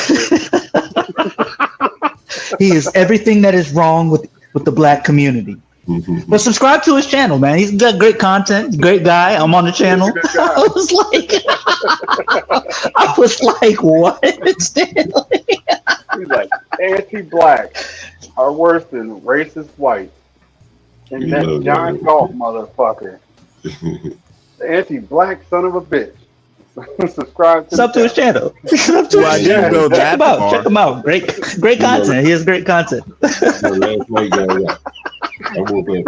He is everything that is wrong with the black community. But subscribe to his channel, man. He's got great content. Great guy. I'm on the channel. I was like, what? Stanley? He's like, anti-black are worse than racist white. And that John Galt motherfucker. The anti-black son of a bitch. Subscribe to his channel. Check him out. Great content. He has great content. Last night, I woke up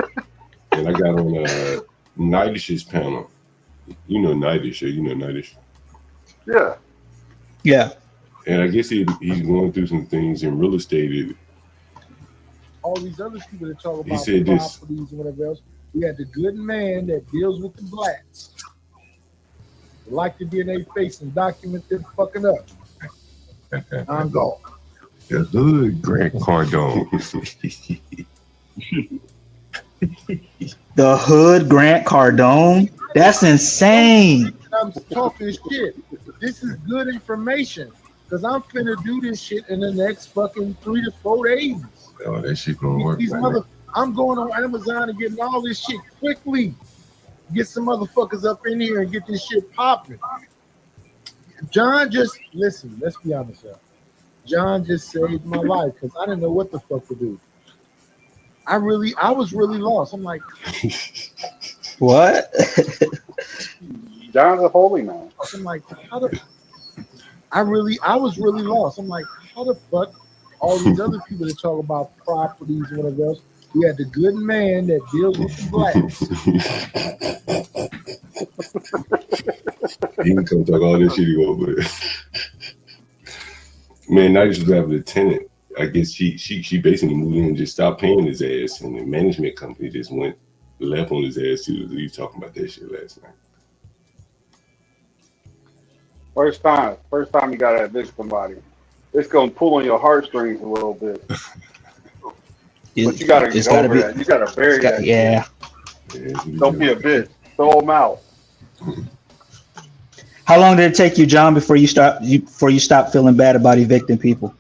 and I got on Nightish's panel. You know Nightish, you know Nightish. Yeah. Yeah. And I guess he's going through some things in real estate. All these other people that talk He about said this. properties and whatever else. We had the good man that deals with the blacks. They like to be in their face and document them fucking up. I'm gone. The hood Grant Cardone. The hood Grant Cardone? That's insane. I'm talking shit. This is good information. Because I'm finna do this shit in the next fucking 3 to 4 days. Oh, that shit gonna work. I'm going on Amazon and getting all this shit quickly. Get some motherfuckers up in here and get this shit popping. John just, listen, let's be honest, y'all. John just saved my life because I didn't know what the fuck to do. I was really lost. I'm like, what? John's a holy man. I'm like, how the? I was really lost. I'm like, how the fuck? All these other people that talk about properties and whatever else. We had the good man that deals with the blacks. He can come talk all this shit he want, but man, I used to have a tenant. I guess she basically moved in and just stopped paying his ass, and the management company just went left on his ass too. He was talking about that shit last night. First time you gotta evict somebody, it's gonna pull on your heartstrings a little bit. But you gotta get over that. You gotta bury that. Yeah. Don't be a bitch. Throw them out. How long did it take you, John, before you stopped feeling bad about evicting people?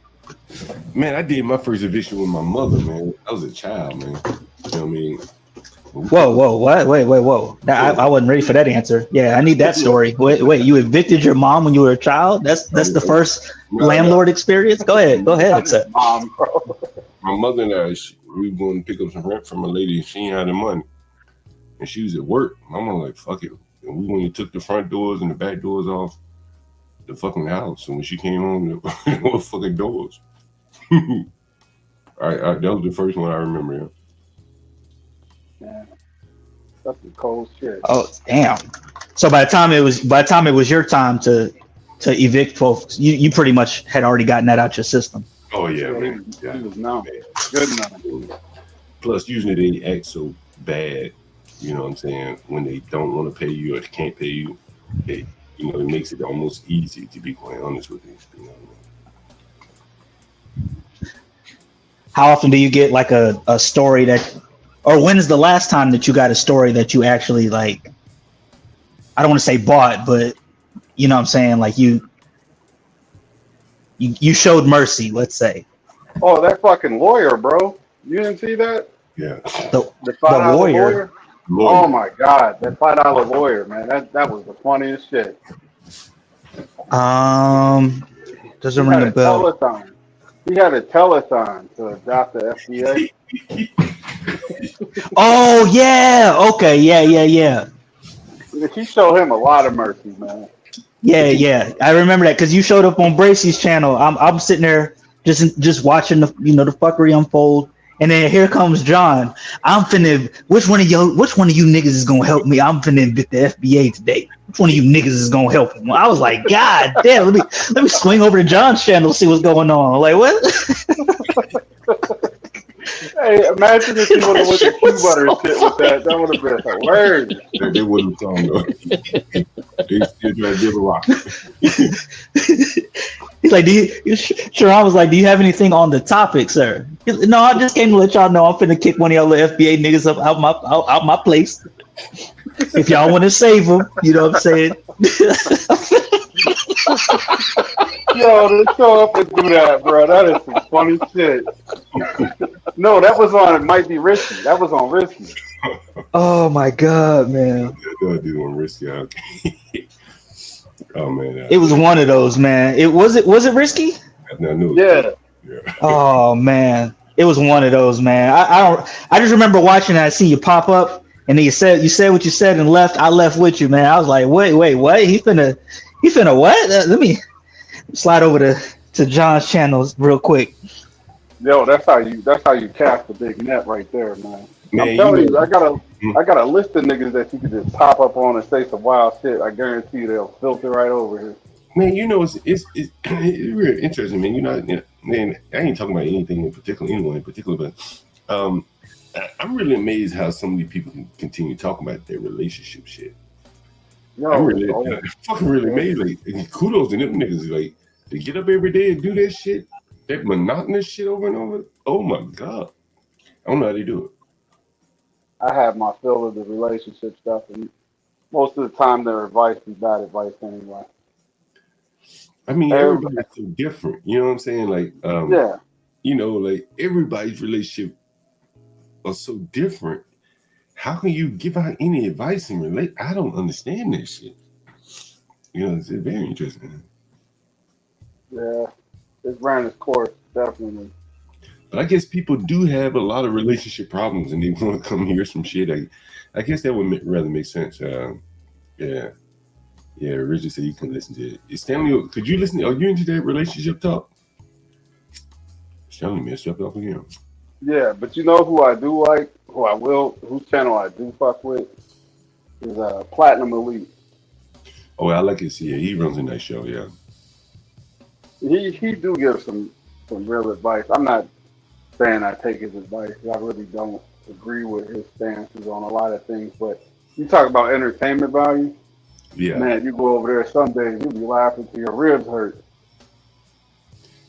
Man, I did my first eviction with my mother, man. I was a child, man. You know what I mean? Whoa, what? Wait, whoa. I wasn't ready for that answer. Yeah, I need that story. Wait, you evicted your mom when you were a child? That's the first landlord experience? Go ahead, sir. My mother and I, we were going to pick up some rent from a lady, and she ain't had the money. And she was at work. My mom was like, fuck it. And we went and took the front doors and the back doors off the fucking house. And when she came home, there were fucking doors. That was the first one I remember. Yeah. That's the cold shit. Oh, damn. So by the time it was your time to evict folks, you pretty much had already gotten that out your system. Oh yeah, man. He was numb. Good enough. Plus, usually they act so bad, you know what I'm saying, when they don't want to pay you or they can't pay you, it makes it almost easy, to be quite honest with you. You know? How often do you get like a story that, or when is the last time that you got a story that you actually, like, I don't want to say bought, but you know what I'm saying, like you showed mercy, let's say. Oh, that fucking lawyer, bro. You didn't see that? Yeah. The $5 lawyer. Oh my God, that $5 lawyer, man. That was the funniest shit. Doesn't ring a bell. He had a telethon to adopt the FDA. Oh yeah. Okay. Yeah. She showed him a lot of mercy, man. Yeah. I remember that because you showed up on Bracey's channel. I'm sitting there just watching the fuckery unfold, and then here comes John. Which one of you niggas is gonna help me? I'm finna evict the FBA today. Which one of you niggas is gonna help him? I was like, God damn, let me swing over to John's channel to see what's going on. Like, what? Hey, imagine if he would have went to Q butter shit with that. That would have been hilarious. They wouldn't have come though. They still try to give a rock. He's like, Sharon was like, do you have anything on the topic, sir? No, I just came to let y'all know I'm finna kick one of y'all little FBA niggas up out my place. If y'all want to save them, you know what I'm saying? Yo, let's show up and do that, bro. That is some funny shit. No, that was on It Might Be Risky. That was on Risky. Oh my God, man. I do on Risky. Oh man. It was one of those, man. Was it risky? Yeah. Oh man. It was one of those, man. I just remember watching that. I see you pop up and then you said what you said and left. I left with you, man. I was like, wait, what? He finna what? Let me slide over to John's channels real quick. Yo, that's how you cast the big net right there, man. I'm Man, telling you, I got a list of niggas that you could just pop up on and say some wild shit. I guarantee you they'll filter right over here. Man, it's really interesting, man. Man, I ain't talking about anything in particular, anyone in particular, but I'm really amazed how so many people can continue talking about their relationship shit. I'm fucking really amazed. Like, kudos to them niggas. Like, they get up every day and do that shit, that monotonous shit over and over. Oh my god, I don't know how they do it. I have my fill of the relationship stuff, and most of the time their advice is bad advice anyway. I mean, everybody's so different. You know what I'm saying? Like, yeah. Like everybody's relationship are so different. How can you give out any advice and relate? I don't understand that shit. It's very interesting. Yeah, it's ran its course, definitely. But I guess people do have a lot of relationship problems, and they want to come hear some shit. I guess that would rather make sense. Yeah. Richard said you can listen to it. Stanley, could you listen? Are you into that relationship talk? Stanley messed up again. Yeah, but you know who I do like, whose channel I do fuck with is Platinum Elite. Oh, I like it. Yeah, he runs a nice show. Yeah, he do give some real advice. I'm not saying I take his advice. I really don't agree with his stances on a lot of things. But you talk about entertainment value. Yeah, man, you go over there some days, you'll be laughing till your ribs hurt.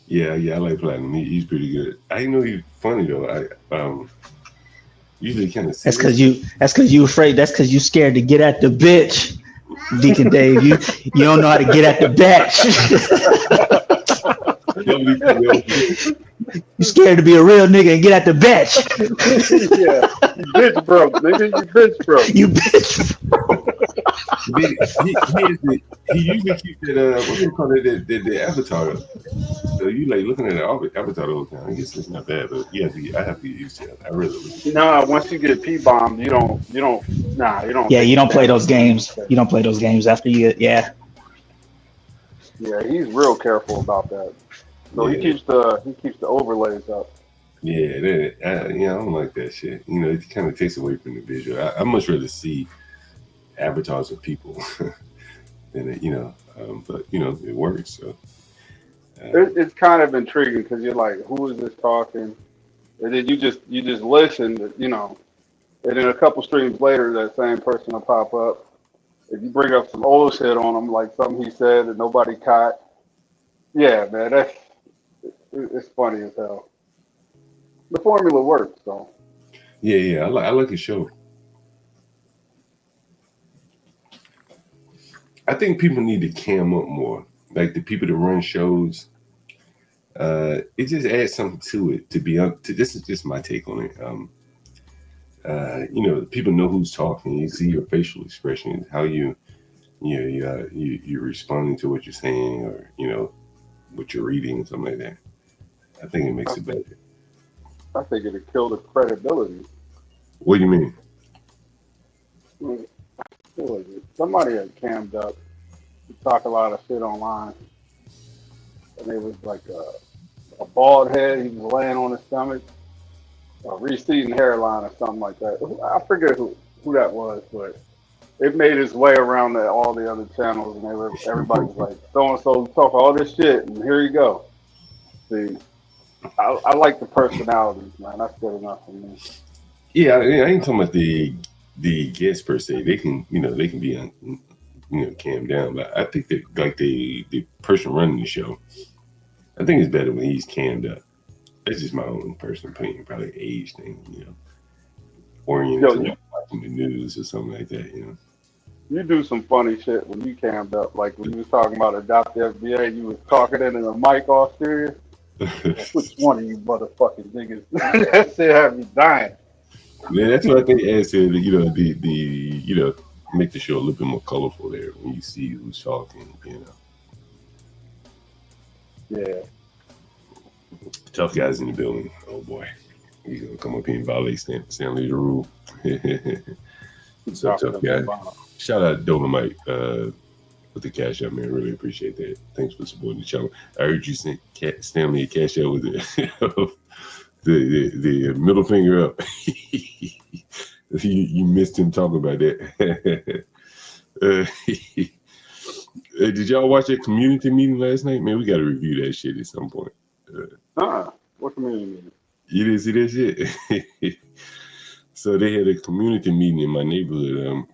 Yeah, I like Platinum. He's pretty good. I didn't know he was funny though. I usually kind of. That's because you afraid. That's because you scared to get at the bitch, Deacon Dave. You don't know how to get at the bitch. You scared to be a real nigga and get at the bitch. Yeah, you bitch broke, nigga. You bitch broke. You bitch broke. He usually keeps that what do you call it, the avatar. So you like looking at the avatar all the time. I guess it's not bad, but I have to get used to it. I really. No, once you get P-bombed, you don't. Yeah, you don't play those games. You don't play those games after you get. Yeah. Yeah, he's real careful about that. So he keeps the overlays up. Yeah, I don't like that shit. It kind of takes away from the visual. I much rather see avatars of people than but it works. So it's kind of intriguing because you're like, who is this talking? And then you just listen, and then a couple streams later, that same person will pop up. If you bring up some old shit on him, like something he said that nobody caught, yeah, man, it's funny as hell. The formula works, though. Yeah, I like his show. I think people need to cam up more. Like the people that run shows, it just adds something to it. This is just my take on it. People know who's talking. You see your facial expression, how you're responding to what you're saying, or what you're reading, and something like that. I think it makes it better. I think it'd kill the credibility. What do you mean? What was it? Somebody had cammed up to talk a lot of shit online, and it was like a bald head. He was laying on his stomach, a receding hairline, or something like that. I forget who that was, but it made its way around all the other channels, and everybody was like, "So and so talk all this shit," and here you go. See, I like the personalities, man. That's good enough for me. Yeah, I ain't talking about the guests per se. They can be on, calm down. But I think that like the person running the show, I think it's better when he's cammed up. That's just my own personal opinion, probably an age thing, oriented to watching the news or something like that, You do some funny shit when you cammed up, like when you was talking about adopt the FBA, you was talking into the mic all serious. Which one of you motherfucking niggas? That shit had me dying. Man, that's what I think adds to the make the show a little bit more colorful there when you see who's talking, Yeah. Tough guys in the building. Oh boy. He's gonna come up here and violate Stanley the rule. What's up, tough guy? Shout out Dolomite with the cash out, man. Really appreciate that. Thanks for supporting the channel. I heard you sent Stanley a cash out with the middle finger up. You missed him talking about that. Did y'all watch that community meeting last night? Man, we got to review that shit at some point. What community meeting? You didn't see that shit? So they had a community meeting in my neighborhood.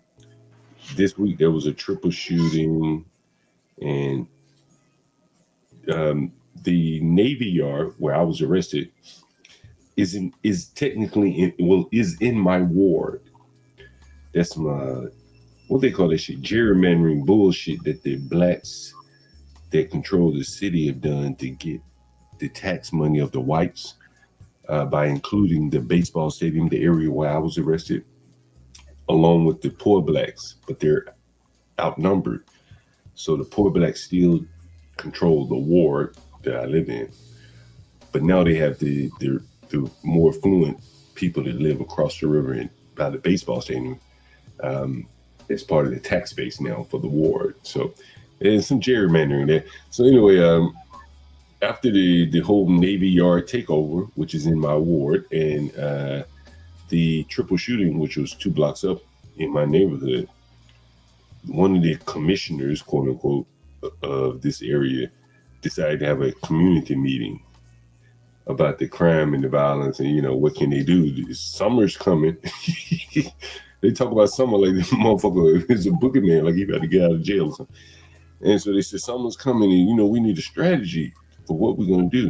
This week there was a triple shooting, and the Navy Yard where I was arrested is technically in my ward. That's my what they call that shit, gerrymandering bullshit that the blacks that control the city have done to get the tax money of the whites by including the baseball stadium, the area where I was arrested, along with the poor blacks, but they're outnumbered. So the poor blacks still control the ward that I live in. But now they have the more affluent people that live across the river and by the baseball stadium. It's part of the tax base now for the ward. So there's some gerrymandering there. So anyway, after the whole Navy Yard takeover, which is in my ward, and the triple shooting, which was 2 blocks up in my neighborhood, one of the commissioners, quote unquote, of this area decided to have a community meeting about the crime and the violence and, what can they do? Summer's coming. They talk about summer like this motherfucker is a boogeyman, like he got to get out of jail or something. And so they said, summer's coming and, we need a strategy for what we're going to do.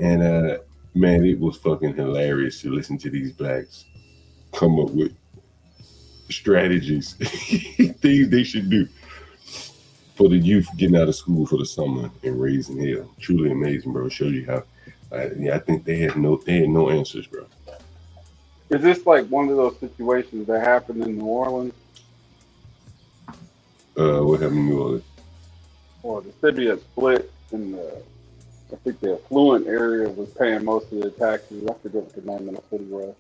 And, man, it was fucking hilarious to listen to these blacks come up with strategies, things they should do for the youth getting out of school for the summer and raising hell. Truly amazing, bro. Show you how. I think they had no answers, bro. Is this like one of those situations that happened in New Orleans? What happened in New Orleans? Or the city had split, and I think the affluent area was paying most of the taxes. I forget what the name of the city was.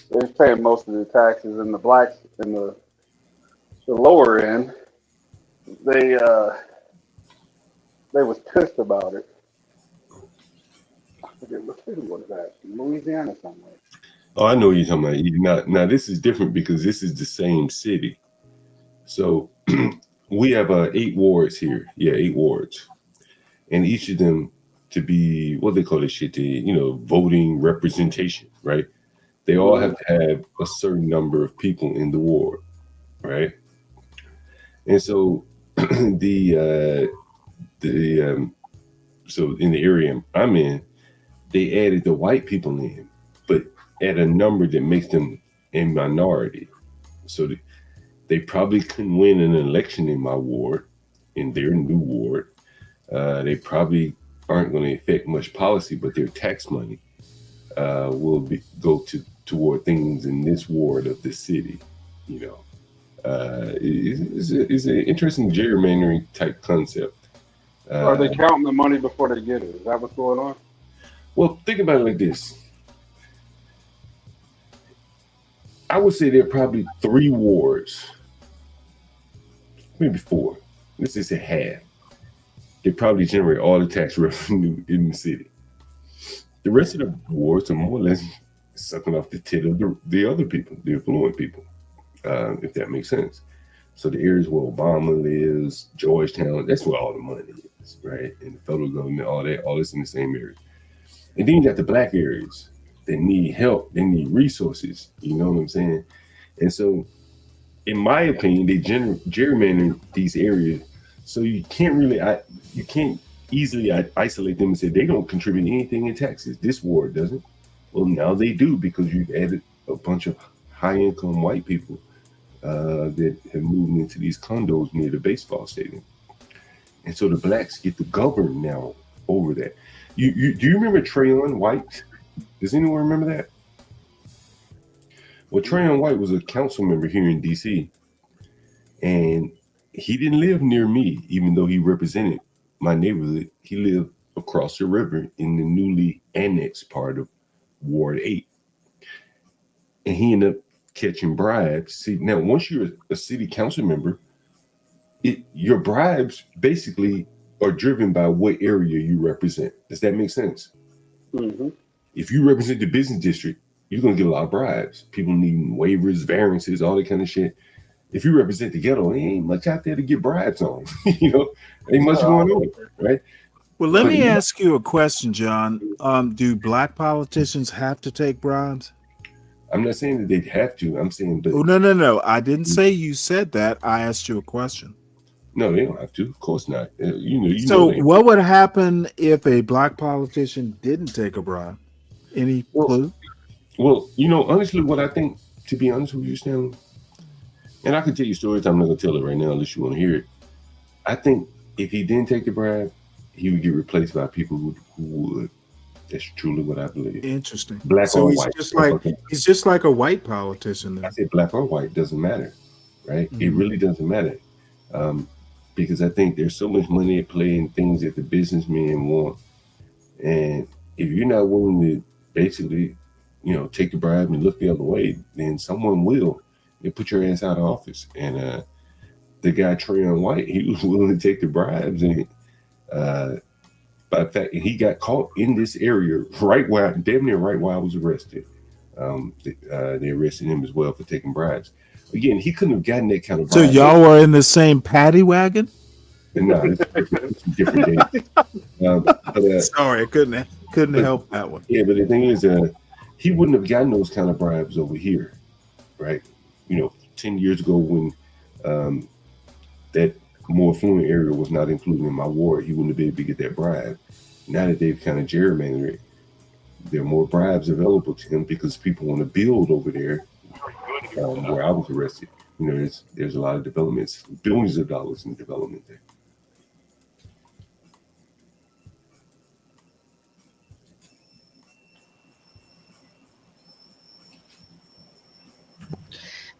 They was paying most of the taxes, and the blacks in the lower end, they was pissed about it. I forget what city was that? Louisiana somewhere. Oh, I know what you're talking about. Now this is different because this is the same city. So we have 8 wards here. Yeah, 8 wards. And each of them to be, what they call this shit, voting representation, right? They all have to have a certain number of people in the ward, right? And so so in the area I'm in, they added the white people in, but at a number that makes them a minority. So they probably couldn't win an election in my ward, in their new ward. They probably aren't going to affect much policy, but their tax money will go toward things in this ward of the city. It's an interesting gerrymandering type concept. Are they counting the money before they get it? Is that what's going on? Well, think about it like this. I would say there are probably 3 wards, maybe 4. Let's just say half. They probably generate all the tax revenue in the city. The rest of the wards are more or less sucking off the tit of the other people, the affluent people, if that makes sense. So the areas where Obama lives, Georgetown, that's where all the money is, right? And the federal government, all this in the same area. And then you got the black areas that need help, they need resources, you know what I'm saying? And so, in my opinion, they gerrymander these areas, so you can't easily isolate them and say they don't contribute anything in taxes. This ward doesn't. Well, now they do because you've added a bunch of high-income white people that have moved into these condos near the baseball stadium. And so the blacks get to govern now over that. Do you remember Trayon White? Does anyone remember that? Well, Trayon White was a council member here in DC, and he didn't live near me, even though he represented my neighborhood. He lived across the river in the newly annexed part of Ward 8. And he ended up catching bribes. See, now once you're a city council member, your bribes basically are driven by what area you represent. Does that make sense? Mm-hmm. If you represent the business district, you're going to get a lot of bribes. People needing waivers, variances, all that kind of shit. if you represent the ghetto, there ain't much out there to get bribes on. Ain't much going on, right? Well, let me ask you a question, John. Do black politicians have to take bribes? I'm not saying that they have to. I'm saying that. Oh, no. I didn't say you said that. I asked you a question. No, they don't have to. Of course not. So what would happen if a black politician didn't take a bribe? Any clue? Well, honestly, what I think, to be honest with you, Stanley, and I can tell you stories. I'm not going to tell it right now unless you want to hear it. I think if he didn't take the bribe, he would get replaced by people who would. That's truly what I believe. Interesting. Black so or he's white. He's just like a white politician. Then. I said black or white doesn't matter, right? Mm-hmm. It really doesn't matter, because I think there's so much money at play in things that the businessmen want, and if you're not willing to basically, take the bribe and look the other way, then someone will. They put your ass out of office. And the guy Trayon White, he was willing to take the bribes, and by the fact he got caught in this area damn near right while I was arrested. They arrested him as well for taking bribes. Again, he couldn't have gotten that kind of bribe. So y'all were in the same paddy wagon? No, it's different days. Sorry, I couldn't help that one. Yeah, but the thing is, he wouldn't have gotten those kind of bribes over here, right? 10 years ago when that more affluent area was not included in my ward, he wouldn't have been able to get that bribe. Now that they've kind of gerrymandered it, there are more bribes available to him because people want to build over there where I was arrested. There's a lot of developments, billions of dollars in development there.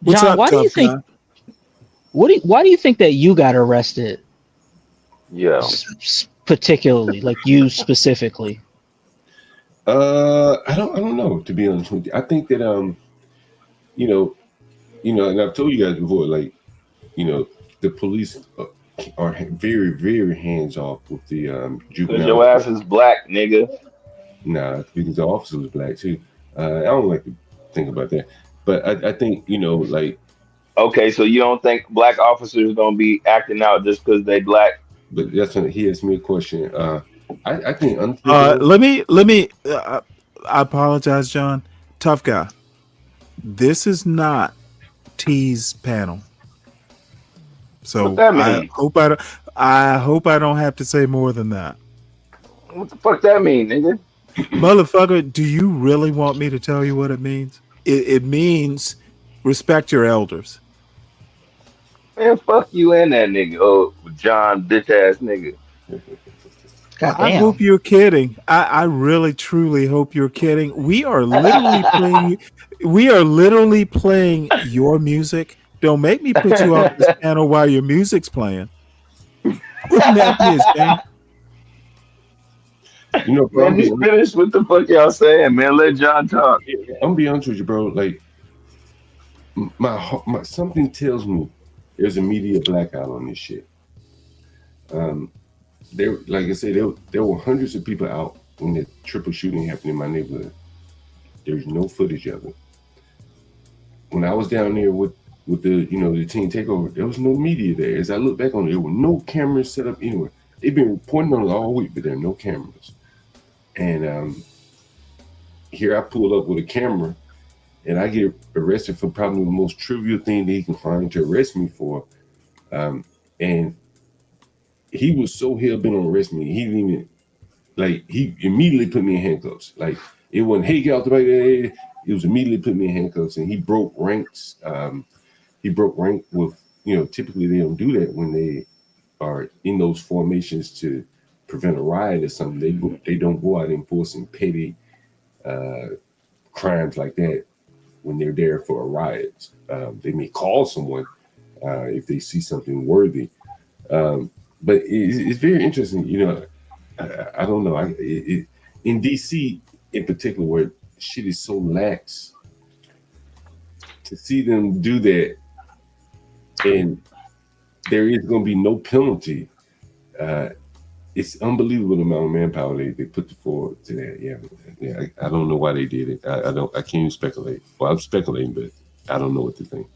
John, why do you think? Why do you think that you got arrested? Yeah. Particularly, like you specifically. I don't know, to be honest with you. I think that and I've told you guys before, like, the police are very, very hands off with the juvenile. Your ass is black, nigga. Nah, because the officer was black too. I don't like to think about that, but I think like. Okay, so you don't think black officers don't be acting out just because they black? But that's when he asked me a question. I think. Let me. I apologize, John. Tough guy. This is not T's panel. So what that mean? I hope I don't have to say more than that. What the fuck that mean, nigga? Motherfucker, do you really want me to tell you what it means? It means respect your elders. Man, fuck you and that nigga. Oh, John, bitch ass nigga. I hope you're kidding. I really, truly hope you're kidding. We are literally playing your music. Don't make me put you off this panel while your music's playing. Wouldn't that be a shame? Man, just finish what the fuck y'all saying, man. Let John talk. I'm gonna be honest with you, bro. Like, my something tells me there's a media blackout on this shit. There, like I said, there were hundreds of people out when the triple shooting happened in my neighborhood. There's no footage of it. When I was down there with the the teen takeover, there was no media there. As I look back on it, there were no cameras set up anywhere. They've been reporting on it all week, but there are no cameras. And here I pull up with a camera, and I get arrested for probably the most trivial thing that he can find to arrest me for. And he was so hell-bent on arresting me, he didn't even, like, he immediately put me in handcuffs. Like, it wasn't, hey, get out the bike. It was immediately put me in handcuffs, and he broke ranks. He broke rank with, typically they don't do that when they are in those formations to prevent a riot or something. They don't go out enforcing petty crimes like that when they're there for a riot. They may call someone if they see something worthy. But it's very interesting, I don't know. In DC in particular, where shit is so lax, to see them do that, and there is going to be no penalty. It's unbelievable the amount of manpower they put forward to that. Yeah. I don't know why they did it. I can't even speculate. Well, I'm speculating, but I don't know what to think.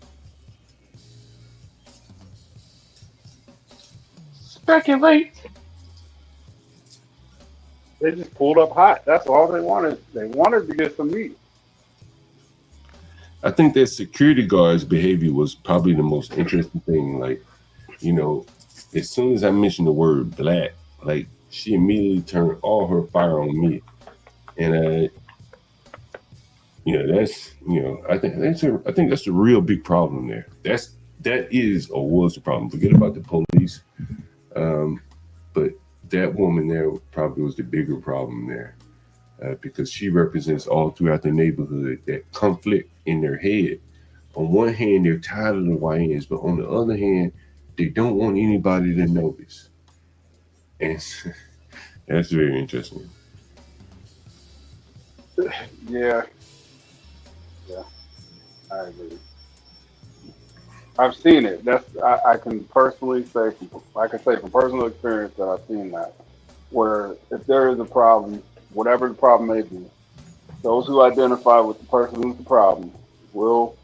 Speculate. They just pulled up hot. That's all they wanted. They wanted to get some meat. I think that security guard's behavior was probably the most interesting thing. Like, you know, as soon as I mentioned the word black, like she immediately turned all her fire on me. And that's I think that's a real big problem there. That is or was the problem. Forget about the police. But that woman there probably was the bigger problem there. Because she represents all throughout the neighborhood that conflict in their head. On one hand, they're tired of the YNs, but on the other hand, they don't want anybody to notice. And that's very interesting. Yeah, I agree. I've seen it. I can personally say from personal experience that I've seen that. Where if there is a problem, whatever the problem may be, those who identify with the person who's the problem will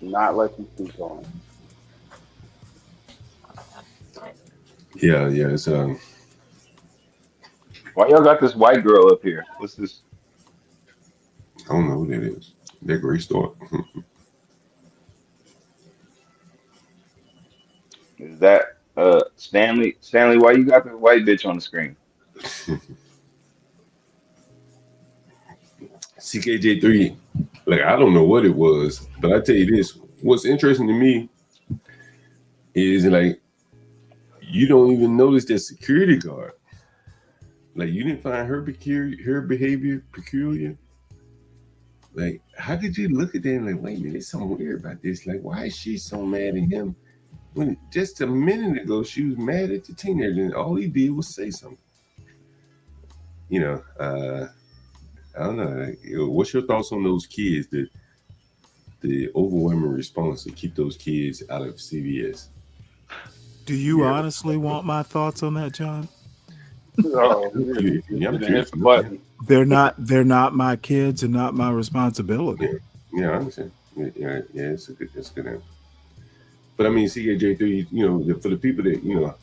not let you speak on it. Yeah. It's Why y'all got this white girl up here? What's this? I don't know who that is. That Grace Thorpe. Is that Stanley? Stanley, why you got this white bitch on the screen? CKJ3, like I don't know what it was, but I tell you this: what's interesting to me is like you don't even notice that security guard. Like you didn't find her behavior peculiar. Like how could you look at that and like, wait a minute, there's something weird about this. Like why is she so mad at him when just a minute ago she was mad at the teenager and all he did was say something? I don't know. Like, what's your thoughts on those kids? The overwhelming response to keep those kids out of CVS. Do you honestly want my thoughts on that, John? They're not my kids and not my responsibility. Yeah, I understand. Yeah, it's a good answer. But I mean, CKJ3, for the people that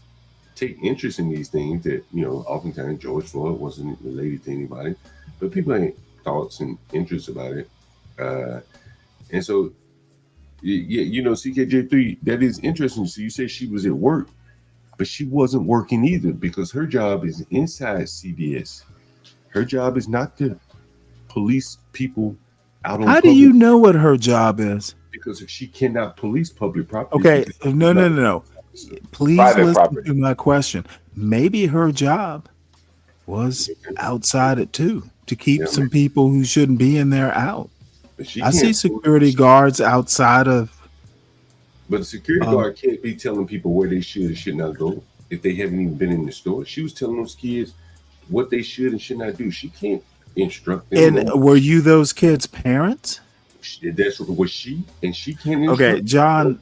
take interest in these things, that oftentimes George Floyd wasn't related to anybody, but people ain't thoughts and interests about it, and so CKJ3, that is interesting. So you say she was at work, but she wasn't working either because her job is inside CVS. Her job is not to police people out on. How do you know what her job is? Because if she cannot police public property. Okay, no. Please listen to my question. Maybe her job was outside it too, to keep some people who shouldn't be in there out. I see security guards outside of. But a security guard can't be telling people where they should and should not go if they haven't even been in the store. She was telling those kids what they should and should not do. She can't instruct them. And were you those kids' parents? That's what was she, and she can't instruct. Okay, John,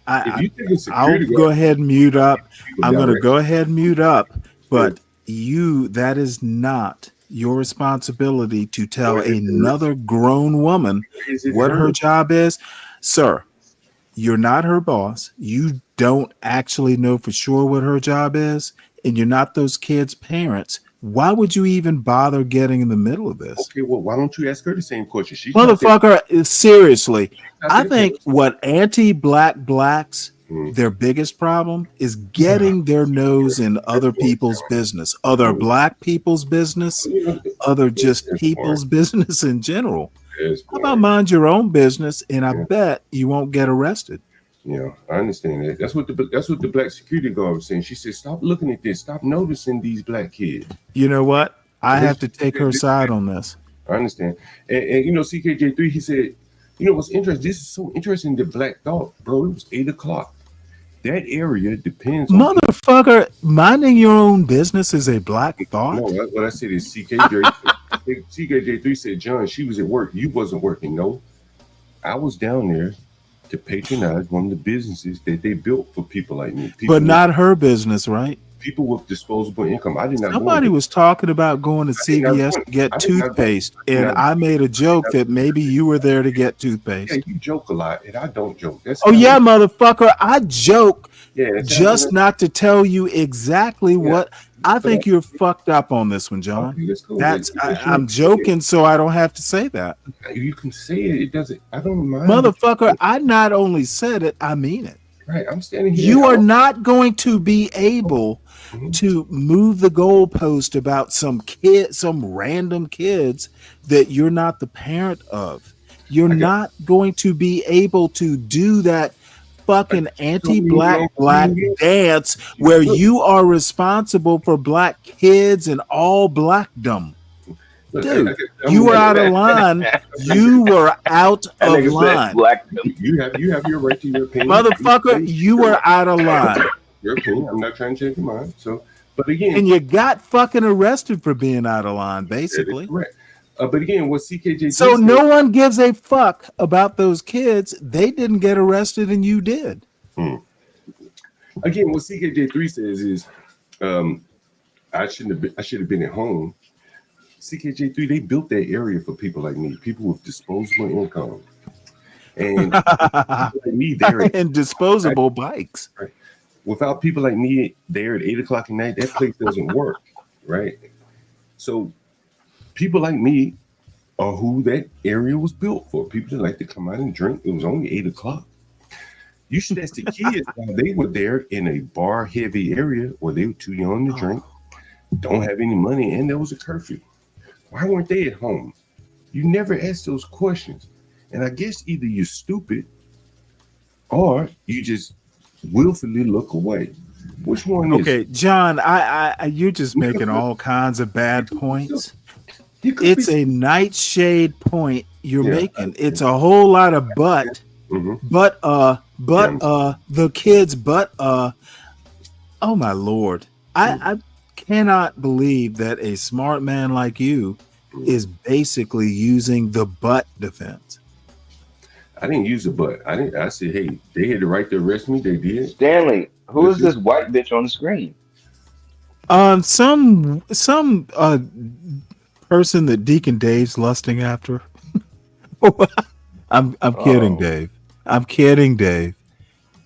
I'll go ahead and mute up. I'm going to go ahead and mute up, but that is not your responsibility to tell another grown woman what her job is. Sir, you're not her boss. You don't actually know for sure what her job is, and you're not those kids' parents. Why would you even bother getting in the middle of this? Okay, well, why don't you ask her the same question? Motherfucker, seriously. I think what anti-black blacks, their biggest problem is getting their nose in other people's business, other black people's business, other just people's business in general. How about mind your own business, and I bet you won't get arrested. I understand that. That's what the black security guard was saying. She said, "Stop looking at this. Stop noticing these black kids." You know what? I have to take her side on this. I understand. And CKJ3, he said, what's interesting? This is so interesting. The black thought, bro. It was 8:00. That area depends on motherfucker. Minding your own business is a black thought. No, what I said is CKJ3 said, John, she was at work. You wasn't working. No, I was down there to patronize one of the businesses that they built for people like me. But not her business, right? people with disposable income. I did not. Somebody was talking about going to CVS to get toothpaste, and I made a joke that maybe you were there to get toothpaste. Yeah, you joke a lot, and I don't joke. That's Oh yeah, motherfucker, I joke. Yeah, Just not to tell you exactly what I think you're fucked up on this one, John. Okay, that's cool. That's I'm joking, so I don't have to say that. You can say it. It doesn't. I don't mind. Motherfucker, I not only said it, I mean it. Right, I'm standing here. You are not going to be able to move the goalpost about some random kids that you're not the parent of. You're not going to be able to do that fucking anti-black dance where you are responsible for black kids and all blackdom. Dude, you were out of line. You were out of line. You have your right to your opinion. Motherfucker, you were out of line. Your opinion. I'm not trying to change your mind. So, but again, and you got fucking arrested for being out of line, basically. Correct. But again, what CKJ so no one gives a fuck about those kids. They didn't get arrested, and you did. Again, what CKJ3 says is, I should have been at home. CKJ3, they built that area for people like me, people with disposable income, and like me there and disposable bikes. Right. Without people like me there at 8 o'clock at night, that place doesn't work, right? So people like me are who that area was built for. People that like to come out and drink. It was only 8 o'clock. You should ask the kids while they were there in a bar-heavy area where they were too young to drink, don't have any money, and there was a curfew. Why weren't they at home? You never ask those questions. And I guess either you're stupid or you just willfully look away. Which one is okay, John, you're just making all kinds of bad points. It's a nightshade point you're making. It's a whole lot of the kids, oh my Lord. I cannot believe that a smart man like you is basically using the butt defense. I didn't use the butt. I said, hey, they had the right to arrest me. They did. Stanley, who is this white bitch on the screen? Some person that Deacon Dave's lusting after. I'm kidding, Dave. I'm kidding, Dave.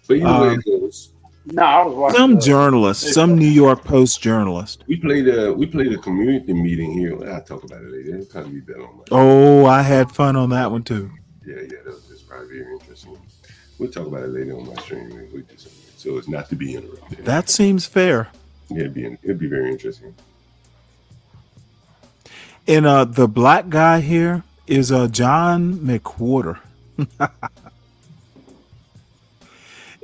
But either way it goes. No, I was watching some journalist, some New York Post journalist. We played a community meeting here. I'll talk about it later. It'll probably be better on my I had fun on that one too. Yeah, that's probably very interesting. We'll talk about it later on my stream. So it's not to be interrupted. That seems fair. Yeah, it'd be very interesting. And the black guy here is John McGruder.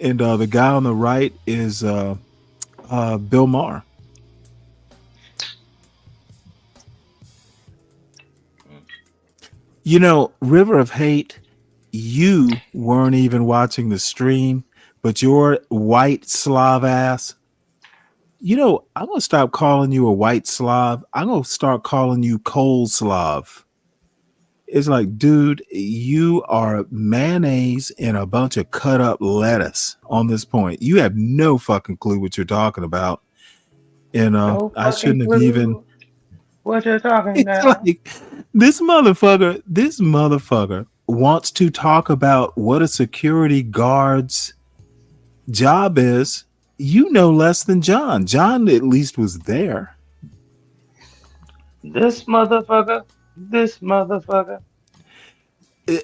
And the guy on the right is Bill Maher. You know, River of Hate, you weren't even watching the stream, but your white Slav ass, you know, I'm going to stop calling you a white Slav. I'm going to start calling you cold Slav. It's like, dude, you are mayonnaise and a bunch of cut up lettuce on this point. You have no fucking clue what you're talking about. And I shouldn't have even. What you're talking about? Like, this motherfucker wants to talk about what a security guard's job is. You know less than John. John at least was there. This motherfucker.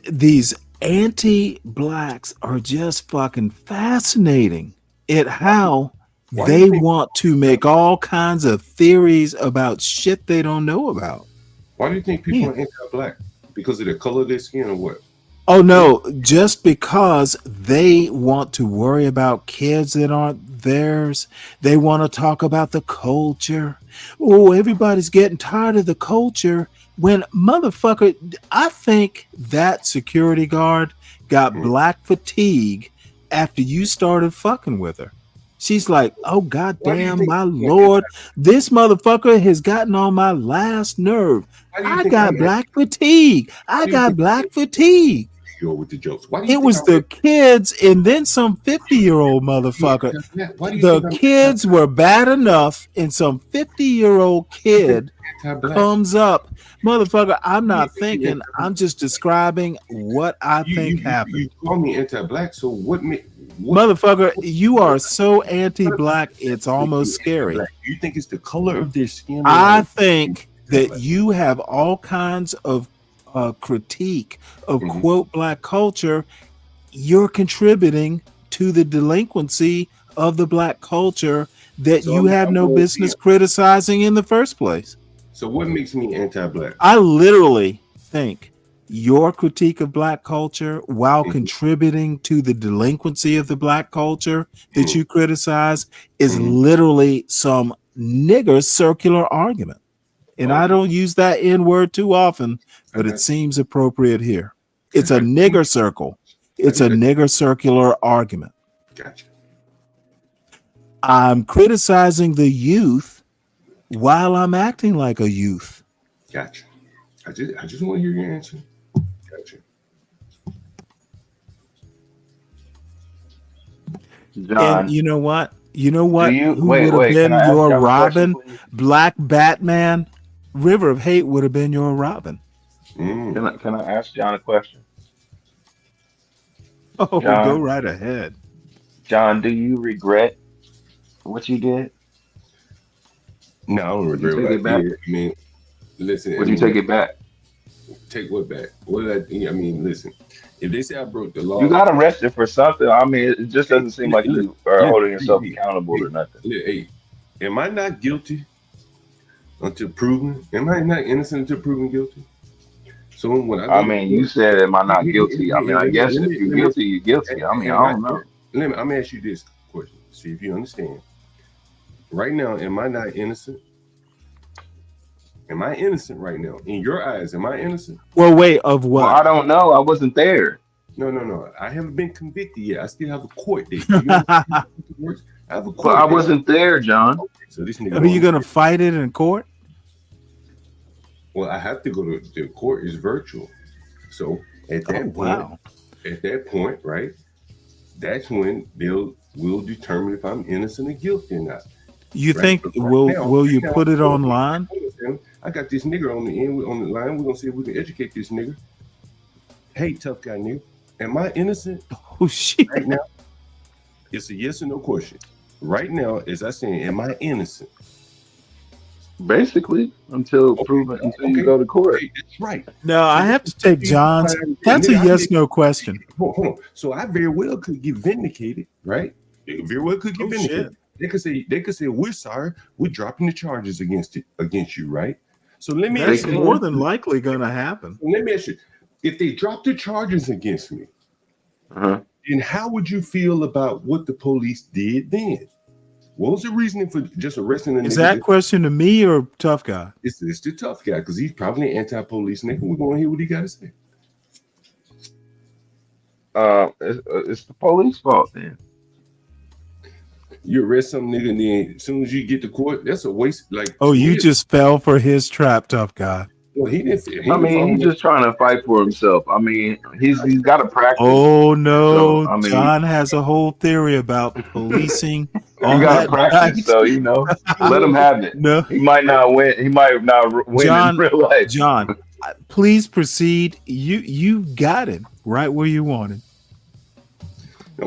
These anti-blacks are just fucking fascinating at how they want to make all kinds of theories about shit they don't know about. Why do you think people are anti-black? Because of the color of their skin or what? Oh no, just because they want to worry about kids that aren't theirs. They want to talk about the culture. Oh, everybody's getting tired of the culture. When motherfucker, I think that security guard got black fatigue after you started fucking with her. She's like, oh goddamn, my Lord, this motherfucker has gotten on my last nerve. I got black fatigue. I got black fatigue. you go with the jokes? Why do you It think was the kids and then some 50-year-old motherfucker. Why do you The think I'm kids were bad enough, and some 50-year-old kid anti-black? comes up. Motherfucker, I'm not thinking. I'm just describing what I think happened. You call me anti-black, so what? Motherfucker, you are so anti-black, it's almost scary. You think it's the color of their skin? I think that you have all kinds of critique of quote black culture. You're contributing to the delinquency of the black culture that So you have no business criticizing in the first place. So what makes me anti-black? I literally think your critique of black culture while contributing to the delinquency of the black culture that you criticize is literally some nigger circular argument. And I don't use that N word too often, but it seems appropriate here. It's a nigger circle. It's a nigger circular argument. Gotcha. I'm criticizing the youth while I'm acting like a youth. Gotcha. I just want to hear your answer. Gotcha. John, and you know what? You know what? you- Who wait, would have wait, been can I ask your y'all a question, Robin? Black Batman? River of Hate would have been your Robin. Can I ask John a question? Oh, John? go right ahead. John, do you regret what you did? No, I don't Would you regret take what it back? I did. I mean, listen. Would you take it back? Take what back? What did I think? I mean, listen. If they say I broke the law, You got arrested for something. I mean, it just doesn't seem like you are holding yourself accountable or nothing. Hey, am I not guilty until proven? Am I not innocent until proven guilty? So when I mean, you said, "Am I not guilty?" I mean, I guess if you're guilty, you're guilty. I mean, I don't know. I'm gonna ask you this question. See if you understand. Right now, am I not innocent? Am I innocent right now? In your eyes, am I innocent? Well, wait, of what? Well, I don't know. I wasn't there. No. I haven't been convicted yet. I still have a court date. You know I have a court Well, I date. wasn't there, John. Okay, so this nigga. Are you going to fight it in court? Well, I have to go to the court. Is virtual. So at that point, right? That's when will determine if I'm innocent or guilty or not. You Right? think But right will you now, put it online? I got this nigga on the end on the line. We're gonna see if we can educate this nigga. Hey, tough guy, nigga. Am I innocent? Oh shit! Right now, it's a yes or no question. Right now, as I say, am I innocent? Basically, until proven, until you go to court. Hey, that's right. No, I have to take John's. That's a yes no question. Hold on. So I very well could get vindicated, right? They very well could get vindicated. They could say we're sorry, we're dropping the charges against you, right? So let me That's ask you, more than likely going to happen. let me ask you, if they drop the charges against me, then how would you feel about what the police did then? What was the reasoning for just arresting the nigga? Is that question to me or tough guy? It's the tough guy because he's probably an anti-police nigga. We're going to hear what he got to say. It's the police fault then. You arrest some nigga, and then as soon as you get to court, that's a waste. Like, Oh, you just fell for his trap, tough guy. well, he didn't. I mean, he's just trying to fight for himself. I mean, he's got to practice. Oh no, So, I mean, John has a whole theory about policing. You on got that to practice, night. so you know, let him have it. No, he might not win. He might not win John, in real life. John, please proceed. You got it right where you wanted.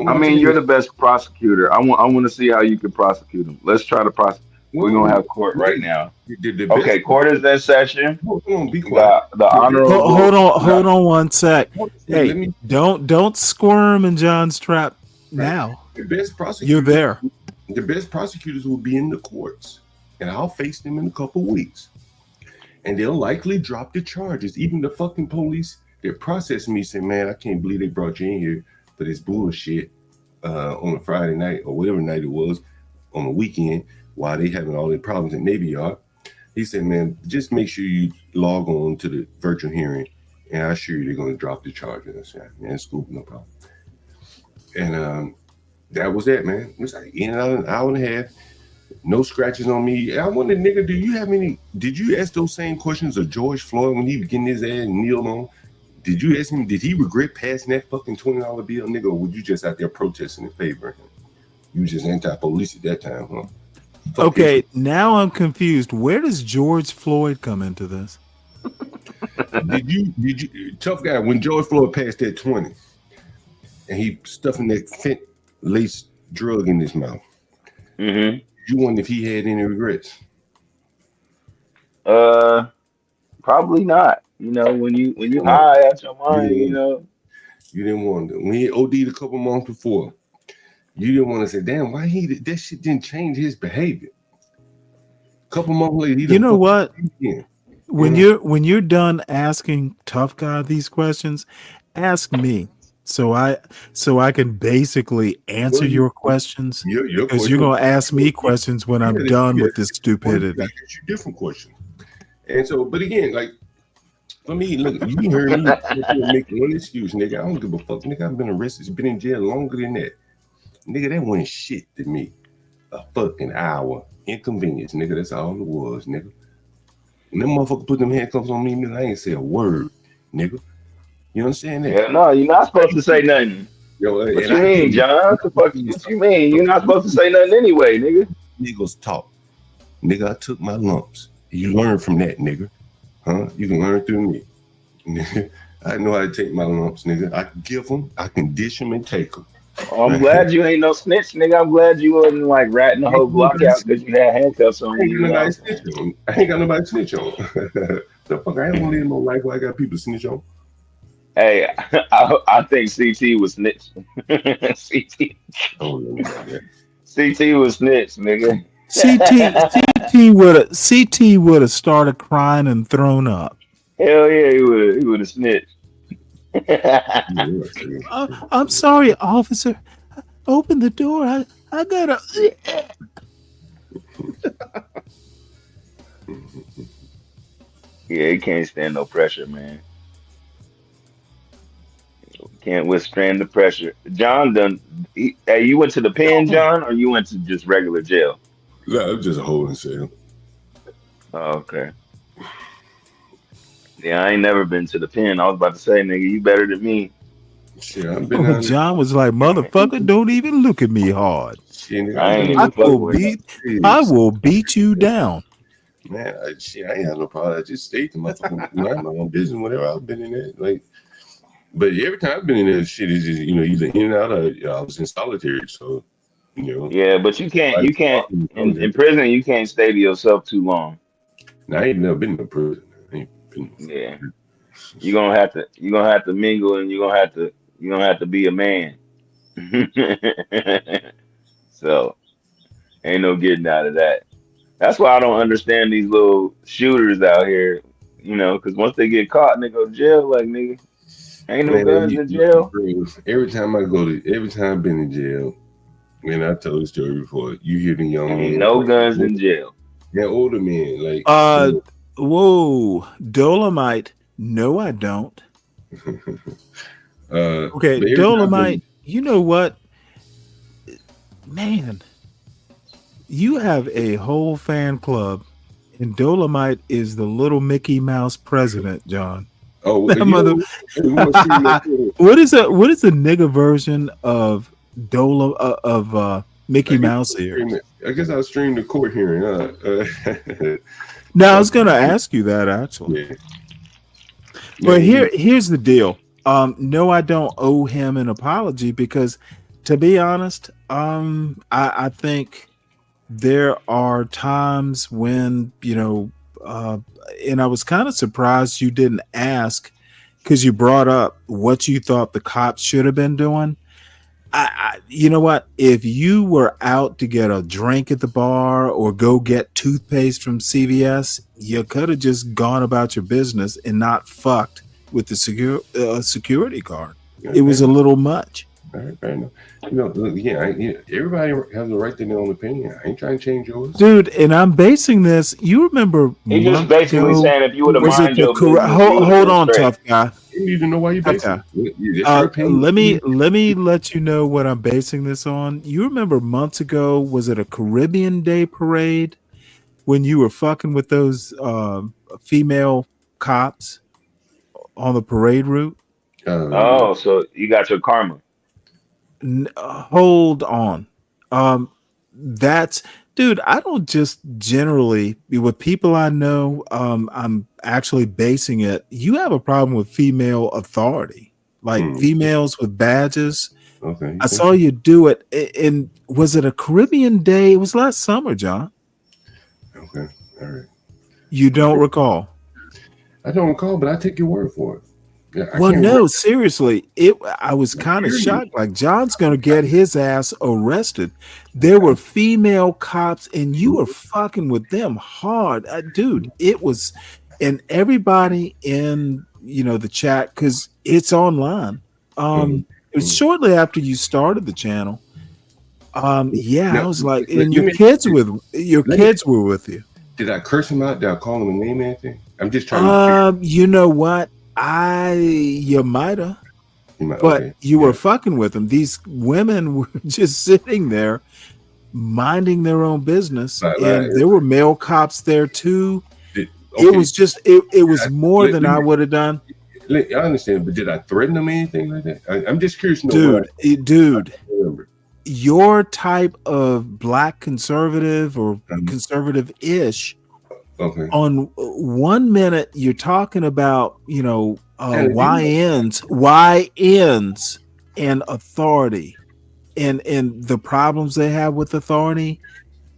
I mean, you're the best prosecutor. I want to see how you can prosecute him. Let's try to prosecute. We're gonna have court right now. Okay, court is in session. Hold on, be quiet. The honorable. Hold on one sec. Hey, don't squirm in John's trap now. The best prosecutors, You're there. The best prosecutors will be in the courts, and I'll face them in a couple weeks, and they'll likely drop the charges. Even the fucking police that process me say, "Man, I can't believe they brought you in here for this bullshit on a Friday night or whatever night it was on a weekend." While they having all their problems, and maybe y'all, he said, "Man, just make sure you log on to the virtual hearing, and I assure you they're going to drop the charges." I said, "Man, it's cool, no problem." And that was it, man. It was like in and out an hour and a half, no scratches on me. I wonder, nigga, did you ask those same questions of George Floyd when he was getting his ass kneeled on? Did you ask him? Did he regret passing that fucking $20 bill, nigga, or would you just out there protesting in favor of him? You just anti-police at that time, huh? Okay, now I'm confused. Where does George Floyd come into this? Did you tough guy when George Floyd passed that 20 and he stuffing that fent laced drug in his mouth? Mm-hmm. You wonder if he had any regrets? Probably not. You know, when you high out your mind, you know. You didn't want to. When he OD'd a couple months before, you didn't want to say, damn, why that shit didn't change his behavior. A couple months later, You know what? When you're done asking Tough Guy these questions, ask me so I can basically answer your questions. Because you're gonna ask me questions when I'm done with this stupidity. Different questions. And so, but again, like for me, look, you heard me make one excuse, nigga. I don't give a fuck, nigga. I've been arrested, been in jail longer than that. Nigga, that wasn't shit to me. A fucking hour. Inconvenience, nigga. That's all it was, nigga. When them motherfuckers put them handcuffs on me, nigga, I ain't say a word, nigga. You understand that? Yeah, no, you're not supposed to say nothing. Yo, what you mean, John? What you mean? You're not supposed to say nothing anyway, nigga. Niggas talk. Nigga, I took my lumps. You learn from that, nigga. Huh? You can learn through me. Nigga, I know how to take my lumps, nigga. I can give them, I can dish them and take them. Oh, I'm glad you ain't no snitch, nigga. I'm glad you wasn't like ratting the whole block out because you had handcuffs on you. I ain't got nobody to snitch on. The fuck, I ain't want to live no life where I got people to snitch on. Hey, I think CT was snitch. CT. Oh, no, CT was snitch, nigga. CT would have started crying and thrown up. Hell yeah, he would have snitched. I'm sorry, officer. Open the door. I gotta. Yeah, he can't stand no pressure, man. Can't withstand the pressure. John hey, you went to the pen, John, or you went to just regular jail? No, it was just a holding cell. Oh, okay. Yeah, I ain't never been to the pen. I was about to say, nigga, you better than me. Shit, I've been John was like, motherfucker, don't even look at me hard. Shit, I will beat you down. Man, I ain't had no problem. I just stayed to my own business, whatever I've been in there. Like, but every time I've been in there, shit is just, either in and out of, I was in solitary, so, Yeah, but you can't in prison, you can't stay to yourself too long. Now, I ain't never been to prison. Yeah. You're gonna have to mingle, and you're gonna have to be a man. So ain't no getting out of that. That's why I don't understand these little shooters out here, because once they get caught and they go to jail, like, nigga, ain't no guns in jail. Every time I've been in jail, and I told the story before, you hear the young ain't no guns in jail. They're older men, like whoa, Dolomite. No, I don't. Okay, Dolomite, you know what? Man, you have a whole fan club, and Dolomite is the little Mickey Mouse president, John. Oh, what is a nigga version of Mickey Mouse here? I guess I'll stream the court hearing. Now I was gonna ask you that actually. Yeah. But here's the deal. No, I don't owe him an apology because, to be honest, I think there are times when, and I was kind of surprised you didn't ask because you brought up what you thought the cops should have been doing. You know what? If you were out to get a drink at the bar or go get toothpaste from CVS, you could have just gone about your business and not fucked with the security guard. Yeah, it was a little much. All right, fair enough. Everybody has the right to their own opinion. I ain't trying to change yours, dude. And I'm basing this. You remember? He's just basically saying if you would have minded your business, hold on, tough guy. You need to know why you're basing it. Let me let you know what I'm basing this on. You remember months ago? Was it a Caribbean Day parade when you were fucking with those female cops on the parade route. Oh, so you got your karma. Hold on. That's dude, I don't just generally with people I know, I'm actually basing it. You have a problem with female authority, like females with badges. Okay. I saw you do it in was it a Caribbean day? It was last summer, John. Okay. All right. You don't recall? I don't recall, but I take your word for it. Yeah, Well, no, seriously. I was kind of shocked. Like John's gonna get his ass arrested. There were female cops, and you were fucking with them hard, dude. It was, and everybody in the chat because it's online. It was shortly after you started the channel. Yeah, I was like, and your kids were with you. Did I curse him out? Did I call him a name or anything? I'm just trying to you know what? You might have, but you were fucking with them. These women were just sitting there minding their own business, and there were male cops there too. It was just it was more than I would have done. I understand, but did I threaten them or anything like that? I'm just curious to know. Dude, your type of black conservative or conservative-ish. Okay. On 1 minute, you're talking about YNs and authority, and the problems they have with authority.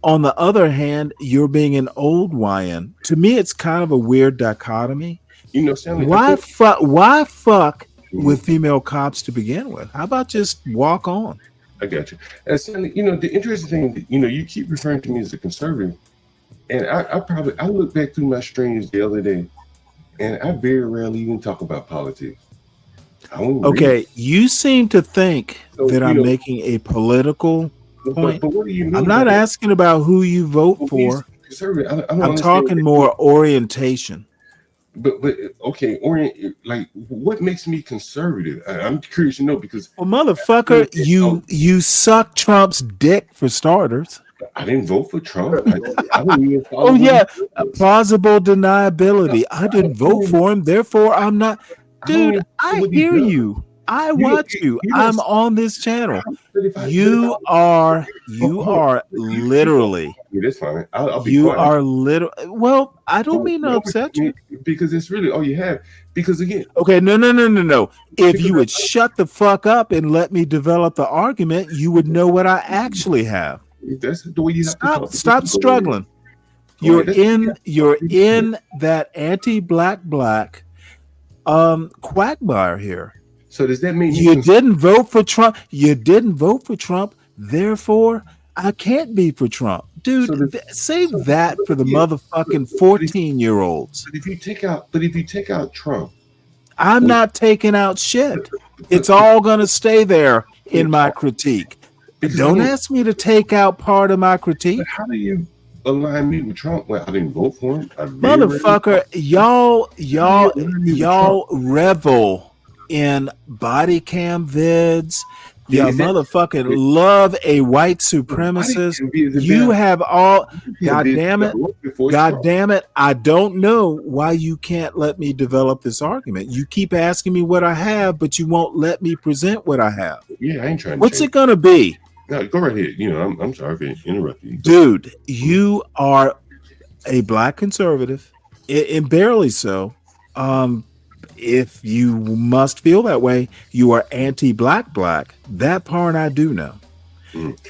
On the other hand, you're being an old YN. To me, it's kind of a weird dichotomy. Stanley, why fuck with female cops to begin with? How about just walk on? I got you. And Stanley, the interesting thing, you keep referring to me as a conservative. And I look back through my streams the other day, and I very rarely even talk about politics. Okay, you seem to think that I'm making a political point. But what do you mean? I'm not asking about who you vote for. I'm talking more orientation. But okay, like what makes me conservative? I'm curious to know because motherfucker, you suck Trump's dick for starters. I didn't vote for Trump. I didn't even follow plausible deniability. I didn't vote for him, therefore I'm not. Dude, I hear you. I watch you. I'm on this channel. You are literally. That's fine. I'll be you quiet. are literally. Well, I don't mean to upset you because it's really all you have. Because again, okay, no. If you would shut the fuck up and let me develop the argument, you would know what I actually have. That's the way you have to stop struggling. You're in that anti-black quagmire here. So does that mean you didn't vote for Trump? You didn't vote for Trump, therefore I can't be for Trump. Dude, save that for the motherfucking 14-year-olds. But if you take out Trump, I'm not taking out shit. It's all gonna stay there in my critique. Don't ask me to take out part of my critique. But how do you align me with Trump? Well, I didn't vote for him. Motherfucker, y'all revel in body cam vids. Yeah, motherfucking love a white supremacist. You have all. God damn it! I don't know why you can't let me develop this argument. You keep asking me what I have, but you won't let me present what I have. Yeah, I ain't trying. What's it gonna be? No, go right ahead. I'm sorry for interrupting you. Dude, you are a black conservative, and barely so. If you must feel that way, you are anti-black. That part I do know.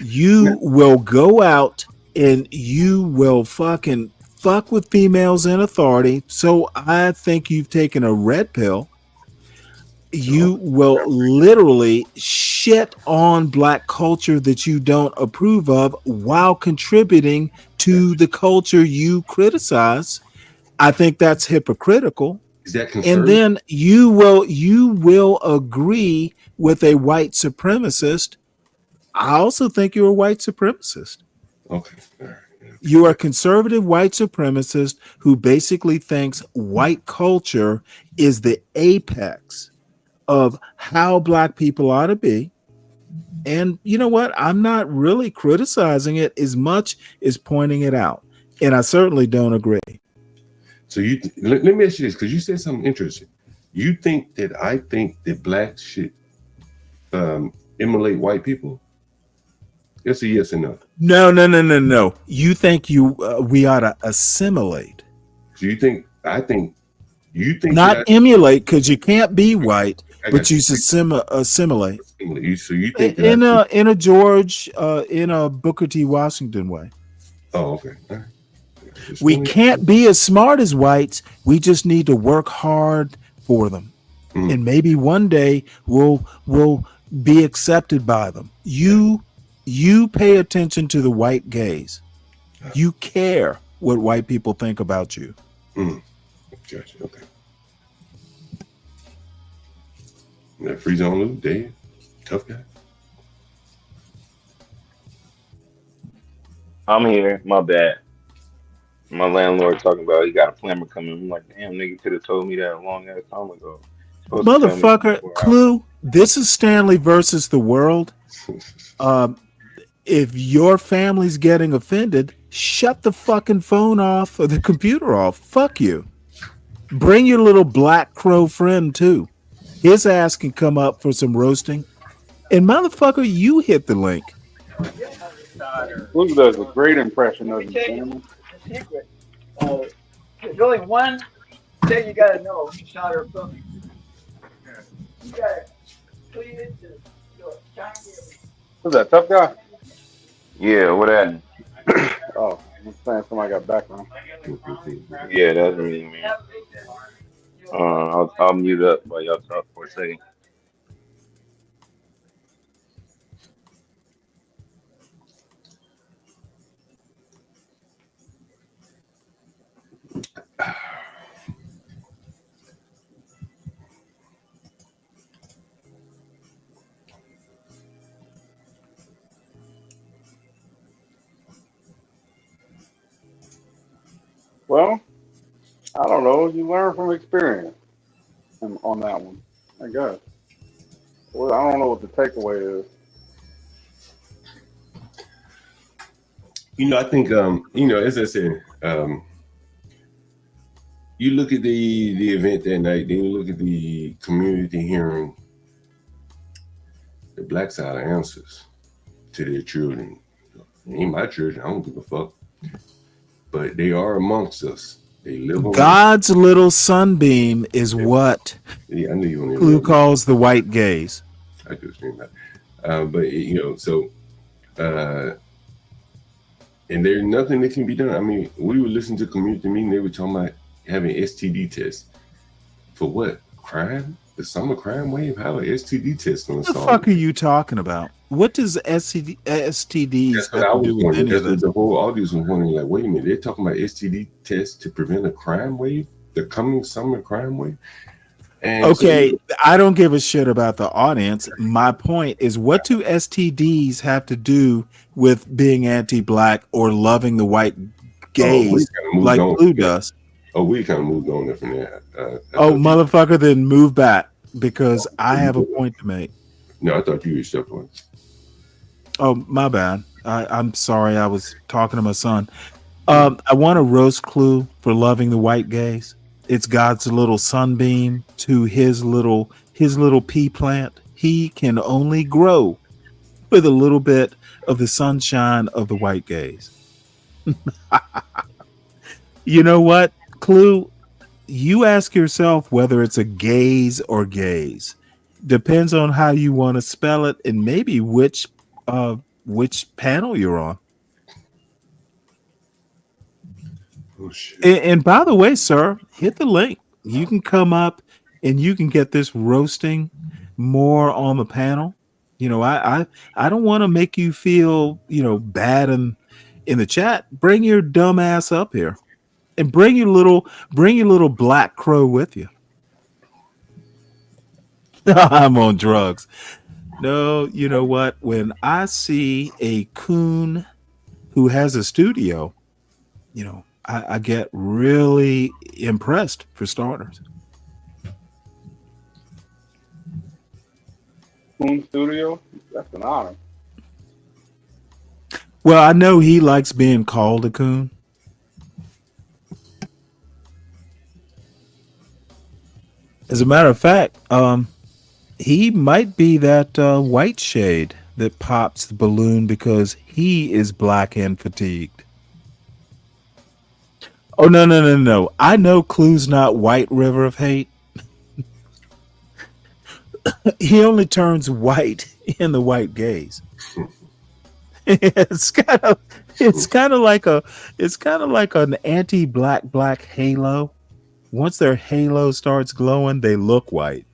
You will go out and you will fucking fuck with females in authority. So I think you've taken a red pill. You will literally shit on black culture that you don't approve of while contributing to the culture you criticize. I think that's hypocritical. Is that and then you will agree with a white supremacist. I also think you're a white supremacist. Okay. You are a conservative white supremacist who basically thinks white culture is the apex of how black people ought to be. And you know what? I'm not really criticizing it as much as pointing it out. And I certainly don't agree. So let me ask you this, because you said something interesting. You think that I think that blacks should emulate white people? It's a yes or no. No. You think we ought to assimilate? Do you think? You think not that emulate, because you can't be white, but you should So assimilate. you think in a George in a Booker T. Washington way. Oh, okay. We can't be as smart as whites. We just need to work hard for them, and maybe one day we'll be accepted by them. You pay attention to the white gaze. You care what white people think about you. Gotcha. Okay. That free zone Lou, Dave, tough guy. I'm here. My bad. My landlord talking about he got a plumber coming. I'm like, damn, nigga could have told me that a long ass time ago. Motherfucker, Clue, this is Stanley versus the world. If your family's getting offended, shut the fucking phone off or the computer off. Fuck you. Bring your little black crow friend too. His ass can come up for some roasting. And motherfucker, you hit the link. Luke does a great impression of him. Secret. There's only one thing you gotta know, shot or something. You gotta clean it to Who's that, tough guy? Yeah, what happened? Oh, I'm saying somebody got background. Yeah, that's me, man. I'll mute up while y'all talk for a second. Well, I don't know. You learn from experience on that one, I guess. Well, I don't know what the takeaway is. I think as I said, you look at the event that night, then you look at the community hearing. The black side answers to their children. It ain't my children. I don't give a fuck. But they are amongst us. They live on God's little sunbeam is what I knew you Clue calls the white gaze. I could stream that. And there's nothing that can be done. I mean, we were listening to community meeting. They were talking about having STD tests. For what? Crime? The summer crime wave? How are STD tests going to What the solve fuck are you talking about? What does STDs That's what have I to was do with wondering. any of That's what this? the whole audience was wondering. Like, wait a minute, they're talking about STD tests to prevent a crime wave, the coming summer crime wave. And Okay, I don't give a shit about the audience. My point is, what do STDs have to do with being anti-black or loving the white gaze like Blue does? we kind of moved on from there. Motherfucker, then move back because I have a point to make. No, I thought you were still on. Oh, my bad. I'm sorry. I was talking to my son. I want to roast Clue for loving the white gaze. It's God's little sunbeam to his little pea plant. He can only grow with a little bit of the sunshine of the white gaze. You know what, Clue? You ask yourself whether it's a gaze or gaze. Depends on how you want to spell it and maybe which panel you're on. Oh, shit. And by the way, sir, hit the link. You can come up and you can get this roasting more on the panel. I don't want to make you feel, bad in the chat. Bring your dumb ass up here and bring your little black crow with you. I'm on drugs. No, you know what? When I see a coon who has a studio, I get really impressed, for starters. Coon Studio? That's an honor. Well, I know he likes being called a coon. As a matter of fact, he might be that white shade that pops the balloon because he is black and fatigued. Oh, no. I know Clue's not White River of Hate. He only turns white in the white gaze. It's kind of like an anti-black halo. Once their halo starts glowing, they look white.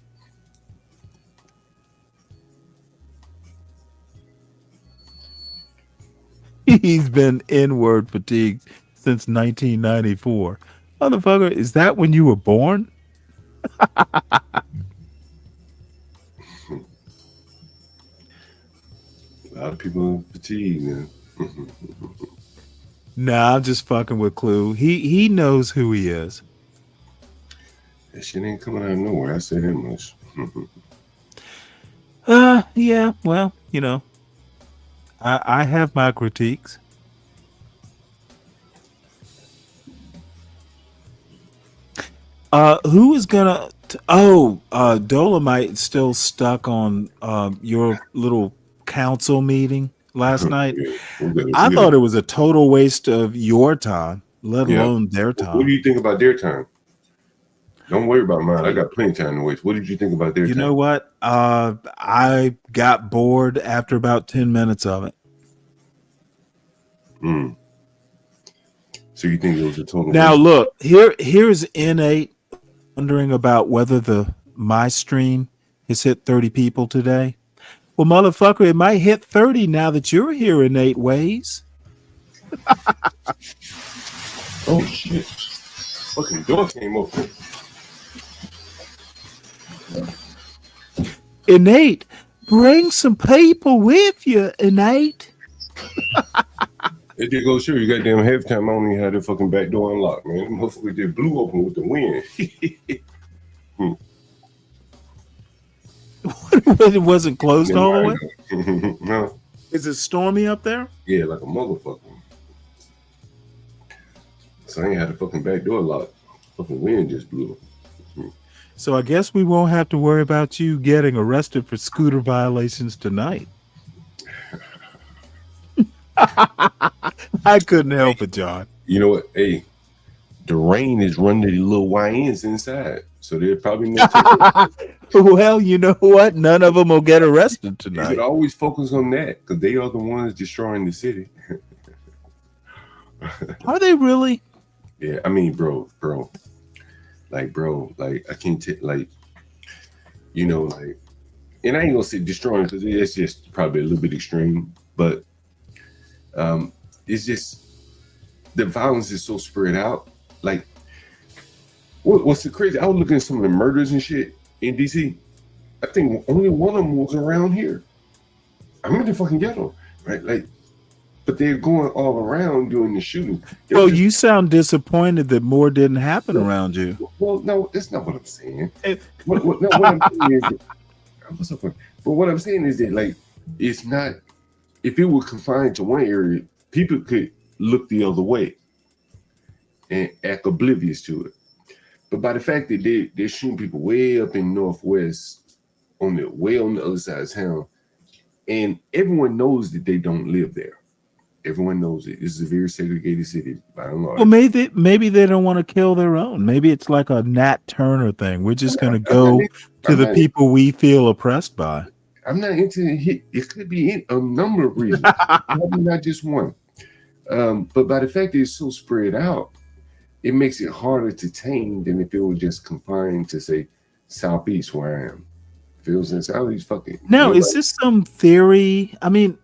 He's been N-word fatigued since 1994. Motherfucker, is that when you were born? A lot of people fatigue, man. Nah, I'm just fucking with Clue. He knows who he is. That shit ain't coming out of nowhere. I say that much. Yeah, well, you know, I have my critiques. Who is gonna? Dolomite still stuck on your little council meeting last night. I thought it was a total waste of your time, let alone their time. What do you think about their time? Don't worry about mine. I got plenty of time to waste. What did you think about their time? You know what? I got bored after about 10 minutes of it. So you think it was a total? Now look, here's N8 wondering about whether my stream has hit 30 people today. Well, motherfucker, it might hit 30 now that you're here in 8 ways. Oh shit! Fucking door came open. Innate, bring some people with you, Innate. It did go sure. You goddamn halftime. I only had the fucking back door unlocked, man. The motherfucker did blew open with the wind. It wasn't closed all the way? No. Is it stormy up there? Yeah, like a motherfucker. So I ain't had the fucking back door locked. Fucking wind just blew. So I guess we won't have to worry about you getting arrested for scooter violations tonight. I couldn't help it, John. You know what? Hey, the rain is running the little YNs inside. So they're probably not Well, you know what? None of them will get arrested You tonight. should always focus on that because they are the ones destroying the city. Are they really? Yeah, I mean, bro, like I can't take, like, you know, like, and I ain't gonna say destroying because it's just probably a little bit extreme, but it's just the violence is so spread out. Like, what's the crazy? I was looking at some of the murders and shit in DC. I think only one of them was around here. I'm in the fucking ghetto, right? Like, but they're going all around doing the shooting. Well, you sound disappointed that more didn't happen around you. Well, no, that's not what I'm saying. What I'm saying is that, but what I'm saying is that, like, it's not, if it were confined to one area, people could look the other way and act oblivious to it. But by the fact that they're shooting people way up in Northwest, way on the other side of town, and everyone knows that they don't live there. Everyone knows it. This is a very segregated city by and large. Well, maybe they don't want to kill their own. Maybe it's like a Nat Turner thing. We're just going to go to the people we feel oppressed by. I'm not into it. It could be a number of reasons, probably not just one. But by the fact that it's so spread out, it makes it harder to tame than if it was just confined to, say, Southeast, where I am. Feels in Southeast, fucking. No, is this some theory? I mean,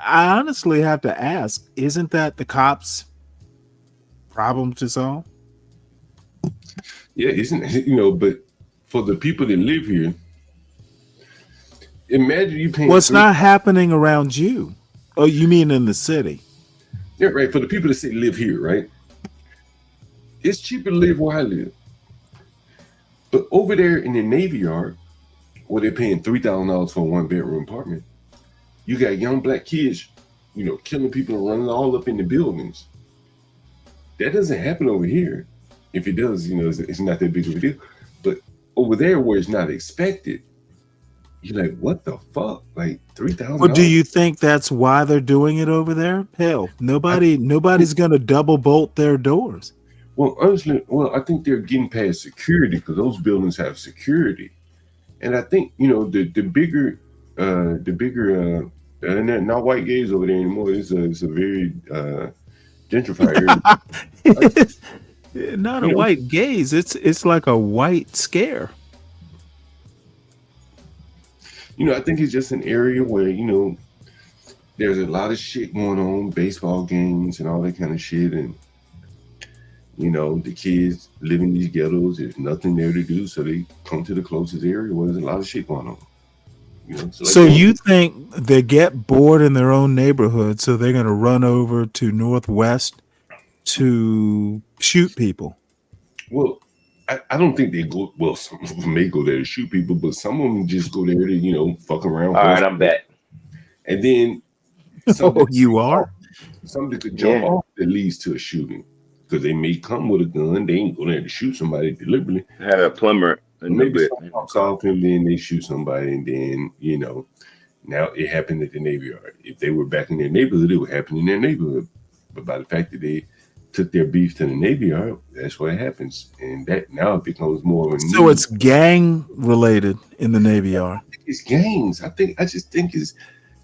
I honestly have to ask, isn't that the cops' problem to solve? Yeah, isn't it? You know, but for the people that live here, imagine you paying. What's not happening around you? Oh, you mean in the city? Yeah, right. For the people that say live here, right? It's cheaper to live where I live. But over there in the Navy Yard, where they're paying $3,000 for a 1-bedroom apartment, you got young black kids, you know, killing people and running all up in the buildings. That doesn't happen over here. If it does, you know, it's not that big of a deal. But over there where it's not expected, you're like, what the fuck? Like $3,000. Well, do you think that's why they're doing it over there? Hell, nobody's gonna double bolt their doors. Well, honestly, I think they're getting past security because those buildings have security, and I think the bigger, and not white gays over there anymore. It's a very gentrified area. Not a white gaze. It's like a white scare. I think it's just an area where there's a lot of shit going on, baseball games and all that kind of shit, and the kids live in these ghettos. There's nothing there to do, so they come to the closest area where there's a lot of shit going on. So you think they get bored in their own neighborhood, so they're going to run over to Northwest to shoot people? Well, I don't think they go. Well, some of them may go there to shoot people, but some of them just go there to fuck around. All right, I'm back. And then you are something could jump off that leads to a shooting. Because they may come with a gun, they ain't going there to shoot somebody deliberately. Had a plumber, maybe something pops off, and then they shoot somebody, and then now it happened at the Navy Yard. If they were back in their neighborhood, it would happen in their neighborhood. But by the fact that they took their beef to the Navy Yard, that's what happens, and that now it becomes more of a. So it's gang related in the Navy Yard. It's gangs. I just think it's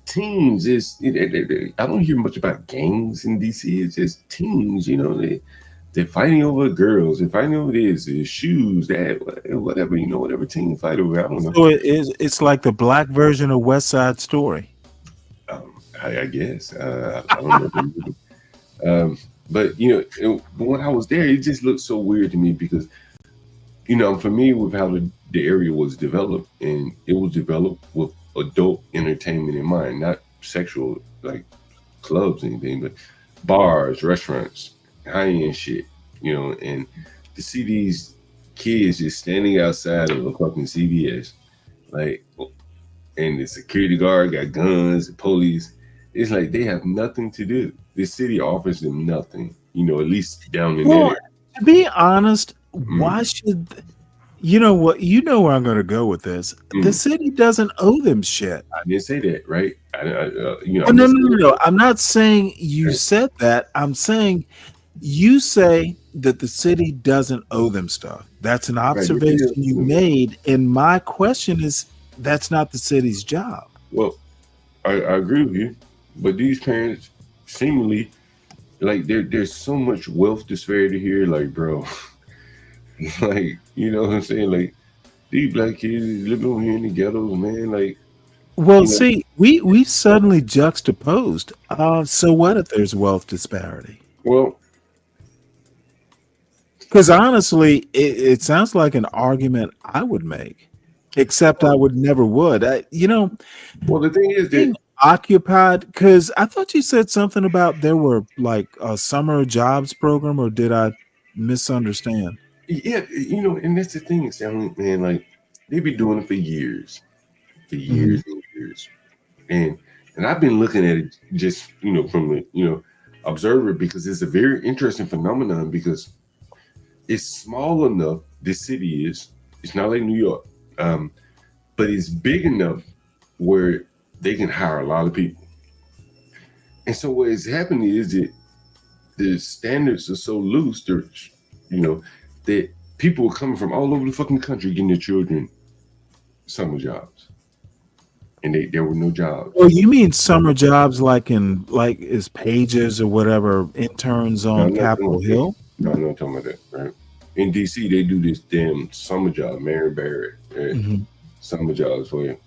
teams. I don't hear much about gangs in DC. It's just teams. They're fighting over girls. They're fighting over this, shoes, that, whatever. Whatever team fight over. I don't know. So it's like the black version of West Side Story. I guess. I don't know. But when I was there, it just looked so weird to me because I'm familiar with how the area was developed, and it was developed with adult entertainment in mind, not sexual like clubs or anything, but bars, restaurants, high-end shit, and to see these kids just standing outside of a fucking CVS, like, and the security guard got guns, the police, it's like they have nothing to do. The city offers them nothing, at least down in there. To be honest, why should where I'm going to go with this? The city doesn't owe them shit. I didn't say that, right? No. I'm not saying you said that. I'm saying you say that the city doesn't owe them stuff. That's an observation you made, and my question is, that's not the city's job. Well, I agree with you, but these parents seemingly, like, there's so much wealth disparity here, like, bro. Like, what I'm saying? Like, these black kids living here in the ghettos, man. Like, well, see, we suddenly juxtaposed. So what if there's wealth disparity? Well, because honestly, it sounds like an argument I would make, except I would never would. Well, the thing is that occupied, because I thought you said something about there were like a summer jobs program, or did I misunderstand? Yeah, and that's the thing, Stanley, man. Like, they be doing it for years and years, and I've been looking at it just from the observer, because it's a very interesting phenomenon, because it's small enough. This city is. It's not like New York, but it's big enough where they can hire a lot of people. And so what is happening is that the standards are so loose. That people are coming from all over the fucking country getting their children summer jobs, and there were no jobs. Well, you mean summer jobs like is Pages or whatever, interns on Capitol Hill? No, I'm not talking about that. Right? In DC, they do this damn summer job. Mary Barrett, right? Summer jobs where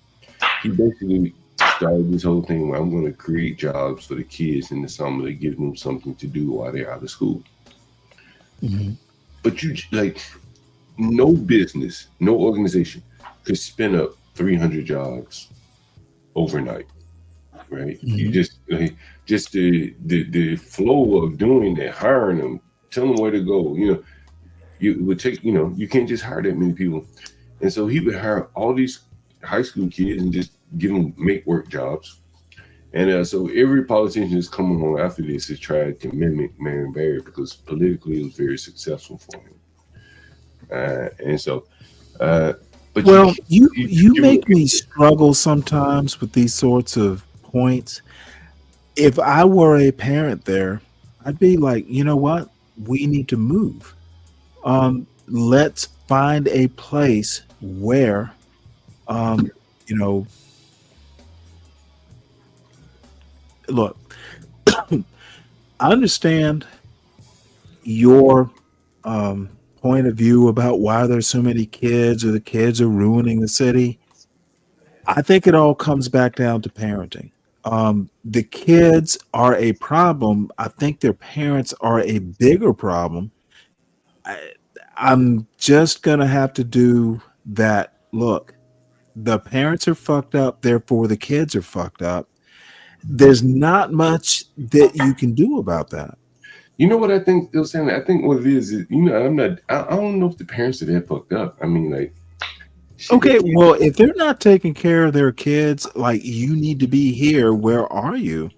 he basically started this whole thing where I'm going to create jobs for the kids in the summer to give them something to do while they're out of school. But no business, no organization could spin up 300 jobs overnight, right? You just the flow of doing that, hiring them, telling them where to go. You would take, you can't just hire that many people, and so he would hire all these high school kids and just give them make work jobs. And so every politician that's coming on after this has tried to mimic Marion Barry because politically it was very successful for him. And so But well, you make me struggle sometimes with these sorts of points. If I were a parent there, I'd be like, you know what? We need to move. Let's find a place where, you know, look, I understand your point of view about why there's so many kids or the kids are ruining the city. I think it all comes back down to parenting. The kids are a problem. I think their parents are a bigger problem. I'm just going to have to do that. Look, the parents are fucked up, therefore the kids are fucked up. There's not much that you can do about that. You know what I think, Stanley? I think what it is, you know, I don't know if the parents are that fucked up. I mean, like, okay, well, if they're not taking care of their kids, like, you need to be here. Where are you?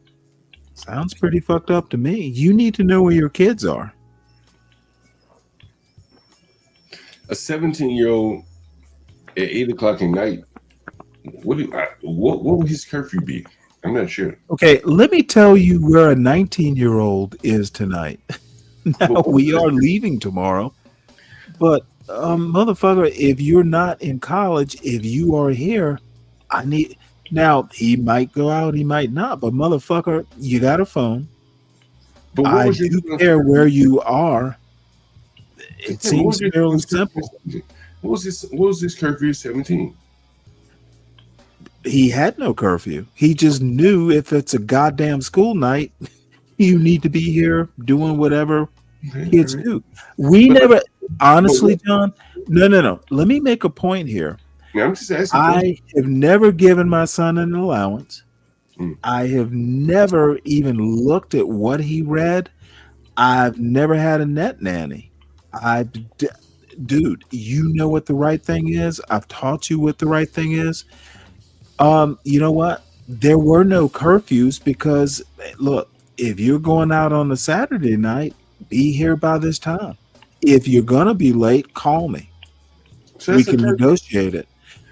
Sounds pretty fucked up to me. You need to know where your kids are. A 17-year-old at 8 o'clock at night, what would his curfew be? I'm not sure. Okay, let me tell you where a 19-year-old is tonight. Now, we are leaving tomorrow, but motherfucker, if you're not in college, if you are here, now he might go out, he might not, but motherfucker, you got a phone. But I do care where you are. It seems fairly simple. What was this curfew at 17? He had no curfew. He just knew if it's a goddamn school night, you need to be here doing whatever kids do. Honestly, John, no. Let me make a point here. Yeah, I'm just asking. I have never given my son an allowance. I have never even looked at what he read. I've never had a net nanny. Dude, you know what the right thing is. I've taught you what the right thing is. You know what? There were no curfews because, look, if you're going out on a Saturday night, be here by this time. If you're gonna be late, call me. So we can negotiate it.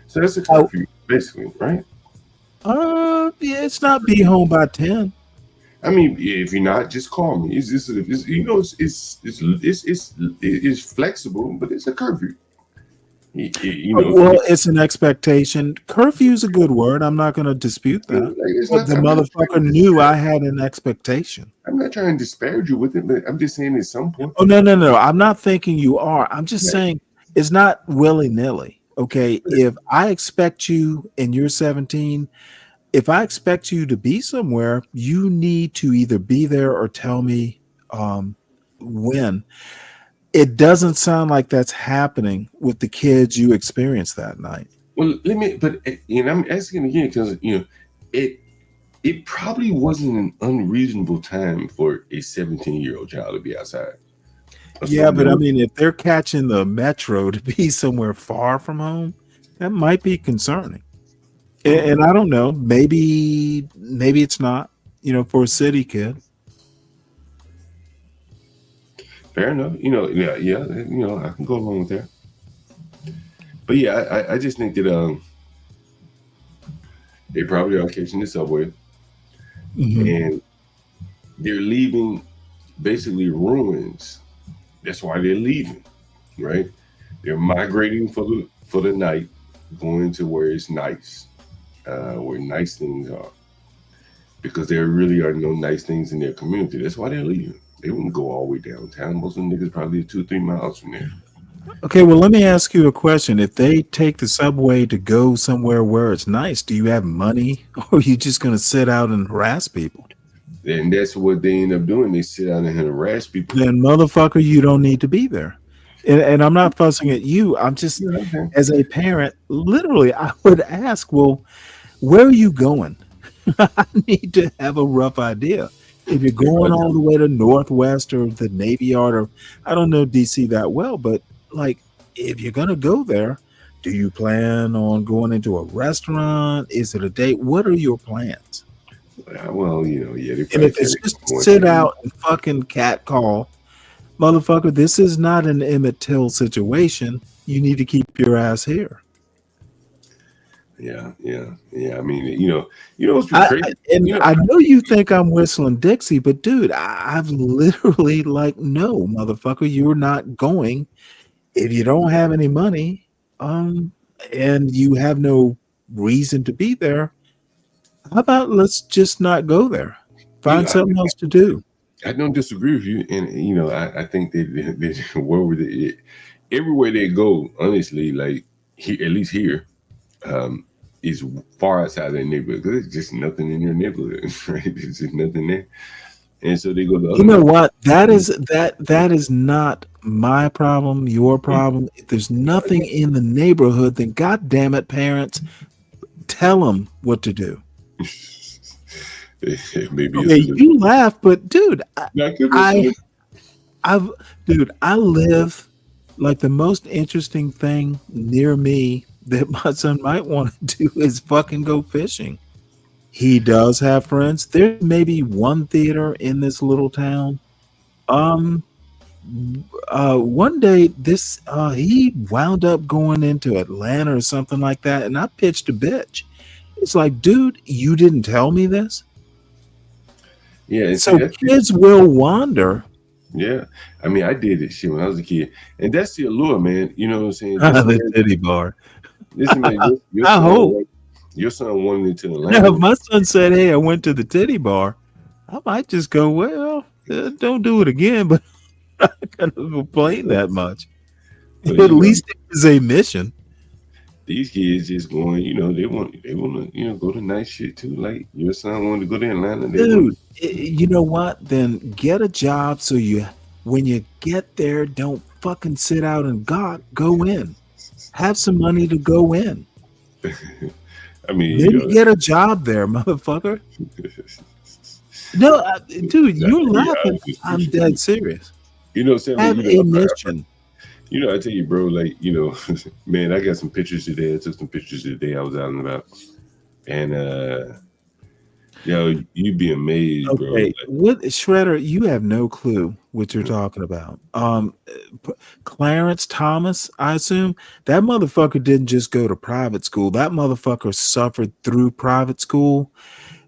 So that's a curfew, basically, right? Yeah, it's not be home by 10. I mean, if you're not, just call me. It's you know, it's flexible, but it's a curfew. You know, well, it's an expectation. Curfew is a good word. I'm not going to dispute that. But the motherfucker knew I had an expectation. I'm not trying to disparage you with it, but I'm just saying at some point. Oh, no. I'm not thinking you are. I'm just saying it's not willy-nilly. Okay, if I expect you and you're 17, if I expect you to be somewhere, you need to either be there or tell me when. It doesn't sound like that's happening with the kids you experienced that night. Well, I'm asking again because it probably wasn't an unreasonable time for a 17-year-old child to be outside. Yeah, but I mean, if they're catching the metro to be somewhere far from home, that might be concerning. And I don't know, maybe it's not, for a city kid. Fair enough. I can go along with that. But yeah, I just think that they probably are catching the subway, and they're leaving basically ruins. That's why they're leaving, right? They're migrating for the night, going to where it's nice, where nice things are, because there really are no nice things in their community. That's why they're leaving. They wouldn't go all the way downtown. Most of them niggas probably 2-3 miles from there. Okay, well, let me ask you a question. If they take the subway to go somewhere where it's nice, do you have money, or are you just going to sit out and harass people? And that's what they end up doing. They sit out and harass people. Then, motherfucker, you don't need to be there. And I'm not fussing at you. I'm just, as a parent, literally, I would ask, well, where are you going? I need to have a rough idea. If you're going all the way to Northwest or the Navy Yard, or I don't know DC that well, but like, if you're going to go there, do you plan on going into a restaurant? Is it a date? What are your plans? Well, yeah. And if it's just sit out and fucking cat call, motherfucker, this is not an Emmett Till situation. you need to keep your ass here. Yeah. I mean, you know what's crazy? I know you think I'm whistling Dixie, but dude, I've literally like, no, motherfucker, you're not going if you don't have any money, and you have no reason to be there. How about let's just not go there? Find something else to do. I don't disagree with you, and I think that where would it, everywhere they go, honestly, like at least here, is far outside their neighborhood because there's just nothing in their neighborhood, right? There's just nothing there, and so they go to. You know what? That is not my problem. Your problem. If there's nothing in the neighborhood, then God damn it, parents, tell them what to do. Maybe okay, you laugh, but dude, I live like the most interesting thing near me that my son might want to do is fucking go fishing. He does have friends. There's maybe one theater in this little town. One day he wound up going into Atlanta or something like that, and I pitched a bitch. It's like, dude, you didn't tell me this. Yeah, so kids will wander. Yeah, I mean, I did this shit when I was a kid, and that's the allure, man. You know what I'm saying? The titty bar. Listen, man, your son wanted to Atlanta. Now, if my son said, "Hey, I went to the titty bar," I might just go, "Well, don't do it again," but I'm not gonna complain that much. But at least it was a mission. These kids just going, they want to, go to nice shit too. Like your son wanted to go to Atlanta. Dude, you know what? Then get a job so when you get there, don't fucking sit out and go in. Have some money to go in. I mean, maybe get a job there, motherfucker. No, dude, you're laughing. I'm dead serious. Have a mission. I tell you, bro, like, man, I got some pictures today. I took some pictures today. I was out and about. And, you'd be amazed, bro. Like, what, Shredder, you have no clue what you're talking about. Clarence Thomas, I assume, that motherfucker didn't just go to private school. That motherfucker suffered through private school.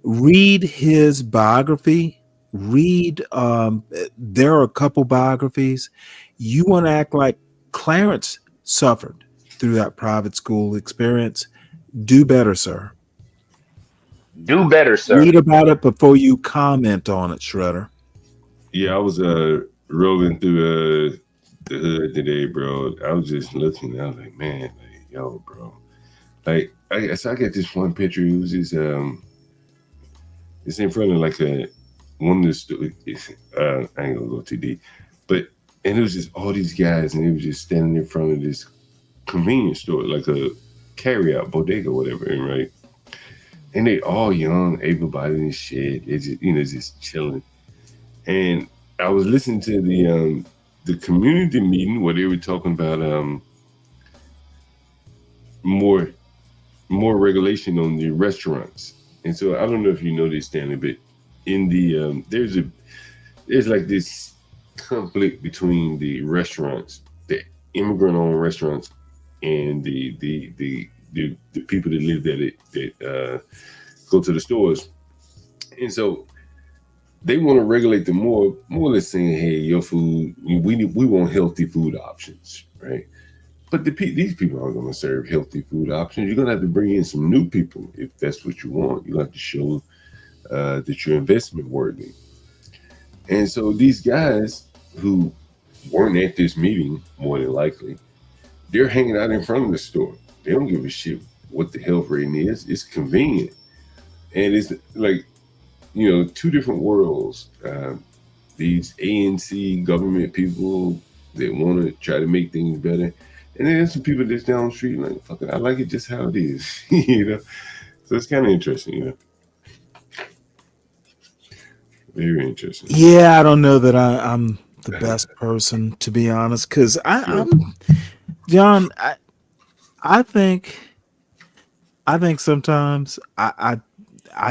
Read his biography. There are a couple biographies. You want to act like Clarence suffered through that private school experience. Do better, sir. Do better, sir. Read about it before you comment on it, Shredder. Yeah, I was rolling through the hood today, bro. I was just looking. I was like, man, like, yo, bro. Like, I got this one picture. It was just it's in front of like one of the stores. I ain't gonna go too deep, but. And it was just all these guys, and they were just standing in front of this convenience store, like a carry-out bodega, whatever, right? And they all young, able-bodied and shit. They just, just chilling. And I was listening to the community meeting where they were talking about more regulation on the restaurants. And so I don't know if you know this, Stanley, but in the there's like this conflict between the restaurants, the immigrant-owned restaurants, and the people that live there that go to the stores, and so they want to regulate them more or less, saying, "Hey, your food, we want healthy food options, right?" But these people aren't going to serve healthy food options. You're going to have to bring in some new people if that's what you want. You have to show that you're investment worthy. And so these guys who weren't at this meeting, more than likely, they're hanging out in front of the store. They don't give a shit what the health rating is. It's convenient. And it's like, two different worlds. These ANC government people that want to try to make things better. And then there's some people that's down the street like, fuck it, I like it just how it is. So it's kind of interesting, Very interesting. Yeah, I don't know that I'm the best person, to be honest, because I'm John. I think sometimes I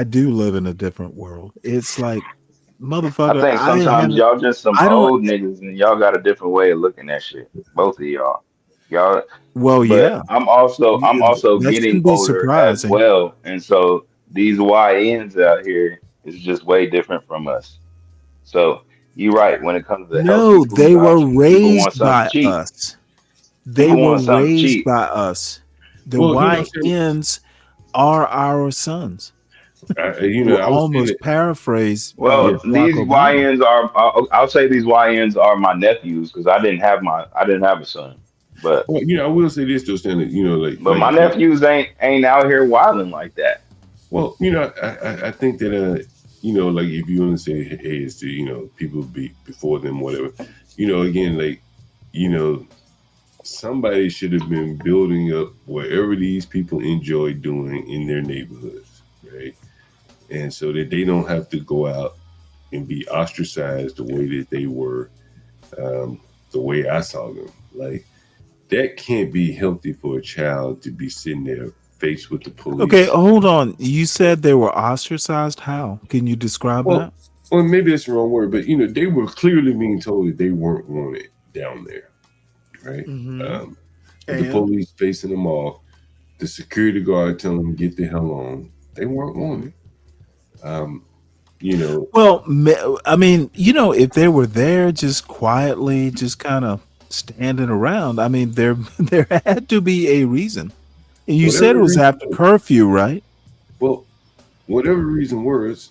do live in a different world. It's like, motherfucker. I think sometimes y'all just some old niggas and y'all got a different way of looking at shit. Both of y'all. Y'all, Well, but yeah, I'm also that getting shouldn't be older as surprising. well, and so these YNs out here is just way different from us. So you're right when it comes to healthy No, food they were options. People want raised something by cheap. us. They People were want something raised cheap. by us. The Well, YNs are our sons. To I was saying almost that. paraphrase Well, Barack these Obama. YNs are. I'll say these YNs are my nephews because I didn't have a son, but Well, I will say this though, Stanley. my nephews ain't out here wilding like that. Well, I think that like if you want to say, hey, it's the people before them, whatever, again, like, somebody should have been building up whatever these people enjoy doing in their neighborhoods, right? And so that they don't have to go out and be ostracized the way that they were, the way I saw them. Like, that can't be healthy for a child to be sitting there faced with the police. Okay, hold on. You said they were ostracized. How? Can you describe that? Well, maybe that's the wrong word, but they were clearly being told that they weren't wanted down there, right? Mhm. The police facing them off, the security guard telling them get the hell on. They weren't wanted. Well, I mean, if they were there just quietly, just kind of standing around, I mean, there had to be a reason. And you said it was after curfew, right? Well, whatever reason was.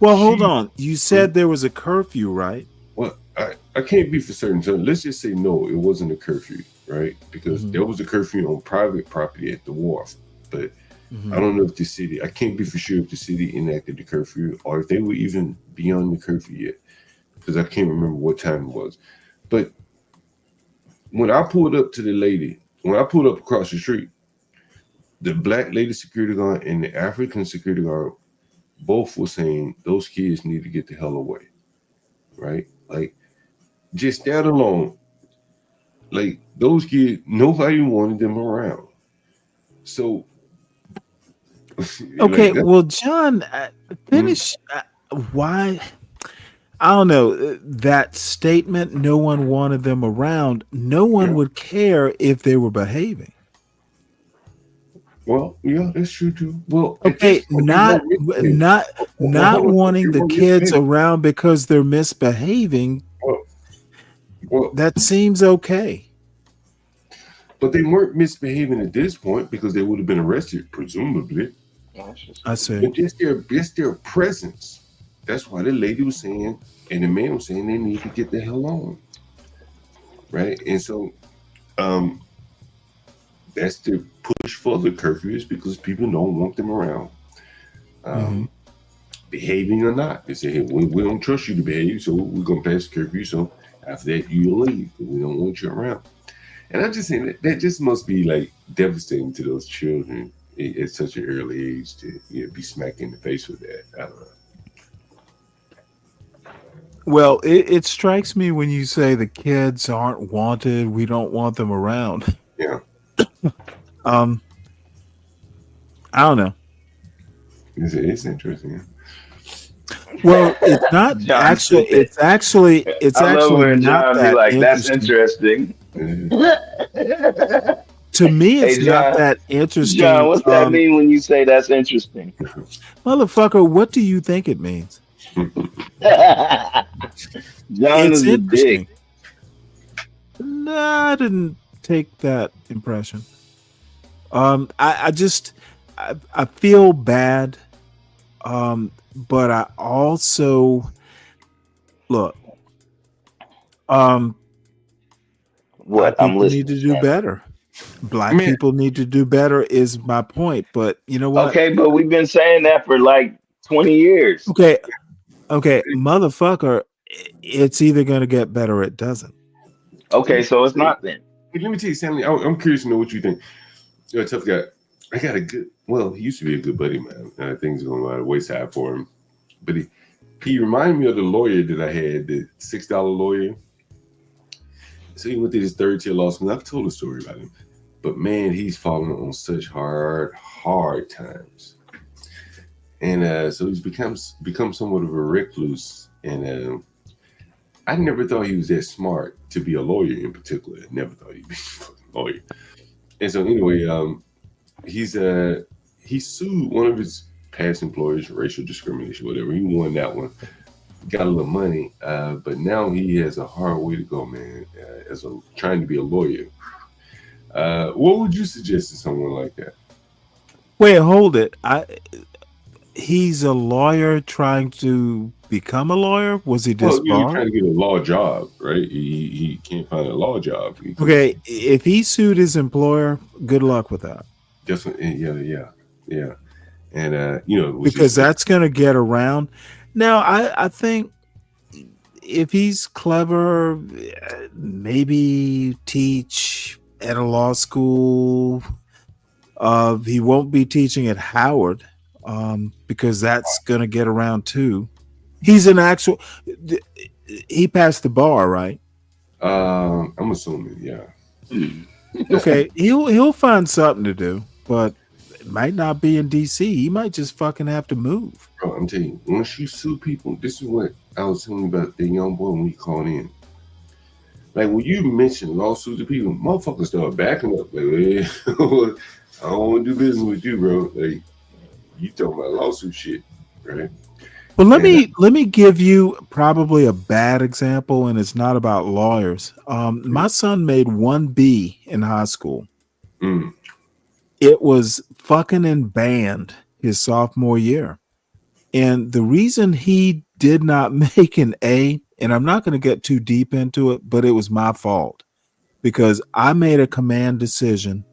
Well, hold on. You said there was a curfew, right? Well, I can't be for certain. So let's just say no, it wasn't a curfew, right? Because there was a curfew on private property at the wharf. But I don't know if the city, I can't be for sure if the city enacted the curfew or if they were even beyond the curfew yet. Because I can't remember what time it was. But when I pulled up to the lady, when I pulled up across the street, the black lady security guard and the African security guard both were saying those kids need to get the hell away, right? Like, just that alone, like, those kids, nobody wanted them around. So, okay, well, John, finish. Why? I don't know. That statement, no one wanted them around, no one would care if they were behaving. Well, yeah, that's true too. Well, okay, not wanting the kids around because they're misbehaving. Well, that seems okay. But they weren't misbehaving at this point because they would have been arrested, presumably. I see. But just their presence. That's why the lady was saying, and the man was saying, they need to get the hell on, right? And so, that's the push for the curfews because people don't want them around, behaving or not. They say, hey, we don't trust you to behave, so we're gonna pass the curfew. So after that, you'll leave. We don't want you around. And I'm just saying that just must be like devastating to those children at such an early age to be smacked in the face with that. I don't know. Well, it strikes me when you say the kids aren't wanted, we don't want them around. Yeah. I don't know. It's interesting. Well, it's not actually. It's actually I love when not John that be like, "That's interesting." interesting." To me, it's Hey, John, not that interesting. John, what's that mean when you say that's interesting? Motherfucker, what do you think it means? John is a dick. No, I didn't take that impression. I feel bad. But I also look. What I'm people need listening. to do better. Black people need to do better is my point. But you know what? Okay, but we've been saying that for like 20 years. Okay, motherfucker. It's either gonna get better or it doesn't. Okay, so it's not then. Hey, let me tell you, Stanley. I'm curious to know what you think. You're a tough guy. I got a good. Well, he used to be a good buddy, man. Things are going by the wayside for him, but he reminded me of the lawyer that I had, the $6 lawyer. So he went to this third tier law school. I've told a story about him, but man, he's fallen on such hard times, and so he's become somewhat of a recluse. And I never thought he was that smart to be a lawyer in particular. I never thought he'd be fucking Oh yeah. And so anyway, he sued one of his past employers for racial discrimination, whatever. He won that one, got a little money, but now he has a hard way to go, man. As trying to be a lawyer, what would you suggest to someone like that? Wait, hold it. He's a lawyer trying to become a lawyer. Was he Well, he's disbarred? trying to get a law job, right? He can't find a law job. Okay, if he sued his employer, good luck with that. Definitely, yeah. And because that's going to get around. Now, I think if he's clever, maybe teach at a law school. He won't be teaching at Howard because that's going to get around too. He's an actual. He passed the bar, right? I'm assuming, yeah. Okay, he'll find something to do, but it might not be in DC. He might just fucking have to move. Bro, I'm telling you, once you sue people, this is what I was telling you about the young boy when he called in. Like when you mention lawsuits to people, motherfuckers start backing up. Like, hey, I don't want to do business with you, bro. Like you talking about lawsuit shit, right? Well, let me give you probably a bad example, and it's not about lawyers. My son made 1B in high school. It was fucking in band his sophomore year. And the reason he did not make an A, and I'm not going to get too deep into it, but it was my fault because I made a command decision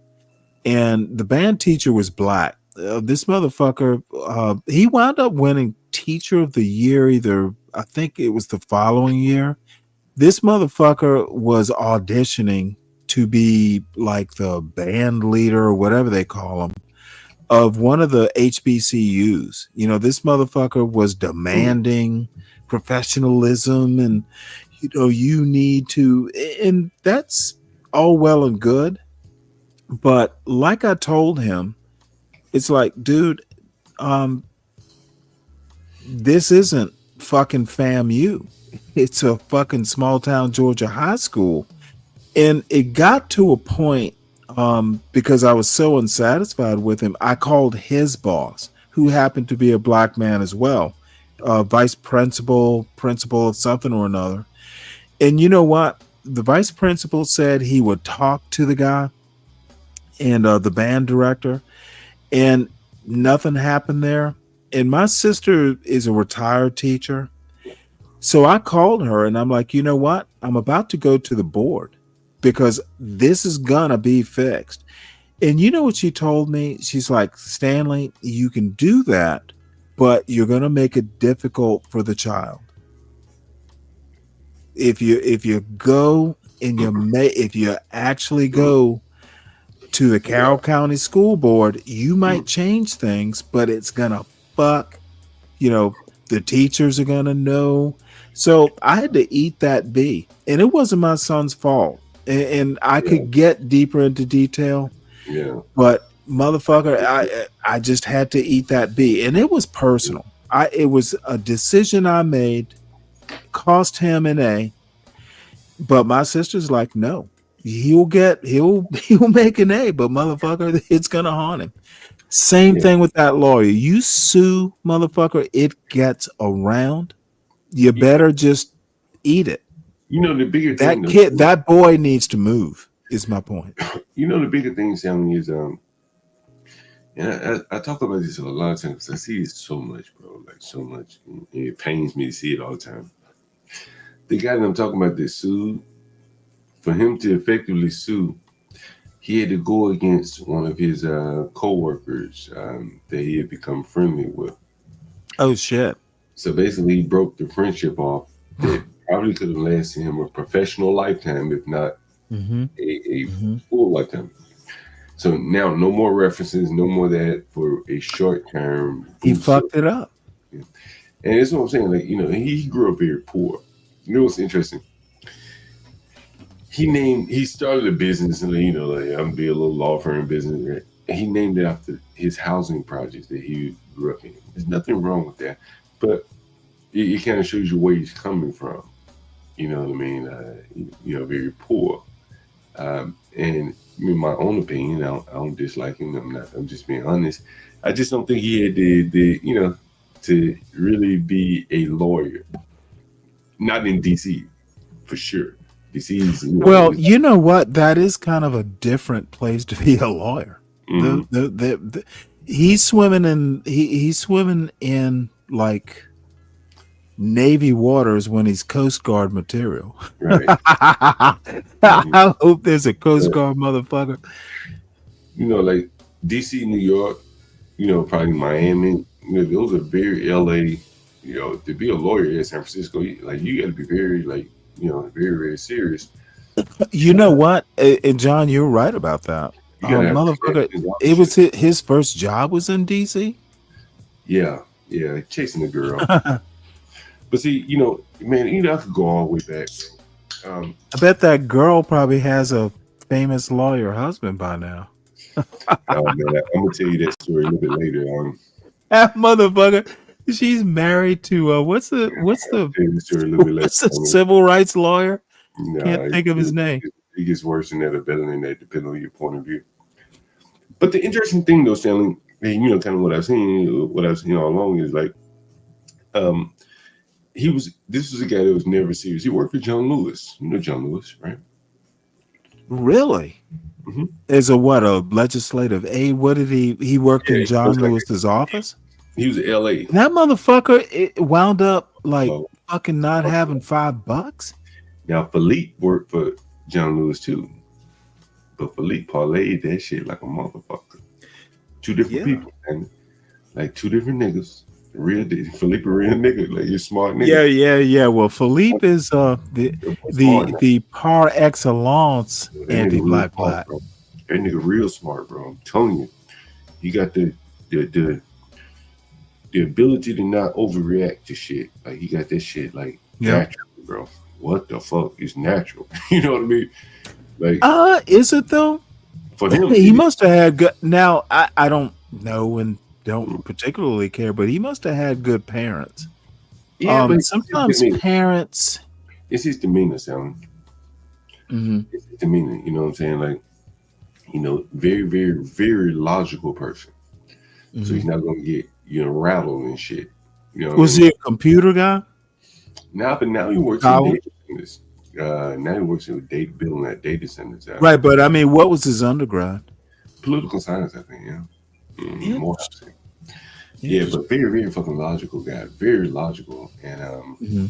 and the band teacher was black. This motherfucker, he wound up winning teacher of the year, I think it was the following year. This motherfucker was auditioning to be like the band leader or whatever they call him of one of the HBCUs. You know, this motherfucker was demanding professionalism and, you need to, and that's all well and good. But like I told him, it's like, dude, this isn't fucking FAMU. It's a fucking small town Georgia high school. And it got to a point because I was so unsatisfied with him, I called his boss, who happened to be a black man as well, vice principal of something or another. And you know what? The vice principal said he would talk to the guy and the band director, and nothing happened there. And my sister is a retired teacher. So I called her and I'm like, you know what? I'm about to go to the board because this is gonna be fixed. And you know what she told me? She's like, Stanley, you can do that, but you're gonna make it difficult for the child. If you go and if you actually go to the Carroll County School Board, you might change things, but it's gonna fuck, the teachers are gonna know. So I had to eat that B, and it wasn't my son's fault. And I could get deeper into detail, but motherfucker, I just had to eat that B, and it was personal. It was a decision I made, cost him an A, but my sister's like, no, he'll make an A, but motherfucker, it's gonna haunt him. Same thing with that lawyer. You sue, motherfucker, it gets around. You better just eat it. The bigger thing, that boy needs to move, is my point. The bigger thing, Stanley, is and I talk about this a lot of times because I see it so much, bro, like so much. And it pains me to see it all the time. The guy that I'm talking about that sued, for him to effectively sue, he had to go against one of his co-workers that he had become friendly with. Oh, shit. So basically, he broke the friendship off that probably could have lasted him a professional lifetime, if not a full lifetime. So now, no more references, no more that for a short term. He fucked it up. Yeah. And that's what I'm saying. Like, he grew up very poor. You know what's interesting? He started a business, and I'm gonna be a little law firm business. Right? And he named it after his housing projects that he grew up in. There's nothing wrong with that, but it kind of shows you where he's coming from. You know what I mean? Very poor. And in my own opinion, I don't dislike him. I'm just being honest. I just don't think he had the to really be a lawyer. Not in DC, for sure. DC's well, you know what? That is kind of a different place to be a lawyer. Mm-hmm. He's swimming in like Navy waters when he's Coast Guard material. Right. I hope there's a Coast Guard motherfucker. Like DC, New York, probably Miami. Those are very LA. To be a lawyer in San Francisco, you got to be very very, very serious. You know what? And John, you're right about that. Motherfucker, it was his first job was in DC. Yeah, chasing a girl. But see, man, I could go all the way back. I bet that girl probably has a famous lawyer husband by now. Man, I'm gonna tell you that story a little bit later. That motherfucker, she's married to what's the civil rights lawyer? Can't think of his name. It gets worse than that or better than that, depending on your point of view. But the interesting thing, though, Stanley, kind of what I've seen all along is like, this was a guy that was never serious. He worked for John Lewis. You know John Lewis, right? Really? Mm-hmm. As a legislative aide? What did he worked in John Lewis's office? He was in LA. That motherfucker wound up fucking not having $5. Now Philippe worked for John Lewis too, but Philippe parlayed that shit like a motherfucker. Two different people, and like two different niggas. Philippe a real nigga, like you're smart nigga. Yeah. Well, Philippe is the par excellence anti-black. That nigga real smart, bro. I'm telling you, he got the ability to not overreact to shit. Like he got this shit natural, bro. What the fuck is natural? You know what I mean? Like, is it though? For him, he must have had good. Now I don't know and don't particularly care, but he must have had good parents. Yeah, but sometimes parents. It's his demeanor, Sam. Mm-hmm. It's his demeanor. You know what I'm saying? Like, very, very, very logical person. Mm-hmm. So he's not gonna get rattled and shit. Was he a computer guy? But now he works in data centers. Now he works in building that data centers. Right, but I mean, what was his undergrad? Political science, I think. Yeah. More. Yeah, but very, very fucking logical guy. Very logical, and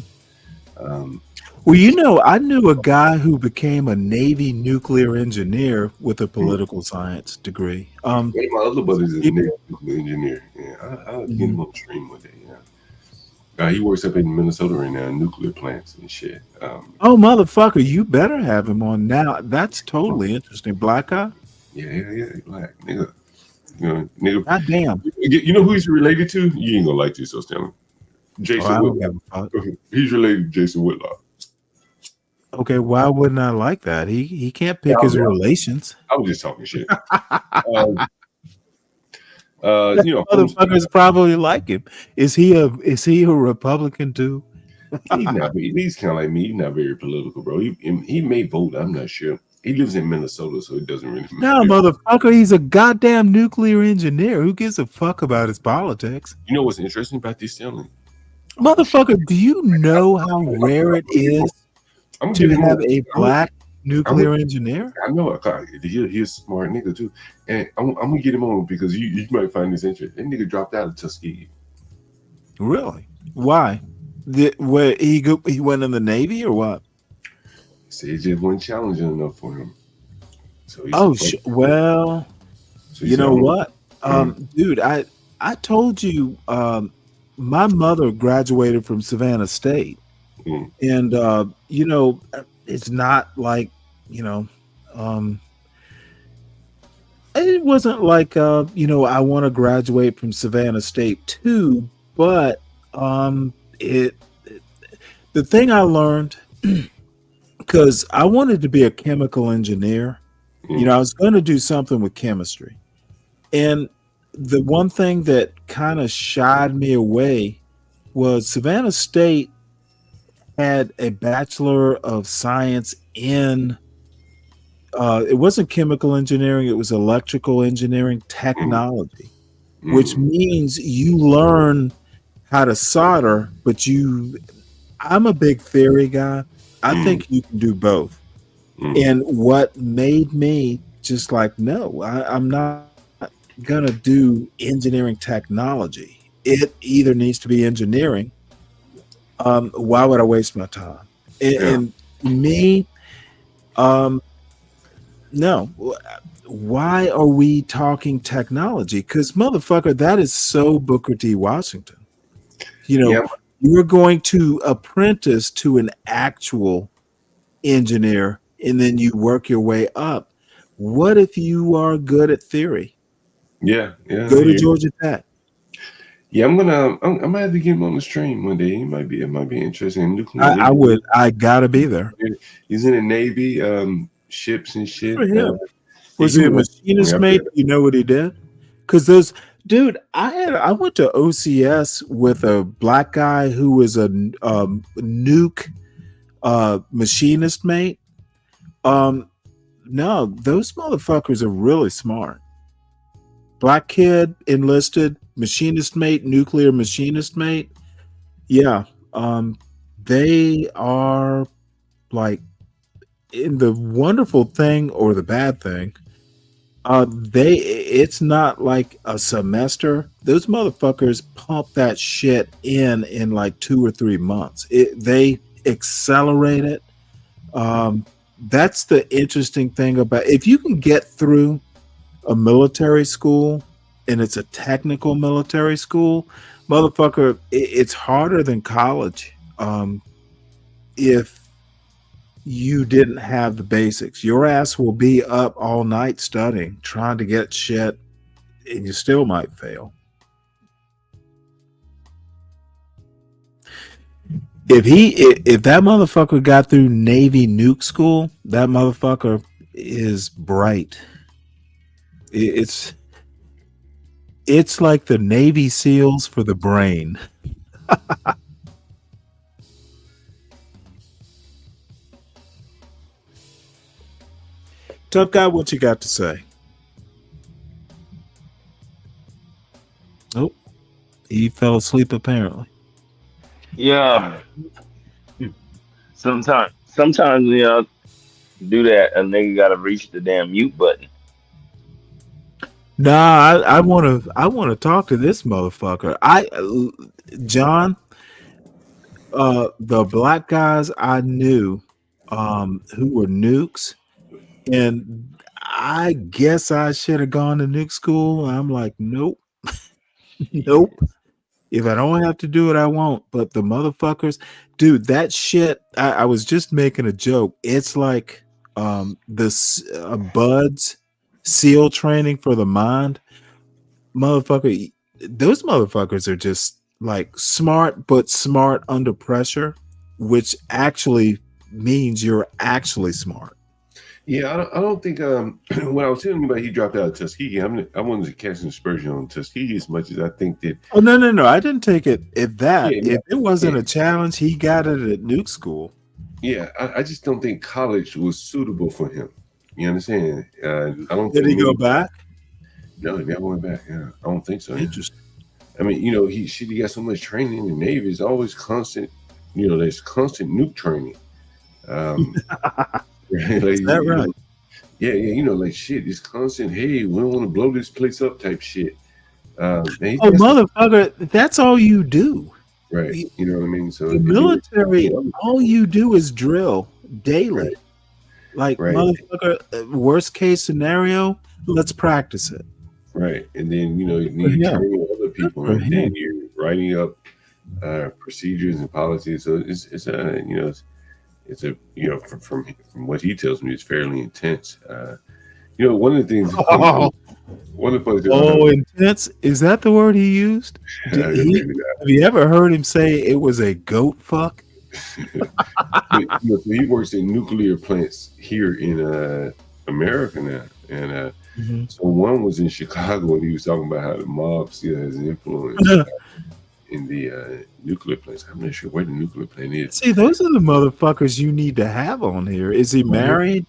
well, I knew a guy who became a Navy nuclear engineer with a political science degree. My other brother's a Navy nuclear engineer. Yeah, I'll get him on the stream one day. Yeah, he works up in Minnesota right now, nuclear plants and shit. Oh, motherfucker, you better have him on now. That's totally interesting. Black guy? Yeah, black nigga. Nigga. God damn. You know who he's related to? You ain't gonna like this, so Stanley. Jason Whitlock. He's related to Jason Whitlock. Okay, why wouldn't I like that? He can't pick his relations. I was just talking shit. Motherfuckers probably like him. Is he a Republican too? He's kind of like me. He's not very political, bro. He may vote. I'm not sure. He lives in Minnesota, so it doesn't really matter. No, motherfucker, he's a goddamn nuclear engineer. Who gives a fuck about his politics? You know what's interesting about this, Stanley? Motherfucker, do you know how rare it is to have a black nuclear engineer? I know. He's a smart nigga too, and I'm gonna get him on because you might find this interesting. That nigga dropped out of Tuskegee. Really? Why? Where he went in the Navy or what? Say it just wasn't challenging enough for him. So well, you know what, dude? I told you, my mother graduated from Savannah State, and it's not like it wasn't like I want to graduate from Savannah State too, but the thing I learned. Because I wanted to be a chemical engineer. I was going to do something with chemistry. And the one thing that kind of shied me away was Savannah State had a Bachelor of Science in it wasn't chemical engineering, it was electrical engineering technology, which means you learn how to solder, but I'm a big theory guy. I think you can do both. And what made me just like, no, I'm not gonna do engineering technology. It either needs to be engineering. Why would I waste my time? And me, no. Why are we talking technology? Because motherfucker, that is so Booker T. Washington. You're going to apprentice to an actual engineer, and then you work your way up. What if you are good at theory? Yeah. Go to Georgia Tech. Yeah, I'm gonna have to get him on the stream one day. It might be interesting. Nuclear I would. I gotta be there. He's in the Navy, ships and shit. Was he a machinist mate? You know what he did? Because dude, I went to OCS with a black guy who was a nuke machinist mate. No, those motherfuckers are really smart. Black kid enlisted, machinist mate, nuclear machinist mate. Yeah, they are like, in the wonderful thing or the bad thing. It's not like a semester. Those motherfuckers pump that shit in like 2 or 3 months. They accelerate it. That's the interesting thing about, if you can get through a military school and it's a technical military school, motherfucker, it's harder than college. If you didn't have the basics, your ass will be up all night studying, trying to get shit, and you still might fail. If that motherfucker got through Navy nuke school, that motherfucker is bright. It's like the Navy SEALs for the brain. Tough guy, what you got to say? Oh, he fell asleep apparently. Yeah. Sometimes do that, a nigga gotta reach the damn mute button. Nah, I want to talk to this motherfucker. John, the black guys I knew, who were nukes, and I guess I should have gone to nuke school. I'm like, nope, nope. If I don't have to do it, I won't. But the motherfuckers, dude, that shit. I was just making a joke. It's like this Bud's SEAL training for the mind, motherfucker. Those motherfuckers are just like smart, but smart under pressure, which actually means you're actually smart. Yeah, I don't think when I was telling you about he dropped out of Tuskegee, I wanted to cast an aspersion on Tuskegee as much as I think that. Oh no! I didn't take it at that. Yeah, if it wasn't a challenge, he got it at nuke school. Yeah, I just don't think college was suitable for him. You understand? I don't. Did he go back? No, he never went back. Yeah, I don't think so. Interesting. I mean, he got so much training in the Navy. It's always constant. There's constant nuke training. Like, is that right? Yeah, like shit. It's constant. Hey, we don't want to blow this place up, type shit. Motherfucker, that's all you do, right? You know what I mean. So the military, all you do is drill daily. Right. Like motherfucker, worst case scenario, let's practice it. Right, and then you need training other people, and then you're writing up procedures and policies. So it's from what he tells me, it's fairly intense. One of the things. One of the funny intense, is that the word he used? Have you ever heard him say it was a goat fuck? So he works in nuclear plants here in America now, and so one was in Chicago, and he was talking about how the mob still has an influence in the nuclear plants. I'm not sure where the nuclear plant is. See, those are the motherfuckers you need to have on here. Is he married?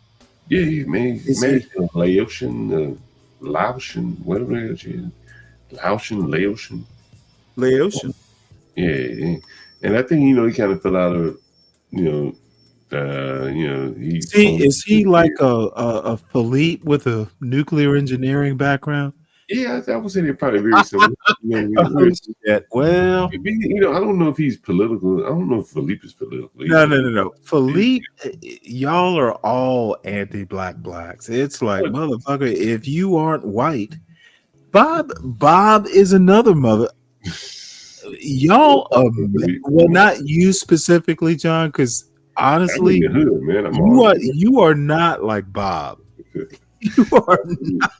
Yeah, he made Is he? Laotian, Laotian, whatever it is. Laotian. Yeah, and I think he kind of fell out of he Is he like a Philippe with a nuclear engineering background? Yeah, I would say they're probably very similar. Oh, shit. Well, I don't know if he's political. I don't know if Philippe is political. no. Philippe, y'all are all anti-black blacks. It's like, motherfucker, if you aren't white, Bob is another mother. Y'all, well, not you specifically, John, because honestly, I'm in the hood, man. you are not like Bob. You are not.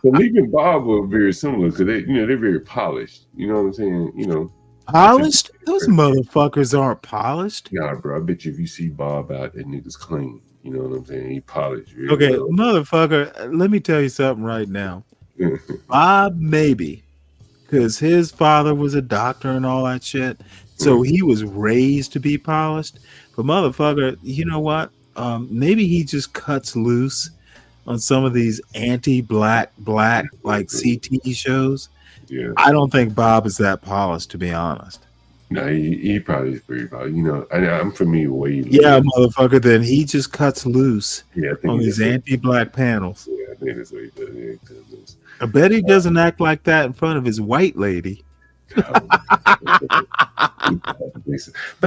Philippe and Bob are very similar because they're very polished. You know what I'm saying? Polished? Those motherfuckers aren't polished. Nah, bro. I bet you if you see Bob out, that nigga's clean. You know what I'm saying? He polished. Okay, motherfucker. Let me tell you something right now. Bob, maybe, because his father was a doctor and all that shit, so he was raised to be polished. But motherfucker, you know what? Maybe he just cuts loose on some of these anti-black like CT shows. Yeah, I don't think Bob is that polished, to be honest. No, he probably is pretty polished. I'm familiar with Yeah, motherfucker. Then he just cuts loose on these anti-black panels. Yeah, I think that's what he does. Yeah, he cuts loose. I bet he doesn't act like that in front of his white lady. But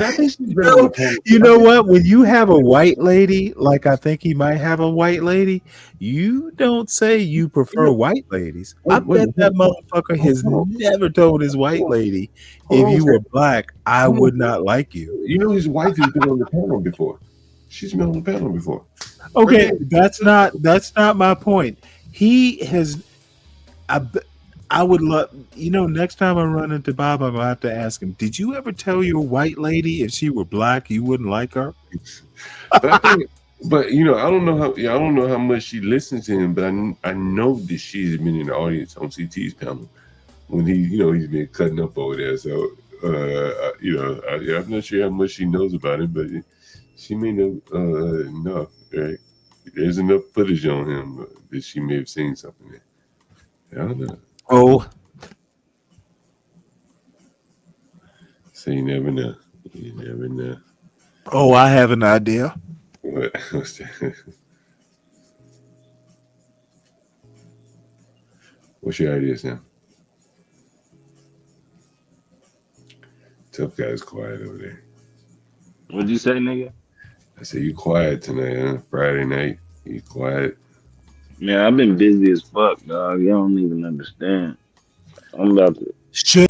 I think she's better. You know what? When you have a white lady, like I think he might have a white lady, you don't say you prefer white ladies. I bet that motherfucker has never told his white lady, if you were black, I would not like you. You know his wife has been on the panel before. She's been on the panel before. Okay, that's not my point. He has. I would love, next time I run into Bob, I'm gonna have to ask him, did you ever tell your white lady if she were black you wouldn't like her? But I don't know how much she listens to him, but I know that she's been in the audience on CT's panel when he's been cutting up over there. So I'm not sure how much she knows about him, but she may know enough, right? There's enough footage on him that she may have seen something there. I don't know. Oh. So you never know. You never know. Oh, I have an idea. What's that? What's your idea, Sam? Tough guy's quiet over there. What'd you say, nigga? I said you quiet tonight, huh? Friday night. You quiet. Man, I've been busy as fuck, dog. You don't even understand. I'm about to. Should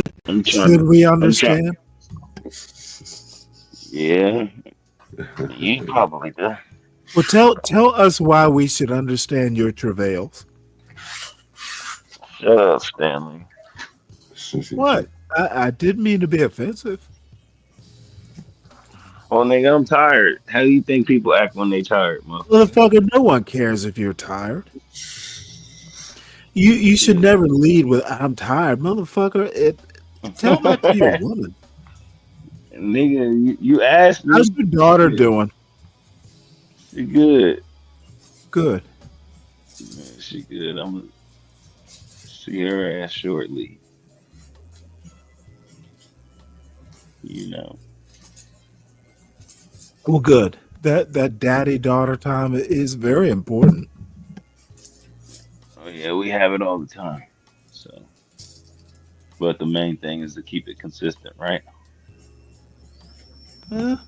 we understand? Yeah. You probably do. Well, tell us why we should understand your travails. Shut up, Stanley. What? I didn't mean to be offensive. Oh, nigga, I'm tired. How do you think people act when they tired, motherfucker? Motherfucker, no one cares if you're tired. You should never lead with "I'm tired," motherfucker. Tell that to your woman. Nigga, you asked me. How's your daughter doing? She good. Good. Man, she good. I'm gonna see her ass shortly. Well, good. That daddy-daughter time is very important. Oh yeah, we have it all the time. So, but the main thing is to keep it consistent, right?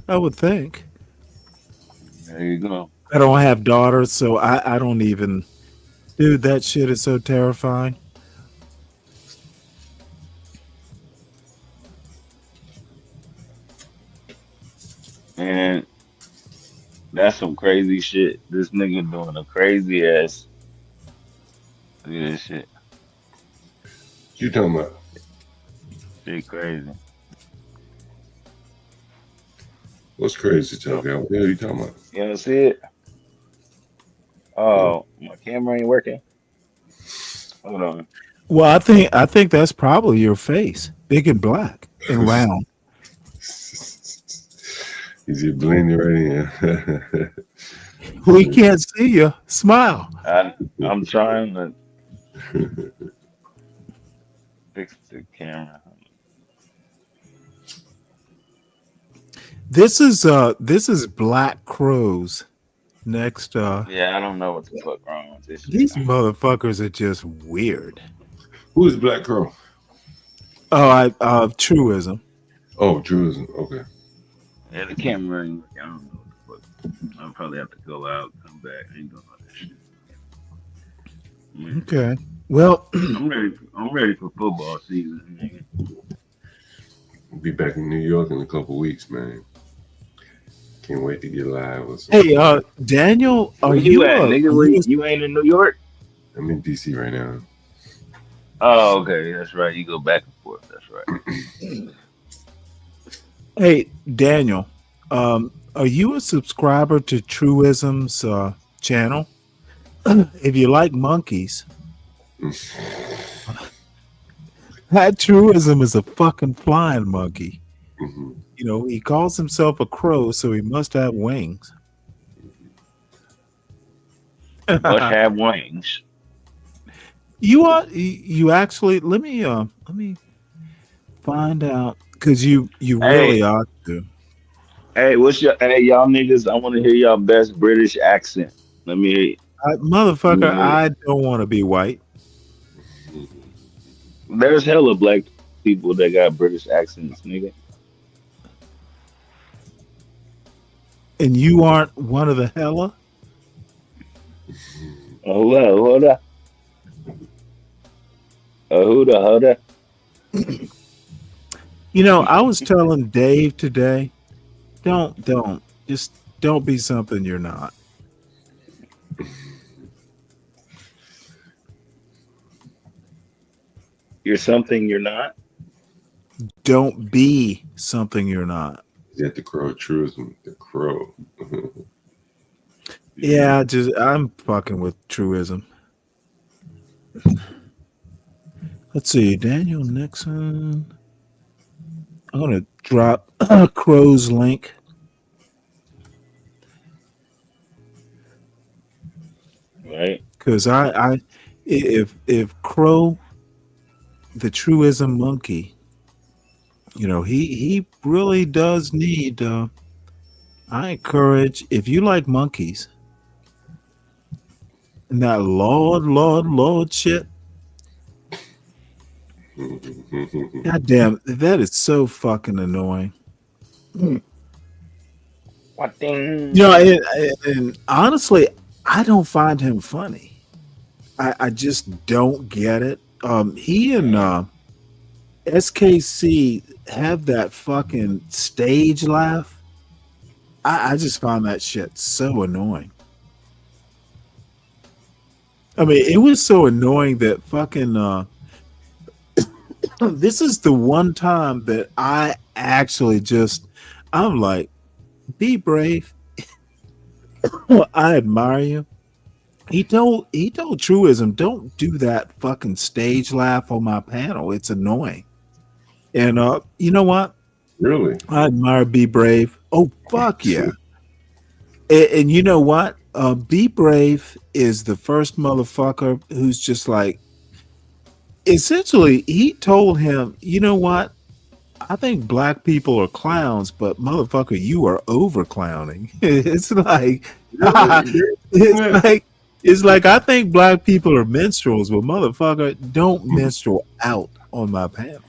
I would think. There you go. I don't have daughters, so I don't even. Dude, that shit is so terrifying. And that's some crazy shit. This nigga doing a crazy ass. Look at this shit. What you talking about? Shit crazy. What's crazy, Tough guy? What the hell are you talking about? You don't see it? Oh, my camera ain't working. Hold on. Well, I think that's probably your face, big and black and round. Is he blending right in? We can't see you. Smile. I'm trying to fix the camera. This is Black Crows. Next, Yeah, I don't know what the fuck wrong with this shit. these motherfuckers are just weird. Who is Black Crow? Oh, truism. Oh, truism. Okay. Yeah, the camera ain't working. I don't know what the fuck. I'll probably have to go out, come back. I ain't doing all this shit. Man. Okay. Well, I'm ready for football season, nigga. We'll be back in New York in a couple weeks, man. Can't wait to get live. Hey, Daniel, are Where you at, nigga? You ain't in New York? I'm in DC right now. Oh, okay, that's right. You go back and forth. That's right. Hey, Daniel, are you a subscriber to Truism's channel? If you like monkeys, that Truism is a fucking flying monkey. Mm-hmm. You know, he calls himself a crow, so he must have wings. Must have wings. You actually let me find out, because you really ought to. Hey, y'all niggas? I want to hear y'all best British accent. Let me hear you. Motherfucker, I don't want to be white. There's hella black people that got British accents, nigga. And you aren't one of the hella? Hold up. Hold up. You know, I was telling Dave today, don't be something you're not. You're something you're not? Don't be something you're not. Is that the crow truism? The crow. Yeah, I'm fucking with truism. Let's see, Daniel Nixon. I'm gonna drop Crow's link. Right. Because if Crow, the truism monkey, you know, he really does need. I encourage, if you like monkeys and that Lord shit. God damn, that is so fucking annoying. What thing? You know, and honestly, I don't find him funny. I just don't get it. He and SKC have that fucking stage laugh. I just found that shit so annoying. I mean, it was so annoying that fucking this is the one time that I actually I'm like, be brave. I admire you. He told Truism, don't do that fucking stage laugh on my panel. It's annoying. And you know what? Really? I admire Be Brave. Oh, fuck yeah. And you know what? Be Brave is the first motherfucker who's just like, essentially, he told him, you know what? I think black people are clowns, but motherfucker, you are over clowning. It's like, it's like I think black people are minstrels, but motherfucker, don't minstrel out on my panel.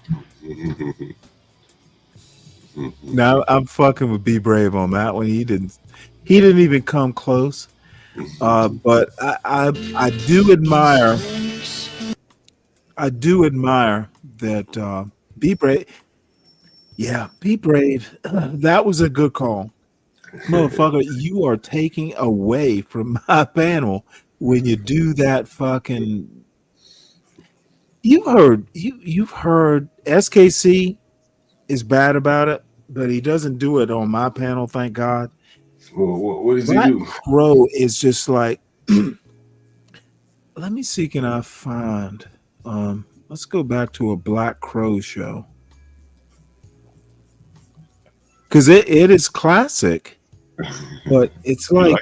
Now I'm fucking with Be Brave on that one. He didn't even come close. But I do admire that Be Brave. Yeah, Be Brave. That was a good call. Motherfucker, you are taking away from my panel when you do that fucking. You've heard SKC is bad about it, but he doesn't do it on my panel, thank God. Well, what does he do? Crow is just like, let me see, can I find let's go back to a Black Crow show. Because it is classic, but it's like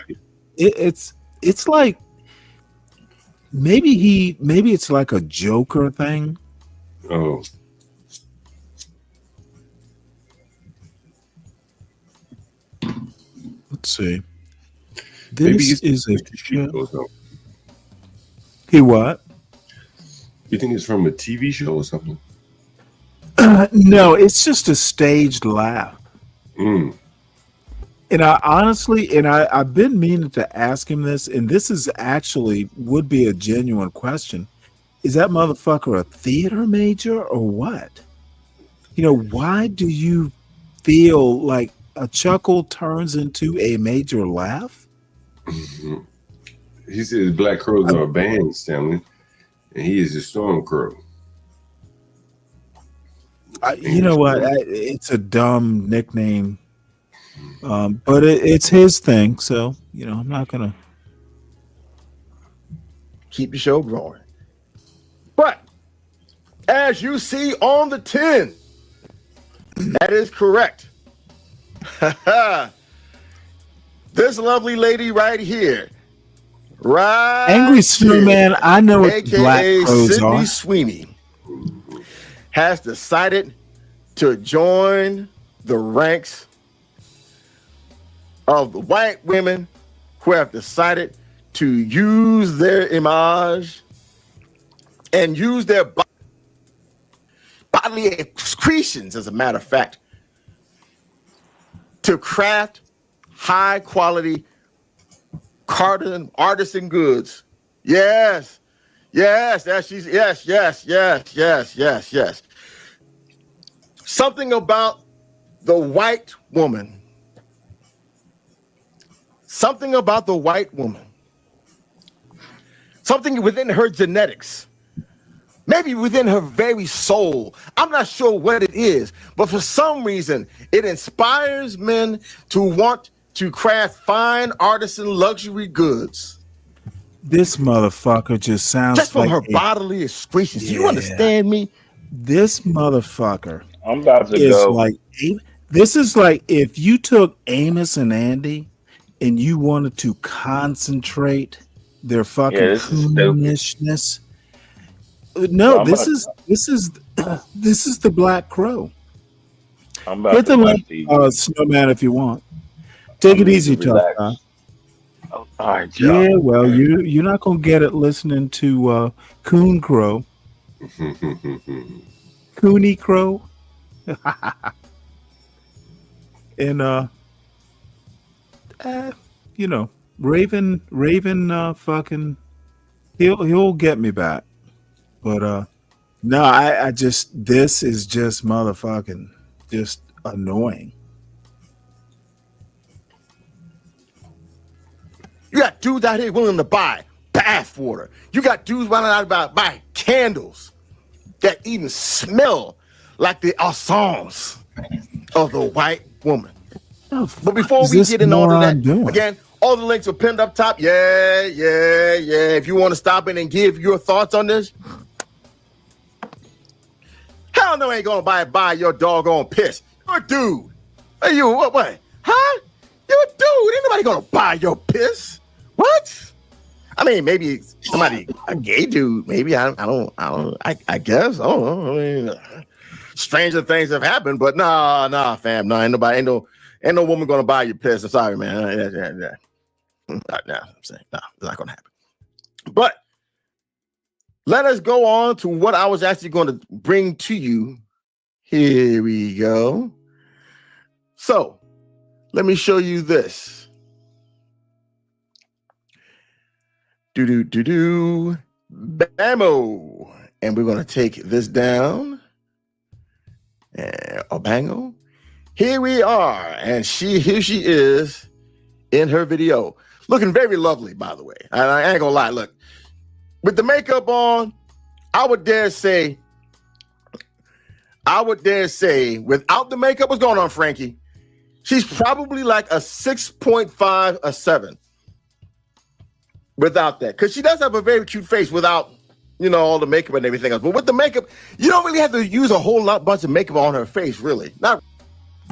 It's like maybe it's like a Joker thing. Oh. Let's see. Maybe This it's is a TV show or something. He what? You think it's from a TV show or something? No, it's just a staged laugh. Mm. And I honestly, I've been meaning to ask him this, and this is actually would be a genuine question. Is that motherfucker a theater major or what? You know, why do you feel like a chuckle turns into a major laugh? Mm-hmm. He says Black Crows are a band, Stanley, and he is a Storm Crow. You know what? It's a dumb nickname, but it's his thing. So you know, I'm not gonna keep the show going. But as you see on the tin, that is correct. This lovely lady right here, right? Angry Snowman. I know what AKA Black Crows Sydney are. Sweeney, has decided to join the ranks of the white women who have decided to use their image and use their bodily excretions, as a matter of fact, to craft high quality artisan goods. Yes. Yes, yes. Something about the white woman. Something about the white woman. Something within her genetics. Maybe within her very soul. I'm not sure what it is, but for some reason, it inspires men to want to craft fine artisan luxury goods. This motherfucker just sounds just from like her bodily excretions. Do you understand me? This motherfucker I'm about to is go. like this is like if you took Amos and Andy and you wanted to concentrate their fucking this is stupid. coonishness. No, I'm this about- is the Black Crow. I'm about Hit to the watch link, these. Snowman, if you want. Take it easy, Chuck. relax. Huh? All right, Joe. Yeah, well, you're not gonna get it listening to Coon Crow, Cooney Crow, and you know, Raven, fucking, he'll get me back, but no, I just this is just motherfucking just annoying. You got dudes out here willing to buy bath water. You got dudes running out about buy candles that even smell like the essence of the white woman. But before we get into all of that, again, all the links are pinned up top. Yeah. If you want to stop in and give your thoughts on this, hell no, ain't gonna buy your doggone piss. You're a dude. Hey, you what? Huh? You're a dude. Ain't nobody gonna buy your piss. What? I mean, maybe somebody, a gay dude, maybe. I guess. I don't know. I mean, stranger things have happened, but nah, fam. No, ain't no woman gonna buy your piss. I'm sorry, man. Yeah. I'm saying, no, it's not gonna happen. But let us go on to what I was actually going to bring to you. Here we go. So, let me show you this. Bammo. And we're going to take this down. Bango. Here we are. And here she is in her video. Looking very lovely, by the way. I ain't going to lie. Look, with the makeup on, I would dare say, without the makeup, what's going on, Frankie? She's probably like a 6.5, a 7. Without that, because she does have a very cute face without, all the makeup and everything else. But with the makeup, you don't really have to use a whole bunch of makeup on her face, really. Not.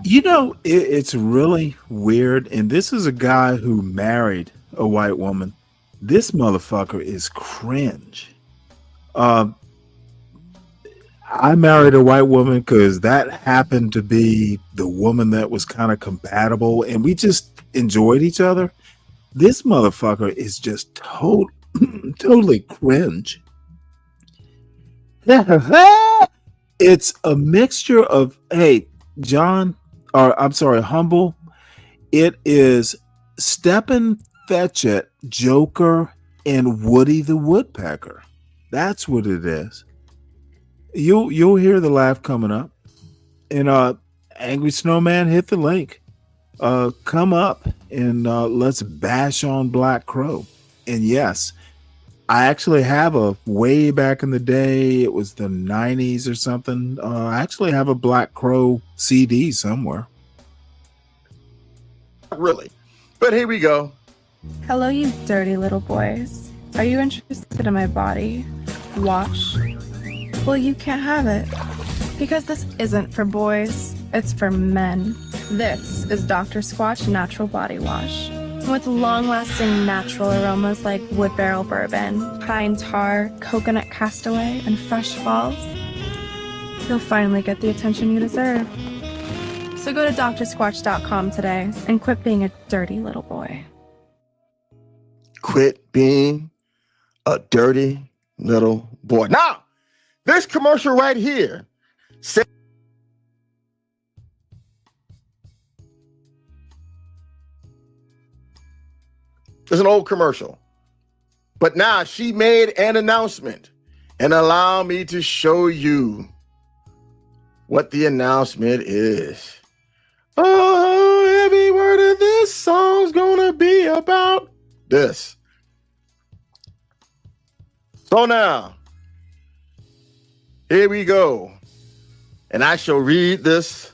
It's really weird. And this is a guy who married a white woman. This motherfucker is cringe. I married a white woman because that happened to be the woman that was kind of compatible, and we just enjoyed each other. This motherfucker is just totally cringe. It's a mixture of, hey, John, or I'm sorry, Humble. It is Stepin Fetchit, Joker, and Woody the Woodpecker. That's what it is. You'll hear the laugh coming up. And Angry Snowman, hit the link. Come up and let's bash on Black Crow. And yes, I actually have a way back in the day, it was the 90s or something. I actually have a Black Crow CD somewhere. Really. But here we go. Hello, you dirty little boys. Are you interested in my body? Wash? Well, you can't have it. Because this isn't for boys, it's for men. This is Dr. Squatch Natural Body Wash. With long-lasting natural aromas like wood barrel bourbon, pine tar, coconut castaway, and fresh falls, you'll finally get the attention you deserve. So go to drsquatch.com today and quit being a dirty little boy. Quit being a dirty little boy. Now, this commercial right here says it's an old commercial, but now she made an announcement, and allow me to show you what the announcement is. Oh, every word of this song's gonna be about this. So now, here we go. And I shall read this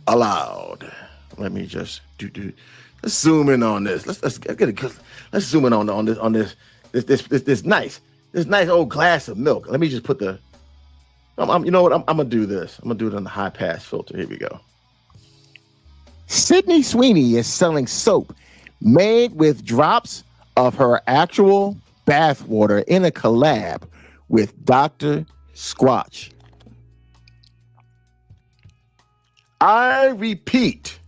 aloud. Let me just let's zoom in on this. Let's zoom in on this nice old glass of milk. Let me just put the you know what? I'm gonna do this. I'm gonna do it on the high pass filter. Here we go. Sydney Sweeney is selling soap made with drops of her actual bath water in a collab with Dr. Squatch. I repeat,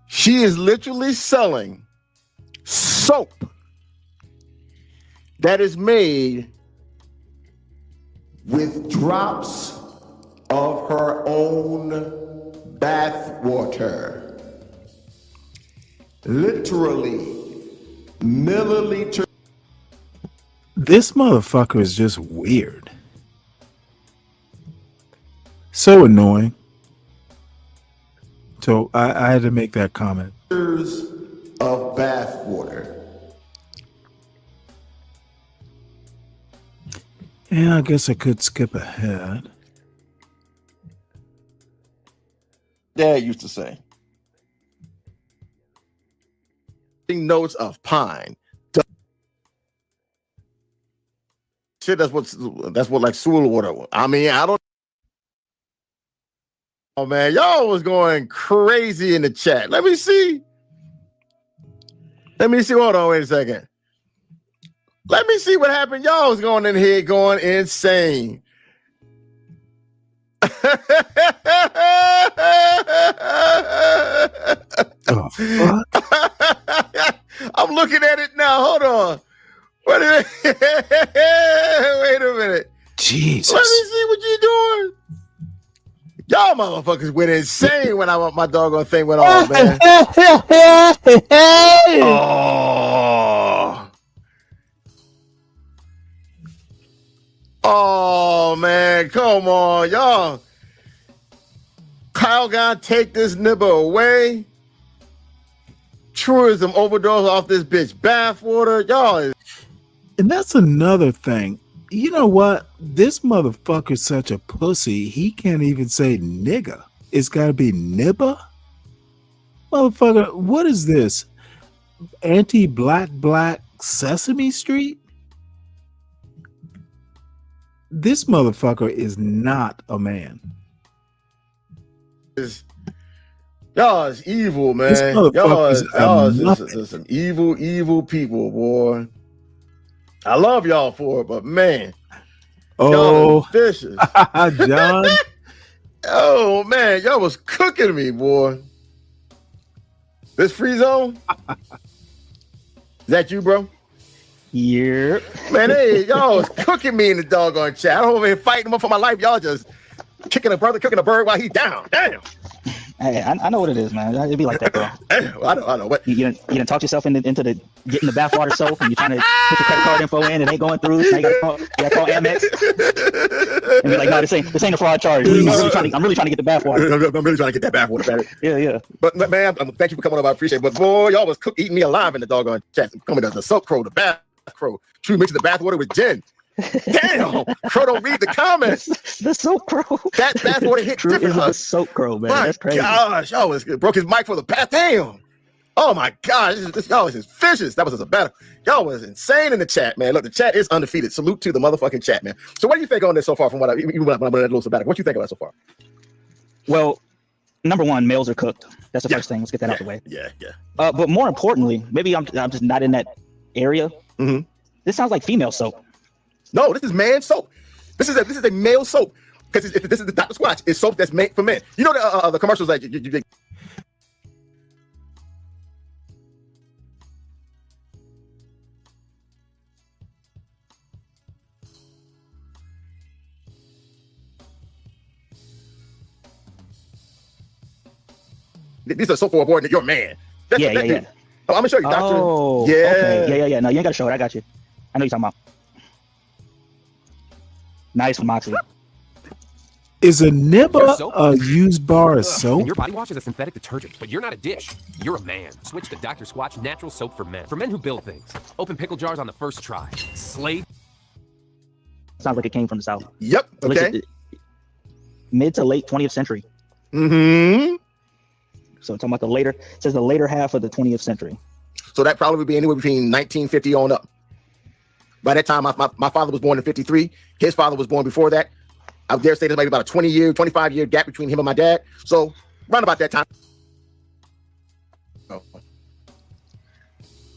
she is literally selling soap that is made with drops of her own bath water. Literally, milliliter. This motherfucker is just weird. So annoying. So I had to make that comment. Of bath water. Yeah, I guess I could skip ahead. Dad used to say. Notes of pine. Shit, that's what like sewer water. I mean, I don't. Oh man, y'all was going crazy in the chat. Let me see. Hold on, wait a second. Let me see what happened. Y'all was going in here going insane. Oh, fuck. I'm looking at it now. Hold on. Wait a minute. Jesus. Let me see what you doing. Y'all motherfuckers went insane when my doggone thing went off, man. Oh, man. Come on, y'all. Kyle gotta take this nibble away. Tourism overdose off this bitch bathwater. Y'all. And that's another thing. You know what? This motherfucker's such a pussy. He can't even say nigga. It's got to be nibba. Motherfucker, what is this? Anti-black Sesame Street? This motherfucker is not a man. Y'all is evil, man. This motherfucker's Y'all is nothing. just some evil people, boy. I love y'all for it, but man, y'all Oh, are vicious. John. Oh man, y'all was cooking me, boy. This free zone? Is that you, bro? Yeah. Man, hey, y'all was cooking me in the doggone chat. I'm over here fighting him for my life. Y'all just kicking a brother, cooking a bird while he's down. Damn. Hey, I know what it is, man. It'd be like that, bro. I know. What? You done talk yourself into the getting the bathwater soap, and you're trying to put your credit card info in, and it ain't going through. So you gotta call Amex and be like, no, this ain't a fraud charge. I'm really trying to get the bathwater. I'm really trying to get that bathwater better. Yeah. But man, thank you for coming over. I appreciate it. But boy, y'all was eating me alive in the doggone chat. Coming to the soap crow, the bath crow. True mixing the bathwater with gin. Damn, Crow don't read the comments. The soap crow. That bathwater hit True different. is the soap crow, man. That's crazy. Gosh, y'all was broke his mic for the bath. Damn. Oh my gosh, y'all was just vicious. That was just a battle. Y'all was insane in the chat, man. Look, the chat is undefeated. Salute to the motherfucking chat, man. So what do you think on this so far from what I'm a little sabbatical? What do you think about it so far? Well, number one, males are cooked. That's the first thing. Let's get that out the way. Yeah. But more importantly, maybe I'm just not in that area. Mm-hmm. This sounds like female soap. No, this is man soap. This is a male soap because this is the Dr. Squatch. It's soap that's made for men. You know the commercials like you these are soap for a boy that you're a man. Yeah. Oh, I'm gonna show you, Doctor. Oh, yeah. Okay. Yeah. No, you ain't gotta show it. I got you. I know you're talking about. Nice from Moxie. Is a nibba a used bar of soap? And your body wash is a synthetic detergent, but you're not a dish. You're a man. Switch to Dr. Squatch Natural Soap for Men. For men who build things. Open pickle jars on the first try. Slade. Sounds like it came from the South. Yep. Okay. Mid to late 20th century. Mm-hmm. So talking about it says the later half of the 20th century. So that probably would be anywhere between 1950 on up. By that time, my father was born in 53. His father was born before that. I would dare say there's maybe about a 25-year gap between him and my dad. So round about that time. Oh.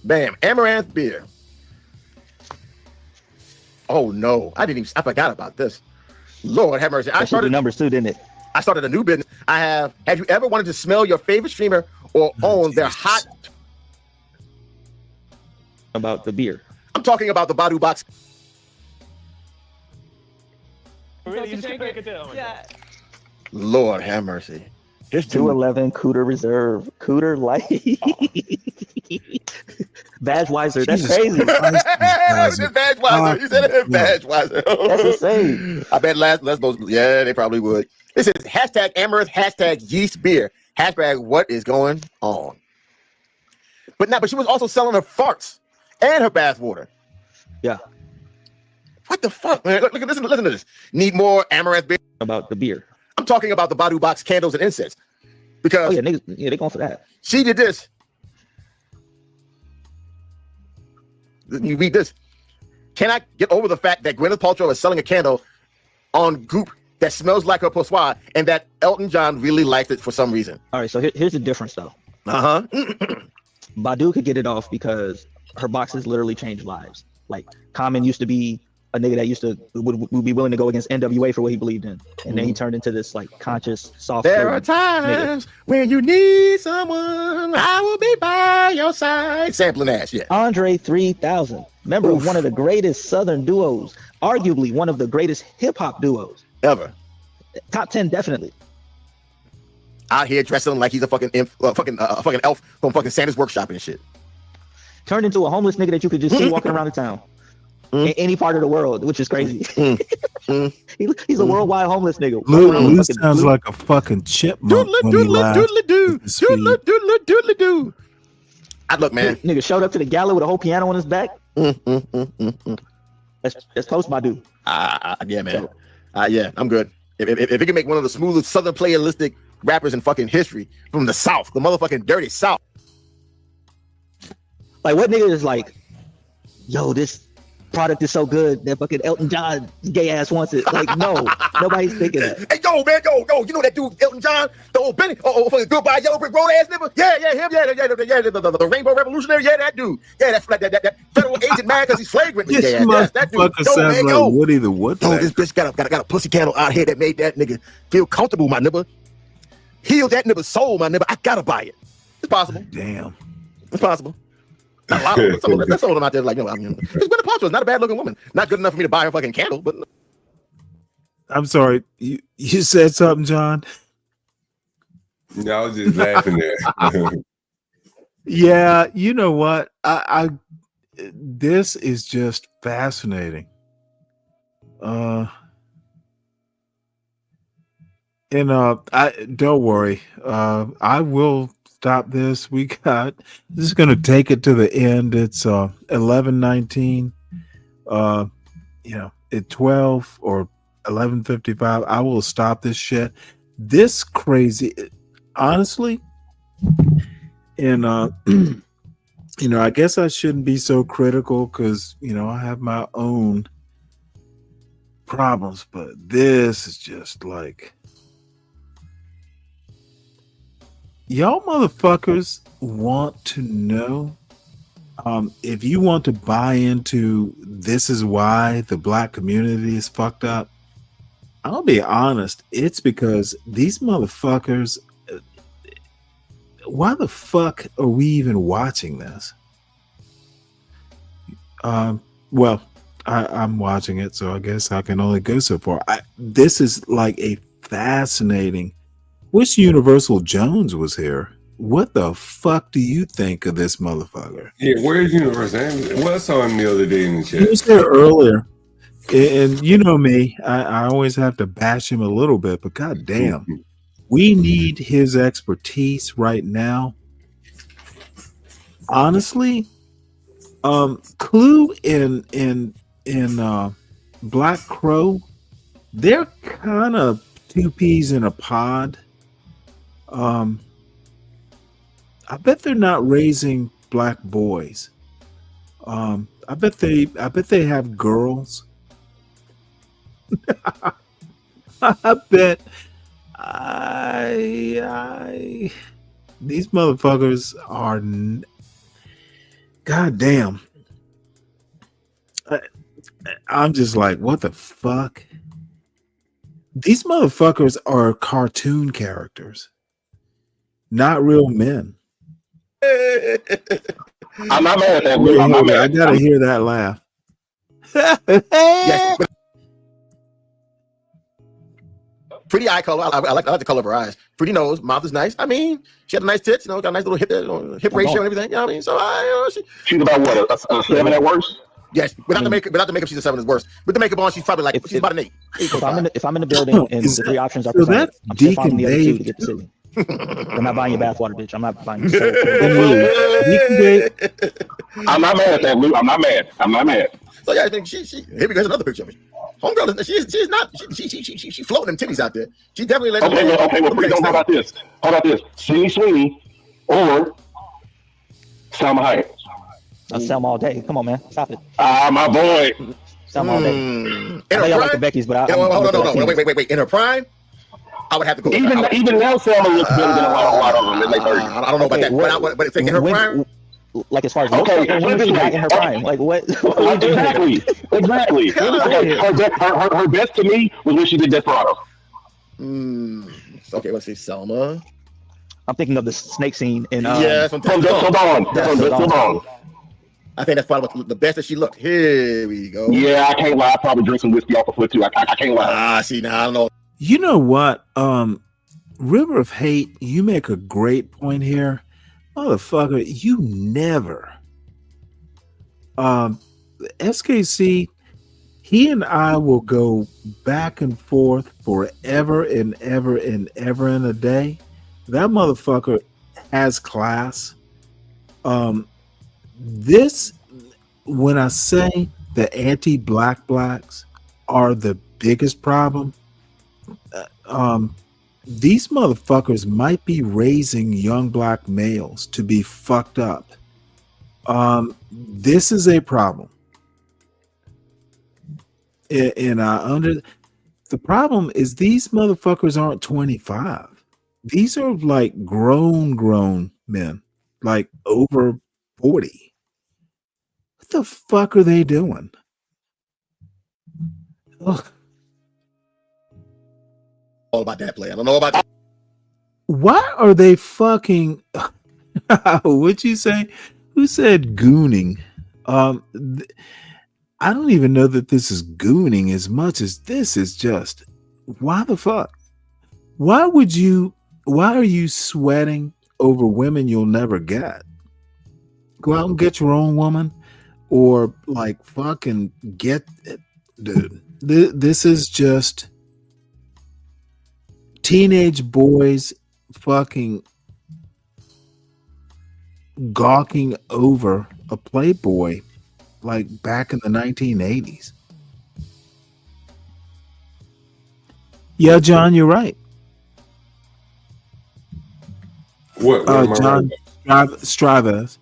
Bam. Amaranth beer. Oh no. I forgot about this. Lord have mercy. I started numbers too, didn't it? I started a new business. Have you ever wanted to smell your favorite streamer or own their hot? About the beer. I'm talking about the Badu box. Yeah. Lord have mercy. Here's 211 Cooter Reserve. Cooter Light. Badgeweiser. That's crazy. Badgeweiser. You said it. Badgeweiser. That's insane. I bet Lesbos. Yeah, they probably would. This is hashtag Amaranth, hashtag yeast beer, hashtag what is going on. But she was also selling her farts and her bathwater. Yeah. What the fuck, man? Look, listen to this. Need more Amaranth beer? About the beer. I'm talking about the Badu box candles and incense. Because they're going for that. She did this. You read this. Can I get over the fact that Gwyneth Paltrow is selling a candle on Goop that smells like her poissoir and that Elton John really liked it for some reason? All right, so here's the difference, though. Uh-huh. Badu could get it off because her boxes literally changed lives. Like, Common used to be a nigga that would be willing to go against NWA for what he believed in. And then he turned into this, like, conscious, soft. There are times when you need someone, I will be by your side. Sampling ass, yeah. Andre 3000, member of one of the greatest Southern duos, arguably one of the greatest hip-hop duos. Ever. Top 10, definitely. Out here dressing like he's a fucking fucking elf from fucking Santa's workshop and shit. Turned into a homeless nigga that you could just see walking around the town. In any part of the world, which is crazy. He's a worldwide homeless nigga. Lou sounds like a fucking chipmunk. Doodle-doo. Look, man. Nigga showed up to the gala with a whole piano on his back. That's post Badu. Yeah, man. Yeah, I'm good. If he can make one of the smoothest Southern playalistic rappers in fucking history from the South, the motherfucking dirty South. Like, what nigga is like, yo, this product is so good that fucking Elton John gay ass wants it. Like, no, nobody's thinking that. Hey, yo, man, yo, you know that dude Elton John, the old Benny, for the Goodbye Yellow Brick Road ass nigga? Yeah, him, the Rainbow Revolutionary, yeah, that dude. Yeah, that's like that federal agent mad because he's flagrant. This Yeah, that dude. motherfucker sounds like Woody the Woodpecker. Yo, this bitch got a pussy candle out here that made that nigga feel comfortable, my nigga. Heal that nigga's soul, my nigga. I gotta buy it. It's possible. Damn. It's possible. Not a lot of them. There's some of them out there like, I mean, it's Gwyneth Paltrow is not a bad looking woman. Not good enough for me to buy her fucking candle, but I'm sorry. You said something, John? No, I was just laughing there. Yeah, you know what? I this is just fascinating. I don't worry. I will stop this. This is gonna take it to the end. It's 11:19. At 12 or 11:55, I will stop this shit. This crazy, honestly, and I guess I shouldn't be so critical because I have my own problems, but this is just like, y'all motherfuckers want to know if you want to buy into this is why the black community is fucked up. I'll be honest, it's because these motherfuckers, why the fuck are we even watching this? Well, I'm watching it, so I guess I can only go so far. This is like a fascinating. Wish Universal Jones was here. What the fuck do you think of this motherfucker? Yeah, where's Universal? Well, I saw him the other day in the chat. He was there earlier. And you know me, I always have to bash him a little bit, but goddamn, we need his expertise right now. Honestly, Clue in Black Crow, they're kind of two peas in a pod. I bet they're not raising black boys. I bet they have girls. I bet these motherfuckers are goddamn. I'm just like, what the fuck? These motherfuckers are cartoon characters, not real men. I'm not mad at that. I gotta hear that laugh. yes. Pretty eye color. I like the color of her eyes. Pretty nose. Mouth is nice. I mean, she had a nice tits. Got a nice little hip ratio and everything. You know what I mean? So she's about what, a 7 at worst? Yes, without the makeup, she's a 7 is worse. With the makeup on, she's probably like she's about an 8. If I'm in the building and the three options are presented, I'm still finding the other two to get the city. I'm not buying your bathwater, bitch. I'm not buying your I'm not mad at that, Lou. I'm not mad. So yeah, I think she here we go, another picture of me. Homegirl, she's not she floating them titties out there. She definitely let okay, well, how about this? Sweeney or Salma Hayek. I'll sell them all day. Come on, man. Stop it. My boy. Sell them all day. In I know her y'all prime? like the Beckys, but no. Wait. In her prime, I would have to go. Even now, Salma looks better than a lot of them in their 30s. I don't know about that, but in her prime. Like as far as okay, when is she not in her prime? Like what? Exactly. Her best to me was when she did Desperado. Okay, let's see, Selma. I'm thinking of the snake scene in from Dusk Till Dawn. I think that's probably the best that she looked. Here we go. Yeah, I can't lie. I probably drink some whiskey off the foot too. I can't lie. See now I don't know. You know what? River of Hate, you make a great point here. Motherfucker, you never. SKC, he and I will go back and forth forever and ever and ever in a day. That motherfucker has class. This, when I say the anti-black blacks are the biggest problem, these motherfuckers might be raising young black males to be fucked up. This is a problem. And the problem is these motherfuckers aren't 25. These are like grown men, like over 40. What the fuck are they doing? Ugh. All about that play. I don't know about that. Why are they fucking what'd you say? Who said gooning? I don't even know that this is gooning as much as this is just why the fuck? Why are you sweating over women you'll never get? Go out and get your own woman or like fucking get dude. This is just teenage boys fucking gawking over a Playboy like back in the 1980s. Yeah, John, you're right. What am I John right Strivez.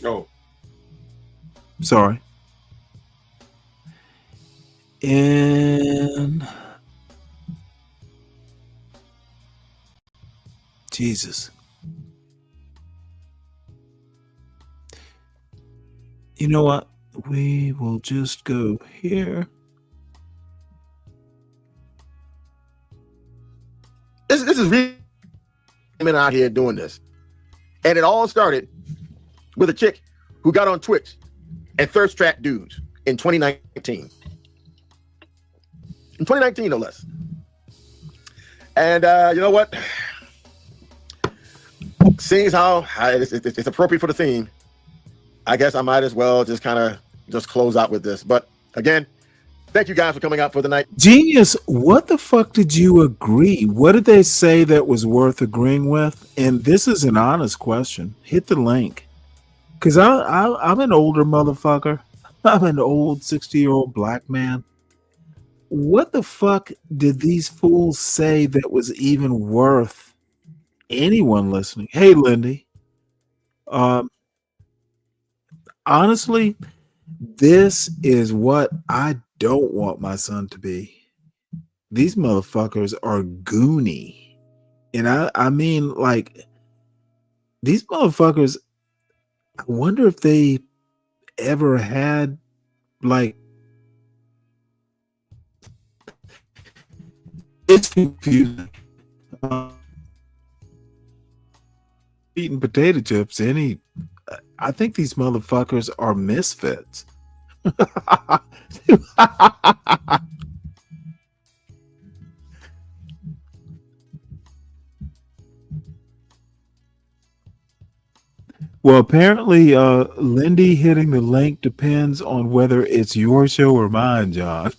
Oh, Sorry. And Jesus. You know what? We will just go here. This is really men out here doing this. And it all started with a chick who got on Twitch and thirst trapped dudes in 2019. In 2019, no less. And you know what? Seeing as how it's appropriate for the theme, I guess I might as well just kind of just close out with this. But again, thank you guys for coming out for the night. Genius, what the fuck did you agree? What did they say that was worth agreeing with? And this is an honest question. Hit the link. Because I'm an older motherfucker. I'm an old 60-year-old black man. What the fuck did these fools say that was even worth anyone listening? Hey, Lindy. Honestly, this is what I don't want my son to be. These motherfuckers are goony. And I mean, like, these motherfuckers, I wonder if they ever had, like, it's confusing. Eating potato chips, I think these motherfuckers are misfits. Well, apparently, Lindy hitting the link depends on whether it's your show or mine, John.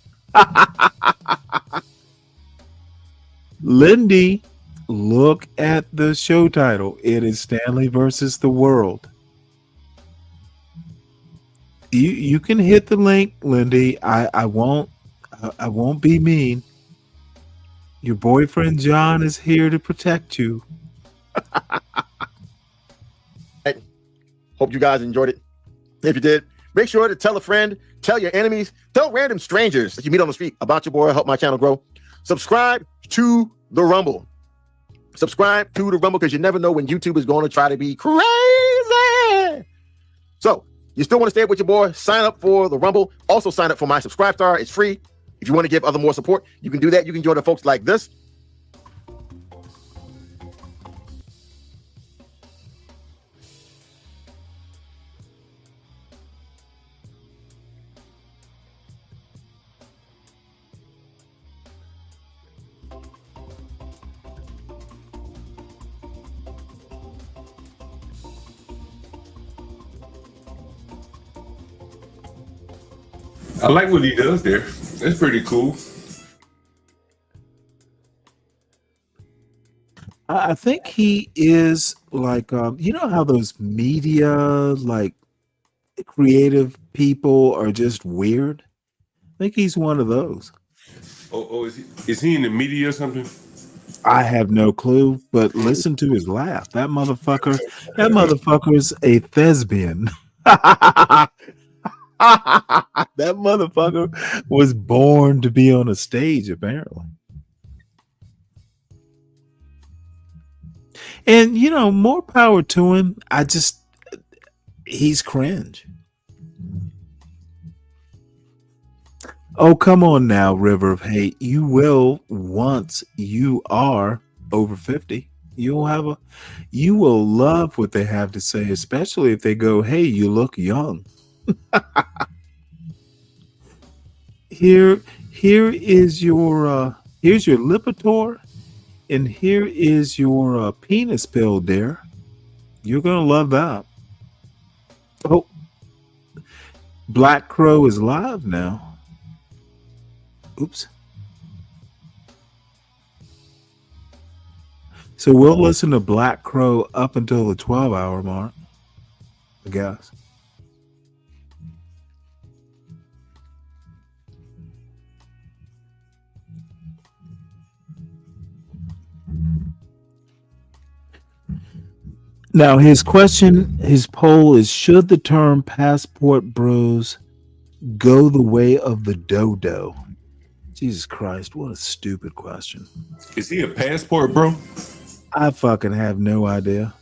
Lindy, look at the show title. It is Stanley versus the World. You can hit the link, Lindy. I won't be mean. Your boyfriend John is here to protect you. Hope you guys enjoyed it. If you did, make sure to tell a friend, tell your enemies, tell random strangers that you meet on the street about your boy. Help my channel grow. Subscribe to the Rumble. Subscribe to the Rumble because you never know when YouTube is going to try to be crazy. So you still want to stay up with your boy? Sign up for the Rumble. Also sign up for my Subscribe Star. It's free. If you want to give other more support, you can do that. You can join the folks like this. I like what he does there. That's pretty cool. I think he is like, you know how those media, like creative people are just weird? I think he's one of those. Oh, is he in the media or something? I have no clue, but listen to his laugh. That motherfucker's a thespian. That motherfucker was born to be on a stage, apparently. And more power to him. He's cringe. Oh, come on now, River of Hate. You will, once you are over 50, you will love what they have to say, especially if they go, "Hey, you look young." Here is your here's your Lipitor, and here is your penis pill, dear. You're gonna love that. Oh, Black Crow is live now. Oops. So we'll listen to Black Crow up until the 12-hour mark, I guess. Now, his poll is, should the term passport bros go the way of the dodo? Jesus Christ, what a stupid question. Is he a passport, bro? I fucking have no idea.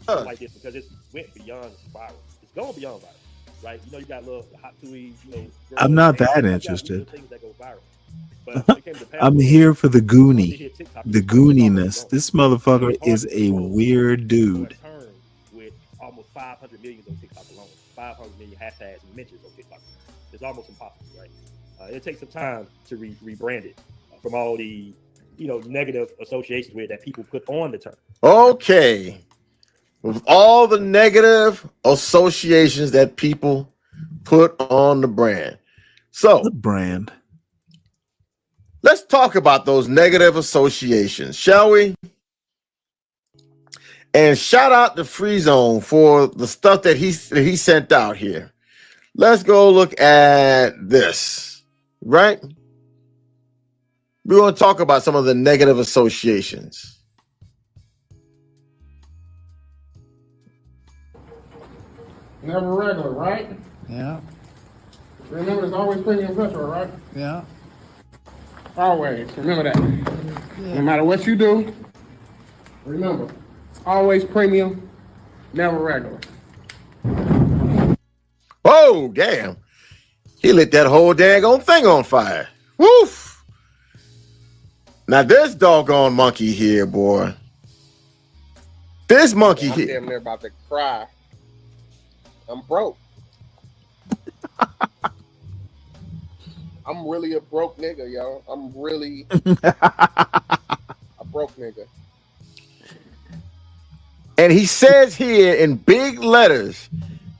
Like this because it's went beyond viral. It's going beyond viral, right? You got little hot tweets, I'm not that interested. Things that go viral. But when it came to I'm here for the gooniness. This motherfucker is a weird dude. With almost 500 million on TikTok alone, 500 million hashtags and mentions on TikTok. It's almost impossible, right? It takes some time to rebrand it from all the negative associations with that people put on the term. Okay. With all the negative associations that people put on the brand. So the brand. Let's talk about those negative associations, shall we? And shout out to Free Zone for the stuff that he sent out here. Let's go look at this, right? We're going to talk about some of the negative associations. Never regular, right? Yeah. Remember, there's always premium petrol, right? Yeah. Always. Remember that. No matter what you do, remember, always premium, never regular. Oh, damn. He lit that whole daggone thing on fire. Woof. Now, this doggone monkey here, boy. This monkey I'm here. damn near about to cry. I'm broke. I'm really a broke nigga, yo. I'm really a broke nigga. And he says here in big letters,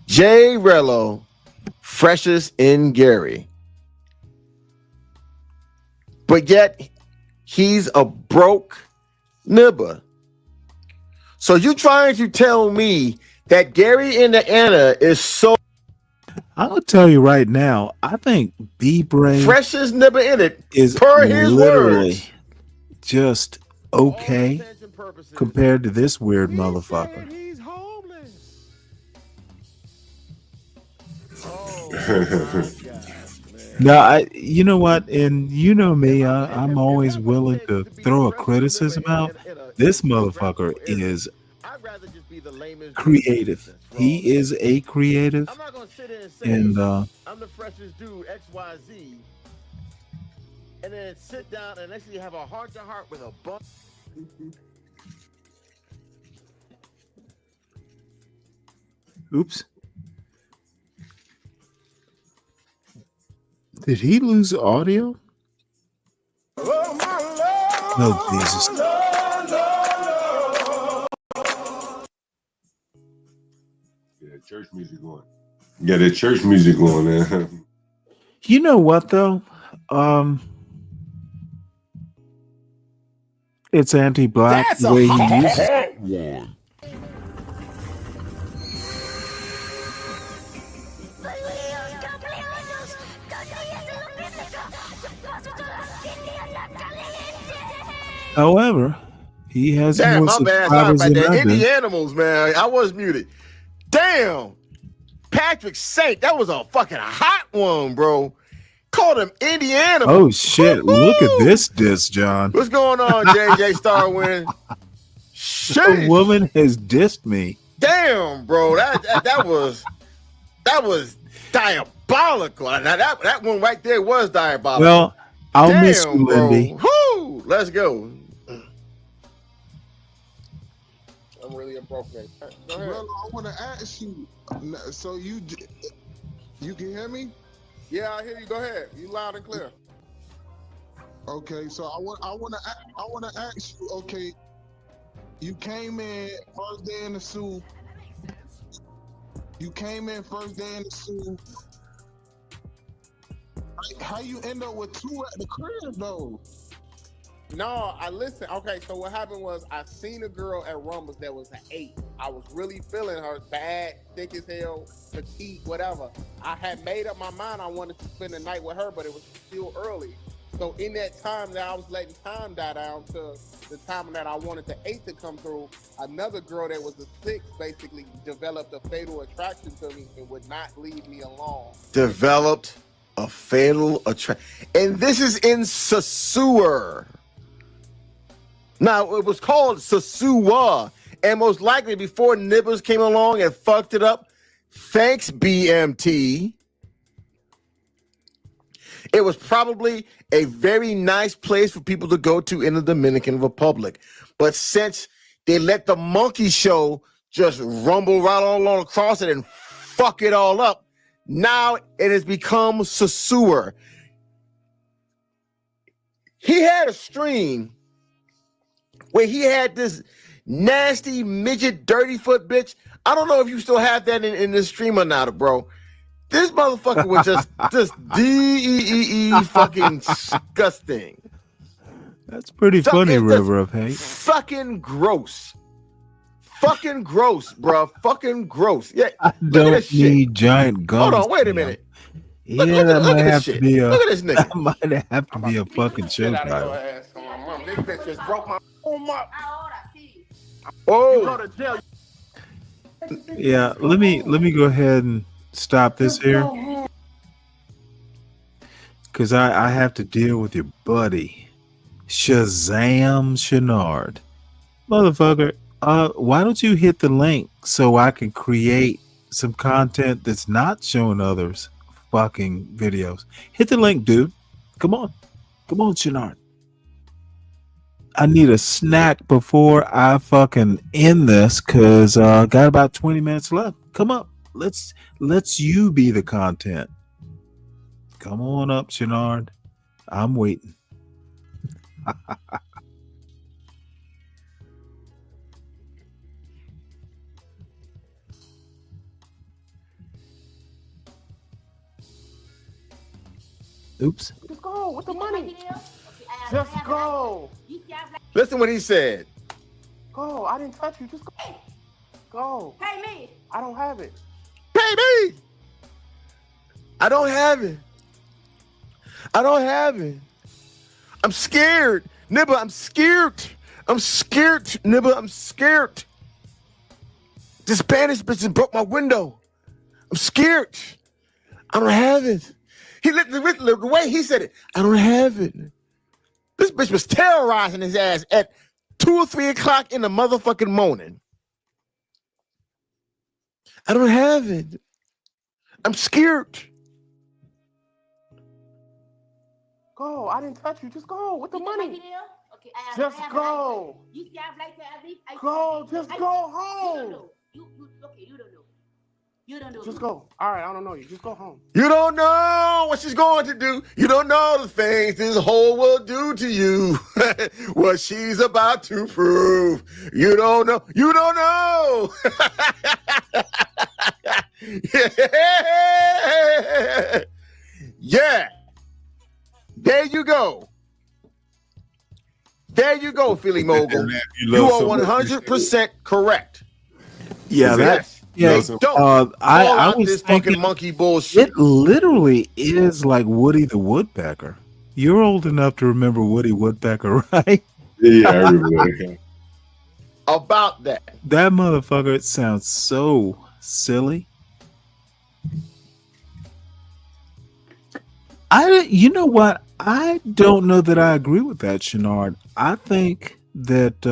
J. Rello, freshest in Gary. But yet, he's a broke nibber. So you trying to tell me that Gary Indiana is so... I'll tell you right now, I think B-Brain freshest nibber in it is per his literally words. Just okay compared to this weird motherfucker. Now, you know what, and you know me, I'm always willing to throw a criticism out. This motherfucker is creative. He is a creative, and I'm the freshest dude, XYZ, and then sit down and actually have a heart-to-heart with a bunch. Oops. Did he lose audio? Oh, Jesus. Yeah, church music going. Yeah, the church music going, man. You know what, though? It's anti-black That's the way a he uses hot it. one. However, he has Damn, more my bad. Sorry subscribers about than that. I do. Indie animals, man. I was muted. Damn. Patrick Saint. That was a fucking hot one, bro. Called him Indiana. Oh shit! Look at this diss, John. What's going on, JJ Starwin? A woman has dissed me. Damn, bro. That was diabolical. Now that one right there was diabolical. Well, I'll miss you, bro. Lindy. Woo! Let's go. I'm really appropriate. Go ahead. Well, I want to ask you. So you can hear me? Yeah, I hear you. Go ahead. You loud and clear. Okay, so I want to ask you. Okay, you came in first day in the zoo. How you end up with 2 at the crib though? No, I listen. Okay, so what happened was I seen a girl at Rumbles that was an 8. I was really feeling her, bad, thick as hell, petite, whatever. I had made up my mind I wanted to spend the night with her, but it was still early. So in that time that I was letting time die down to the time that I wanted the 8 to come through, another girl that was a 6 basically developed a fatal attraction to me and would not leave me alone. Developed a fatal attraction. And this is in Sasua. Now, it was called Sasua, and most likely before Nibbers came along and fucked it up, thanks BMT, it was probably a very nice place for people to go to in the Dominican Republic. But since they let the monkey show just rumble right all across it and fuck it all up, now it has become Sasua. He had a stream where he had this nasty midget dirty foot bitch. I don't know if you still have that in this stream or not, bro. This motherfucker was just DEEE fucking disgusting. That's pretty funny, River of Hate. Fucking gross. Fucking gross, bro. Fucking gross. Yeah, I don't need giant gums. Hold on, wait a minute. Yeah, that might have to be a. Look at this nigga. That might have to be a fucking show title. This bitch just broke my home up. Oh. Yeah, let me go ahead and stop this here, because I have to deal with your buddy Shazam Shenard, motherfucker. Why don't you hit the link so I can create some content that's not showing others fucking videos? Hit the link, dude. Come on, Shenard. I need a snack before I fucking end this, because got about 20 minutes left. Come up. Let's you be the content. Come on up, Shenard. I'm waiting. Oops. Just go with the money. Just go. Listen what he said. Go. I didn't touch you. Just go. Go. Pay me. I don't have it. Pay me. I don't have it. I don't have it. I'm scared. Nibba, I'm scared. I'm scared. Nibba, I'm scared. This Spanish bitch broke my window. I'm scared. I don't have it. The way he said it, I don't have it. This bitch was terrorizing his ass at 2 or 3 o'clock in the motherfucking morning. I don't have it. I'm scared. Go. I didn't touch you. Just go with the money. Okay, Just go. You see, I've like to Go. Just go home. You don't know. You don't know. Just go. All right, I don't know you. Just go home. You don't know what she's going to do. You don't know the things this hoe will do to you. What she's about to prove. You don't know. You don't know. Yeah. There you go. There you go, Philly Mogul. You are 100% correct. Yeah, that. Yeah, I was this thinking fucking monkey bullshit. It literally is like Woody the Woodpecker. You're old enough to remember Woody Woodpecker, right? Yeah, I remember. About that. That motherfucker, it sounds so silly. You know what? I don't know that I agree with that, Shenard. I think that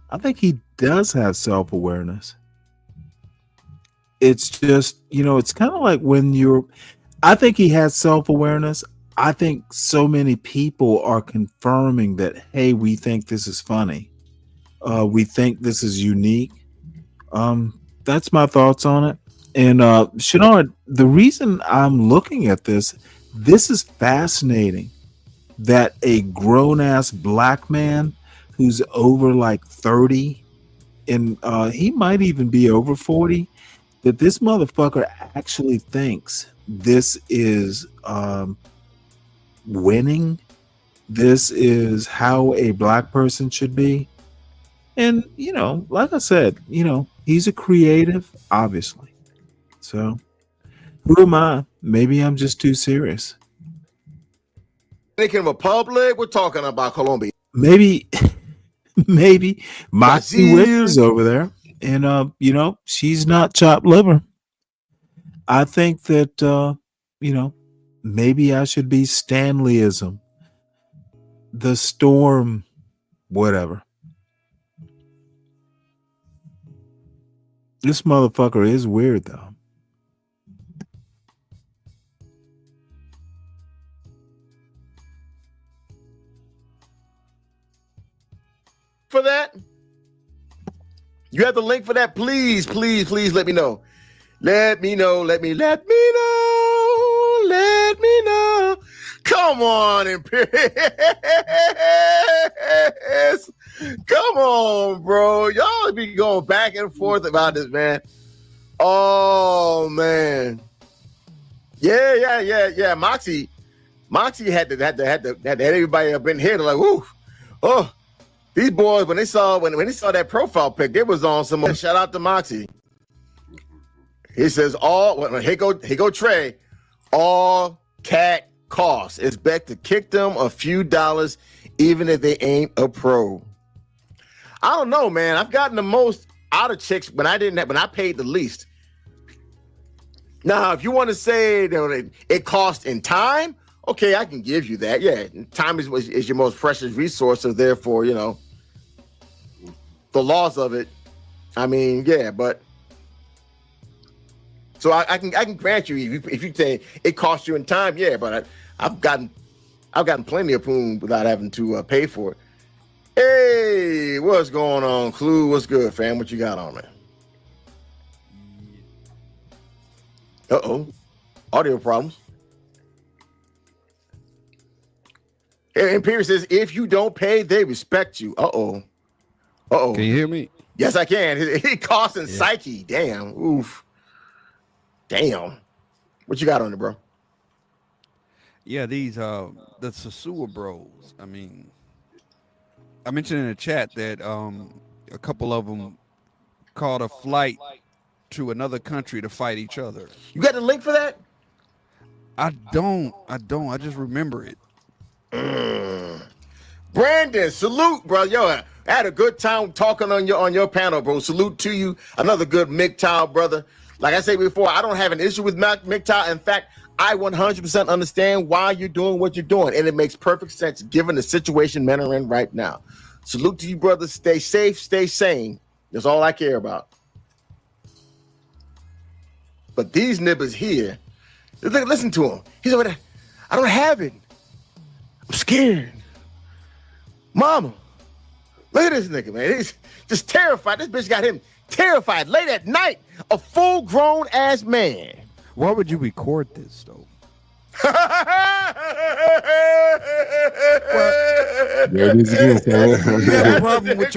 I think he does have self-awareness. It's just, it's kind of like when I think he has self-awareness. I think so many people are confirming that, hey, we think this is funny. We think this is unique. That's my thoughts on it. And Shenard, the reason I'm looking at this is fascinating that a grown-ass black man who's over like 30, and he might even be over 40, that this motherfucker actually thinks this is winning. This is how a black person should be. And, like I said, he's a creative, obviously. So who am I? Maybe I'm just too serious. Dominican Republic, we're talking about Colombia. Maybe Moxie Witcher's over there. And, she's not chopped liver. I think that, maybe I should be Stanleyism. The storm, whatever. This motherfucker is weird, though. For that? You have the link for that? Please, please, please let me know. Let me know. Come on, Imperius. Come on, bro. Y'all be going back and forth about this, man. Oh, man. Yeah. Moxie had everybody up in here. They're like, whoo. Oh, these boys, when they saw that profile pic, they was on some. Shout out to Moxie. He says here go Trey. All cat costs. It's back to kick them a few dollars, even if they ain't a pro. I don't know, man. I've gotten the most out of chicks when I paid the least. Now, if you want to say that it cost in time, okay, I can give you that. Yeah, time is your most precious resource, so therefore, the laws of it. I mean, yeah, but so I can grant you if you say it costs you in time, yeah, but I've gotten plenty of poon without having to pay for it. Hey, what's going on, Clue? What's good, fam? What you got on there? Uh-oh. Audio problems. And Pierce says, if you don't pay, they respect you. Uh-oh. Can you hear me? Yes, I can. It costs in psyche. Damn. Oof. Damn. What you got on it, bro? Yeah, these the Sasua bros. I mean, I mentioned in the chat that a couple of them caught a flight to another country to fight each other. You got the link for that? I don't. I just remember it. Brandon, salute, bro. Yo, I had a good time talking on your panel, bro. Salute to you. Another good MGTOW, brother. Like I said before, I don't have an issue with MGTOW. In fact, I 100% understand why you're doing what you're doing, and it makes perfect sense given the situation men are in right now. Salute to you, brother. Stay safe, stay sane. That's all I care about. But these nibbers here, listen to him. He's over there. I don't have it. I'm scared. Mama, look at this nigga, man. He's just terrified. This bitch got him terrified late at night. A full-grown ass man. Why would you record this, though? There it is again, You have a problem with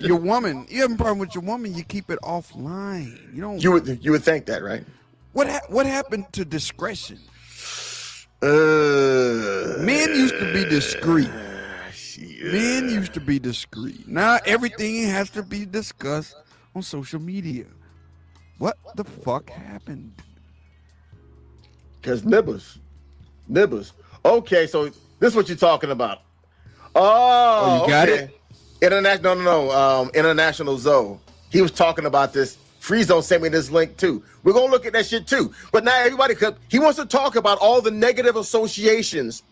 your woman. You have a problem with your woman. You keep it offline. You don't. You would think that, right? What happened to discretion? Men used to be discreet. Men used to be discreet. Now everything has to be discussed on social media. What the fuck happened? Because nibbers. Okay, so this is what you're talking about. Oh, you got it? International Zoe. He was talking about this Free Zone sent me this link too. We're gonna look at that shit too. But now everybody, he wants to talk about all the negative associations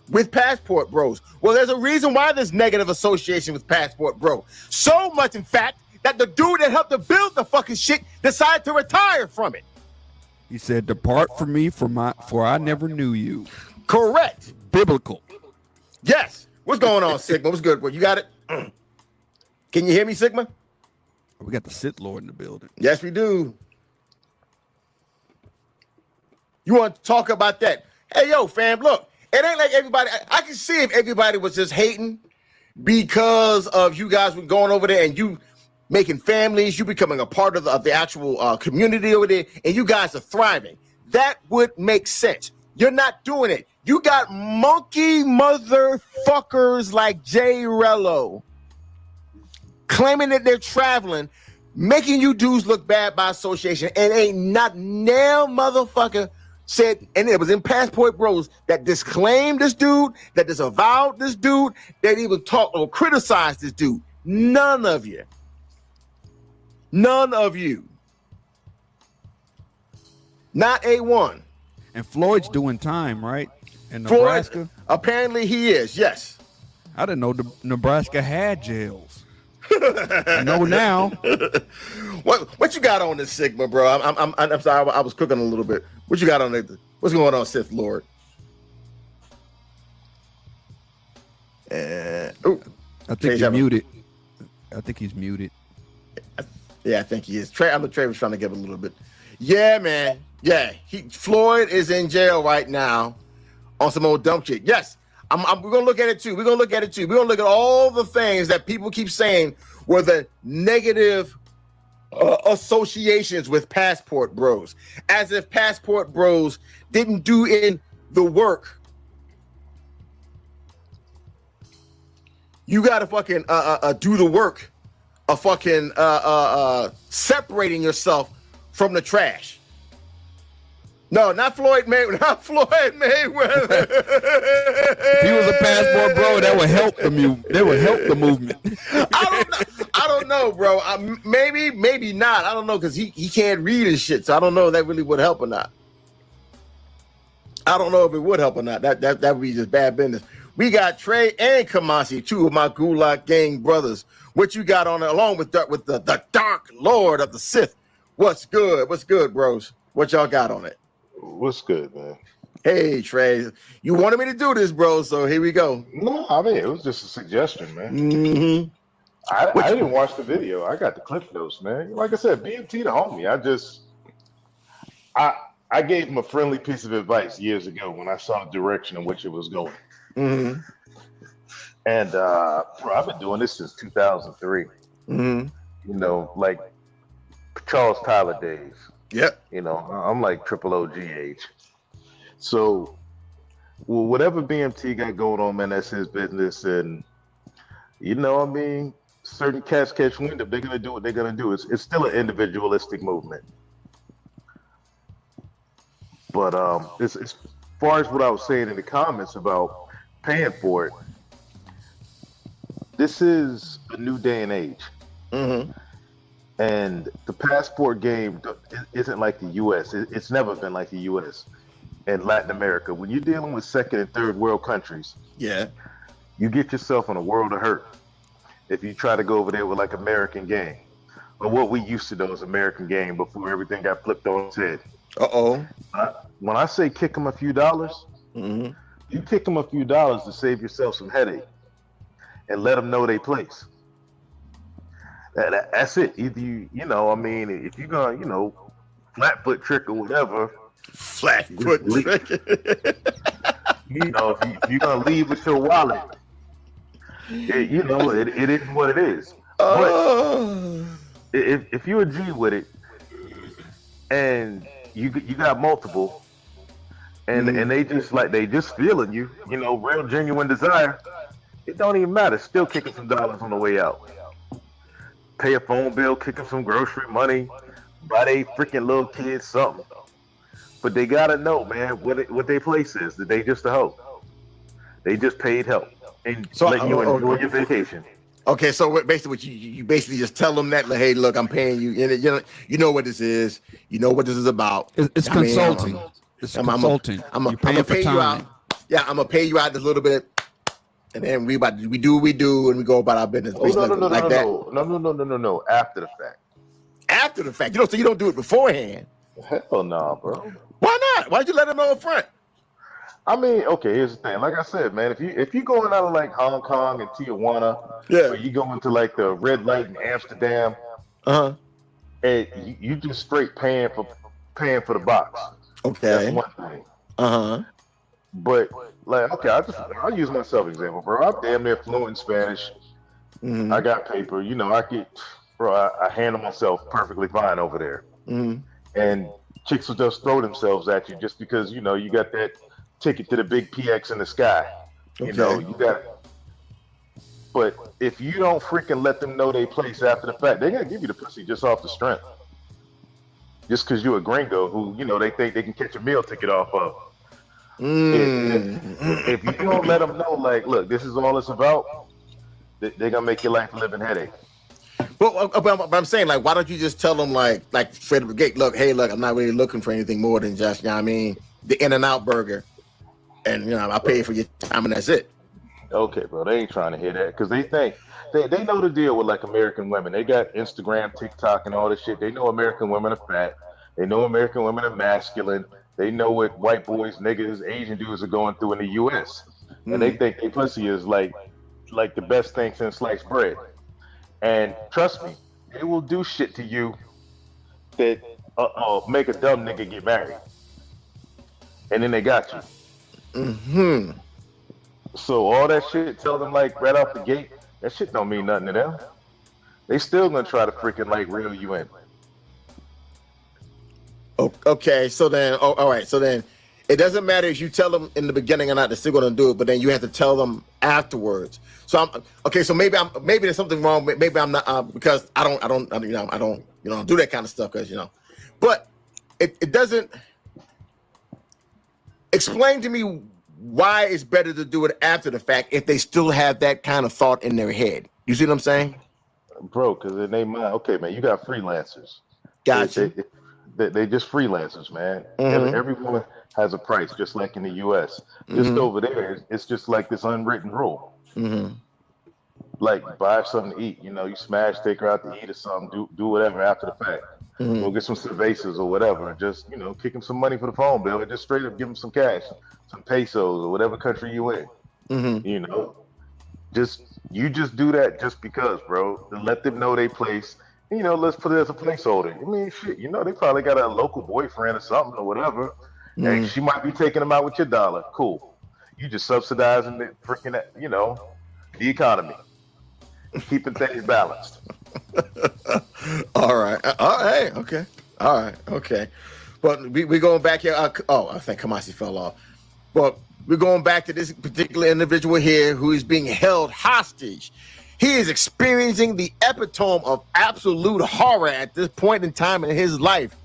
with Passport Bros. Well, there's a reason why there's negative association with Passport Bro. So much, in fact, that the dude that helped to build the fucking shit decided to retire from it. He said, "Depart from me, for I never knew you." Correct. Biblical. Yes. What's going on, Sigma? What's good, bro? You got it? Can you hear me, Sigma? We got the Sith Lord in the building. Yes, we do. You want to talk about that? Hey, yo, fam, look, it ain't like everybody. I can see if everybody was just hating because of you guys were going over there and you making families, you becoming a part of the actual community over there, and you guys are thriving. That would make sense. You're not doing it. You got monkey motherfuckers like Jay Rello claiming that they're traveling, making you dudes look bad by association, and ain't not nail motherfucker said, and it was in Passport Bros that disclaimed this dude, that disavowed this dude, that even talked or criticized this dude. None of you. None of you. Not A1. And Floyd's doing time, right? In Nebraska? Floyd, apparently he is, yes. I didn't know Nebraska had jails. I know now. What you got on this, Sigma, bro? I'm sorry, I was cooking a little bit. What you got on it? What's going on, Sith Lord? I think he's muted. I think he's muted. Yeah, I think he is. Trey was trying to give a little bit. Yeah, man. Yeah, Floyd is in jail right now on some old dumb shit. Yes, we're gonna look at it too. We're gonna look at all the things that people keep saying were the negative associations with Passport Bros, as if Passport Bros didn't do in the work. You gotta fucking do the work of fucking separating yourself from the trash. No, not Floyd Mayweather. Not Floyd Mayweather. If he was a Passport Bro, that would help the movement. That would help the movement. I don't know, bro. Maybe not. I don't know, because he can't read his shit, so I don't know if that really would help or not. I don't know if it would help or not. That would be just bad business. We got Trey and Kamasi, two of my Gulag gang brothers. What you got on it, along with the Dark Lord of the Sith? What's good? What's good, bros? What y'all got on it? What's good, man? Hey, Trey. You wanted me to do this, bro, so here we go. No, I mean, it was just a suggestion, man. Mm-hmm. I didn't watch the video. I got the clip notes, man. Like I said, BMT the homie. I gave him a friendly piece of advice years ago when I saw the direction in which it was going. Mm-hmm. And bro, I've been doing this since 2003. Mm-hmm. You know, like Charles Tyler days. Yep. You know, I'm like triple OG age. So, well, whatever BMT got going on, man, that's his business. And, you know, I mean, certain cats catch wind. If they're going to do what they're going to do, it's still an individualistic movement. But as far as what I was saying in the comments about paying for it, this is a new day and age. Mm-hmm. And the passport game isn't like the U.S. It's never been like the U.S. and Latin America. When you're dealing with second and third world countries, yeah, you get yourself in a world of hurt if you try to go over there with like American game, or what we used to know as American game before everything got flipped on its head. When I say kick them a few dollars, mm-hmm. you kick them a few dollars to save yourself some headache and let them know they place. That's it. Either you know, I mean, if you're gonna, you know, flat foot trick or whatever, flat foot trick. You know, if you're gonna leave with your wallet, you know, it is what it is. But if you're a G with it, and you got multiple, and they just feeling you, you know, real genuine desire, it don't even matter. Still kicking some dollars on the way out. Pay a phone bill, kick them some grocery money, buy they freaking little kids something. But they gotta know, man, what their place is. That they just a hoe. They just paid help and letting you enjoy your vacation. Okay, so basically, what you basically just tell them that, like, hey, look, I'm paying you. You know what this is. You know what this is about. It's consulting. It's consulting. You're paying I'm for pay you out. time. Yeah, I'm gonna pay you out this little bit, and then we do what we do, and we go about our business. Oh, no. After the fact. After the fact, so you don't do it beforehand. Hell no, bro. Why not? Why'd you let them know up front? I mean, okay, here's the thing. Like I said, man, if you going out of like Hong Kong and Tijuana, or you go into like the red light in Amsterdam, and you just straight paying for the box. Okay, that's one thing. But like, okay, I'll use myself example, bro. I'm damn near fluent in Spanish. I got paper. I handle myself perfectly fine over there. And chicks will just throw themselves at you just because you got that ticket to the big PX in the sky. You got. But if you don't freaking let them know they place after the fact, they're gonna give you the pussy just off the strength. Just because you're a gringo who they think they can catch a meal ticket off of. If you don't let them know, like, look, this is all it's about, they're gonna make your life a living headache. But I'm saying, like, why don't you just tell them, like Fred Brigade, look, I'm not really looking for anything more than just, the In-N-Out burger, and I pay for your time, and that's it. Okay, bro, they ain't trying to hear that because they think they know the deal with like American women. They got Instagram, TikTok, and all this shit. They know American women are fat. They know American women are masculine. They know what white boys, niggas, Asian dudes are going through in the U.S. And they think their pussy is like the best thing since sliced bread. And trust me, they will do shit to you that make a dumb nigga get married. And then they got you. So all that shit, tell them like right off the gate, that shit don't mean nothing to them. They still gonna try to freaking like reel you in. Okay, so then, all right, so then it doesn't matter if you tell them in the beginning or not, they're still gonna do it, but then you have to tell them afterwards. So so maybe there's something wrong. Maybe I'm not because I don't do that kind of stuff because but it doesn't explain to me why it's better to do it after the fact if they still have that kind of thought in their head. You see what I'm saying, bro? Because in their mind, okay, man, you got freelancers. Gotcha. They just freelancers, man. Every woman has a price, just like in the U.S. Just over there, it's just like this unwritten rule. Like buy something to eat, you smash, take her out to eat or something, do whatever after the fact. Go get some cervezas or whatever. Just kick him some money for the phone bill, or just straight up give him some cash, some pesos or whatever country you in. You just do that just because, bro. To let them know they place. Let's put it as a placeholder. I mean, shit, they probably got a local boyfriend or something or whatever. And she might be taking them out with your dollar. Cool. You just subsidizing the freaking, the economy. Keeping things balanced. All right. Okay. All right. Okay. But we're going back here. I think Kamasi fell off. But we're going back to this particular individual here who is being held hostage. He is experiencing the epitome of absolute horror at this point in time in his life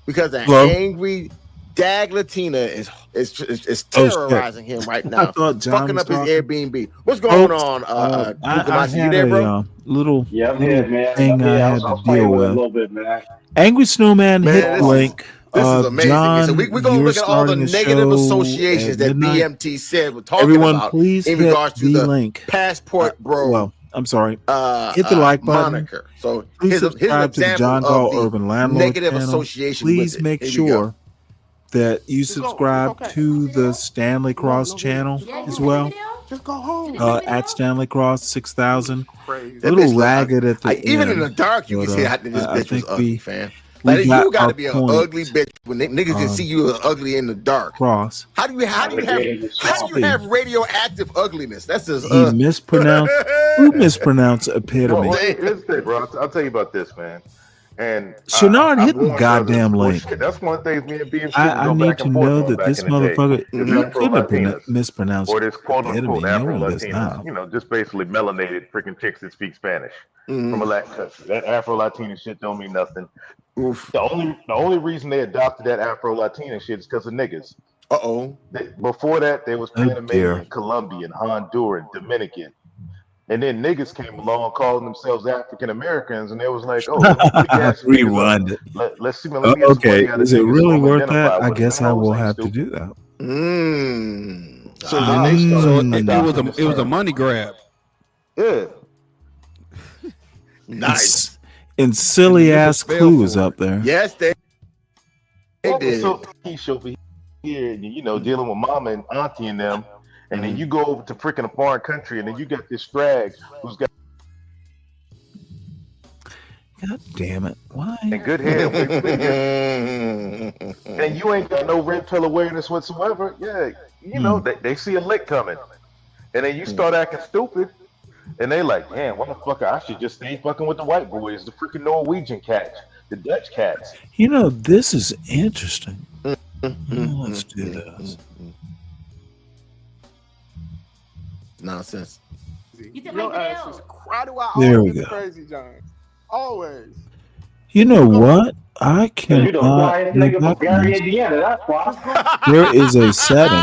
because an angry Dag Latina is terrorizing him right now. I thought John fucking was up his talking. Airbnb. What's going on? I you had there, bro? a little man. thing I had to deal a with. little bit, man. Angry Snowman hit the link. This is amazing. John, So we're going to look at all the negative associations that BMT said we're talking Everyone, about please in hit regards to the the link. passport bro. Well, I'm sorry. Hit the like button. Moniker. So please here's an subscribe to the example John of Gall the Urban Landlord negative channel. association Please with it. make Here you go. sure that you subscribe to the Stanley Cross channel as well. Just go home. At Stanley Cross 6000. A That little bitch look ragged at the end. even in the dark, you can but, see how this I bitch was think ugly, fam. we Like, got you got our to be an point ugly bitch when niggas can see you ugly in the dark. Cross. How do you have radioactive ugliness? That's just He mispronounced. Who mispronounced epitome? Well, here's the thing, bro. I'll tell you about this, man. And Shenard, I hit the warned goddamn brothers. link. Shit, that's one thing me and BMC I go need back to and forth know on that back this in the day. motherfucker, It's he couldn't have Afro-Latinas, mispronounced or this quote-unquote epitome. No one does now. Afro-Latinas, just basically melanated freaking chicks that speak Spanish from a Latin country. That Afro-Latina shit don't mean nothing. Oof. The only reason they adopted that Afro-Latina shit is because of niggas. Uh-oh. Before that, there was Panamanian, dear. Colombian, Honduran, Dominican. And then niggas came along calling themselves African Americans, and they was like, "Oh, let me gas some niggas Rewind up. it. Let's see, let me get some Okay, money out of is it niggas so really I'm worth that? identified I with guess them I hoes will ain't have to stupid." do that. So then they started So it adopting was this a term. money grab. Yeah. Nice. And silly ass fell clues for up there. Yes, they did. So he's over here, you know, dealing with mama and auntie and them, and then you go over to freaking a foreign country, and then you got this scrag who's got God damn it! Why? and good hair, and way figure, and you ain't got no red pill awareness whatsoever. Yeah, you know, they see a lick coming, and then you start acting stupid, and they like, damn, motherfucker, I should just stay fucking with the white boys, the freaking Norwegian cats, the Dutch cats. You know, this is interesting. Let's do this. Nonsense. Your ass is why do I There always we get the go. crazy John? Always. You know what? I You the cannot quiet go nigga from back on Gary, this. Indiana, that's why. There is a setting